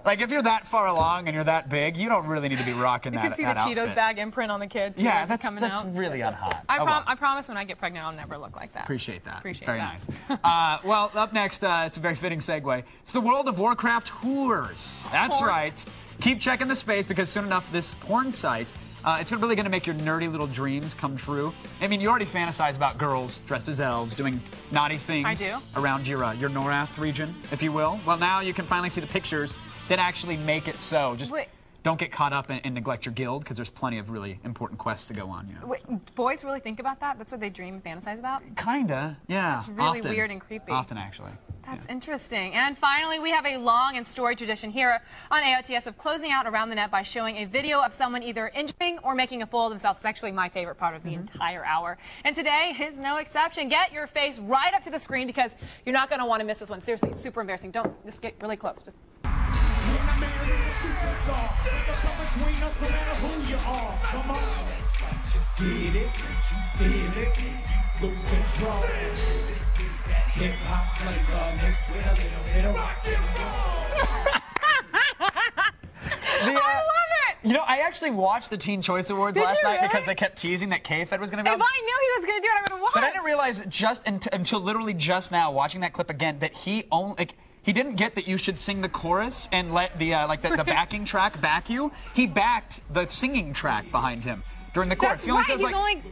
like, if you're that far along and you're that big, you don't really need to be rocking that outfit. You can see the Cheetos bag imprint on the kid, too. Yeah, that's out. really unhot. I promise when I get pregnant, I'll never look like that. Appreciate that. Appreciate Very that. nice. Well, up next, it's a very fitting segue. It's the World of Warcraft whores. That's right. Keep checking the space because soon enough, this porn site, it's really going to make your nerdy little dreams come true. I mean, you already fantasize about girls dressed as elves doing naughty things around your Norath region, if you will. Well, now you can finally see the pictures that actually make it so. Just don't get caught up and neglect your guild because there's plenty of really important quests to go on. You know? Wait, boys really think about that? That's what they dream and fantasize about? Kinda, yeah. That's really weird and creepy. Often, actually. That's interesting. And finally, we have a long and storied tradition here on AOTS of closing out Around the Net by showing a video of someone either injuring or making a fool of themselves. It's actually my favorite part of the entire hour. And today is no exception. Get your face right up to the screen because you're not going to want to miss this one. Seriously, it's super embarrassing. Don't, just get really close. Just... Just get it, you feel it, you lose control. This is that hip hop flavor mixed with a little bit of rock and roll. I love it! You know, I actually watched the Teen Choice Awards last night because they kept teasing that K-Fed was going to be on. If I knew he was going to do it, I would have watched. But I didn't realize just until literally just now, watching that clip again, that he only... Like, he didn't get that you should sing the chorus and let the the backing track back you. He backed the singing track behind him during the chorus. He only says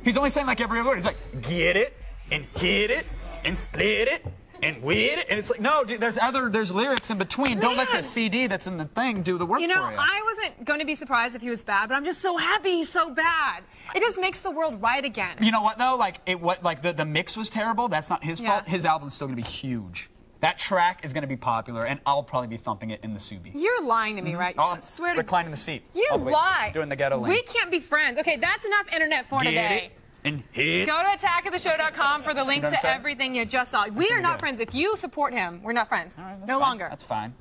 he's only saying like every word. He's like, get it and hit it and split it and with it. And it's like, no, dude, there's lyrics in between. Don't let the CD that's in the thing do the work for you. I wasn't going to be surprised if he was bad, but I'm just so happy he's so bad. It just makes the world right again. You know what though? Like the mix was terrible. That's not his fault. His album's still going to be huge. That track is going to be popular, and I'll probably be thumping it in the Subi. You're lying to me, right? Oh, swear to reclining the seat. You lie. Doing the ghetto lane. We can't be friends. Okay, that's enough internet for today. And hit. Go to attackoftheshow.com for the links to everything you just saw. We are not friends. If you support him, we're not friends. No longer. That's fine.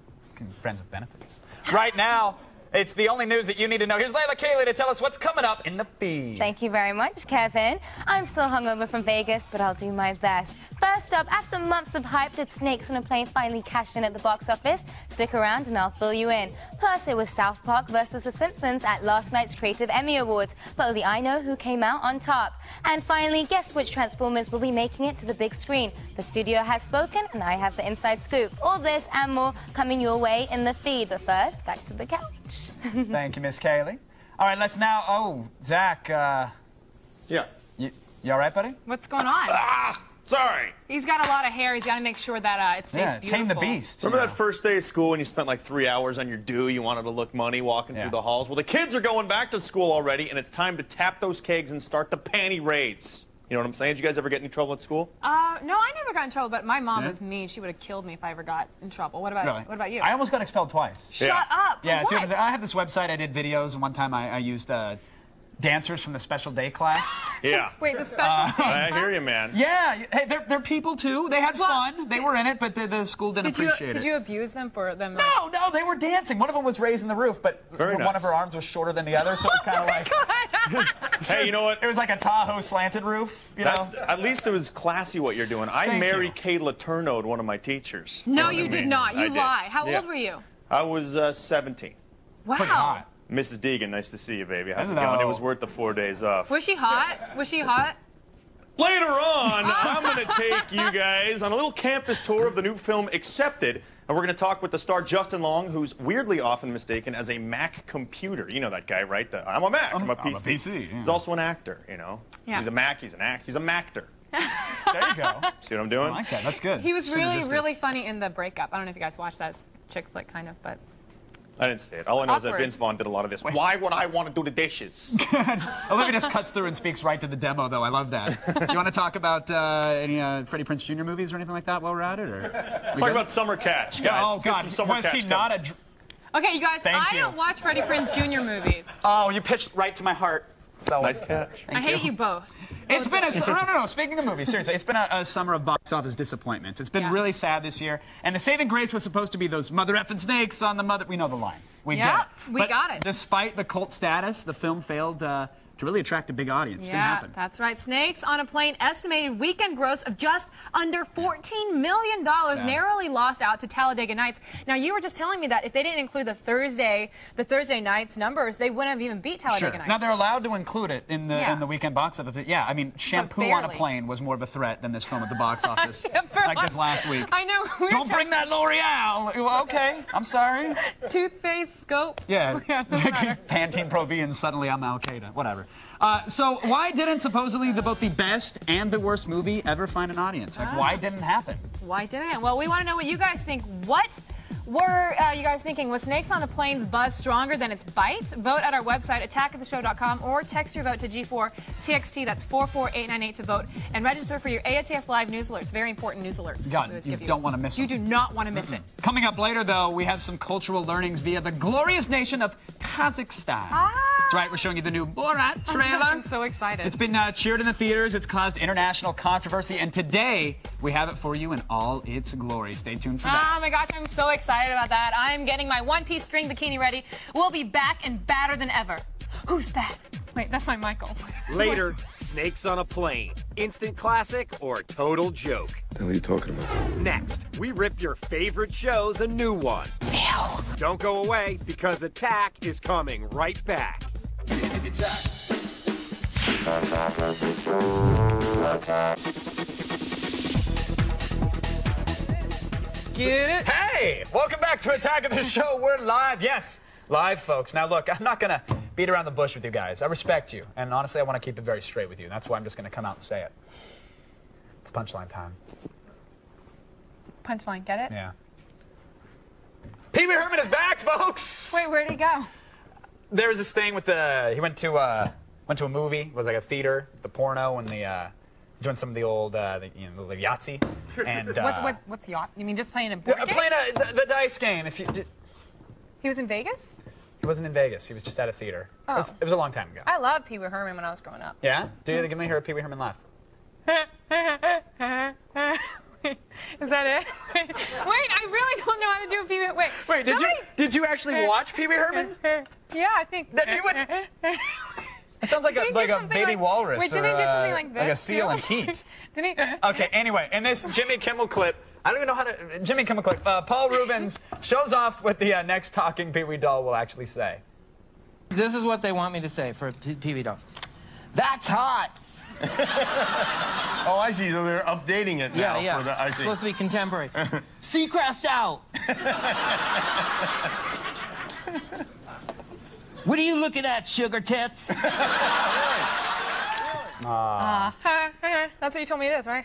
Friends with benefits. Right now, it's the only news that you need to know. Here's Layla Kaylee to tell us what's coming up in the feed. Thank you very much, Kevin. I'm still hungover from Vegas, but I'll do my best. First up, after months of hype, did Snakes on a Plane finally cash in at the box office? Stick around and I'll fill you in. Plus, it was South Park versus The Simpsons at last night's Creative Emmy Awards, but only I know who came out on top. And finally, guess which Transformers will be making it to the big screen? The studio has spoken, and I have the inside scoop. All this and more coming your way in the feed. But first, back to the couch. Thank you, Miss Kaylee. All right, let's now... Oh, Zach, Yeah. You all right, buddy? What's going on? Sorry. He's got a lot of hair. He's got to make sure that it stays beautiful. Tame the beast. Remember that first day of school when you spent like 3 hours on your due? You wanted to look money walking through the halls? Well, the kids are going back to school already, and it's time to tap those kegs and start the panty raids. You know what I'm saying? Did you guys ever get in trouble at school? No, I never got in trouble, but my mom was mean. She would have killed me if I ever got in trouble. What about you? I almost got expelled twice. Shut up. Yeah, For what? I had this website. I did videos, and one time I used dancers from the special day class. Yeah. Wait, the special day class? I hear you, man. Yeah. Hey, they're people, too. They had fun. They were in it, but the school didn't appreciate it. Did you abuse them for them? No, they were dancing. One of them was raising the roof, but one of her arms was shorter than the other, so it was kind of like... Hey, you know what? It was like a Tahoe slanted roof. You know? At least it was classy what you're doing. I married Kayla Turnode, one of my teachers. No, you did not. You lie. How old were you? I was 17. Wow. Pretty hot. Mrs. Deegan, nice to see you, baby. How's it going? It was worth the 4 days off. Was she hot? Was she hot? Later on, I'm going to take you guys on a little campus tour of the new film Accepted, and we're going to talk with the star Justin Long, who's weirdly often mistaken as a Mac computer. You know that guy, right? I'm a Mac. I'm a PC. I'm a PC, yeah. He's also an actor, you know? Yeah. He's a Mac, he's an act, he's a Mactor. There you go. See what I'm doing? I like that. That's good. He was really funny in The Breakup. I don't know if you guys watched that. It's a chick flick, kind of, but... I didn't see it. All I know is that Vince Vaughn did a lot of this. Why would I want to do the dishes? Olivia just cuts through and speaks right to the demo, though. I love that. You want to talk about any Freddie Prinze Jr. movies or anything like that while we're at it? Or Let's talk about Summer Catch, guys. Oh, God. Was he not a... Okay, you guys, I don't watch Freddie Prinze Jr. movies. Oh, you pitched right to my heart. Nice catch. I hate you both. It's been no. Speaking of movies, seriously, it's been a summer of box office disappointments. It's been really sad this year. And the saving grace was supposed to be those mother effing snakes on the mother. We know the line. We get it. We got it. Despite the cult status, the film failed to really attract a big audience. Didn't happen. That's right. Snakes on a Plane estimated weekend gross of just under $14 million, narrowly lost out to Talladega Nights. Now, you were just telling me that if they didn't include the Thursday Nights numbers, they wouldn't have even beat Talladega Nights. Now, they're allowed to include it in the weekend box office. But yeah, I mean, Shampoo on a Plane was more of a threat than this film at the box office. Like this last week. I know. Don't bring that L'Oreal. Well, okay, I'm sorry. Toothpaste, Scope. Yeah. Pantene Pro V and suddenly I'm Al Qaeda. Whatever. So why didn't supposedly both the best and the worst movie ever find an audience? Like, why didn't it happen? Why didn't it? Well, we want to know what you guys think. What were you guys thinking? Was Snakes on a Plane's buzz stronger than its bite? Vote at our website, attackoftheshow.com, or text your vote to G4TXT. That's 44898 to vote. And register for your AOTS Live news alerts. Very important news alerts. You don't want to miss it. You do not want to miss it. Coming up later, though, we have some cultural learnings via the glorious nation of Kazakhstan. That's right, we're showing you the new Borat trailer. I'm so excited. It's been cheered in the theaters. It's caused international controversy. And today, we have it for you in all its glory. Stay tuned for that. Oh, my gosh, I'm so excited about that. I'm getting my one-piece string bikini ready. We'll be back and badder than ever. Who's that? Wait, that's my Michael. Later, Snakes on a Plane. Instant classic or total joke? What are you talking about? Next, we rip your favorite shows a new one. Ew. Don't go away, because Attack is coming right back. Get it? Hey! Welcome back to Attack of the Show. We're live. Yes, live, folks. Now, look, I'm not going to beat around the bush with you guys. I respect you. And honestly, I want to keep it very straight with you. That's why I'm just going to come out and say it. It's punchline time. Punchline, get it? Yeah. Pee Wee Herman is back, folks! Wait, where'd he go? There was this thing with he went to a movie. It was like a theater, the porno, and doing some of the old, the Yahtzee. And what's yacht? You mean just playing a board game? Playing the dice game. He was in Vegas? He wasn't in Vegas. He was just at a theater. Oh. It was a long time ago. I loved Pee Wee Herman when I was growing up. Yeah? Give me her Pee Wee Herman laugh. Is that it? Wait, I really don't know how to do a Pee Wee. Wait, did you actually watch Pee Wee Herman? Yeah, I think. It sounds like a baby walrus. Wait, did he do something like this? Like a seal in heat. Did he? Okay, anyway, in this Jimmy Kimmel clip, I don't even know how to. Jimmy Kimmel clip, Paul Rubens shows off what the next talking Pee Wee doll will actually say. This is what they want me to say for Pee Wee doll. That's hot! Oh, I see. So they're updating it now. Yeah. For the, I see. It's supposed to be contemporary. Seacrest out! What are you looking at, sugar tits? That's what you told me it is, right?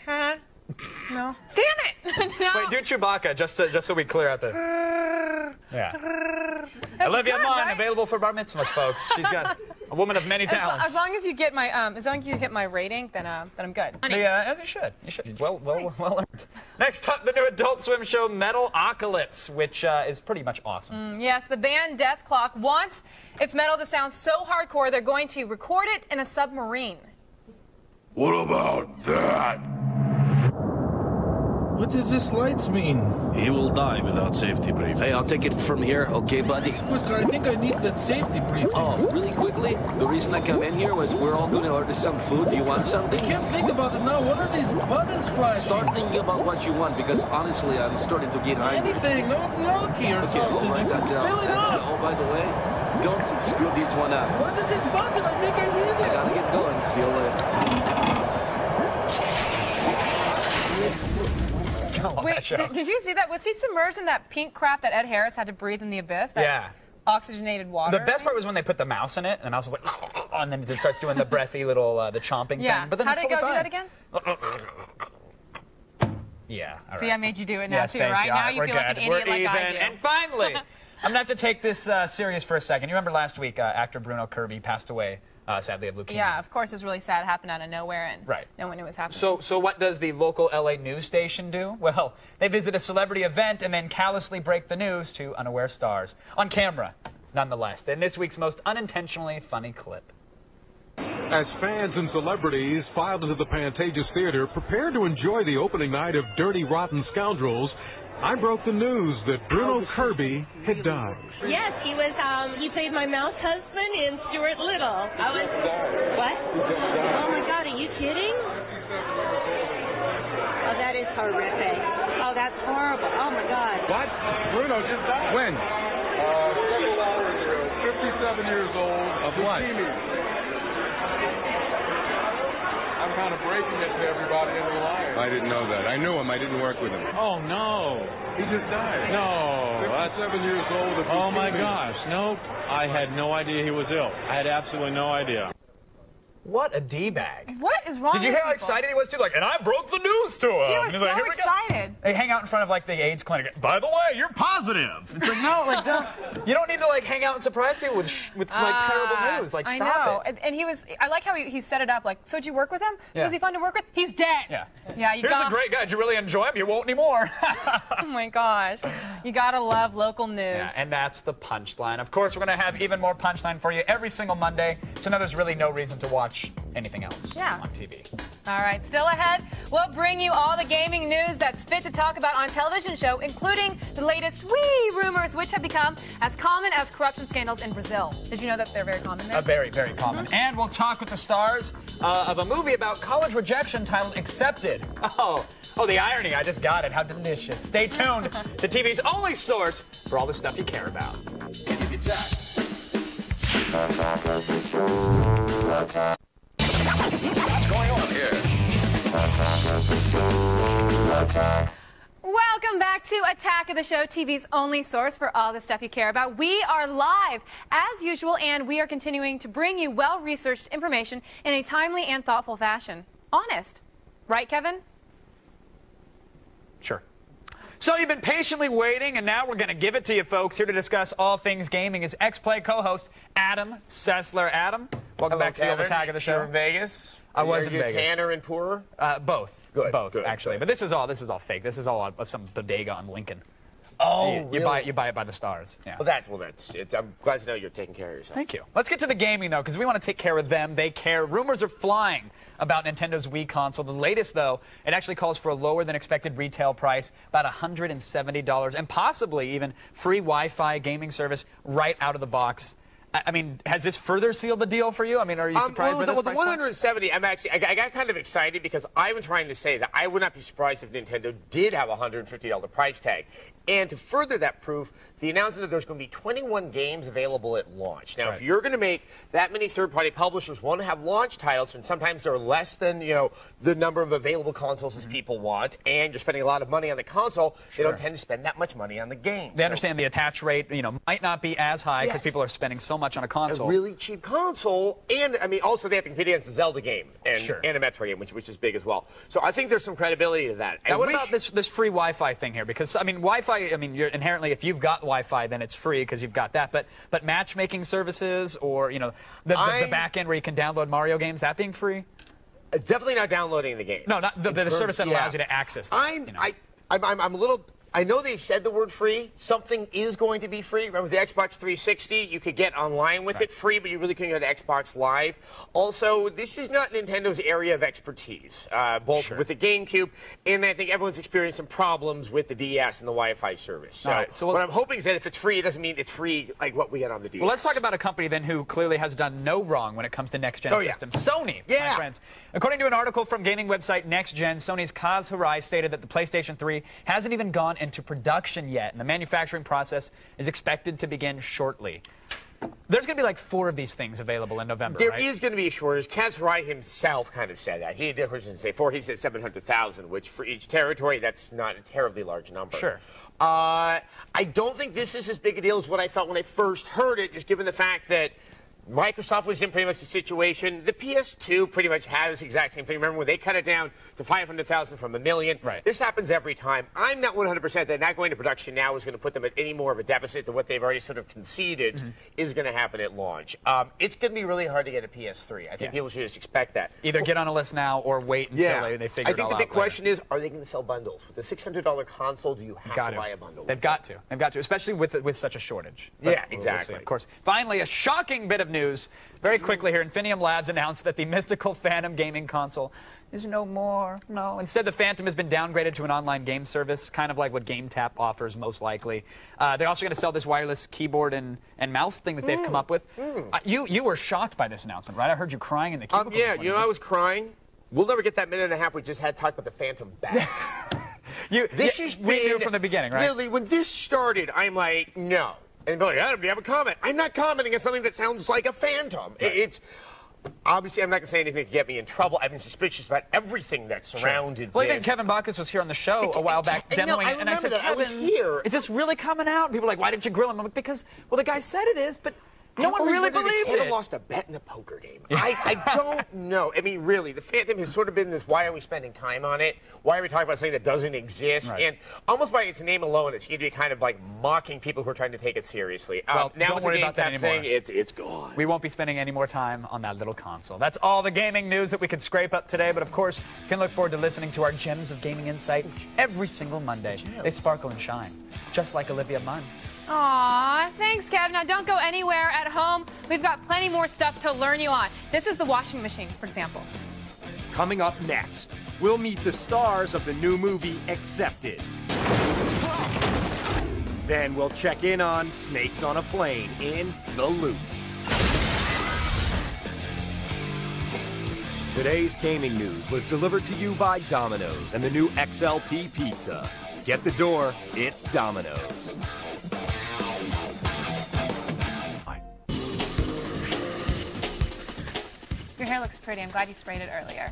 No. Damn it! No. Wait, do Chewbacca, just so we clear out the... Yeah. Olivia Munn, available for bar mitzvahs, folks. She's got a woman of many talents. As long as you get my, as long as you hit my rating, then I'm good. As you should. You should. Well earned. Next up, the new Adult Swim show Metalocalypse, which is pretty much awesome. Yes, the band Death Clock wants its metal to sound so hardcore they're going to record it in a submarine. What about that? What does this lights mean? He will die without safety briefing. Hey, I'll take it from here, okay, buddy? Squizcar, I think I need that safety briefing. Oh, really quickly? The reason I come in here was we're all going to order some food. Do you want something? I can't think about it now. What are these buttons flashing? Start thinking about what you want, because honestly, I'm starting to get hungry. Anything, no gnocchi or okay, something. I'll write that down. Fill it up. Oh, by the way, don't screw this one up. What is this button? I think I need it. I gotta get going. See you later. Wait, did you see that? Was he submerged in that pink crap that Ed Harris had to breathe in the abyss? That oxygenated water? The best part was when they put the mouse in it, and the mouse was like, and then it just starts doing the breathy little, the chomping thing. But then how did it go? Do that again? Yeah. All See, right. I made you do it now, yes, too, thank right? You. Now you feel like an idiot We're like even. I do. And finally, I'm going to have to take this serious for a second. You remember last week, actor Bruno Kirby passed away, sadly, of leukemia. Yeah, of course, it was really sad. It happened out of nowhere, and no one knew it was happening. So what does the local LA news station do? Well, they visit a celebrity event and then callously break the news to unaware stars. On camera, nonetheless. In this week's most unintentionally funny clip. As fans and celebrities filed into the Pantages Theater, prepared to enjoy the opening night of Dirty Rotten Scoundrels, I broke the news that Bruno Kirby had died. Yes, he was, he played my mouse husband in Stuart Little. What? Oh my God, are you kidding? Oh, that is horrific. Oh, that's horrible. Oh my God. What? Bruno just died. When? Several hours ago. 57 years old. Of what? I'm kind of breaking it to everybody in the line. I didn't know that. I knew him. I didn't work with him. Oh, no. He just died. No. 57 years old. Oh, my gosh. No, I had no idea he was ill. I had absolutely no idea. What a D-bag. What is wrong Did you with hear how people? excited he was, too? Like, and I broke the news to him. He was He's so like, "Here we go." excited. They hang out in front of, like, the AIDS clinic. By the way, you're positive. It's like, no, like, you don't need to, like, hang out and surprise people with like, terrible news. Like, stop I know. it. And he was, I like how he set it up, like, so did you work with him? Yeah. Was he fun to work with? He's dead. Yeah. Yeah, you Here's a great guy. Did you really enjoy him? You won't anymore. Oh, my gosh. You gotta love local news. Yeah, and that's the punchline. Of course, we're going to have even more punchline for you every single Monday, so now there's really no reason to watch anything else on TV. All right, still ahead, we'll bring you all the gaming news that's fit to talk about on a television show, including the latest rumors, which have become as common as corruption scandals in Brazil. Did you know that they're very common there? Very, very common. And we'll talk with the stars of a movie about college rejection titled Accepted. Oh, the irony. I just got it. How delicious. Stay tuned to TV's only source for all the stuff you care about. What's going on here? Welcome back to Attack of the Show, TV's only source for all the stuff you care about. We are live, as usual, and we are continuing to bring you well-researched information in a timely and thoughtful fashion. Honest. Right, Kevin? Sure. So you've been patiently waiting, and now we're going to give it to you, folks. Here to discuss all things gaming is X-Play co-host Adam Sessler. Adam, welcome back to the Attack of the Show. You're in Vegas? I was in Vegas. Tanner and poorer? Both. Good. Both, good, actually. Good. But this is all fake. This is all of some bodega on Lincoln. Oh, you really? buy it by the stars. Yeah. Well, that's it. I'm glad to know you're taking care of yourself. Thank you. Let's get to the gaming, though, because we want to take care of them. They care. Rumors are flying about Nintendo's Wii console. The latest, though, it actually calls for a lower-than-expected retail price, about $170, and possibly even free Wi-Fi gaming service right out of the box. I mean, has this further sealed the deal for you? I mean, are you surprised by this the price point? 170, I got kind of excited because I've been trying to say that I would not be surprised if Nintendo did have a $150 price tag. And to further that proof, the announcement that there's going to be 21 games available at launch. Now, if you're going to make that many third-party publishers want to have launch titles, and sometimes they're less than, the number of available consoles as people want, and you're spending a lot of money on the console, they don't tend to spend that much money on the game. They understand the attach rate, might not be as high because people are spending so much on a console. A really cheap console, and also they have to compete against the Zelda game and a Metroid game, which is big as well. So I think there's some credibility to that. Now, what about this free Wi-Fi thing here? Because Wi-Fi, you're inherently, if you've got Wi-Fi, then it's free because you've got that. But matchmaking services or the back end where you can download Mario games, that being free? Definitely not downloading the game. No, not the service that allows you to access them. I'm a little. I know they've said the word free. Something is going to be free. Remember the Xbox 360? You could get online with it free, but you really couldn't go to Xbox Live. Also, this is not Nintendo's area of expertise, both with the GameCube, and I think everyone's experienced some problems with the DS and the Wi-Fi service. So, what I'm hoping is that if it's free, it doesn't mean it's free like what we get on the DS. Well, let's talk about a company then who clearly has done no wrong when it comes to next-gen systems. Sony, my friends. According to an article from gaming website Next Gen, Sony's Kaz Hirai stated that the PlayStation 3 hasn't even gone into production yet, and the manufacturing process is expected to begin shortly. There's going to be like 4 of these things available in November, There is going to be a shortage. Kaz Hirai himself kind of said that. He didn't say 4, he said 700,000, which for each territory, that's not a terribly large number. Sure. I don't think this is as big a deal as what I thought when I first heard it, just given the fact that Microsoft was in pretty much the situation. The PS2 pretty much had this exact same thing. Remember when they cut it down to 500,000 from $1 million? Right. This happens every time. I'm not 100% that not going to production now is going to put them at any more of a deficit than what they've already sort of conceded is going to happen at launch. It's going to be really hard to get a PS3. I think people should just expect that. Either get on a list now or wait until they figure it all out. I think the big question is, are they going to sell bundles? With a $600 console, do you have to buy a bundle? They've got to. They've got to, especially with such a shortage. But Yeah, exactly. We'll see, of course. Finally, a shocking bit of news. Very quickly here, Infinium Labs announced that the mystical Phantom gaming console is no more. No. Instead, the Phantom has been downgraded to an online game service, kind of like what GameTap offers, most likely. They're also going to sell this wireless keyboard and mouse thing that they've come up with. You were shocked by this announcement, right? I heard you crying in the keyboard. Yeah, you know, I was crying. We'll never get that minute and a half we just had talked about the Phantom back. We knew from the beginning, right? Literally, when this started, I'm like, no. And they're like, Adam, do you have a comment? I'm not commenting on something that sounds like a Phantom. Right. It's obviously, I'm not going to say anything to get me in trouble. I've been suspicious about everything that surrounded this. Well, even Kevin Bacchus was here on the show a while back demoing it, and I said, that. I was here. Is this really coming out? And people were like, why didn't you grill him? I'm like, because, well, the guy said it is, but no one really believed it. I lost a bet in a poker game. I don't know. I mean, really, the Phantom has sort of been this, why are we spending time on it? Why are we talking about something that doesn't exist? Right. And almost by its name alone, it seemed to be kind of like mocking people who are trying to take it seriously. Well, now don't it's worry a about that GameTap anymore. thing. It's gone. We won't be spending any more time on that little console. That's all the gaming news that we could scrape up today, but of course, you can look forward to listening to our Gems of Gaming Insight every single Monday. They sparkle and shine, just like Olivia Munn. Aw, thanks, Kev. Now, don't go anywhere at home. We've got plenty more stuff to learn you on. This is the washing machine, for example. Coming up next, we'll meet the stars of the new movie Accepted. Then we'll check in on Snakes on a Plane in The Loop. Today's gaming news was delivered to you by Domino's and the new XLP pizza. Get the door, it's Domino's. Your hair looks pretty. I'm glad you sprayed it earlier.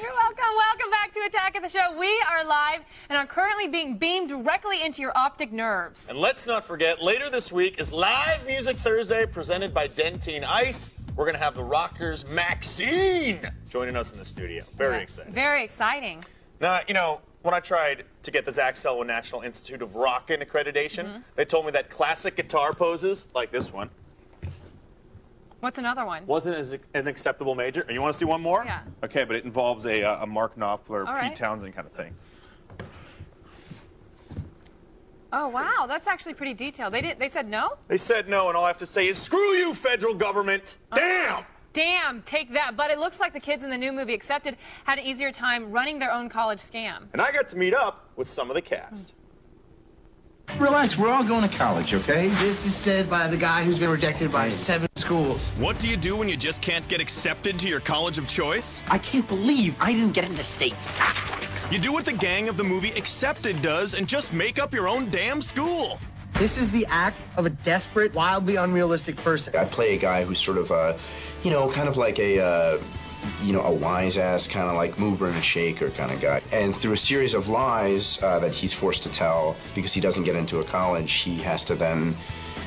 You're welcome. Welcome back to Attack of the Show. We are live and are currently being beamed directly into your optic nerves. And let's not forget, later this week is Live Music Thursday presented by Dentine Ice. We're going to have the Rockers' Maxine joining us in the studio. Very exciting. Very exciting. Now, you know, when I tried to get the Zach Selwyn National Institute of Rockin' accreditation, they told me that classic guitar poses, like this one, What's another one? wasn't as an acceptable major. And you want to see one more? Yeah. Okay, but it involves a Mark Knopfler, All Pete right. Townsend kind of thing. Oh, wow. That's actually pretty detailed. They said no? They said no, and all I have to say is, screw you, federal government. Damn! Damn, take that. But it looks like the kids in the new movie Accepted had an easier time running their own college scam. And I got to meet up with some of the cast. Relax, we're all going to college, okay? This is said by the guy who's been rejected by 7 schools. What do you do when you just can't get accepted to your college of choice? I can't believe I didn't get into state. You do what the gang of the movie Accepted does and just make up your own damn school. This is the act of a desperate, wildly unrealistic person. I play a guy who's sort of, kind of like a wise-ass, kind of like mover and shaker kind of guy. And through a series of lies that he's forced to tell, because he doesn't get into a college, he has to then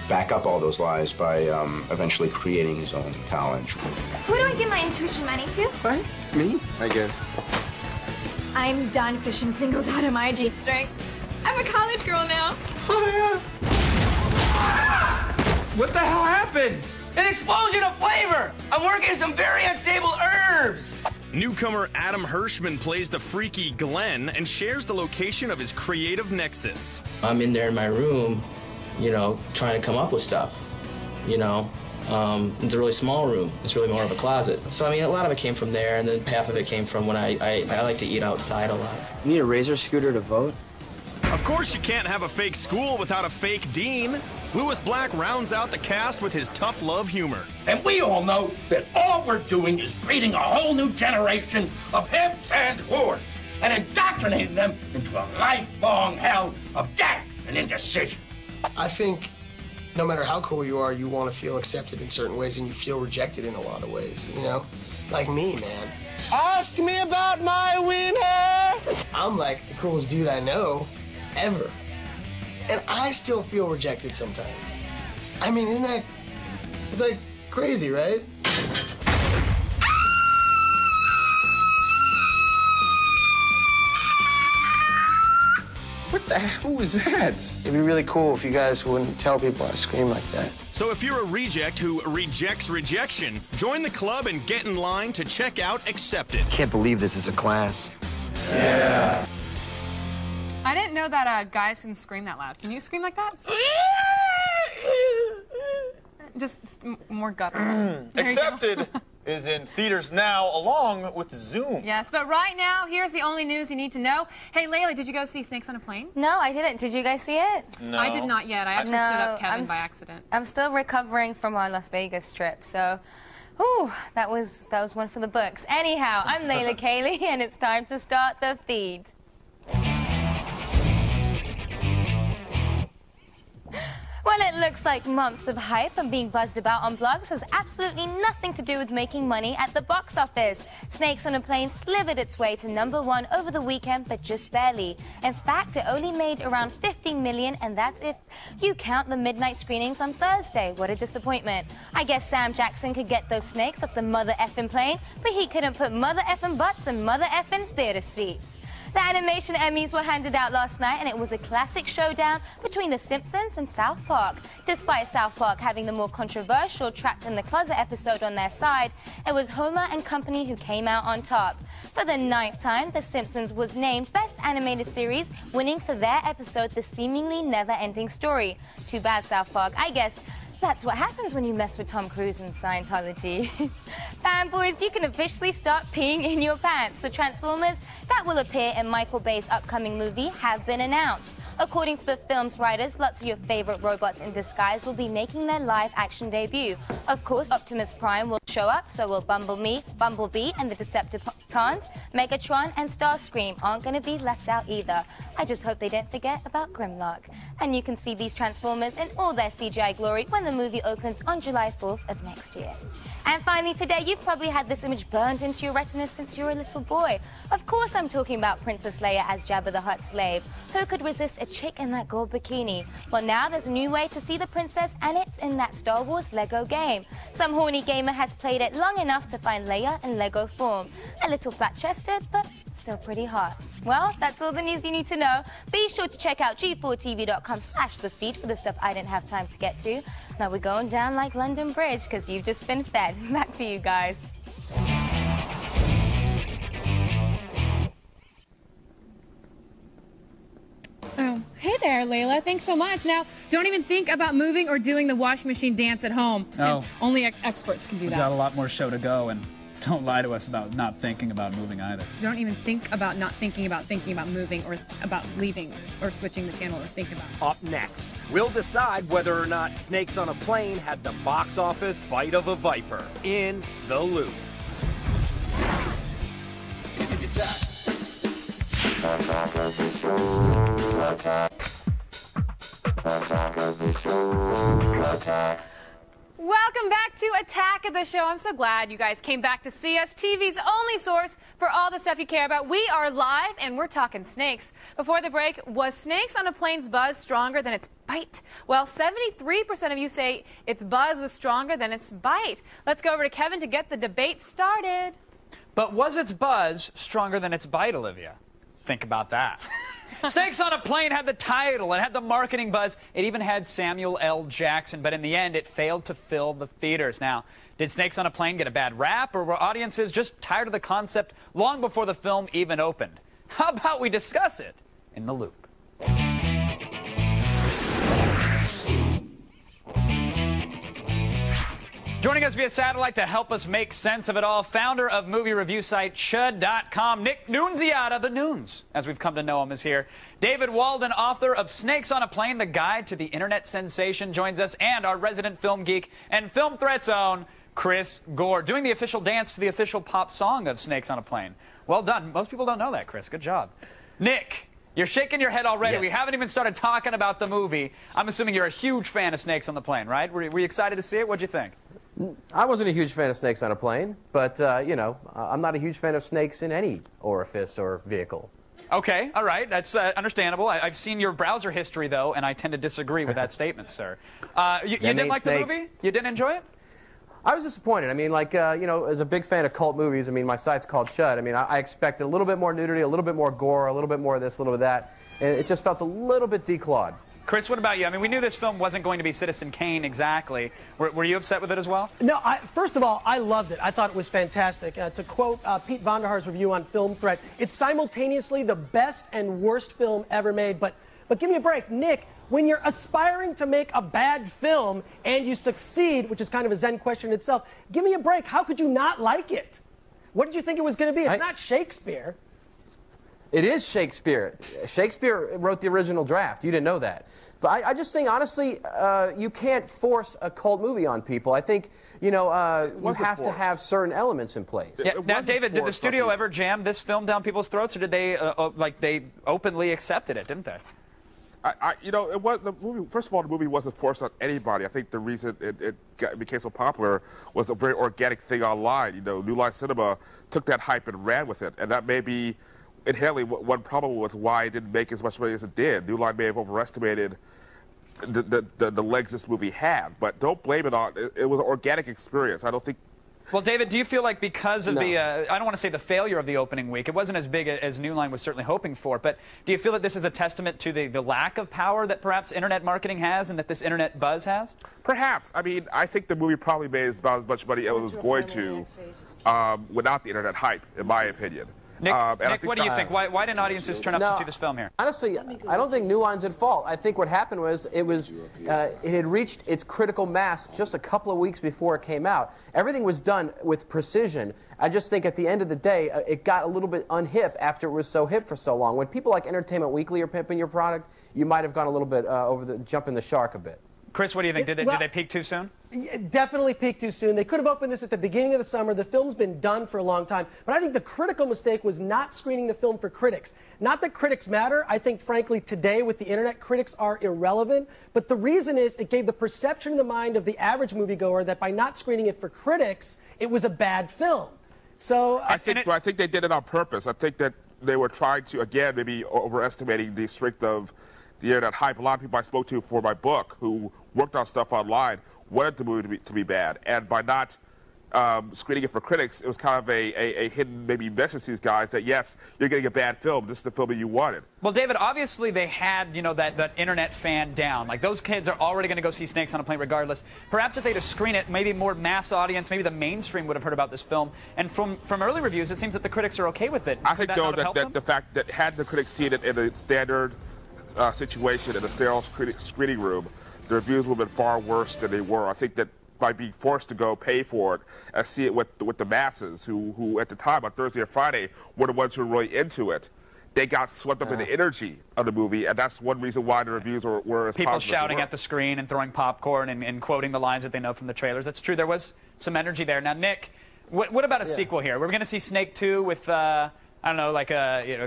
back up all those lies by eventually creating his own college. Who do I give my intuition money to? What? Me, I guess. I'm done fishing singles out of my G-string. I'm a college girl now. Oh, what the hell happened? An explosion of flavor! I'm working some very unstable herbs! Newcomer Adam Hirschman plays the freaky Glenn and shares the location of his creative nexus. I'm in there in my room, you know, trying to come up with stuff, you know. It's a really small room. It's really more of a closet. So, I mean, a lot of it came from there, and then half of it came from when I like to eat outside a lot. You need a Razor scooter to vote? Of course you can't have a fake school without a fake dean. Lewis Black rounds out the cast with his tough love humor. And we all know that all we're doing is breeding a whole new generation of pimps and whores and indoctrinating them into a lifelong hell of debt and indecision. I think no matter how cool you are, you want to feel accepted in certain ways, and you feel rejected in a lot of ways, you know? Like me, man. Ask me about my wiener! I'm like the coolest dude I know, ever. And I still feel rejected sometimes. I mean, it's like crazy, right? What the hell was that? It'd be really cool if you guys wouldn't tell people I scream like that. So if you're a reject who rejects rejection, join the club and get in line to check out Accepted. Can't believe this is a class. Yeah. I didn't know that guys can scream that loud. Can you scream like that? Just more gutter. Accepted is in theaters now, along with Zoom. Yes, but right now, here's the only news you need to know. Hey, Layla, did you go see Snakes on a Plane? No, I didn't. Did you guys see it? No. I did not yet. I actually stood up Kevin by accident. I'm still recovering from our Las Vegas trip, so... Ooh, that was one for the books. Anyhow, I'm Layla Cayley, and it's time to start the feed. Well, it looks like months of hype and being buzzed about on blogs has absolutely nothing to do with making money at the box office. Snakes on a Plane slivered its way to #1 over the weekend, but just barely. In fact, it only made around $15 million, and that's if you count the midnight screenings on Thursday. What a disappointment. I guess Sam Jackson could get those snakes off the mother effing plane, but he couldn't put mother effing butts in mother effing theater seats. The Animation Emmys were handed out last night, and it was a classic showdown between The Simpsons and South Park. Despite South Park having the more controversial Trapped in the Closet episode on their side, it was Homer and company who came out on top. For the 9th time, The Simpsons was named Best Animated Series, winning for their episode The Seemingly Never-Ending Story. Too bad, South Park. I guess that's what happens when you mess with Tom Cruise and Scientology. Fanboys, you can officially start peeing in your pants. The Transformers that will appear in Michael Bay's upcoming movie have been announced. According to the film's writers, lots of your favorite robots in disguise will be making their live-action debut. Of course, Optimus Prime will show up, so will Bumblebee, and the Decepticons. Megatron and Starscream aren't going to be left out either. I just hope they didn't forget about Grimlock. And you can see these Transformers in all their CGI glory when the movie opens on July 4th of next year. And finally today, you've probably had this image burned into your retina since you were a little boy. Of course I'm talking about Princess Leia as Jabba the Hutt's slave. Who could resist a chick in that gold bikini? Well, now there's a new way to see the princess, and it's in that Star Wars Lego game. Some horny gamer has played it long enough to find Leia in Lego form. A little flat-chested, but still pretty hot. Well, that's all the news you need to know. Be sure to check out G4TV.com/thefeed for the stuff I didn't have time to get to. Now we're going down like London Bridge because you've just been fed. Back to you guys. Oh, hey there, Layla. Thanks so much. Now, don't even think about moving or doing the washing machine dance at home. No. Only experts can do We've that. got a lot more show to go, and don't lie to us about not thinking about moving either. Don't even think about not thinking about moving or about leaving or switching the channel or think about it. Up next, we'll decide whether or not Snakes on a Plane had the box office bite of a viper. In The Loop. Welcome back to Attack of the Show. I'm so glad you guys came back to see us. TV's only source for all the stuff you care about. We are live, and we're talking snakes. Before the break, was Snakes on a Plane's buzz stronger than its bite? Well, 73% of you say its buzz was stronger than its bite. Let's go over to Kevin to get the debate started. But was its buzz stronger than its bite, Olivia? Think about that. Snakes on a Plane had the title, it had the marketing buzz, it even had Samuel L. Jackson, but in the end, it failed to fill the theaters. Now, did Snakes on a Plane get a bad rap, or were audiences just tired of the concept long before the film even opened? How about we discuss it in The Loop? Joining us via satellite to help us make sense of it all, founder of movie review site Chud.com, Nick Nunziata, the Nunes, as we've come to know him, is here. David Walden, author of Snakes on a Plane, the guide to the internet sensation, joins us, and our resident film geek and Film Threat's own Chris Gore, doing the official dance to the official pop song of Snakes on a Plane. Well done. Most people don't know that, Chris. Good job. Nick, you're shaking your head already. Yes. We haven't even started talking about the movie. I'm assuming you're a huge fan of Snakes on the Plane, right? Were you excited to see it? What'd you think? I wasn't a huge fan of snakes on a plane, but, you know, I'm not a huge fan of snakes in any orifice or vehicle. Okay, all right, that's understandable. I've seen your browser history, though, and I tend to disagree with that statement, sir. You didn't like the movie? You didn't enjoy it? I was disappointed. I mean, like, you know, as a big fan of cult movies, I mean, my site's called Chud. I mean, I expected a little bit more nudity, a little bit more gore, a little bit more of this, a little bit of that, and it just felt a little bit declawed. Chris, what about you? I mean, we knew this film wasn't going to be Citizen Kane exactly. Were you upset with it as well? No, first of all, I loved it. I thought it was fantastic. To quote Pete Vonderhaar's review on Film Threat, it's simultaneously the best and worst film ever made. But give me a break. Nick, when you're aspiring to make a bad film and you succeed, which is kind of a Zen question in itself, give me a break. How could you not like it? What did you think it was going to be? It's not Shakespeare. It is Shakespeare. Shakespeare wrote the original draft. You didn't know that. But I just think, honestly, you can't force a cult movie on people. I think, you know, you have to have certain elements in place. Yeah. Now, David, did the studio ever jam this film down people's throats, or did they, they openly accepted it, didn't they? You know, it was the movie. First of all, the movie wasn't forced on anybody. I think the reason it became so popular was a very organic thing online. You know, New Line Cinema took that hype and ran with it, and that may be inherently one problem with why it didn't make as much money as it did. New Line may have overestimated the legs this movie had, but don't blame it on it. It was an organic experience. I don't think. Well, David, do you feel like because of the, I don't want to say the failure of the opening week, it wasn't as big as New Line was certainly hoping for, but do you feel that this is a testament to the lack of power that perhaps internet marketing has and that this internet buzz has? Perhaps. I mean, I think the movie probably made about as much money as it was going to without the internet hype, in my opinion. Nick, what do you think? Why didn't audiences turn up to see this film here? Honestly, I don't think New Line's at fault. I think what happened was it had reached its critical mass just a couple of weeks before it came out. Everything was done with precision. I just think at the end of the day, it got a little bit unhip after it was so hip for so long. When people like Entertainment Weekly are pimping your product, you might have gone a little bit jumping the shark a bit. Chris, what do you think? Did they peak too soon? Definitely peaked too soon. They could have opened this at the beginning of the summer. The film's been done for a long time. But I think the critical mistake was not screening the film for critics. Not that critics matter. I think, frankly, today with the internet, critics are irrelevant. But the reason is it gave the perception in the mind of the average moviegoer that by not screening it for critics, it was a bad film. So I think they did it on purpose. I think that they were trying to, again, maybe overestimating the strength of the internet hype. A lot of people I spoke to for my book who worked on stuff online wanted the movie to be bad, and by not screening it for critics, it was kind of a hidden maybe message to these guys that yes, you're getting a bad film. This is the film that you wanted. Well, David, obviously they had that internet fan down. Like those kids are already going to go see Snakes on a Plane regardless. Perhaps if they'd have screened it, maybe more mass audience, maybe the mainstream would have heard about this film. And from early reviews, it seems that the critics are okay with it. I think though that the fact that had the critics seen it in a standard situation in a sterile screening room, the reviews would have been far worse than they were. I think that by being forced to go pay for it and see it with the masses who at the time on Thursday or Friday were the ones who were really into it, they got swept up in the energy of the movie, and that's one reason why the reviews were as people positive shouting as they were. at the screen and throwing popcorn and quoting the lines that they know from the trailers. That's true. There was some energy there. Now, Nick, what about a sequel here? We're going to see Snake 2 with I don't know, like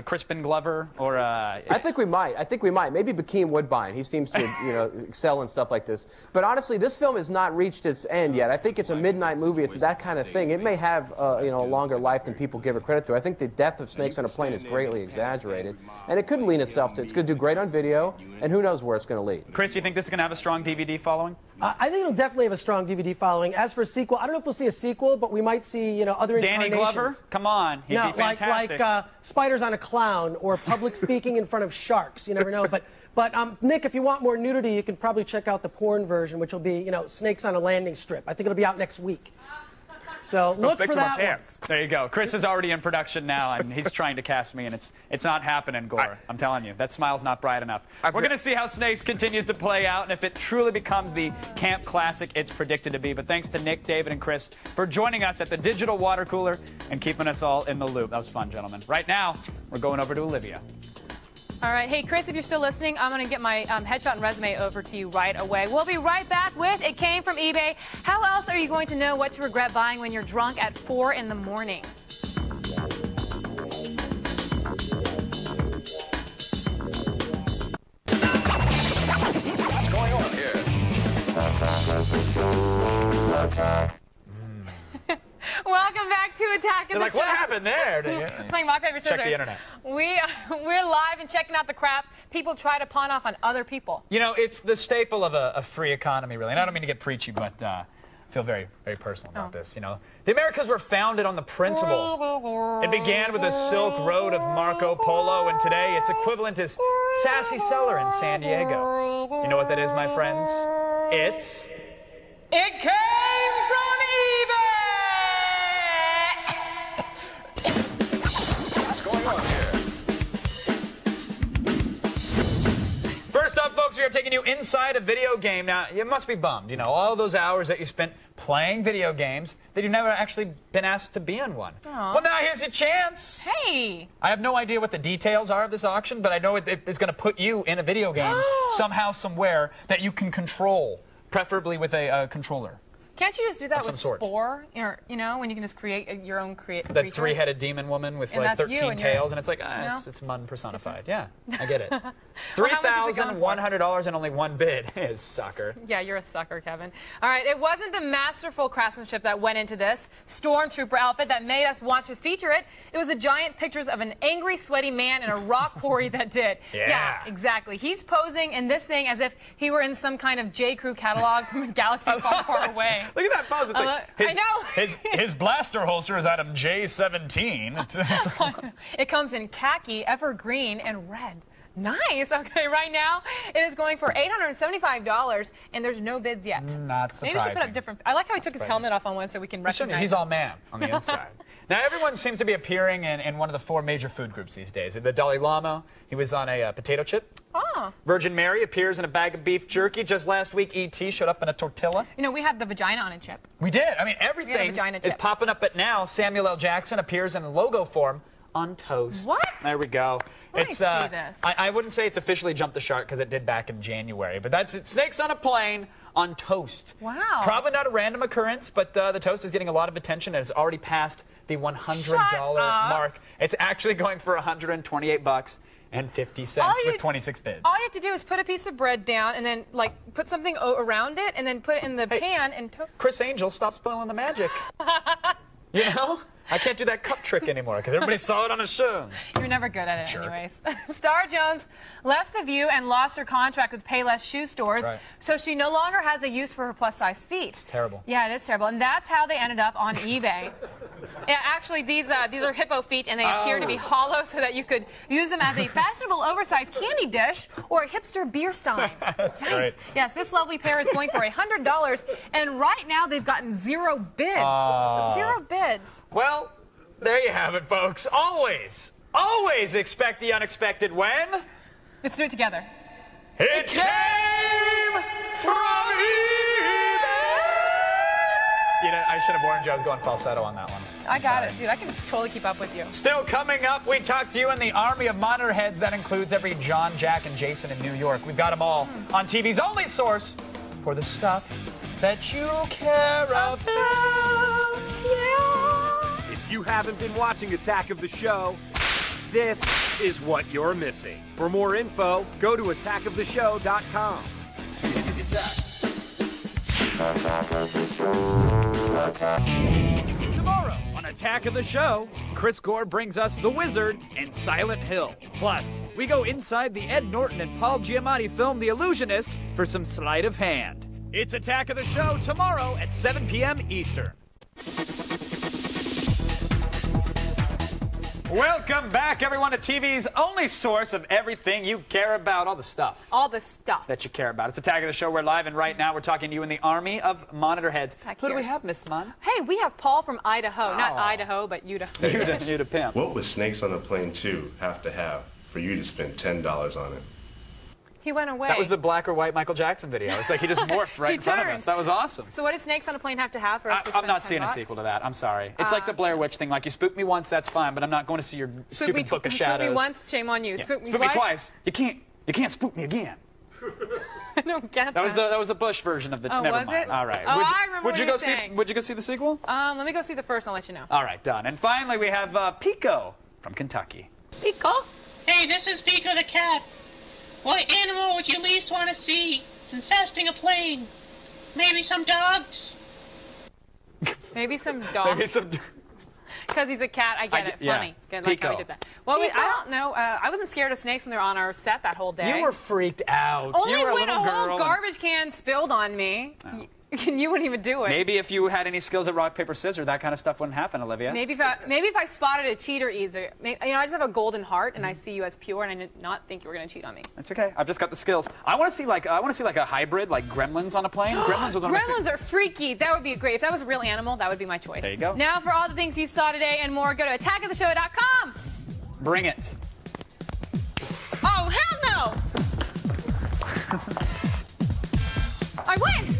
Crispin Glover or I think we might. Maybe Bokeem Woodbine. He seems to, excel in stuff like this. But honestly, this film has not reached its end yet. I think it's a midnight movie. It's that kind of thing. It may have, a longer life than people give it credit to. I think the death of Snakes on a Plane is greatly exaggerated, and it could lean itself to. It's going to do great on video, and who knows where it's going to lead. Chris, do you think this is going to have a strong DVD following? I think it'll definitely have a strong DVD following. As for a sequel, I don't know if we'll see a sequel, but we might see, other Danny incarnations. Glover? Come on, he'd be fantastic. like spiders on a clown or public speaking in front of sharks. You never know. But Nick, if you want more nudity, you can probably check out the porn version, which will be, snakes on a landing strip. I think it'll be out next week. So look for that one. There you go. Chris is already in production now, and he's trying to cast me, and it's not happening, Gore. I'm telling you, that smile's not bright enough. We're going to see how Snakes continues to play out, and if it truly becomes the camp classic it's predicted to be. But thanks to Nick, David, and Chris for joining us at the Digital Water Cooler and keeping us all in the loop. That was fun, gentlemen. Right now, we're going over to Olivia. All right. Hey, Chris, if you're still listening, I'm going to get my headshot and resume over to you right away. We'll be right back with It Came From eBay. How else are you going to know what to regret buying when you're drunk at 4 in the morning? What's going on here? Welcome back to Attack of the Show. What happened there? Playing rock, paper, scissors. Check the internet. We're live and checking out the crap people try to pawn off on other people. It's the staple of a free economy, really. And I don't mean to get preachy, but I feel very, very personal about this. The Americas were founded on the principle. It began with the Silk Road of Marco Polo, and today its equivalent is Sassy Cellar in San Diego. You know what that is, my friends? It came from eBay! First up, folks, we are taking you inside a video game. Now, you must be bummed. All those hours that you spent playing video games that you've never actually been asked to be in one. Aww. Well, now here's your chance. Hey! I have no idea what the details are of this auction, but I know it's going to put you in a video game somehow, somewhere that you can control, preferably with a controller. Can't you just do that with Spore? Or, when you can just create your own creature? The three-headed demon woman with like 13 tails, and it's like, it's Mun personified. Yeah, I get it. $3,100 and only one bid is sucker. Yeah, you're a sucker, Kevin. All right, it wasn't the masterful craftsmanship that went into this Stormtrooper outfit that made us want to feature it. It was the giant pictures of an angry, sweaty man in a rock quarry that did. Yeah, exactly. He's posing in this thing as if he were in some kind of J. Crew catalog from a galaxy far, far away. Look at that pose. It's like I know. his blaster holster is item J17. It comes in khaki, evergreen, and red. Nice. Okay, right now it is going for $875, and there's no bids yet. Not surprising. Maybe we should put up different. I like how he took his helmet off on one so we can recognize. He's all man on the inside. Now, everyone seems to be appearing in one of the 4 major food groups these days. The Dalai Lama, he was on a potato chip. Oh. Virgin Mary appears in a bag of beef jerky. Just last week, E.T. showed up in a tortilla. We had the vagina on a chip. We did. I mean, everything is popping up. But now, Samuel L. Jackson appears in logo form on toast. What? There we go. Let me see this. I wouldn't say it's officially jumped the shark because it did back in January, but that's it. Snakes on a plane on toast. Wow. Probably not a random occurrence, but the toast is getting a lot of attention and has already passed the $100 mark. It's actually going for $128.50 with 26 bids. All you have to do is put a piece of bread down and then put something around it and then put it in the pan and toast. Chris Angel, stop spoiling the magic. I can't do that cup trick anymore because everybody saw it on a show. You're never good at it anyways. Star Jones left The View and lost her contract with Payless shoe stores, so she no longer has a use for her plus-size feet. It's terrible. Yeah, it is terrible, and that's how they ended up on eBay. Yeah, actually, these are hippo feet, and they appear to be hollow so that you could use them as a fashionable oversized candy dish or a hipster beer stein. Nice. Great. Yes, this lovely pair is going for $100, and right now they've gotten 0 bids. 0 bids. Well, there you have it, folks. Always expect the unexpected when... Let's do it together. It came from eBay! I should have warned you I was going falsetto on that one. I got it, dude. I can totally keep up with you. Still coming up, we talk to you in the army of monitor heads that includes every John, Jack, and Jason in New York. We've got them all on TV's only source for the stuff that you care about. If you haven't been watching Attack of the Show, this is what you're missing. For more info, go to attackoftheshow.com. Tomorrow on Attack of the Show, Chris Gore brings us The Wizard and Silent Hill. Plus, we go inside the Ed Norton and Paul Giamatti film The Illusionist for some sleight of hand. It's Attack of the Show tomorrow at 7 p.m. Eastern. Welcome back, everyone, to TV's only source of everything you care about, all the stuff. All the stuff that you care about. It's Attack of the Show. We're live, and right now we're talking to you in the army of monitor heads. Who do we have, Miss Munn? Hey, we have Paul from Idaho. Not Idaho, but Utah. Utah Pimp. What would Snakes on a Plane 2 have to have for you to spend $10 on it? He went away. That was the black or white Michael Jackson video. It's like he just morphed right in front of us. That was awesome. So what does Snakes on a Plane have to have for us to spend I'm not $10? seeing a sequel to that. I'm sorry. It's like the Blair Witch thing. Like, you spooked me once, that's fine, but I'm not going to see your stupid Book of Shadows. Spook me once, shame on you. Yeah. Spook me twice. You can't spook me again. I don't get that. That was the Bush version of the. Oh, never was mind. it? All right. Oh, I remember what you were saying. Would you go see the sequel? Let me go see the first, and I'll let you know. All right, done. And finally, we have Pico from Kentucky. Pico? Hey, this is Pico the cat. What animal would you least want to see infesting a plane? Maybe some dogs? Maybe some dogs. Maybe some. Because he's a cat, I get it. Yeah. Funny. Like how he did that. Well, I don't know. I wasn't scared of snakes when they were on our set that whole day. You were freaked out. Only you were when a little whole girl garbage can spilled on me. Oh. You wouldn't even do it. Maybe if you had any skills at rock, paper, scissors, that kind of stuff wouldn't happen, Olivia. Maybe if I spotted a cheater either. I just have a golden heart, and I see you as pure, and I did not think you were going to cheat on me. That's okay. I've just got the skills. I want to see like a hybrid, like Gremlins on a plane. Gremlins are freaky. That would be great. If that was a real animal, that would be my choice. There you go. Now for all the things you saw today and more, go to attackoftheshow.com. Bring it. Oh, hell no! I win!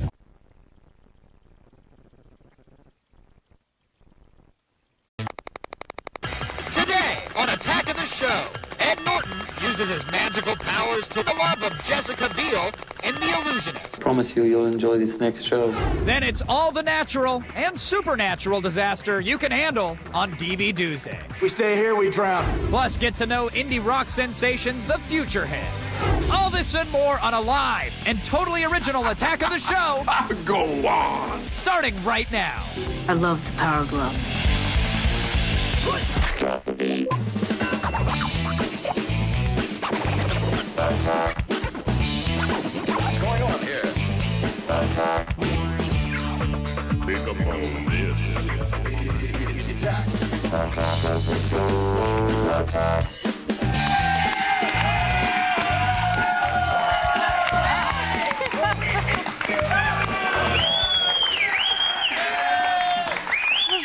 Today on Attack of the Show, Ed Norton uses his magical powers to the love of Jessica Biel in The Illusionist. Promise you'll enjoy this next show. Then it's all the natural and supernatural disaster you can handle on DV Doomsday. We stay here, we drown. Plus, get to know indie rock sensations, the Future Heads. All this and more on a live and totally original Attack of the Show. Go on. Starting right now. I love the Power Glove. What's going on here? Pick up on this. Attack. Attack of the Show. Attack.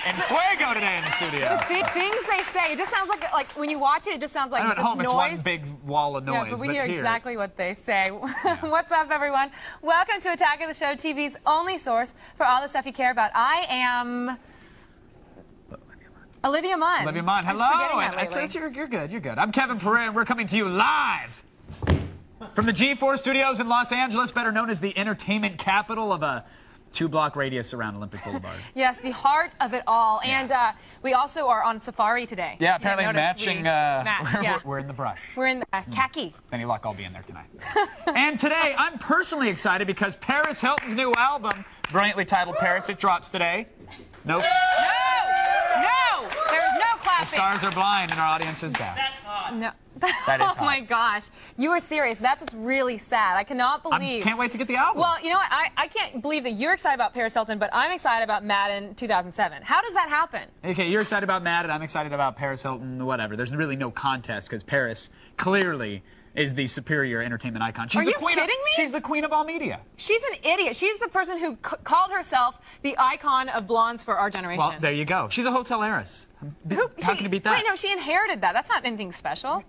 And Fuego today in the studio. The things they say, it just sounds like when you watch it, it just sounds like I know, at just home noise. it's one big wall of noise. Yeah, but we hear here. exactly what they say. What's up, everyone? Welcome to Attack of the Show, TV's only source for all the stuff you care about. I am Olivia Munn. Olivia Munn, hello. You're good, you're good. I'm Kevin Pereira, and we're coming to you live from the G4 studios in Los Angeles, better known as the entertainment capital of a 2-block radius around Olympic Boulevard. Yes, the heart of it all. Yeah. And we also are on safari today. Yeah, apparently matching. We're in the brush. We're in the khaki. Any luck, I'll be in there tonight. And today, I'm personally excited because Paris Hilton's new album, brilliantly titled Paris, it drops today. Nope. No! There's no clapping. The stars are blind and our audience is down. That's hot. No. That is hot. Oh my gosh. You are serious. That's what's really sad. I cannot believe. I can't wait to get the album. Well, you know what? I can't believe that you're excited about Paris Hilton, but I'm excited about Madden 2007. How does that happen? Okay, you're excited about Madden. I'm excited about Paris Hilton, whatever. There's really no contest because Paris clearly is the superior entertainment icon. Are you kidding me? She's the queen of all media. She's an idiot. She's the person who called herself the icon of blondes for our generation. Well, there you go. She's a hotel heiress. How can you beat that? Wait, no, she inherited that. That's not anything special.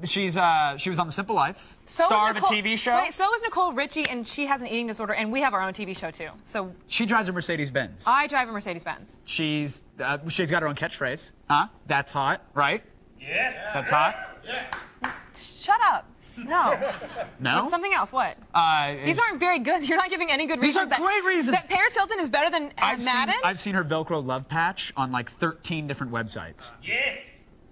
She was on The Simple Life, star of a TV show. Wait, so was Nicole Richie, and she has an eating disorder, and we have our own TV show too. So she drives a Mercedes-Benz. I drive a Mercedes-Benz. She's got her own catchphrase. Huh? That's hot, right? Yes. That's hot. Yeah. Shut up. No. No? Something else. What? These aren't very good. You're not giving any good reasons. These are great reasons. That Paris Hilton is better than Madden? I've seen her Velcro love patch on like 13 different websites. Yes.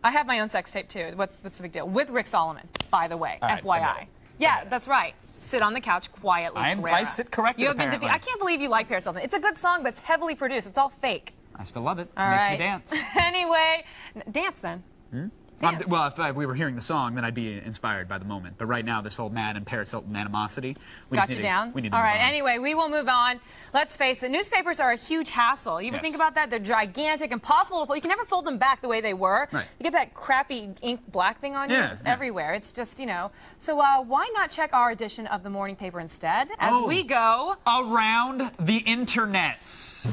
I have my own sex tape too. What's the big deal? With Rick Solomon, by the way. Right, FYI. Yeah, that's right. Sit on the couch quietly. I sit correctly. You have been defeated. I can't believe you like Paris Hilton. It's a good song, but it's heavily produced. It's all fake. I still love it. All It makes right. me dance. Anyway, dance then. Well, if we were hearing the song, then I'd be inspired by the moment. But right now, this whole Matt and Paris Hilton animosity. Got you down? We need to All move right, on. anyway, we will move on. Let's face it, newspapers are a huge hassle. You ever think about that? They're gigantic, impossible to fold. You can never fold them back the way they were. Right. You get that crappy ink black thing on you. Yeah, It's everywhere. It's just, you know. So why not check our edition of the morning paper instead as we go around the internets.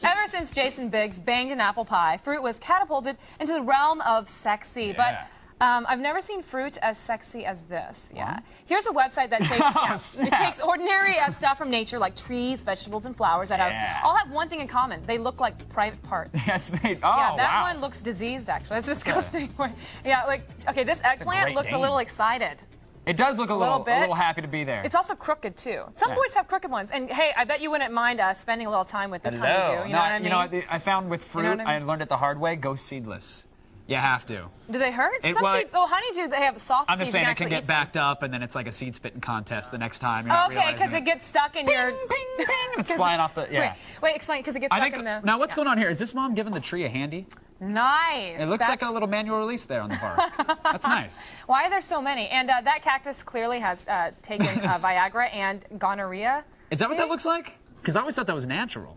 Ever since Jason Biggs banged an apple pie, fruit was catapulted into the realm of sexy. But I've never seen fruit as sexy as this. Yeah. Here's a website that takes it takes ordinary stuff from nature, like trees, vegetables, and flowers that all have one thing in common. They look like private parts. Yes, they. Yeah, that one looks diseased. Actually, that's disgusting. Yeah, like okay, this eggplant looks a little excited. It does look a little happy to be there. It's also crooked too. Some boys have crooked ones, and hey, I bet you wouldn't mind spending a little time with this honeydew. You know what I mean? You know what I found with fruit? You know what I mean? I learned it the hard way. Go seedless. You have to. Do they hurt? Some seeds, honeydew, they have soft seeds. I'm just saying it can get backed up, and then it's like a seed spitting contest the next time. Okay, because it gets stuck in your. It's flying off the. Yeah. Wait, explain, because it gets stuck in the. Now, what's going on here? Is this mom giving the tree a handy? Nice. It looks like a little manual release there on the bar. That's nice. Why are there so many? And that cactus clearly has taken Viagra and gonorrhea. Is that what that looks like? Because I always thought that was natural.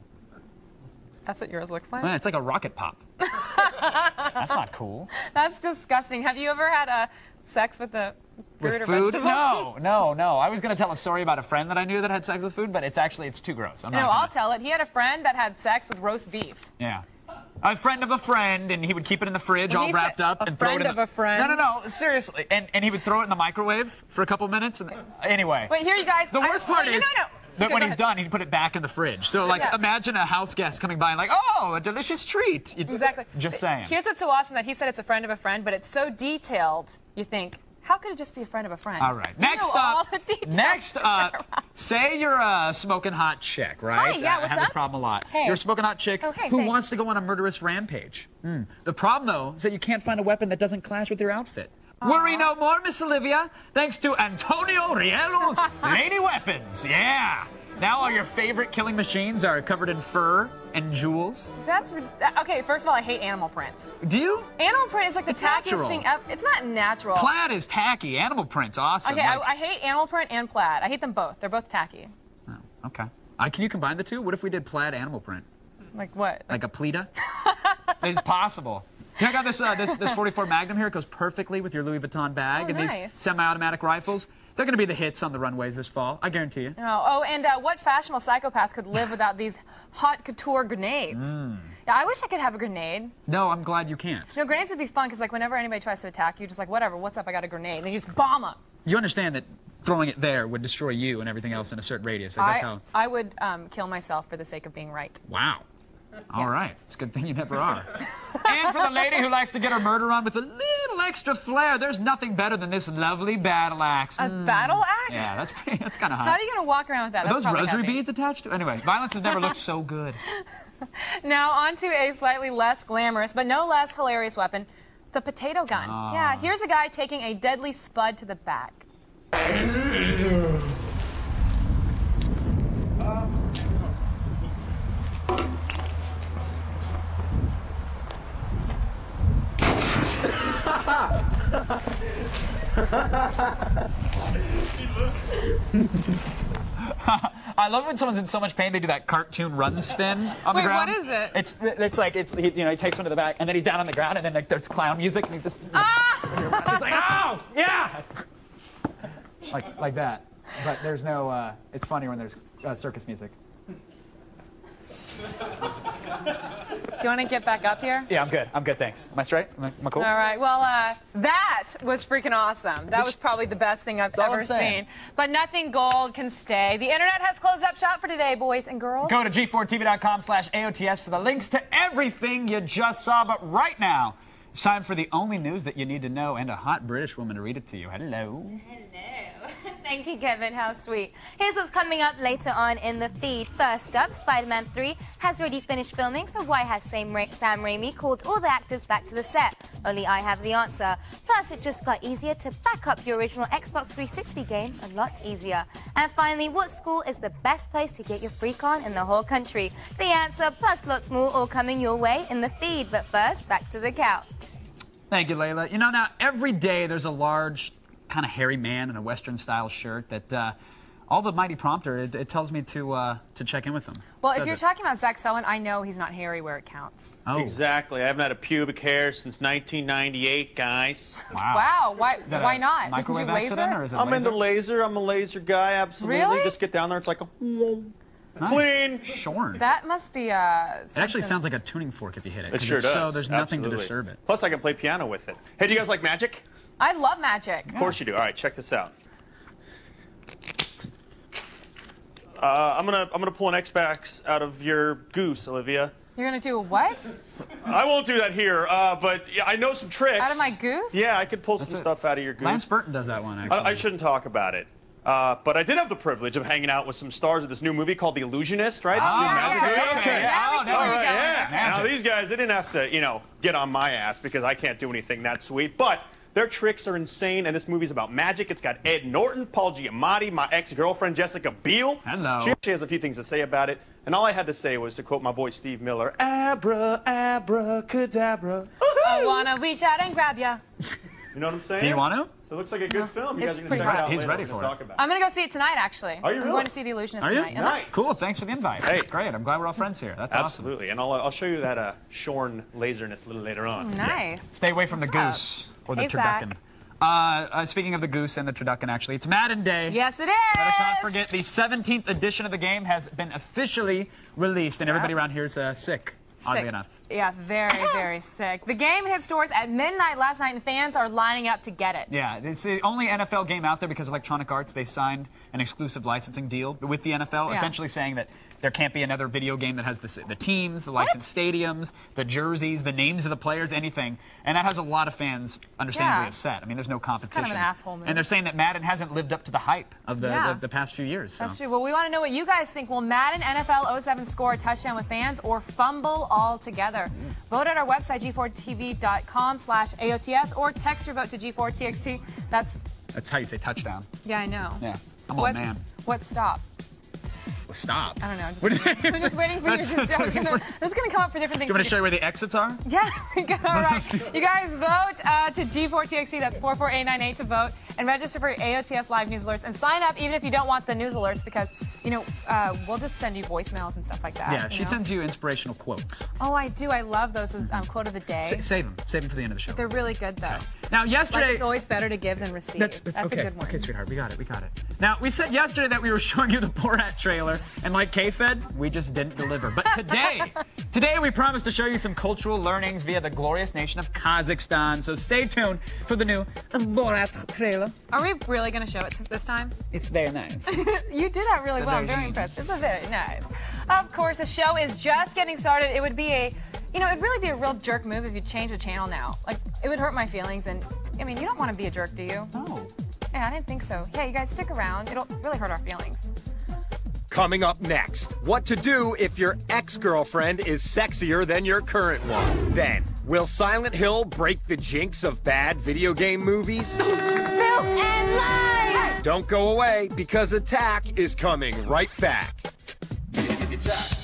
That's what yours looks like? Man, it's like a rocket pop. That's not cool. That's disgusting. Have you ever had sex with a fruit or food? vegetable? No. I was going to tell a story about a friend that I knew that had sex with food, but it's too gross. I'll tell it. He had a friend that had sex with roast beef. Yeah. A friend of a friend, and he would keep it in the fridge all wrapped up and throw it in a friend? No, seriously. And he would throw it in the microwave for a couple minutes. And anyway. Wait, here you guys. The worst part is that when he's done, he'd put it back in the fridge. So, imagine a house guest coming by and like, oh, a delicious treat. Exactly. Just saying. Here's what's so awesome that he said it's a friend of a friend, but it's so detailed, you think, how could it just be a friend of a friend? All right. Next up, say you're a smoking hot chick, right? Hi, yeah, what's I have up? this problem a lot. Hey. You're a smoking hot chick who wants to go on a murderous rampage. The problem, though, is that you can't find a weapon that doesn't clash with your outfit. Worry no more, Miss Olivia, thanks to Antonio Rielo's Lady Weapons. Yeah. Now all your favorite killing machines are covered in fur and jewels. Okay, first of all, I hate animal print. Do you? Animal print is like the tackiest thing ever. It's not natural. Plaid is tacky. Animal print's awesome. Okay, I hate animal print and plaid. I hate them both. They're both tacky. Oh, okay. Can you combine the two? What if we did plaid animal print? Like what? Like a pleata? It's possible. I got this 44 Magnum here. It goes perfectly with your Louis Vuitton bag and these semi-automatic rifles. They're going to be the hits on the runways this fall. I guarantee you. And what fashionable psychopath could live without these hot couture grenades? Yeah, I wish I could have a grenade. No, I'm glad you can't. Grenades would be fun because, whenever anybody tries to attack you, just like, whatever, what's up? I got a grenade. And you just bomb them. You understand that throwing it there would destroy you and everything else in a certain radius. That's how. I would kill myself for the sake of being right. Wow. All right. It's a good thing you never are. And for the lady who likes to get her murder on with a little extra flair, there's nothing better than this lovely battle axe. A battle axe? Yeah, that's kind of hot. How are you going to walk around with that? Are those rosary beads attached to it? Anyway, violence has never looked so good. Now, on to a slightly less glamorous, but no less hilarious weapon, the potato gun. Yeah, here's a guy taking a deadly spud to the back. I love when someone's in so much pain they do that cartoon run spin on the ground. Wait, what is it? It's like he takes one to the back and then he's down on the ground and then there's clown music and he just he's like, oh yeah, like that. But there's no. It's funnier when there's circus music. Do you want to get back up here? Yeah, I'm good. I'm good, thanks. Am I straight? Am I cool? All right. Well, that was freaking awesome. That was probably the best thing I've ever seen. But nothing gold can stay. The internet has closed up shop for today, boys and girls. Go to g4tv.com/AOTS for the links to everything you just saw. But right now, it's time for the only news that you need to know and a hot British woman to read it to you. Hello. Hello. Thank you, Kevin. How sweet. Here's what's coming up later on in the feed. First up, Spider-Man 3 has already finished filming, so why has Sam Raimi called all the actors back to the set? Only I have the answer. Plus, it just got easier to back up your original Xbox 360 games, a lot easier. And finally, what school is the best place to get your freak on in the whole country? The answer, plus lots more, all coming your way in the feed. But first, back to the couch. Thank you, Layla. You know, now, every day there's a large, kind of hairy man in a Western-style shirt that all the mighty prompter, it tells me to check in with him. Well, if you're talking about Zach Sullivan, I know he's not hairy where it counts. Oh. Exactly. I haven't had a pubic hair since 1998, guys. Wow. Why not? Microwave Did you laser? accident, or is it I'm laser? into laser. I'm a laser guy, absolutely. Really? Just get down there, it's like a... Nice. Clean. Shorn. That must be It actually sounds like a tuning fork if you hit it. It sure does. So there's nothing to Absolutely. disturb it. Plus, I can play piano with it. Hey, do you guys like magic? I love magic. Of course you do. All right, check this out. I'm gonna pull an X-Bax out of your goose, Olivia. You're gonna do a what? I won't do that here, but yeah, I know some tricks. Out of my goose? Yeah, I could pull some stuff out of your goose. Lance Burton does that one, actually. I shouldn't talk about it. But I did have the privilege of hanging out with some stars of this new movie called The Illusionist, right? Oh, Yeah. okay. Now we see where you're going. Yeah. Now these guys, they didn't have to, get on my ass because I can't do anything that sweet. But their tricks are insane, and this movie's about magic. It's got Ed Norton, Paul Giamatti, my ex-girlfriend Jessica Biel. Hello. She actually has a few things to say about it, and all I had to say was to quote my boy Steve Miller, Abra, abracadabra. I wanna reach out and grab ya. You know what I'm saying? Do you want to? It looks like a good film. You It's guys are pretty gonna check it out He's later. ready We're for gonna it. talk about I'm gonna go see it tonight, actually. Are you I'm really? going to see The Illusionist Are you? tonight. Nice. Cool. Thanks for the invite. Hey. Great. I'm glad we're all friends here. That's awesome. Absolutely, and I'll show you that shorn laserness a little later on. Nice. Stay away from the What's goose or the Hey, Zach. turducken. Speaking of the goose and the turducken, actually, it's Madden Day. Yes, it is. Let us not forget the 17th edition of the game has been officially released, and everybody around here is sick, oddly Sick. enough. Yeah, very, very sick. The game hit stores at midnight last night, and fans are lining up to get it. Yeah, it's the only NFL game out there because Electronic Arts, they signed an exclusive licensing deal with the NFL, Yeah. essentially saying that there can't be another video game that has the teams, the licensed stadiums, the jerseys, the names of the players, anything. And that has a lot of fans understandably Yeah. upset. I mean, there's no competition. kind of an asshole move. And they're saying that Madden hasn't lived up to the hype of Yeah. the past few years. So. That's true. Well, we want to know what you guys think. Will Madden NFL 07 score a touchdown with fans or fumble altogether? Vote at our website, g4tv.com/AOTS, or text your vote to G4TXT. That's That's how you say touchdown. Yeah, I know. Yeah. Come on, man. What stop? Stop. I don't know. I'm just waiting for you. It's just going to come up for different things. You want to show you where the exits are? Yeah. All right. You guys vote to G4TXT. That's 44898 to vote. And register for AOTS Live News Alerts. And sign up even if you don't want the news alerts because, we'll just send you voicemails and stuff like that. Yeah, she sends you inspirational quotes. Oh, I do. I love those as quote of the day. Save them. Save them for the end of the show. They're really good, though. Now, yesterday... Like, it's always better to give than receive. That's okay. a good one. Okay, sweetheart, we got it. Now, we said yesterday that we were showing you the Borat trailer, and like K-Fed, we just didn't deliver. But today we promised to show you some cultural learnings via the glorious nation of Kazakhstan. So stay tuned for the new Borat trailer. Are we really going to show it this time? It's very nice. You did that really It's a well. I'm very very impressed. It's a very nice. Of course, the show is just getting started. It would be it'd really be a real jerk move if you change the channel now. Like, it would hurt my feelings, and I mean, you don't want to be a jerk, do you? No. Yeah, I didn't think so. Yeah, you guys stick around. It'll really hurt our feelings. Coming up next, what to do if your ex-girlfriend is sexier than your current one. Then, will Silent Hill break the jinx of bad video game movies? Filth and lies! Don't go away, because Attack is coming right back. Attack.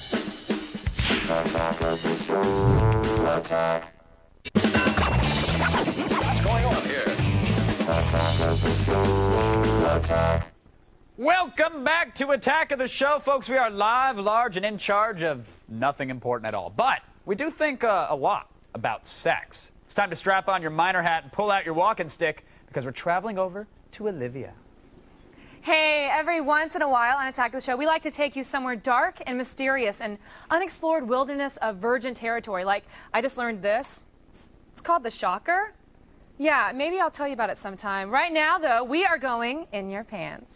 Attack of the show. Attack. What's going on here? Attack of the show. Attack. Welcome back to Attack of the Show, folks. We are live, large, and in charge of nothing important at all. But we do think a lot about sex. It's time to strap on your miner hat and pull out your walking stick because we're traveling over to Olivia. Hey, every once in a while on Attack of the Show, we like to take you somewhere dark and mysterious and unexplored wilderness of virgin territory. Like, I just learned this. It's called the Shocker. Yeah, maybe I'll tell you about it sometime. Right now, though, we are going in your pants.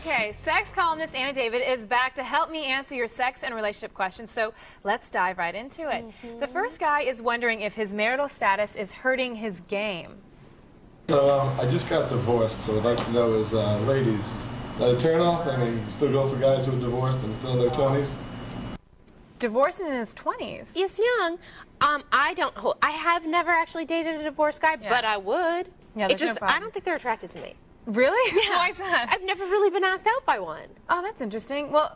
Okay, sex columnist Anna David is back to help me answer your sex and relationship questions, so let's dive right into it. The first guy is wondering if his marital status is hurting his game. So I just got divorced, so I'd like to know is, ladies, is that a turn off? I mean, still go for guys who are divorced and still in their 20s? Divorced in his 20s? He's young. I have never actually dated a divorced guy, but I would. Yeah, It's just, I don't think they're attracted to me. Really? Yeah. Why is that? I've never really been asked out by one. Oh, that's interesting. Well,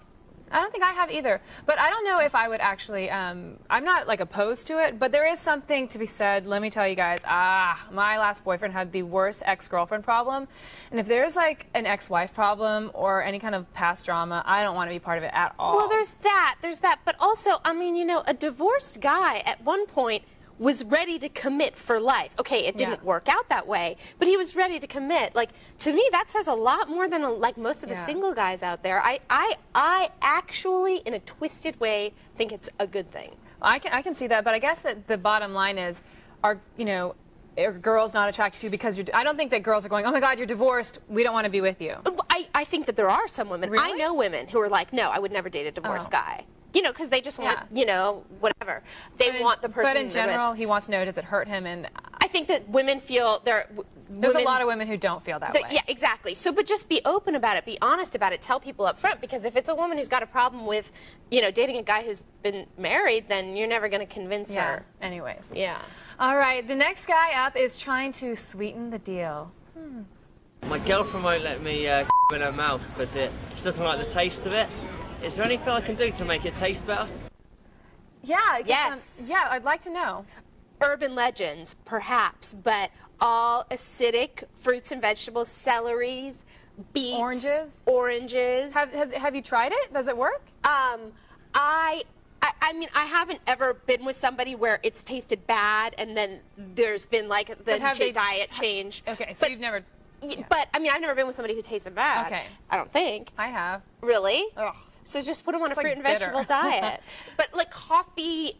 I don't think I have either. But I don't know if I would actually, I'm not like opposed to it, but there is something to be said. Let me tell you guys, my last boyfriend had the worst ex-girlfriend problem. And if there's like an ex-wife problem or any kind of past drama, I don't want to be part of it at all. Well, there's that. But also, I mean, you know, a divorced guy at one point was ready to commit for life. Okay, it didn't work out that way, but he was ready to commit. Like, to me, that says a lot more than like most of the single guys out there. I actually, in a twisted way, think it's a good thing. I can see that, but I guess that the bottom line is, are girls not attracted to you because you're... I don't think that girls are going, oh my God, you're divorced, we don't want to be with you. I think that there are some women. Really? I know women who are like, no, I would never date a divorced guy. You know, because they just want, you know, whatever. They want the person. But in general, he wants to know, does it hurt him? And I think that women feel there's a lot of women who don't feel that way. Yeah, exactly. So, but just be open about it. Be honest about it. Tell people up front. Because if it's a woman who's got a problem with, you know, dating a guy who's been married, then you're never going to convince her. Anyways. Yeah. All right. The next guy up is trying to sweeten the deal. My girlfriend won't let me in her mouth because she doesn't like the taste of it. Is there anything I can do to make it taste better? Yeah. Yes. Yeah, I'd like to know. Urban legends, perhaps, but all acidic fruits and vegetables, celeries, beets, oranges. Have you tried it? Does it work? I mean, I haven't ever been with somebody where it's tasted bad and then there's been like the diet change. Okay, so you've never... Yeah. But, I mean, I've never been with somebody who tasted bad. Okay. I don't think. I have. Really? Ugh. So just put them on a fruit and bitter. vegetable diet. But, like, coffee,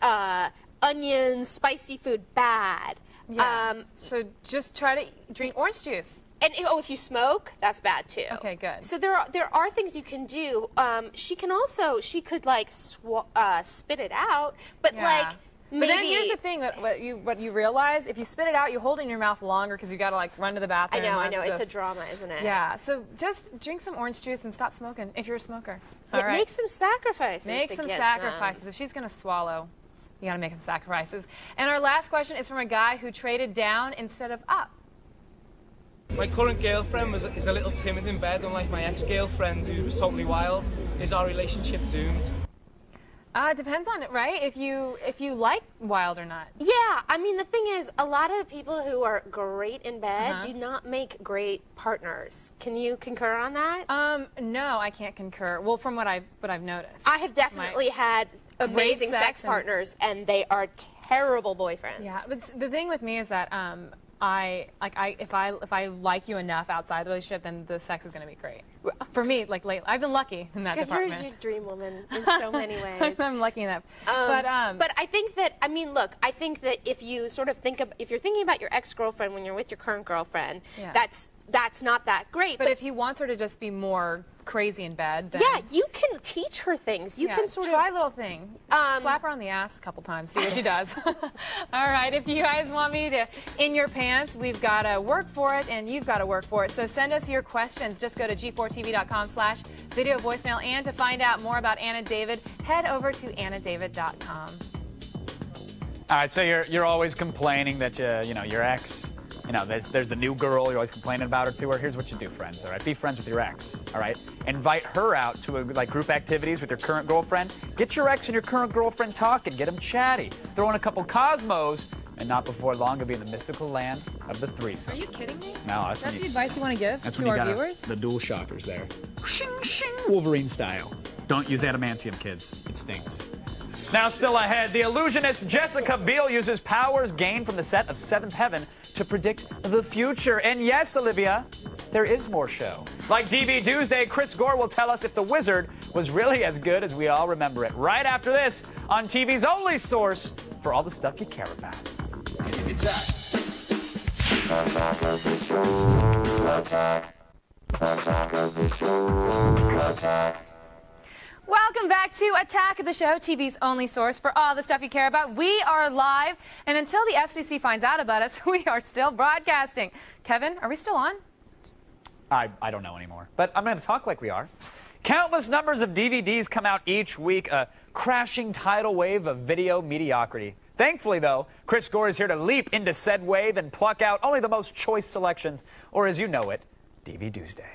onions, spicy food, bad. Yeah. So just try to drink orange juice. And, if you smoke, that's bad, too. Okay, good. So there are things you can do. She could, like, spit it out, but, like... But then here's the thing: what you realize, if you spit it out, you hold it in your mouth longer because you got to like run to the bathroom. I know. It's a drama, isn't it? Yeah. So just drink some orange juice and stop smoking if you're a smoker. All right. Make some sacrifices. Make some sacrifices. If she's gonna swallow, you got to make some sacrifices. And our last question is from a guy who traded down instead of up. My current girlfriend is a little timid in bed, unlike my ex-girlfriend who was totally wild. Is our relationship doomed? Depends on it, right? If you like wild or not. Yeah, I mean the thing is, a lot of people who are great in bed do not make great partners. Can you concur on that? No, I can't concur. Well, from what I've noticed, I have definitely had amazing sex partners, and they are terrible boyfriends. Yeah, but the thing with me is that if I like you enough outside the relationship, then the sex is going to be great. For me, like lately, I've been lucky in that department. You're a dream woman in so many ways. I'm lucky enough. But I think that I think that if you sort of if you're thinking about your ex-girlfriend when you're with your current girlfriend, that's not that great. But if he wants her to just be more crazy in bed, then you can teach her things. You can try a little thing. Slap her on the ass a couple times, see what she does. All right, if you guys want me to in your pants, we've got to work for it, and you've got to work for it. So send us your questions. Just go to g4tv.com/video voicemail, and to find out more about Anna David, head over to annadavid.com. All right, so you're always complaining that your ex. There's the new girl, you're always complaining about her to her. Here's what you do, friends, all right? Be friends with your ex, all right? Invite her out to group activities with your current girlfriend. Get your ex and your current girlfriend talking. Get them chatty. Throw in a couple Cosmos, and not before long, you'll be in the mystical land of the threesome. Are you kidding me? No, that's the advice you want to give to our viewers? The dual shockers there. Shing, shing, Wolverine style. Don't use adamantium, kids. It stinks. Now, still ahead, the illusionist Jessica Biel uses powers gained from the set of Seventh Heaven to predict the future. And yes, Olivia, there is more show. Like DB Doomsday, Chris Gore will tell us if The Wizard was really as good as we all remember it. Right after this, on TV's only source for all the stuff you care about. Attack of the show. Attack Attack of the Show. Attack. Welcome back to Attack of the Show, TV's only source for all the stuff you care about. We are live, and until the FCC finds out about us, we are still broadcasting. Kevin, are we still on? I don't know anymore, but I'm going to talk like we are. Countless numbers of DVDs come out each week, a crashing tidal wave of video mediocrity. Thankfully, though, Chris Gore is here to leap into said wave and pluck out only the most choice selections, or as you know it, DVD-Doomsday.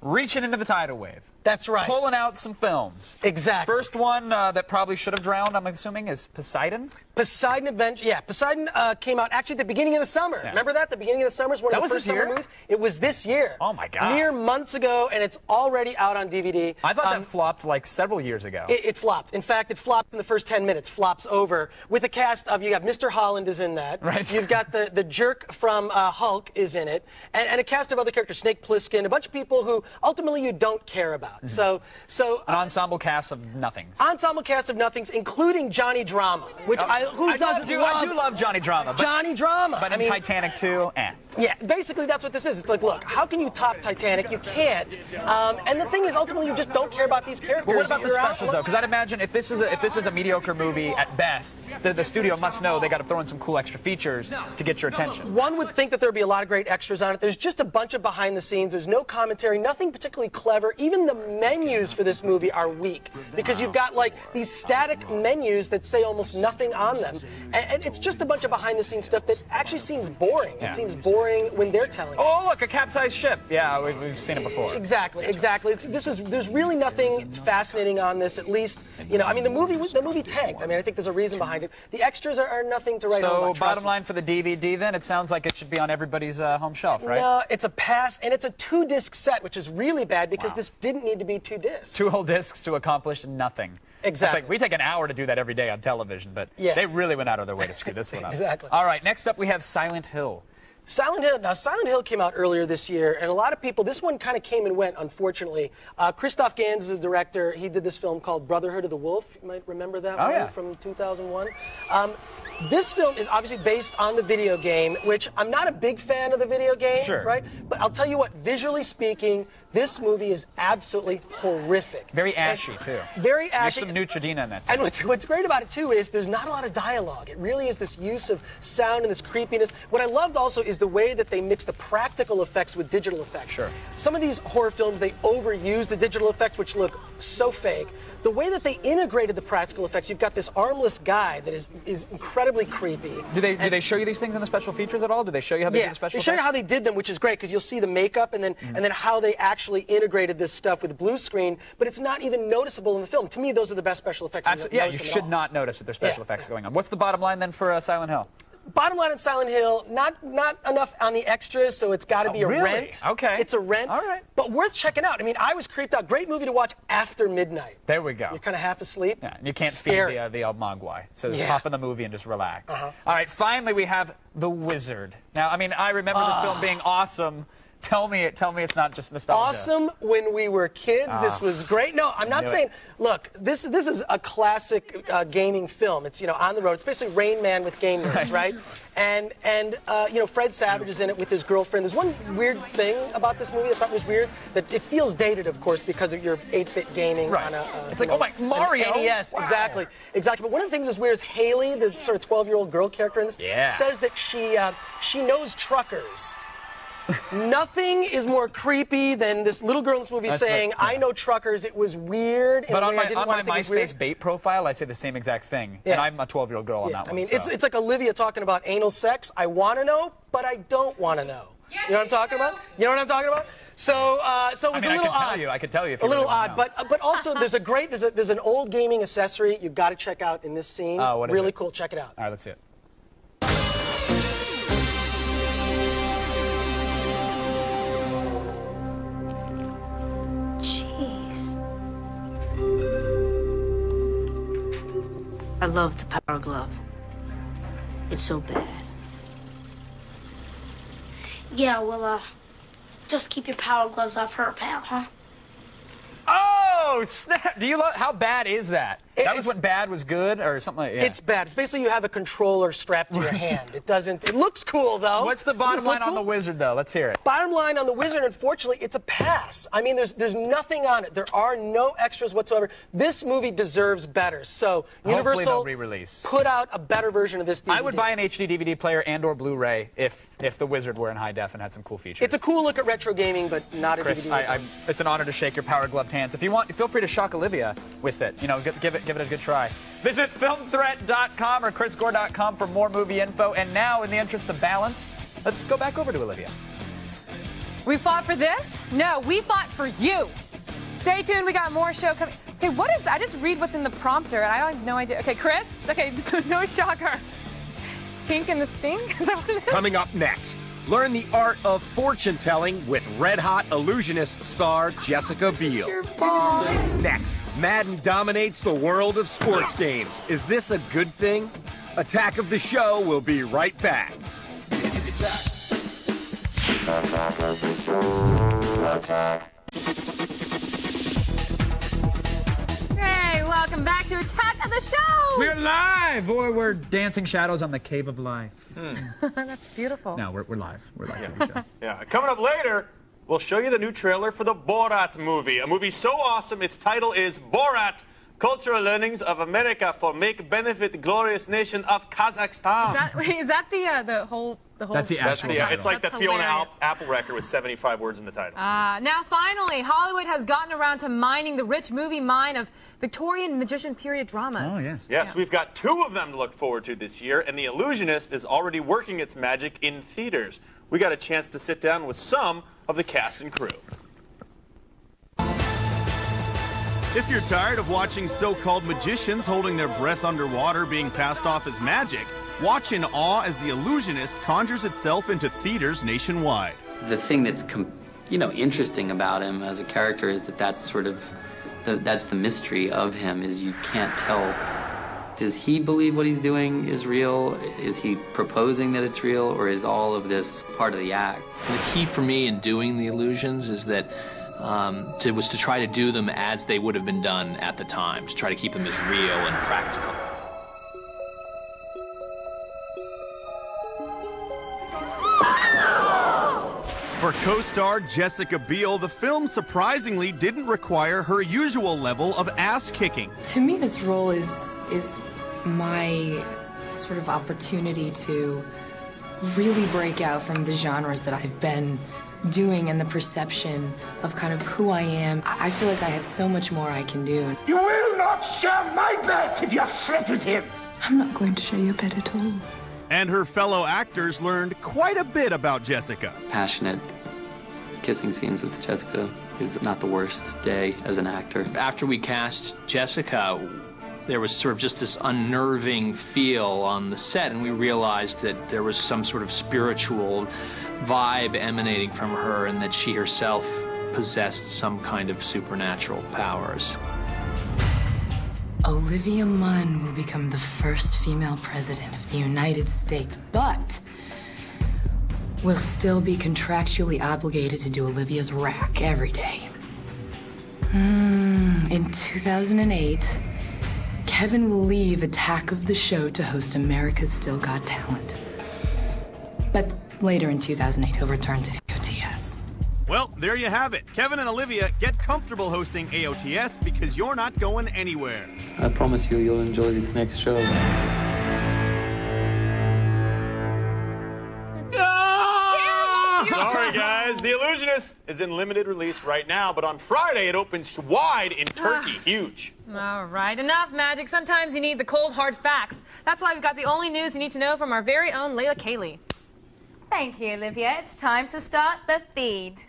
Reaching into the tidal wave. That's right. Pulling out some films. Exactly. First one that probably should have drowned, I'm assuming, is Poseidon. Poseidon Adventure. Yeah, Poseidon came out actually at the beginning of the summer. Yeah. Remember that? The beginning of the summer is one of the first summer movies. It was this year. Oh my God. Mere months ago, and it's already out on DVD. I thought that flopped like several years ago. It flopped. In fact, it flopped in the first 10 minutes. Flops over with a cast of you got Mr. Holland is in that. Right. You've got the jerk from Hulk is in it, and a cast of other characters, Snake Plissken, a bunch of people who ultimately you don't care about. Mm-hmm. So an ensemble cast of nothings. Ensemble cast of nothings, including Johnny Drama, which I do love Johnny Drama. Johnny Drama. But in Titanic 2, Yeah, basically that's what this is. It's like, look, how can you top Titanic? You can't. And the thing is, ultimately, you just don't care about these characters. But what about the specials, though? Because I'd imagine if this is a mediocre movie at best, the studio must know they got to throw in some cool extra features to get your attention. One would think that there'd be a lot of great extras on it. There's just a bunch of behind the scenes. There's no commentary, nothing particularly clever. Even the menus for this movie are weak because you've got like these static menus that say almost nothing on them, and it's just a bunch of behind the scenes stuff that actually seems boring. It seems boring when they're telling it. Oh, look, a capsized ship. Yeah, we've seen it before. Exactly. There's really nothing fascinating on this. At least, I mean, the movie tanked. I mean, I think there's a reason behind it. The extras are nothing to write home about. So, bottom line for the DVD, then, it sounds like it should be on everybody's home shelf, right? No, it's a pass, and it's a 2-disc set, which is really bad because this didn't need to be 2 discs. 2 whole discs to accomplish nothing. Exactly. It's like we take an hour to do that every day on television, but they really went out of their way to screw this one up. Exactly. All right, next up we have Silent Hill. Now, Silent Hill came out earlier this year, and a lot of people, this one kind of came and went, unfortunately. Christoph Gans is the director. He did this film called Brotherhood of the Wolf. You might remember that one from 2001. This film is obviously based on the video game, which I'm not a big fan of the video game, right? But I'll tell you what, visually speaking, this movie is absolutely horrific. Very ashy, too. Very ashy. There's some Neutrogena in that, too. And what's great about it, too, is there's not a lot of dialogue. It really is this use of sound and this creepiness. What I loved also is the way that they mix the practical effects with digital effects. Sure. Some of these horror films, they overuse the digital effects, which look so fake. The way that they integrated the practical effects, you've got this armless guy that is incredibly creepy. Do they show you these things in the special features at all? Do they show you how they did the special effects? They show you how they did them, which is great, because you'll see the makeup and then how they actually integrated this stuff with blue screen, but it's not even noticeable in the film. To me, those are the best special effects. Absolutely. Yeah, you should not notice that there's special effects going on. What's the bottom line then for Silent Hill? Bottom line on Silent Hill, not enough on the extras, so it's got to be a rent. Okay. It's a rent. All right. But worth checking out. I mean, I was creeped out. Great movie to watch after midnight. There we go. You're kind of half asleep. Yeah, and you can't feed the old Mogwai. So just pop in the movie and just relax. All right, finally we have The Wizard. Now, I mean, I remember this film being awesome. Tell me it's not just nostalgia. Awesome when we were kids. This was great. No, I'm not saying. Look, this is a classic gaming film. It's on the road. It's basically Rain Man with game nerds, right? And Fred Savage is in it with his girlfriend. There's one weird thing about this movie I thought was weird, that it feels dated, of course, because of your 8-bit gaming on a. It's like, oh my, Mario. NES, exactly. But one of the things that's weird is Haley, the sort of 12-year-old girl character in this, says that she knows truckers. Nothing is more creepy than this little girl in this movie saying, I know truckers. It was weird. But on my MySpace bait profile, I say the same exact thing. And I'm a 12-year-old girl on that one. I mean, it's like Olivia talking about anal sex. I want to know, but I don't want to know. You know what I'm talking about? You know what I'm talking about? So it was a little odd. I could tell you if you a little really odd, but also there's an old gaming accessory you've got to check out in this scene. Oh, what is really it? Cool. Check it out. All right, let's see it. I love the Power Glove. It's so bad. Yeah, well, just keep your Power Gloves off her, pal, huh? Oh, snap! Do you love? How bad is that? That was when bad was good, or something like that. It's bad. It's basically you have a controller strapped to your hand. It doesn't. It looks cool though. What's the bottom line on the Wizard though? Let's hear it. Bottom line on the Wizard, unfortunately, it's a pass. I mean, there's nothing on it. There are no extras whatsoever. This movie deserves better. So Hopefully they'll Universal re-release. put out a better version of this DVD. I would buy an HD DVD player and/or Blu-ray if the Wizard were in high def and had some cool features. It's a cool look at retro gaming, but not a Chris, DVD. it's an honor to shake your power-gloved hands. If you want, feel free to shock Olivia with it. You know, give it a good try. Visit filmthreat.com or chrisgore.com for more movie info. And now, in the interest of balance, let's go back over to Olivia. We fought for this? No, we fought for you. Stay tuned. We got more show coming. Okay, what is? I just read what's in the prompter, and I have no idea. Okay, Chris. Okay, no shocker. Pink and the Sting. Is that what it is? Coming up next, learn the art of fortune-telling with red-hot illusionist star Jessica Biel. Next, Madden dominates the world of sports games. Is this a good thing? Attack of the Show will be right back. Attack of the Show. Attack. Hey, welcome back to Attack of the Show. We're live, or we're dancing shadows on the Cave of Life. That's beautiful. No, we're live. We're live. Yeah. Yeah. Coming up later, we'll show you the new trailer for the Borat movie. A movie so awesome, its title is Borat: Cultural Learnings of America for Make Benefit Glorious Nation of Kazakhstan. Is that the whole? That's the actual title. It's like That's the Fiona hilarious. Apple record with 75 words in the title. Now, finally, Hollywood has gotten around to mining the rich movie mine of Victorian magician period dramas. Oh, yes. Yes, we've got 2 of them to look forward to this year, and The Illusionist is already working its magic in theaters. We got a chance to sit down with some of the cast and crew. If you're tired of watching so-called magicians holding their breath underwater being passed off as magic, watch in awe as The Illusionist conjures itself into theaters nationwide. The thing that's interesting about him as a character is that's sort of that's the mystery of him, is you can't tell. Does he believe what he's doing is real? Is he proposing that it's real, or is all of this part of the act? The key for me in doing the illusions is that was to try to do them as they would have been done at the time, to try to keep them as real and practical. For co-star Jessica Biel, the film surprisingly didn't require her usual level of ass-kicking. To me, this role is my sort of opportunity to really break out from the genres that I've been doing and the perception of kind of who I am. I feel like I have so much more I can do. You will not share my bed if you have slept with him. I'm not going to share your bed at all. And her fellow actors learned quite a bit about Jessica. Passionate kissing scenes with Jessica is not the worst day as an actor. After we cast Jessica, there was sort of just this unnerving feel on the set, and we realized that there was some sort of spiritual vibe emanating from her, and that she herself possessed some kind of supernatural powers. Olivia Munn will become the first female president of the United States, but will still be contractually obligated to do Olivia's rack every day. In 2008, Kevin will leave Attack of the Show to host America's Still Got Talent. But later in 2008, he'll return to AOTS. Well, there you have it. Kevin and Olivia, get comfortable hosting AOTS because you're not going anywhere. I promise you'll enjoy this next show. Sorry, guys. The Illusionist is in limited release right now, but on Friday it opens wide in Turkey. Huge. All right, enough magic. Sometimes you need the cold, hard facts. That's why we've got the only news you need to know from our very own Layla Cayley. Thank you, Olivia. It's time to start the feed.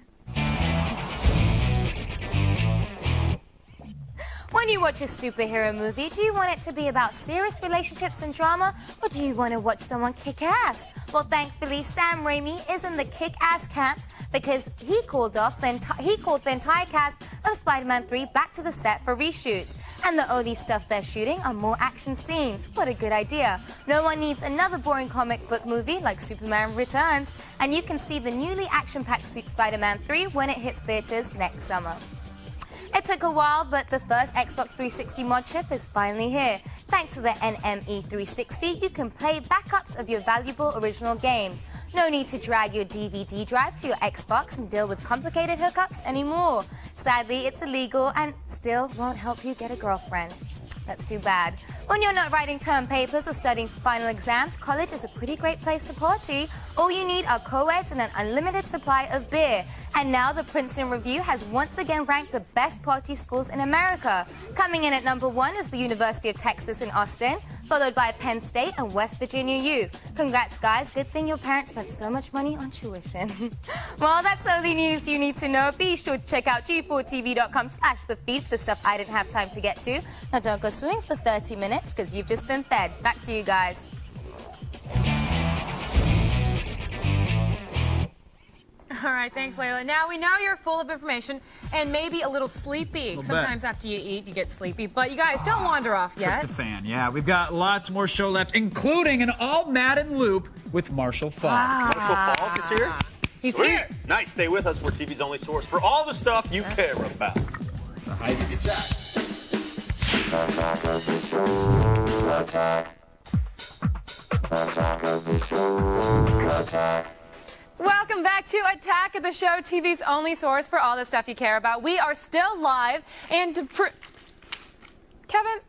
When you watch a superhero movie, do you want it to be about serious relationships and drama, or do you want to watch someone kick ass? Well, thankfully, Sam Raimi is in the kick-ass camp because he called the entire cast of Spider-Man 3 back to the set for reshoots. And the only stuff they're shooting are more action scenes. What a good idea. No one needs another boring comic book movie like Superman Returns, and you can see the newly action-packed Spider-Man 3 when it hits theaters next summer. It took a while, but the first Xbox 360 mod chip is finally here. Thanks to the NME 360, you can play backups of your valuable original games. No need to drag your DVD drive to your Xbox and deal with complicated hookups anymore. Sadly, it's illegal and still won't help you get a girlfriend. That's too bad. When you're not writing term papers or studying for final exams, college is a pretty great place to party. All you need are co-eds and an unlimited supply of beer. And now the Princeton Review has once again ranked the best party schools in America. Coming in at #1 is the University of Texas in Austin, followed by Penn State and West Virginia U. Congrats, guys. Good thing your parents spent so much money on tuition. Well, that's all the news you need to know. Be sure to check out g4tv.com/thefeed for stuff I didn't have time to get to. Now, don't go swimming for 30 minutes because you've just been fed. Back to you guys. All right, thanks, Layla. Now, we know you're full of information and maybe a little sleepy. Sometimes after you eat, you get sleepy. But you guys, don't wander off yet. Tryptophan, yeah. We've got lots more show left, including an all-Madden loop with Marshall Faulk. Marshall Faulk is here? He's Sweet. here. Nice. Stay with us. We're TV's only source for all the stuff you care about. It's that. Attack of the show. Attack. Attack of the show. Attack. Welcome back to Attack of the Show, TV's only source for all the stuff you care about. We are still live, and Kevin,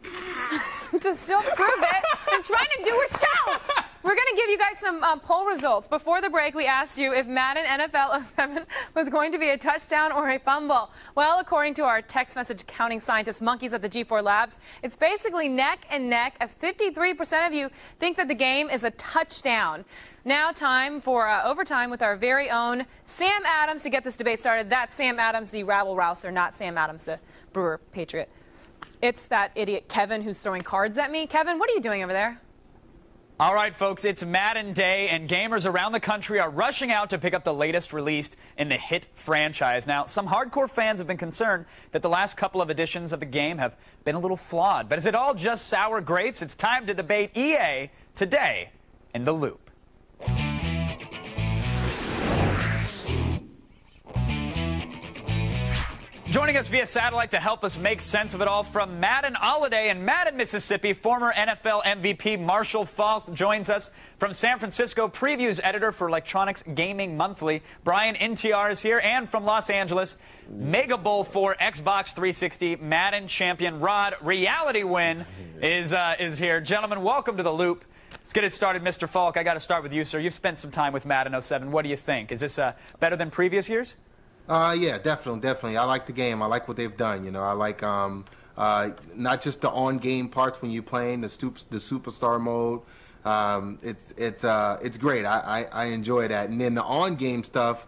to still prove it, I'm trying to do her style. We're going to give you guys some poll results. Before the break, we asked you if Madden NFL 07 was going to be a touchdown or a fumble. Well, according to our text message counting scientist monkeys at the G4 Labs, it's basically neck and neck, as 53% of you think that the game is a touchdown. Now time for overtime with our very own Sam Adams to get this debate started. That's Sam Adams, the rabble-rouser, not Sam Adams, the Brewer Patriot. It's that idiot Kevin who's throwing cards at me. Kevin, what are you doing over there? All right, folks, it's Madden Day, and gamers around the country are rushing out to pick up the latest release in the hit franchise. Now, some hardcore fans have been concerned that the last couple of editions of the game have been a little flawed. But is it all just sour grapes? It's time to debate EA today in The Loop. Joining us via satellite to help us make sense of it all from Madden Holiday in Madden, Mississippi, former NFL MVP Marshall Faulk joins us from San Francisco, previews editor for Electronics Gaming Monthly. Brian NTR is here, and from Los Angeles, Mega Bowl for Xbox 360 Madden champion Rod Reality Win is here. Gentlemen, welcome to The Loop. Let's get it started, Mr. Faulk. I got to start with you, sir. You've spent some time with Madden 07. What do you think? Is this better than previous years? Yeah, definitely. I like the game. I like what they've done. You know, I like not just the on-game parts when you're playing the superstar mode. It's great. I enjoy that. And then the on-game stuff,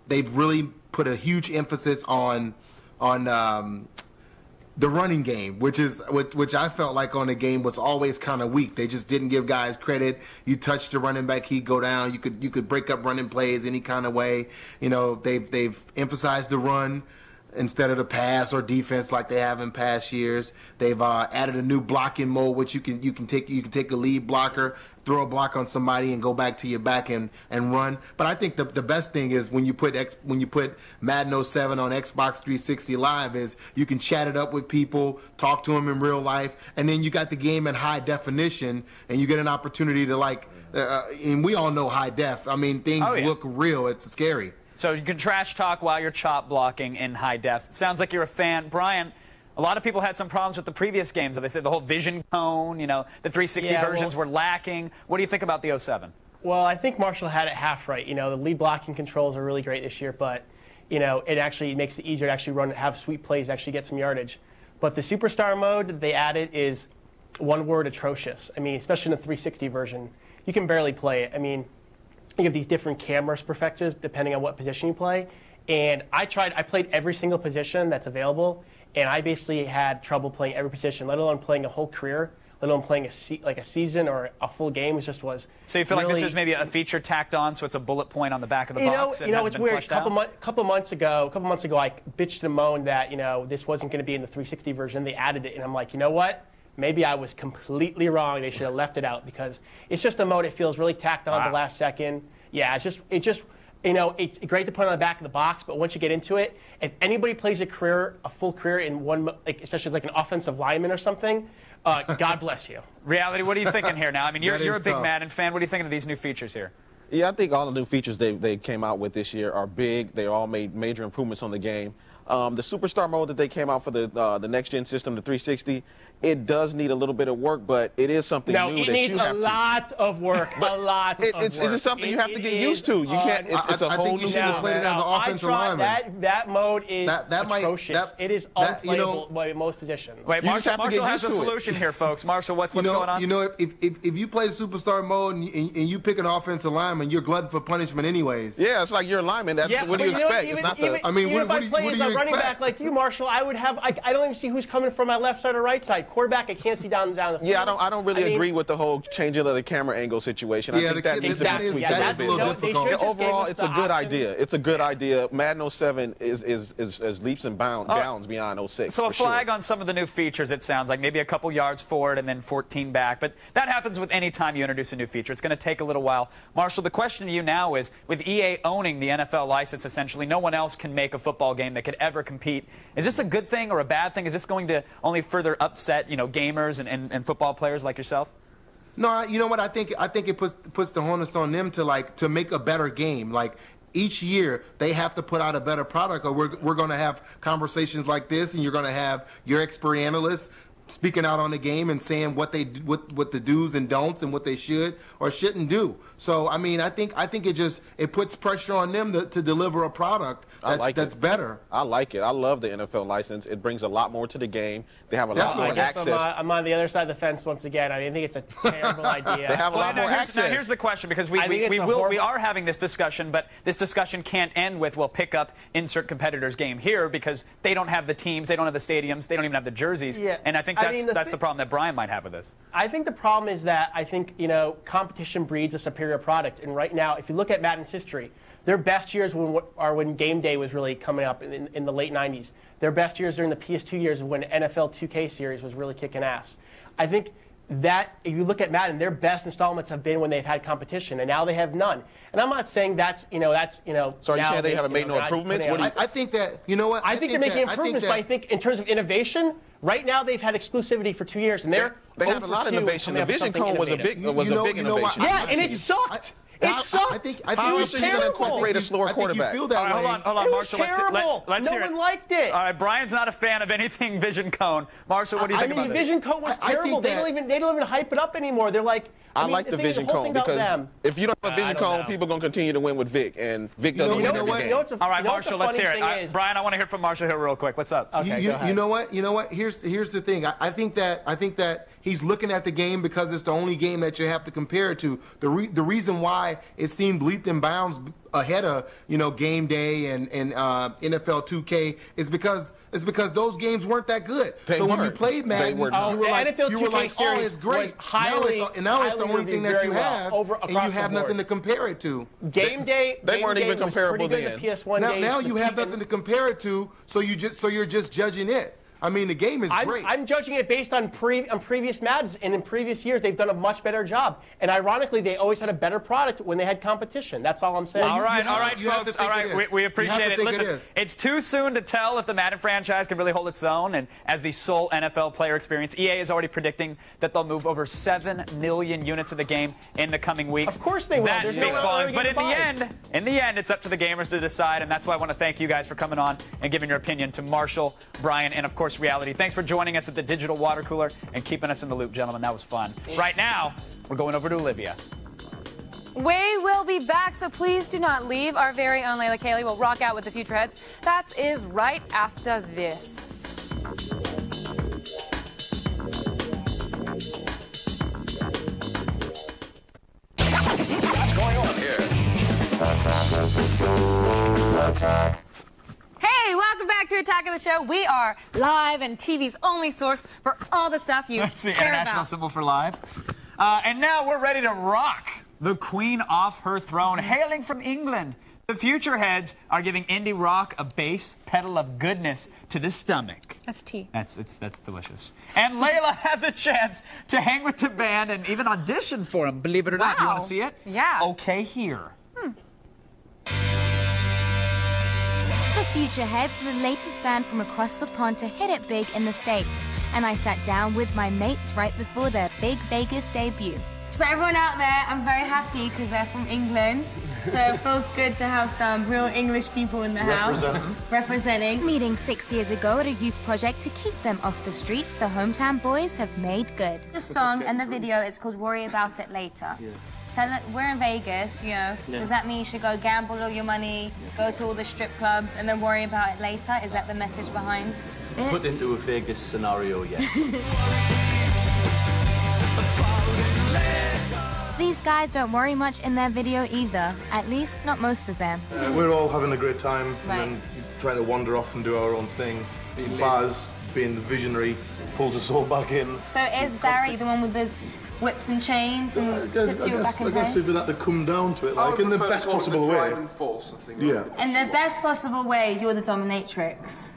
they've really put a huge emphasis on the running game, which I felt like on the game was always kind of weak. They just didn't give guys credit. You touch the running back, he'd go down. You could break up running plays any kind of way. You know, they've emphasized the run instead of the pass or defense like they have in past years. They've added a new blocking mode, which you can take a lead blocker, throw a block on somebody, and go back to your back and run. But I think the best thing is when you put Madden 07 on Xbox 360 Live is you can chat it up with people, talk to them in real life, and then you got the game in high definition, and you get an opportunity to and we all know high def. I mean, things look real. It's scary. So you can trash talk while you're chop blocking in high def. Sounds like you're a fan. Brian, a lot of people had some problems with the previous games. They said the whole vision cone, the 360 versions were lacking. What do you think about the 07? Well, I think Marshall had it half right. The lead blocking controls are really great this year, but it actually makes it easier to actually have sweep plays, actually get some yardage. But the superstar mode that they added is one word: atrocious. I mean, especially in the 360 version, you can barely play it. I mean, you have these different camera perspectives depending on what position you play. And I played every single position that's available, and I basically had trouble playing every position, let alone playing a whole career, let alone playing a season or a full game. So you feel like this is maybe a feature tacked on, so it's a bullet point on the back of the box? It's weird. A couple months ago, I bitched and moaned that this wasn't going to be in the 360 version. They added it, and I'm like, you know what? Maybe I was completely wrong. They should have left it out because it's just a mode. It feels really tacked on the last second. Yeah, you know, it's great to put on the back of the box, but once you get into it, if anybody plays a full career in one, like, especially like an offensive lineman or something, God bless you. Reality, what are you thinking here now? I mean, you're a big tough. Madden fan. What are you thinking of these new features here? Yeah, I think all the new features they came out with this year are big. They all made major improvements on the game. The Superstar mode that they came out for the next-gen system, the 360, it does need a little bit of work, but it is something new that you have to. No, it needs a lot of work. It's just something you have to get used to. You can't. It's a whole new. I think you should have played it as an offensive lineman. That mode is atrocious. It is unplayable by most positions. Wait, Marshall has a solution here, folks. Marshall, what's going on? You know, if you play Superstar mode and you pick an offensive lineman, you're glutton for punishment anyways. Yeah, it's like you're a lineman. What do you expect? It's not the. I mean, what do you expect? Running back like you, Marshall, I would have. I don't even see who's coming from my left side or right side. Quarterback, I can't see down the field. Yeah, I don't really agree with the whole changing of the camera angle situation. I think that needs to be tweaked a little bit. Overall, it's a good idea. It's a good idea. Madden 07 is leaps and bounds beyond 06. So a flag on some of the new features, it sounds like. Maybe a couple yards forward and then 14 back. But that happens with any time you introduce a new feature. It's going to take a little while. Marshall, the question to you now is, with EA owning the NFL license, essentially, no one else can make a football game that could ever compete. Is this a good thing or a bad thing? Is this going to only further upset, gamers and football players like yourself? No, you know what? I think it puts the onus on them to make a better game. Like, each year they have to put out a better product, or we're going to have conversations like this, and you're going to have your expert analysts speaking out on the game and saying what the do's and don'ts and what they should or shouldn't do. So I mean, I think it puts pressure on them to deliver a product that's better. I like it. I love the NFL license. It brings a lot more to the game. They have a lot more access. I'm on the other side of the fence once again. I think it's a terrible idea. They have a lot more access. Now here's the question, because we are having this discussion, but this discussion can't end with, well, pick up insert competitor's game here, because they don't have the teams, they don't have the stadiums, they don't even have the jerseys. Yeah. And I think that's the problem that Brian might have with this. I think the problem is that competition breeds a superior product. And right now, if you look at Madden's history, their best years are when Game Day was really coming up in the late 90s. Their best years during the PS2 years when NFL 2K series was really kicking ass. I think that if you look at Madden, their best installments have been when they've had competition, and now they have none. And I'm not saying that's. So are you saying they haven't made no improvements? I think that I think they're making improvements, but I think in terms of innovation, right now they've had exclusivity for 2 years, and they had a lot of innovation. The Vision Cone was a big innovation. Yeah, and it sucked. It sucked. I think how else are you going to incorporate a slower quarterback? You feel that way. Hold on, Marshall. Let's hear it. No one liked it. All right, Brian's not a fan of anything Vision Cone. Marshall, what do you think about this? Vision Cone was terrible. They don't even hype it up anymore. They're like. I like the Vision Cone because if you don't have a Vision Cone, people are going to continue to win with Vic, and Vic doesn't win every game. All right, Marshall, let's hear it. Brian, I want to hear from Marshall here real quick. What's up? Okay, go ahead. You know what? Here's the thing. I think that he's looking at the game because it's the only game that you have to compare it to. The reason why it seemed leaps and bounds ahead of Game Day and NFL 2K is because those games weren't that good. When you played Madden, you were like, oh, it's great. Now it's the only thing that you have, and you have nothing to compare it to. Game Day, they weren't even comparable then. Now you have nothing to compare it to, so you're just judging it. I mean, the game is great. I'm judging it based on previous Maddens, and in previous years, they've done a much better job. And ironically, they always had a better product when they had competition. That's all I'm saying. All right, folks. All right, we appreciate it. Listen, it's too soon to tell if the Madden franchise can really hold its own. And as the sole NFL player experience, EA is already predicting that they'll move over 7 million units of the game in the coming weeks. Of course they will. That speaks volumes. But in the end, it's up to the gamers to decide. And that's why I want to thank you guys for coming on and giving your opinion to Marshall, Brian, and of course, Reality. Thanks for joining us at the Digital Water Cooler and keeping us in the loop, gentlemen. That was fun. Right now, we're going over to Olivia. We will be back, so please do not leave. Our very own Layla Kaylee will rock out with the future heads. That is right after this. What's going on here? Attack of the Show. Attack. Hey, welcome back to Attack of the Show. We are live and TV's only source for all the stuff you That's the care international about. symbol for live. And now we're ready to rock the queen off her throne, hailing from England. The future heads are giving indie rock a bass pedal of goodness to the stomach. That's tea. That's delicious. And Layla had the chance to hang with the band and even audition for them, believe it or not. You want to see it? Yeah. Okay, here. Futureheads are the latest band from across the pond to hit it big in the States, and I sat down with my mates right before their big Vegas debut. For everyone out there, I'm very happy because they're from England, so it feels good to have some real English people in the house representing. Meeting 6 years ago at a youth project to keep them off the streets, the hometown boys have made good. The song and the video is called Worry About It Later. Tell it, we're in Vegas, you know. Does that mean you should go gamble all your money, go to all the strip clubs, and then worry about it later? Is that the message behind it? Put into a Vegas scenario, yes. These guys don't worry much in their video either, at least not most of them. We're all having a great time Right. and then trying to wander off and do our own thing. Baz, being the visionary, pulls us all back in. So is Barry the one with his whips and chains and puts you back in I guess place? if it had to come down to it, like in the best possible way. Yeah. In the best possible way, you're the dominatrix.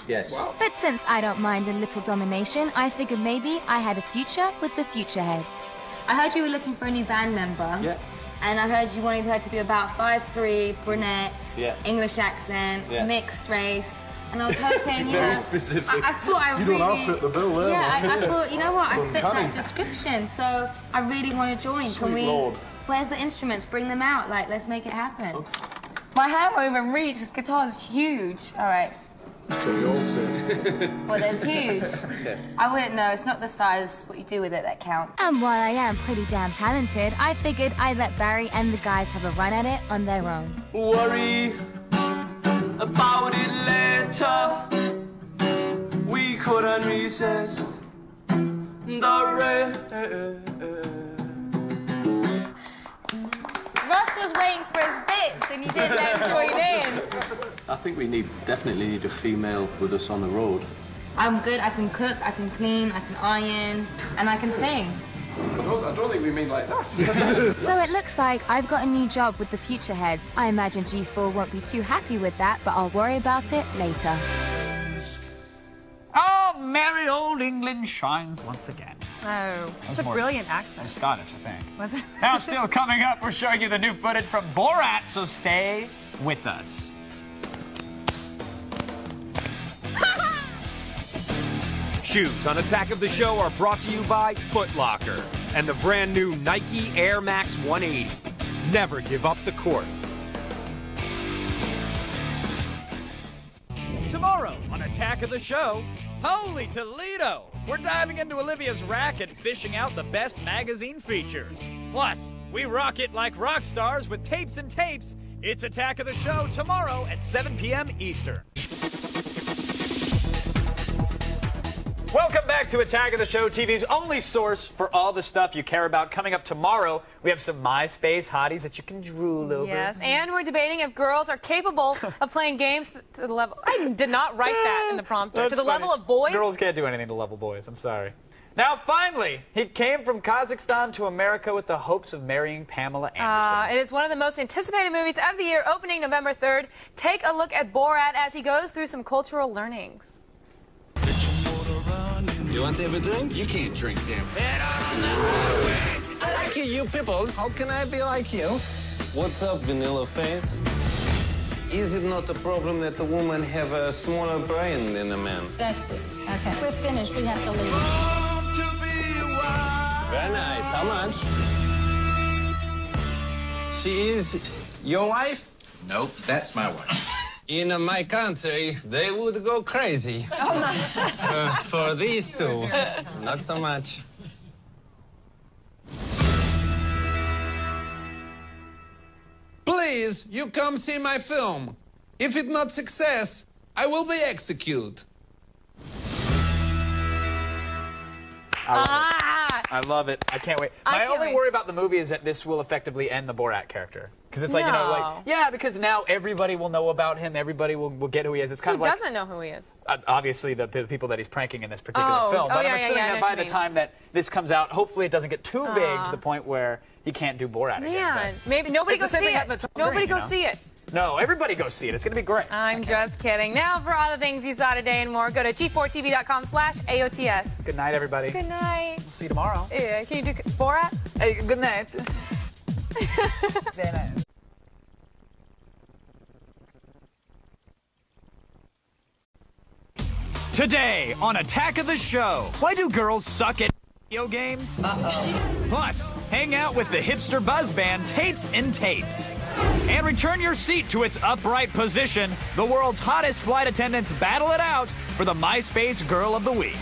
Yes. But since I don't mind a little domination, I figured maybe I had a future with the Futureheads. I heard you were looking for a new band member. Yeah. And I heard you wanted her to be about 5'3", brunette, Yeah. English accent, Yeah. mixed race. And I was hoping, you Very know... specific. I thought I You really... don't fit the bill there. Yeah, I man. thought, you know what, I fit Uncanny. that description, so I really want to join. Sweet Can we... Lord. Where's the instruments? Bring them out. Like, let's make it happen. My hand won't even reach. This guitar's huge. All right. That's what we all say. Well, there's huge. I wouldn't know. It's not the size, what you do with it that counts. And while I am pretty damn talented, I figured I'd let Barry and the guys have a run at it on their own. Worry about it later. We couldn't resist the rest. Russ was waiting for his bits and you didn't let him join in. I think we definitely need a female with us on the road. I'm good. I can cook, I can clean, I can iron, and I can sing. I don't think we mean like that. So it looks like I've got a new job with the Futureheads. I imagine G4 won't be too happy with that, but I'll worry about it later. Oh, merry old England shines once again. Oh, it's a more- brilliant accent. It's Scottish, I think. Was it? Now, still coming up, we're showing you the new footage from Borat, so stay with us. Shoes on Attack of the Show are brought to you by Foot Locker and the brand new Nike Air Max 180. Never give up the court. Tomorrow on Attack of the Show, holy Toledo! We're diving into Olivia's rack and fishing out the best magazine features. Plus, we rock it like rock stars with tapes and tapes. It's Attack of the Show tomorrow at 7 p.m. Eastern. Welcome back to Attack of the Show, TV's only source for all the stuff you care about. Coming up tomorrow, we have some MySpace hotties that you can drool over. Yes, and we're debating if girls are capable of playing games to the level... I did not write that in the prompter. That's To the funny. level of boys? Girls can't do anything to level boys. I'm sorry. Now, finally, he came from Kazakhstan to America with the hopes of marrying Pamela Anderson. It is one of the most anticipated movies of the year, opening November 3rd. Take a look at Borat as he goes through some cultural learnings. You want to have a drink? You can't drink, damn. I like you peoples. How can I be like you? What's up, vanilla face? Is it not a problem that a woman have a smaller brain than a man? That's it. Okay. We're finished. We have to leave. Very nice. How much? She is your wife? Nope, that's my wife. In my country, they would go crazy. Oh, my. For these two, not so much. Please, you come see my film. If it's not success, I will be executed. I love it. I can't wait. I My can't only wait. worry about the movie is that this will effectively end the Borat character. Because it's like, you know, like, No. yeah, because now everybody will know about him. Everybody will get who he is. It's kind Who of like, doesn't know who he is? obviously, the people that he's pranking in this particular Oh, film. oh, But yeah, I'm yeah, assuming yeah, I know that what by you the mean. time that this comes out, hopefully it doesn't get too big to the point where he can't do Borat again. Man, maybe nobody go It's the same see thing it. happened to Tom Nobody Green, go you know? see it. No, everybody go see it. It's going to be great. I'm just kidding. Now for all the things you saw today and more, go to G4TV.com/AOTS. Good night, everybody. Good night. We'll see you tomorrow. Yeah, can you do Borat? Hey, good night. Very nice. Today on Attack of the Show, why do girls suck at video games? Plus, hang out with the hipster buzz band Tapes and Tapes. And return your seat to its upright position. The world's hottest flight attendants battle it out for the MySpace Girl of the Week.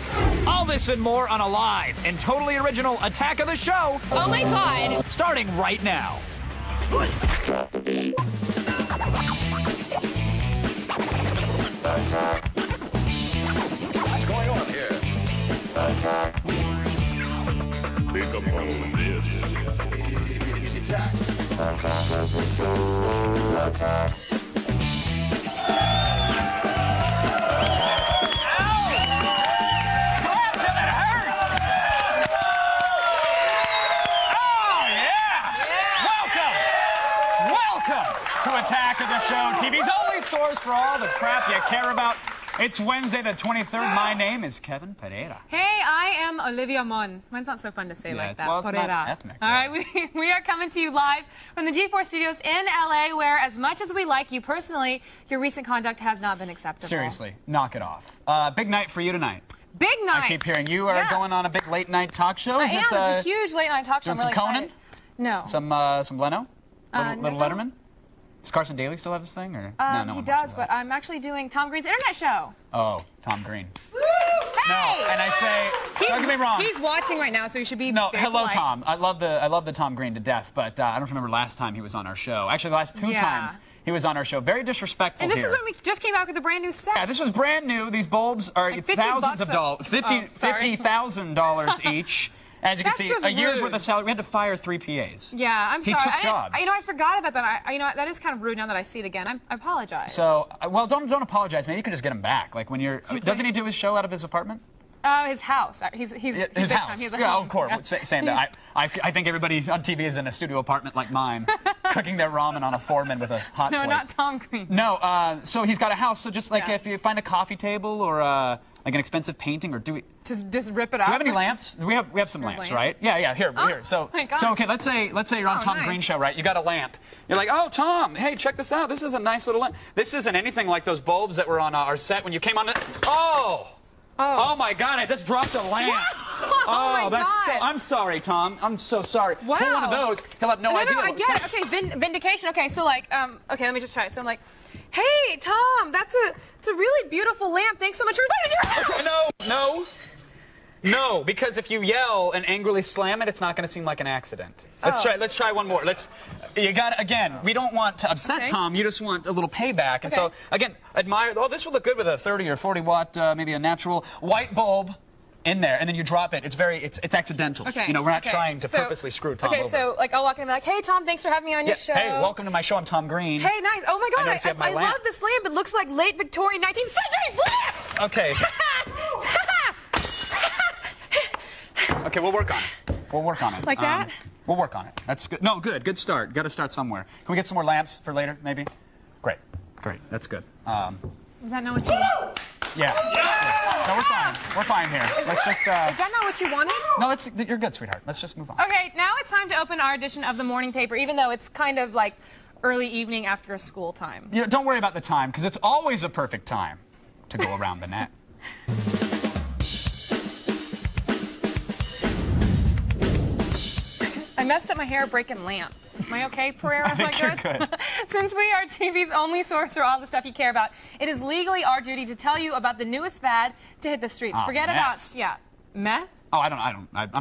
All this and more on a live and totally original Attack of the Show. Oh my God. Starting right now. Drop the beat. Attack. What's going on here? Attack. Pick up on this. Attack. Attack of the Show. Attack. Attack of the Show, TV's only source for all the crap you care about. It's Wednesday the 23rd. My name is Kevin Pereira. Hey, I am Olivia Mon. Mine's not so fun to say like that. Well, it's Pereira. not ethnic. All right, we are coming to you live from the G4 studios in LA, where as much as we like you personally, your recent conduct has not been acceptable. Seriously, knock it off. Big night for you tonight. Big night. I keep hearing you are going on a big late night talk show. It's a huge late night talk show. Doing I'm some really Conan? No. Some Leno? Little no. Letterman? Does Carson Daly still have his thing? Or no he does, but I'm actually doing Tom Green's internet show. Oh, Tom Green. Hey! No, and I say, don't get me wrong. He's watching right now, so you should be very hello, polite. Tom. I love the Tom Green to death, but I don't remember last time he was on our show. Actually, the last two times he was on our show. Very disrespectful And this here. is when we just came out with a brand new set. Yeah, this was brand new. These bulbs are Like thousands of dollars, $50,000 each. As you can see, a year's worth of salary. We had to fire 3 PAs. Yeah, I'm He sorry. took jobs. I forgot about that. That is kind of rude now that I see it again. I apologize. So, well, don't apologize. Maybe you can just get him back. Like when you're. Doesn't he do his show out of his apartment? His house. He's his big house. Time. He has a Yeah, home. of course. Saying that, I think everybody on TV is in a studio apartment like mine, cooking their ramen on a Foreman with a hot plate. No, not Tom Green. No, so he's got a house. So just like if you find a coffee table or like an expensive painting, or do we just rip it out? Do we have any lamps? We have some lamps, right? Yeah. Here. So my God. so okay. Let's say you're on Tom Green show, right? You got a lamp. You're like, oh, Tom, hey, check this out. This is a nice little lamp. This isn't anything like those bulbs that were on our set when you came on. Oh my God! I just dropped a lamp. Oh my that's God. so. I'm sorry, Tom. I'm so sorry. Wow. Pull one of those. He'll have no idea. No, I get it. Okay, vindication. Okay, so like, okay, let me just try it. So I'm like, hey, Tom, it's a really beautiful lamp. Thanks so much for letting your house. No, because if you yell and angrily slam it, it's not going to seem like an accident. Let's try one more. Again, we don't want to upset Tom. You just want a little payback. And so, again, admire, this would look good with a 30 or 40 watt, maybe a natural white bulb in there. And then you drop it. It's accidental. Okay. You know, we're not trying to purposely screw Tom over. Okay, so like I'll walk in and be like, hey, Tom, thanks for having me on your show. Hey, welcome to my show. I'm Tom Green. Hey, nice. Oh my God, I lamp. love this lamp. It looks like late Victorian 19th century bliss. Okay. Okay, we'll work on it. Like that? We'll work on it. That's good. No, good start. Got to start somewhere. Can we get some more lamps for later, maybe? Great. That's good. Is that not what you want? Yeah. No, we're fine. We're fine here. Let's just. Is that not what you wanted? No, you're good, sweetheart. Let's just move on. Okay, now it's time to open our edition of the morning paper, even though it's kind of like early evening after school time. You know, don't worry about the time, because it's always a perfect time to go around the net. I messed up my hair breaking lamps. Am I okay, Pereira? I think you're good. Since we are TV's only source for all the stuff you care about, it is legally our duty to tell you about the newest fad to hit the streets. Forget meth. about meth. Oh, I'm not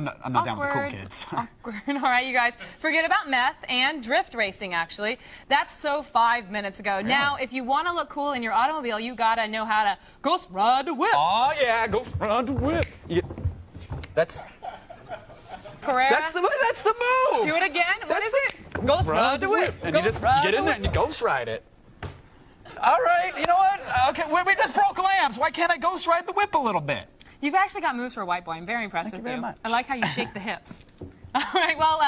down with the cool kids. Awkward. All right, you guys. Forget about meth and drift racing, actually. That's 5 minutes ago. Really? Now, if you want to look cool in your automobile, you gotta know how to ghost ride the whip. Oh, yeah, ghost ride the whip. Yeah. That's... Pereira? That's the move. Do it again. What is it? Ghost ride the whip. And you just get in there and you ghost ride it. All right, you know what? Okay, we just broke lamps. Why can't I ghost ride the whip a little bit? You've actually got moves for a white boy. I'm very impressed with you. Very much. I like how you shake the hips. All right, well,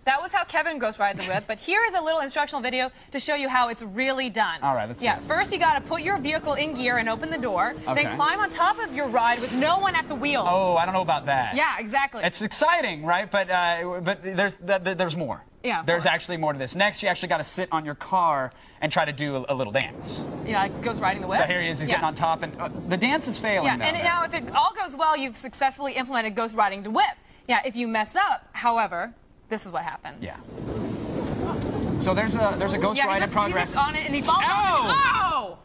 that was how Kevin ghost ride the whip, but here is a little instructional video to show you how it's really done. All right, let's see. First you got to put your vehicle in gear and open the door, Okay. then climb on top of your ride with no one at the wheel. Oh, I don't know about that. Yeah, exactly. It's exciting, right? But there's more. Yeah, of there's course. actually more to this. Next, you actually got to sit on your car and try to do a little dance. Yeah, like ghost riding the whip. So here he is. He's getting on top, and the dance is failing. Yeah, though. and now if it all goes well, you've successfully implemented ghost riding the whip. Yeah, if you mess up, however, this is what happens. Yeah. So there's a ghost ride in progress. He just on it and he falls off. Oh!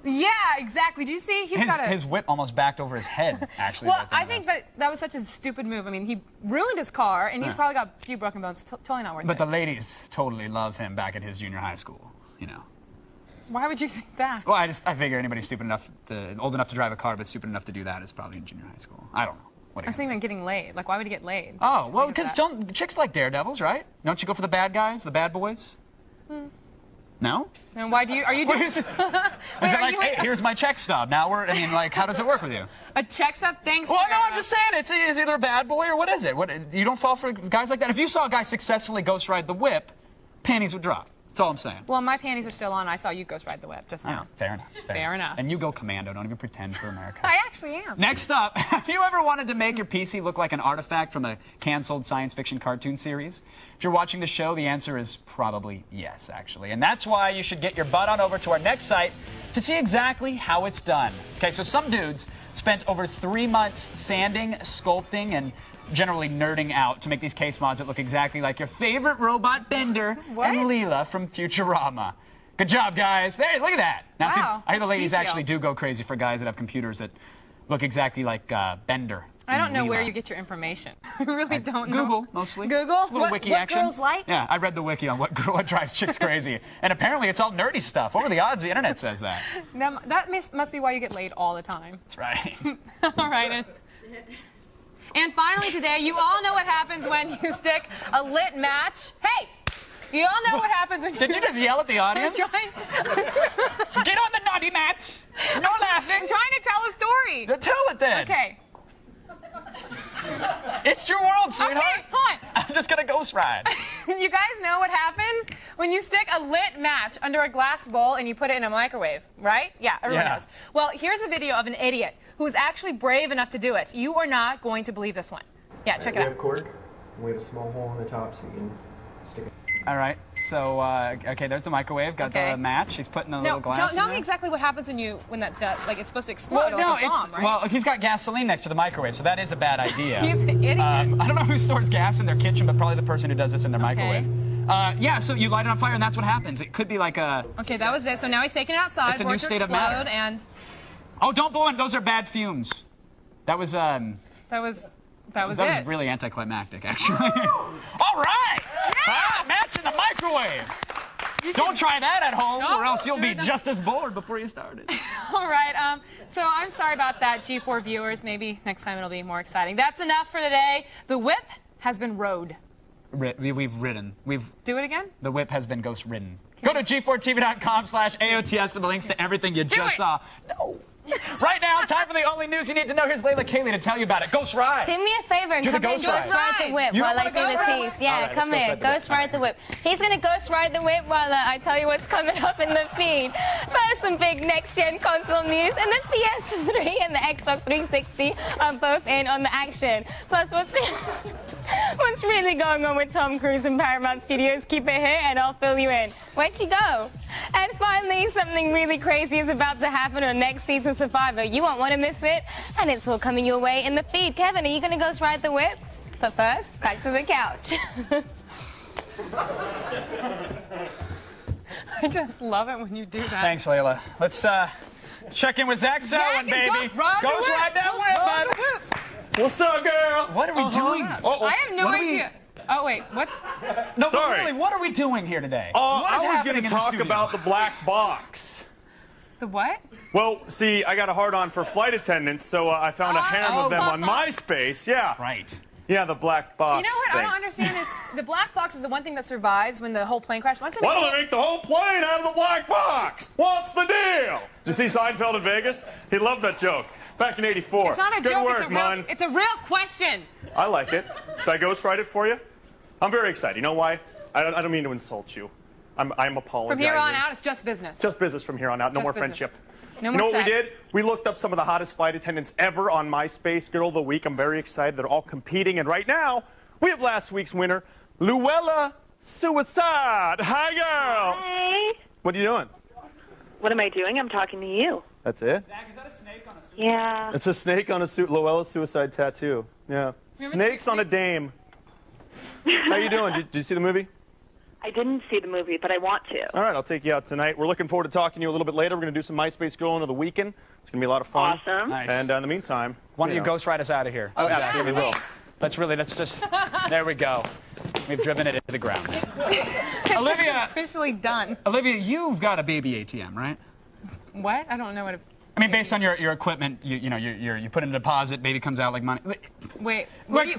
Yeah, exactly. Did you see? His whip almost backed over his head, actually. Well, I think that was such a stupid move. I mean, he ruined his car, and he's probably got a few broken bones. Totally not worth But it. the ladies totally love him back at his junior high school, you know. Why would you think that? Well, I figure anybody old enough to drive a car but stupid enough to do that is probably in junior high school. I don't know. I was thinking about getting laid. Like, why would he get laid? Oh, well, because chicks like daredevils, right? Don't you go for the bad guys, the bad boys? No? And why do you? Are you doing? Is it like, hey, here's my check stub. Now how does it work with you? A check stub? Thanks. Well, no, I'm just saying it's either a bad boy or what is it? You don't fall for guys like that. If you saw a guy successfully ghost ride the whip, panties would drop. That's all I'm saying. Well, my panties are still on. I saw you ghost ride the whip just now. Fair enough. Fair enough. And you go commando. Don't even pretend for America. I actually am. Next up, have you ever wanted to make your PC look like an artifact from a canceled science fiction cartoon series? If you're watching the show, the answer is probably yes, actually. And that's why you should get your butt on over to our next site to see exactly how it's done. Okay, so some dudes spent over 3 months sanding, sculpting, and generally nerding out to make these case mods that look exactly like your favorite robot Bender and Leela from Futurama. Good job, guys. There, look at that. Now, see, I hear the ladies actually do go crazy for guys that have computers that look exactly like Bender. I don't know Leela. where you get your information. I really don't know. Google, mostly. Google? Little wiki what action. girls like? Yeah, I read the wiki on what drives chicks crazy. And apparently it's all nerdy stuff. What are the odds the internet says that? That must be why you get laid all the time. That's right. All right. And finally today, you all know what happens when you stick a lit match. Hey! You all know what happens when Did you just yell at the audience? Get on the naughty mat! No laughing! I'm trying to tell a story. Tell it then. Okay. It's your world, sweetheart. Okay, hold on. I'm just gonna ghost ride. You guys know what happens when you stick a lit match under a glass bowl and you put it in a microwave, right? Yeah, everyone knows. Well, here's a video of an idiot who's actually brave enough to do it. You are not going to believe this one. Yeah, check it out. We have cork, and we have a small hole in the top so you can stick it. All right, so, okay, there's the microwave, got the match. He's putting a little glass in tell there. me exactly what happens when that does, like, it's supposed to explode like a bomb, right? Well, he's got gasoline next to the microwave, so that is a bad idea. He's an idiot. I don't know who stores gas in their kitchen, but probably the person who does this in their microwave. Yeah, so you light it on fire, and that's what happens. It could be like a... Okay, that was it. So now he's taking it outside. It's a new state of matter. And... Oh, don't blow it. Those are bad fumes. That was That was really anticlimactic, actually. All right! Yeah! Match in the microwave! Don't try that at home, or else you'll be just as bored before you started. All right, so I'm sorry about that, G4 viewers. Maybe next time it'll be more exciting. That's enough for today. The whip has been rode. We've ridden. Do it again? The whip has been ghost ridden. Go to g4tv.com/AOTS for the links to everything you just saw. No. Right now, time for the only news you need to know. Here's Layla Kaylee to tell you about it. Ghost ride. Do me a favor and come here and ghost ride the whip while I do the tease. Yeah, come here. Ghost ride the whip. He's going to ghost ride the whip while I tell you what's coming up in the feed. First, some big next-gen console news, and the PS3 and the Xbox 360 are both in on the action. Plus, what's really going on with Tom Cruise and Paramount Studios? Keep it here and I'll fill you in. Where'd you go? And finally, something really crazy is about to happen on next season Survivor. You won't want to miss it, and it's all coming your way in the feed. Kevin, are you going to ghost ride the whip? But first, back to the couch. I just love it when you do that. Thanks, Layla. Let's check in with Zach Selwyn, baby. Ghost ride that whip, bud. What's up, girl? What are we doing? I have no idea. Oh, wait, what's... No, but really, what are we doing here today? I was going to talk about the black box. The what? Well, see, I got a hard-on for flight attendants, so I found a harem of them on MySpace. Yeah. Right. Yeah, the black box. You know what thing. I don't understand is the black box is the one thing that survives when the whole plane crashed. Why don't they make the whole plane out of the black box? What's the deal? Did you see Seinfeld in Vegas? He loved that joke. Back in '84. It's not a Good joke. work, Mun. It's a real question. I like it. Should I ghostwrite it for you? I'm very excited. You know why? I don't mean to insult you. I'm apologizing. From here on out, it's just business. Just business from here on out. No Just more business. friendship. No You more know what we sex. did? We looked up some of the hottest flight attendants ever on MySpace Girl of the Week. I'm very excited. They're all competing. And right now, we have last week's winner, Luella Suicide. Hi, girl. Hey. What are you doing? What am I doing? I'm talking to you. That's it? Zach, is that a snake on a suit? Yeah. It's a snake on a Luella Suicide tattoo. Yeah. Snakes on a dame. How you doing? Did you see the movie? I didn't see the movie, but I want to. All right, I'll take you out tonight. We're looking forward to talking to you a little bit later. We're going to do some MySpace Girl into the weekend. It's going to be a lot of fun. Awesome. Nice. And in the meantime, Why don't you ghostwrite us out of here? Oh, absolutely will. Let's just, there we go. We've driven it into the ground. Olivia. Officially done. Olivia, you've got a baby ATM, right? What? I don't know what. I mean, based on your equipment, you put in a deposit, baby comes out like money. Wait. Today we're what do you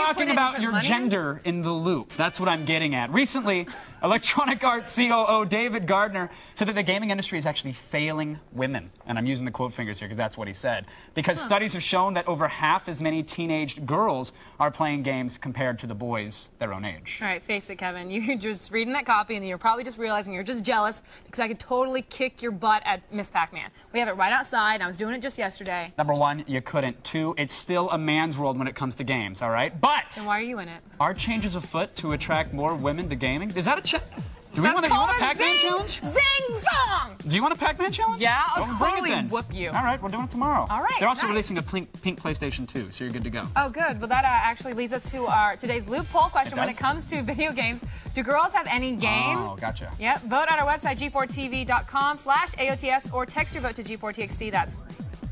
talking put in? about Put your money in? gender in the loop. That's what I'm getting at. Recently, Electronic Arts COO David Gardner said that the gaming industry is actually failing women. And I'm using the quote fingers here because that's what he said. Because studies have shown that over half as many teenage girls are playing games compared to the boys their own age. All right, face it, Kevin. You're just reading that copy, and you're probably just realizing you're just jealous because I could totally kick your butt at Miss Pac-Man. We have it right outside. I was doing it just yesterday. Number one, you couldn't. Two, it's still a man's world when it comes to games, all right? But Then why are you in it? are changes afoot to attract more women to gaming? Is that a Do you want a called Pac-Man zing, challenge? Zing zong! Do you want a Pac-Man challenge? Yeah, I'll Well, bring it totally then. whoop you. All right, we're doing it tomorrow. All right, They're also nice. releasing a pink PlayStation 2, so you're good to go. Oh, good. Well, that actually leads us to our today's loop poll question. When it comes to video games, do girls have any game? Oh, gotcha. Yep. Vote on our website, g4tv.com/AOTS, or text your vote to G4TXT. That's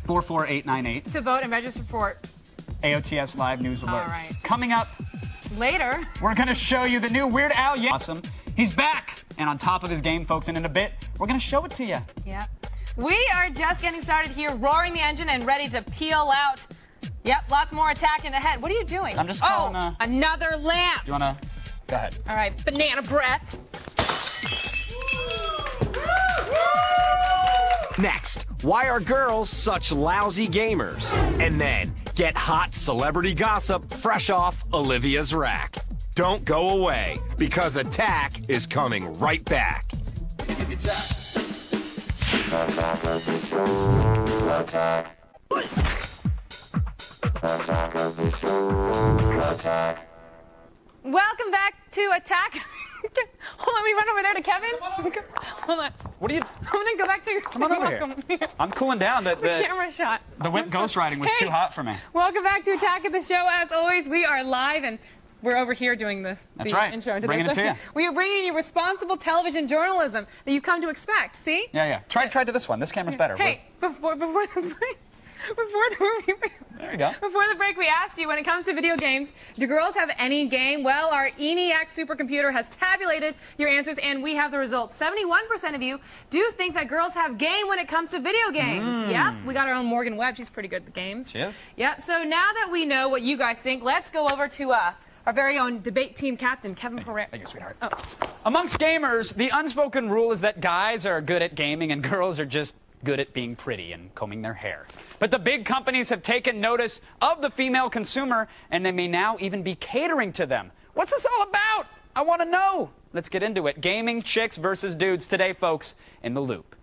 44898. to vote and register for AOTS Live News Alerts. All right. Coming up later. We're going to show you the new Weird Al. Awesome. He's back and on top of his game, folks. And in a bit, we're going to show it to you. Yep. We are just getting started here, roaring the engine and ready to peel out. Yep, lots more attacking ahead. What are you doing? I'm just calling, another lamp. Do you want to go ahead? All right, banana breath. Next, why are girls such lousy gamers? And then, get hot celebrity gossip fresh off Olivia's rack. Don't go away, because Attack is coming right back. Attack of the show. Attack. Attack of the show. Attack. Welcome back to Attack. Hold on, let me run over there to Kevin. Hold on. What are you? I'm gonna go back to. Come on over here. I'm cooling down. The camera shot. The ghostwriting was too hot for me. Welcome back to Attack of the Show. As always, we are live and we're over here doing the right. intro today. Bringing it to you. We are bringing you responsible television journalism that you've come to expect. See? Yeah. Try to this one. This camera's better. Hey, before the break. There you go. Before the break, we asked you, when it comes to video games, do girls have any game? Well, our ENIAC supercomputer has tabulated your answers, and we have the results. 71% of you do think that girls have game when it comes to video games. Yep, we got our own Morgan Webb. She's pretty good at the games. She is. Yep, so now that we know what you guys think, let's go over to our very own debate team captain, Kevin Perret. Thank you, sweetheart. Amongst gamers, the unspoken rule is that guys are good at gaming and girls are just good at being pretty and combing their hair. But the big companies have taken notice of the female consumer, and they may now even be catering to them. What's this all about? I want to know. Let's get into it. Gaming chicks versus dudes today, folks, in the loop.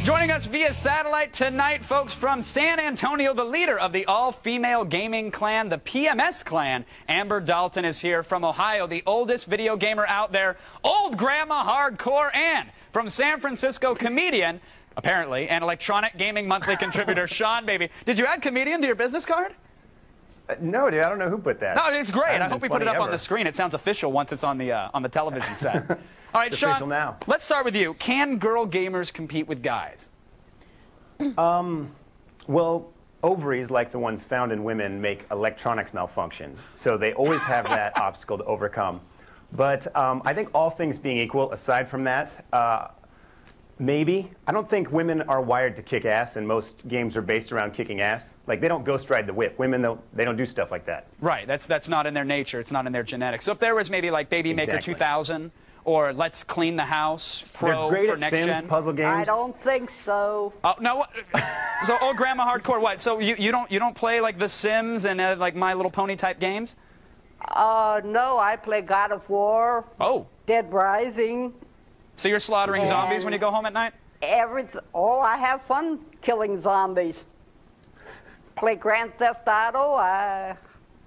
Joining us via satellite tonight, folks, from San Antonio, the leader of the all-female gaming clan, the PMS clan, Amber Dalton is here. From Ohio, the oldest video gamer out there, Old Grandma Hardcore, and from San Francisco, comedian, apparently, and Electronic Gaming Monthly contributor, Sean Baby. Did you add comedian to your business card? No, dude, I don't know who put that. No, it's great. I hope we put it up on ever. the screen. It sounds official once it's on the television set. All right, It's Sean, official now. let's start with you. Can girl gamers compete with guys? Well, ovaries, like the ones found in women, make electronics malfunction. So they always have that obstacle to overcome. But I think all things being equal, aside from that, maybe. I don't think women are wired to kick ass, and most games are based around kicking ass. Like, they don't ghost ride the whip. Women, they don't do stuff like that. Right. That's not in their nature. It's not in their genetics. So if there was maybe like Baby Maker Exactly. 2000 or Let's Clean the House Pro They're great for at next Sims gen? puzzle games. I don't think so. Oh no! So old grandma hardcore. What? So you don't play like The Sims and like My Little Pony type games? No, I play God of War. Oh. Dead Rising. So you're slaughtering zombies when you go home at night? Oh, I have fun killing zombies. Play Grand Theft Auto,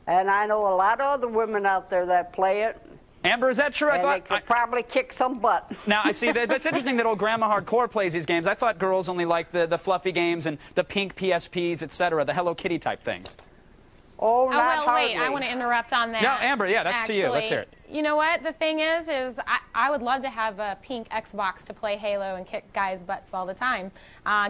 and I know a lot of other women out there that play it. Amber, is that true? And they could probably kick some butt. Now, I see that's interesting that old grandma hardcore plays these games. I thought girls only liked the fluffy games and the pink PSPs, etc., the Hello Kitty type things. Oh, well, wait, I want to interrupt on that. No, Amber, yeah, that's to you. Let's hear it. You know what? The thing is I would love to have a pink Xbox to play Halo and kick guys' butts all the time.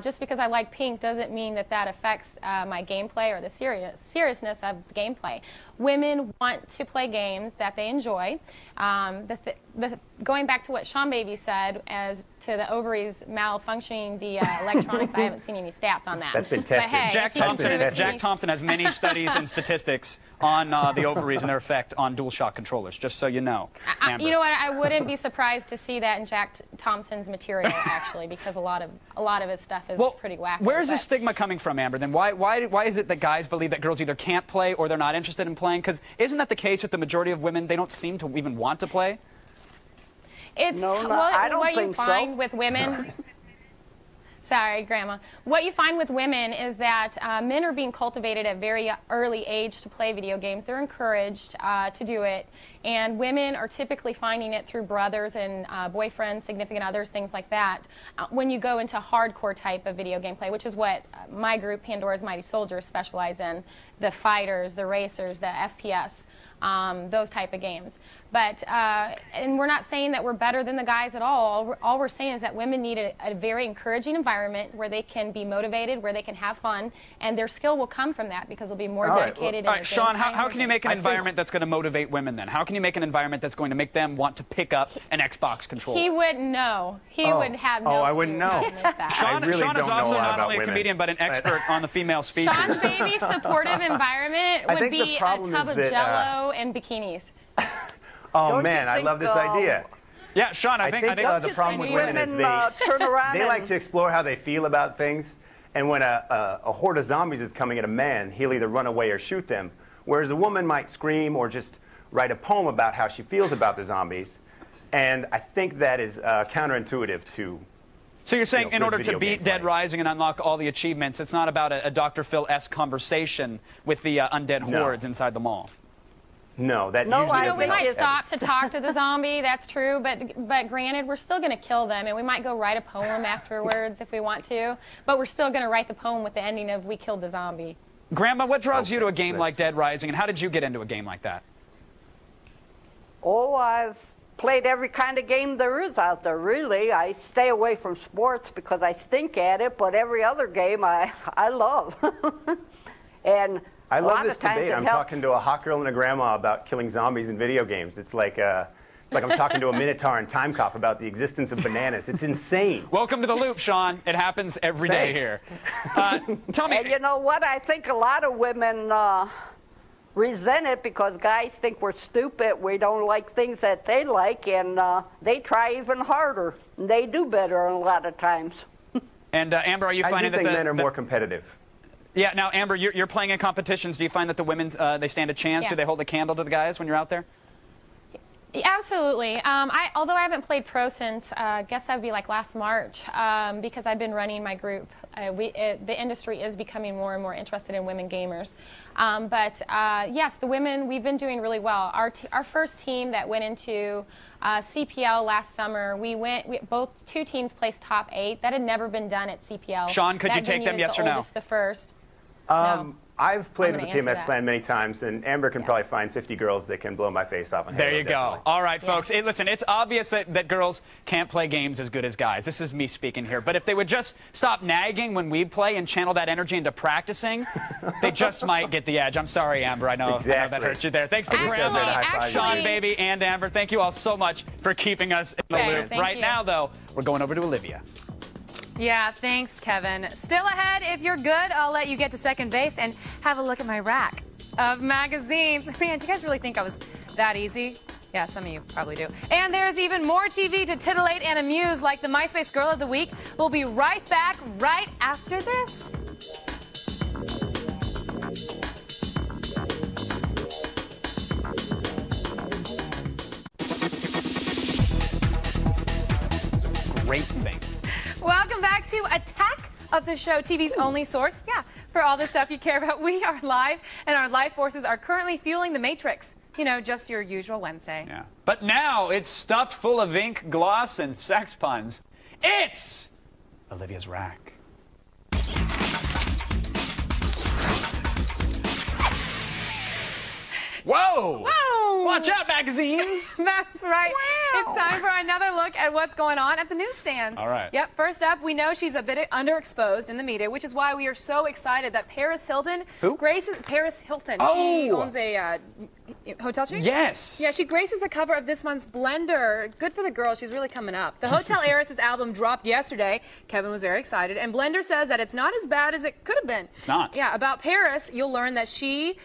Just because I like pink doesn't mean that affects my gameplay or the seriousness of gameplay. Women want to play games that they enjoy. Going back to what Sean Baby said as to the ovaries malfunctioning the electronics, I haven't seen any stats on that. That's been tested. But, hey, Jack Thompson has many studies and statistics on the ovaries and their effect on DualShock controllers, just so you know. You know what? I wouldn't be surprised to see that in Jack Thompson's material, actually, because a lot of his stuff is pretty wacky. Where's the stigma coming from, Amber? Then why is it that guys believe that girls either can't play or they're not interested in playing? Because isn't that the case with the majority of women? They don't seem to even want to play. It's I don't what you think find so. with women. Sorry, Grandma. What you find with women is that men are being cultivated at very early age to play video games. They're encouraged to do it. And women are typically finding it through brothers and boyfriends, significant others, things like that. When you go into hardcore type of video game play, which is what my group, Pandora's Mighty Soldiers, specialize in, the fighters, the racers, the FPS, those type of games. But, and we're not saying that we're better than the guys at all. All we're saying is that women need a very encouraging environment where they can be motivated, where they can have fun, and their skill will come from that because they'll be more dedicated. All right, Sean, how can you make an environment that's going to motivate women then? How can you make an environment that's going to make them want to pick up an Xbox controller? He wouldn't know. He would have no I wouldn't know. Sean is also not only a comedian but an expert on the female species. Sean's baby supportive environment would be a tub of Jell-O and bikinis. Oh, man, I love this idea. Yeah, Sean, I think the problem with women is they like to explore how they feel about things. And when a horde of zombies is coming at a man, he'll either run away or shoot them. Whereas a woman might scream or just write a poem about how she feels about the zombies. And I think that is counterintuitive to... So you're saying in order to beat Dead Rising and unlock all the achievements, it's not about a Dr. Phil-esque conversation with the undead hordes inside the mall? No, that usually isn't we might stop to talk to the zombie, that's true, but granted, we're still going to kill them, and we might go write a poem afterwards if we want to, but we're still going to write the poem with the ending of we killed the zombie. Grandma, what draws you to a game like Dead Rising, and how did you get into a game like that? Oh, I've played every kind of game there is out there, really. I stay away from sports because I stink at it, but every other game I love. And I love this debate. I'm talking to a hot girl and a grandma about killing zombies in video games. It's like I'm talking to a Minotaur and Time Cop about the existence of bananas. It's insane. Welcome to the loop, Sean. It happens every day here. Tell me. And you know what? I think a lot of women resent it because guys think we're stupid. We don't like things that they like, and they try even harder. And they do better a lot of times. And Amber, are you finding that men are more competitive? Yeah. Now, Amber, you're playing in competitions. Do you find that the women they stand a chance? Yeah. Do they hold a candle to the guys when you're out there? Absolutely. Although I haven't played pro since, I guess that would be like last March, because I've been running my group. The industry is becoming more and more interested in women gamers. Yes, the women, we've been doing really well. Our first team that went into CPL last summer, both two teams placed top 8. That had never been done at CPL. Sean, could you take them, yes or no? The first. No. I've played with the PMS clan many times, and Amber can probably find 50 girls that can blow my face off. There you go. All right, folks. Listen, it's obvious that girls can't play games as good as guys. This is me speaking here. But if they would just stop nagging when we play and channel that energy into practicing, they just might get the edge. I'm sorry, Amber. I know that hurt you there. Thanks to Grandma, Sean, Baby, and Amber. Thank you all so much for keeping us in the loop. Right now, though, we're going over to Olivia. Yeah, thanks, Kevin. Still ahead. If you're good, I'll let you get to second base and have a look at my rack of magazines. Man, do you guys really think I was that easy? Yeah, some of you probably do. And there's even more TV to titillate and amuse, like the MySpace Girl of the Week. We'll be right back right after this. Great thing. Welcome back to Attack of the Show, TV's only source, for all the stuff you care about. We are live, and our life forces are currently fueling the Matrix. You know, just your usual Wednesday. Yeah. But now it's stuffed full of ink, gloss, and sex puns. It's Olivia's Rack. Whoa! Whoa! Watch out, magazines! That's right. Wow. It's time for another look at what's going on at the newsstands. All right. Yep. First up, we know she's a bit underexposed in the media, which is why we are so excited that Paris Hilton. Who? Graces Paris Hilton. Oh! She owns a hotel chain? Yes. Yeah, she graces the cover of this month's Blender. Good for the girl. She's really coming up. The Hotel Heiress's album dropped yesterday. Kevin was very excited. And Blender says that it's not as bad as it could have been. It's not. Yeah, about Paris, you'll learn that she,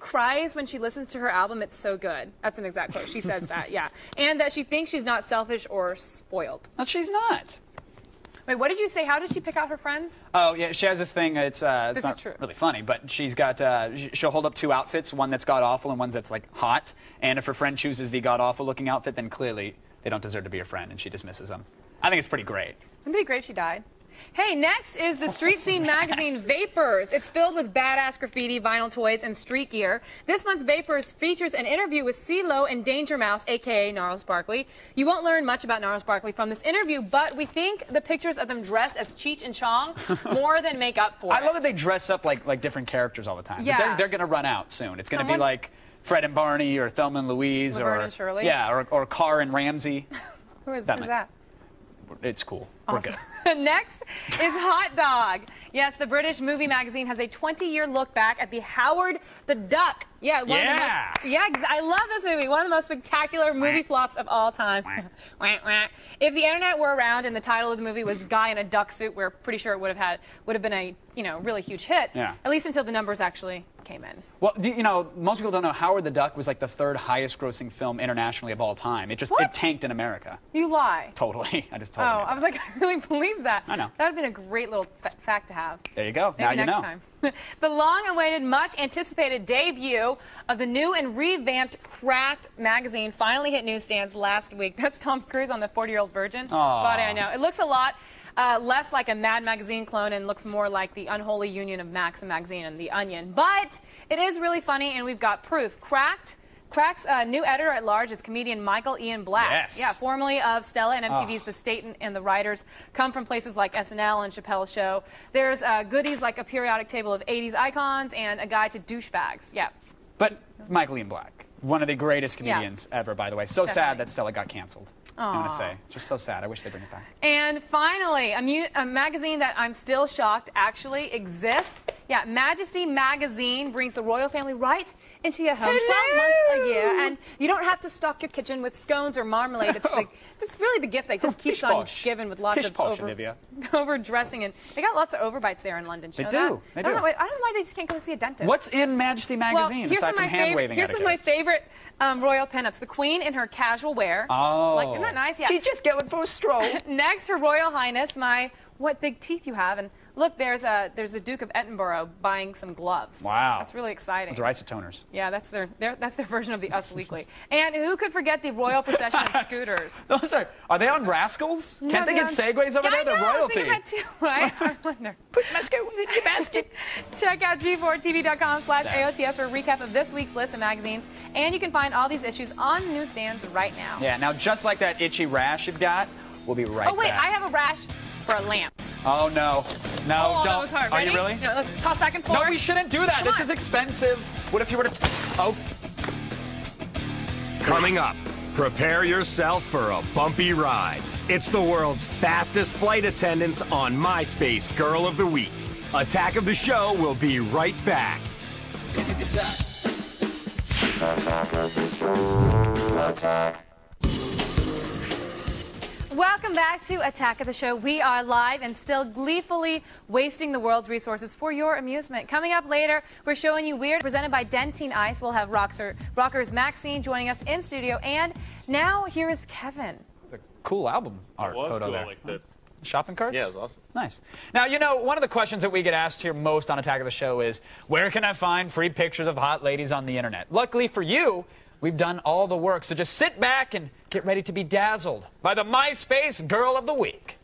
cries when she listens to her album. It's so good. That's an exact quote. She says that, yeah. And that she thinks she's not selfish or spoiled. No, she's not. Wait, what did you say? How does she pick out her friends? Oh, yeah, she has this thing. It's This not is true. really funny, but she's got, she'll hold up two outfits, one that's god-awful and one that's, like, hot. And if her friend chooses the god-awful-looking outfit, then clearly they don't deserve to be her friend, and she dismisses them. I think it's pretty great. Wouldn't it be great if she died? Hey, next is the street scene magazine Vapors. It's filled with badass graffiti, vinyl toys, and street gear. This month's Vapors features an interview with CeeLo and Danger Mouse, a.k.a. Gnarls Barkley. You won't learn much about Gnarls Barkley from this interview, but we think the pictures of them dressed as Cheech and Chong more than make up for it. I love that they dress up like different characters all the time. Yeah. But they're going to run out soon. It's going to be like Fred and Barney or Thelma and Louise Laverne or and Shirley? Yeah, or Carr and Ramsey. Who's That that? It's cool. Awesome. We're good. Next is Hot Dog. Yes, the British movie magazine has a 20-year look back at the Howard the Duck. Yeah, one of the most, I love this movie. One of the most spectacular movie flops of all time. If the internet were around and the title of the movie was Guy in a Duck Suit, we're pretty sure it would have been a really huge hit. Yeah. At least until the numbers actually came in. Well, most people don't know Howard the Duck was like the third highest grossing film internationally of all time. It tanked in America. You lie. Totally. I just told you. I was like, I really believe that. I know. That would have been a great little fact to have. There you go. Maybe now you next know. time. The long-awaited, much-anticipated debut of the new and revamped Cracked magazine finally hit newsstands last week. That's Tom Cruise on the 40-Year-Old Virgin. Body, I know. It looks a lot less like a Mad Magazine clone and looks more like the unholy union of Maxim Magazine and The Onion. But it is really funny, and we've got proof. Crack's new editor-at-large is comedian Michael Ian Black. Yes. Yeah, formerly of Stella and MTV's The State and the Writers, come from places like SNL and Chappelle's Show. There's goodies like a periodic table of 80s icons and a guide to douchebags. Yeah. But Michael Ian Black, one of the greatest comedians ever, by the way. So sad that Stella got canceled. I'm going to say. Just so sad. I wish they'd bring it back. And finally, a magazine that I'm still shocked actually exists. Yeah, Majesty Magazine brings the royal family right into your home 12 months a year. And you don't have to stock your kitchen with scones or marmalade. It's really the gift that just keeps on giving with lots of overdressing. And they got lots of overbites there in London. They do. I don't know why they just can't go see a dentist. What's in Majesty Magazine aside from hand-waving Here's some of my favorite royal pinups. The Queen in her casual wear. Oh. Isn't that nice? Yeah. She's just going for a stroll. Next, Her Royal Highness, what big teeth you have. And look, there's a Duke of Edinburgh buying some gloves. Wow. That's really exciting. Those are isotoners. Yeah, that's their version of the Us Weekly. And who could forget the royal procession of scooters? Those are they on Rascals? No, Can't they get Segways over there? They're royalty. I was thinking that too, right? I wonder. Put my scooters in your basket. Check out G4TV.com/AOTS for a recap of this week's list of magazines. And you can find all these issues on newsstands right now. Yeah, now just like that itchy rash you've got, we'll be right back. Oh, wait, I have a rash for a lamp. Oh, no. No, Oh, don't. that was hard. Are Ready? you really? No, look, toss back and forth. No, we shouldn't do that. This is expensive. What if you were to... Oh. Coming up, prepare yourself for a bumpy ride. It's the world's fastest flight attendants on MySpace Girl of the Week. Attack of the Show will be right back. Attack of the Show. Attack. Welcome back to Attack of the Show. We are live and still gleefully wasting the world's resources for your amusement. Coming up later, we're showing you Weird, presented by Dentine Ice. We'll have rockers Maxine joining us in studio. And now here is Kevin. It's a cool album art photo cool. there. Like the shopping carts? Yeah, it was awesome. Nice. Now, you know, one of the questions that we get asked here most on Attack of the Show is, where can I find free pictures of hot ladies on the internet? Luckily for you, we've done all the work, so just sit back and get ready to be dazzled by the MySpace Girl of the Week.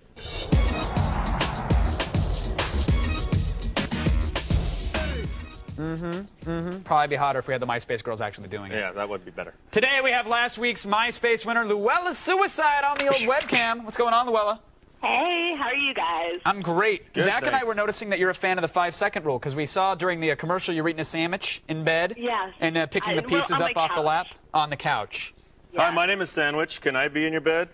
Probably be hotter if we had the MySpace girls actually doing it. Yeah, that would be better. Today we have last week's MySpace winner, Luella Suicide, on the old webcam. What's going on, Luella? Hey, how are you guys? I'm great. Good, Zach and I thanks. were noticing that you're a fan of the 5-second rule, because we saw during the commercial you were eating a sandwich in bed. Yes. And picking the pieces on up my off the couch. lap on the couch. Hi, my name is Sandwich. Can I be in your bed?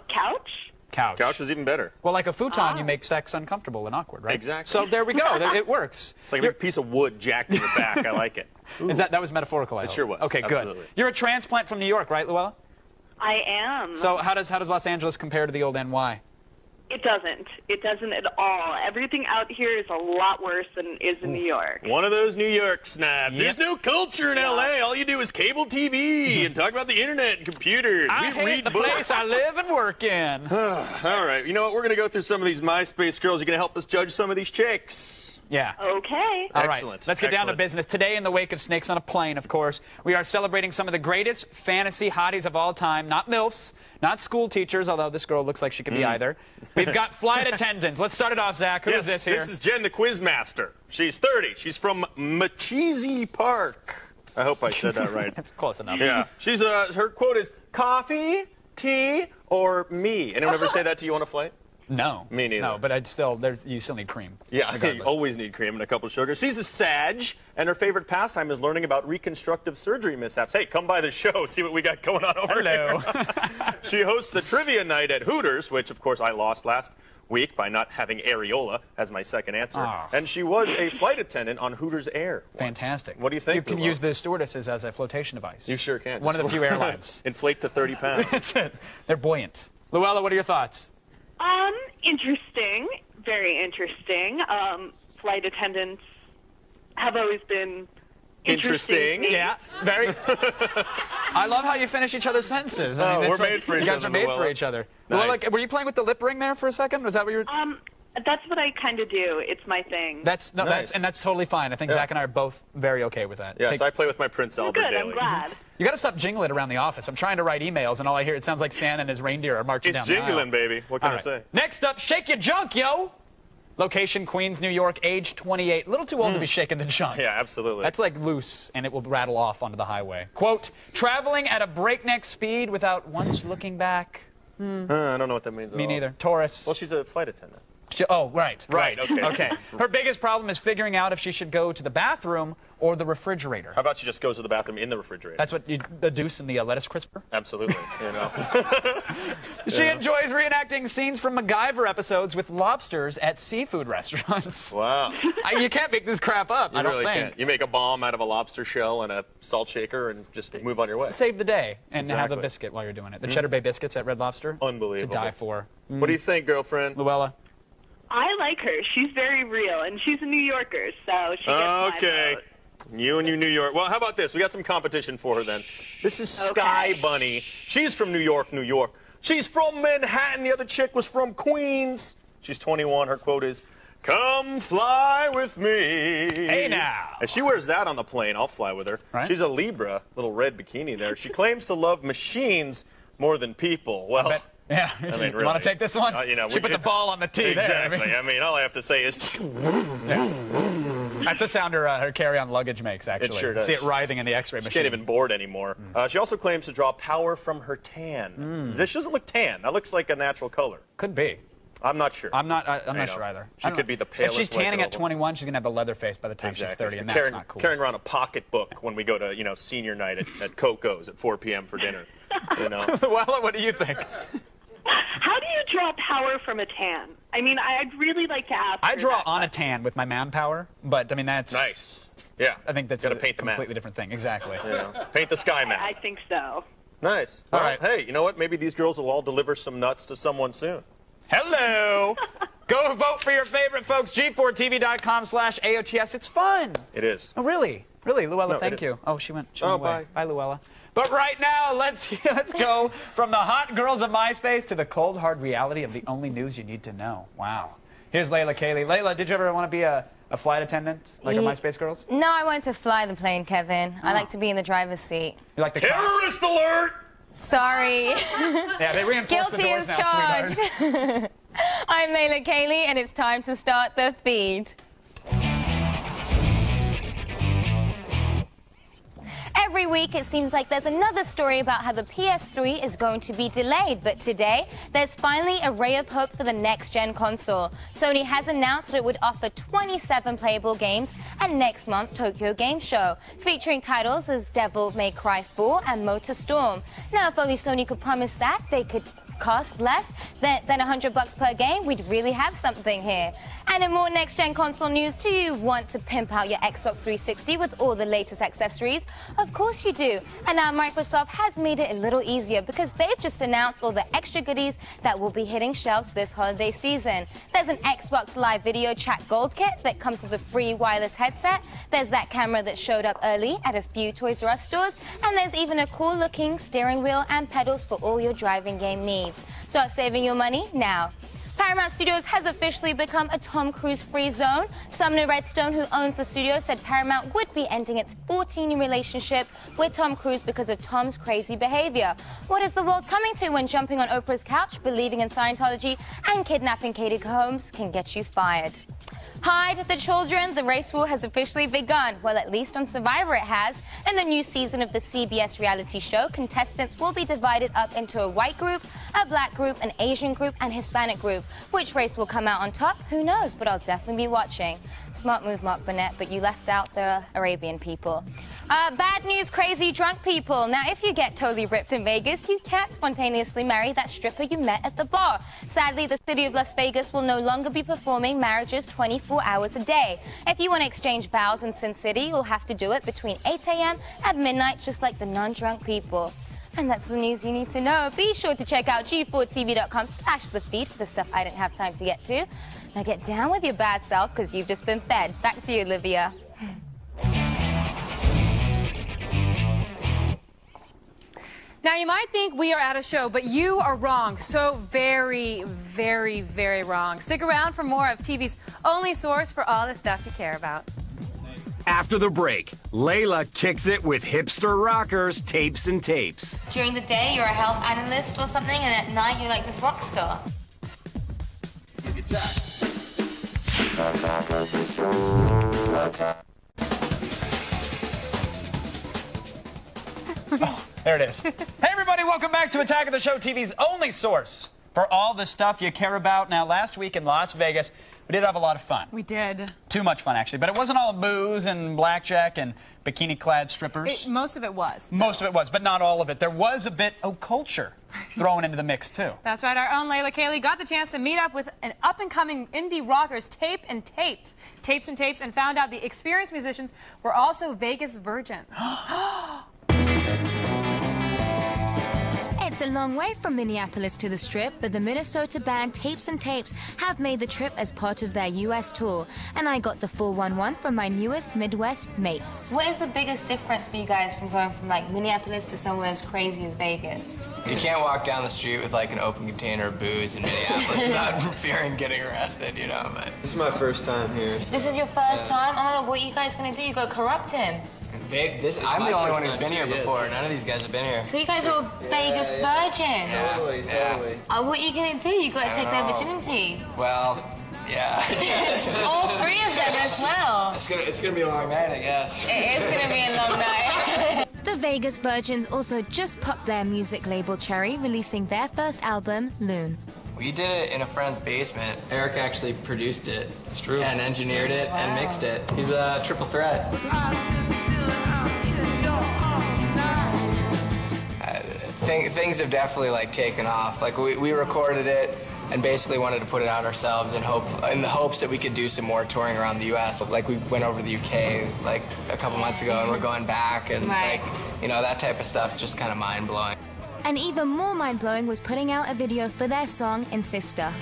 Couch? Couch. Couch is even better. Well, like a futon, you make sex uncomfortable and awkward, right? Exactly. So there we go. It works. It's like a big piece of wood jacked in the back. I like it. Is that was metaphorical? I It hope. sure was. Okay, Absolutely. good. You're a transplant from New York, right, Luella? I am. So how does Los Angeles compare to the old NY? It doesn't. It doesn't at all. Everything out here is a lot worse than it is in New York. One of those New York snobs. There's no culture in L.A. All you do is cable TV and talk about the internet and computers. I We hate read the books. place I live and work in. All right. You know what? We're going to go through some of these MySpace girls. You're going to help us judge some of these chicks. Yeah. Okay. All right, Excellent. let's get down to Excellent. business. Today, in the wake of Snakes on a Plane, of course, we are celebrating some of the greatest fantasy hotties of all time. Not MILFs, not school teachers, although this girl looks like she could be either. We've got flight attendants. Let's start it off, Zach. Who is this here? This is Jen, the Quizmaster. She's 30. She's from Macheesy Park. I hope I said that right. That's close enough. Yeah. She's her quote is coffee, tea, or me. Anyone ever say that to you on a flight? No. Me neither. No, but you still need cream. Yeah, you regardless. always need cream and a couple of sugar. She's a Sag, and her favorite pastime is learning about reconstructive surgery mishaps. Hey, come by the show, see what we got going on over here. She hosts the trivia night at Hooters, which, of course, I lost last week by not having areola as my second answer. Oh. And she was a flight attendant on Hooters Air once. Fantastic. What do you think? You can Luella? use the stewardesses as a flotation device. You sure can. One of the few airlines. Inflate to 30 pounds. That's it. They're buoyant. Luella, what are your thoughts? Interesting. Very interesting. Flight attendants have always been interesting. Yeah, very. I love how you finish each other's sentences. I mean, we're it's like made for each you guys other, are made Luella. for each other. Nice. Luella, were you playing with the lip ring there for a second? Was that what you were? That's what I kind of do. It's my thing. That's totally fine. I think Yeah. Zach and I are both very okay with that. Yes, I play with my Prince Albert Good. daily. I'm glad. You got to stop jingling around the office. I'm trying to write emails, and all I hear, it sounds like Santa and his reindeer are marching It's down the aisle. jingling, baby. What can All I right. say? Next up, shake your junk, yo. Location, Queens, New York, age 28. A little too old to be shaking the junk. Yeah, absolutely. That's like loose, and it will rattle off onto the highway. Quote, traveling at a breakneck speed without once looking back. I don't know what that means at Me all. neither. Taurus. Well, she's a flight attendant. Oh, right. Okay. Okay. Her biggest problem is figuring out if she should go to the bathroom or the refrigerator. How about she just goes to the bathroom in the refrigerator? That's what the deuce in the lettuce crisper? Absolutely. You know. She enjoys reenacting scenes from MacGyver episodes with lobsters at seafood restaurants. Wow. You can't make this crap up, I don't really think. can't. You make a bomb out of a lobster shell and a salt shaker and just move on your way. Save the day and have a Exactly. biscuit while you're doing it. The Cheddar Bay biscuits at Red Lobster. Unbelievable. To die for. What do you think, girlfriend? Luella? I like her. She's very real, and she's a New Yorker, so she gets my Okay. vote. You and you, New York. Well, how about this? We got some competition for her then. This is Sky Bunny. She's from New York, New York. She's from Manhattan. The other chick was from Queens. She's 21. Her quote is, "Come fly with me." Hey now. If she wears that on the plane, I'll fly with her. Right. She's a Libra, little red bikini there. She claims to love machines more than people. Well, Yeah. I mean, You really. want to take this one? You know, She put the it's- ball on the tee exactly. there. I mean, all I have to say is, That's the sound her carry-on luggage makes, actually. It sure does. See it writhing in the X-ray she machine. can't even board anymore. She also claims to draw power from her tan. This doesn't look tan. That looks like a natural color. Could be. I'm not sure. I'm not know. sure either. She I don't could know. be the If palest she's white tanning girl. at 21, she's going to have a leather face by the time she's 30, and that's carrying, not cool. Carrying around a pocketbook when we go to, senior night at Coco's at 4 p.m. for dinner. Well, what do you think? How do you draw power from a tan? I mean, I'd really like to ask. I her draw that on a tan with my manpower, but I mean that's nice. Yeah, I think that's Gotta a paint the map. completely different thing. Exactly. Paint the sky map. I think so. Nice. All right. Hey, you know what? Maybe these girls will all deliver some nuts to someone soon. Hello. Go vote for your favorite, folks. G4TV.com/AOTS. It's fun. It is. Oh, really? Really, Luella, No, thank you. Oh, she went Oh, away. Bye, Luella. But right now, let's go from the hot girls of MySpace to the cold, hard reality of the only news you need to know. Wow. Here's Layla Kaylee. Layla, did you ever want to be a flight attendant like a MySpace Girls? No, I want to fly the plane, Kevin. I like to be in the driver's seat. You like the terrorist alert? Sorry. Yeah, they reinforced the Guilty doors as now, charged. sweetheart. I'm Layla Kaylee, and it's time to start the feed. Every week, it seems like there's another story about how the PS3 is going to be delayed. But today, there's finally a ray of hope for the next-gen console. Sony has announced that it would offer 27 playable games at next month's Tokyo Game Show, featuring titles as Devil May Cry 4 and Motor Storm. Now, if only Sony could promise that, they could cost less than $100 per game, we'd really have something here. And in more next-gen console news, do you want to pimp out your Xbox 360 with all the latest accessories? Of course you do. And now Microsoft has made it a little easier because they've just announced all the extra goodies that will be hitting shelves this holiday season. There's an Xbox Live Video Chat Gold Kit that comes with a free wireless headset. There's that camera that showed up early at a few Toys R Us stores. And there's even a cool-looking steering wheel and pedals for all your driving game needs. Start saving your money now. Paramount Studios has officially become a Tom Cruise-free zone. Sumner Redstone, who owns the studio, said Paramount would be ending its 14-year relationship with Tom Cruise because of Tom's crazy behavior. What is the world coming to when jumping on Oprah's couch, believing in Scientology, and kidnapping Katie Holmes can get you fired? Hide the children, the race war has officially begun. Well, at least on Survivor it has. In the new season of the CBS reality show, contestants will be divided up into a white group, a black group, an Asian group, and Hispanic group. Which race will come out on top? Who knows, but I'll definitely be watching. Smart move, Mark Burnett, but you left out the Arabian people. Bad news, crazy drunk people. Now, if you get totally ripped in Vegas, you can't spontaneously marry that stripper you met at the bar. Sadly, the city of Las Vegas will no longer be performing marriages 24 hours a day. If you want to exchange vows in Sin City, you'll have to do it between 8 a.m. and midnight, just like the non-drunk people. And that's the news you need to know. Be sure to check out G4TV.com/thefeed for the stuff I didn't have time to get to. Now get down with your bad self, because you've just been fed. Back to you, Olivia. Now, you might think we are at a show, but you are wrong. So very, very, very wrong. Stick around for more of TV's only source for all the stuff you care about. After the break, Layla kicks it with hipster rockers, tapes and tapes. During the day, you're a health analyst or something, and at night, you're like this rock star. There it is. Hey, everybody, welcome back to Attack of the Show, TV's only source for all the stuff you care about. Now, last week in Las Vegas, we did have a lot of fun. We did. Too much fun, actually. But it wasn't all booze and blackjack and bikini-clad strippers. Most of it was. Most of it was, but not all of it. There was a bit of culture thrown into the mix, too. That's right. Our own Layla Kaylee got the chance to meet up with an up-and-coming indie rockers, Tapes and Tapes, and found out the experienced musicians were also Vegas virgins. It's a long way from Minneapolis to the Strip, but the Minnesota band Tapes and Tapes have made the trip as part of their U.S. tour, and I got the 411 from my newest Midwest mates. What is the biggest difference for you guys from going from, like, Minneapolis to somewhere as crazy as Vegas? You can't walk down the street with, like, an open container of booze in Minneapolis without fearing getting arrested, you know, but... This is my first time here. This is your first time? Oh my God, what are you guys gonna do? You go corrupt him? I'm the only one who's been here before. None of these guys have been here. So you guys are all Vegas virgins? Totally. What are you going to do? You got to take their virginity. Well, yeah. All three of them as well. It's gonna be a long night, I guess. It is going to be a long night. The Vegas Virgins also just popped their music label Cherry, releasing their first album, Loon. We did it in a friend's basement. Eric actually produced it. It's true. And engineered it and mixed it. He's a triple threat. Things have definitely like taken off. Like we recorded it and basically wanted to put it out ourselves in the hopes that we could do some more touring around the U.S. Like we went over to the UK like a couple months ago and we're going back and like, you know, that type of stuff's just kind of mind blowing. And even more mind-blowing was putting out a video for their song Insister.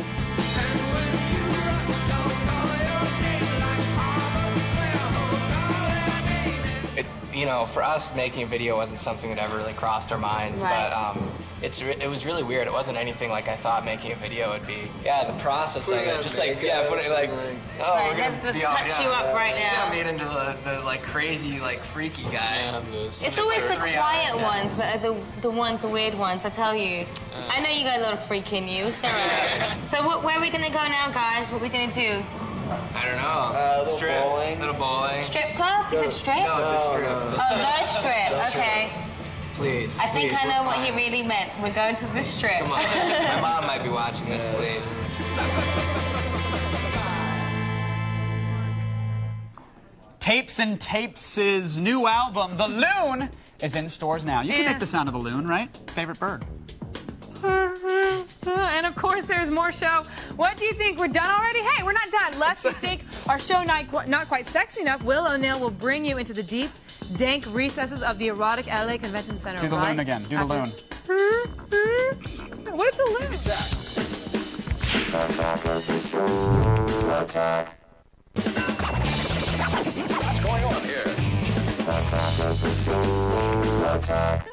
You know, for us, making a video wasn't something that ever really crossed our minds, right. But it was really weird. It wasn't anything like I thought making a video would be. Yeah, the process of it, just like, put it like, oh, right, we're gonna let's touch you up right now. Made into the like crazy, like freaky guy. It's always the quiet ones that are the weird ones, I tell you. I know you got a little freak in you, so where are we gonna go now, guys? What are we gonna do? I don't know. Strip. Little bowling. Strip club? Is it strip? No, the strip. The strip. Okay. Please. I think I know what he really meant. We're going to the strip. Come on. My mom might be watching this, please. Tapes and Tapes' new album, The Loon, is in stores now. You can make the sound of the loon, right? Favorite bird. And of course, there's more show. What do you think? We're done already? Hey, we're not done. Lest you think our show not quite sexy enough, Will O'Neill will bring you into the deep, dank recesses of the erotic LA Convention Center. Do the loon again. Do the loon. What's a loon? Attack. What's going on here? Attack.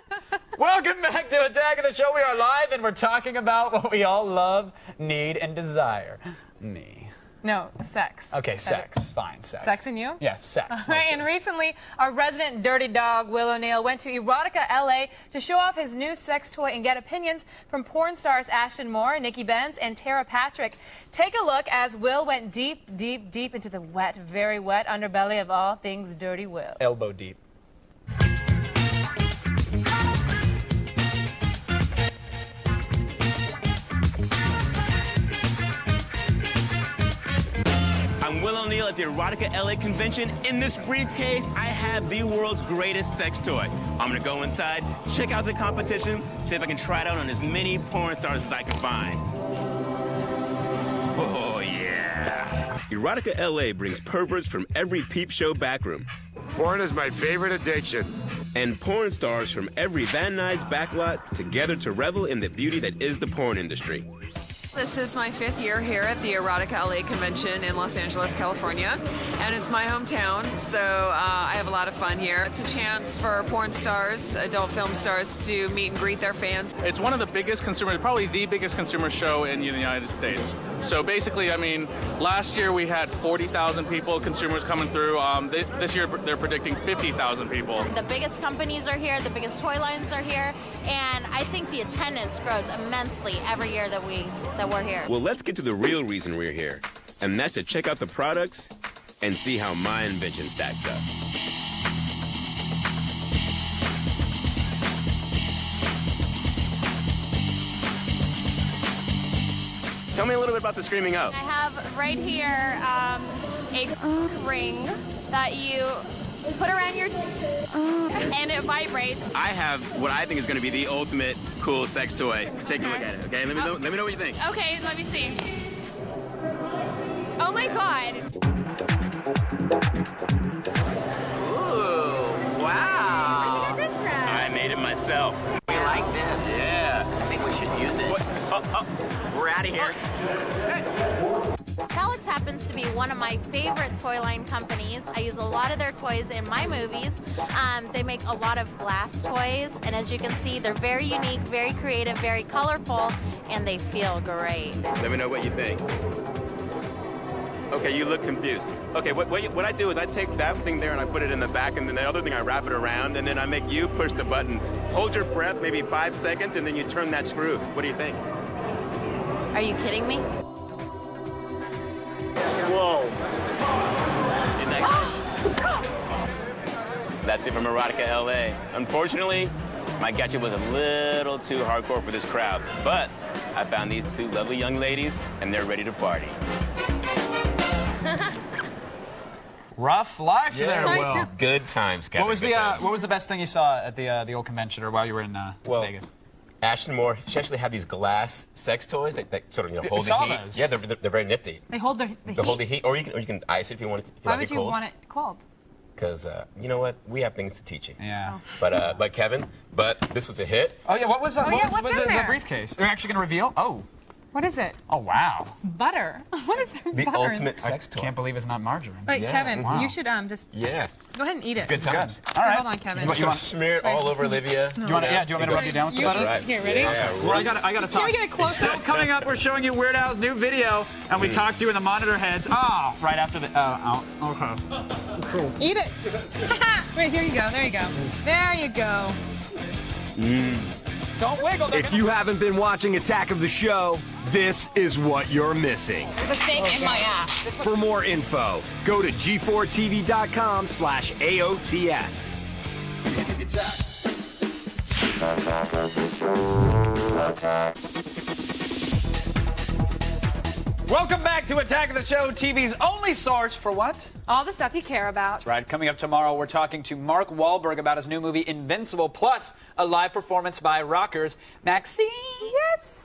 Welcome back to Attack of the Show. We are live, and we're talking about what we all love, need, and desire. Me. No, sex. Okay, sex. Fine, sex. Sex and you? Yes, sex. All right, and recently, our resident dirty dog, Will O'Neill, went to Erotica LA to show off his new sex toy and get opinions from porn stars Ashton Moore, Nikki Benz, and Tara Patrick. Take a look as Will went deep, deep, deep into the wet, very wet underbelly of all things Dirty Will. Elbow deep. I'm Will O'Neill at the Erotica LA convention. In this briefcase, I have the world's greatest sex toy. I'm gonna go inside, check out the competition, see if I can try it out on as many porn stars as I can find. Oh, yeah. Erotica LA brings perverts from every peep show backroom. Porn is my favorite addiction. And porn stars from every Van Nuys backlot together to revel in the beauty that is the porn industry. This is my 5th year here at the Erotica LA convention in Los Angeles, California, and it's my hometown, so I have a lot of fun here. It's a chance for porn stars, adult film stars, to meet and greet their fans. It's one of the biggest consumer, probably the biggest consumer show in the United States. So basically, I mean, last year we had 40,000 people, consumers coming through. This year they're predicting 50,000 people. The biggest companies are here, the biggest toy lines are here, and I think the attendance grows immensely every year that we're here. Well, let's get to the real reason we're here, and that's to check out the products and see how my invention stacks up. Tell me a little bit about the Screaming Up. I have right here a ring that you put around your and it vibrates. I have what I think is going to be the ultimate cool sex toy. Take a look at it, okay? Let me know what you think. Okay, let me see. Oh my God. Ooh, wow. Where'd you get this from? I made it myself. We like this. Yeah. I think we should use it. We're out of here. Palex happens to be one of my favorite toy line companies. I use a lot of their toys in my movies. They make a lot of glass toys, and as you can see, they're very unique, very creative, very colorful, and they feel great. Let me know what you think. Okay, you look confused. Okay, what I do is I take that thing there and I put it in the back, and then the other thing I wrap it around, and then I make you push the button. Hold your breath, maybe 5 seconds, and then you turn that screw. What do you think? Are you kidding me? Whoa. That's it from Erotica LA. Unfortunately, my gadget was a little too hardcore for this crowd, but I found these two lovely young ladies, and they're ready to party. Rough life there, Will. Good times, Kevin. What was the best thing you saw at the old convention or while you were in Vegas? Ashton Moore, she actually had these glass sex toys that sort of hold the heat. Those. Yeah, they're very nifty. They hold the heat. Hold the heat, or you can ice it if you want it. Why would you want it cold? because you know what? We have things to teach you. Yeah. But Kevin, this was a hit. Oh yeah, what was that? Oh, yeah, what's in the there? briefcase? You're actually going to reveal? Oh. What is it? Oh wow. Butter. What is there? The butter in ultimate it? sex toy. I can't believe it's not margarine. Wait, Yeah. Kevin, Wow. you should just Yeah. go ahead and eat it. It's good times. All right. Hold on, Kevin. You want to smear it all over Olivia? Do you want to rub you down with the That's butter? right. Here, ready? Yeah, Well, I got to talk. Can we get a close-up? Still coming up, we're showing you Weird Al's new video, and we talked to you in the monitor heads. Oh, right after the. Okay. Cool. Eat it. Wait, here you go. There you go. There you go. Don't wiggle. If you haven't been watching Attack of the Show, this is what you're missing. There's a snake in my ass. For more info, go to g4tv.com/AOTS. Attack of the Show. Attack. Welcome back to Attack of the Show, TV's only source for what? All the stuff you care about. That's right. Coming up tomorrow, we're talking to Mark Wahlberg about his new movie Invincible, plus a live performance by rockers Maxine. Yes.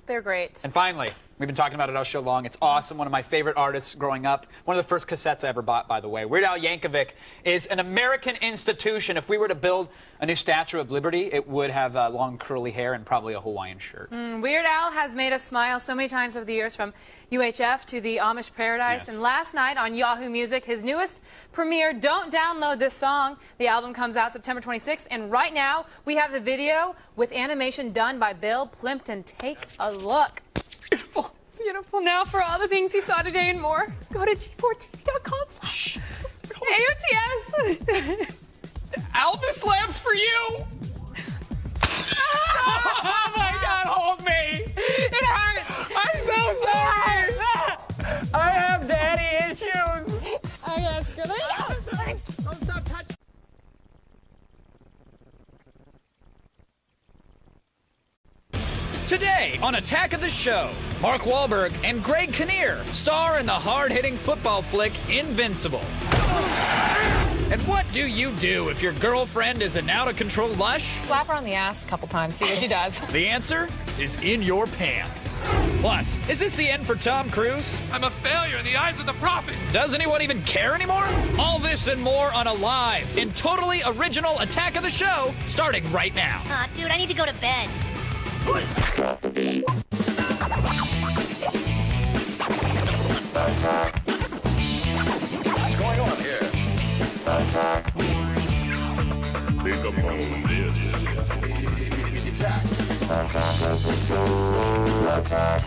They're great. And finally, we've been talking about it all show long. It's awesome. One of my favorite artists growing up. One of the first cassettes I ever bought, by the way. Weird Al Yankovic is an American institution. If we were to build a new Statue of Liberty, it would have long curly hair and probably a Hawaiian shirt. Weird Al has made us smile so many times over the years, from UHF to the Amish Paradise. Yes. And last night on Yahoo Music, his newest premiere, Don't Download This Song. The album comes out September 26th. And right now, we have the video with animation done by Bill Plimpton. Take a look. Beautiful. It's beautiful. Now, for all the things you saw today and more, go to g4tv.com/AOTS. Al, this lab's for you! Oh my God, hold me! It hurts. I'm so sorry! I have daddy issues! I guess. Good. Don't stop touching. Today on Attack of the Show, Mark Wahlberg and Greg Kinnear star in the hard-hitting football flick Invincible. And what do you do if your girlfriend is an out-of-control lush? Slap her on the ass a couple times, see what she does. The answer is in your pants. Plus, is this the end for Tom Cruise? I'm a failure in the eyes of the prophet. Does anyone even care anymore? All this and more on a live and totally original Attack of the Show, starting right now. Aw, dude, I need to go to bed. Drop the beat. Attack. What's going on here? Attack. Think upon this. Attack. Attack of the Show. Attack.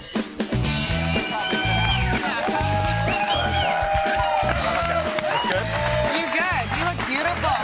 That's good. You're good. You look beautiful.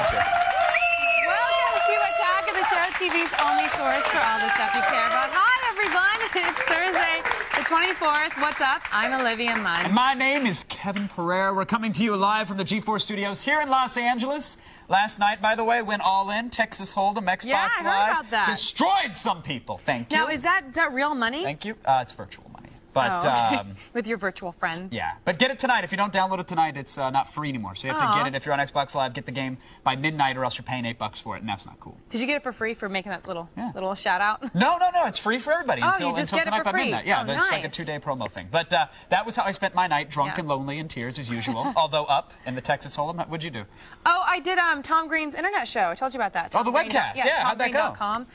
Welcome to Attack of the Show, TV's only source for all the stuff you care about. Hi, everyone. It's Thursday, the 24th. What's up? I'm Olivia Munn. And my name is Kevin Pereira. We're coming to you live from the G4 studios here in Los Angeles. Last night, by the way, went all in. Texas Hold'em, Xbox Yeah, I heard Live. about that. Destroyed some people. Thank you. Now, is that real money? Thank you. It's virtual money. But, Oh, okay. With your virtual friends. yeah. But get it tonight. If you don't download it tonight, it's not free anymore. So you have to Aw. get it if you're on Xbox Live. Get the game by midnight or else you're paying $8 for it, and that's not cool. Did you get it for free for making that little shout out? No. It's free for everybody Oh, until you just get it tonight for by free. midnight. Yeah, Oh, it's like a nice. 2-day promo thing. But that was how I spent my night, drunk Yeah. and lonely in tears as usual. Although up in the Texas Hold'em. What'd you do? Oh, I did Tom Green's internet show. I told you about that. Oh, the TomGreen. webcast. Yeah, how'd that go? TomGreen.com.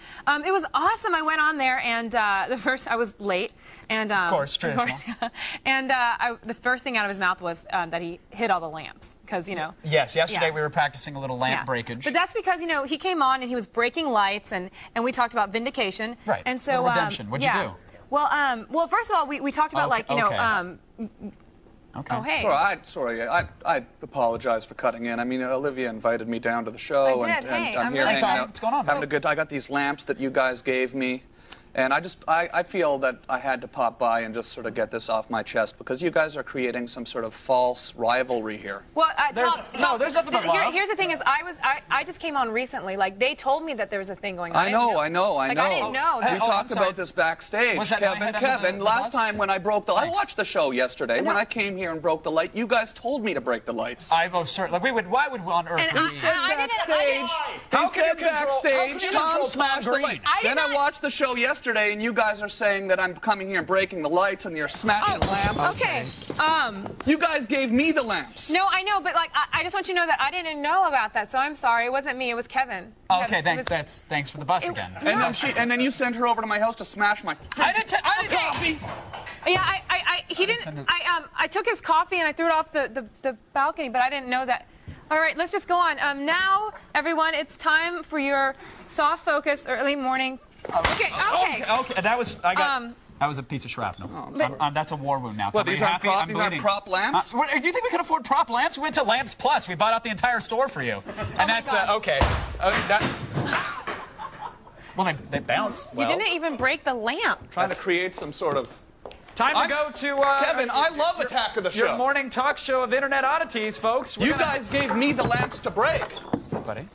It was awesome. I went on there, and I was late. And, Of course, traditional. And the first thing out of his mouth was that he hit all the lamps. Because, Yes, yesterday Yeah. we were practicing a little lamp breakage. But that's because, he came on and he was breaking lights, and we talked about vindication. Right. And so, redemption. What'd you yeah. do? Well, first of all, we talked about, Okay. Oh, hey. Sorry, I apologize for cutting in. I mean, Olivia invited me down to the show, I did. and Hey, I'm I'm here really hanging out. What's going on? Having a good. I got these lamps that you guys gave me. And I feel that I had to pop by and just sort of get this off my chest because you guys are creating some sort of false rivalry here. Well, there's nothing but love. Here's the thing: is I just came on recently. Like they told me that there was a thing going on. I know. Like, I didn't know. We talked about this backstage. Was that Kevin, last time when I broke the light, I watched the show yesterday. When I came here and broke the light, you guys told me to break the lights. I most certainly. Why would we on earth? He said backstage. He said backstage. Tom smashed the light. Then I watched the show yesterday. yesterday, and you guys are saying that I'm coming here and breaking the lights, and you're smashing lamps. Okay. You guys gave me the lamps. No, I know, but like I just want you to know that I didn't know about that, so I'm sorry. It wasn't me. It was Kevin. Okay, thanks for the bus again. And then you sent her over to my house to smash my. I didn't coffee. Yeah, he didn't. I took his coffee and I threw it off the balcony, but I didn't know that. All right, let's just go on. Now, everyone, it's time for your soft focus early morning. Okay. That was that was a piece of shrapnel. That's a war wound now. What, Are you these aren't happy? prop- I'm these aren't bleeding. prop lamps? Do you think we could afford prop lamps? We went to Lamps Plus. We bought out the entire store for you. And that's okay. Well, they bounce. You didn't even break the lamp. Trying to create some sort of. Time to go to Kevin, I love Attack of the Show. Your morning talk show of internet oddities, folks. You guys gave me the lamps to break. What's up, buddy?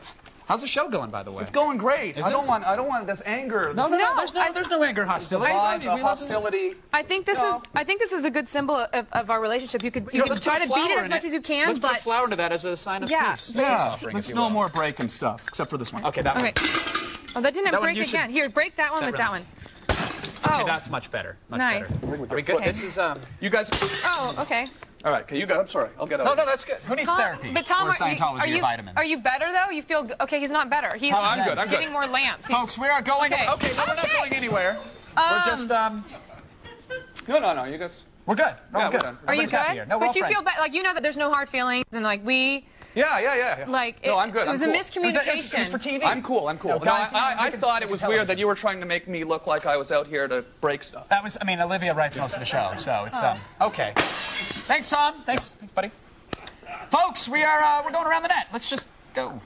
How's the show going, by the way? It's going great. Is I it? don't want this anger. No, there's no anger, hostility. Hostility. I think this is a good symbol of our relationship. You could let's try put to beat it flour as in much as you can, Let's but put flour into that as a sign of peace. Yeah. Offering, There's if you no will. more breaking stuff except for this one. Okay, that one. Oh, that didn't That one break you should- again. Here, break that one with that one. Okay, that's much better. Much Nice. better. Are we good? Okay. This is You guys. Oh, okay. All right. Okay, you guys. I'm sorry. I'll get out. No, that's good. Who needs therapy? But Tom, or Scientology or vitamins? Are you better though? You feel okay? He's not better. He's I'm good. I'm getting good. more lamps. Folks, we are going. Okay. Okay, no, we're not going anywhere. We're just No. You guys. We're good. No, Yeah, we're good. we're done. Are you Everybody's happy here. good? No, we're But all you friends. feel like you know that there's no hard feelings and like we. Yeah. Like No, I'm good. It was I'm a cool. miscommunication. It was for TV. I'm cool. No, guys, I thought it was weird that you were trying to make me look like I was out here to break stuff. That was. I mean, Olivia writes most of the show, so it's okay. Thanks, Tom. Thanks, buddy. Folks, we're going around the net. Let's just go.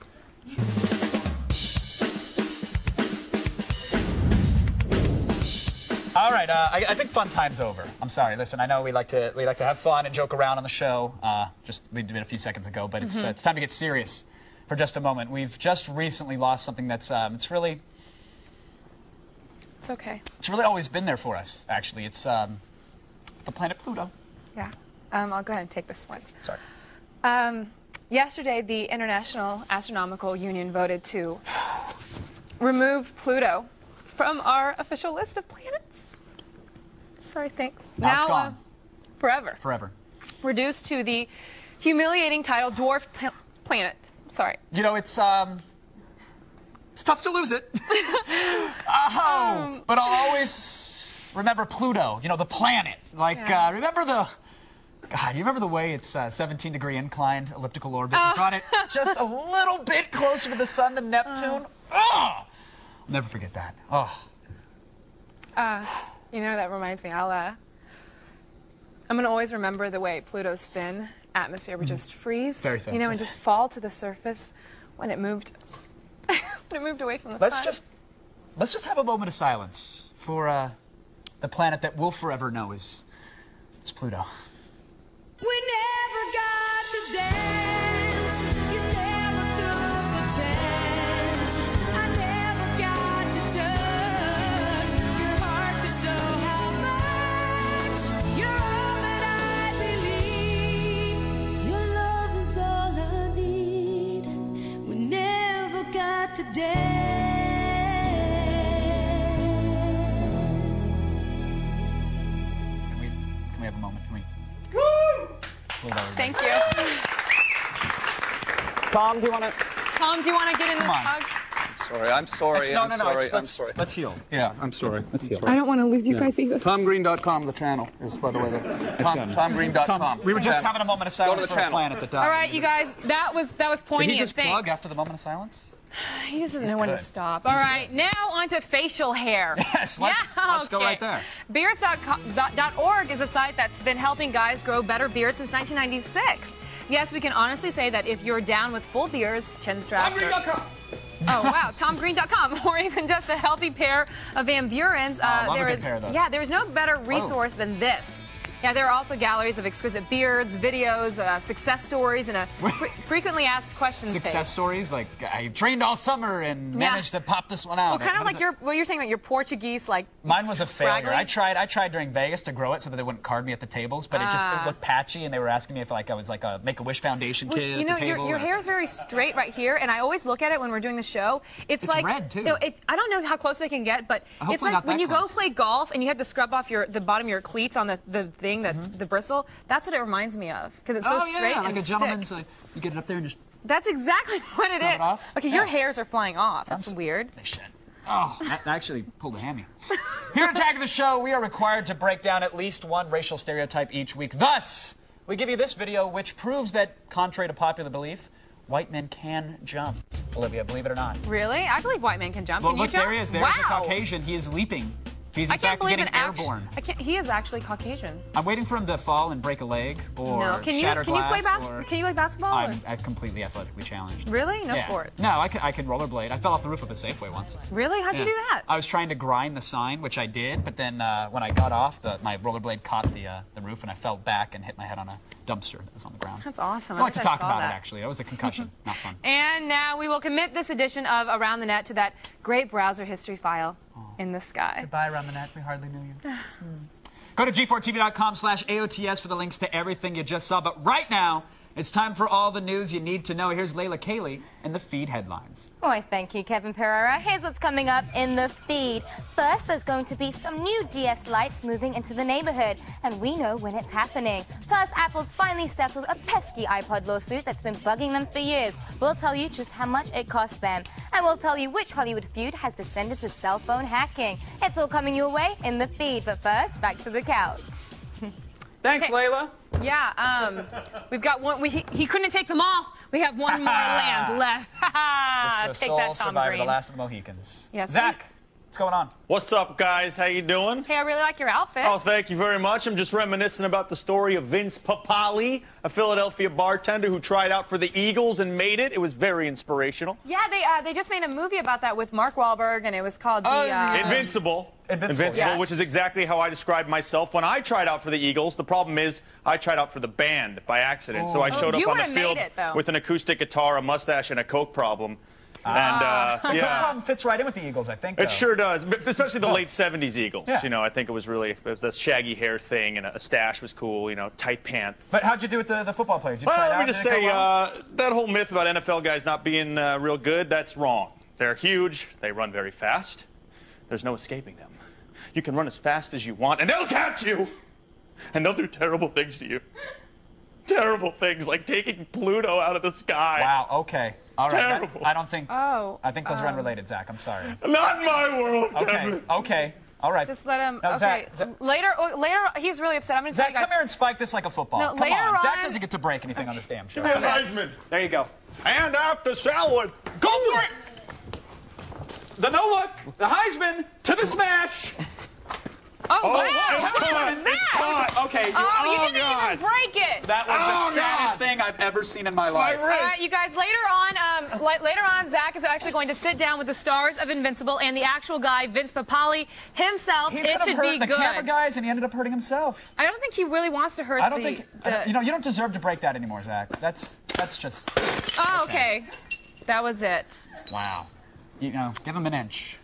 All right, I think fun time's over. I'm sorry. Listen, I know we like to have fun and joke around on the show. We did it a few seconds ago, but it's time to get serious for just a moment. We've just recently lost something that's it's really okay. It's really always been there for us. Actually, it's the planet Pluto. Yeah. I'll go ahead and take this one. Sorry. Yesterday, the International Astronomical Union voted to remove Pluto from our official list of planets. Sorry, thanks. Now it's gone. Forever. Forever. Reduced to the humiliating title dwarf planet. Sorry. You know, it's tough to lose it. But I'll always remember Pluto. You know, the planet. Like, remember the. God, you remember the way it's 17-degree inclined elliptical orbit? You brought it just a little bit closer to the sun than Neptune. I'll never forget that. You know, that reminds me. I'm going to always remember the way Pluto's thin atmosphere would just freeze. Very thin. You know, and just fall to the surface when it moved. When it moved away from the sun. Let's just have a moment of silence for the planet that we'll forever know as Pluto. We never got to dance. You never took the chance. I never got to touch your heart to show how much you're all that I believe. Your love is all I need. We never got to dance. Can we have a moment? Can we? Thank you. Tom, do you want to? Tom, do you want to get in this hug? I'm sorry. No, I'm sorry. I'm let's, sorry. Let's heal. Yeah, I'm sorry. Let's heal. I don't want to lose you guys either. TomGreen.com, the channel, is, by the way, TomGreen.com. We were just having a moment of silence Go to the for the channel. planet that died. All right, you guys, that was poignant. Did he just Thanks. plug after the moment of silence? He doesn't know when to stop. All right, now on to facial hair. Yes, let's go right there. Beards.org is a site that's been helping guys grow better beards since 1996. Yes, we can honestly say that if you're down with full beards, chin straps, TomGreen.com. Oh, wow, TomGreen.com, or even just a healthy pair of Van Burens. Love a good pair of those. There is no better resource than this. Yeah, there are also galleries of exquisite beards, videos, success stories, and a frequently asked questions Success page. stories, like I trained all summer and managed to pop this one out. Well, kind of like what you're saying about your Portuguese, like mine was a failure. scraggly. I tried during Vegas to grow it so that they wouldn't card me at the tables, but it looked patchy, and they were asking me if I was like a Make-A-Wish Foundation kid you know, at the table. your hair is very straight right here, and I always look at it when we're doing the show. It's like red too. No, I don't know how close they can get, but Hopefully it's like not when that you go close. play golf and you have to scrub off the bottom of your cleats on the thing that the bristle. That's what it reminds me of because it's so straight like and a stick. gentleman's. You get it up there and just. That's exactly what it Rub is. it off? Okay, your hairs are flying off. That's weird. They should. Oh, that actually pulled a hammy. Here at Attack of the Show, we are required to break down at least one racial stereotype each week. Thus, we give you this video, which proves that, contrary to popular belief, white men can jump. Olivia, believe it or not. Really? I believe white men can jump. Well, Can you look, jump? there he is. There's a Caucasian. He is leaping. He's in I can't fact believe getting airborne. He is actually Caucasian. I'm waiting for him to fall and break a leg or No, can you shatter play glass. or- Can you play basketball? or- I'm completely athletically challenged. Really? No Yeah. sports. No, I could rollerblade. I fell off the roof of a Safeway once. Really? How'd you do that? I was trying to grind the sign, which I did, but then when I got off, my rollerblade caught the roof, and I fell back and hit my head on a dumpster that was on the ground. That's awesome. I like to wish I talk saw about that. it, actually. That was a concussion. Not fun. And now we will commit this edition of Around the Net to that great browser history file in the sky. Goodbye, Around the Net. We hardly knew you. Go to g4tv.com/AOTS for the links to everything you just saw. But right now, it's time for all the news you need to know. Here's Layla Cayley and the feed headlines. Why, thank you, Kevin Pereira. Here's what's coming up in the feed. First, there's going to be some new DS lights moving into the neighborhood, and we know when it's happening. Plus, Apple's finally settled a pesky iPod lawsuit that's been bugging them for years. We'll tell you just how much it cost them, and we'll tell you which Hollywood feud has descended to cell phone hacking. It's all coming your way in the feed, but first, back to the couch. Thanks, Layla. Yeah, we've got one. He couldn't take them all. We have one more land left. This Take sole that, Tom survivor, Green. the last of the Mohicans. Yes, Zach, what's going on? What's up, guys? How you doing? Hey, I really like your outfit. Oh, thank you very much. I'm just reminiscing about the story of Vince Papale, a Philadelphia bartender who tried out for the Eagles and made it. It was very inspirational. Yeah, they just made a movie about that with Mark Wahlberg, and it was called Invincible. Invincible, yes. which is exactly how I described myself when I tried out for the Eagles. The problem is I tried out for the band by accident. So I showed up on the field with an acoustic guitar, a mustache, and a coke problem. The And coke problem fits right in with the Eagles, I think. it though. sure does, especially the late 70s Eagles. Yeah. You know, I think it was the shaggy hair thing, and a stash was cool, you know, tight pants. But how'd you do with the football players? You tried Well, out, let me just did it go say, well? that whole myth about NFL guys not being real good, that's wrong. They're huge. They run very fast. There's no escaping them. You can run as fast as you want, and they'll catch you. And they'll do terrible things to you. Terrible things, like taking Pluto out of the sky. Wow, okay. All right. Terrible. I don't think... Oh. I think those are unrelated, Zach. I'm sorry. Not in my world, Okay, Kevin. okay. All right. Just let him. No, Okay. Zach, Later, he's really upset. I'm going to tell Zach, you guys. come here and spike this like a football. No, come later on. on- Zach doesn't get to break anything on this damn show. Give me a Heisman. There you go. And after Selwood. Go for it! The no look, the Heisman to the smash. Oh, Oh, wow. it's How caught. was that? It's caught. Okay. Oh, you didn't God. even break it. That was Oh, the saddest God. thing I've ever seen in my life. All right, you guys. Later on, Zach is actually going to sit down with the stars of Invincible and the actual guy, Vince Papale himself. He It could have should hurt be the good. camera guys, and he ended up hurting himself. I don't think he really wants to hurt I don't the. think. You know, you don't deserve to break that anymore, Zach. That's just. Oh, okay. That was it. Wow. You know, give him an inch.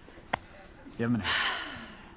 Give him an inch.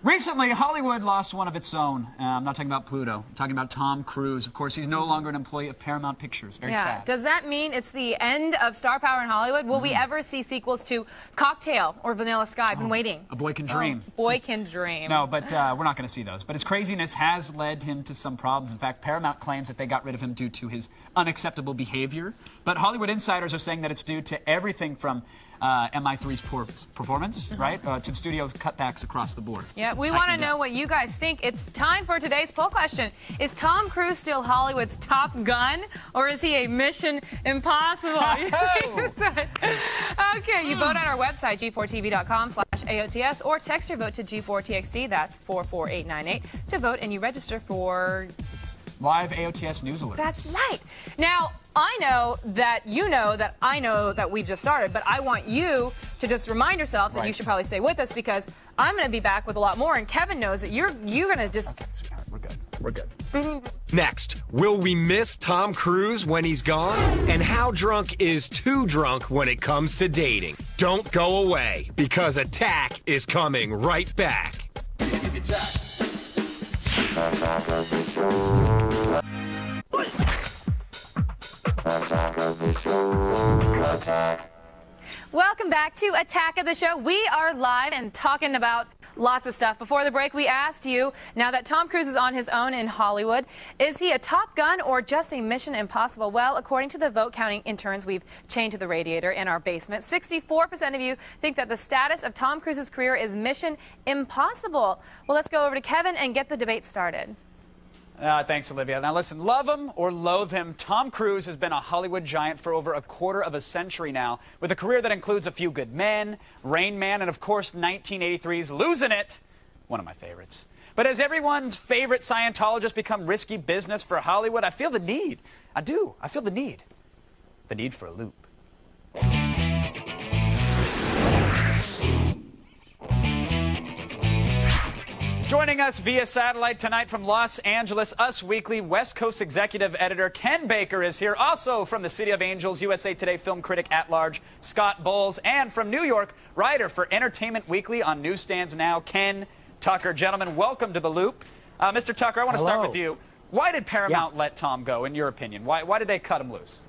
Recently, Hollywood lost one of its own. I'm not talking about Pluto. I'm talking about Tom Cruise. Of course, he's no longer an employee of Paramount Pictures. Very sad. Does that mean it's the end of star power in Hollywood? Will we ever see sequels to Cocktail or Vanilla Sky? I've been waiting. A boy can dream. Boy can dream. No, but we're not going to see those. But his craziness has led him to some problems. In fact, Paramount claims that they got rid of him due to his unacceptable behavior. But Hollywood insiders are saying that it's due to everything from MI3's poor performance, right, to the studio cutbacks across the board. Yeah, we want to know what you guys think. It's time for today's poll question. Is Tom Cruise still Hollywood's Top Gun, or is he a Mission Impossible? Okay, you vote on our website, g4tv.com/AOTS, or text your vote to G4TXT, that's 44898, to vote, and you register for... Live AOTS news alerts. That's right. Now, I know that you know that I know that we've just started, but I want you to just remind yourselves that you should probably stay with us because I'm going to be back with a lot more, and Kevin knows that you're going to just... Okay, sweetheart, we're good. we're good. Next, will we miss Tom Cruise when he's gone? And how drunk is too drunk when it comes to dating? Don't go away, because Attack is coming right back. Attack of the show. Attack of the show. Attack. Welcome back to Attack of the Show. We are live and talking about lots of stuff. Before the break, we asked you, now that Tom Cruise is on his own in Hollywood, is he a Top Gun or just a Mission Impossible? Well, according to the vote counting interns we've chained to the radiator in our basement, 64% of you think that the status of Tom Cruise's career is Mission Impossible. Well, let's go over to Kevin and get the debate started. Thanks, Olivia. Now, listen, love him or loathe him, Tom Cruise has been a Hollywood giant for over a quarter of a century now, with a career that includes A Few Good Men, Rain Man, and, of course, 1983's Losing It, one of my favorites. But has everyone's favorite Scientologist become risky business for Hollywood? I feel the need. I do. I feel the need. The need for a loop. Joining us via satellite tonight from Los Angeles, Us Weekly West Coast executive editor Ken Baker is here. Also from the City of Angels, USA Today film critic at large Scott Bowles, and from New York, writer for Entertainment Weekly on newsstands now, Ken Tucker. Gentlemen, welcome to The Loop. Mr. Tucker, I want to start with you. Why did Paramount let Tom go, in your opinion? Why did they cut him loose?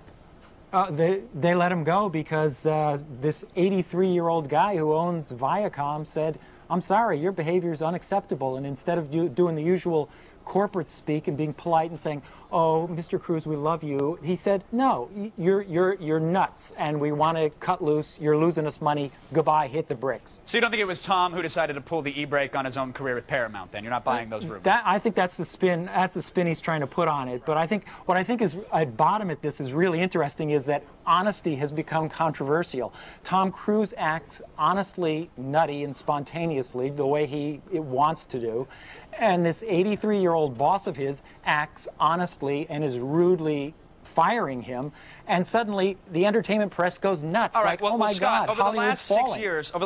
They let him go because this 83-year-old guy who owns Viacom said, I'm sorry, your behavior is unacceptable. And instead of doing the usual corporate speak and being polite and saying, oh, Mr. Cruise, we love you, he said, no, you're nuts, and we want to cut loose. You're losing us money. Goodbye, hit the bricks. So you don't think it was Tom who decided to pull the e-brake on his own career with Paramount, then? You're not buying those rumors? I think that's the spin. That's the spin he's trying to put on it. But I think what I think is at bottom at this is really interesting is that honesty has become controversial. Tom Cruise acts honestly, nutty, and spontaneously the way he wants to do. And this 83-year-old boss of his acts honestly and is rudely firing him, and suddenly the entertainment press goes nuts. All right, like, well, oh my Scott, God, over Hollywood's the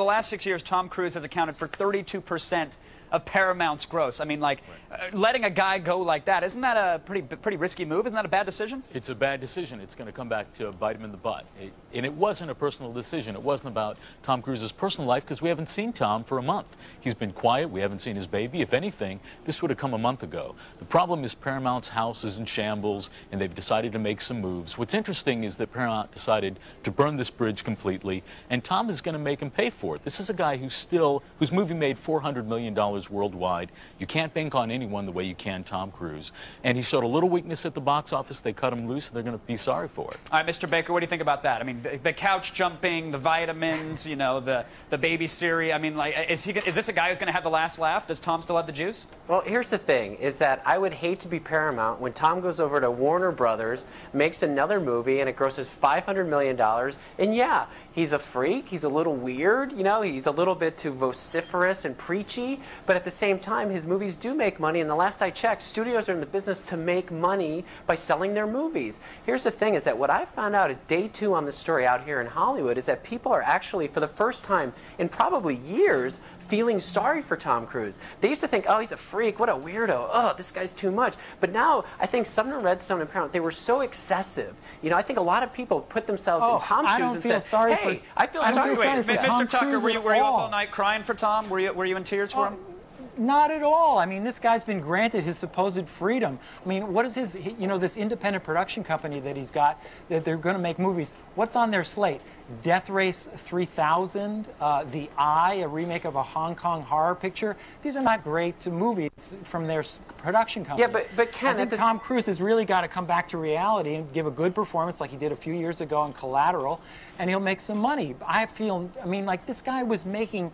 last 6 years, Tom Cruise has accounted for 32% of Paramount's gross. I mean, like, letting a guy go like that, isn't that a pretty risky move? Isn't that a bad decision? It's a bad decision. It's going to come back to bite him in the butt. And it wasn't a personal decision. It wasn't about Tom Cruise's personal life, because we haven't seen Tom for a month. He's been quiet. We haven't seen his baby. If anything, this would have come a month ago. The problem is Paramount's house is in shambles, and they've decided to make some moves. What's interesting is that Paramount decided to burn this bridge completely, and Tom is going to make him pay for it. This is a guy whose movie made $400 million worldwide. You can't bank on anyone the way you can Tom Cruise. And he showed a little weakness at the box office. They cut him loose, and they're going to be sorry for it. All right, Mr. Baker, what do you think about that? I mean, the couch jumping, the vitamins, you know, the baby Siri. I mean, like, is this a guy who's going to have the last laugh? Does Tom still have the juice? Well, here's the thing, is that I would hate to be Paramount when Tom goes over to Warner Brothers, makes another movie, and it grosses $500 million. And yeah, he's a freak. He's a little weird. You know, he's a little bit too vociferous and preachy. But at the same time, his movies do make money. And the last I checked, studios are in the business to make money by selling their movies. Here's the thing, is that what I found out is day 2 on this story out here in Hollywood is that people are actually, for the first time in probably years, feeling sorry for Tom Cruise. They used to think, oh, he's a freak, what a weirdo, oh, this guy's too much. But now, I think Sumner Redstone and Paramount, they were so excessive. You know, I think a lot of people put themselves in Tom's shoes and said, hey, I feel sorry for this guy. Mr. Tucker, were you up all night crying for Tom? Were you in tears for him? Not at all. I mean, this guy's been granted his supposed freedom. I mean, what is his, you know, this independent production company that he's got, that they're going to make movies, what's on their slate? Death Race 3000, The Eye, a remake of a Hong Kong horror picture. These are not great movies from their production company. Yeah, but Ken, I think Tom Cruise has really got to come back to reality and give a good performance like he did a few years ago on Collateral, and he'll make some money. I mean, like, this guy was making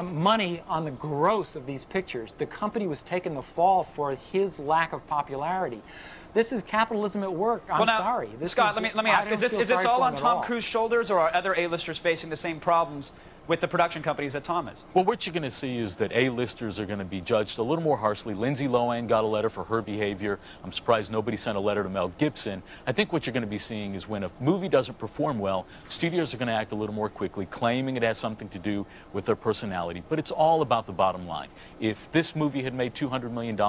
money on the gross of these pictures. The company was taking the fall for his lack of popularity. This is capitalism at work. I'm sorry. Scott, let me ask, is this all on Tom Cruise's shoulders, or are other A-listers facing the same problems with the production companies that Tom is. Well, what you're going to see is that A-listers are going to be judged a little more harshly. Lindsay Lohan got a letter for her behavior. I'm surprised nobody sent a letter to Mel Gibson. I think what you're going to be seeing is when a movie doesn't perform well, studios are going to act a little more quickly, claiming it has something to do with their personality. But it's all about the bottom line. If this movie had made $200 million,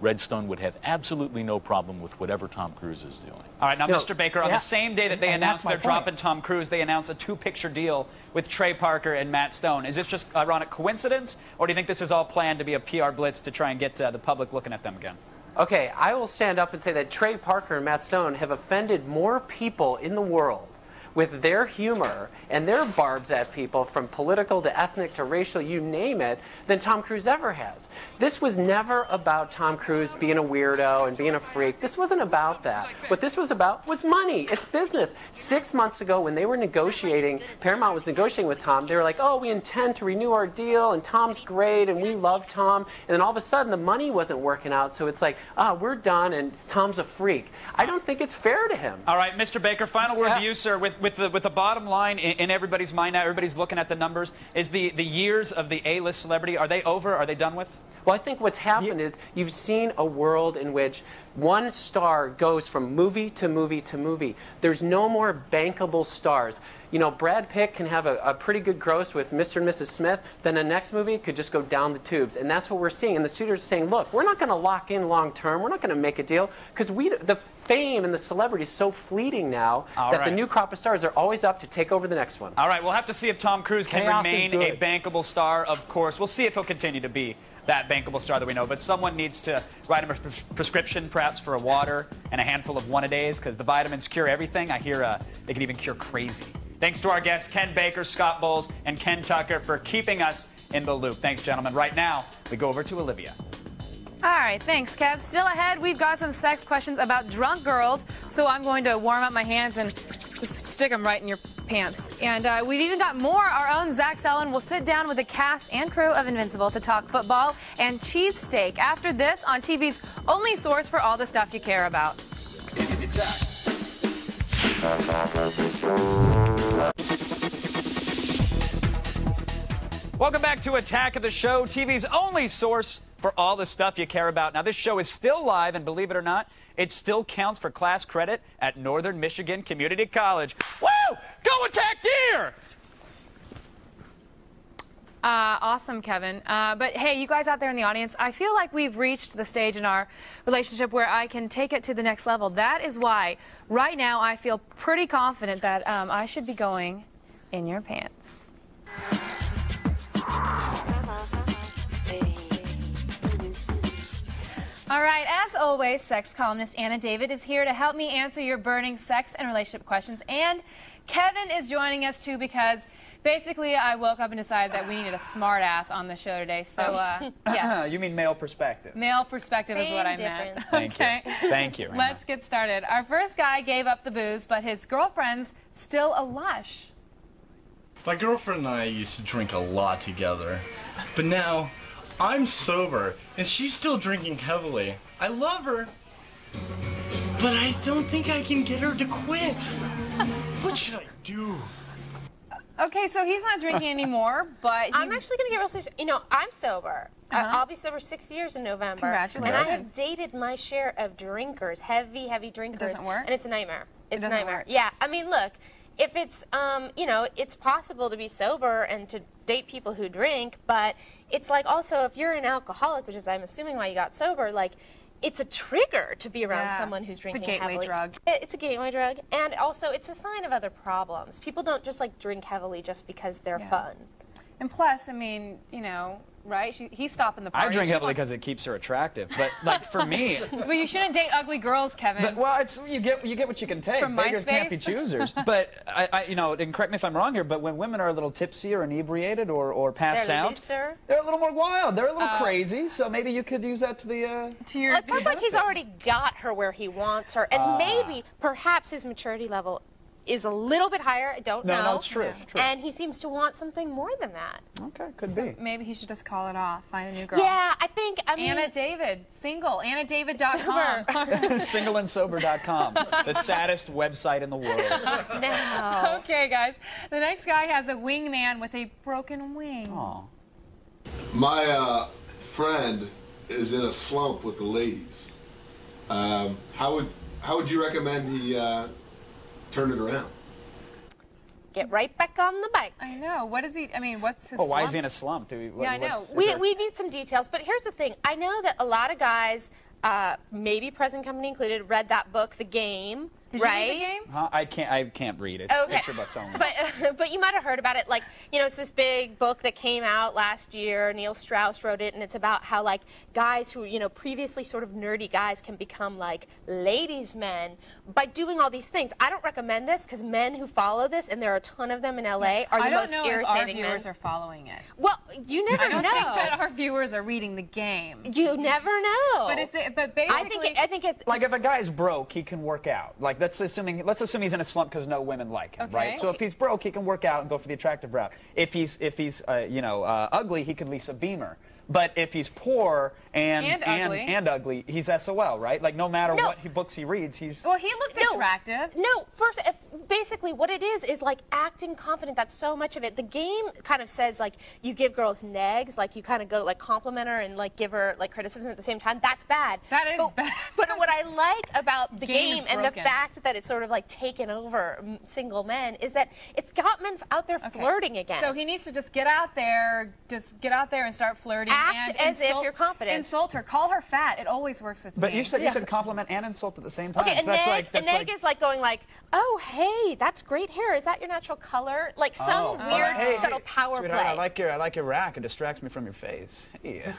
Redstone would have absolutely no problem with whatever Tom Cruise is doing. All right, now, Mr. Baker, on the same day that they announced they're dropping Tom Cruise, they announced a 2-picture deal with Trey Parker and Matt Stone. Is this just ironic coincidence, or do you think this is all planned to be a PR blitz to try and get the public looking at them again? Okay, I will stand up and say that Trey Parker and Matt Stone have offended more people in the world with their humor and their barbs at people, from political to ethnic to racial, you name it, than Tom Cruise ever has. This was never about Tom Cruise being a weirdo and being a freak. This wasn't about that. What this was about was money. It's business. 6 months ago, when they were negotiating, Paramount was negotiating with Tom, they were like, oh, we intend to renew our deal, and Tom's great, and we love Tom. And then all of a sudden, the money wasn't working out, so it's like, we're done, and Tom's a freak. I don't think it's fair to him. All right, Mr. Baker, final word to you, sir. With the bottom line in everybody's mind now, everybody's looking at the numbers. Is the years of the A-list celebrity, are they over? Are they done with? Well, I think what's happened is you've seen a world in which one star goes from movie to movie to movie. There's no more bankable stars. You know, Brad Pitt can have a pretty good gross with Mr. and Mrs. Smith, then the next movie could just go down the tubes. And that's what we're seeing. And the studios are saying, look, we're not going to lock in long term. We're not going to make a deal, because the fame and the celebrity is so fleeting now that the new crop of stars are always up to take over the next one. All right, we'll have to see if Tom Cruise can remain a bankable star, of course. We'll see if he'll continue to be that bankable star that we know. But someone needs to write him a prescription, perhaps, for a water and a handful of one-a-days, because the vitamins cure everything. I hear they can even cure crazy. Thanks to our guests, Ken Baker, Scott Bowles, and Ken Tucker, for keeping us in the loop. Thanks, gentlemen. Right now, we go over to Olivia. All right, thanks, Kev. Still ahead, we've got some sex questions about drunk girls, so I'm going to warm up my hands and just stick them right in your pants. And we've even got more. Our own Zach Selin will sit down with the cast and crew of Invincible to talk football and cheesesteak. After this, on TV's only source for all the stuff you care about. It's Welcome back to Attack of the Show, TV's only source for all the stuff you care about. Now, this show is still live, and believe it or not, it still counts for class credit at Northern Michigan Community College. Woo! Go Attack Deer! Awesome, Kevin. But hey, you guys out there in the audience, I feel like we've reached the stage in our relationship where I can take it to the next level. That is why right now I feel pretty confident that I should be going in your pants. All right, as always, sex columnist Anna David is here to help me answer your burning sex and relationship questions. And Kevin is joining us too, because basically I woke up and decided that we needed a smart ass on the show today. So, yeah. You mean male perspective? Male perspective is what I meant. Thank you. Thank you. Let's get started. Our first guy gave up the booze, but his girlfriend's still a lush. My girlfriend and I used to drink a lot together, but now I'm sober and she's still drinking heavily. I love her, but I don't think I can get her to quit. What should I do? Okay, so he's not drinking anymore, but I'm actually going to get real serious. You know, I'm sober. I'll be sober 6 years in November. Congratulations. And I have dated my share of drinkers, heavy drinkers. It doesn't work? And it's a nightmare. It's a doesn't nightmare. work. Yeah, I mean, look, if it's, you know, it's possible to be sober and to date people who drink, but it's like also if you're an alcoholic, which is I'm assuming why you got sober, like, it's a trigger to be around someone who's drinking It's a gateway heavily. drug. It's a gateway drug, and also it's a sign of other problems. People don't just like drink heavily just because they're fun. And plus, I mean, you know, right? He's stopping the party. I drink heavily because it keeps her attractive. But like for me, But you shouldn't date ugly girls, Kevin. well, it's you get what you can take. From Beggars can't be MySpace? choosers. But I, you know, and correct me if I'm wrong here, but when women are a little tipsy or inebriated or passed They're out, looser. they're a little more wild. They're a little crazy. So maybe you could use that to the to your. Well, it sounds like he's already got her where he wants her, and maybe, perhaps, his maturity level is a little bit higher. I don't know. No, it's true. And he seems to want something more than that. Okay, could So be. maybe he should just call it off, find a new girl. Yeah, I mean, Anna David, single, AnnaDavid.com. Singleandsober.com, the saddest website in the world. No. Okay, guys. The next guy has a wingman with a broken wing. Aw. My friend is in a slump with the ladies. How would you recommend he turn it around? Get right back on the bike. I know. What is he? I mean, what's his? Oh, why is slump? he in a slump? Yeah, I know. We need some details, but here's the thing. I know that a lot of guys, maybe present company included, read that book, The Game. Did right? you read The Game? Huh? I can't read it. Okay. Picture books only. But you might have heard about it. Like, you know, it's this big book that came out last year. Neil Strauss wrote it, and it's about how, like, guys who, you know, previously sort of nerdy guys can become, like, ladies' men by doing all these things. I don't recommend this because men who follow this, and there are a ton of them in LA, are the most irritating I don't know if our men. viewers are following it. Well, you never I don't know. think that our viewers are reading The Game. You never know. But basically, I think it's like if a guy's broke, he can work out. Like let's assume he's in a slump because no women like him, Okay. right? So if he's broke, he can work out and go for the attractive route. If he's ugly, he could lease a Beamer. But if he's poor and ugly, he's SOL, right? Like no matter what books he reads, he's Well, he looked attractive. No, first, basically what it is like acting confident. That's so much of it. The Game kind of says like you give girls negs, like you kind of go like compliment her and like give her like criticism at the same time. That's bad. That is bad. But what I like about the Game is Game and the broken. fact that it's sort of like taken over single men is that it's got men out there flirting again. So he needs to just get out there and start flirting. Act and as if you're confident. Insult her. Call her fat. It always works with But me. you said compliment and insult at the same time. Okay, so a neg is like going like, oh, hey, that's great hair. Is that your natural color? Like some weird subtle power sweetheart, play. I like your rack. It distracts me from your face. Hey.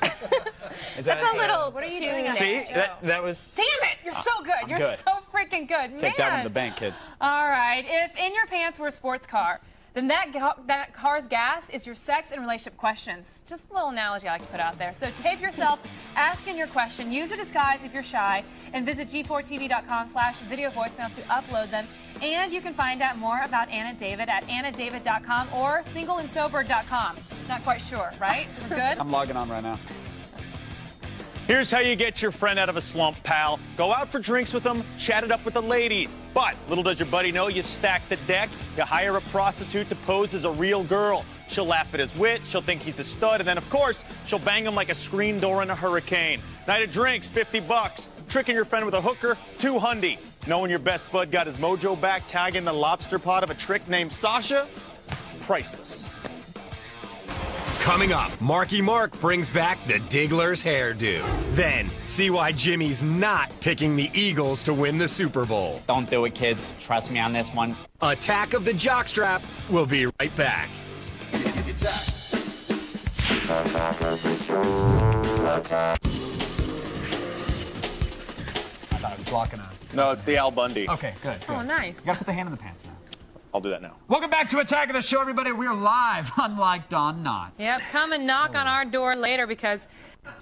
That's a little. What are you doing? See, that was. Damn it! You're so good. I'm You're good. so freaking good. Take that one Man. to the bank, kids. All right. If in your pants were a sports car, then that car's gas is your sex and relationship questions. Just a little analogy I like to put out there. So tape yourself asking your question, use a disguise if you're shy, and visit g4tv.com/video voicemail to upload them. And you can find out more about Anna David at annadavid.com or singleandsober.com. Not quite sure, right? We're good? I'm logging on right now. Here's how you get your friend out of a slump, pal. Go out for drinks with them, chat it up with the ladies. But little does your buddy know, you stack the deck, you hire a prostitute to pose as a real girl. She'll laugh at his wit, she'll think he's a stud, and then, of course, she'll bang him like a screen door in a hurricane. Night of drinks, $50. Tricking your friend with a hooker, $200. Knowing your best bud got his mojo back, tagging the lobster pot of a trick named Sasha? Priceless. Coming up, Marky Mark brings back the Diggler's hairdo. Then, see why Jimmy's not picking the Eagles to win the Super Bowl. Don't do it, kids. Trust me on this one. Attack of the Jockstrap. We'll be right back. Attack of the show. Attack. I thought I was blocking out. No, it's the Al Bundy. Okay, good. Oh, nice. You gotta put the hand in the pants now. I'll do that now. Welcome back to Attack of the Show, everybody. We are live, unlike Don Knotts. Yep, come and knock on our door later because,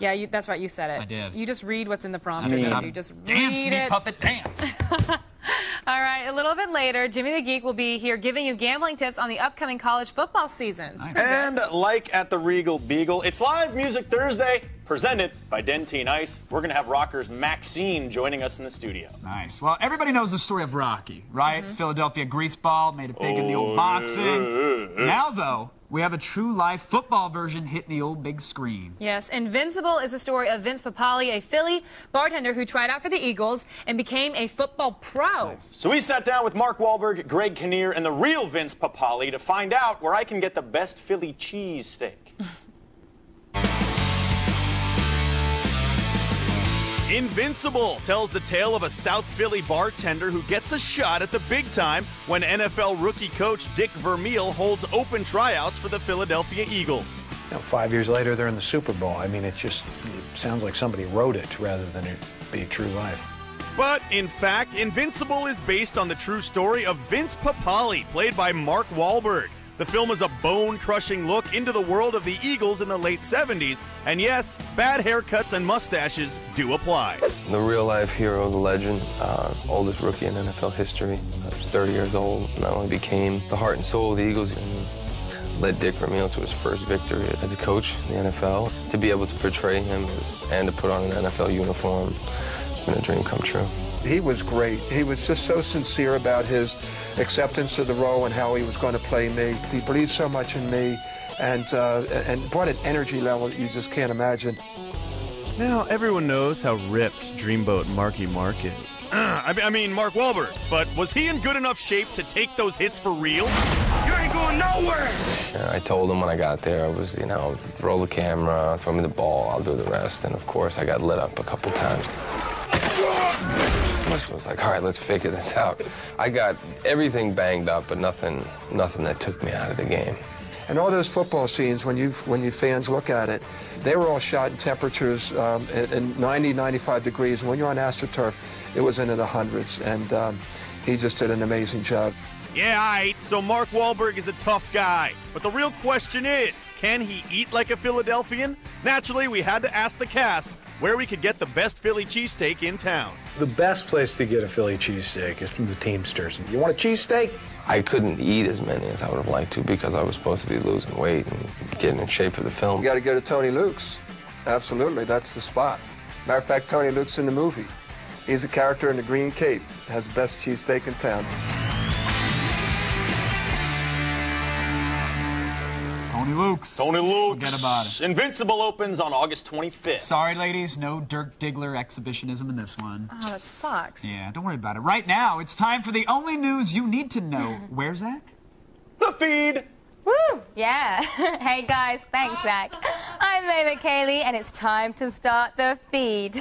yeah, that's right, you said it. I did. You just read what's in the prompt. That's it. You just read Dance me, it. puppet, dance. All right, a little bit later, Jimmy the Geek will be here giving you gambling tips on the upcoming college football season. And like at the Regal Beagle, it's Live Music Thursday, presented by Dentine Ice. We're going to have rockers Maxine joining us in the studio. Nice. Well, everybody knows the story of Rocky, right? Philadelphia greaseball, made it big in the old boxing. Now, though, we have a true life football version hitting the old big screen. Yes, Invincible is the story of Vince Papale, a Philly bartender who tried out for the Eagles and became a football pro. So we sat down with Mark Wahlberg, Greg Kinnear, and the real Vince Papale to find out where I can get the best Philly cheesesteak. Invincible tells the tale of a South Philly bartender who gets a shot at the big time when NFL rookie coach Dick Vermeil holds open tryouts for the Philadelphia Eagles. You know, 5 years later, they're in the Super Bowl. I mean, it sounds like somebody wrote it rather than it be true life. But, in fact, Invincible is based on the true story of Vince Papale, played by Mark Wahlberg. The film is a bone-crushing look into the world of the Eagles in the late 70s. And yes, bad haircuts and mustaches do apply. The real-life hero, the legend, oldest rookie in NFL history. I was 30 years old, not only became the heart and soul of the Eagles, and led Dick Vermeil to his first victory as a coach in the NFL. To be able to portray him and to put on an NFL uniform, it's been a dream come true. He was great. He was just so sincere about his acceptance of the role and how he was going to play me. He believed so much in me and brought an energy level that you just can't imagine. Now, everyone knows how ripped Dreamboat Marky Mark is. I mean, Mark Wahlberg. But was he in good enough shape to take those hits for real? You ain't going nowhere! I told him when I got there, I was, roll the camera, throw me the ball, I'll do the rest. And of course, I got lit up a couple times. I was like, all right, let's figure this out. I got everything banged up, but nothing that took me out of the game. And all those football scenes, when you fans look at it, they were all shot in temperatures in 90, 95 degrees. When you're on AstroTurf, it was into the hundreds, and he just did an amazing job. Yeah, all right, so Mark Wahlberg is a tough guy. But the real question is, can he eat like a Philadelphian? Naturally, we had to ask the cast where we could get the best Philly cheesesteak in town. The best place to get a Philly cheesesteak is from the Teamsters. You want a cheesesteak? I couldn't eat as many as I would have liked to because I was supposed to be losing weight and getting in shape for the film. You got to go to Tony Luke's. Absolutely, that's the spot. Matter of fact, Tony Luke's in the movie. He's a character in the green cape. Has the best cheesesteak in town. Tony Luke's. Tony Luke's. Forget about it. Invincible opens on August 25th. Sorry, ladies, no Dirk Diggler exhibitionism in this one. Oh, that sucks. Yeah, don't worry about it. Right now, it's time for the only news you need to know. Where's Zach? The feed. Woo! Yeah. Hey guys, thanks Zach. I'm Layla Kaylee, and it's time to start the feed.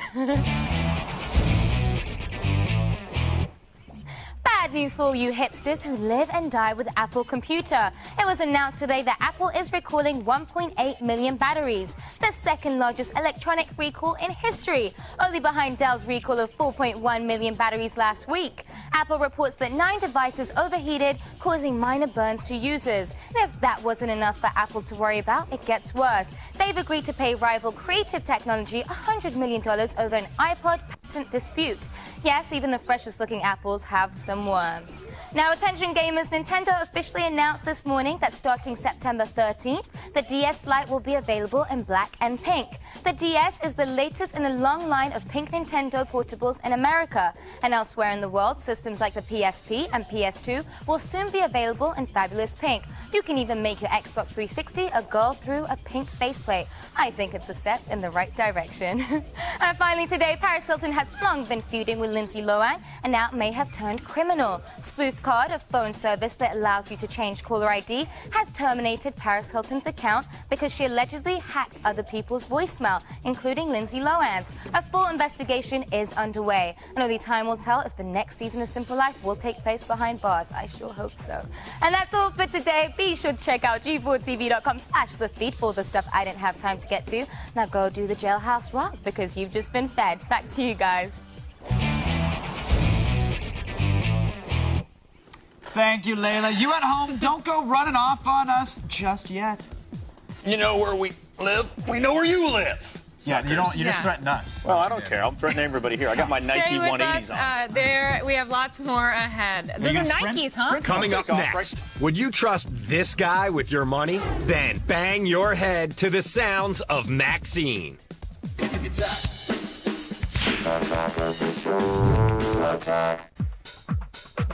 Bad news for all you hipsters who live and die with Apple Computer. It was announced today that Apple is recalling 1.8 million batteries, the second largest electronic recall in history, only behind Dell's recall of 4.1 million batteries last week. Apple reports that 9 devices overheated, causing minor burns to users. And if that wasn't enough for Apple to worry about, it gets worse. They've agreed to pay rival Creative Technology $100 million over an iPod patent dispute. Yes, even the freshest looking apples have some worms. Now, attention gamers, Nintendo officially announced this morning that starting September 13th, the DS Lite will be available in black and pink. The DS is the latest in a long line of pink Nintendo portables in America. And elsewhere in the world, systems like the PSP and PS2 will soon be available in fabulous pink. You can even make your Xbox 360 a girl through a pink faceplate. I think it's a step in the right direction. And finally today, Paris Hilton has long been feuding with Lindsay Lohan and now may have turned criminal. Spoof Card, a phone service that allows you to change caller ID, has terminated Paris Hilton's account because she allegedly hacked other people's voicemail, including Lindsay Lohan's. A full investigation is underway, and only time will tell if the next season of Simple Life will take place behind bars. I sure hope so. And that's all for today. Be sure to check out g4tv.com/the feed for the stuff I didn't have time to get to. Now go do the jailhouse rock because you've just been fed. Back to you guys. Thank you, Layla. You at home, don't go running off on us just yet. You know where we live? We know where you live. Yeah, you don't. You just threatened us. Well, I don't care. I'm threatening everybody here. I got my Nike 180s on. There, we have lots more ahead. Those are Nikes, huh? Coming up next, would you trust this guy with your money? Then bang your head to the sounds of Maxine. Attack of the show. Attack.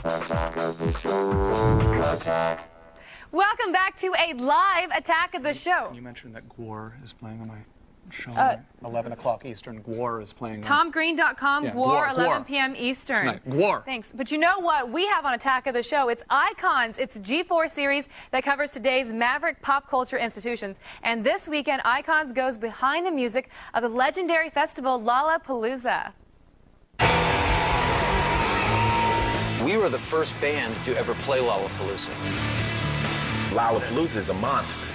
Attack of the show. Attack. Welcome back to a live Attack of the Show. You mentioned that Gwar is playing on my show. 11 o'clock Eastern. Gwar is playing. TomGreen.com, Yeah, Gwar, Gwar. 11 p.m. Eastern. Tonight. Gwar. Thanks. But you know what we have on Attack of the Show? It's Icons. It's a G4 series that covers today's maverick pop culture institutions. And this weekend, Icons goes behind the music of the legendary festival Lollapalooza. We were the first band to ever play Lollapalooza. Lollapalooza is a monster.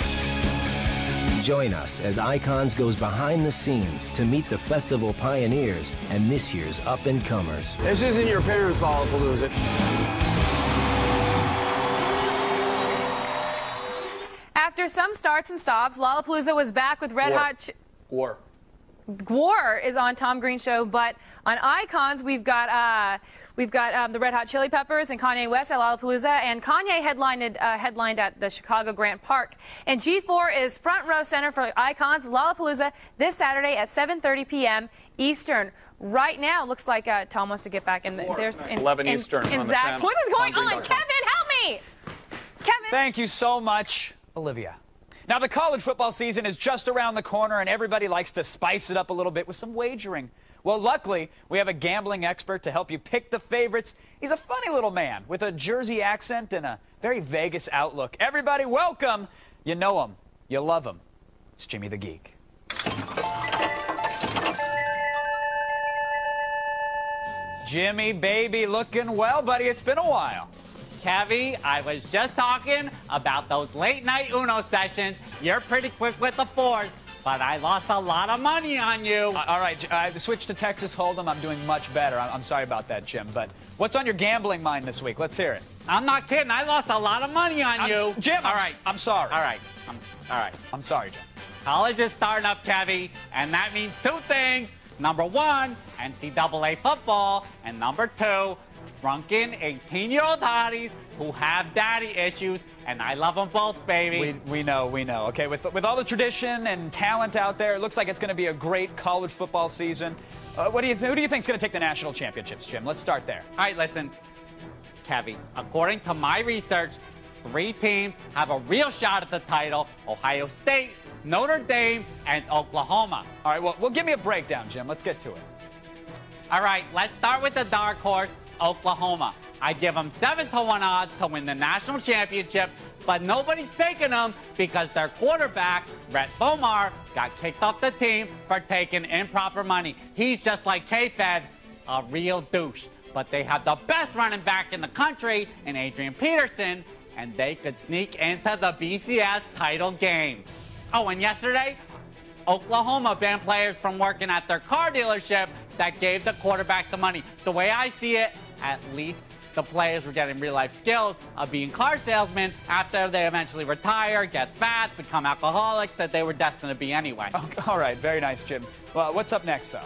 Join us as Icons goes behind the scenes to meet the festival pioneers and this year's up-and-comers. This isn't your parents' Lollapalooza. After some starts and stops, Lollapalooza was back with Red Hot. Gwar is on Tom Green Show, but on Icons we've got the Red Hot Chili Peppers and Kanye West at Lollapalooza, and Kanye headlined at the Chicago Grant Park. And G4 is front row center for Icons Lollapalooza this Saturday at 7:30 p.m. Eastern. Right now, it looks like Tom wants to get back in. There's 11 Eastern on the channel. What is going on? Kevin, help me! Kevin. Thank you so much, Olivia. Now, the college football season is just around the corner, and everybody likes to spice it up a little bit with some wagering. Well, luckily, we have a gambling expert to help you pick the favorites. He's a funny little man with a Jersey accent and a very Vegas outlook. Everybody, welcome. You know him. You love him. It's Jimmy the Geek. Jimmy, baby, looking well, buddy. It's been a while. Cavi, I was just talking about those late-night Uno sessions. You're pretty quick with the fours, but I lost a lot of money on you. All right, I switched to Texas Hold'em. I'm doing much better. I'm sorry about that, Jim. But what's on your gambling mind this week? Let's hear it. I'm not kidding. I lost a lot of money on you. Jim, all right. I'm sorry. All right. I'm sorry, Jim. College is starting up, Cavi, and that means two things. Number one, NCAA football, and number two, drunken 18-year-old hotties who have daddy issues, and I love them both, baby. We know. Okay, with all the tradition and talent out there, it looks like it's going to be a great college football season. Who do you think is going to take the national championships, Jim? Let's start there. All right, listen, Cavi. According to my research, 3 teams have a real shot at the title: Ohio State, Notre Dame, and Oklahoma. All right, well, give me a breakdown, Jim. Let's get to it. All right, let's start with the dark horse, Oklahoma. I give them 7-to-1 odds to win the national championship, but nobody's picking them because their quarterback, Brett Bomar, got kicked off the team for taking improper money. He's just like K-Fed, a real douche. But they have the best running back in the country in Adrian Peterson, and they could sneak into the BCS title game. Oh, and yesterday, Oklahoma banned players from working at their car dealership that gave the quarterback the money. The way I see it, at least the players were getting real-life skills of being car salesmen after they eventually retire, get fat, become alcoholics that they were destined to be anyway. Okay, all right, very nice, Jim. Well, what's up next, though?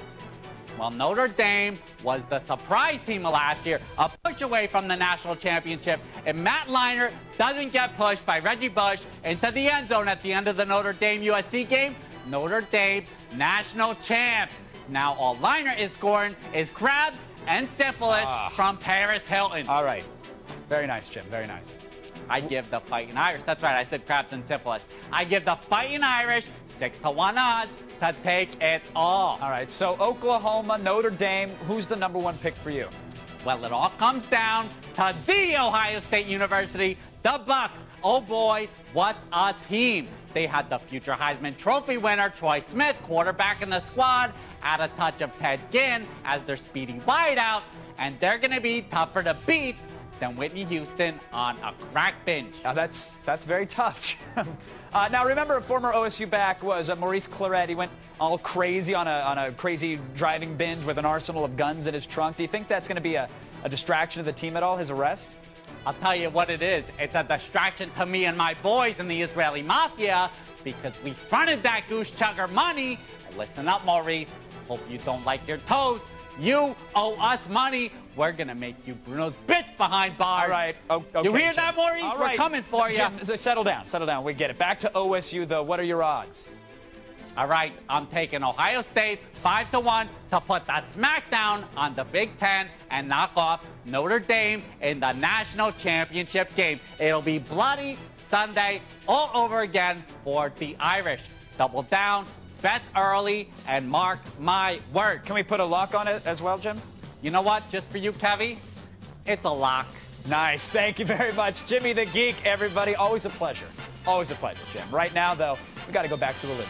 Well, Notre Dame was the surprise team of last year, a push away from the national championship. If Matt Leinart doesn't get pushed by Reggie Bush into the end zone at the end of the Notre Dame-USC game, Notre Dame's national champs. Now all Leinart is scoring is crabs and syphilis from Paris Hilton. All right. Very nice, Jim. Very nice. I give the Fighting Irish. That's right. I said crabs and syphilis. I give the Fighting Irish 6-to-1 odds to take it all. All right. So Oklahoma, Notre Dame. Who's the number 1 pick for you? Well, it all comes down to the Ohio State University, the Bucks. Oh boy, what a team. They had the future Heisman Trophy winner, Troy Smith, quarterback in the squad, add a touch of Ted Ginn as their speedy wideout, and they're going to be tougher to beat than Whitney Houston on a crack binge. Now that's very tough. Now remember, a former OSU back was Maurice Clarett. He went all crazy on a crazy driving binge with an arsenal of guns in his trunk. Do you think that's going to be a distraction to the team at all, his arrest? I'll tell you what it is. It's a distraction to me and my boys in the Israeli mafia because we fronted that goose chugger money. And listen up, Maurice. Hope you don't like your toes. You owe us money. We're going to make you Bruno's bitch behind bars. All right. Okay, you hear Jim. that, Maurice? All We're right. coming for you. Jim, settle down. We get it. Back to OSU, though. What are your odds? All right, I'm taking Ohio State 5-to-1 to put the smackdown on the Big Ten and knock off Notre Dame in the national championship game. It'll be bloody Sunday all over again for the Irish. Double down, bet early, and mark my word. Can we put a lock on it as well, Jim? You know what? Just for you, Kevy, it's a lock. Nice. Thank you very much. Jimmy the Geek, everybody. Always a pleasure. Always a pleasure, Jim. Right now, though, we got to go back to Olivia.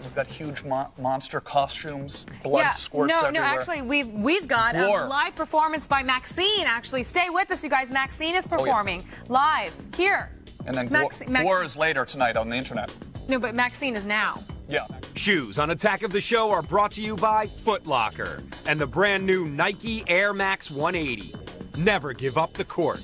We've got huge monster costumes, blood squirts everywhere. No, actually, we've got a live performance by Maxine, actually. Stay with us, you guys. Maxine is performing live here. And then Gwar is later tonight on the internet. No, but Maxine is now. Yeah. Shoes on Attack of the Show are brought to you by Foot Locker and the brand new Nike Air Max 180. Never give up the court.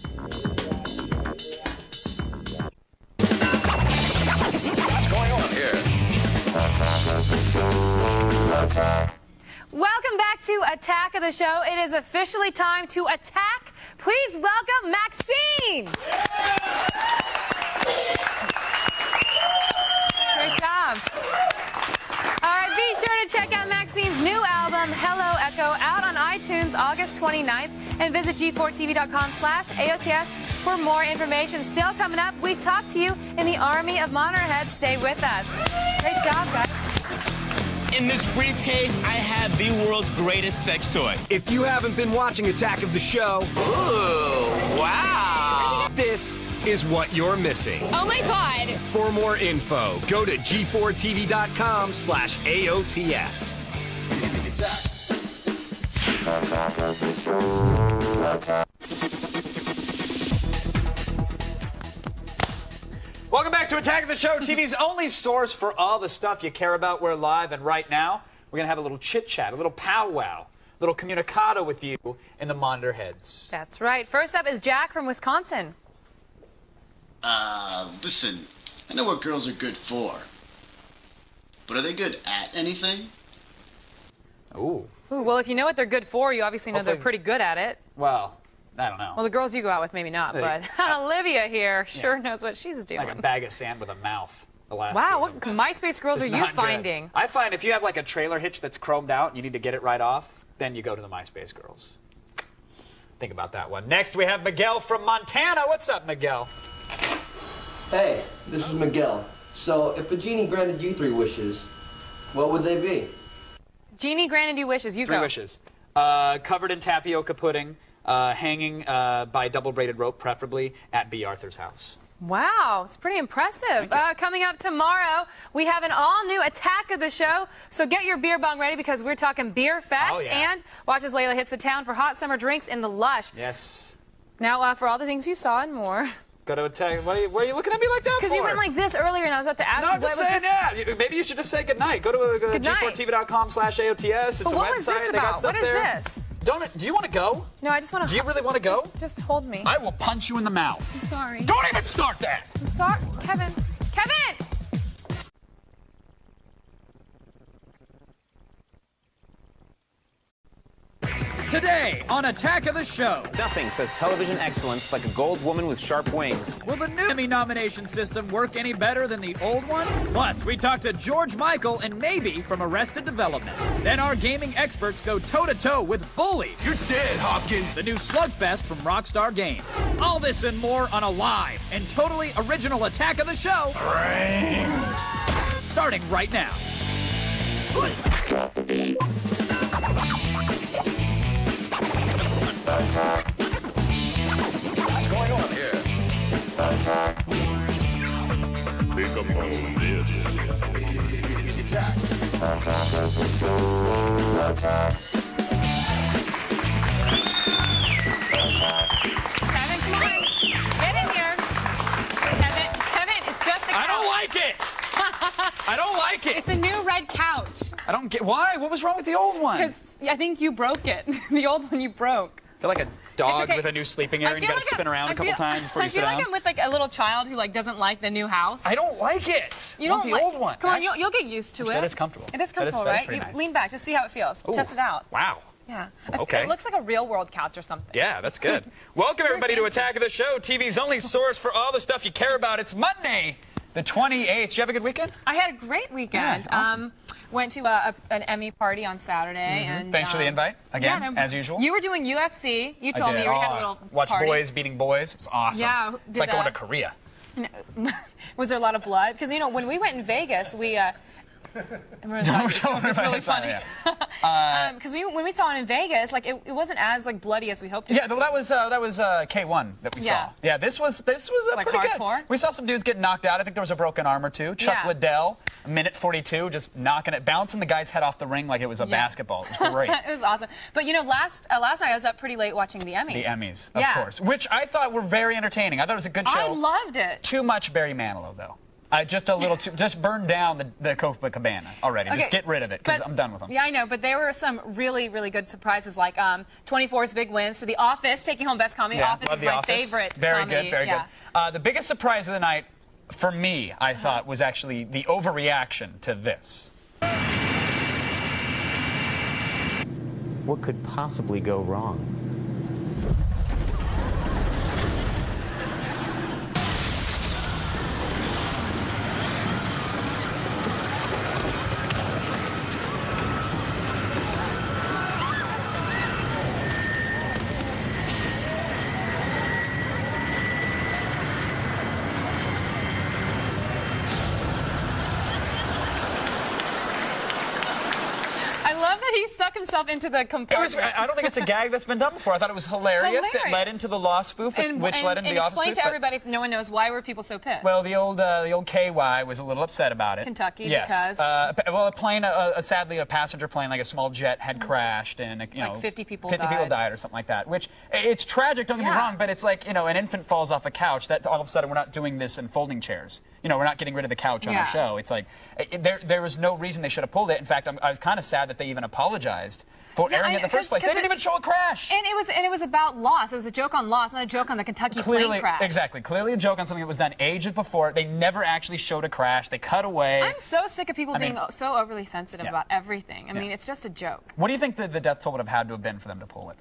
Welcome back to Attack of the Show. It is officially time to attack. Please welcome Maxine. Great job. All right, be sure to check out Maxine's new album, Hello Echo, out on iTunes August 29th, and visit g4tv.com/AOTS for more information. Still coming up, we talk to you in the Army of Motorhead. Stay with us. Great job, guys. In this briefcase, I have the world's greatest sex toy. If you haven't been watching Attack of the Show, ooh, wow, this is what you're missing. Oh my God. For more info, go to g4tv.com/AOTS. Attack of the Show. Attack. Welcome back to Attack of the Show, TV's only source for all the stuff you care about. We're live, and right now, we're going to have a little chit-chat, a little powwow, a little communicado with you in the Monderheads. That's right. First up is Jack from Wisconsin. Listen, I know what girls are good for, but are they good at anything? Ooh. Ooh, well, if you know what they're good for, you obviously know they're pretty good at it. Well, I don't know. Well, the girls you go out with, maybe not, but Olivia here sure knows what she's doing. Like a bag of sand with a mouth. The last wow, what MySpace girls are you finding? I find if you have like a trailer hitch that's chromed out and you need to get it right off, then you go to the MySpace girls. Think about that one. Next, we have Miguel from Montana. What's up, Miguel? Hey, this is Miguel. So, if a genie granted you 3 wishes, what would they be? Genie granted you wishes. You 3 go. wishes. Covered in tapioca pudding, hanging by a double-braided rope, preferably, at B. Arthur's house. Wow, it's pretty impressive. Coming up tomorrow, we have an all-new Attack of the Show. So get your beer bong ready because we're talking Beer Fest. Oh, yeah. And watch as Layla hits the town for hot summer drinks in the Lush. Yes. Now, for all the things you saw and more. Go to Attack. Why are you looking at me like that for? Because you went like this earlier and I was about to ask no, you I'm just saying, yeah. Maybe you should just say goodnight. Go to g4tv.com/AOTS. It's but a what website. Was this they got about? stuff What is there. this? Do you want to go? No, I just want to. Do you really want to go? Just hold me. I will punch you in the mouth. I'm sorry. Don't even start that. I'm sorry. Kevin. Kevin! Today on Attack of the Show. Nothing says television excellence like a gold woman with sharp wings. Will the new Emmy nomination system work any better than the old one? Plus, we talk to George Michael and Maybe from Arrested Development. Then our gaming experts go toe-to-toe with bullies. You're dead, Hopkins. The new Slugfest from Rockstar Games. All this and more on a live and totally original Attack of the Show. Starting right now. Attack. What's going on here? Attack. Pick up on this. Attack. Attack of the Show. Attack. Attack. Kevin, come on. Get in here. Kevin, it's just a couch. I don't like it. I don't like it. It's a new red couch. I don't get why. What was wrong with the old one? Because I think you broke it. The old one you broke. They're like a dog okay. with a new sleeping area and you got to spin around a couple times before you sit down. I feel like I'm with like a little child who like doesn't like the new house. I don't like it. You don't want like the old one. Come on, you'll get used to it. That is comfortable. It is comfortable, right? That is nice. Lean back, just see how it feels. Ooh, test it out. Wow. Yeah. Okay. It looks like a real world couch or something. Yeah, that's good. Welcome everybody to Attack of the Show, TV's only source for all the stuff you care about. It's Monday, the 28th. Did you have a good weekend? I had a great weekend. Yeah, awesome. Went to an Emmy party on Saturday. And thanks for the invite, again, as usual. You were doing UFC. You told me you had a little watch party. boys beating boys. It was awesome. Yeah. It's like going to Korea. Was there a lot of blood? Because, you know, when we went in Vegas, we... It was really funny. Because when we saw it in Vegas, like it wasn't as like bloody as we hoped. Yeah, well, that was K1 that we saw. Yeah, this was like pretty hardcore. Good. We saw some dudes getting knocked out. I think there was a broken arm or two. Chuck Liddell, a minute 42, just knocking it, bouncing the guy's head off the ring like it was a basketball. It was great. It was awesome. But you know, last night I was up pretty late watching the Emmys. The Emmys, of course, which I thought were very entertaining. I thought it was a good show. I loved it. Too much Barry Manilow though. Just a little too, just burn down the Copacabana already. Okay, just get rid of it because I'm done with them. Yeah, I know, but there were some really, really good surprises like 24's big wins to The Office, taking home Best Comedy. Yeah, Office love is The my Office. favorite Very comedy. good, very good. The biggest surprise of the night, for me, I thought, was actually the overreaction to this. What could possibly go wrong? He stuck himself into the compartment. I don't think it's a gag that's been done before. I thought it was hilarious. It led into the law spoof, which led into the office spoof. Explain to everybody, if no one knows, why were people so pissed? Well, the old KY was a little upset about it. Kentucky, yes. because? Well, a plane, sadly, a passenger plane, like a small jet, had crashed, and like 50 people 50 people died or something like that. Which it's tragic. Don't get me wrong, but it's like, you know, an infant falls off a couch. That all of a sudden we're not doing this in folding chairs. You know, we're not getting rid of the couch on our show. It's like there was no reason they should have pulled it. In fact, I was kind of sad that they even apologized for airing it in the first place. They didn't even show a crash. And it was about loss. It was a joke on loss, not a joke on the Kentucky plane crash. Exactly. Clearly a joke on something that was done ages before. They never actually showed a crash. They cut away. I'm so sick of people being so overly sensitive about everything. I mean, it's just a joke. What do you think the death toll would have had to have been for them to pull it?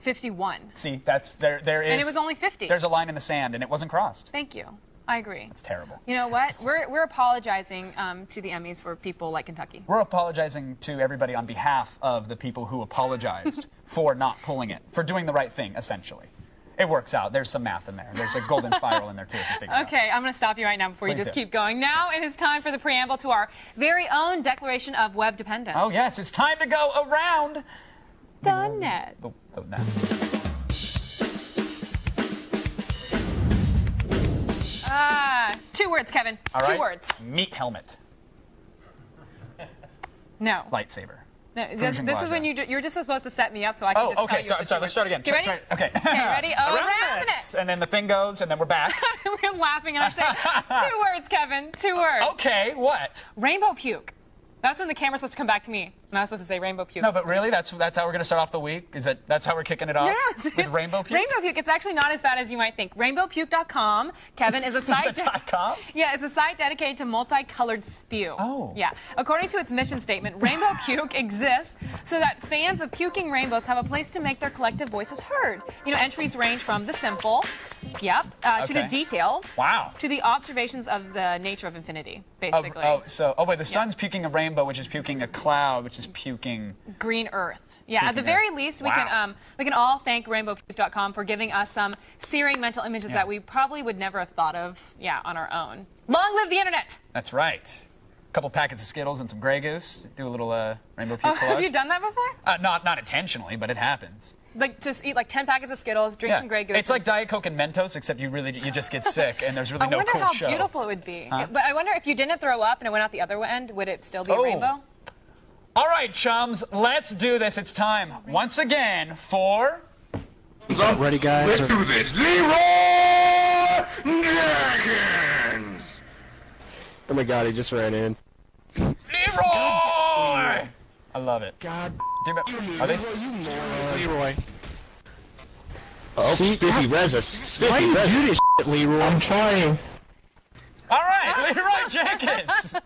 51. See, that's there is. And it was only 50. There's a line in the sand, and it wasn't crossed. Thank you. I agree. It's terrible. You know what? We're apologizing to the Emmys for people like Kentucky. We're apologizing to everybody on behalf of the people who apologized for not pulling it, for doing the right thing, essentially. It works out. There's some math in there. There's a golden spiral in there, too, if you figure it out. Okay, I'm going to stop you right now before you just keep going. Now it is time for the preamble to our very own Declaration of Web Dependence. Oh, yes. It's time to go around the net. The net. 2 words, Kevin. All right. 2 words. Meat helmet. No. Lightsaber. No, this is when you're just supposed to set me up so I can just okay. tell you. Sorry. Let's start again. You ready? Okay. Okay, ready? Around the net. And then the thing goes, and then we're back. We're laughing, and I say 2 words, Kevin. 2 words. Okay. What? Rainbow puke. That's when the camera's supposed to come back to me. And I was supposed to say rainbow puke. No, but really? That's how we're going to start off the week? That's how we're kicking it off? Yes. With rainbow puke? Rainbow puke. It's actually not as bad as you might think. Rainbowpuke.com, Kevin, is a site. .com? Yeah, it's a site dedicated to multicolored spew. Oh. Yeah. According to its mission statement, rainbow puke exists so that fans of puking rainbows have a place to make their collective voices heard. You know, entries range from the simple, to the detailed, to the observations of the nature of infinity, basically. Wait, the sun's puking a rainbow, which is puking a cloud, which is puking green earth. Yeah, at the very least, we can all thank rainbowpuke.com for giving us some searing mental images that we probably would never have thought of, on our own. Long live the internet! That's right. A couple packets of Skittles and some Grey Goose. Do a little rainbow puke collage. Have you done that before? Not intentionally, but it happens. Like, just eat like 10 packets of Skittles, drink some Grey Goose. It's like Diet Coke and Mentos, except you just get sick, and there's really no cool show. I wonder how beautiful it would be. Huh? But I wonder if you didn't throw up and it went out the other end, would it still be a rainbow? All right, chums, let's do this. It's time, once again, for... Ready, guys? Let's do this. Leroy Jenkins! Oh my God, he just ran in. Leroy! I love it. God. Are they... Leroy. Oh, Spiffy, res us. Spiffy, why do you do this shit, Leroy? I'm trying. All right, Leroy Jenkins.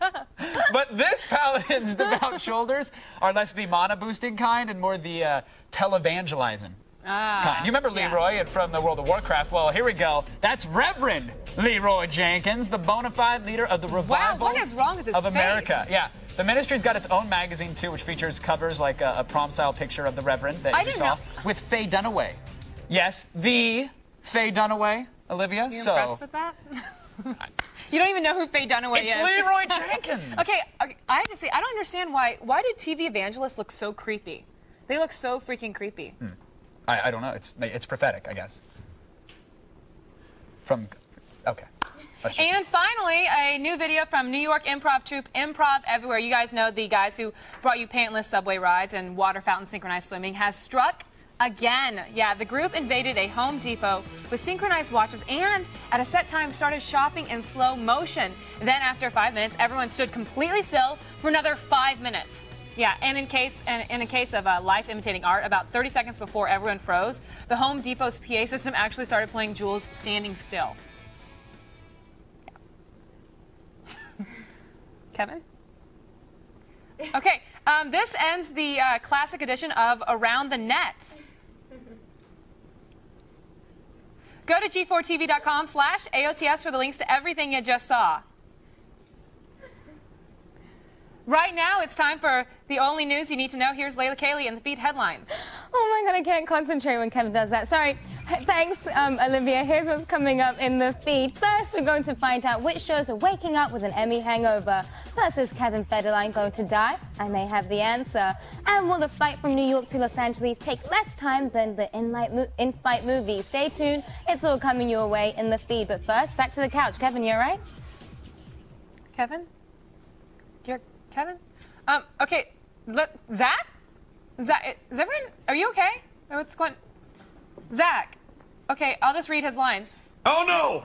But this Paladin's devout shoulders are less the mana-boosting kind and more the televangelizing kind. You remember Leroy from the World of Warcraft? Well, here we go. That's Reverend Leroy Jenkins, the bona fide leader of the revival what is wrong with his of America. face? Yeah. The ministry's got its own magazine, too, which features covers like a prom-style picture of the Reverend that you saw with Faye Dunaway. Yes, the Faye Dunaway, Olivia. Are you impressed with that? You don't even know who Faye Dunaway is. It's Leroy Jenkins. Okay, I have to say, I don't understand why do TV evangelists look so creepy? They look so freaking creepy. I don't know. It's prophetic, I guess. Okay. And finally, a new video from New York improv troupe Improv Everywhere. You guys know the guys who brought you pantless subway rides and water fountain synchronized swimming has struck again. Yeah, the group invaded a Home Depot with synchronized watches and at a set time started shopping in slow motion. Then after 5 minutes, everyone stood completely still for another 5 minutes. Yeah, and in a case of life imitating art, about 30 seconds before everyone froze, the Home Depot's PA system actually started playing Jules Standing Still. Kevin? Okay, This ends the classic edition of Around the Net. Go to g4tv.com/AOTS for the links to everything you just saw. Right now, it's time for the only news you need to know. Here's Layla Cayley in the feed headlines. Oh my God, I can't concentrate when Kevin does that. Sorry. Thanks, Olivia. Here's what's coming up in the feed. First, we're going to find out which shows are waking up with an Emmy hangover. Plus, is Kevin Federline going to die? I may have the answer. And will the flight from New York to Los Angeles take less time than the in-flight movie? Stay tuned. It's all coming your way in the feed. But first, back to the couch. Kevin, you all right? Kevin? You're Kevin? Okay. Look, Zach? Zach, is everyone? Are you okay? What's going? Zach. Okay, I'll just read his lines. Oh, no,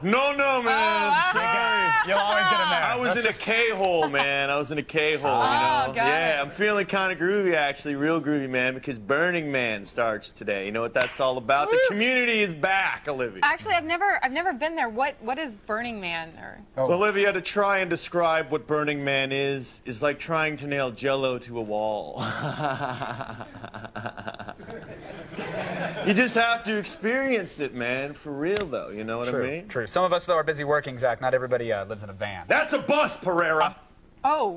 man. Sorry. You'll always get him there. I was in a K-hole, man. I was in a K-hole, Oh, you know? got Yeah, it. I'm feeling kind of groovy, actually, real groovy, man, because Burning Man starts today. You know what that's all about? The community is back, Olivia. Actually, I've never been there. What is Burning Man? Or Olivia, to try and describe what Burning Man is like trying to nail Jell-O to a wall. You just have to experience it, man, for real, though. You know what I mean? True. Some of us, though, are busy working, Zach. Not everybody lives in a van. That's a bus, Pereira. Oh.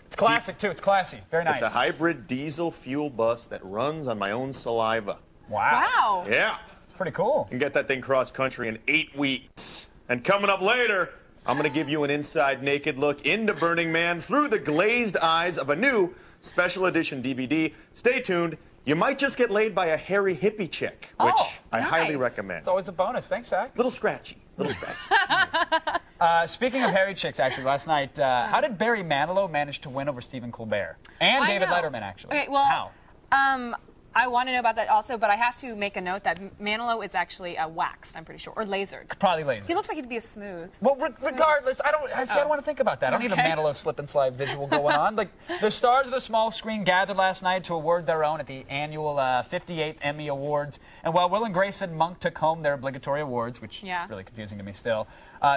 It's classic, too. It's classy. Very nice. It's a hybrid diesel fuel bus that runs on my own saliva. Wow. Yeah. Pretty cool. You can get that thing cross-country in 8 weeks. And coming up later, I'm going to give you an inside naked look into Burning Man through the glazed eyes of a new special edition DVD. Stay tuned. You might just get laid by a hairy hippie chick, which I highly recommend. It's always a bonus. Thanks, Zach. Little scratchy. Speaking of hairy chicks, actually, last night, how did Barry Manilow manage to win over Stephen Colbert? And David Letterman, actually. Okay, well, how? I want to know about that also, but I have to make a note that Manilow is actually waxed, I'm pretty sure, or lasered. Probably lasered. He looks like he'd be a smooth. Well, regardless, I don't want to think about that. I don't need a Manilow slip and slide visual going on. Like, the stars of the small screen gathered last night to award their own at the annual 58th Emmy Awards. And while Will and Grace and Monk took home their obligatory awards, which is really confusing to me still,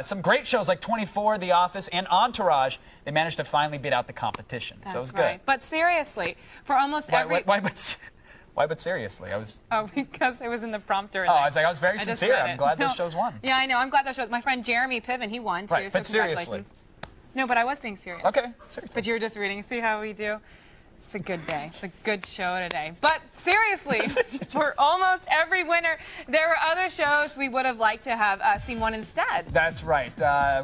some great shows like 24, The Office, and Entourage, they managed to finally beat out the competition. So it was good. But seriously, for almost Why, but seriously? Oh, because it was in the prompter. I was very sincere. I'm glad those shows won. Yeah, I know. I'm glad those shows. My friend Jeremy Piven, he won too. Right, so but seriously. No, but I was being serious. Okay, seriously. But you were just reading. See how we do? It's a good day. It's a good show today. But seriously, for almost every winner, there were other shows we would have liked to have seen one instead. That's right.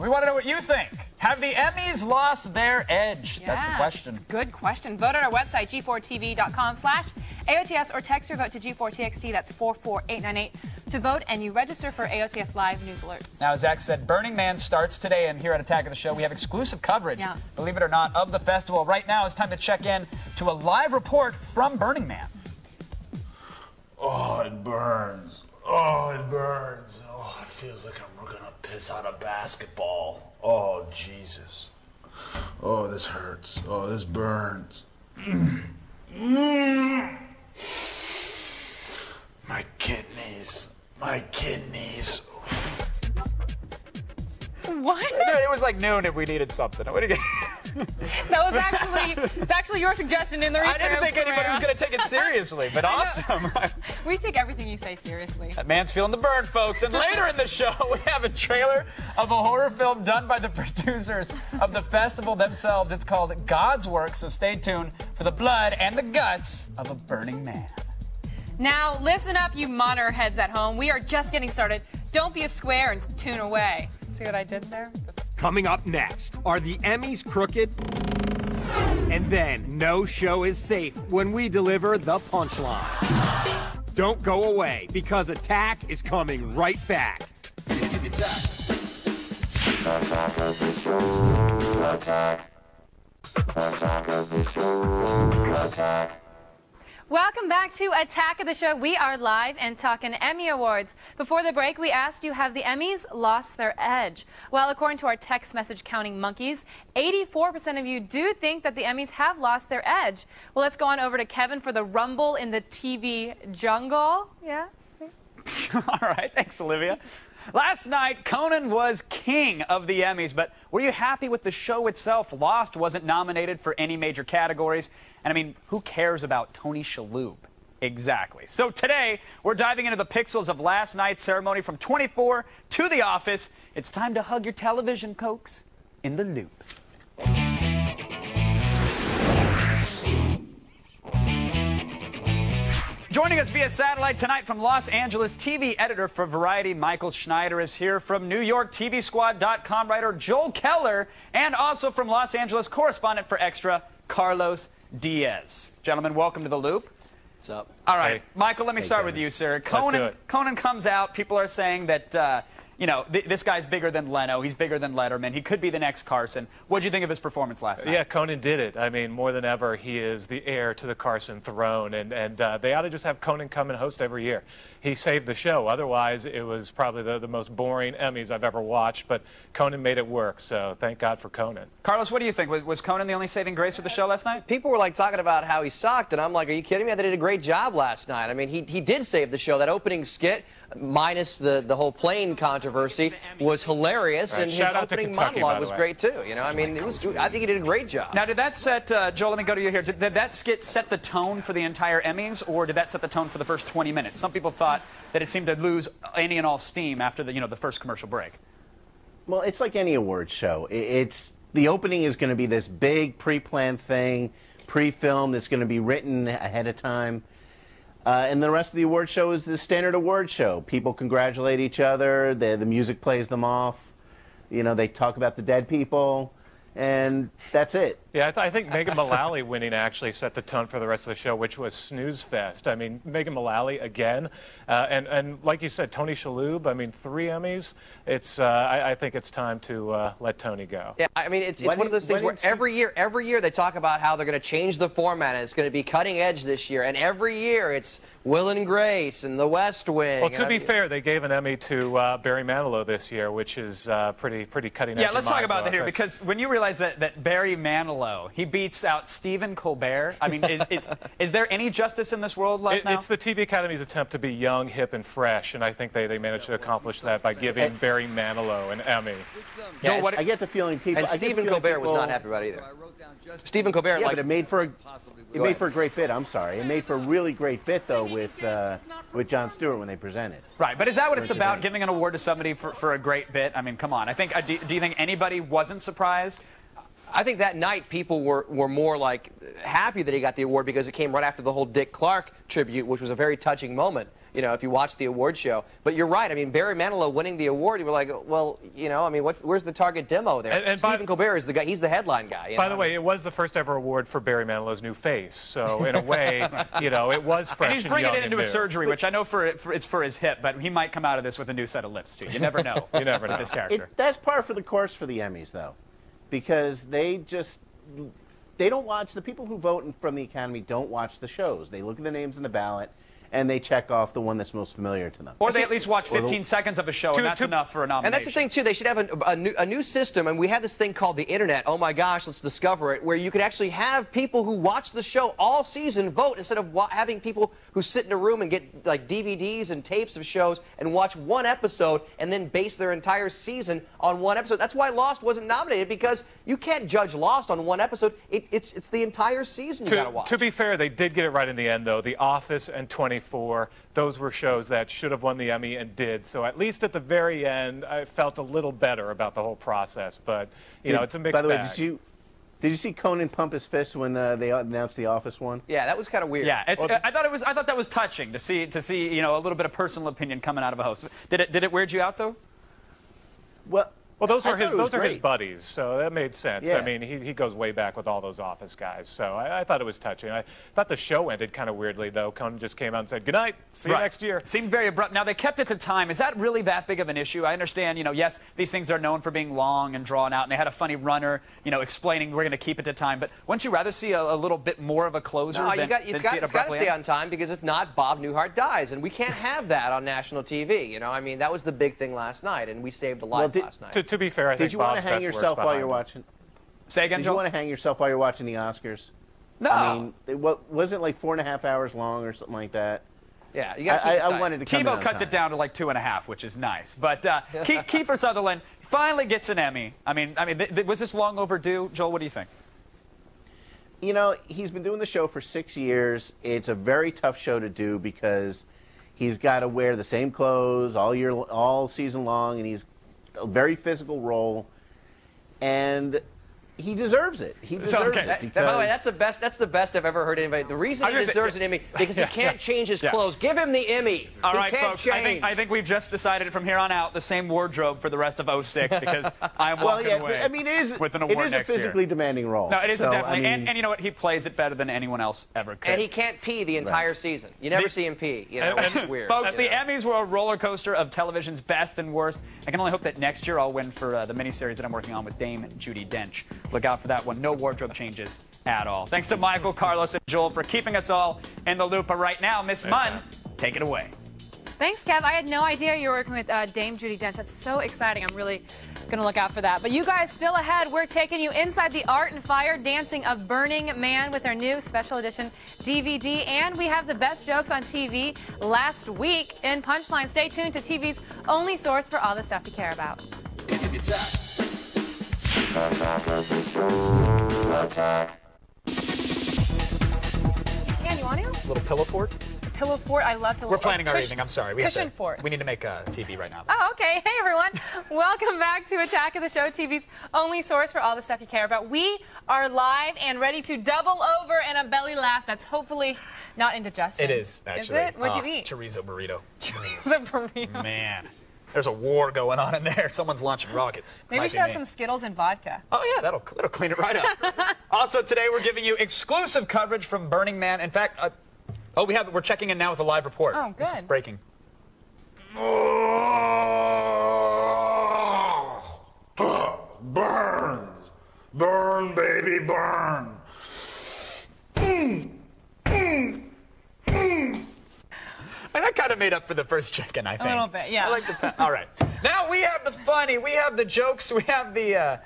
We want to know what you think. Have the Emmys lost their edge? That's the question. Good question. Vote on our website, g4tv.com/AOTS, or text your vote to G4TXT. That's 44898 to vote, and you register for AOTS Live News Alerts. Now, as Zach said, Burning Man starts today, and here at Attack of the Show, we have exclusive coverage, believe it or not, of the festival. Right now, it's time to check in to a live report from Burning Man. Oh, it burns. Oh, it burns. Oh, it feels like I'm going to piss out a basketball. Oh, Jesus. Oh, this hurts. Oh, this burns. My kidneys. My kidneys. What? It was like noon if we needed something. What do you That was actually your suggestion in the read. I didn't think anybody was going to take it seriously, but awesome. We take everything you say seriously. That man's feeling the burn, folks. And later in the show, we have a trailer of a horror film done by the producers of the festival themselves. It's called God's Work, so stay tuned for the blood and the guts of a burning man. Now, listen up, you monitor heads at home. We are just getting started. Don't be a square and tune away. See what I did there? Coming up next, are the Emmys crooked? And then, no show is safe when we deliver the punchline. Don't go away, because Attack is coming right back. Attack of the show. Attack. Attack of the show. Attack. Welcome back to Attack of the Show. We are live and talking Emmy Awards. Before the break, we asked you, have the Emmys lost their edge? Well, according to our text message counting monkeys, 84% of you do think that the Emmys have lost their edge. Well, let's go on over to Kevin for the rumble in the TV jungle. Yeah? All right, thanks, Olivia. Last night, Conan was king of the Emmys, but were you happy with the show itself? Lost wasn't nominated for any major categories. And I mean, who cares about Tony Shalhoub? Exactly. So today, we're diving into the pixels of last night's ceremony from 24 to The Office. It's time to hug your television, folks, in the loop. Joining us via satellite tonight from Los Angeles, TV editor for Variety Michael Schneider is here, from New York, TVSquad.com writer Joel Keller, and also from Los Angeles, correspondent for Extra, Carlos Diaz. Gentlemen, welcome to The Loop. What's up? All right, Michael, let me start with you, sir. Conan comes out. People are saying that, you know, this guy's bigger than Leno. He's bigger than Letterman. He could be the next Carson. What did you think of his performance last night? Yeah, Conan did it. I mean, more than ever, he is the heir to the Carson throne, and they ought to just have Conan come and host every year. He saved the show. Otherwise, it was probably the most boring Emmys I've ever watched, but Conan made it work, so thank God for Conan. Carlos, what do you think? Was Conan the only saving grace of the show last night? People were like talking about how he sucked, and I'm like, are you kidding me? They did a great job last night. I mean, he did save the show. That opening skit, minus the whole plane controversy, was hilarious, and his opening monologue was great too. You know, I mean, I think he did a great job. Now, did that set, Joel, let me go to you here. Did that skit set the tone for the entire Emmys, or did that set the tone for the first 20 minutes? Some people thought that it seemed to lose any and all steam after the first commercial break. Well, it's like any awards show. It's the opening is going to be this big pre-planned thing, pre-filmed. It's going to be written ahead of time. And the rest of the award show is the standard award show. People congratulate each other. The music plays them off. You know, they talk about the dead people. And that's it. Yeah, I think Megan Mullally winning actually set the tone for the rest of the show, which was snooze fest. I mean, Megan Mullally again, and like you said, Tony Shalhoub. I mean, 3 Emmys. It's I think it's time to let Tony go. Yeah, I mean, it's one of those things where every year they talk about how they're going to change the format and it's going to be cutting edge this year, and every year it's Will and Grace and The West Wing. Well, to be fair, they gave an Emmy to Barry Manilow this year, which is pretty cutting edge. Yeah, let's talk about that here, because when you realize that Barry Manilow, he beats out Stephen Colbert. I mean, is there any justice in this world left now? It's the TV Academy's attempt to be young, hip, and fresh, and I think they managed to accomplish that by giving Barry Manilow an Emmy. Yeah, I get the feeling people... And Stephen Colbert was not happy about it either. Stephen Colbert, yeah, but it made for a great bit. I'm sorry, it made for a really great bit though with Jon Stewart when they presented. Right, but is that what it's about? Giving an award to somebody for a great bit? I mean, come on. I think. Do you think anybody wasn't surprised? I think that night people were more like happy that he got the award because it came right after the whole Dick Clark tribute, which was a very touching moment, you know, if you watch the award show. But you're right. I mean, Barry Manilow winning the award, you were like, well, you know, I mean, where's the target demo there? And Stephen Colbert is the guy. He's the headline guy. By the way, it was the first ever award for Barry Manilow's new face. So in a way, you know, it was fresh. And he's bringing it into a surgery, which I know it's for his hip, but he might come out of this with a new set of lips too. You never know. You never know. With this character. That's par for the course for the Emmys, though, because they don't watch, the people who vote from the Academy don't watch the shows. They look at the names in the ballot and they check off the one that's most familiar to them. Or they at least watch 15 seconds of a show, and that's enough for a nomination. And that's the thing, too. They should have a new system, and we have this thing called the Internet. Oh, my gosh, let's discover it, where you could actually have people who watch the show all season vote instead of having people who sit in a room and get, like, DVDs and tapes of shows and watch one episode and then base their entire season on one episode. That's why Lost wasn't nominated, because you can't judge Lost on one episode. It's the entire season you got to watch. To be fair, they did get it right in the end, though. The Office and 24, those were shows that should have won the Emmy and did. So at least at the very end, I felt a little better about the whole process. But, you know, it's a mixed bag. By the way, did you see Conan pump his fist when they announced the Office one? Yeah, that was kind of weird. Yeah, I thought that was touching to see you know, a little bit of personal opinion coming out of a host. Did it weird you out though? Well, those are his buddies, so that made sense. Yeah. I mean, he goes way back with all those Office guys, so I thought it was touching. I thought the show ended kind of weirdly, though. Conan just came out and said, "Good night, see you next year." It seemed very abrupt. Now, they kept it to time. Is that really that big of an issue? I understand, you know, yes, these things are known for being long and drawn out, and they had a funny runner, you know, explaining we're going to keep it to time. But wouldn't you rather see a little bit more of a closer than see it abruptly? It's got to stay on time, because if not, Bob Newhart dies, and we can't have that on national TV. You know, I mean, that was the big thing last night, and we saved a life last night. To be fair, I think Bob's want to hang yourself while you're watching? Say again, Joel? Joel? You want to hang yourself while you're watching the Oscars? No. I mean, wasn't it like 4.5 hours long or something like that? Yeah, you got to keep it tight. I wanted to come in Tebow on cuts time. it down to like 2.5, which is nice. But Kiefer Sutherland finally gets an Emmy. I mean, was this long overdue? Joel, what do you think? You know, he's been doing the show for 6 years. It's a very tough show to do because he's got to wear the same clothes all season long, and he's a very physical role. And he deserves it. He deserves it. By the way, that's the best I've ever heard anybody. The reason he deserves an Emmy because he can't change his clothes. Give him the Emmy. All right, he can't folks. change. I think we've just decided from here on out the same wardrobe for the rest of 06 because I'm walking away. I mean, with an award it is next a physically year. demanding role. No, it is so, definitely. I mean, And you know what? He plays it better than anyone else ever could. And he can't pee the entire season. You never see him pee. You know, which is weird. Folks, the Emmys were a roller coaster of television's best and worst. I can only hope that next year I'll win for the miniseries that I'm working on with Dame Judi Dench. Look out for that one. No wardrobe changes at all. Thanks to Michael, Carlos, and Joel for keeping us all in the loop. But right now, Miss Munn, take it away. Thanks, Kev. I had no idea you were working with Dame Judi Dench. That's so exciting. I'm really going to look out for that. But you guys still ahead. We're taking you inside the art and fire dancing of Burning Man with our new special edition DVD. And we have the best jokes on TV last week in Punchline. Stay tuned to TV's only source for all the stuff you care about. Ken, you want to? A little pillow fort? Pillow fort. I love pillow. We're planning our evening. I'm sorry. Cushion fort. We need to make a TV right now. Oh, okay. Hey, everyone. Welcome back to Attack of the Show, TV's only source for all the stuff you care about. We are live and ready to double over in a belly laugh that's hopefully not indigestion. It is, actually. Is it? What'd you eat? Chorizo burrito. Chorizo burrito. Man. There's a war going on in there. Someone's launching rockets. Maybe we should have some Skittles and vodka. Oh, yeah, that'll clean it right up. Also, today we're giving you exclusive coverage from Burning Man. In fact, we're checking in now with a live report. Oh, good. This is breaking. Burns. Burn, baby, burn. And that kind of made up for the first chicken, I think. A little bit, yeah. I like the all right. Now we have the funny, we have the jokes, we have the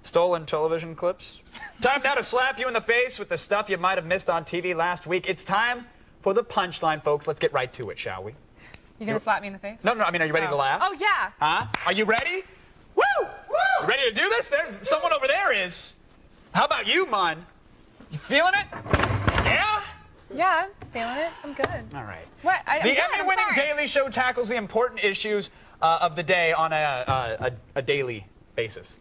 stolen television clips. Time now to slap you in the face with the stuff you might have missed on TV last week. It's time for the punchline, folks. Let's get right to it, shall we? You gonna slap me in the face? No, I mean, are you ready to laugh? Oh, yeah. Huh? Are you ready? Woo! Woo! You ready to do this? Someone over there is. How about you, Mun? You feeling it? Yeah? Yeah, I'm feeling it. I'm good. All right. What? The Emmy-winning Daily Show tackles the important issues of the day on a daily basis.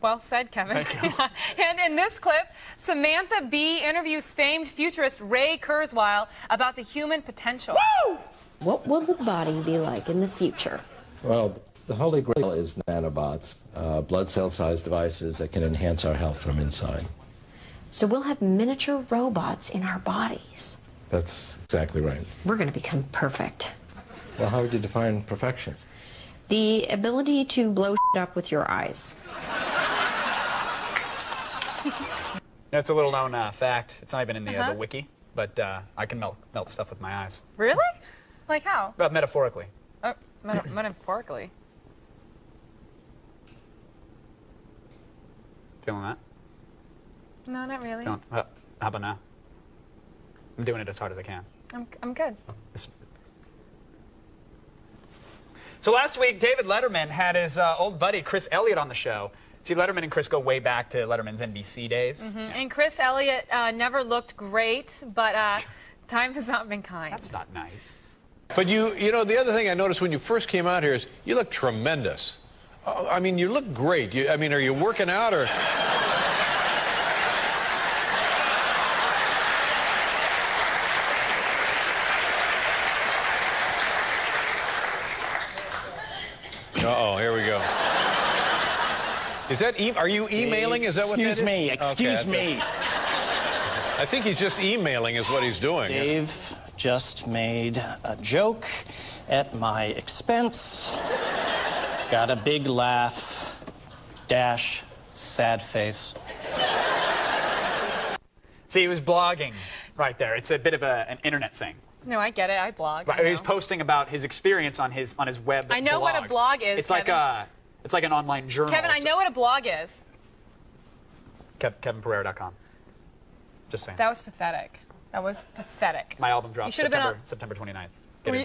Well said, Kevin. And in this clip, Samantha Bee interviews famed futurist Ray Kurzweil about the human potential. Woo! What will the body be like in the future? Well, the holy grail is nanobots, blood cell-sized devices that can enhance our health from inside. So we'll have miniature robots in our bodies. That's exactly right. We're going to become perfect. Well, how would you define perfection? The ability to blow shit up with your eyes. That's a little known fact. It's not even in the wiki, but I can melt stuff with my eyes. Really? Like how? Metaphorically. Metaphorically. Feeling that? No, not really. How about now? I'm doing it as hard as I can. I'm good. So last week, David Letterman had his old buddy Chris Elliott on the show. See, Letterman and Chris go way back to Letterman's NBC days. Mm-hmm. Yeah. And Chris Elliott never looked great, but time has not been kind. That's not nice. But you know, the other thing I noticed when you first came out here is you look tremendous. I mean, you look great. I mean, are you working out or... Uh-oh, here we go. Is that are you emailing? Is that what that is? Excuse me. I think he's just emailing is what he's doing. Dave just made a joke at my expense. Got a big laugh. Dash, sad face. See, he was blogging right there. It's a bit of an internet thing. No, I get it. I blog. Right, he's posting about his experience on his web. I know blog. what a blog is. It's Kevin. like an online journal. Kevin, I know what a blog is. KevinPerera.com. Just saying. That was pathetic. That was pathetic. My album drops You should have been September 29th.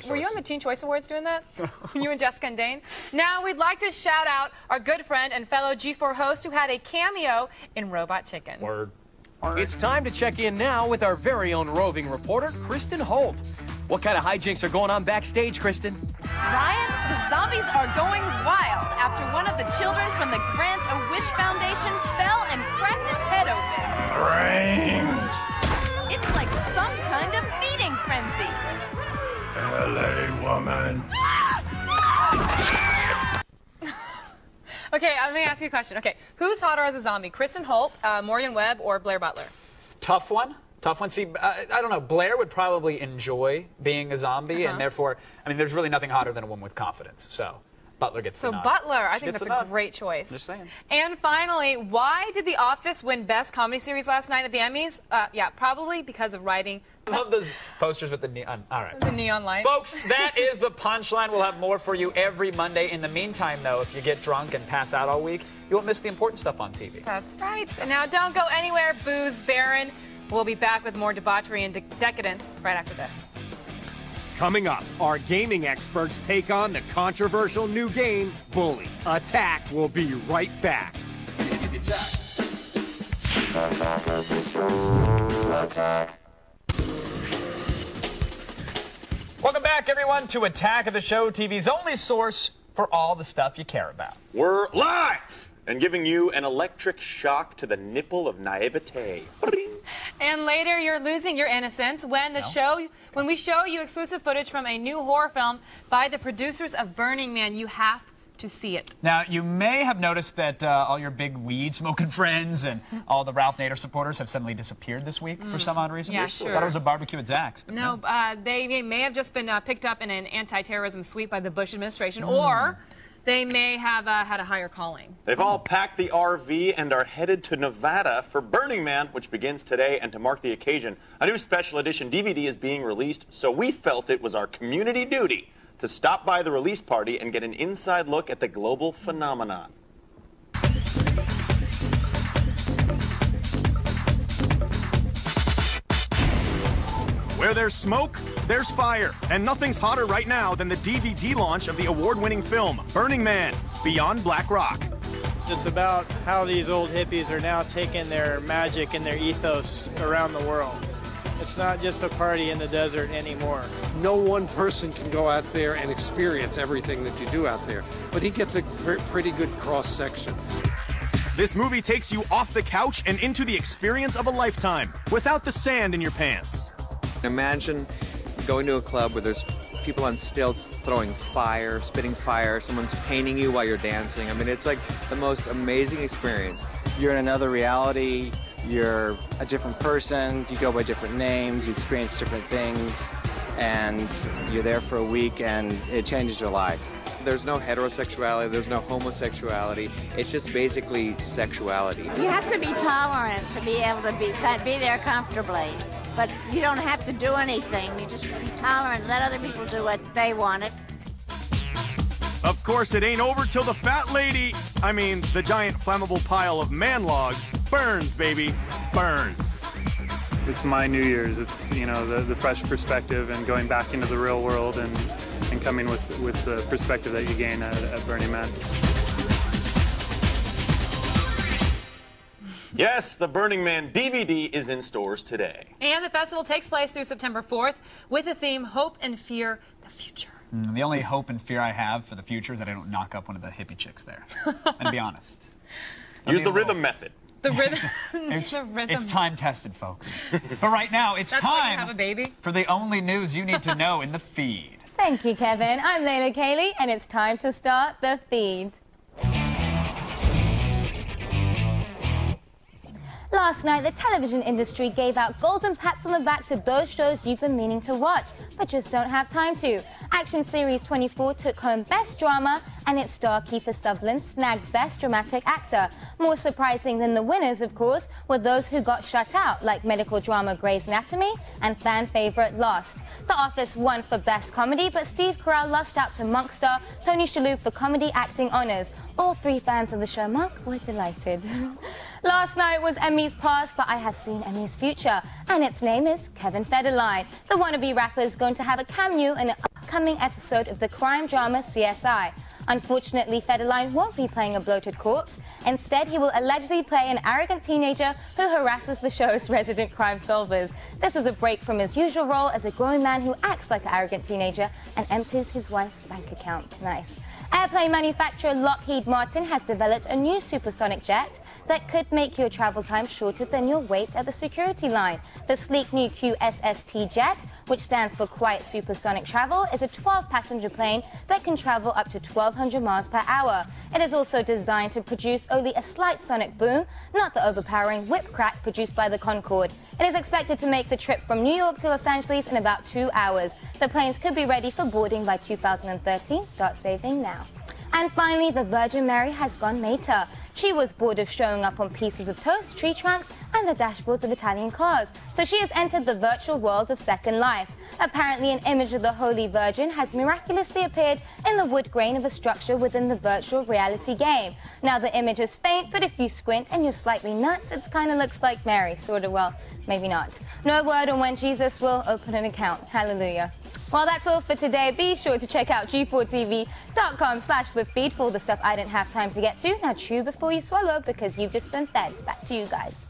Were you on the Teen Choice Awards doing that? You and Jessica and Dane? Now, we'd like to shout out our good friend and fellow G4 host who had a cameo in Robot Chicken. Word. It's time to check in now with our very own roving reporter, Kristen Holt. What kind of hijinks are going on backstage, Kristen? Ryan, the zombies are going wild after one of the children from the Grant a Wish Foundation fell and cracked his head open. Brains! It's like some kind of feeding frenzy. LA woman. Okay, let me ask you a question. Okay, who's hotter as a zombie? Kristen Holt, Morgan Webb, or Blair Butler? Tough one. Tough one. See, I don't know. Blair would probably enjoy being a zombie, and therefore, I mean, there's really nothing hotter than a woman with confidence. So Butler gets the nod. Butler, I She think gets that's the a nod. great choice. Just saying. And finally, why did The Office win Best Comedy Series last night at the Emmys? Yeah, probably because of writing. I love those posters with the neon. All right. The neon light. Folks, that is the punchline. We'll have more for you every Monday. In the meantime, though, if you get drunk and pass out all week, you won't miss the important stuff on TV. That's right. And now don't go anywhere, Booze Baron. We'll be back with more debauchery and decadence right after this. Coming up, our gaming experts take on the controversial new game, Bully. Attack will be right back. Attack of the show. Attack. Welcome back, everyone, to Attack of the Show, TV's only source for all the stuff you care about. We're live and giving you an electric shock to the nipple of naivete. And later, you're losing your innocence when when we show you exclusive footage from a new horror film by the producers of Burning Man. You have to see it. Now, you may have noticed that all your big weed-smoking friends and all the Ralph Nader supporters have suddenly disappeared this week for some odd reason. Yeah, I sure. thought it was a barbecue at Zach's. But No, they may have just been picked up in an anti-terrorism sweep by the Bush administration, or they may have had a higher calling. They've all packed the RV and are headed to Nevada for Burning Man, which begins today. And to mark the occasion, a new special edition DVD is being released, so we felt it was our community duty to stop by the release party and get an inside look at the global phenomenon. Where there's smoke, there's fire. And nothing's hotter right now than the DVD launch of the award-winning film, Burning Man, Beyond Black Rock. It's about how these old hippies are now taking their magic and their ethos around the world. It's not just a party in the desert anymore. No one person can go out there and experience everything that you do out there, but he gets a pretty good cross-section. This movie takes you off the couch and into the experience of a lifetime, without the sand in your pants. Imagine going to a club where there's people on stilts throwing fire, spitting fire, someone's painting you while you're dancing. I mean, it's like the most amazing experience. You're in another reality, you're a different person, you go by different names, you experience different things, and you're there for a week and it changes your life. There's no heterosexuality, there's no homosexuality, it's just basically sexuality. You have to be tolerant to be able to be there comfortably. But you don't have to do anything. You just be tolerant, let other people do what they wanted. Of course, it ain't over till the fat lady, the giant flammable pile of man logs, burns, baby, burns. It's my New Year's. It's, the fresh perspective and going back into the real world and coming with the perspective that you gain at Burning Man. Yes, the Burning Man DVD is in stores today. And the festival takes place through September 4th with the theme Hope and Fear the Future. The only hope and fear I have for the future is that I don't knock up one of the hippie chicks there. And to be honest. Use the rhythm method. The rhythm. It's time-tested, folks. But right now, it's That's why you time have a baby. for the only news you need to know in the feed. Thank you, Kevin. I'm Layla Cayley, and it's time to start the feed. Last night, the television industry gave out golden pats on the back to those shows you've been meaning to watch, but just don't have time to. Action Series 24 took home Best Drama, and its star Kiefer Sutherland snagged Best Dramatic Actor. More surprising than the winners, of course, were those who got shut out, like medical drama Grey's Anatomy and fan favorite Lost. The Office won for Best Comedy, but Steve Carell lost out to Monk star Tony Shalhoub for comedy acting honors. All three fans of the show Monk were delighted. Last night was Emmy's past, but I have seen Emmy's future. and its name is Kevin Federline. The wannabe rapper is going to have a cameo in an upcoming episode of the crime drama CSI. Unfortunately, Federline won't be playing a bloated corpse. Instead, he will allegedly play an arrogant teenager who harasses the show's resident crime solvers. This is a break from his usual role as a grown man who acts like an arrogant teenager and empties his wife's bank account. Nice. Airplane manufacturer Lockheed Martin has developed a new supersonic jet that could make your travel time shorter than your wait at the security line. The sleek new QSST jet, which stands for Quiet Supersonic Travel, is a 12-passenger plane that can travel up to 1,200 miles per hour. It is also designed to produce only a slight sonic boom, not the overpowering whip crack produced by the Concorde. It is expected to make the trip from New York to Los Angeles in about 2 hours. The planes could be ready for boarding by 2013. Start saving now. And finally, the Virgin Mary has gone Mater. She was bored of showing up on pieces of toast, tree trunks, and the dashboards of Italian cars, so she has entered the virtual world of Second Life. Apparently, an image of the Holy Virgin has miraculously appeared in the wood grain of a structure within the virtual reality game. Now, the image is faint, but if you squint and you're slightly nuts, it kind of looks like Mary, sort of, well, maybe not. No word on when Jesus will open an account. Hallelujah. Well, that's all for today. Be sure to check out G4TV.com/thefeed for all the stuff I didn't have time to get to. Now chew before you swallow because you've just been fed. Back to you guys.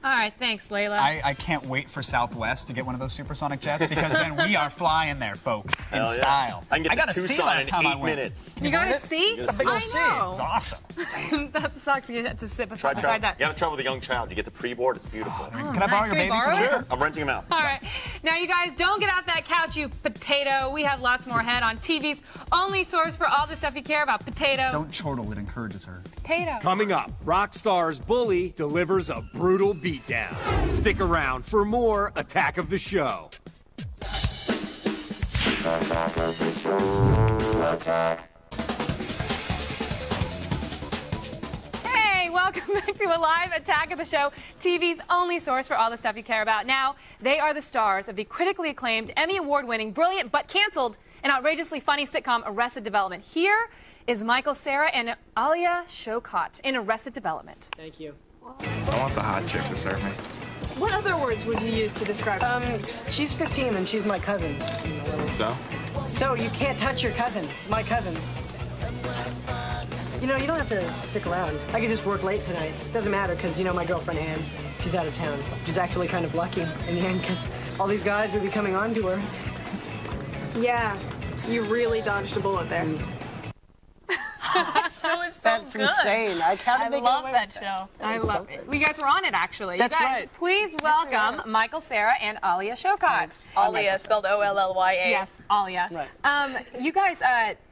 All right, thanks, Layla. I can't wait for Southwest to get one of those supersonic jets because then we are flying there, folks, in style. I can get got to see Tucson last in time I 8 went. minutes. You got to see? A big old C. It's awesome. That sucks. You have to sit Try beside that. You got to travel with a young child. You get the pre-board. It's beautiful. Can I borrow your baby? Sure. I'm renting him out. All right. Now, you guys, don't get off that couch, you potato. We have lots more ahead on TV's only source for all the stuff you care about. Potato. Don't chortle. It encourages her. Potato. Coming up, Rockstar's Bully delivers a brutal beatdown. Stick around for more Attack of the Show. Attack of the Show. Attack. Hey, welcome back to a live Attack of the Show, TV's only source for all the stuff you care about. Now, they are the stars of the critically acclaimed, Emmy Award-winning, brilliant but canceled, and outrageously funny sitcom Arrested Development. Here is Michael Cera and Alia Shawkat in Arrested Development. Thank you. I want the hot chick to serve me. What other words would you use to describe her? She's 15 and she's my cousin. So? So you can't touch your cousin, my cousin. You know, you don't have to stick around. I could just work late tonight. Doesn't matter because, you know, my girlfriend Ann, she's out of town. She's actually kind of lucky in the end because all these guys would be coming on to her. Yeah, you really dodged a bullet there. That show is so That's good. insane. I love that show. I love it. You guys were on it, actually. That's you guys, right. please welcome Michael Cera and Alia Shawkat. Alia, spelled O-L-L-Y-A. Yes, Alia. Right. You guys,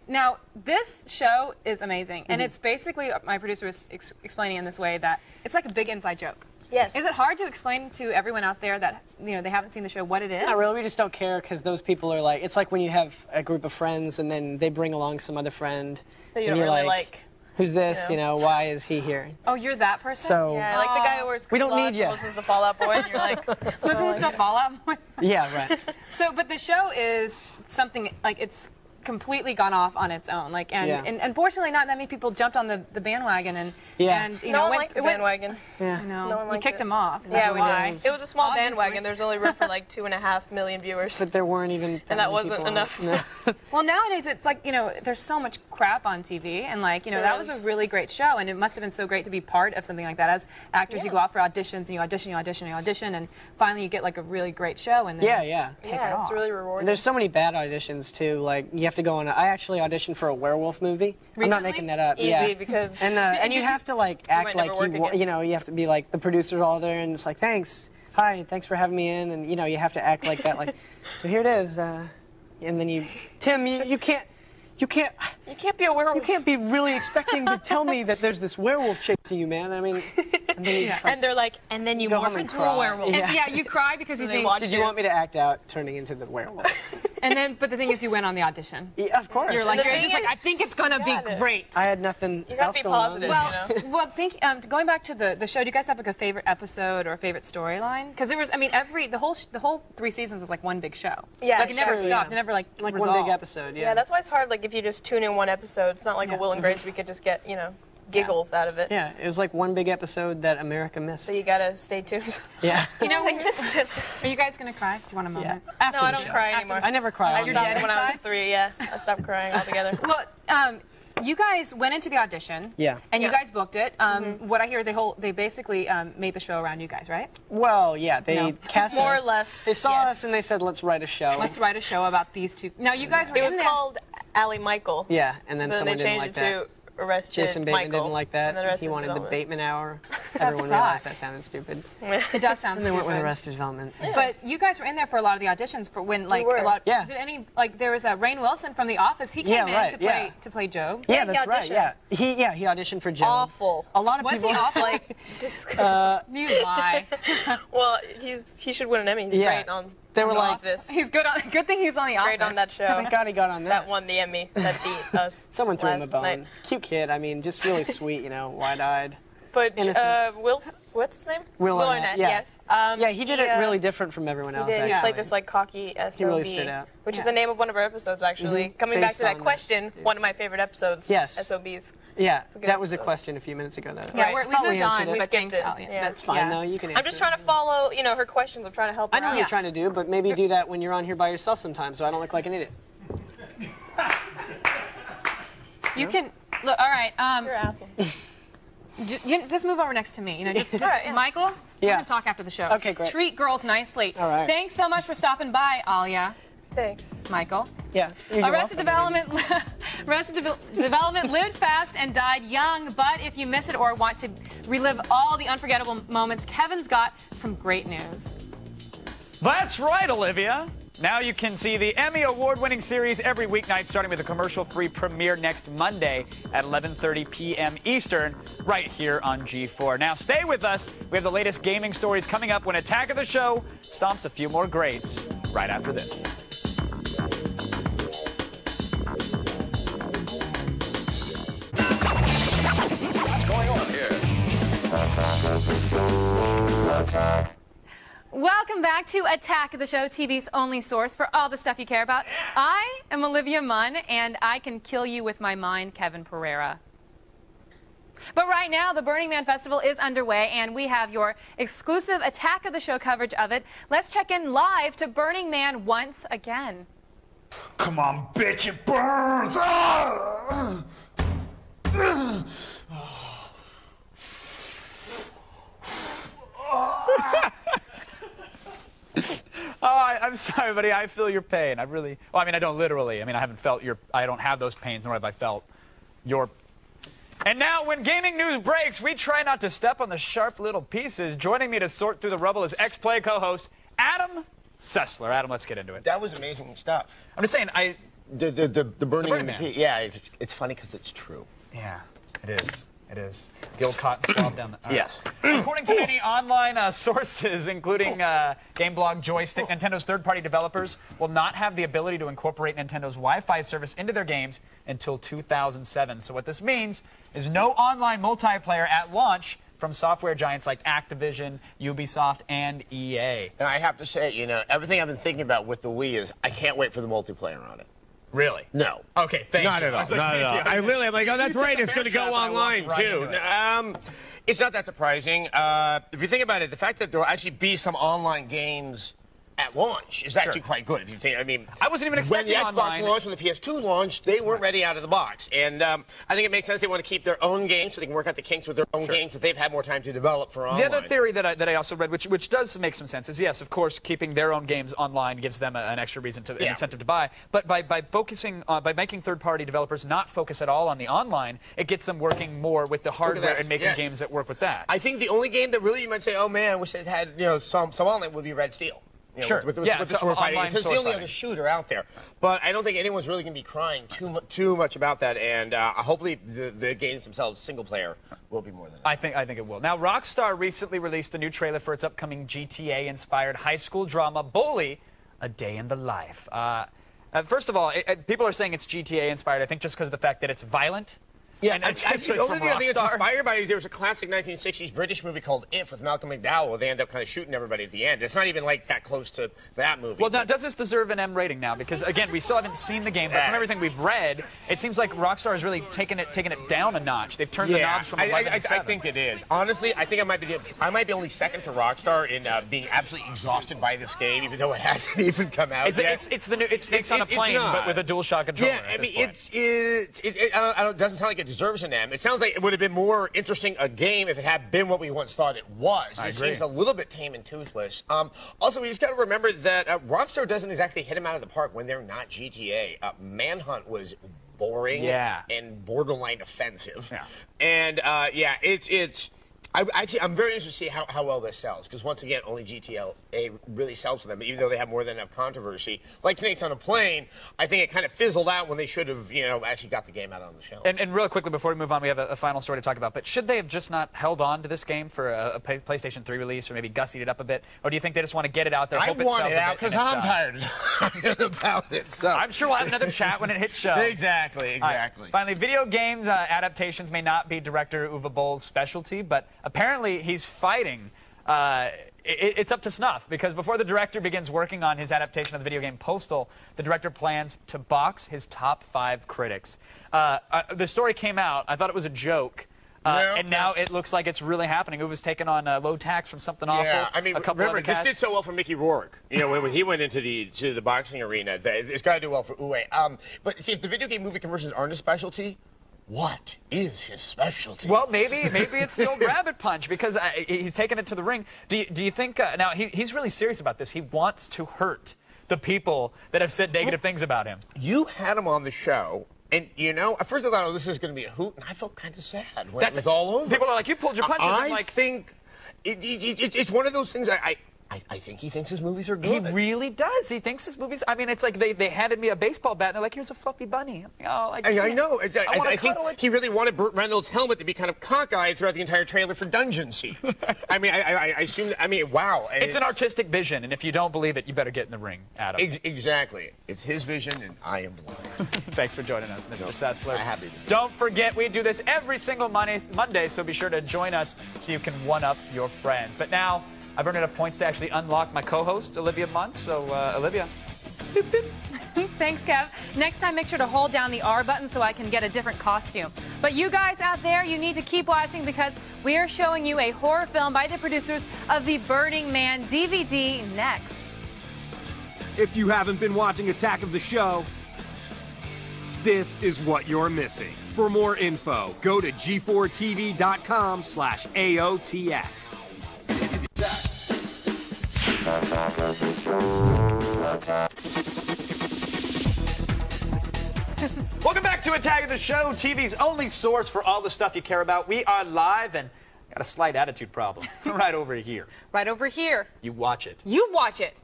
now, this show is amazing, and it's basically, my producer was explaining in this way, that it's like a big inside joke. Yes. Is it hard to explain to everyone out there that, you know, they haven't seen the show what it is? Not really. We just don't care because those people are like, it's like when you have a group of friends and then they bring along some other friend. That you and don't you're really like, who's this? You know, why is he here? Oh, you're that person? So, Yeah, like the guy who wears we don't need you. listens to Fall Out Boy, and you're like, listens to Fall Out Boy? Yeah, right. So, but the show is something, like, it's completely gone off on its own. Like, and unfortunately, not that many people jumped on the bandwagon, and you No know, one liked the bandwagon. Yeah. I know. No one You liked kicked it. them off. Yeah, That's we why. did. It was a small Obviously. bandwagon. There was only room for like 2.5 million viewers. But there weren't even. And that many wasn't people on enough. it. No. Well, nowadays it's like, you know, there's so much crap on TV, and like, you know, that was a really great show, and it must have been so great to be part of something like that. As actors, you go out for auditions, and you audition, and finally you get like a really great show, and then take it off. It's really rewarding. And there's so many bad auditions too. Like you have to go on. I actually auditioned for a werewolf movie. I'm not making that up. Easy, yeah. because and you have to like act might never like work again. you know, you have to be like the producers all there, and it's like thanks, hi, thanks for having me in, and you know you have to act like that. Like, so here it is, and then Tim, you can't. You can't be a werewolf. You can't be really expecting to tell me that there's this werewolf chasing you, man. I mean, and then you just, like, and they're like, and then you go home morph and into cry. a werewolf. Yeah, you cry because you think. Did you want me to act out turning into the werewolf? And then, but the thing is, you went on the audition. Yeah, of course. You're like, you're just like, I think it's gonna be great. I had nothing You gotta else be going positive, on. you know? Well, going back to the show, do you guys have like a favorite episode or a favorite storyline? Because there was, I mean, the whole 3 seasons was like one big show. Yeah, like it never true, stopped. yeah. It never like one resolved. big episode. Yeah, that's why it's hard. Like if you just tune in one episode, it's not like a Will and Grace we could just get, you know. giggles out of it. Yeah, it was like one big episode that America missed. So you gotta stay tuned. Yeah. You know, when are you guys gonna cry? Do you want a moment? Yeah. After no, I the don't show. cry anymore. I never cry. I stopped when I was 3. Yeah, I stopped crying altogether. Well, you guys went into the audition. Yeah. And you guys booked it. What I hear, they basically made the show around you guys, right? Well, yeah, they cast more us. or less. They saw us and they said, "Let's write a show." Let's write a show about these two. Now, you guys were It was in there. called Allie Michael. Yeah, and then someone they didn't changed like it that. to Arrested Jason Bateman Michael, didn't like and then that. Arrested He wanted the Development. Bateman hour. That Everyone realized sucks. that sounded stupid. It does sound And they stupid. went with Arrested Development. But you guys were in there for a lot of the auditions for when, like, were. a lot. Yeah. Did any, like, there was Rainn Wilson from The Office. He came in to play Joe. Yeah, that's right. Yeah, he auditioned for Joe. Awful. A lot of Was people he awful? Like, disgusting. You lie. Well, he should win an Emmy. He's great on They were The like, Office. He's good on. Good thing he's on The Office. Great on that show. Thank God he got on that. That won the Emmy. That beat us. Someone threw him a last bone. night. Cute kid. I mean, just really sweet. You know, wide-eyed. But Innocent. what's his name? Will Arnett, yeah. Yes. Yeah, he did it really different from everyone else. He did. He Actually. played this like cocky SOB, He really stood out. which is the name of one of our episodes, actually. Mhm. Coming back Based to that on question, one of my favorite episodes. Yes. SOBs. Yeah, It's a good that was a episode. question a few minutes ago. That Yeah, I we thought moved on. answered it. We But skipped it. thanks, Allie. Yeah. That's fine, though. You can answer I'm just trying to follow, her questions. I'm trying to help I her know what out. you're trying to do, but maybe do that when you're on here by yourself sometimes, so I don't look like an idiot. You can look. All right. You're an asshole. Just move over next to me. Just All right, yeah. Michael. We're Yeah. gonna talk after the show. Okay, great. Treat girls nicely. All right. Thanks so much for stopping by, Alia. Thanks. Michael. Yeah. you're Arrested welcome. Development lived fast and died young, but if you miss it or want to relive all the unforgettable moments, Kevin's got some great news. That's right, Olivia. Now you can see the Emmy Award-winning series every weeknight, starting with a commercial-free premiere next Monday at 11:30 p.m. Eastern, right here on G4. Now stay with us. We have the latest gaming stories coming up when Attack of the Show stomps a few more grades right after this. What's going on here? Attack of the Show. Attack. Welcome back to Attack of the Show, TV's only source for all the stuff you care about. I am Olivia Munn, and I can kill you with my mind, Kevin Pereira. But right now, the Burning Man Festival is underway, and we have your exclusive Attack of the Show coverage of it. Let's check in live to Burning Man once again. Come on, bitch, it burns! Ah! I'm sorry, buddy. I feel your pain. I really. Well, I mean, I don't literally. I mean, I haven't felt your. I don't have those pains, nor have I felt your. And now, when gaming news breaks, we try not to step on the sharp little pieces. Joining me to sort through the rubble is X-Play co-host Adam Sessler. Adam, let's get into it. That was amazing stuff. I'm just saying, The Burning Man. Yeah, it's funny because it's true. Yeah, it is. It is. The old cotton swab down the... Yes. According to many online sources, including GameBlog, Joystick, Nintendo's third-party developers will not have the ability to incorporate Nintendo's Wi-Fi service into their games until 2007. So what this means is no online multiplayer at launch from software giants like Activision, Ubisoft, and EA. And I have to say, everything I've been thinking about with the Wii is I can't wait for the multiplayer on it. Really? No. Okay, thank Not you. at all. I was like, Not thank at all. you. I really am like, oh, that's You set right. the It's going to bear go trap, I walked online, right too. into it. It's not that surprising. If you think about it, the fact that there will actually be some online games at launch is actually quite good. If you think, I mean, I wasn't even expecting when the Xbox online. launched, when the PS2 launched, they weren't ready out of the box, and I think it makes sense they want to keep their own games so they can work out the kinks with their own games that they've had more time to develop for online. The other theory that I also read, which does make some sense, is yes, of course, keeping their own games online gives them an extra reason to an incentive to buy. But by focusing by making third-party developers not focus at all on the online, it gets them working more with the hardware and making games that work with that. I think the only game that really you might say, oh man, I wish it had some online would be Red Steel. Sure. With Yeah, the it's sword fighting. online It's the sword only fighting. other shooter out there. But I don't think anyone's really going to be crying too much about that. And hopefully the games themselves, single player, will be more than that. I think it will. Now, Rockstar recently released a new trailer for its upcoming GTA-inspired high school drama, Bully: A Day in the Life. First of all, people are saying it's GTA-inspired, I think just because of the fact that it's violent. Yeah, And actually, the only thing I think it's Rockstar. inspired by is there was a classic 1960s British movie called If with Malcolm McDowell where they end up kind of shooting everybody at the end. It's not even like that close to that movie. Well, now, does this deserve an M rating now? Because again, we still haven't seen the game, but from everything we've read, it seems like Rockstar has really taken it down a notch. They've turned the knobs from 11 to 7. I think it is. Honestly, I think I might be only second to Rockstar in being absolutely exhausted by this game, even though it hasn't even come out yet. It's Snakes on a Plane, but with a DualShock controller. Yeah, I mean, it doesn't sound like it deserves an M. It sounds like it would have been more interesting a game if it had been what we once thought it was. This seems a little bit tame and toothless. Also, we just got to remember that Rockstar doesn't exactly hit them out of the park when they're not GTA. Manhunt was boring and borderline offensive. Yeah. And I'm very interested to see how well this sells, because once again, only GTA really sells for them, even though they have more than enough controversy. Like Snakes on a Plane, I think it kind of fizzled out when they should have, actually got the game out on the shelf. And real quickly, before we move on, we have a final story to talk about. But should they have just not held on to this game for a PlayStation 3 release, or maybe gussied it up a bit? Or do you think they just want to get it out there, hope it sells a bit? I want it out because I'm tired about it. So. I'm sure we'll have another chat when it hits shelves. Exactly. Right. Finally, video game adaptations may not be director Uwe Boll's specialty, but apparently he's fighting. It's up to snuff, because before the director begins working on his adaptation of the video game Postal, the director plans to box his top 5 critics. The story came out. I thought it was a joke. And now it looks like it's really happening. Uwe's taken on low tax from Something Awful. Yeah, I mean, remember, this did so well for Mickey Rourke. When he went into the boxing arena, it's got to do well for Uwe. But see, if the video game movie conversions aren't a specialty, what is his specialty? Well, maybe it's the old rabbit punch, because he's taken it to the ring. Do you think now he's really serious about this? He wants to hurt the people that have said negative things about him. You had him on the show. And, at first I thought, this is going to be a hoot, and I felt kind of sad when it was all over. People are like, you pulled your punches. I think it's one of those things I think he thinks his movies are good. He really does. He thinks his movies... I mean, it's like they handed me a baseball bat, and they're like, here's a fluffy bunny. I know. I think he really wanted Burt Reynolds' helmet to be kind of cockeyed throughout the entire trailer for Dungeon Siege. I mean, I assume... wow. It's an artistic vision, and if you don't believe it, you better get in the ring, Adam. Exactly. It's his vision, and I am blind. Thanks for joining us, Mr. Sessler. Happy to. Don't forget, we do this every single Monday, so be sure to join us so you can one-up your friends. But now... I've earned enough points to actually unlock my co-host, Olivia Munn. So, Olivia. Boop, boop. Thanks, Kev. Next time, make sure to hold down the R button so I can get a different costume. But you guys out there, you need to keep watching, because we are showing you a horror film by the producers of the Burning Man DVD next. If you haven't been watching Attack of the Show, this is what you're missing. For more info, go to g4tv.com/AOTS. Welcome back to Attack of the Show, TV's only source for all the stuff you care about. We are live, and got a slight attitude problem right over here. Right over here. You watch it. You watch it.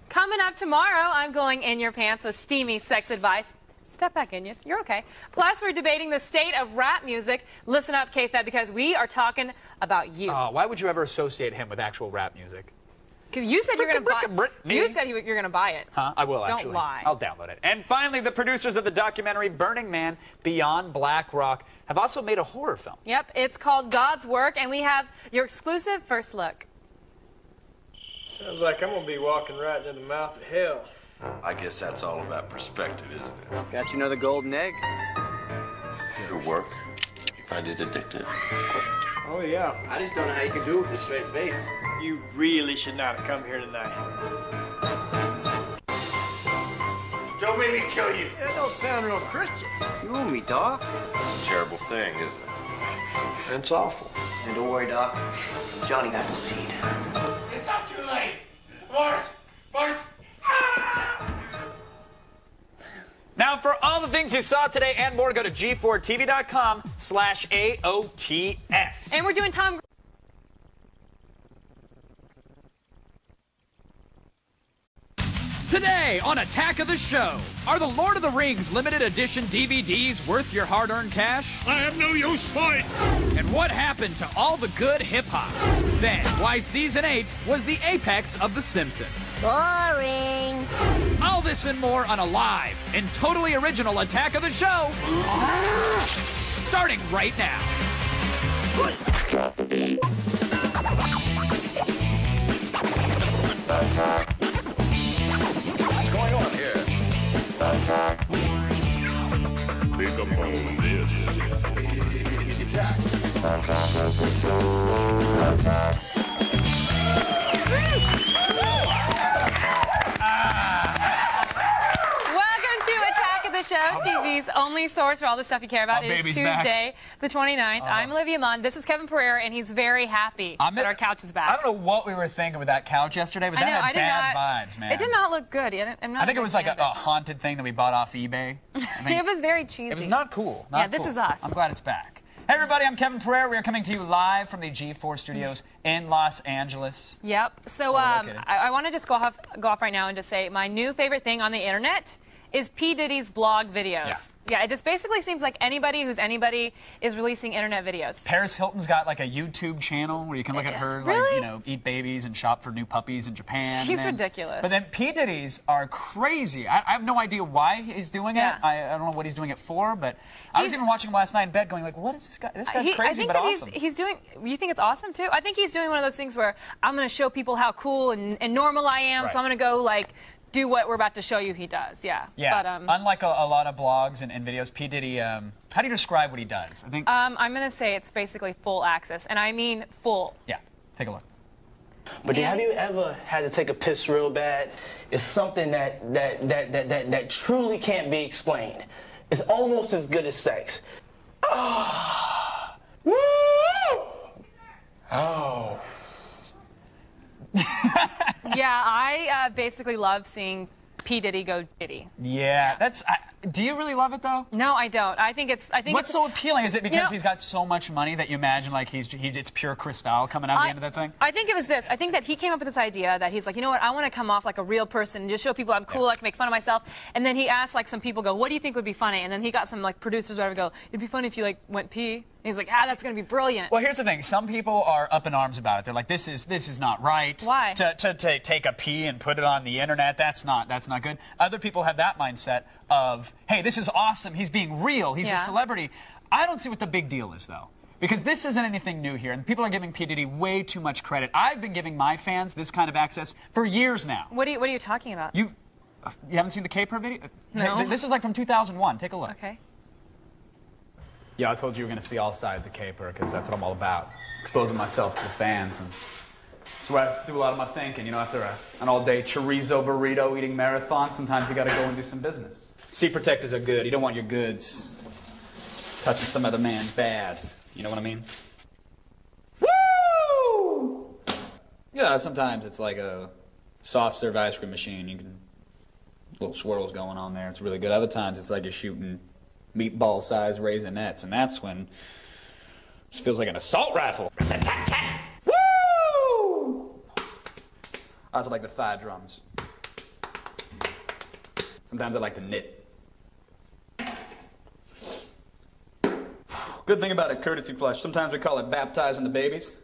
Coming up tomorrow, I'm going in your pants with steamy sex advice. Step back in, you're okay. Plus, we're debating the state of rap music. Listen up, K-Fed, because we are talking about you. Why would you ever associate him with actual rap music? Because you said you're going to buy it. You said you're going to buy it. Huh? I will, actually. Don't lie. I'll download it. And finally, the producers of the documentary Burning Man Beyond Black Rock have also made a horror film. Yep, it's called God's Work, and we have your exclusive first look. Sounds like I'm going to be walking right into the mouth of hell. I guess that's all about perspective, isn't it? Got you another golden egg? Your work, you find it addictive? Oh, yeah. I just don't know how you can do it with a straight face. You really should not have come here tonight. Don't make me kill you. That don't sound real Christian. You owe me, Doc. It's a terrible thing, isn't it? That's awful. And don't worry, Doc. Johnny got the seed. It's not too late. Morris! Now, for all the things you saw today and more, go to g4tv.com/AOTS. And we're doing Tom. Today on Attack of the Show, are the Lord of the Rings limited edition DVDs worth your hard-earned cash? I have no use for it. And what happened to all the good hip-hop? Then, why Season 8 was the apex of The Simpsons. Boring. All this and more on a live and totally original Attack of the Show starting right now. Drop the beat. Attack. What's going on here? Attack. Think about this. Attack. Attack of the show. Attack. The show, TV's only source for all the stuff you care about. It is Tuesday, the 29th. I'm Olivia Munn. This is Kevin Pereira, and he's very happy that our couch is back. I don't know what we were thinking with that couch yesterday, but that had bad vibes, man. It did not look good. I think it was like a haunted thing that we bought off eBay. It was very cheesy. It was not cool. This is us. I'm glad it's back. Hey, everybody, I'm Kevin Pereira. We are coming to you live from the G4 studios in Los Angeles. Yep. So I want to just go off right now and just say my new favorite thing on the internet is P. Diddy's blog videos. Yeah, it just basically seems like anybody who's anybody is releasing internet videos. Paris Hilton's got like a YouTube channel where you can look at her, like, you know, eat babies and shop for new puppies in Japan. She's ridiculous. But then P. Diddy's are crazy. I have no idea why he's doing it. I don't know what he's doing it for, but I was even watching him last night in bed going like, what is this guy? This guy's crazy, but awesome. He's doing, you think it's awesome too? I think he's doing one of those things where I'm going to show people how cool and normal I am, so I'm going to go like, do what we're about to show you he does, yeah. But, unlike a lot of blogs and videos, P. Diddy, how do you describe what he does? I think I'm going to say it's basically full access, and I mean full. Yeah, take a look. But have you ever had to take a piss real bad? It's something that truly can't be explained. It's almost as good as sex. Woo! Oh. Yeah, I basically love seeing P. Diddy go Diddy. Yeah, that's. Do you really love it though? No, I don't. I think it's. What's so appealing? Is it because he's got so much money that you imagine like it's pure crystal coming out the end of that thing? I think it was this. I think that he came up with this idea that he's like, you know what? I want to come off like a real person and just show people I'm cool. I can make fun of myself. And then he asked like some people, go, what do you think would be funny? And then he got some like producers or whatever go, it'd be funny if you like went pee. And he's like, that's going to be brilliant. Well, here's the thing. Some people are up in arms about it. They're like, this is not right. Why? To take a pee and put it on the internet, that's not good. Other people have that mindset of, hey, this is awesome. He's being real. He's a celebrity. I don't see what the big deal is, though. Because this isn't anything new here, and people are giving P. Diddy way too much credit. I've been giving my fans this kind of access for years now. What are you talking about? You haven't seen the Caper video? No. This is like from 2001. Take a look. Okay. Yeah, I told you were going to see all sides of Caper because that's what I'm all about. Exposing myself to the fans. And that's where I do a lot of my thinking. You know, after an all-day chorizo burrito eating marathon, sometimes you got to go and do some business. Sea protectors are good. You don't want your goods touching some other man's bad. You know what I mean? Woo! Yeah, sometimes it's like a soft serve ice cream machine. You can little swirls going on there. It's really good. Other times it's like you're shooting meatball-sized raisinets, and that's when it just feels like an assault rifle. Woo! I also like the thigh drums. Sometimes I like to knit. Good thing about a courtesy flush, sometimes we call it baptizing the babies,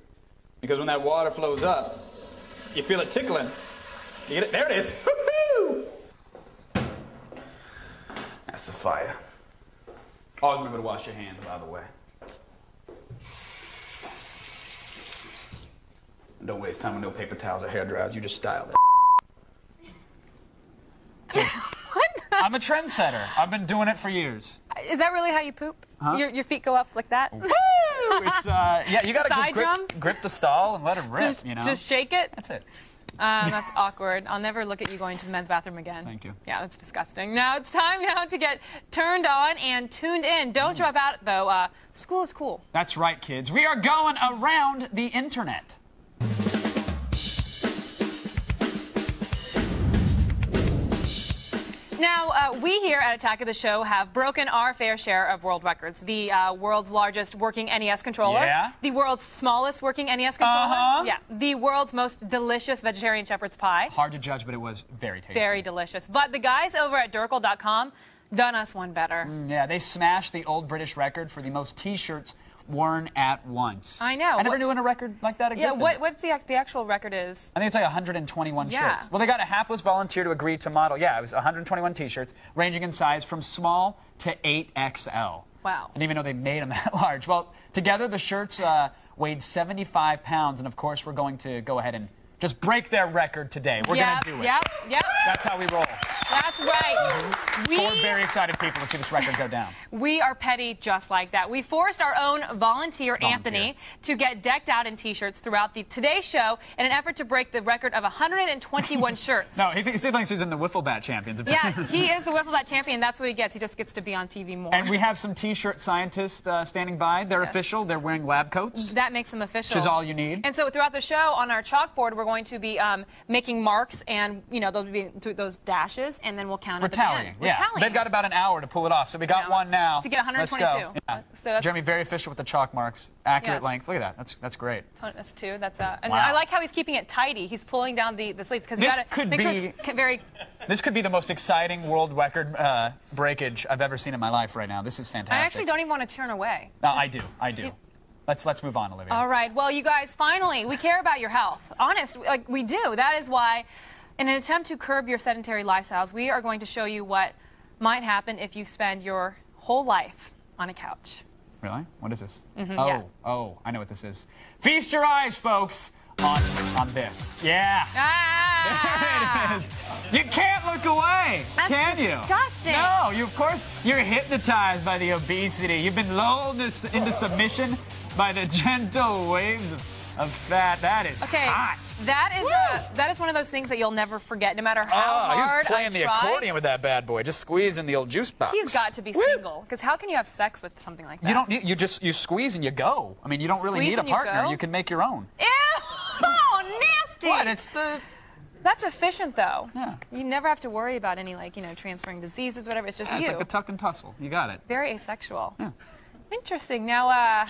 because when that water flows up, you feel it tickling. You get it? There it is. Woo-hoo! That's the fire. Always remember to wash your hands, by the way. And don't waste time with no paper towels or hair dryers. You just style that. So, I'm a trendsetter. I've been doing it for years. Is that really how you poop? Huh? Your feet go up like that? Woo! It's yeah, you gotta just grip the stall and let it rip. You know, just shake it. That's it. That's awkward. I'll never look at you going to the men's bathroom again. Thank you. Yeah, that's disgusting. Now it's time now to get turned on and tuned in. Don't drop out, though. School is cool. That's right, kids. We are going around the internet. Now, we here at Attack of the Show have broken our fair share of world records. The world's largest working NES controller. Yeah. The world's smallest working NES controller. Yeah. The world's most delicious vegetarian shepherd's pie. Hard to judge, but it was very tasty. Very delicious. But the guys over at Durkle.com done us one better. Yeah, they smashed the old British record for the most T-shirts worn at once. I know. I never knew a record like that existed. Yeah, what's the actual record is? I think it's like 121 shirts. Well, they got a hapless volunteer to agree to model. Yeah, it was 121 T-shirts, ranging in size from small to 8XL. Wow. I didn't even know they made them that large. Well, together the shirts weighed 75 pounds, and of course we're going to go ahead and just break their record today. We're going to do it. Yep. That's how we roll. That's right. Four very excited people to see this record go down. We are petty just like that. We forced our own volunteer, Anthony, to get decked out in T-shirts throughout the Today Show in an effort to break the record of 121 shirts. No, he thinks he's in the Wiffle Bat Champions. Yeah, he is the Wiffle Bat champion. That's what he gets. He just gets to be on TV more. And we have some T-shirt scientists standing by. They're official. They're wearing lab coats. That makes them official. Which is all you need. And so throughout the show, on our chalkboard, we're going to be making marks, and there'll be those dashes, and then we'll count at the end. Yeah. They've got about an hour to pull it off, so we got one now. To get 122. Let's go. Yeah. So that's, Jeremy, very official with the chalk marks. Accurate length. Look at that. That's great. That's 2. That's and wow. I like how he's keeping it tidy. He's pulling down the sleeves because you got to make sure it's very. This could be the most exciting world record breakage I've ever seen in my life right now. This is fantastic. I actually don't even want to turn away. No, I do. Let's move on, Olivia. All right. Well, you guys, finally, we care about your health. Honest, like we do. That is why, in an attempt to curb your sedentary lifestyles, we are going to show you what might happen if you spend your whole life on a couch. Really? What is this? Yeah. Oh, I know what this is. Feast your eyes, folks, on this. Yeah. There it is. You can't look away, can you? That's disgusting. No, of course, you're hypnotized by the obesity. You've been lulled into submission by the gentle waves of fat. That is hot. That is one of those things that you'll never forget, no matter how hard I try. He's playing the accordion with that bad boy, just squeezing the old juice box. He's got to be single, because how can you have sex with something like that? You don't need, you squeeze and you go. I mean, you don't really need a partner. You can make your own. Ew! Oh, nasty! What? It's the... That's efficient, though. Yeah. You never have to worry about any, transferring diseases, whatever. It's just you. It's like a tuck and tussle. You got it. Very asexual. Yeah. Interesting. Now,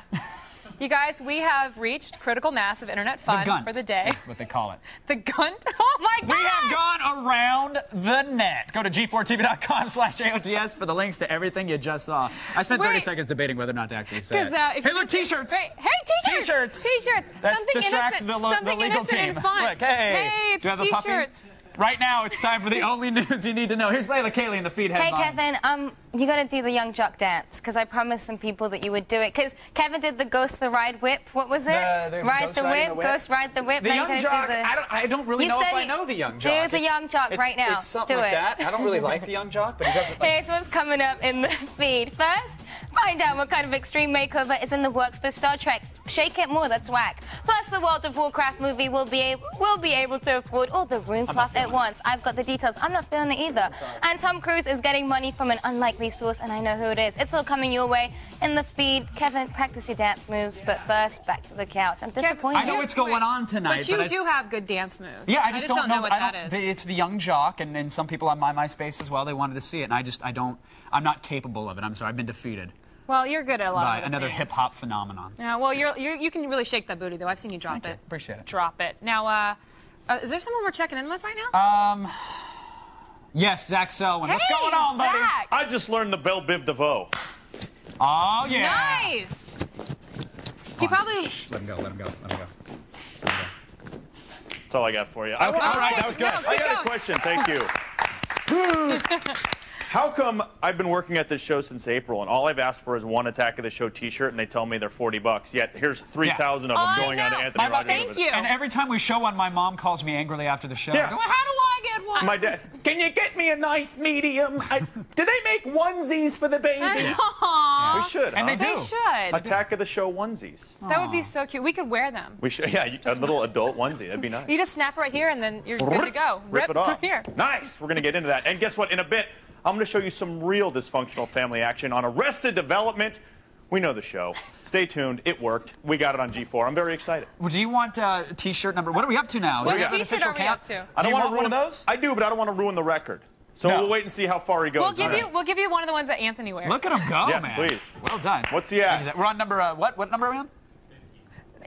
you guys, we have reached critical mass of internet fun for the day. That's what they call it. The gunt? Oh, my God! We have gone around the net. Go to g4tv.com/AOTS for the links to everything you just saw. I spent 30 seconds debating whether or not to actually say it. Hey, look, T-shirts! Hey, T-shirts! T-shirts! T-shirts! Let's something distract innocent, the legal team. And fun. Look, hey, it's do you have a puppy? T-shirts. Right now, it's time for the only news you need to know. Here's Layla Cayley in the feed headlines. Hey, Kevin, you got to do the Young Jock dance, because I promised some people that you would do it. Because Kevin did the Ghost the Ride Whip. What was it? Ride the Whip. Ghost Ride the Whip. The Young Jock, I don't really know if I know the Young Jock. Do the Young Jock right now. It's something like that. I don't really like the Young Jock, but he doesn't like... Here's what's coming up in the feed. First, find out what kind of extreme makeover is in the works for Star Trek. Shake it more, that's whack. Plus, the World of Warcraft movie will be able to afford all the room plus at once. I've got the details. I'm not feeling it either. And Tom Cruise is getting money from an unlikely source, and I know who it is. It's all coming your way in the feed. Kevin, practice your dance moves, but first, back to the couch. I'm disappointed. I know what's going on tonight. But you do have good dance moves. Yeah, I just don't know what that is. It's the Young Jock, and some people on my MySpace as well, they wanted to see it, and I'm not capable of it. I'm sorry, I've been defeated. Well, you're good at a lot by of another things. hip-hop phenomenon. Yeah, well, you can really shake that booty, though. I've seen you drop Thank it. you. Appreciate it. Drop it. Now, is there someone we're checking in with right now? Yes, Zach Selwyn. Hey, What's going on, buddy? Zach. I just learned the Belle Biv DeVoe. Oh, yeah. Nice. He probably... Let him go. That's all I got for you. Okay. All right, that was good. I got a question. Thank you. How come I've been working at this show since April, and all I've asked for is one Attack of the Show T-shirt, and they tell me they're $40. Yet here's 3,000 of them going on to Anthony Rogers. Thank you. And every time we show one, my mom calls me angrily after the show. Yeah. Well, how do I get one? My dad, can you get me a nice medium? Do they make onesies for the baby? Aww. We should. And they do. They should. Attack of the Show onesies. That would be so cute. We could wear them. We should. Yeah, a little adult onesie. That'd be nice. You just snap right here, and then you're good to go. Rip it off. from here. Nice. We're going to get into that. And guess what? In a bit, I'm going to show you some real dysfunctional family action on Arrested Development. We know the show. Stay tuned. It worked. We got it on G4. I'm very excited. Well, do you want T-shirt number? What are we up to now? What T-shirt are we up to? I don't want to ruin one of those. I do, but I don't want to ruin the record. So we'll wait and see how far he goes. We'll give you one of the ones that Anthony wears. Look at him go, yes, man. Please. Well done. What's he at? We're on number what number are we on?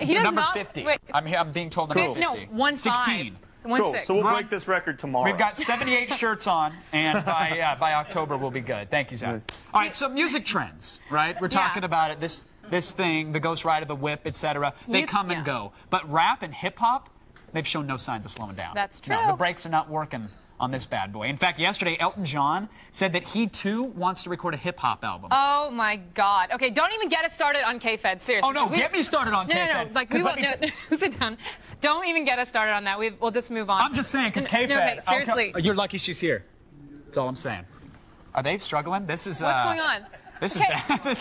He does number not, 50. Wait. I'm being told number 50. No, 1-5. 1-6. Cool. So we'll break this record tomorrow. We've got 78 shirts on, and by October we'll be good. Thank you, Zach. Nice. All right, so music trends, right? We're talking about it. This thing, the Ghost Ride of the Whip, etc. They come and go. But rap and hip hop, they've shown no signs of slowing down. That's true. No, the brakes are not working on this bad boy. In fact, yesterday, Elton John said that he, too, wants to record a hip-hop album. Oh, my God. Okay, don't even get us started on K-Fed, seriously. Oh, no, get me started on K-Fed. No, like, we will, sit down. Don't even get us started on that. We'll just move on. I'm just saying, because K-Fed... Okay, seriously. You're lucky she's here. That's all I'm saying. Are they struggling? This is... What's going on? This is bad.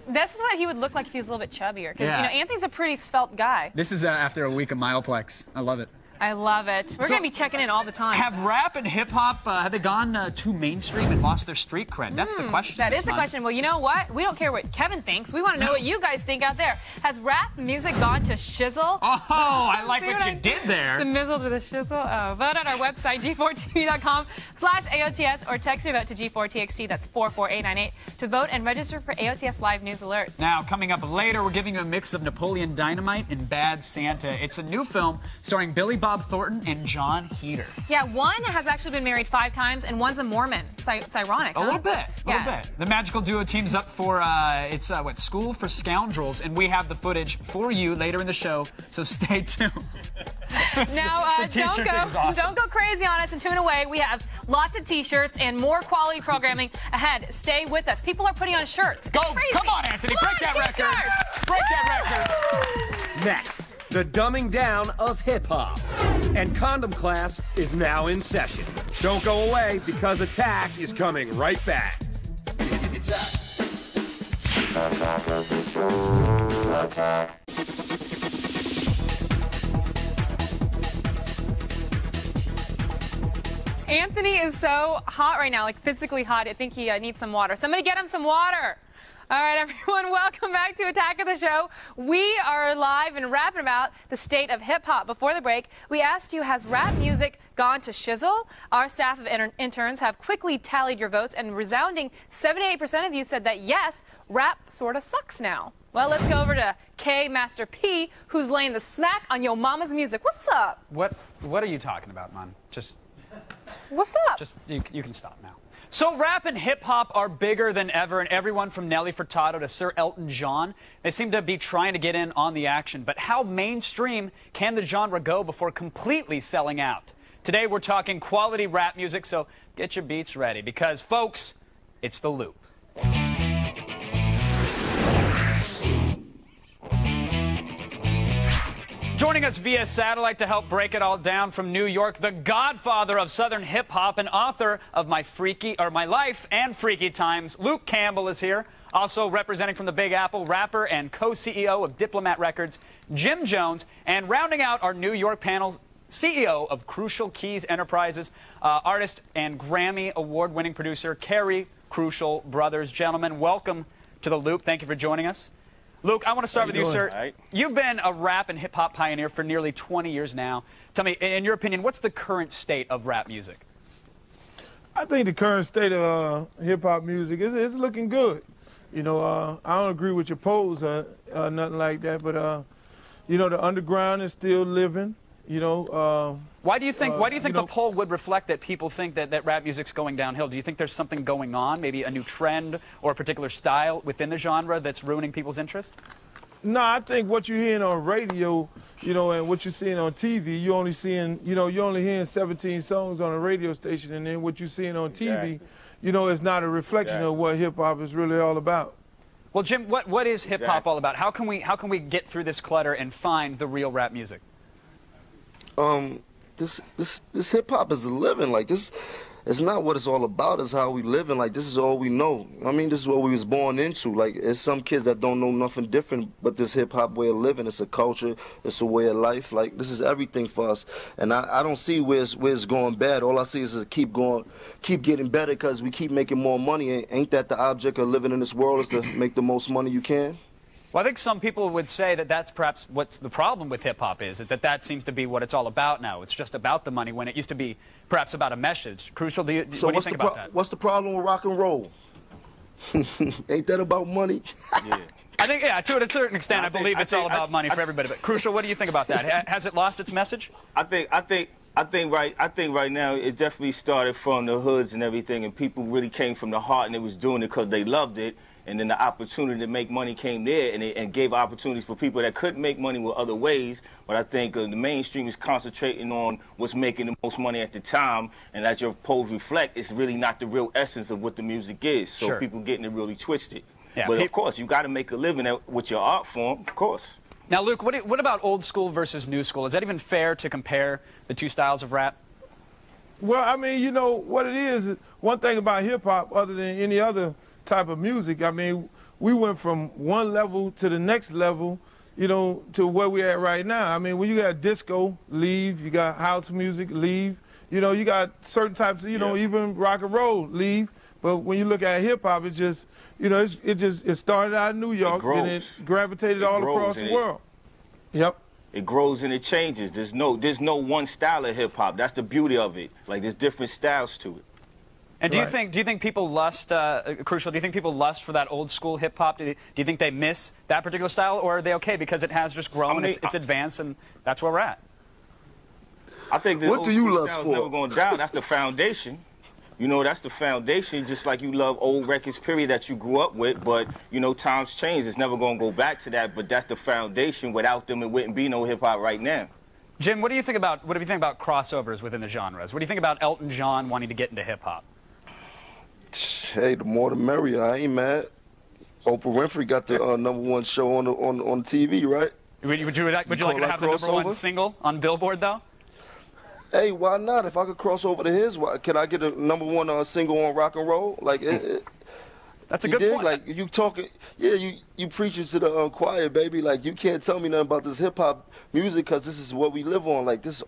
This is what he would look like if he was a little bit chubbier. Because, Yeah. you know, Anthony's a pretty svelte guy. This is after a week of Mileplex. I love it. I love it. We're going to be checking in all the time. Have rap and hip-hop, have they gone too mainstream and lost their street cred? That's the question. That is the question. Well, you know what? We don't care what Kevin thinks. We want to know what you guys think out there. Has rap music gone to shizzle? Oh, I like what you did there. The mizzle to the shizzle. Oh, vote on our website, g4tv.com/AOTS, or text your vote to G4TXT. That's 44898 to vote and register for AOTS Live News Alerts. Now, coming up later, we're giving you a mix of Napoleon Dynamite and Bad Santa. It's a new film starring Billy Bob Thornton and John Heder. Yeah, one has actually been married 5 times, and one's a Mormon. It's ironic, huh? A little bit. The magical duo teams up for, School for Scoundrels, and we have the footage for you later in the show, so stay tuned. Now, don't go crazy on us and tune away. We have lots of T-shirts and more quality programming ahead. Stay with us. People are putting on shirts. Go! Come on, Anthony, break that record. Break that record. Next, the dumbing down of hip-hop. And Condom Class is now in session. Don't go away, because Attack is coming right back. Attack of the show. Attack. Anthony is so hot right now, like physically hot. I think he needs some water. Somebody get him some water. All right, everyone, welcome back to Attack of the Show. We are live and rapping about the state of hip-hop. Before the break, we asked you, has rap music gone to shizzle? Our staff of interns have quickly tallied your votes, and resounding 78% of you said that, yes, rap sort of sucks now. Well, let's go over to K Master P, who's laying the smack on yo mama's music. What's up? What are you talking about, man? What's up? You can stop now. So rap and hip-hop are bigger than ever, and everyone from Nelly Furtado to Sir Elton John, they seem to be trying to get in on the action. But how mainstream can the genre go before completely selling out? Today we're talking quality rap music, so get your beats ready, because, folks, it's The Loop. Joining us via satellite to help break it all down from New York, the godfather of Southern hip-hop and author of My Life and Freaky Times, Luke Campbell is here. Also representing from the Big Apple, rapper and co-CEO of Diplomat Records, Jim Jones. And rounding out our New York panel's CEO of Crucial Keys Enterprises, artist and Grammy award-winning producer, Carrie Crucial Brothers. Gentlemen, welcome to The Loop. Thank you for joining us. Luke, I want to start with you, sir. Right. You've been a rap and hip-hop pioneer for nearly 20 years now. Tell me, in your opinion, what's the current state of rap music? I think the current state of hip-hop music is looking good. You know, I don't agree with your pose, nothing like that, but, you know, the underground is still living, you know. Why do you think the poll would reflect that people think that rap music's going downhill? Do you think there's something going on, maybe a new trend or a particular style within the genre that's ruining people's interest? No, I think what you're hearing on radio, you know, and what you're seeing on TV, you're only hearing 17 songs on a radio station, and then what you're seeing on TV, you know, is not a reflection of what hip-hop is really all about. Well, Jim, what is hip-hop all about? How can we get through this clutter and find the real rap music? This hip hop is a living. Like, this it's not what it's all about, it's how we living. Like, this is all we know. I mean, this is what we was born into. Like, it's some kids that don't know nothing different but this hip hop way of living. It's a culture, it's a way of life. Like, this is everything for us. And I don't see where it's going bad. All I see is keep getting better, because we keep making more money. Ain't that the object of living in this world, is to make the most money you can? Well, I think some people would say that that's perhaps what's the problem with hip-hop is, that seems to be what it's all about now. It's just about the money when it used to be perhaps about a message. Crucial, what do you think about that? What's the problem with rock and roll? Ain't that about money? Yeah. I think, to a certain extent, I believe it's all about money for everybody. But Crucial, what do you think about that? Has it lost its message? I think I think right now it definitely started from the hoods and everything, and people really came from the heart and they was doing it because they loved it. And then the opportunity to make money came there, and gave opportunities for people that couldn't make money with other ways. But I think the mainstream is concentrating on what's making the most money at the time, and as your polls reflect, it's really not the real essence of what the music is. So people getting it really twisted. Yeah, but of course, you got to make a living with your art form, of course. Now, Luke, what about old school versus new school? Is that even fair to compare the two styles of rap? Well, I mean, you know what it is. One thing about hip hop, other than any other type of music, I mean, we went from one level to the next level, you know, to where we're at right now. I mean, when you got disco, leave. You got house music, leave. You know, you got certain types of, you know, even rock and roll, leave. But when you look at hip hop, it's just, you know, it started out in New York, and it gravitated all across the world. Yep. It grows and it changes. There's no one style of hip hop. That's the beauty of it. Like, there's different styles to it. And do you think people lust, Crucial, do you think people lust for that old school hip hop? Do you think they miss that particular style, or are they okay because it has just grown, it's advanced, and that's where we're at? I think the old school style is never going down. That's the foundation. You know, that's the foundation, just like you love old records, period, that you grew up with. But, you know, times change. It's never going to go back to that, but that's the foundation. Without them, it wouldn't be no hip-hop right now. Jim, what do you think about crossovers within the genres? What do you think about Elton John wanting to get into hip-hop? Hey, the more the merrier. I ain't mad. Oprah Winfrey got the #1 show on TV, right? Would you like to have the #1 single on Billboard, though? Hey, why not? If I could cross over to his, can I get a #1 single on rock and roll? Like, that's a good point. Like, you talking, you preaching to the choir, baby. Like, you can't tell me nothing about this hip hop music because this is what we live on. Like, this is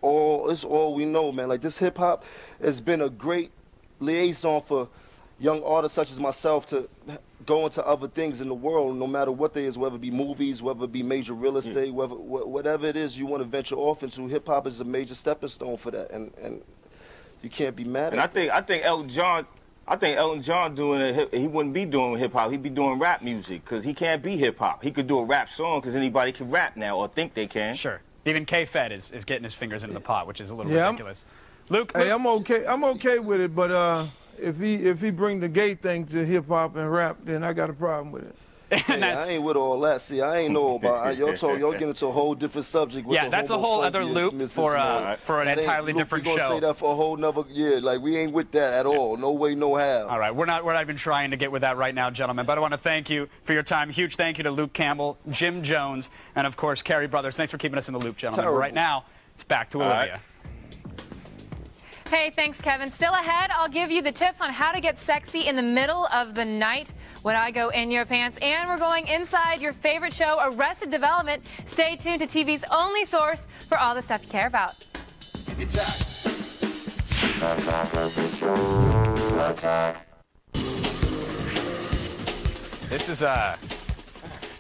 all we know, man. Like, this hip hop has been a great liaison for young artists such as myself to go into other things in the world, no matter what they is, whether it be movies, whether it be major real estate, whatever it is you want to venture off into. Hip hop is a major stepping stone for that, and you can't be mad at it. I think Elton John doing it. He wouldn't be doing hip hop. He'd be doing rap music because he can't be hip hop. He could do a rap song because anybody can rap now or think they can. Sure. Even K-Fed is getting his fingers into the pot, which is a little ridiculous. Luke, hey, I'm okay with it, but if he bring the gay thing to hip hop and rap, then I got a problem with it. Hey, I ain't with all that. See, I ain't know about y'all get into a whole different subject. With that's a whole other loop for an entirely different show. We're gonna say that for a whole nother like we ain't with that at all. No way, no how. All right, we're not even trying to get with that right now, gentlemen. But I want to thank you for your time. Huge thank you to Luke Campbell, Jim Jones, and of course Carey Brothers. Thanks for keeping us in the loop, gentlemen. But right now, it's back to Olivia. Hey, thanks, Kevin. Still ahead, I'll give you the tips on how to get sexy in the middle of the night when I go in your pants. And we're going inside your favorite show, Arrested Development. Stay tuned to TV's only source for all the stuff you care about. It's This is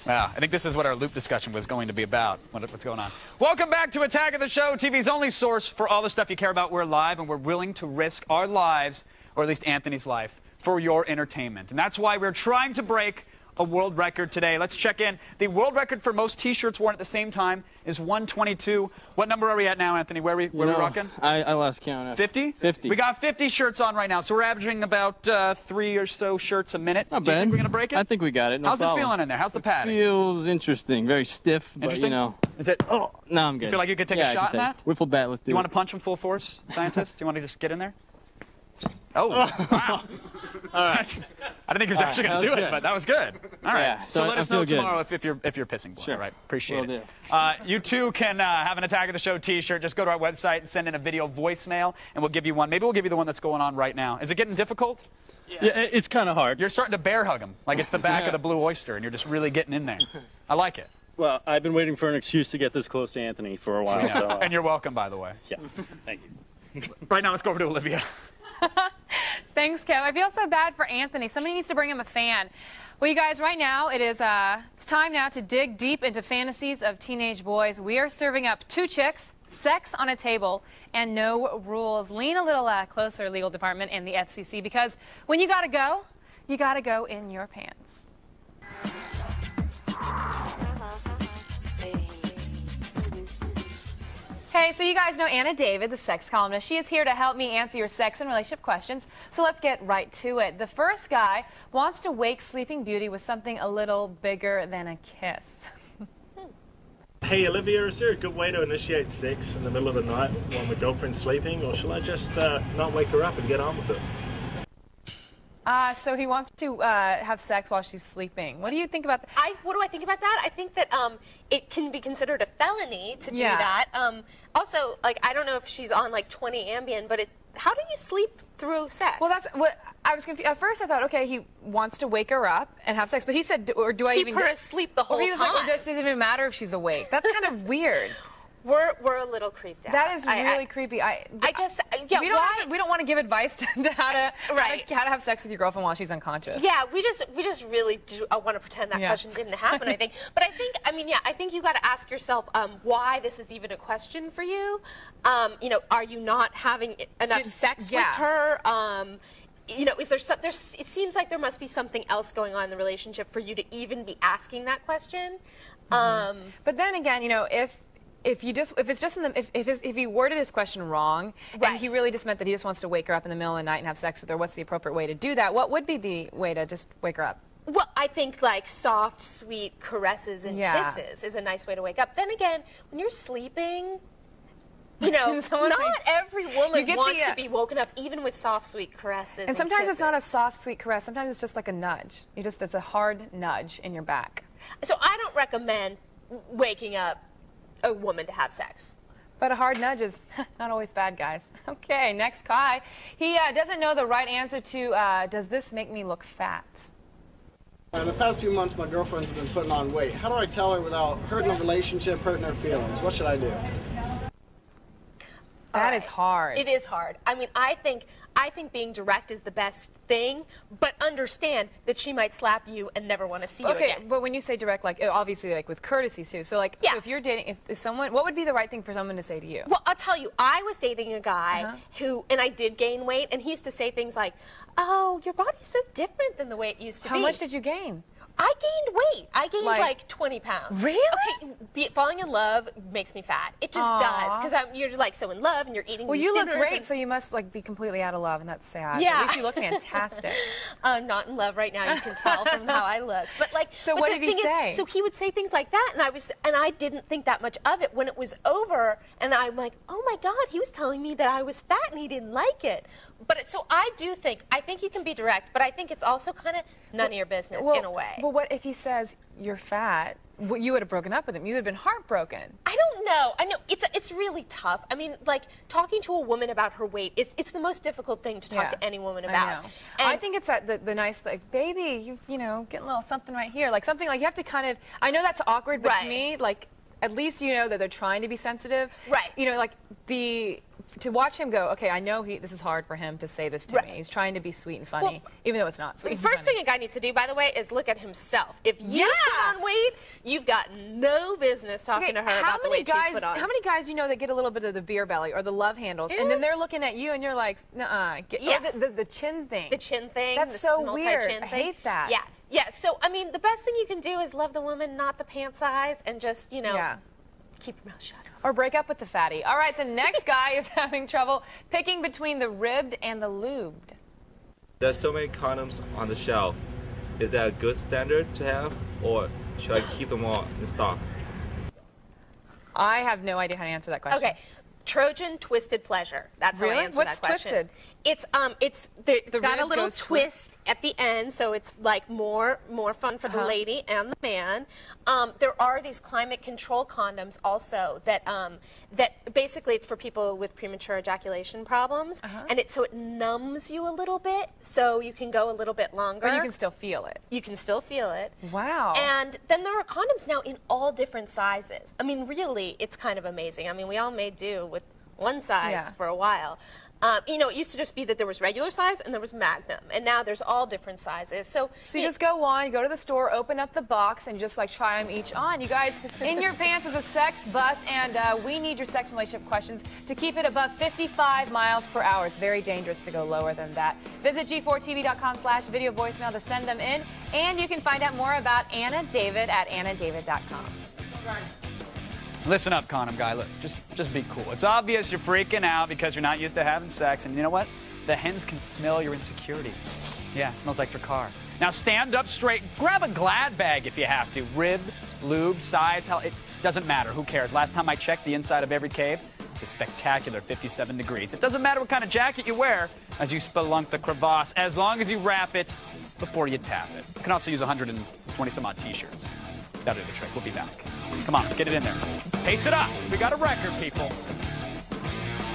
Wow, I think this is what our loop discussion was going to be about. What's going on? Welcome back to Attack of the Show, TV's only source for all the stuff you care about. We're live, and we're willing to risk our lives, or at least Anthony's life, for your entertainment. And that's why we're trying to break a world record today. Let's check in. The world record for most T-shirts worn at the same time is 122. What number are we at now, Anthony? Where are we rocking? I lost count. 50? 50. We got 50 shirts on right now, so we're averaging about 3 or so shirts a minute. Not Do you bad. think we're going to break it? I think we got it. No How's problem. it feeling in there? How's the padding? Feels interesting. Very stiff, but Interesting? you know. Is it? Oh, no, I'm good. You feel like you could take a shot in that? Wiffle bat, let's do it. Do you want to punch him full force, scientist? Do you want to just get in there? Oh, wow. All right. I didn't think he was actually going to do it, but that was good. All right. Yeah, so let us I know feel tomorrow if you're pissing blood. Sure. All right. Appreciate Will it. You too can have an Attack of the Show T-shirt. Just go to our website and send in a video voicemail, and we'll give you one. Maybe we'll give you the one that's going on right now. Is it getting difficult? Yeah, it's kind of hard. You're starting to bear hug him like it's the back of the Blue Oyster, and you're just really getting in there. I like it. Well, I've been waiting for an excuse to get this close to Anthony for a while. So, and you're welcome, by the way. Yeah. Thank you. Right now, let's go over to Olivia. Thanks, Kev. I feel so bad for Anthony. Somebody needs to bring him a fan. Well, you guys, right now, it's time now to dig deep into fantasies of teenage boys. We are serving up 2 chicks, sex on a table, and no rules. Lean a little closer, legal department and the FCC, because when you gotta go in your pants. Hey, so you guys know Anna David, the sex columnist. She is here to help me answer your sex and relationship questions. So let's get right to it. The first guy wants to wake Sleeping Beauty with something a little bigger than a kiss. Hey Olivia, is there a good way to initiate sex in the middle of the night while my girlfriend's sleeping, or shall I just not wake her up and get on with it? So he wants to have sex while she's sleeping. What do you think about that? What do I think about that? I think that it can be considered a felony to do that. Also, like, I don't know if she's on like 20 Ambien, but how do you sleep through sex? Well, that's what I was confused. At first, I thought, okay, he wants to wake her up and have sex, but he said, or do I even keep her asleep the whole time? He was like, well, it doesn't even matter if she's awake. That's kind of weird. We're a little creeped out. That is really creepy. We don't want to give advice to how to have sex with your girlfriend while she's unconscious. Yeah, we just really do want to pretend that question didn't happen. I think, but I think you got to ask yourself why this is even a question for you. You know, are you not having enough sex with her? You know, is there it seems like there must be something else going on in the relationship for you to even be asking that question. But then again, you know, if he worded his question wrong, and he really just meant that he just wants to wake her up in the middle of the night and have sex with her, what's the appropriate way to do that? What would be the way to just wake her up? Well, I think like soft, sweet caresses and kisses is a nice way to wake up. Then again, when you're sleeping, you know, not every woman wants to be woken up, even with soft, sweet caresses. And sometimes it's not a soft, sweet caress. Sometimes it's just like a nudge. It's a hard nudge in your back. So I don't recommend waking up a woman to have sex. But a hard nudge is not always bad, guys. Okay, next guy. He doesn't know the right answer to, does this make me look fat? In the past few months, my girlfriend's been putting on weight. How do I tell her without hurting the relationship, hurting her feelings? What should I do? That is hard. It is hard. I mean, I think being direct is the best thing, but understand that she might slap you and never want to see you again. Okay, but when you say direct, like obviously like with courtesy too. So like, so if you're dating, if someone, what would be the right thing for someone to say to you? Well, I'll tell you, I was dating a guy who, and I did gain weight, and he used to say things like, "Oh, your body's so different than the way it used to be." How much did you gain? I gained weight. I gained like 20 pounds. Really? Okay, falling in love makes me fat. It just does, because you're like so in love and you're eating. Well, these you look dinners great, so you must like be completely out of love, and that's sad. Yeah. At least you look fantastic. I'm not in love right now. You can tell from how I look. But like, so what did he say? So he would say things like that, and I didn't think that much of it when it was over, and I'm like, oh my God, he was telling me that I was fat and he didn't like it. But so I think you can be direct, but I think it's also kind of none of your business in a way. Well, what if he says you're fat? You would have broken up with him. You would have been heartbroken. I don't know. I know it's really tough. I mean, like talking to a woman about her weight it's the most difficult thing to talk to any woman about. I know. And I think it's that the nice like, baby, you know, get a little something right here, like something like you have to kind of. I know that's awkward, but to me, like at least you know that they're trying to be sensitive. Right. You know, like to watch him go, okay, I know this is hard for him to say this to me. He's trying to be sweet and funny, even though it's not sweet. The first thing a guy needs to do, by the way, is look at himself. If you put on weight, you've got no business talking to her about the weight she's put on. How many guys you know that get a little bit of the beer belly or the love handles, and then they're looking at you and you're like, nuh-uh. The chin thing. The chin thing. That's so weird. I hate that. Yeah. Yeah. So, I mean, the best thing you can do is love the woman, not the pant size, and just, you know, keep your mouth shut. Or break up with the fatty. All right, the next guy is having trouble picking between the ribbed and the lubed. There's so many condoms on the shelf. Is that a good standard to have, or should I keep them all in stock? I have no idea how to answer that question. Okay. Trojan twisted pleasure. That's how I answer that question. What's twisted? It's got a little twist at the end, so it's like more fun for the lady and the man. There are these climate control condoms also that basically it's for people with premature ejaculation problems, and so it numbs you a little bit, so you can go a little bit longer. But you can still feel it. You can still feel it. Wow. And then there are condoms now in all different sizes. I mean, really, it's kind of amazing. I mean, we all made do with one size for a while. You know, it used to just be that there was regular size and there was Magnum, and now there's all different sizes. So you just go on, you go to the store, open up the box, and just like try them each on. You guys, In Your Pants is a sex bus, and we need your sex and relationship questions to keep it above 55 miles per hour. It's very dangerous to go lower than that. Visit G4TV.com/video voicemail to send them in, and you can find out more about Anna David at AnnaDavid.com. Listen up, condom guy. Look, just be cool. It's obvious you're freaking out because you're not used to having sex, and you know what? The hens can smell your insecurity. Yeah, it smells like your car. Now stand up straight. Grab a Glad bag if you have to. Rib, lube, size, hell, it doesn't matter. Who cares? Last time I checked the inside of every cave, it's a spectacular 57 degrees. It doesn't matter what kind of jacket you wear as you spelunk the crevasse, as long as you wrap it before you tap it. You can also use 120 some odd t-shirts. That'll do the trick. We'll be back. Come on, let's get it in there. Pace it up. We got a record, people.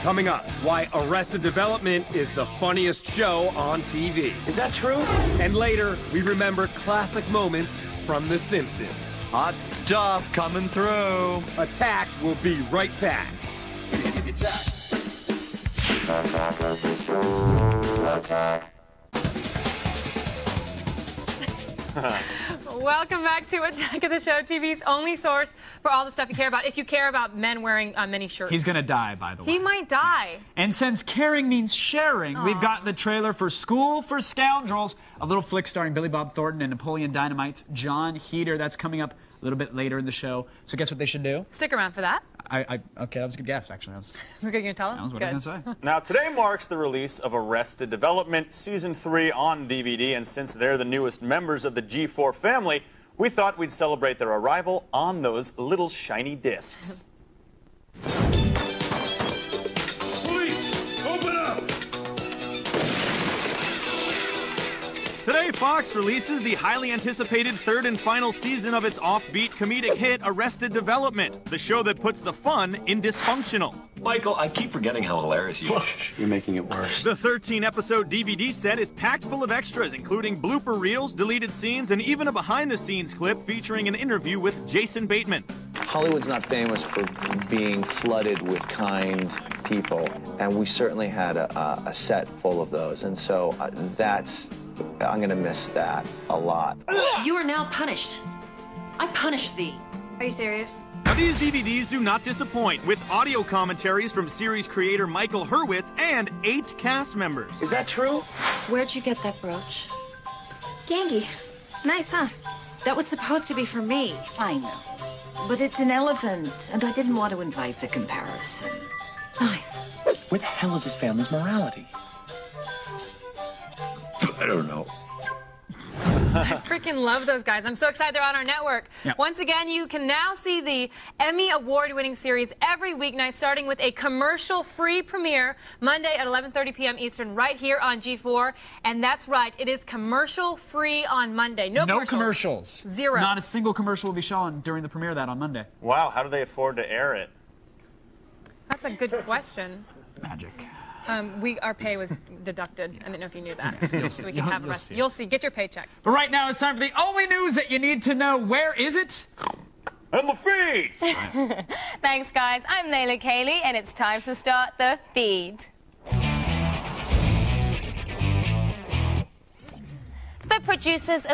Coming up, why Arrested Development is the funniest show on TV. Is that true? And later, we remember classic moments from The Simpsons. Hot stuff coming through. Attack will be right back. Attack of the show. Attack. Welcome back to Attack of the Show, TV's only source for all the stuff you care about. If you care about men wearing many shirts. He's gonna die, by the way. He might die. And since caring means sharing, we've got the trailer for School for Scoundrels, a little flick starring Billy Bob Thornton and Napoleon Dynamite's John Heder. That's coming up a little bit later in the show. So guess what they should do? Stick around for that. Okay, that was a good guess, actually. You're going to tell him? That was what I was going to say. Now, today marks the release of Arrested Development Season 3 on DVD, and since they're the newest members of the G4 family, we thought we'd celebrate their arrival on those little shiny discs. Police, open up! Today, Fox releases the highly anticipated third and final season of its offbeat comedic hit, Arrested Development, the show that puts the fun in dysfunctional. Michael, I keep forgetting how hilarious you are. You're making it worse. The 13-episode DVD set is packed full of extras, including blooper reels, deleted scenes, and even a behind-the-scenes clip featuring an interview with Jason Bateman. Hollywood's not famous for being flooded with kind people, and we certainly had a set full of those, and so I'm going to miss that a lot. You are now punished. I punish thee. Are you serious? Now, these DVDs do not disappoint, with audio commentaries from series creator Michael Hurwitz and 8 cast members. Is that true? Where'd you get that brooch? Gangy. Nice, huh? That was supposed to be for me. I know. But it's an elephant, and I didn't want to invite the comparison. Nice. Where the hell is his family's morality? I don't know. I freaking love those guys. I'm so excited they're on our network. Yep. Once again, you can now see the Emmy Award-winning series every weeknight, starting with a commercial-free premiere Monday at 11:30 p.m. Eastern, right here on G4. And that's right, it is commercial-free on Monday. No commercials. Zero. Not a single commercial will be shown during the premiere of that on Monday. Wow, how do they afford to air it? That's a good question. Magic. Our pay was deducted. I didn't know if you knew that. You'll So we see. can have a You'll rest. see. You'll see. Get your paycheck. But right now, it's time for the only news that you need to know. Where is it? And the feed! Thanks, guys. I'm Layla Kaylee, and it's time to start the feed. The producers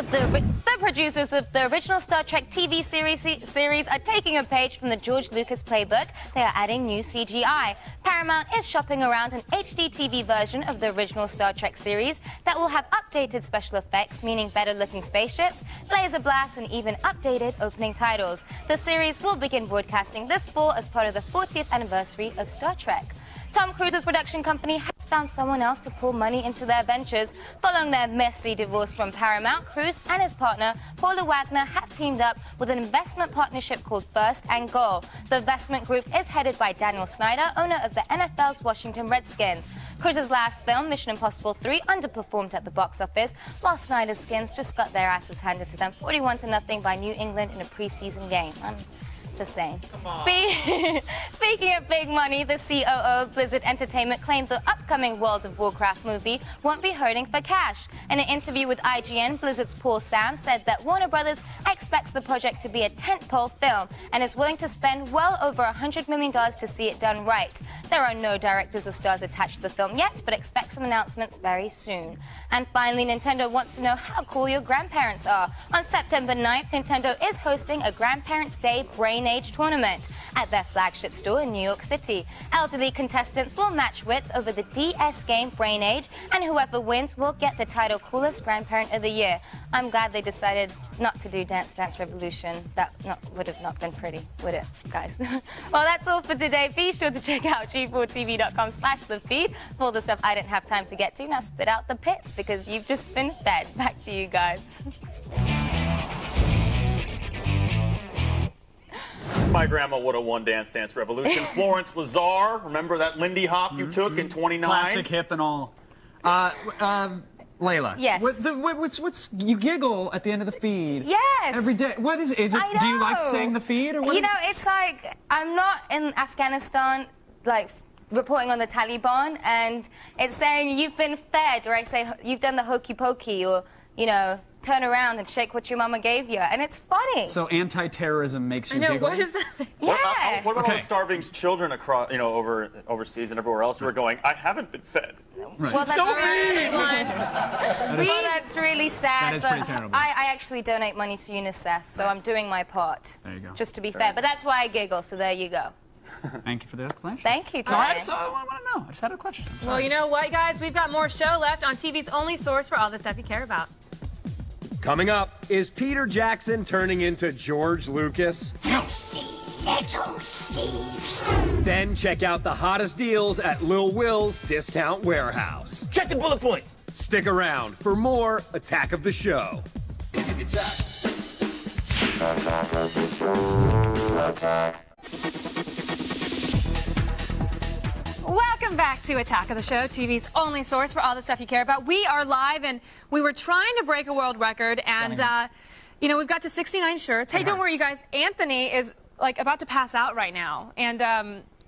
of the original Star Trek TV series are taking a page from the George Lucas playbook. They are adding new CGI. Paramount is shopping around an HD TV version of the original Star Trek series that will have updated special effects, meaning better-looking spaceships, laser blasts, and even updated opening titles. The series will begin broadcasting this fall as part of the 40th anniversary of Star Trek. Tom Cruise's production company has found someone else to pour money into their ventures. Following their messy divorce from Paramount, Cruise and his partner, Paula Wagner, have teamed up with an investment partnership called First and Goal. The investment group is headed by Daniel Snyder, owner of the NFL's Washington Redskins. Cruise's last film, Mission Impossible 3, underperformed at the box office, while Snyder's Skins just got their asses handed to them 41-0 by New England in a preseason game. Just saying. Speaking of big money, the COO of Blizzard Entertainment claimed the upcoming World of Warcraft movie won't be hurting for cash. In an interview with IGN, Blizzard's Paul Sam said that Warner Brothers expects the project to be a tentpole film and is willing to spend well over $100 million to see it done right. There are no directors or stars attached to the film yet, but expect some announcements very soon. And finally, Nintendo wants to know how cool your grandparents are. On September 9th, Nintendo is hosting a Grandparents' Day Brain Age tournament. at their flagship store in New York City. Elderly contestants will match wits over the DS game Brain Age, and whoever wins will get the title Coolest Grandparent of the Year. I'm glad they decided not to do Dance Dance Revolution. That would have not been pretty, would it, guys? Well, that's all for today. Be sure to check out g4tv.com/thefeed for all the stuff I didn't have time to get to. Now spit out the pits because you've just been fed. Back to you guys. My grandma would have won Dance Dance Revolution. Florence Lazar, remember that Lindy Hop you took in 29? Plastic hip and all. Layla. Yes. What's you giggle at the end of the feed? Yes. Every day. What is it? Do you like saying the feed or what? You know, it's like I'm not in Afghanistan, like reporting on the Taliban, and it's saying you've been fed, or I say you've done the hokey pokey, or you know, turn around and shake what your mama gave you, and it's funny. So anti-terrorism makes you giggle? What is that? Yeah. What about all the starving children across, you know, overseas and everywhere else who are going, I haven't been fed? Right. Well, that's So really, Well, that's really sad. That is but pretty terrible. I actually donate money to UNICEF, so I'm doing my part. There you go. Just to be fair, but that's why I giggle. So there you go. Thank you for the explanation. Thank you, So Ty. I want to know. I just had a question. Well, you know what, guys? We've got more show left on TV's only source for all the stuff you care about. Coming up, is Peter Jackson turning into George Lucas? Filthy little thieves. Then check out the hottest deals at Lil Will's Discount Warehouse. Check the bullet points. Stick around for more Attack of the Show. Attack of the Show. Attack. Welcome back to Attack of the Show, TV's only source for all the stuff you care about. We are live, and we were trying to break a world record, and, you know, we've got to 69 shirts. Hey, don't worry, you guys. Anthony is, like, about to pass out right now, and,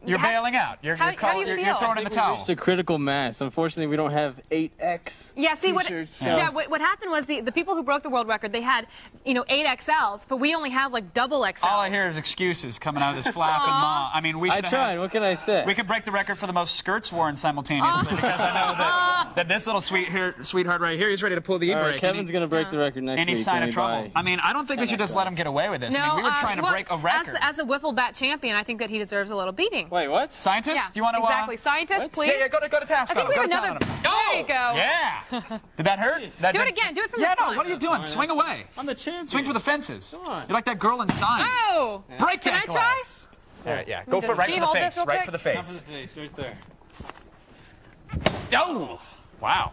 You're bailing out. You're how do you you're feel? throwing in the towel. It's a critical mass. Unfortunately, we don't have 8X. Yeah, see, what happened was the people who broke the world record, they had, you know, 8XLs, but we only have, like, double XLs. All I hear is excuses coming out of this flap and maw. I mean, we should I tried. What can I say? We could break the record for the most skirts worn simultaneously because I know that this little sweetheart right here, he's ready to pull the e-brake. Kevin's going to break the record next week. Any sign of trouble? I mean, I don't think we should just let him get away with this. No, I mean, we were trying to break a record. As a wiffle bat champion, I think that he deserves a little beating. Wait, what? Scientist? Yeah, Do you want to? Exactly. Scientist, please. Yeah, go to task. I think we have go another. to town. There you go. Yeah. Did that hurt? Do it again. Do it from the no. front. What are you doing? Swing away. I'm the champion. Swing for the fences. Come on. You're like that girl in Signs. Oh. Break Can that I try? glass. There, yeah. Go for Can you the hold face. this real Right quick? for the face. Top of the face, right there. Oh. Wow.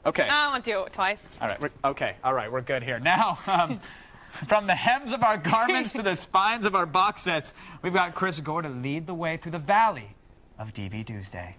Okay. I won't do it twice. All right. All right. We're good here. Now, from the hems of our garments to the spines of our box sets, we've got Chris Gore to lead the way through the valley of DV Tuesday.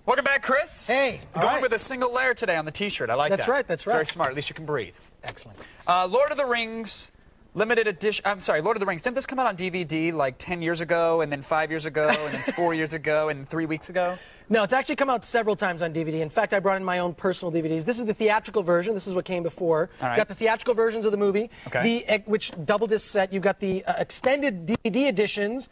Welcome back, Chris. Hey. Going with a single layer today on the T-shirt. I like that. That's right. That's right. Very smart. At least you can breathe. Excellent. Lord of the Rings. Limited edition. I'm sorry, Lord of the Rings. Didn't this come out on DVD like 10 years ago, and then 5 years ago, and then 4 years ago, and 3 weeks ago? No, it's actually come out several times on DVD. In fact, I brought in my own personal DVDs. This is the theatrical version. This is what came before. All right. You've got the theatrical versions of the movie, which double disc set. You've got the extended DVD editions,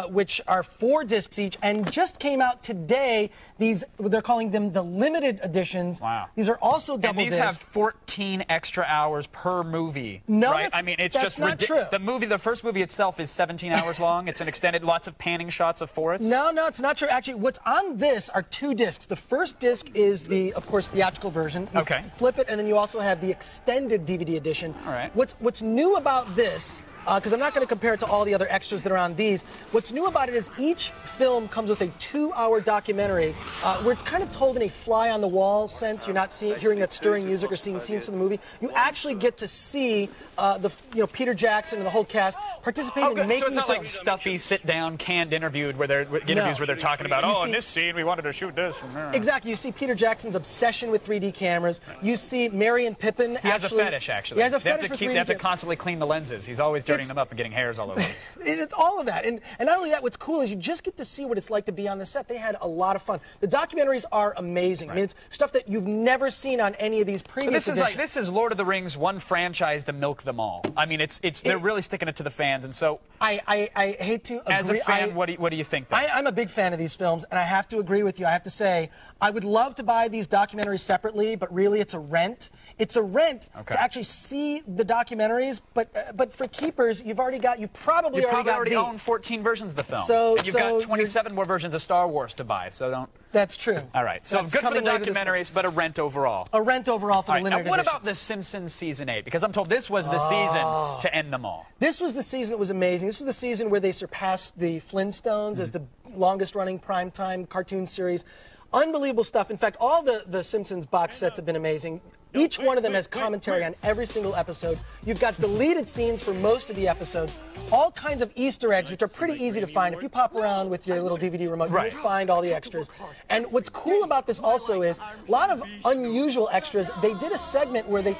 which are 4 discs each, and just came out today. These, they're calling them the limited editions. Wow. These are also double and these disc. have 14 extra hours per movie. No, right? I mean, it's that's just not true. The first movie itself is 17 hours long. It's an extended, lots of panning shots of forests. No, it's not true. Actually, what's on this are 2 discs. The first disc is the, of course, theatrical version. You flip it, and then you also have the extended DVD edition. All right. What's new about this, because I'm not going to compare it to all the other extras that are on these, what's new about it is each film comes with a 2-hour documentary where it's kind of told in a fly-on-the-wall sense. You're not hearing that stirring music or seeing scenes from the movie. You actually get to see Peter Jackson and the whole cast participate in making so it's not the like stuffy, sit-down, canned interviews where they're talking about, in this scene we wanted to shoot this. Exactly. You see Peter Jackson's obsession with 3D cameras. You see Merry and Pippin. He has a fetish, actually. He has a fetish for 3D They have to constantly clean the lenses. He's always dirty. dirtying them up and getting hairs all over them. It's all of that. And not only that, what's cool is you just get to see what it's like to be on the set. They had a lot of fun. The documentaries are amazing. Right. I mean, it's stuff that you've never seen on any of these previous editions. This is Lord of the Rings, one franchise to milk them all. I mean, they're really sticking it to the fans, and so I hate to agree. As a fan, what do you think? I'm a big fan of these films, and I have to agree with you. I have to say, I would love to buy these documentaries separately, but really it's a rent. It's a rent to actually see the documentaries, but for keepers, you've probably already own 14 versions of the film. So you've got 27 more versions of Star Wars to buy. So don't. That's true. All right. So good for the documentaries, but a rent overall. A rent overall for the limited editions. What editions. about The Simpsons season 8? Because I'm told this was the season to end them all. This was the season that was amazing. This was the season where they surpassed the Flintstones as the longest-running primetime cartoon series. Unbelievable stuff. In fact, all the Simpsons box sets have been amazing. Each one of them has commentary on every single episode. You've got deleted scenes for most of the episodes. All kinds of Easter eggs, which are pretty easy to find. If you pop around with your little DVD remote, you'll find all the extras. And what's cool about this also is a lot of unusual extras. They did a segment where they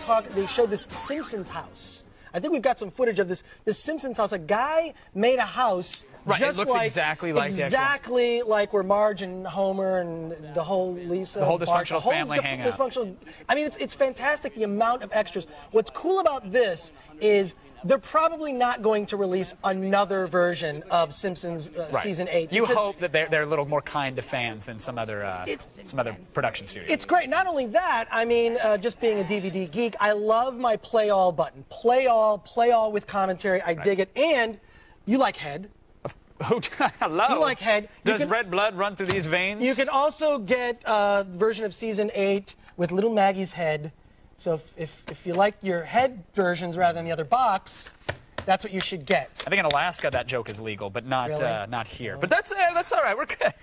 showed this Simpsons house. I think we've got some footage of this Simpsons house. A guy made a house. Right, just it looks exactly like where Marge and Homer and the whole Lisa. The whole dysfunctional family hang out. I mean, it's fantastic, the amount of extras. What's cool about this is they're probably not going to release another version of Simpsons season 8. You hope that they're a little more kind to fans than some other production studio. It's great. Not only that, I mean, just being a DVD geek, I love my play all button. Play all with commentary. I dig it. And you like Head. Hello. You like Head. Does red blood run through these veins? You can also get a version of season 8 with little Maggie's head. So if you like your Head versions rather than the other box, that's what you should get. I think in Alaska that joke is legal, but not not here. But that's all right. We're good.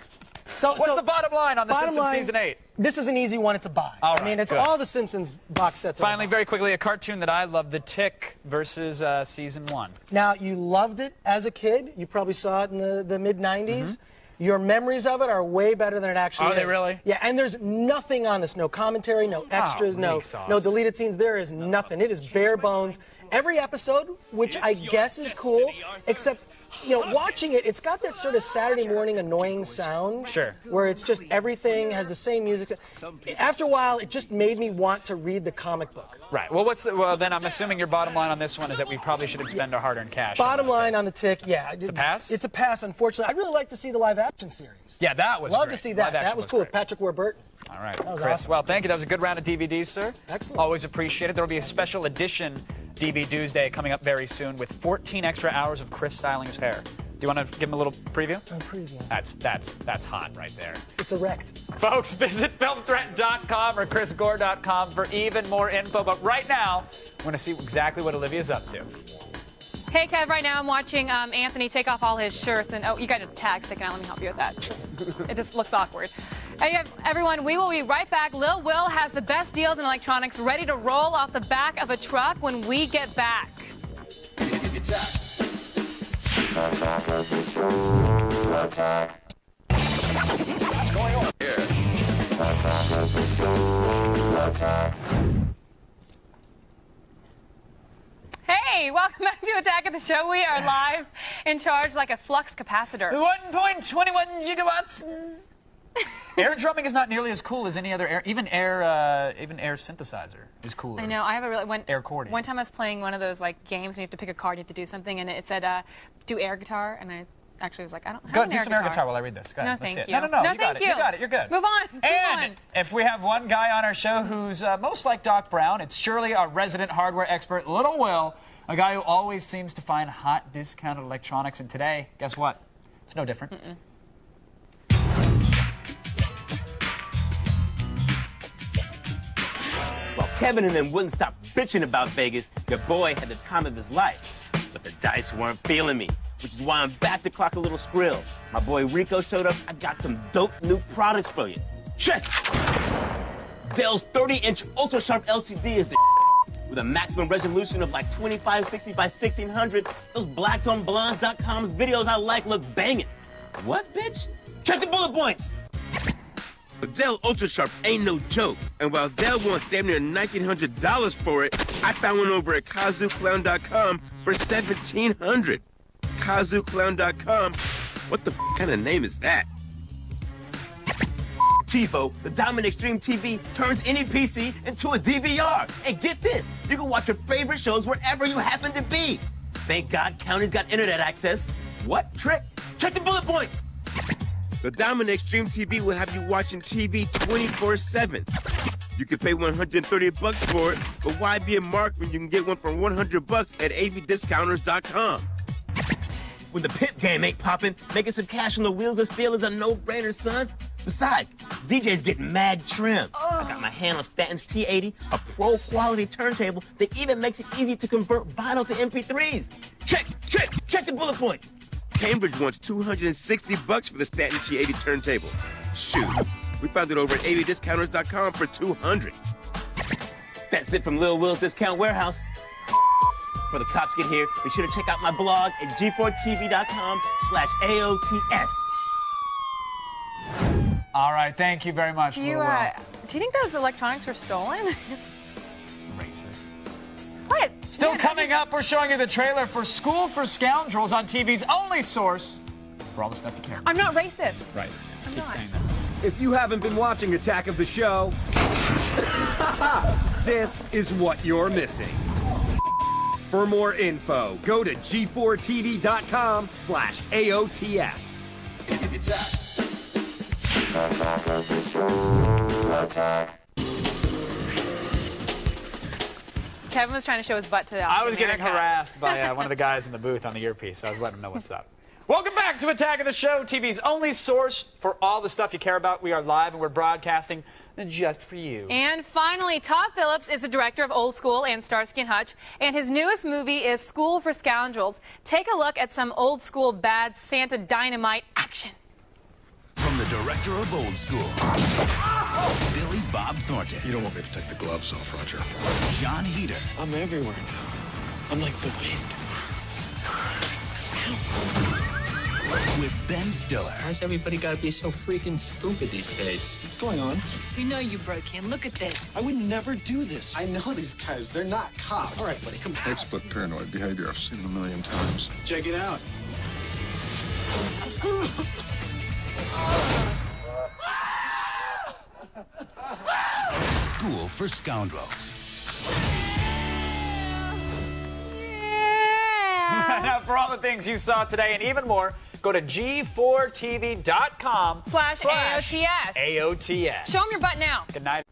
So what's the bottom line on The Simpsons season 8? This is an easy one. It's a buy. All right, I mean, it's all the Simpsons box sets. Finally, very quickly, a cartoon that I love, The Tick versus season 1. Now, you loved it as a kid. You probably saw it in the mid-'90s. Your memories of it are way better than it actually is. Are they really? Yeah, and there's nothing on this. No commentary, no extras, no deleted scenes. There is nothing. It is bare bones. Every episode, which I guess is cool, except, watching it, it's got that sort of Saturday morning annoying sound. Sure. Where it's just everything has the same music. After a while, it just made me want to read the comic book. Right. Well, then I'm assuming your bottom line on this one is that we probably shouldn't spend our hard-earned cash. Bottom line on The Tick, yeah. It's a pass? It's a pass, unfortunately. I'd really like to see the live-action series. Yeah, that was Love great. to see that. That was cool with Patrick Warburton. All right, Chris. Awesome. Well, thank you. That was a good round of DVDs, sir. Excellent. Always appreciate it. There will be a special edition DVD Tuesday coming up very soon with 14 extra hours of Chris styling his hair. Do you want to give him a little preview? A preview. That's hot right there. It's erect. Folks, visit filmthreat.com or chrisgore.com for even more info. But right now, I want to see exactly what Olivia's up to. Hey, Kev, right now I'm watching Anthony take off all his shirts. And, you got a tag sticking out. Let me help you with that. It just looks awkward. Hey, everyone, we will be right back. Lil Will has the best deals in electronics ready to roll off the back of a truck when we get back. Attack of the show. Attack. What's going on here? Attack of the show. Attack. Hey, welcome back to Attack of the Show. We are live in charge like a flux capacitor. 1.21 gigawatts. Air drumming is not nearly as cool as any other air. Even air synthesizer is cooler. I know. I have a really air chording. One time I was playing one of those games and you have to pick a card, you have to do something, and it said do air guitar, and I actually was like, I don't have Go an do air some guitar. air guitar while I read this. Go ahead. No, thank you. No, you got it. You got it. You're good. Move on. And if we have one guy on our show who's most like Doc Brown, it's surely our resident hardware expert, Little Will, a guy who always seems to find hot discounted electronics. And today, guess what? It's no different. Well, Kevin and them wouldn't stop bitching about Vegas. Your boy had the time of his life. But the dice weren't feeling me, which is why I'm back to clock a little skrill. My boy Rico showed up. I got some dope new products for you. Check! Dell's 30-inch ultra-sharp LCD is the with a maximum resolution of like 2560 by 1600. Those blacksonblondes.com videos I like look banging. What, bitch? Check the bullet points! But Dell Ultra Sharp ain't no joke. And while Dell wants damn near $1,900 for it, I found one over at KazooClown.com for $1,700. KazuClown.com. What the kind of name is that? TiVo, the Diamond Extreme TV, turns any PC into a DVR. And get this, you can watch your favorite shows wherever you happen to be. Thank God County's got internet access. What trick? Check the bullet points. The Diamond Extreme TV will have you watching TV 24/7. You can pay $130 for it, but why be a mark when you can get one for $100 at avdiscounters.com? When the pimp game ain't popping, making some cash on the wheels of steel is a no-brainer, son. Besides, DJ's getting mad trim. I got my hand on Stanton's T80, a pro-quality turntable that even makes it easy to convert vinyl to MP3s. Check the bullet points. Cambridge wants $260 for the Stanton T80 turntable. Shoot, we found it over at avdiscounters.com for $200. That's it from Lil Will's Discount Warehouse. Before the cops get here, be sure to check out my blog at g4tv.com/AOTS. All right, thank you very much, Lil Will. Do you think those electronics were stolen? Racist. What? Still coming up, we're showing you the trailer for School for Scoundrels on TV's only source for all the stuff you care about. I'm not racist. Right. I'm Keep not. saying that. If you haven't been watching Attack of the Show, this is what you're missing. For more info, go to g4tv.com/AOTS. It's Attack of the Show. Attack. Kevin was trying to show his butt to the I was getting harassed by one of the guys in the booth on the earpiece, so I was letting him know what's up. Welcome back to Attack of the Show, TV's only source for all the stuff you care about. We are live and we're broadcasting just for you. And finally, Todd Phillips is the director of Old School and Starsky and Hutch, and his newest movie is School for Scoundrels. Take a look at some old school bad Santa dynamite action. From the director of Old School, Billy Bob Thornton. You don't want me to take the gloves off, Roger. John Heder. I'm everywhere now. I'm like the wind. With Ben Stiller. Why's everybody gotta be so freaking stupid these days? What's going on? We know you broke in. Look at this. I would never do this. I know these guys. They're not cops. All right, buddy, come on. Textbook paranoid behavior. I've seen it a million times. Check it out. School for Scoundrels. Now, for all the things you saw today and even more, go to g4tv.com/AOTS. Show him your butt now. Good night.